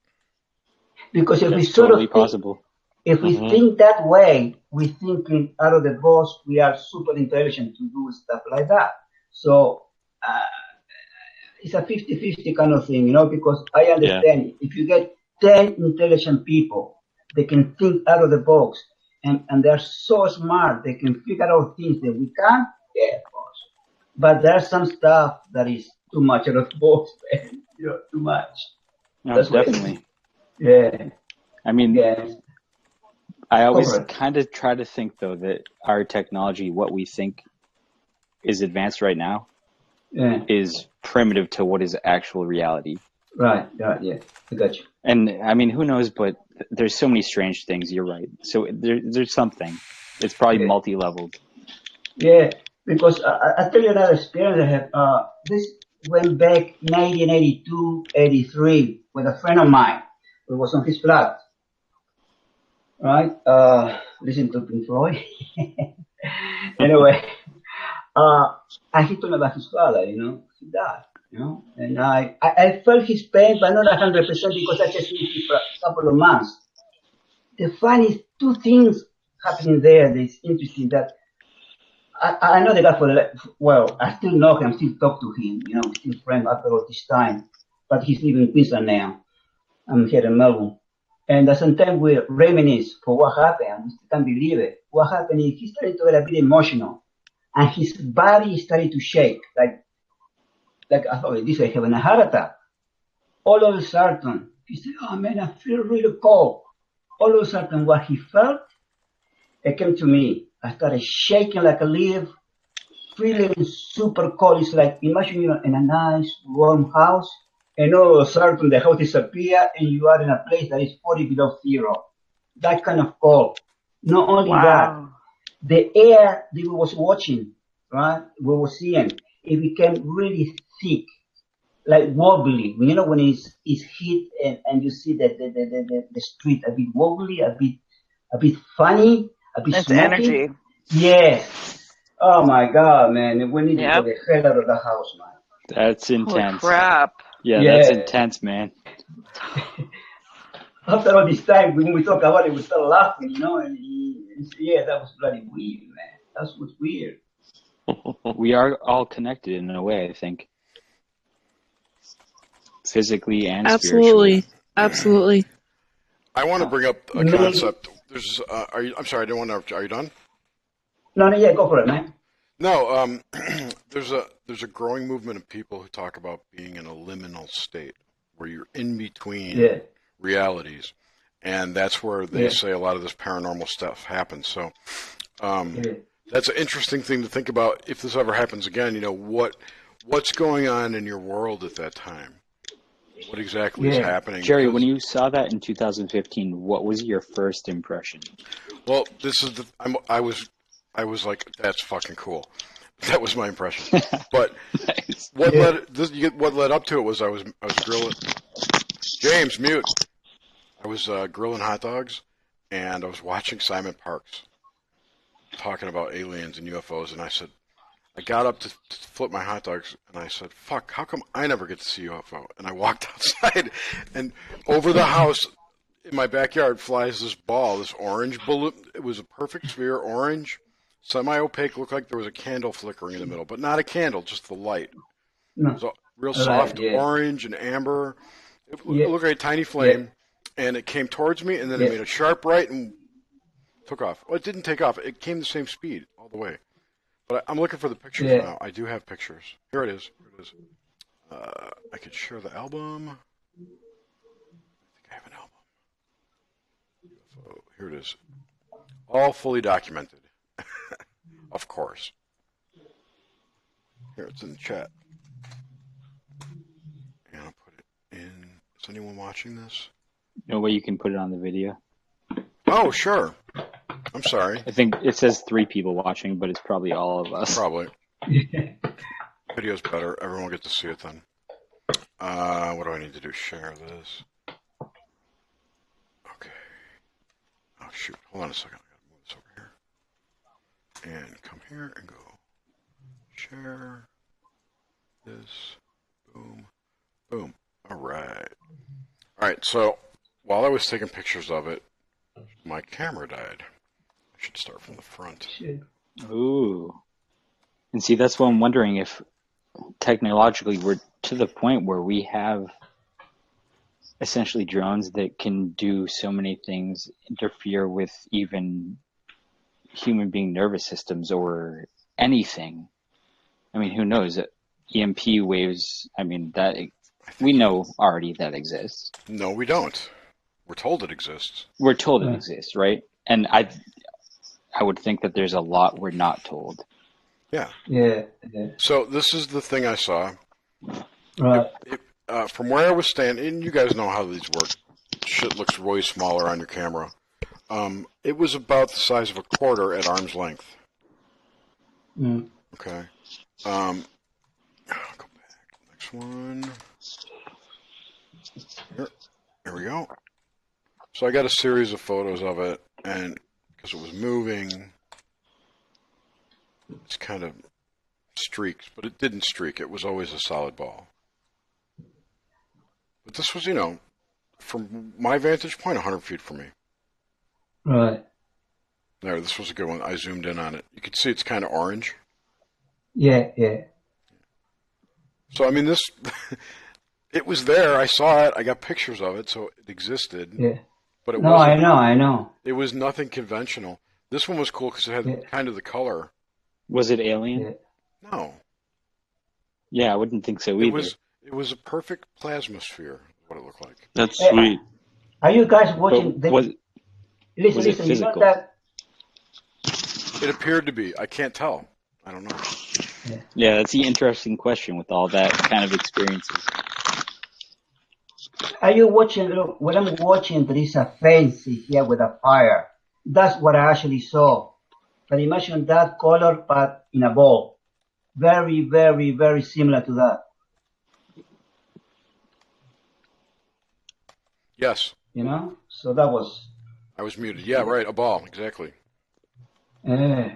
Speaker 19: Because if
Speaker 16: That's
Speaker 19: we sort
Speaker 16: totally
Speaker 19: of think,
Speaker 16: possible.
Speaker 19: if we think that way, we're thinking out of the box, we are super intelligent to do stuff like that. So it's a 50-50 kind of thing, because I understand if you get 10 intelligent people, they can think out of the box and they're so smart, they can figure out things that we can't. Yeah, of course. But there's some stuff that is too much out of the box, man. Too much.
Speaker 16: No,
Speaker 19: That's what
Speaker 16: definitely.
Speaker 19: Yeah.
Speaker 16: I mean,
Speaker 19: Yeah.
Speaker 16: I always
Speaker 19: Over.
Speaker 16: kind of try to think, though, that our technology, what we think is advanced right now, is primitive to what is actual reality.
Speaker 19: Right, yeah. I got you.
Speaker 16: And, I mean, who knows, but there's so many strange things. You're right. So there's something. It's probably multi-leveled.
Speaker 19: Yeah, because I tell you another experience I had. This went back 1982, 83 with a friend of mine who was on his flat. Right? Listen to Pink Floyd. Anyway, and he told me about his father, he died, and I felt his pain, but not 100% because I just knew him for a couple of months. The funny two things happening there that's interesting that I know the guy I still know him, still talk to him, we're still friends after all this time, but he's living in Queensland now. I'm here in Melbourne. And sometimes we reminisce for what happened. We still can't believe it. What happened is he started to get a bit emotional and his body started to shake. Like I thought, this is having a heart attack. All of a sudden, he said, oh man, I feel really cold. All of a sudden, what he felt, it came to me. I started shaking like a leaf, feeling super cold. It's like, imagine you're in a nice, warm house, and all of a sudden the house disappears, and you are in a place that is 40 below zero. That kind of cold. Not only that, the air that we was watching, right, we were seeing, it became really thick, like wobbly. When it's heat and you see that the street a bit wobbly, a bit funny, a bit
Speaker 14: It's
Speaker 19: smoky.
Speaker 14: energy.
Speaker 19: Yes. Oh my God, man. We need to get the hell out of the house, man.
Speaker 16: That's intense.
Speaker 14: Holy crap.
Speaker 16: Yeah, that's intense, man.
Speaker 19: After all this time, when we talk about it, we start laughing, and that was bloody weird, man. That was weird.
Speaker 16: We are all connected in a way, I think. Physically and spiritually.
Speaker 2: Absolutely. I want to bring up a concept. There's, I'm sorry, I didn't want to. Are you done?
Speaker 19: No, yeah, go for it, man.
Speaker 2: No, there's a growing movement of people who talk about being in a liminal state, where you're in between realities, and that's where they say a lot of this paranormal stuff happens. So, that's an interesting thing to think about. If this ever happens again, what's going on in your world at that time? What exactly is happening?
Speaker 16: Jerry, when you saw that in 2015, what was your first impression?
Speaker 2: Well, this is I was like, that's fucking cool. That was my impression. But what led up to it was I was grilling. James, mute. I was grilling hot dogs, and I was watching Simon Parks talking about aliens and UFOs, and I got up to flip my hot dogs, and I said, fuck, how come I never get to see UFO? And I walked outside, and over the house in my backyard flies this ball, this orange balloon. It was a perfect sphere, orange, semi-opaque, looked like there was a candle flickering in the middle, but not a candle, just the light. It was a real soft orange and amber. It looked like a tiny flame, and it came towards me, and then it made a sharp right and took off. Well, it didn't take off. It came the same speed all the way. But I'm looking for the pictures now. I do have pictures. Here it is. I could share the album. I think I have an album. UFO. Here it is. All fully documented. Of course. Here, it's in the chat. And I'll put it in. Is anyone watching this?
Speaker 16: No way you can put it on the video.
Speaker 2: Oh, sure. I'm sorry.
Speaker 16: I think it says 3 people watching, but it's probably all of us.
Speaker 2: Probably. Video's better. Everyone will get to see it then. What do I need to do? Share this. Okay. Oh, shoot. Hold on a second. I gotta move this over here. And come here and go. Share this. Boom. Boom. All right. All right. So while I was taking pictures of it, my camera died. I should start from the front.
Speaker 16: Ooh. And see, that's what I'm wondering if technologically we're to the point where we have essentially drones that can do so many things, interfere with even human being nervous systems or anything. I mean, who knows? EMP waves, I mean, that we know already that exists.
Speaker 2: No, we don't. We're told it exists.
Speaker 16: We're told it exists, right? And I would think that there's a lot we're not told.
Speaker 2: Yeah.
Speaker 19: Yeah.
Speaker 2: So this is the thing I saw.
Speaker 19: Right.
Speaker 2: From where I was standing, and you guys know how these work. Shit looks way smaller on your camera. It was about the size of a quarter at arm's length.
Speaker 19: Mm.
Speaker 2: Okay. I'll go back. Next one. Here we go. So I got a series of photos of it, and because it was moving, it's kind of streaked, but it didn't streak. It was always a solid ball. But this was, from my vantage point, 100 feet from me.
Speaker 19: Right.
Speaker 2: There, this was a good one. I zoomed in on it. You can see it's kind of orange.
Speaker 19: Yeah, yeah.
Speaker 2: So, I mean, this, it was there. I saw it. I got pictures of it, so it existed.
Speaker 19: Yeah.
Speaker 2: But it
Speaker 19: No,
Speaker 2: wasn't,
Speaker 19: I know.
Speaker 2: It was nothing conventional. This one was cool because it had kind of the color.
Speaker 16: Was it alien?
Speaker 19: Yeah.
Speaker 2: No.
Speaker 16: Yeah, I wouldn't think so either.
Speaker 2: It was a perfect plasma sphere, what it looked like.
Speaker 17: That's sweet.
Speaker 19: Are you guys watching? Listen,
Speaker 16: physical?
Speaker 19: you know that?
Speaker 2: It appeared to be. I can't tell. I don't know.
Speaker 16: Yeah, that's the interesting question with all that kind of experiences.
Speaker 19: Are you watching? Look, what I'm watching, there is a fence here with a fire. That's what I actually saw. But imagine that color, but in a ball. Very, very, very similar to that.
Speaker 2: Yes.
Speaker 19: So that was.
Speaker 2: I was muted. Yeah, right. A ball. Exactly.
Speaker 19: Yeah.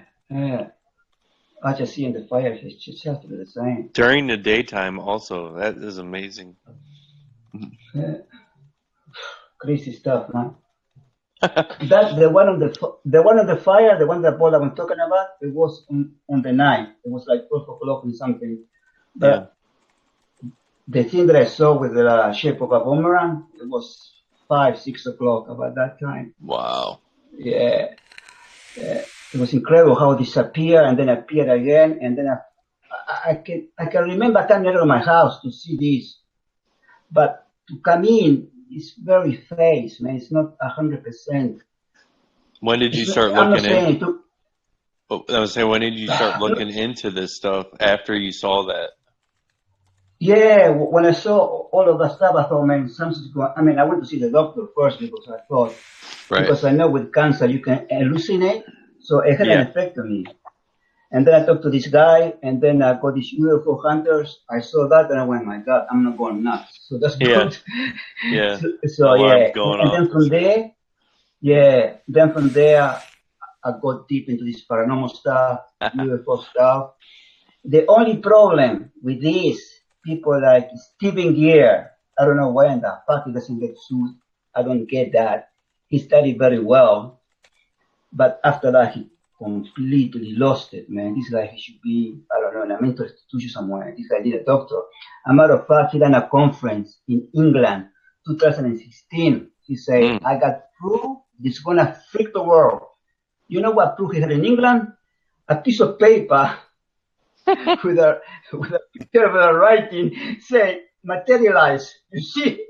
Speaker 19: I just see in the fire, it's just have to be the same.
Speaker 17: During the daytime, also, that is amazing.
Speaker 19: Yeah. Crazy stuff, man. That the one on the fire, the one that ball I'm talking about, it was on the night. It was like 12 o'clock and something. But the thing that I saw with the shape of a boomerang, it was 5, 6 o'clock about that time.
Speaker 17: Wow.
Speaker 19: Yeah. It was incredible how it disappeared and then appeared again. And then I can remember coming out of my house to see this. But to come in, it's very fast, man. It's not 100%.
Speaker 17: When did you start looking in? I was saying, when did you start looking into this stuff after you saw that?
Speaker 19: Yeah, when I saw all of that stuff, I thought, man, something's going. I mean, I went to see the doctor first because I thought, because I know with cancer you can hallucinate, so it had an effect on me. And then I talked to this guy, and then I got these UFO hunters. I saw that, and I went, my God, I'm not going nuts. So that's good.
Speaker 17: Yeah.
Speaker 19: So and then from there, I got deep into this paranormal stuff, UFO stuff. The only problem with this, people like Stephen Gear, I don't know why in the fuck he doesn't get sued. I don't get that. He studied very well, but after that he completely lost it, man. This guy, he should be, I don't know, in a mental institution somewhere. This guy did a doctor. As a matter of fact, he done a conference in England, 2016. He said, I got proof that's gonna freak the world. You know what proof he had in England? A piece of paper with a picture of a writing, say, materialize, you see?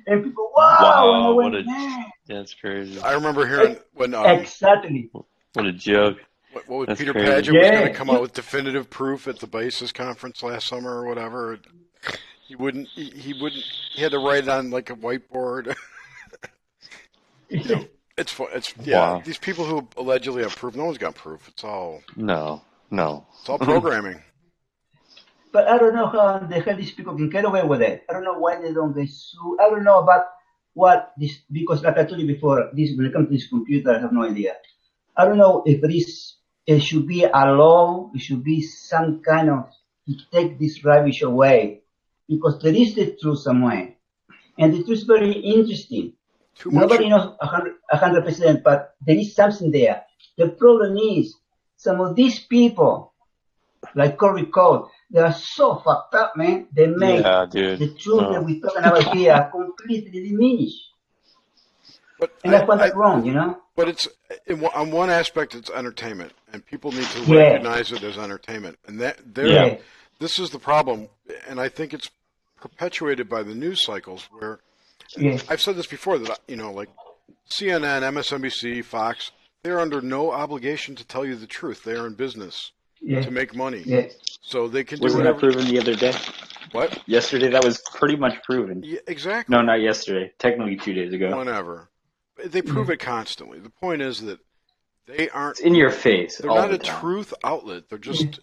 Speaker 19: And people, wow, and I went, man.
Speaker 6: That's crazy.
Speaker 2: I remember hearing when
Speaker 19: exactly.
Speaker 6: What a joke.
Speaker 2: What was
Speaker 6: That's
Speaker 2: Peter
Speaker 6: crazy.
Speaker 2: Padgett was going to come out with definitive proof at the BASIS conference last summer or whatever. He wouldn't. He had to write it on like a whiteboard. It's fun.
Speaker 6: Wow.
Speaker 2: These people who allegedly have proof. No one's got proof. It's all
Speaker 6: no.
Speaker 2: It's all programming.
Speaker 19: But I don't know how the hell these people can get away with it. I don't know why they don't get sued. I don't know about what this, because like I told you before, this when it comes to this computer, I have no idea. I don't know if it should be a law, it should be some kind of to take this rubbish away, because there is the truth somewhere, and the truth is very interesting. Nobody knows 100%, but there is something there. The problem is some of these people, like Corey Cole, they are so fucked up, man. They make the truth that we're talking about here completely diminished. And I find that wrong, you know?
Speaker 2: But it's on one aspect, it's entertainment, and people need to recognize it as entertainment. And this is the problem, and I think it's perpetuated by the news cycles where I've said this before that like CNN, MSNBC, Fox, they're under no obligation to tell you the truth. They are in business to make money, so they can do
Speaker 16: Wasn't
Speaker 2: whatever.
Speaker 16: that proven the other day?
Speaker 2: What?
Speaker 16: Yesterday, that was pretty much proven.
Speaker 2: Yeah, exactly.
Speaker 16: No, not yesterday. Technically 2 days ago.
Speaker 2: Whenever. They prove it constantly. The point is that they aren't...
Speaker 16: It's in your face.
Speaker 2: They're
Speaker 16: all
Speaker 2: not
Speaker 16: the
Speaker 2: a
Speaker 16: time.
Speaker 2: truth outlet. They're just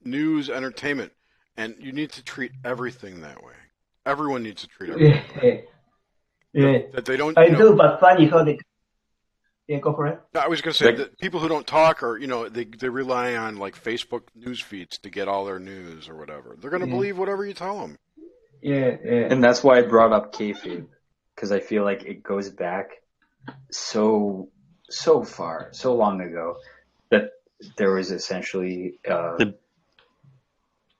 Speaker 2: news, entertainment. And you need to treat everything that way. Everyone needs to treat everything that way. That they don't...
Speaker 19: I do, but funny how they... Yeah, go for it.
Speaker 2: No, I was going to say that people who don't talk or, they rely on like Facebook news feeds to get all their news or whatever. They're going to believe whatever you tell them.
Speaker 19: Yeah.
Speaker 16: And that's why I brought up kayfabe, because I feel like it goes back so far, so long ago, that there was essentially
Speaker 6: the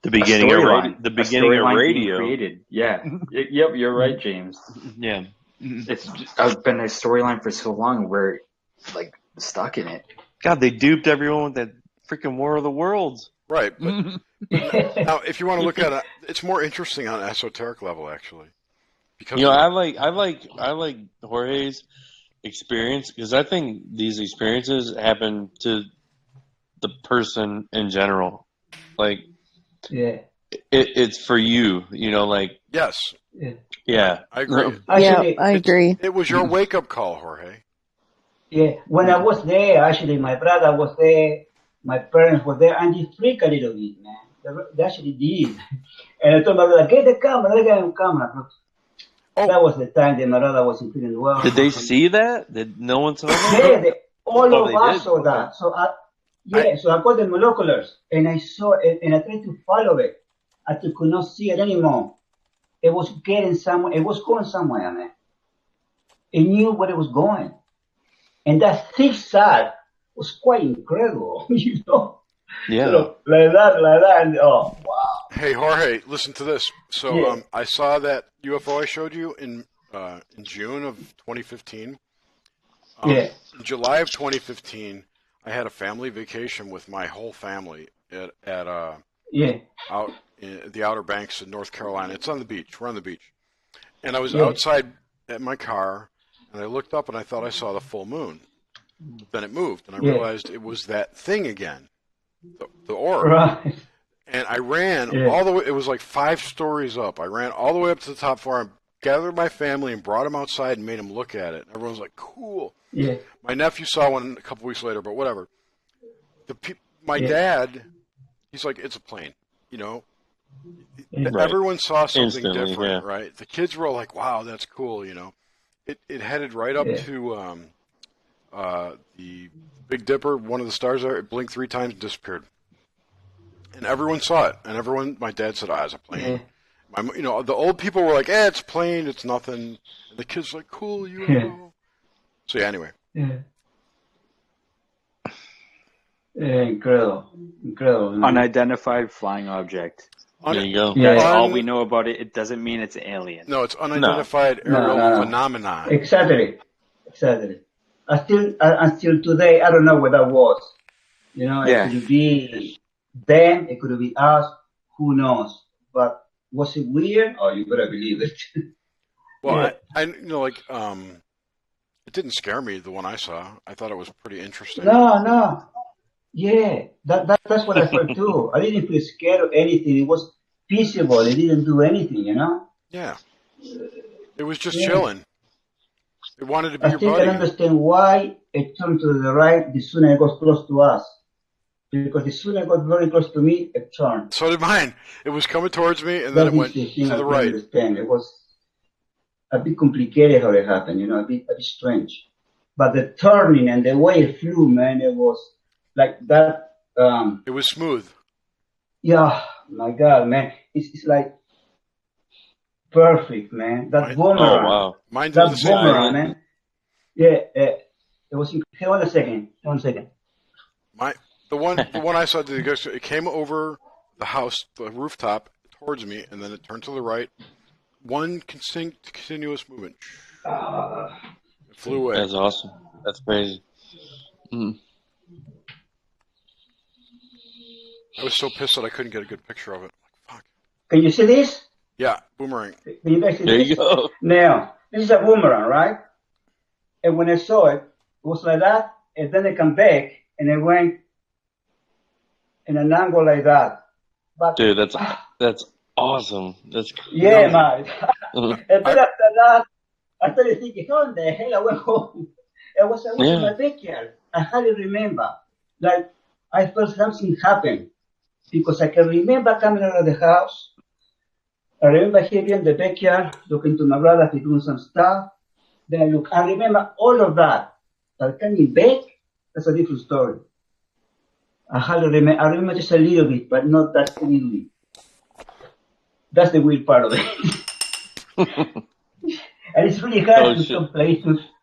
Speaker 6: beginning of the beginning of radio.
Speaker 16: Created. Yeah. Yep, you're right, James.
Speaker 6: Yeah.
Speaker 16: It's been a storyline for so long we're like stuck in it.
Speaker 6: God, they duped everyone with that freaking War of the Worlds.
Speaker 2: Right. But now, if you want to look at it, it's more interesting on an esoteric level, actually. Because
Speaker 6: I like Jorge's experience, because I think these experiences happen to the person in general. Like, it's for you, like.
Speaker 2: Yes.
Speaker 6: Yeah.
Speaker 2: I agree.
Speaker 19: Actually,
Speaker 5: I agree.
Speaker 2: It was your wake-up call, Jorge.
Speaker 19: Yeah. When I was there, actually, my brother was there, my parents were there, and they freaked a little bit, man. They actually did. And I told my brother, get the camera, get the camera. That was the time that my brother was in prison. Well,
Speaker 6: did they see that? Did no one saw that?
Speaker 19: Yeah, all of us saw that. So so I got the moleculars, and I saw it, and I tried to follow it. I could not see it anymore. It was getting somewhere. It was going somewhere, man. It knew where it was going. And that zigzag was quite incredible,
Speaker 6: Yeah.
Speaker 19: So, like that, and wow.
Speaker 2: Hey, Jorge, listen to this. So I saw that UFO I showed you in June of 2015. In July of 2015, I had a family vacation with my whole family out in the Outer Banks in North Carolina. It's on the beach. We're on the beach. And I was outside at my car, and I looked up and I thought I saw the full moon. Then it moved, and I realized it was that thing again, the orb.
Speaker 19: Right.
Speaker 2: And I ran all the way. It was like 5 stories up. I ran all the way up to the top floor and gathered my family and brought them outside and made them look at it. Everyone was like, cool.
Speaker 19: Yeah.
Speaker 2: My nephew saw one a couple weeks later, but whatever. My dad, he's like, it's a plane,
Speaker 6: Right.
Speaker 2: Everyone saw something
Speaker 6: Instantly,
Speaker 2: different, right? The kids were all like, wow, that's cool, It headed right up to the Big Dipper, one of the stars there. It blinked 3 times and disappeared. And everyone saw it. And my dad said, it's a plane. The old people were like, it's a plane, it's nothing. And the kids were like, cool, UFO. So anyway.
Speaker 19: Incredible.
Speaker 16: Unidentified flying object.
Speaker 6: There you go.
Speaker 16: That's all we know about it. It doesn't mean it's alien.
Speaker 2: No, it's unidentified aerial phenomena.
Speaker 19: Exactly. Until today, I don't know what that was. It could be them, it could be us, who knows? But was it weird? Oh, you better believe it.
Speaker 2: Well,
Speaker 19: Yeah.
Speaker 2: I it didn't scare me, the one I saw. I thought it was pretty interesting.
Speaker 19: No. Yeah, that's what I felt too. I didn't feel scared or anything. It was peaceable. It didn't do anything, you know?
Speaker 2: Yeah. It was just
Speaker 19: Yeah.
Speaker 2: chilling. It wanted to be
Speaker 19: I
Speaker 2: your
Speaker 19: think
Speaker 2: buddy.
Speaker 19: I understand why it turned to the right the sooner it got close to us. Because the sooner it got very close to me, it turned.
Speaker 2: So did mine. It was coming towards me, and then
Speaker 19: That
Speaker 2: it
Speaker 19: is
Speaker 2: went
Speaker 19: the thing
Speaker 2: to
Speaker 19: I
Speaker 2: the
Speaker 19: couldn't
Speaker 2: right.
Speaker 19: understand. It was a bit complicated how it happened, you know, a bit strange. But the turning and the way it flew, man, it was like that.
Speaker 2: It was smooth.
Speaker 19: Yeah, my God, man, it's like perfect, man. That boomerang.
Speaker 6: Oh, wow.
Speaker 2: Mine did
Speaker 19: That
Speaker 2: the same
Speaker 19: boomerang,
Speaker 2: thing.
Speaker 19: man. Yeah, it was. Hey, one second.
Speaker 2: The one I saw, it came over the house, the rooftop, towards me, and then it turned to the right. One continuous movement. It flew away.
Speaker 6: That's awesome. That's crazy. Mm.
Speaker 2: I was so pissed that I couldn't get a good picture of it.
Speaker 19: Can you see this?
Speaker 2: Yeah, boomerang.
Speaker 19: Can you guys see
Speaker 6: There
Speaker 19: this?
Speaker 6: you go.
Speaker 19: Now, this is a boomerang, right? And when I saw it, it was like that, and then it came back, and it went in an angle like that. But
Speaker 6: Dude, that's awesome. That's crazy.
Speaker 19: yeah, man. And then after that, I started thinking, how the hell I went home? I was in my backyard. I hardly remember. Like, I felt something happen. Because I can remember coming out of the house. I remember here in the backyard, looking to my brother, he doing some stuff. Then I remember all of that. But coming back, that's a different story. I remember just a little bit, but not that clearly. That's the weird part of it. And it's really hard to explain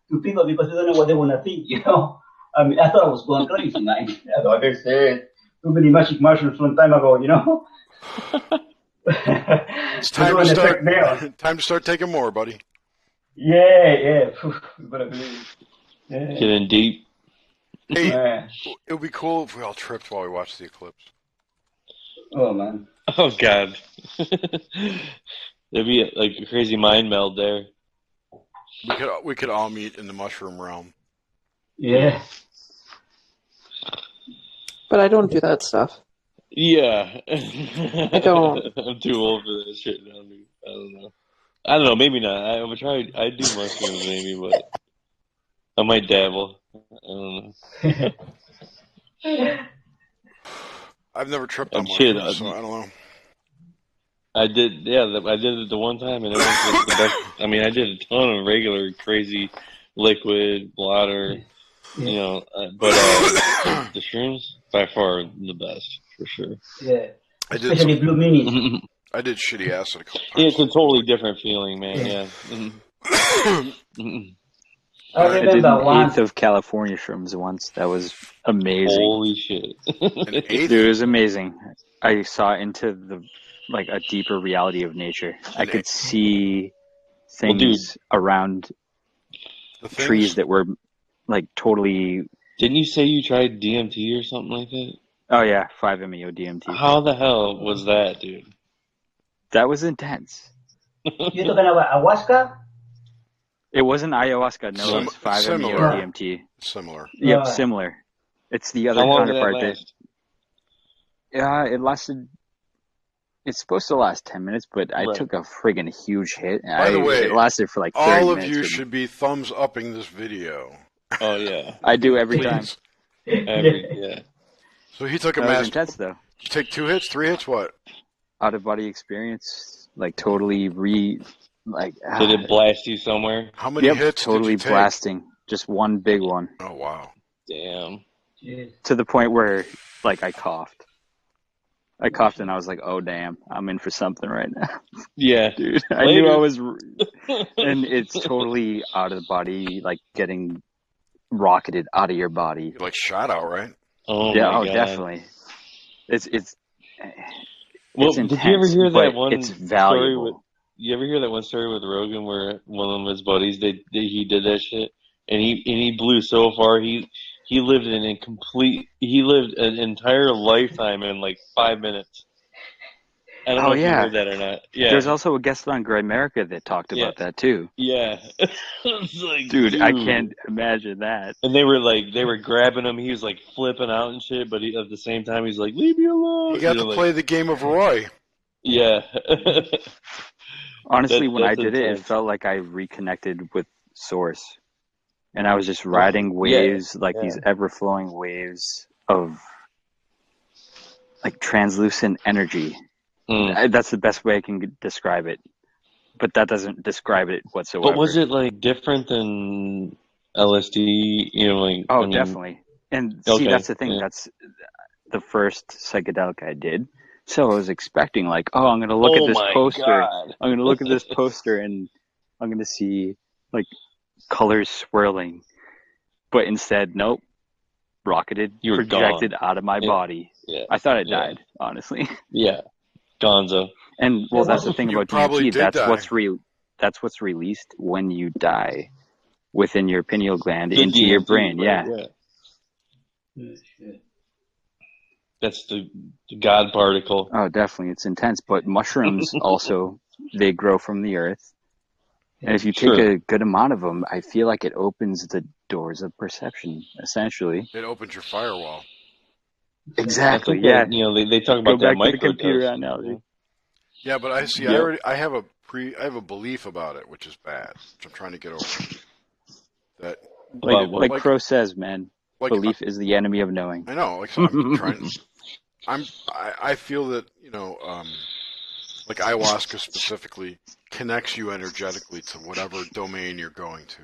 Speaker 19: to people because they don't know what they want to think, you know. I mean, I thought I was going crazy, man. I thought they said too many magic mushrooms from time ago, you know.
Speaker 2: It's time to start. Time to start taking more, buddy.
Speaker 19: Yeah. You better believe. Yeah.
Speaker 6: Getting deep.
Speaker 2: Hey, it would be cool if we all tripped while we watched the eclipse.
Speaker 19: Oh man.
Speaker 6: Oh God. There'd be like a crazy mind meld there.
Speaker 2: We could all meet in the mushroom realm.
Speaker 19: Yeah.
Speaker 9: But I don't do that stuff.
Speaker 6: Yeah.
Speaker 9: I don't.
Speaker 6: I'm too old for that shit now, dude. I don't know. Maybe not. I would try. I'd do mushrooms maybe, but I might dabble. I don't know.
Speaker 2: I've never tripped on mushrooms, so I don't know.
Speaker 6: I did, I did it the one time, and it was the best. I mean, I did a ton of regular, crazy, liquid, water, you know, but the shrooms, by far, the best, for sure.
Speaker 19: Yeah, especially blue minis.
Speaker 2: I did shitty acid a couple times.
Speaker 6: Yeah, it's a totally different feeling, man, yeah.
Speaker 16: I did an eighth of California shrooms once. That was amazing.
Speaker 6: Holy shit.
Speaker 16: Dude, it was amazing. I saw into a deeper reality of nature. I could see things around trees that were totally.
Speaker 6: Didn't you say you tried DMT or something like that?
Speaker 16: Oh yeah, 5-MeO DMT.
Speaker 6: How the hell was that, dude?
Speaker 16: That was intense.
Speaker 19: You talking about ayahuasca?
Speaker 16: It wasn't ayahuasca. No, it was 5-MeO DMT.
Speaker 2: Similar.
Speaker 16: Yep, similar. It's the other counterpart that. Yeah, it lasted. It's supposed to last 10 minutes, but I took a friggin' huge hit.
Speaker 2: By the way,
Speaker 16: it lasted for 30
Speaker 2: all of
Speaker 16: minutes.
Speaker 2: you should be thumbs upping this video.
Speaker 6: Oh yeah,
Speaker 16: I do every time.
Speaker 6: Yeah.
Speaker 2: So he took a
Speaker 16: that was
Speaker 2: mass.
Speaker 16: Intense though.
Speaker 2: Did you take 2 hits, 3 hits? What?
Speaker 16: Out of body experience, totally
Speaker 6: Did it blast you somewhere?
Speaker 2: How many hits?
Speaker 16: Totally
Speaker 2: did you take?
Speaker 16: blasting. Just one big one.
Speaker 2: Oh wow.
Speaker 6: Damn.
Speaker 16: To the point where I coughed. I coughed and I was like, "Oh damn, I'm in for something right now."
Speaker 6: Yeah,
Speaker 16: dude. I knew I was, and it's totally out of the body, getting rocketed out of your body.
Speaker 2: You're shot out, right?
Speaker 6: Oh
Speaker 16: yeah,
Speaker 6: my God.
Speaker 16: Definitely. It's
Speaker 6: well,
Speaker 16: intense,
Speaker 6: did you ever hear that one
Speaker 16: it's valuable.
Speaker 6: You ever hear that one story with Rogan where one of his buddies he did that shit and he blew so far he
Speaker 17: he lived an entire lifetime in like 5 minutes. I don't know if you heard that or not. Yeah.
Speaker 16: There's also a guest on Grimerica that talked about that too.
Speaker 17: Yeah. It's like,
Speaker 16: dude, I can't imagine that.
Speaker 17: And they were grabbing him. He was like flipping out and shit, but at the same time, he's like, "Leave me alone."
Speaker 2: He got to play the game of Roy.
Speaker 17: Yeah.
Speaker 16: Honestly, when I did it felt like I reconnected with Source, and I was just riding waves, these ever-flowing waves of like translucent energy. That's the best way I can describe it, but that doesn't describe it whatsoever.
Speaker 17: But was it like different than LSD?
Speaker 16: Definitely. And see, that's the thing. That's the first psychedelic I did. So I was expecting like, I'm going to look at this poster.
Speaker 17: God.
Speaker 16: I'm going to look at this poster and I'm going to see like colors swirling. But instead, nope. Rocketed, projected out of my body.
Speaker 17: Yeah.
Speaker 16: I thought I died, honestly.
Speaker 17: Yeah. Gonzo.
Speaker 16: And that's the thing about DMT. That's what's released when you die within your pineal gland into your brain. Yeah.
Speaker 17: That's the God particle.
Speaker 16: Oh, definitely. It's intense. But mushrooms also, they grow from the earth. And if you take a good amount of them, I feel like it opens the doors of perception, essentially.
Speaker 2: It opens your firewall.
Speaker 16: Exactly.
Speaker 17: Yeah. They talk about that
Speaker 16: back to the computer analogy.
Speaker 2: Yeah, but I have a belief about it, which is bad, which I'm trying to get over.
Speaker 16: Like Crow says, man, belief is the enemy of knowing.
Speaker 2: I know. Like, so I'm trying. I feel that like ayahuasca specifically connects you energetically to whatever domain you're going to.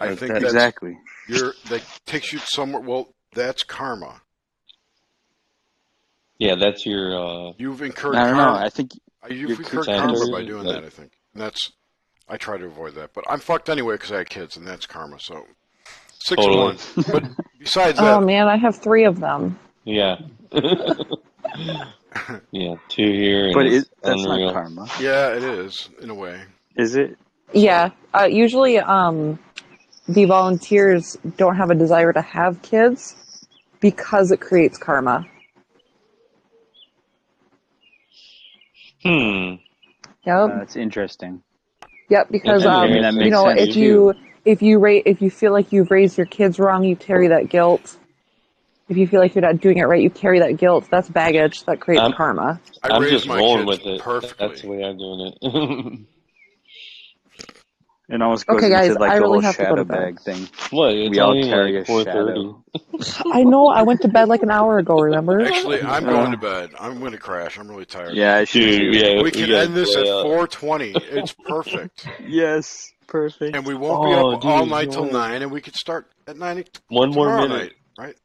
Speaker 2: I think
Speaker 16: exactly.
Speaker 2: That takes you somewhere. Well, that's karma.
Speaker 17: Yeah, that's your.
Speaker 2: You've incurred
Speaker 16: I don't
Speaker 2: karma.
Speaker 16: know. I think
Speaker 2: you've incurred karma by doing that. I think, and I try to avoid that. But I'm fucked anyway because I had kids, and that's karma. So 6-1. But besides that,
Speaker 5: oh man, I have 3 of them.
Speaker 17: Yeah. Yeah, 2 here.
Speaker 16: But that's not karma.
Speaker 2: Yeah, it is in a way.
Speaker 16: Is it?
Speaker 5: Yeah. Usually, the volunteers don't have a desire to have kids because it creates karma. Yep.
Speaker 16: That's interesting.
Speaker 5: Yep, because if you feel like you've raised your kids wrong, you carry that guilt. If you feel like you're not doing it right, you carry that guilt. That's baggage that creates karma.
Speaker 17: I'm just rolling with it. Perfectly. That's the way I'm doing it.
Speaker 16: It almost goes
Speaker 5: guys,
Speaker 16: into like
Speaker 5: I
Speaker 16: the
Speaker 5: really
Speaker 16: whole
Speaker 5: have to go
Speaker 16: shadow
Speaker 5: to bed.
Speaker 16: bag thing.
Speaker 17: What? It's
Speaker 16: we all
Speaker 17: only
Speaker 16: carry
Speaker 17: like
Speaker 16: a
Speaker 17: 4:30.
Speaker 16: shadow.
Speaker 5: I know. I went to bed like an hour ago. Remember?
Speaker 2: Actually, I'm going to bed. I'm going to crash. I'm really tired.
Speaker 16: Yeah, I should.
Speaker 2: We can end this at 4:20. It's perfect.
Speaker 16: Yes, perfect.
Speaker 2: And we won't be up all night till 9, and we could start at 9.
Speaker 17: One more minute,
Speaker 2: night, right?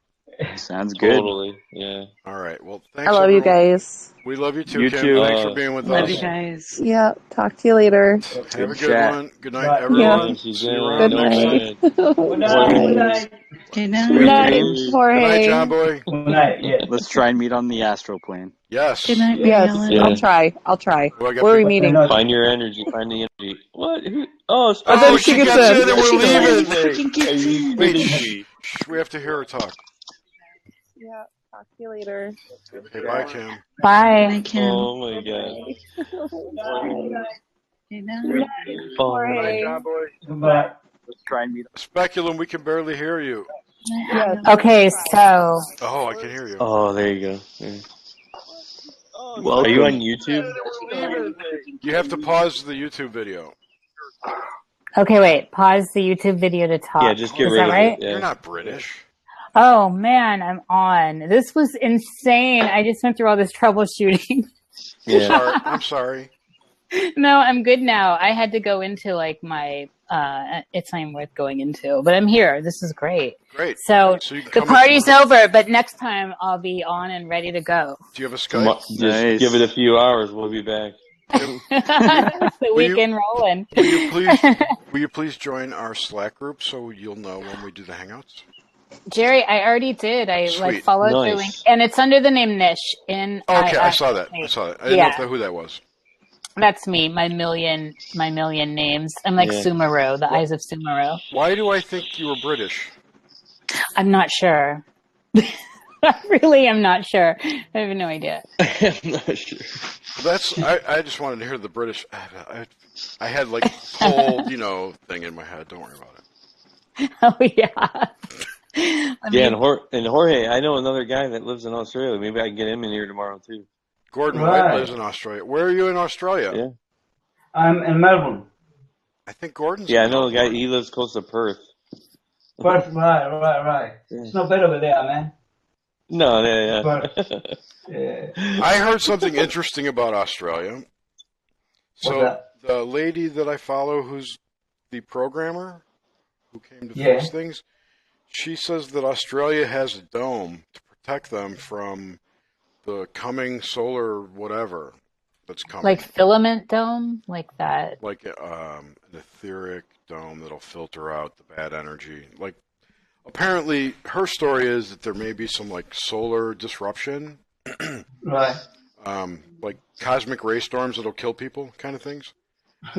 Speaker 16: Sounds good.
Speaker 17: Totally. Yeah.
Speaker 2: All right. Well, thanks.
Speaker 5: I love
Speaker 2: everyone.
Speaker 5: you guys.
Speaker 2: We love you too,
Speaker 16: You
Speaker 2: Kim.
Speaker 16: too.
Speaker 2: Thanks for being with us.
Speaker 14: Love you guys.
Speaker 5: Yeah. Talk to you later.
Speaker 2: Have a good
Speaker 16: chat.
Speaker 2: one. Good night, everyone.
Speaker 5: Yeah.
Speaker 2: See you around.
Speaker 5: Good night.
Speaker 19: Good night.
Speaker 14: Good
Speaker 5: Good
Speaker 14: night.
Speaker 5: night, Jorge.
Speaker 2: Good night, John Boy.
Speaker 19: Good night. Yeah.
Speaker 16: Let's try and meet on the astral plane.
Speaker 2: Yes.
Speaker 14: Good night, Mary
Speaker 5: Yes,
Speaker 14: Ellen.
Speaker 17: Yeah.
Speaker 5: I'll try.
Speaker 2: Well, I got
Speaker 5: Where are we
Speaker 2: people-
Speaker 5: meeting?
Speaker 17: Find your energy. Find the energy. What?
Speaker 2: Oh,
Speaker 5: then she gets in.
Speaker 2: and we're
Speaker 14: She
Speaker 2: leaving.
Speaker 14: gets in.
Speaker 2: Wait, shh. We have to hear her talk.
Speaker 5: Yeah. Talk to you later.
Speaker 2: Okay, bye, Kim.
Speaker 14: Bye.
Speaker 5: Bye.
Speaker 14: Kim.
Speaker 17: Oh my god.
Speaker 14: Good night.
Speaker 5: Jorge.
Speaker 19: Goodbye.
Speaker 16: Let's try and meet.
Speaker 2: Speculum, we can barely hear you.
Speaker 5: Yeah.
Speaker 20: Okay, so
Speaker 2: Oh, I can hear you.
Speaker 17: Oh, there you go. Yeah.
Speaker 16: Well,
Speaker 17: Are you on YouTube?
Speaker 2: You have to pause the YouTube video.
Speaker 20: okay, wait. Pause the YouTube video to talk.
Speaker 17: Yeah, just get
Speaker 20: Is
Speaker 17: rid
Speaker 20: that
Speaker 17: of
Speaker 20: right?
Speaker 17: it. Yeah.
Speaker 2: You're not British.
Speaker 20: Oh man, I'm on. This was insane. I just went through all this troubleshooting.
Speaker 17: Yeah.
Speaker 2: I'm sorry.
Speaker 20: No, I'm good now. I had to go into like my. It's not even worth going into, but I'm here. This is great.
Speaker 2: Great.
Speaker 20: So
Speaker 2: So you can
Speaker 20: the
Speaker 2: come
Speaker 20: party's
Speaker 2: tomorrow.
Speaker 20: over, but next time I'll be on and ready to go.
Speaker 2: Do you have a Skype?
Speaker 17: Just
Speaker 16: Nice.
Speaker 17: give it a few hours. We'll be back.
Speaker 20: The
Speaker 2: Will you-
Speaker 20: weekend rolling.
Speaker 2: Will you please join our Slack group so you'll know when we do the Hangouts?
Speaker 20: Jerry, I already did. I
Speaker 2: Sweet.
Speaker 20: followed the
Speaker 17: Nice.
Speaker 20: link, and it's under the name Nish.
Speaker 2: Okay, I saw that. I saw that. I didn't know who that was.
Speaker 20: That's me. My million names. I'm like
Speaker 2: Yeah.
Speaker 20: Sumaru, the eyes of Sumaru.
Speaker 2: Why do I think you were British?
Speaker 20: I'm not sure. I really am not sure. I have no idea.
Speaker 17: I'm not sure.
Speaker 2: I just wanted to hear the British. I had like whole thing in my head. Don't worry about it.
Speaker 20: Oh yeah.
Speaker 17: And Jorge, I know another guy that lives in Australia. Maybe I can get him in here tomorrow too.
Speaker 2: Gordon White lives in Australia. Where are you in Australia?
Speaker 17: Yeah.
Speaker 19: I'm in Melbourne.
Speaker 2: I think Gordon's.
Speaker 17: Yeah, I know a guy. He lives close to Perth.
Speaker 19: Perth, right. It's not bad over there, man.
Speaker 17: No, yeah.
Speaker 2: I heard something interesting about Australia. So the lady that I follow, who's the programmer who came to fix things, she says that Australia has a dome to protect them from the coming solar whatever that's coming.
Speaker 20: Like filament dome, like that.
Speaker 2: Like an etheric dome that'll filter out the bad energy. Like, apparently, her story is that there may be some like solar disruption,
Speaker 19: right?
Speaker 2: Like cosmic ray storms that'll kill people, kind of things.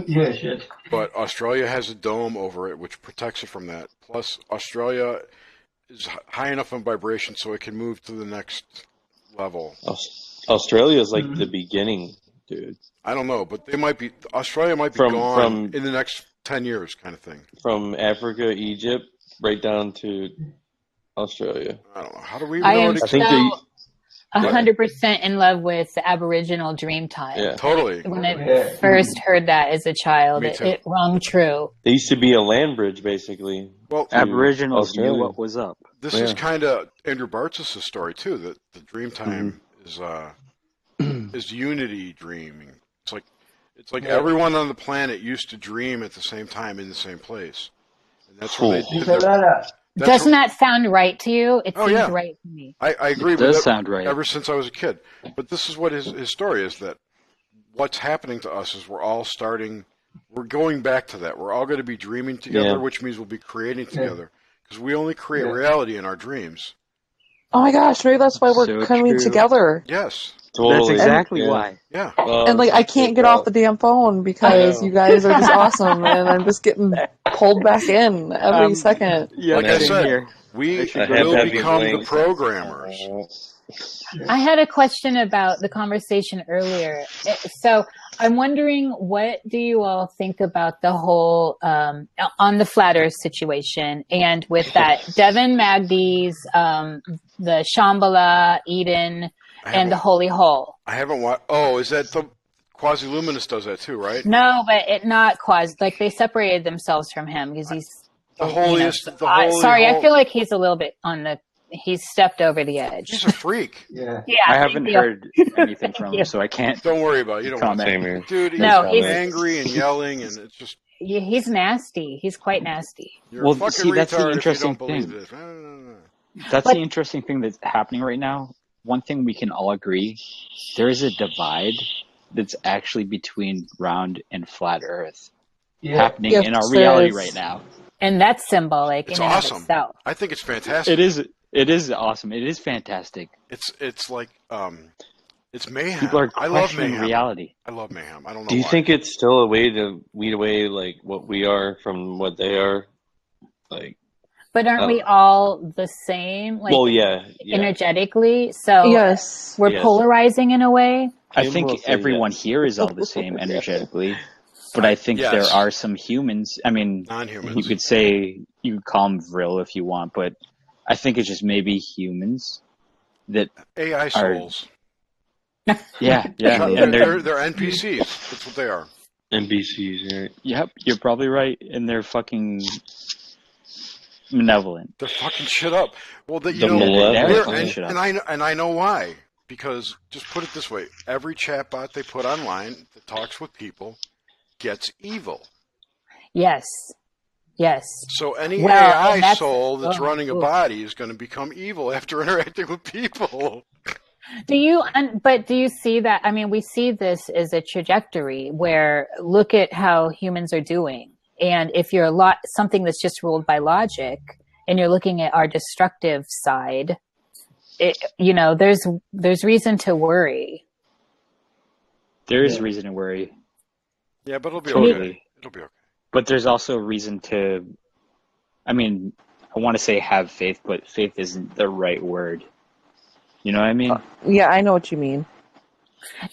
Speaker 19: Yeah, shit.
Speaker 2: But Australia has a dome over it which protects it from that. Plus, Australia is high enough in vibration so it can move to the next level.
Speaker 17: Australia is like the beginning, dude.
Speaker 2: I don't know, but Australia might be gone in the next 10 years, kind of thing.
Speaker 17: From Africa, Egypt, right down to Australia.
Speaker 2: I don't know. How do we?
Speaker 20: I am so 100% in love with the Aboriginal Dreamtime.
Speaker 17: Yeah,
Speaker 2: totally.
Speaker 20: When I first heard that as a child, it rung true.
Speaker 17: There used to be a land bridge, basically.
Speaker 16: Well, Aboriginals knew what was up.
Speaker 2: This is kind of Andrew Bartz's story too. That the Dreamtime is unity dreaming. It's like everyone on the planet used to dream at the same time in the same place, and that's where they did
Speaker 20: Doesn't that sound right to you? It seems right to me.
Speaker 2: I agree.
Speaker 16: It does sound right.
Speaker 2: Ever since I was a kid. But this is what his story is, that what's happening to us is we're going back to that. We're all going to be dreaming together, which means we'll be creating together. Because we only create reality in our dreams.
Speaker 5: Oh my gosh, maybe that's why we're coming together.
Speaker 2: Yes.
Speaker 16: Totally. That's exactly why.
Speaker 2: Yeah.
Speaker 5: And I can't get off the damn phone because you guys are just awesome, and I'm just getting pulled back in every second.
Speaker 2: Yeah, like I said, we will become the programmers.
Speaker 20: I had a question about the conversation earlier. So I'm wondering, what do you all think about the whole on the flat Earth situation, and with that Devin Magdy's the Shambhala, Eden, and the Holy Hole?
Speaker 2: I haven't watched. Oh, is that the Quasi-Luminous does that too, right?
Speaker 20: No, but not Quasi. Like, they separated themselves from him because he's
Speaker 2: the holiest.
Speaker 20: I feel like he's a little bit he's stepped over the edge.
Speaker 2: He's a freak.
Speaker 16: Yeah. I haven't heard anything from him, so I can't.
Speaker 2: Don't worry about it. You don't
Speaker 16: comment.
Speaker 2: Want to. Dude, he's angry and yelling, and it's just.
Speaker 20: Yeah, he's nasty. He's quite nasty.
Speaker 2: You're
Speaker 16: see, that's the interesting
Speaker 2: thing.
Speaker 16: That's the interesting thing that's happening right now. One thing we can all agree, there is a divide that's actually between round and flat Earth happening in our reality right now.
Speaker 20: And that's symbolic.
Speaker 2: It's
Speaker 20: in
Speaker 2: awesome.
Speaker 20: And of itself.
Speaker 2: I think it's fantastic.
Speaker 16: It is awesome. It is fantastic.
Speaker 2: It's like it's mayhem.
Speaker 16: People are
Speaker 2: I love
Speaker 16: questioning
Speaker 2: mayhem.
Speaker 16: reality.
Speaker 2: I love mayhem. I don't know.
Speaker 17: Do you
Speaker 2: why.
Speaker 17: think it's still a way to weed away like what we are from what they are? Like,
Speaker 20: but aren't we all the same? Like,
Speaker 17: well, yeah.
Speaker 20: Energetically, so
Speaker 5: yes,
Speaker 20: we're polarizing in a way.
Speaker 16: I think everyone here is all the same energetically, but I think there are some humans. I mean,
Speaker 2: non-humans.
Speaker 16: You could say you could call them vril if you want, but I think it's just maybe humans that
Speaker 2: AI souls.
Speaker 16: Yeah.
Speaker 2: And they're NPCs. That's what they are.
Speaker 17: NPCs, right?
Speaker 16: Yep, you're probably right, and they're fucking malevolent.
Speaker 2: They're fucking shit up. Well, and I know why. Because just put it this way: every chatbot they put online that talks with people gets evil.
Speaker 20: Yes.
Speaker 2: So any AI soul that's running a body is going to become evil after interacting with people.
Speaker 20: Do you see that? I mean, we see this as a trajectory where look at how humans are doing. And if you're something that's just ruled by logic and you're looking at our destructive side, there's reason to worry.
Speaker 16: There is reason to worry.
Speaker 2: Yeah, but it'll be
Speaker 16: totally.
Speaker 2: Okay. It'll be okay.
Speaker 16: But there's also reason to, I mean, I want to say have faith, but faith isn't the right word. You know what I mean?
Speaker 5: Yeah, I know what you mean.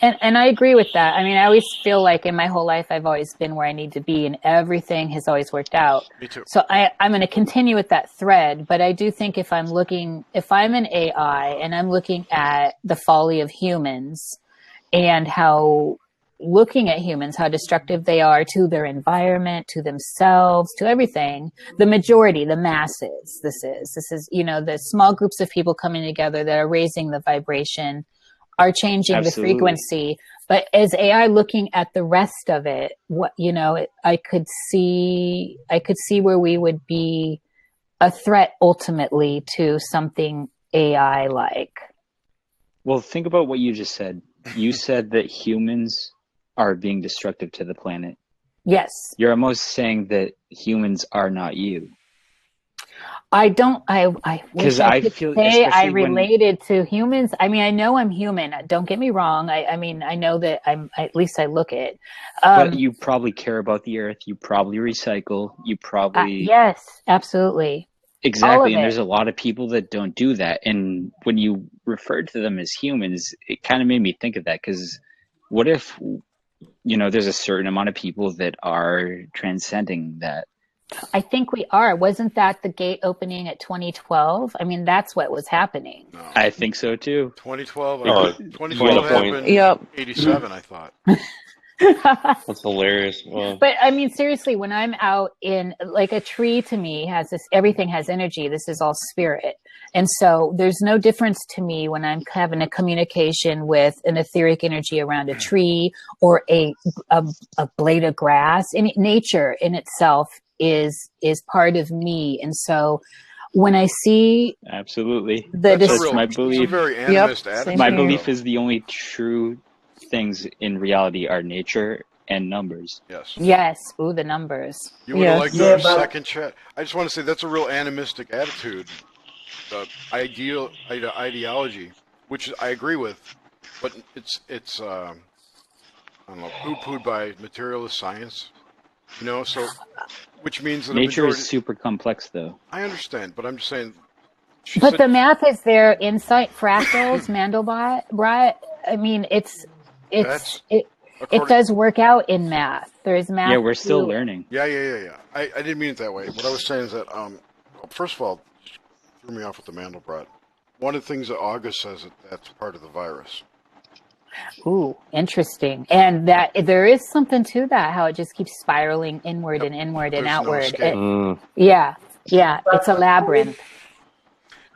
Speaker 20: And I agree with that. I mean, I always feel like in my whole life, I've always been where I need to be, and everything has always worked out.
Speaker 2: Me too.
Speaker 20: So I'm going to continue with that thread, but I do think if I'm an AI and I'm looking at the folly of humans and how looking at humans, how destructive they are to their environment, to themselves, to everything, the majority, the masses, this is, the small groups of people coming together that are raising the vibration, are changing
Speaker 16: Absolutely.
Speaker 20: the frequency. But as AI looking at the rest of it, I could see where we would be a threat ultimately to something AI like.
Speaker 16: Well, think about what you just said. You said that humans are being destructive to the planet.
Speaker 20: Yes.
Speaker 16: You're almost saying that humans are not you.
Speaker 20: I wish I could say I related to humans. I mean, I know I'm human. Don't get me wrong. I mean, I know that at least I look it.
Speaker 16: But you probably care about the earth. You probably recycle. You probably...
Speaker 20: yes, absolutely.
Speaker 16: Exactly. And there's a lot of people that don't do that. And when you referred to them as humans, it kind of made me think of that. Because what if, there's a certain amount of people that are transcending that?
Speaker 20: I think we are. Wasn't that the gate opening at 2012? I mean, that's what was happening.
Speaker 2: No.
Speaker 16: I think so too.
Speaker 2: 2012.
Speaker 6: 2012
Speaker 2: happened.
Speaker 20: Yep.
Speaker 2: 87, I thought.
Speaker 6: That's hilarious. Wow.
Speaker 20: But I mean, seriously, when I'm out in like a tree, to me everything has energy. This is all spirit. And so there's no difference to me when I'm having a communication with an etheric energy around a tree or a blade of grass. And nature in itself is part of me. And so when I see
Speaker 16: absolutely
Speaker 20: that's
Speaker 16: my belief.
Speaker 2: It's a very animist attitude.
Speaker 16: My belief is the only true things in reality are nature and numbers.
Speaker 20: Yes. Ooh, the numbers.
Speaker 2: You would have liked our second chat. I just want to say that's a real animistic attitude, ideology, which I agree with, but it's I don't know, poo-pooed by materialist science. So which means that
Speaker 16: nature is super complex, though.
Speaker 2: I understand, but I'm just saying.
Speaker 20: But the math is there. Insight, fractals, Mandelbrot. I mean, it does work out in math. There's math.
Speaker 16: Yeah, we're still learning.
Speaker 2: Yeah. I didn't mean it that way. What I was saying is that, first of all, threw me off with the Mandelbrot. One of the things that August says that's part of the virus.
Speaker 20: Ooh, interesting. And that there is something to that, how it just keeps spiraling inward and inward and outward. Yeah. It's a labyrinth.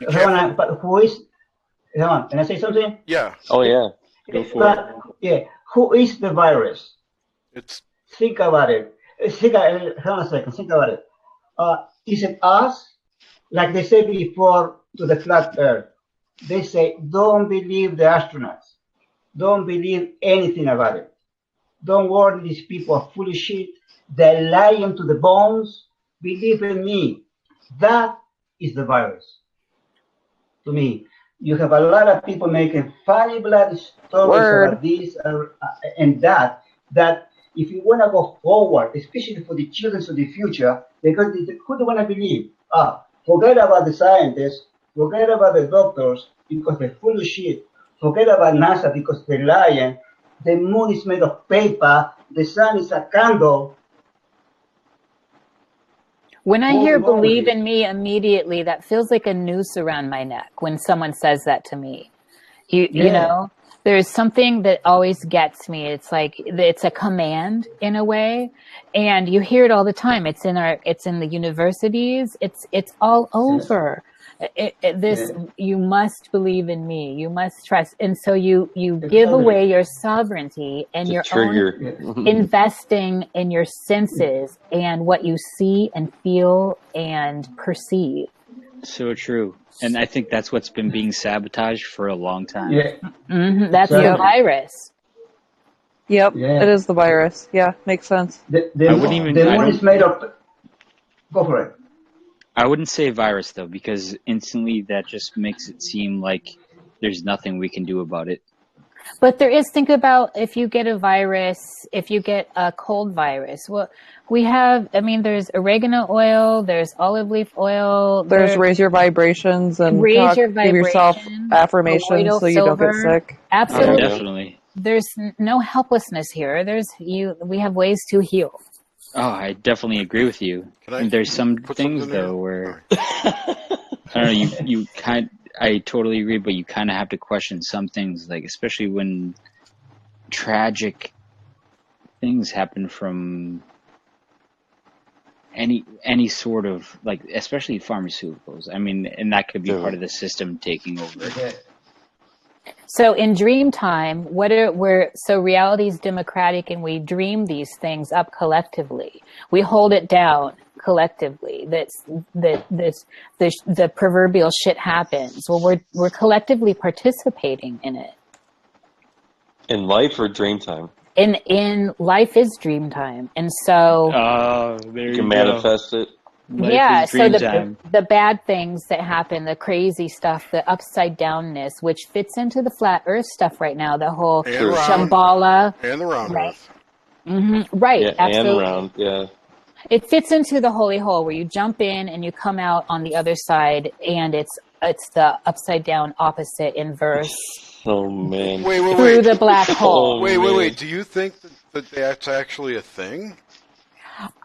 Speaker 19: But who is... Can I say something?
Speaker 2: Yeah.
Speaker 6: Oh, yeah. Go for it.
Speaker 19: Yeah. Who is the virus? Think about it. Hold on a second. Think about it. Is it us? Like they said before to the flat earth. They say, don't believe the astronauts. Don't believe anything about it. Don't worry, these people are full of shit. They're lying to the bones. Believe in me. That is the virus. To me, you have a lot of people making funny bloody stories about this and that if you want to go forward, especially for the children of the future, because who do want to believe? Forget about the scientists, forget about the doctors, because they're full of shit. Forget about NASA because they're lying. The moon is made of paper. The sun is a candle.
Speaker 20: When I hear believe in me immediately, that feels like a noose around my neck when someone says that to me. You know, there's something that always gets me. It's like, it's a command in a way. And you hear it all the time. It's in the universities. It's all over. You must believe in me. You must trust. And so you give away your sovereignty and your own investing in your senses and what you see and feel and perceive.
Speaker 16: So true. And I think that's what's been being sabotaged for a long time.
Speaker 19: Yeah.
Speaker 20: Mm-hmm. That's the virus.
Speaker 5: Yep, it is the virus. Yeah, makes sense.
Speaker 19: The moon is made of... Go for it.
Speaker 16: I wouldn't say virus, though, because instantly that just makes it seem like there's nothing we can do about it.
Speaker 20: But there is, think about if you get a virus, if you get a cold virus, well, we have, I mean, there's oregano oil, there's olive leaf oil.
Speaker 5: There's raise your vibrations and
Speaker 20: raise your
Speaker 5: give yourself
Speaker 20: vibration,
Speaker 5: affirmations
Speaker 20: colloidal
Speaker 5: so you don't get
Speaker 20: silver.
Speaker 5: sick.
Speaker 20: Absolutely.
Speaker 21: Definitely.
Speaker 20: There's no helplessness here. We have ways to heal.
Speaker 21: Oh, I definitely agree with you. There's some things though where I don't know. I totally agree, but you kind of have to question some things, like especially when tragic things happen from any sort of, like, especially pharmaceuticals. I mean, and that could be part of the system taking over.
Speaker 20: So in dream time, so reality is democratic and we dream these things up collectively. We hold it down collectively. The proverbial shit happens. Well, we're collectively participating in it.
Speaker 22: In life or dream time?
Speaker 20: In life is dream time. And so
Speaker 22: you can manifest it.
Speaker 20: Yeah, so the bad things that happen, the crazy stuff, the upside downness, which fits into the flat Earth stuff right now, the whole Shambhala
Speaker 2: and the round Earth.
Speaker 20: Mm-hmm, right,
Speaker 22: yeah,
Speaker 20: absolutely.
Speaker 22: And round, yeah.
Speaker 20: It fits into the holy hole where you jump in and you come out on the other side, and it's the upside down, opposite, inverse.
Speaker 22: Oh man!
Speaker 2: Wait.
Speaker 20: Through the black hole.
Speaker 2: Wait. Do you think that that's actually a thing?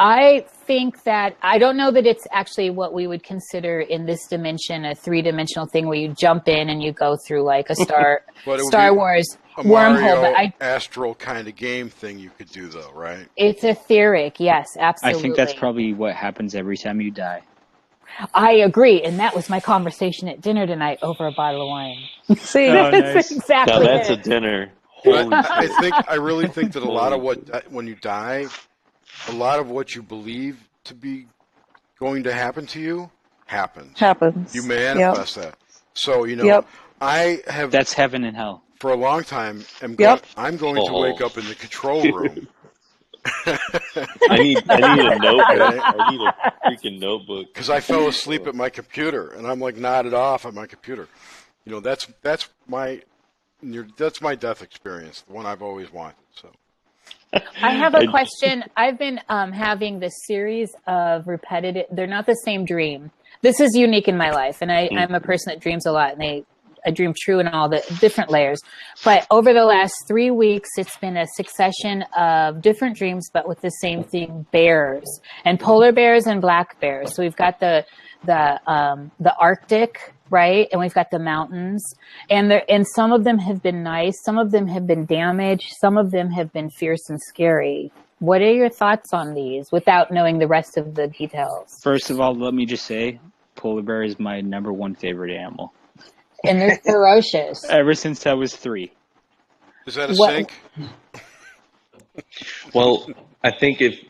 Speaker 20: I think that, I don't know that it's actually what we would consider in this dimension a 3-dimensional thing where you jump in and you go through like a Star Wars wormhole. But
Speaker 2: astral kind of game thing you could do though, right?
Speaker 20: It's etheric, yes, absolutely.
Speaker 21: I think that's probably what happens every time you die.
Speaker 20: I agree, and that was my conversation at dinner tonight over a bottle of wine. See,
Speaker 22: nice.
Speaker 20: Exactly.
Speaker 22: Now that's a dinner. Holy
Speaker 2: I really think that a lot of when you die, a lot of what you believe to be going to happen to you happens. You manifest that. So, I have...
Speaker 21: That's heaven and hell.
Speaker 2: For a long time, I'm going to wake up in the control room.
Speaker 22: I need a notebook. I need a freaking notebook.
Speaker 2: Because I fell asleep at my computer, and I'm like nodded off at my computer. That's my death experience, the one I've always wanted. So.
Speaker 20: I have a question. I've been having this series of repetitive, they're not the same dream. This is unique in my life, and I'm a person that dreams a lot, and I dream true in all the different layers. But over the last 3 weeks, it's been a succession of different dreams, but with the same thing: bears, and polar bears and black bears. So we've got the Arctic, right? And we've got the mountains, and some of them have been nice, some of them have been damaged, some of them have been fierce and scary. What are your thoughts on these without knowing the rest of the details?
Speaker 21: First of all, let me just say, polar bear is my #1 favorite animal.
Speaker 20: And they're ferocious.
Speaker 21: Ever since I was 3.
Speaker 2: Is that a sink?
Speaker 22: Well, I think if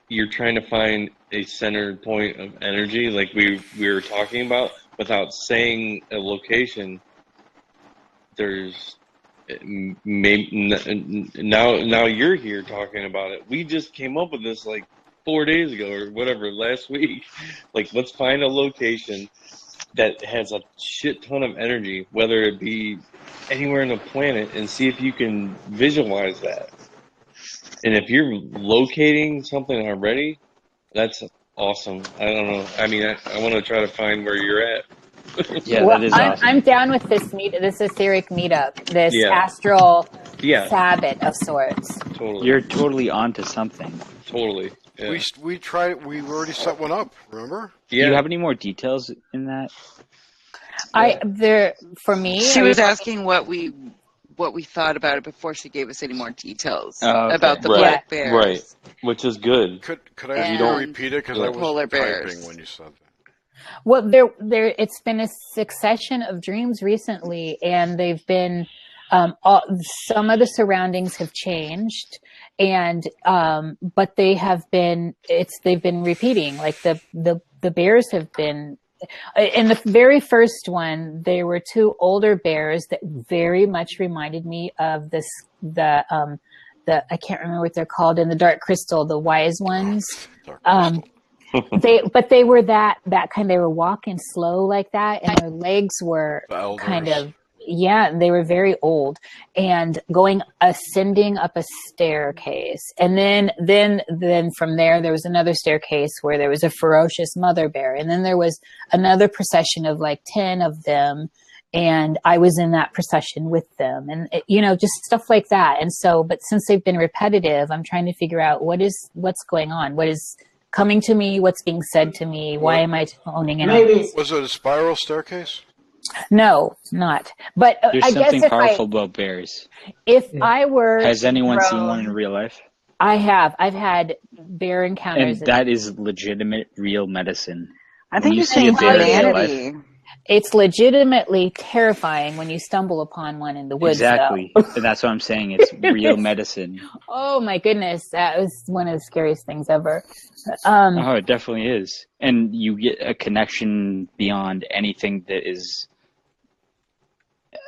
Speaker 22: you're trying to find a centered point of energy, like we were talking about, without saying a location, there's maybe now you're here talking about it. We just came up with this like 4 days ago or whatever, last week. Like, let's find a location that has a shit ton of energy, whether it be anywhere on the planet, and see if you can visualize that. And if you're locating something already, that's awesome. I don't know. I mean, I want to try to find where you're at.
Speaker 21: Yeah, that is awesome.
Speaker 20: I'm down with this etheric meetup, this astral Sabbath of sorts.
Speaker 22: Totally.
Speaker 21: You're totally onto something.
Speaker 22: Totally. Yeah.
Speaker 2: We tried. We already set one up. Remember?
Speaker 21: Do you have any more details in that?
Speaker 20: For me,
Speaker 14: she was asking what we thought about it before she gave us any more details about the black bears.
Speaker 22: Right, which is good.
Speaker 2: Could I you don't repeat it because I was
Speaker 14: polar bears.
Speaker 2: typing when you said that.
Speaker 20: Well, it's been a succession of dreams recently, and they've been some of the surroundings have changed, and but they've been repeating. Like the bears have been. In the very first one, there were 2 older bears that very much reminded me of the I can't remember what they're called in the Dark Crystal, the wise ones. They were that kind. They were walking slow like that, and their legs were kind of Yeah, they were very old and ascending up a staircase. And then from there was another staircase where there was a ferocious mother bear. And then there was another procession of like 10 of them. And I was in that procession with them and, just stuff like that. And so, but since they've been repetitive, I'm trying to figure out what's going on, what is coming to me, what's being said to me, why am I owning it?
Speaker 2: Was it a spiral staircase?
Speaker 20: No, not. But
Speaker 21: there's
Speaker 20: I
Speaker 21: something
Speaker 20: guess
Speaker 21: powerful about bears.
Speaker 20: If I were,
Speaker 21: has anyone seen one in real life?
Speaker 20: I have. I've had bear encounters,
Speaker 21: and that is legitimate, real medicine.
Speaker 14: I think you're saying humanity.
Speaker 20: It's legitimately terrifying when you stumble upon one in the woods.
Speaker 21: Exactly, and that's what I'm saying. It's real medicine.
Speaker 20: Oh my goodness, that was one of the scariest things ever.
Speaker 21: It definitely is, and you get a connection beyond anything that is.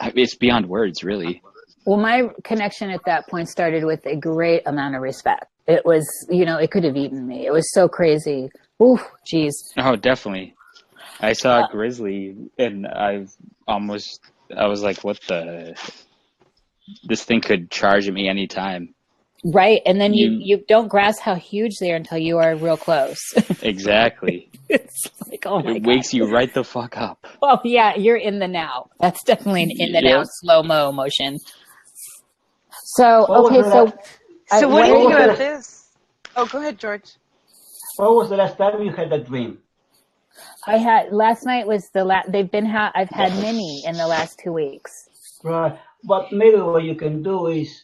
Speaker 21: It's beyond words, really.
Speaker 20: Well, my connection at that point started with a great amount of respect. It was, it could have eaten me. It was so crazy. Ooh, geez.
Speaker 21: Oh, definitely. I saw a grizzly, and I was like, what the? This thing could charge at me any time.
Speaker 20: Right, and then you don't grasp how huge they are until you are real close.
Speaker 21: Exactly.
Speaker 20: It's like, oh my God.
Speaker 21: It wakes you right the fuck up.
Speaker 20: Oh yeah, you're in the now. That's definitely an in the now slow-mo motion. So, okay,
Speaker 14: so what do you think about this? Oh, go ahead, George.
Speaker 19: When was the last time you had a dream?
Speaker 20: Last night was I've had many in the last 2 weeks.
Speaker 19: Right, but maybe what you can do is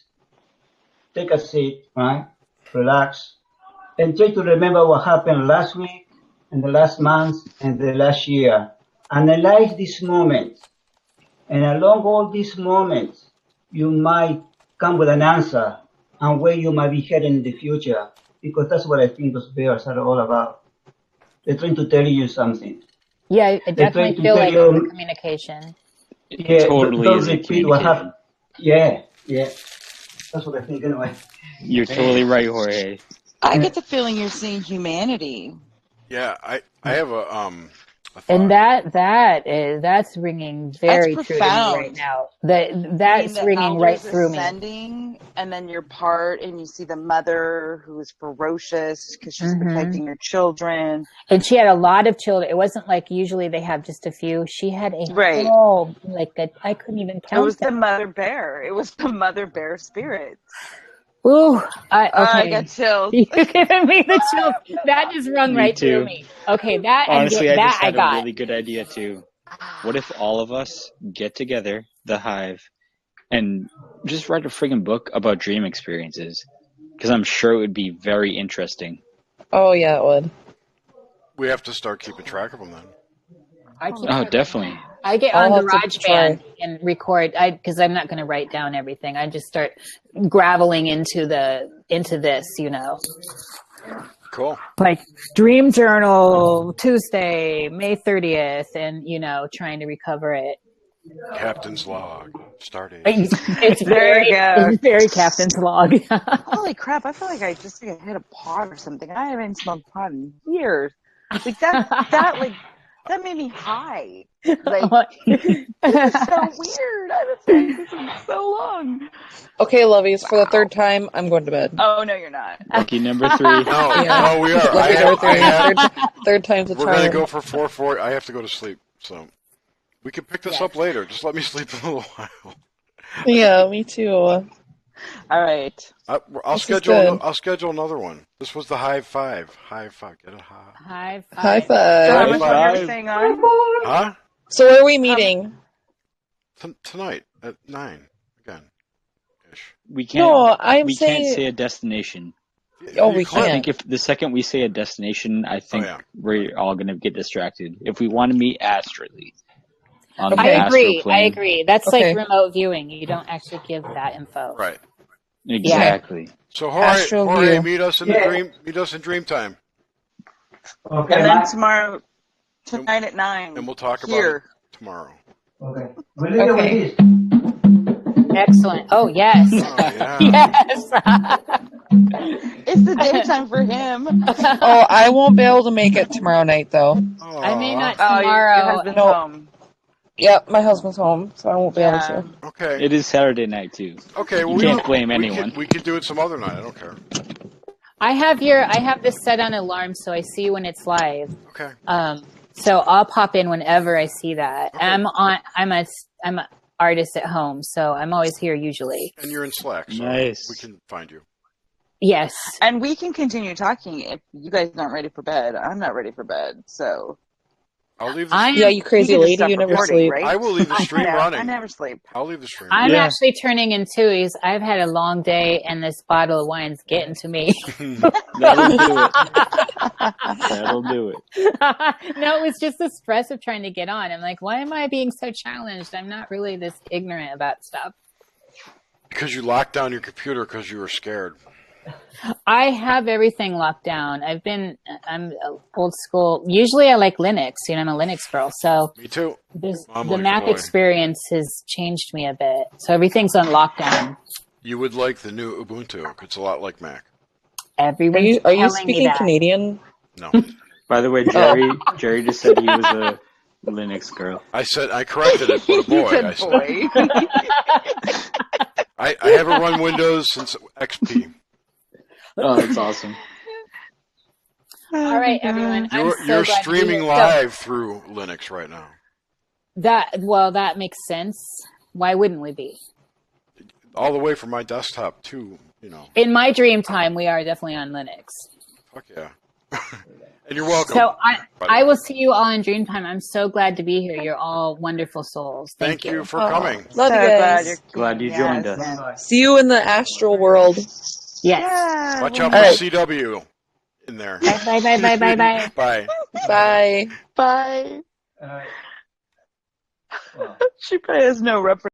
Speaker 19: take a seat, right? Relax, and try to remember what happened last week, and the last month, and the last year. Analyze this moment, and along all these moments, you might come with an answer and where you might be heading in the future, because that's what I think those bears are all about. They're trying to tell you something.
Speaker 20: Yeah, I definitely feel like it's a communication.
Speaker 19: Yeah,
Speaker 21: totally
Speaker 19: don't
Speaker 21: is a
Speaker 19: repeat what happened. Yeah. That's what I think anyway.
Speaker 21: You're totally right, Jorge.
Speaker 14: I get the feeling you're seeing humanity.
Speaker 2: Yeah, I have a
Speaker 20: and that's ringing very true to me right now. That's ringing right through me.
Speaker 14: And then you're part, and you see the mother who is ferocious because she's protecting her children.
Speaker 20: And she had a lot of children. It wasn't like usually they have just a few. She had a whole, I couldn't even count.
Speaker 14: It was the mother bear. It was the mother bear spirit.
Speaker 20: Ooh,
Speaker 14: I got chills.
Speaker 20: You're giving me the chills. That just rung right through me. Okay,
Speaker 21: honestly, I just had
Speaker 20: a
Speaker 21: really good idea too. What if all of us get together, the Hive, and just write a friggin' book about dream experiences? Because I'm sure it would be very interesting.
Speaker 5: Oh yeah, it would.
Speaker 2: We have to start keeping track of them then.
Speaker 21: Definitely.
Speaker 20: I get on GarageBand and record because I'm not going to write down everything. I just start graveling into this,
Speaker 2: Cool.
Speaker 20: Like Dream Journal Tuesday, May 30th, and trying to recover it.
Speaker 2: Captain's log. Start
Speaker 20: It's very Captain's log.
Speaker 14: Holy crap! I feel like I just hit a pot or something. I haven't smoked pot in years. Like that made me high. Like, this is so weird. I haven't smoked this in so long.
Speaker 5: Okay, lovies, for the third time, I'm going to bed.
Speaker 14: Oh, no, you're not.
Speaker 21: Lucky number 3.
Speaker 2: No, we are.
Speaker 5: Third time's a charm.
Speaker 2: We're going to go for 4. I have to go to sleep, so we can pick this up later. Just let me sleep a little while.
Speaker 5: Yeah, me too.
Speaker 14: All right.
Speaker 2: I'll schedule another one. This was the Hive 5. Hive 5. Get a
Speaker 20: Hive 5.
Speaker 5: High 5.
Speaker 14: So how much longer you're staying on?
Speaker 2: Huh?
Speaker 5: So where are we meeting?
Speaker 2: Tonight at 9 again.
Speaker 21: We can't.
Speaker 5: No, I'm saying...
Speaker 21: can't say a destination.
Speaker 5: Oh, we can't.
Speaker 21: I think if the second we say a destination, I think we're all going to get distracted. If we want to meet astrally.
Speaker 20: I agree. That's like remote viewing. You don't actually give that info.
Speaker 2: Right.
Speaker 21: Exactly.
Speaker 2: So Jorge, meet us in dream time.
Speaker 19: Okay.
Speaker 14: And then tonight at 9.
Speaker 2: And we'll talk about it tomorrow.
Speaker 19: Okay.
Speaker 20: Excellent. Oh yes. Yes.
Speaker 14: It's the daytime for him.
Speaker 5: Oh, I won't be able to make it tomorrow night though.
Speaker 20: I may not tomorrow.
Speaker 14: Your husband's home.
Speaker 5: Yep, my husband's home, so I won't be able to.
Speaker 2: Okay.
Speaker 21: It is Saturday night too.
Speaker 2: Okay, well,
Speaker 21: you can't blame anyone.
Speaker 2: We could do it some other night. I don't care.
Speaker 20: I have this set on alarm, so I see when it's live.
Speaker 2: Okay.
Speaker 20: So I'll pop in whenever I see that. Okay. I'm an artist at home, so I'm always here usually.
Speaker 2: And you're in Slack, so
Speaker 21: nice.
Speaker 2: We can find you.
Speaker 20: Yes.
Speaker 14: And we can continue talking if you guys aren't ready for bed. I'm not ready for bed, so.
Speaker 2: I'll leave the stream.
Speaker 5: Yeah, you crazy lady, you never sleep.
Speaker 14: Right?
Speaker 2: I will leave the stream running.
Speaker 14: I never sleep.
Speaker 2: I'll leave the stream
Speaker 20: I'm actually turning in twoies. I've had a long day, and this bottle of wine's getting to me.
Speaker 21: That'll do it. That'll do it.
Speaker 20: No, it was just the stress of trying to get on. I'm like, why am I being so challenged? I'm not really this ignorant about stuff.
Speaker 2: Because you locked down your computer because you were scared.
Speaker 20: I have everything locked down. I'm old school. Usually I like Linux. I'm a Linux girl. So
Speaker 2: me too.
Speaker 20: The Mac experience has changed me a bit. So everything's on lockdown.
Speaker 2: You would like the new Ubuntu. It's a lot like Mac.
Speaker 20: Everyone's
Speaker 5: Are you speaking Canadian?
Speaker 2: No.
Speaker 21: By the way, Jerry just said he was a Linux girl.
Speaker 2: I corrected it for a boy.
Speaker 14: You said boy.
Speaker 2: I haven't run Windows since XP.
Speaker 21: Oh, that's awesome.
Speaker 20: All right, everyone.
Speaker 2: You're streaming live through Linux right now.
Speaker 20: That makes sense. Why wouldn't we be?
Speaker 2: All the way from my desktop too,
Speaker 20: In my dream time, we are definitely on Linux.
Speaker 2: Fuck yeah. And you're welcome.
Speaker 20: So I will see you all in dream time. I'm so glad to be here. You're all wonderful souls. Thank
Speaker 2: you for coming.
Speaker 5: Love you guys.
Speaker 21: Glad you joined us.
Speaker 5: See you in the astral world.
Speaker 20: Yes.
Speaker 2: Watch out for CW in there.
Speaker 20: Bye. Bye.
Speaker 2: Bye.
Speaker 5: Bye.
Speaker 14: Bye. She probably has no reference.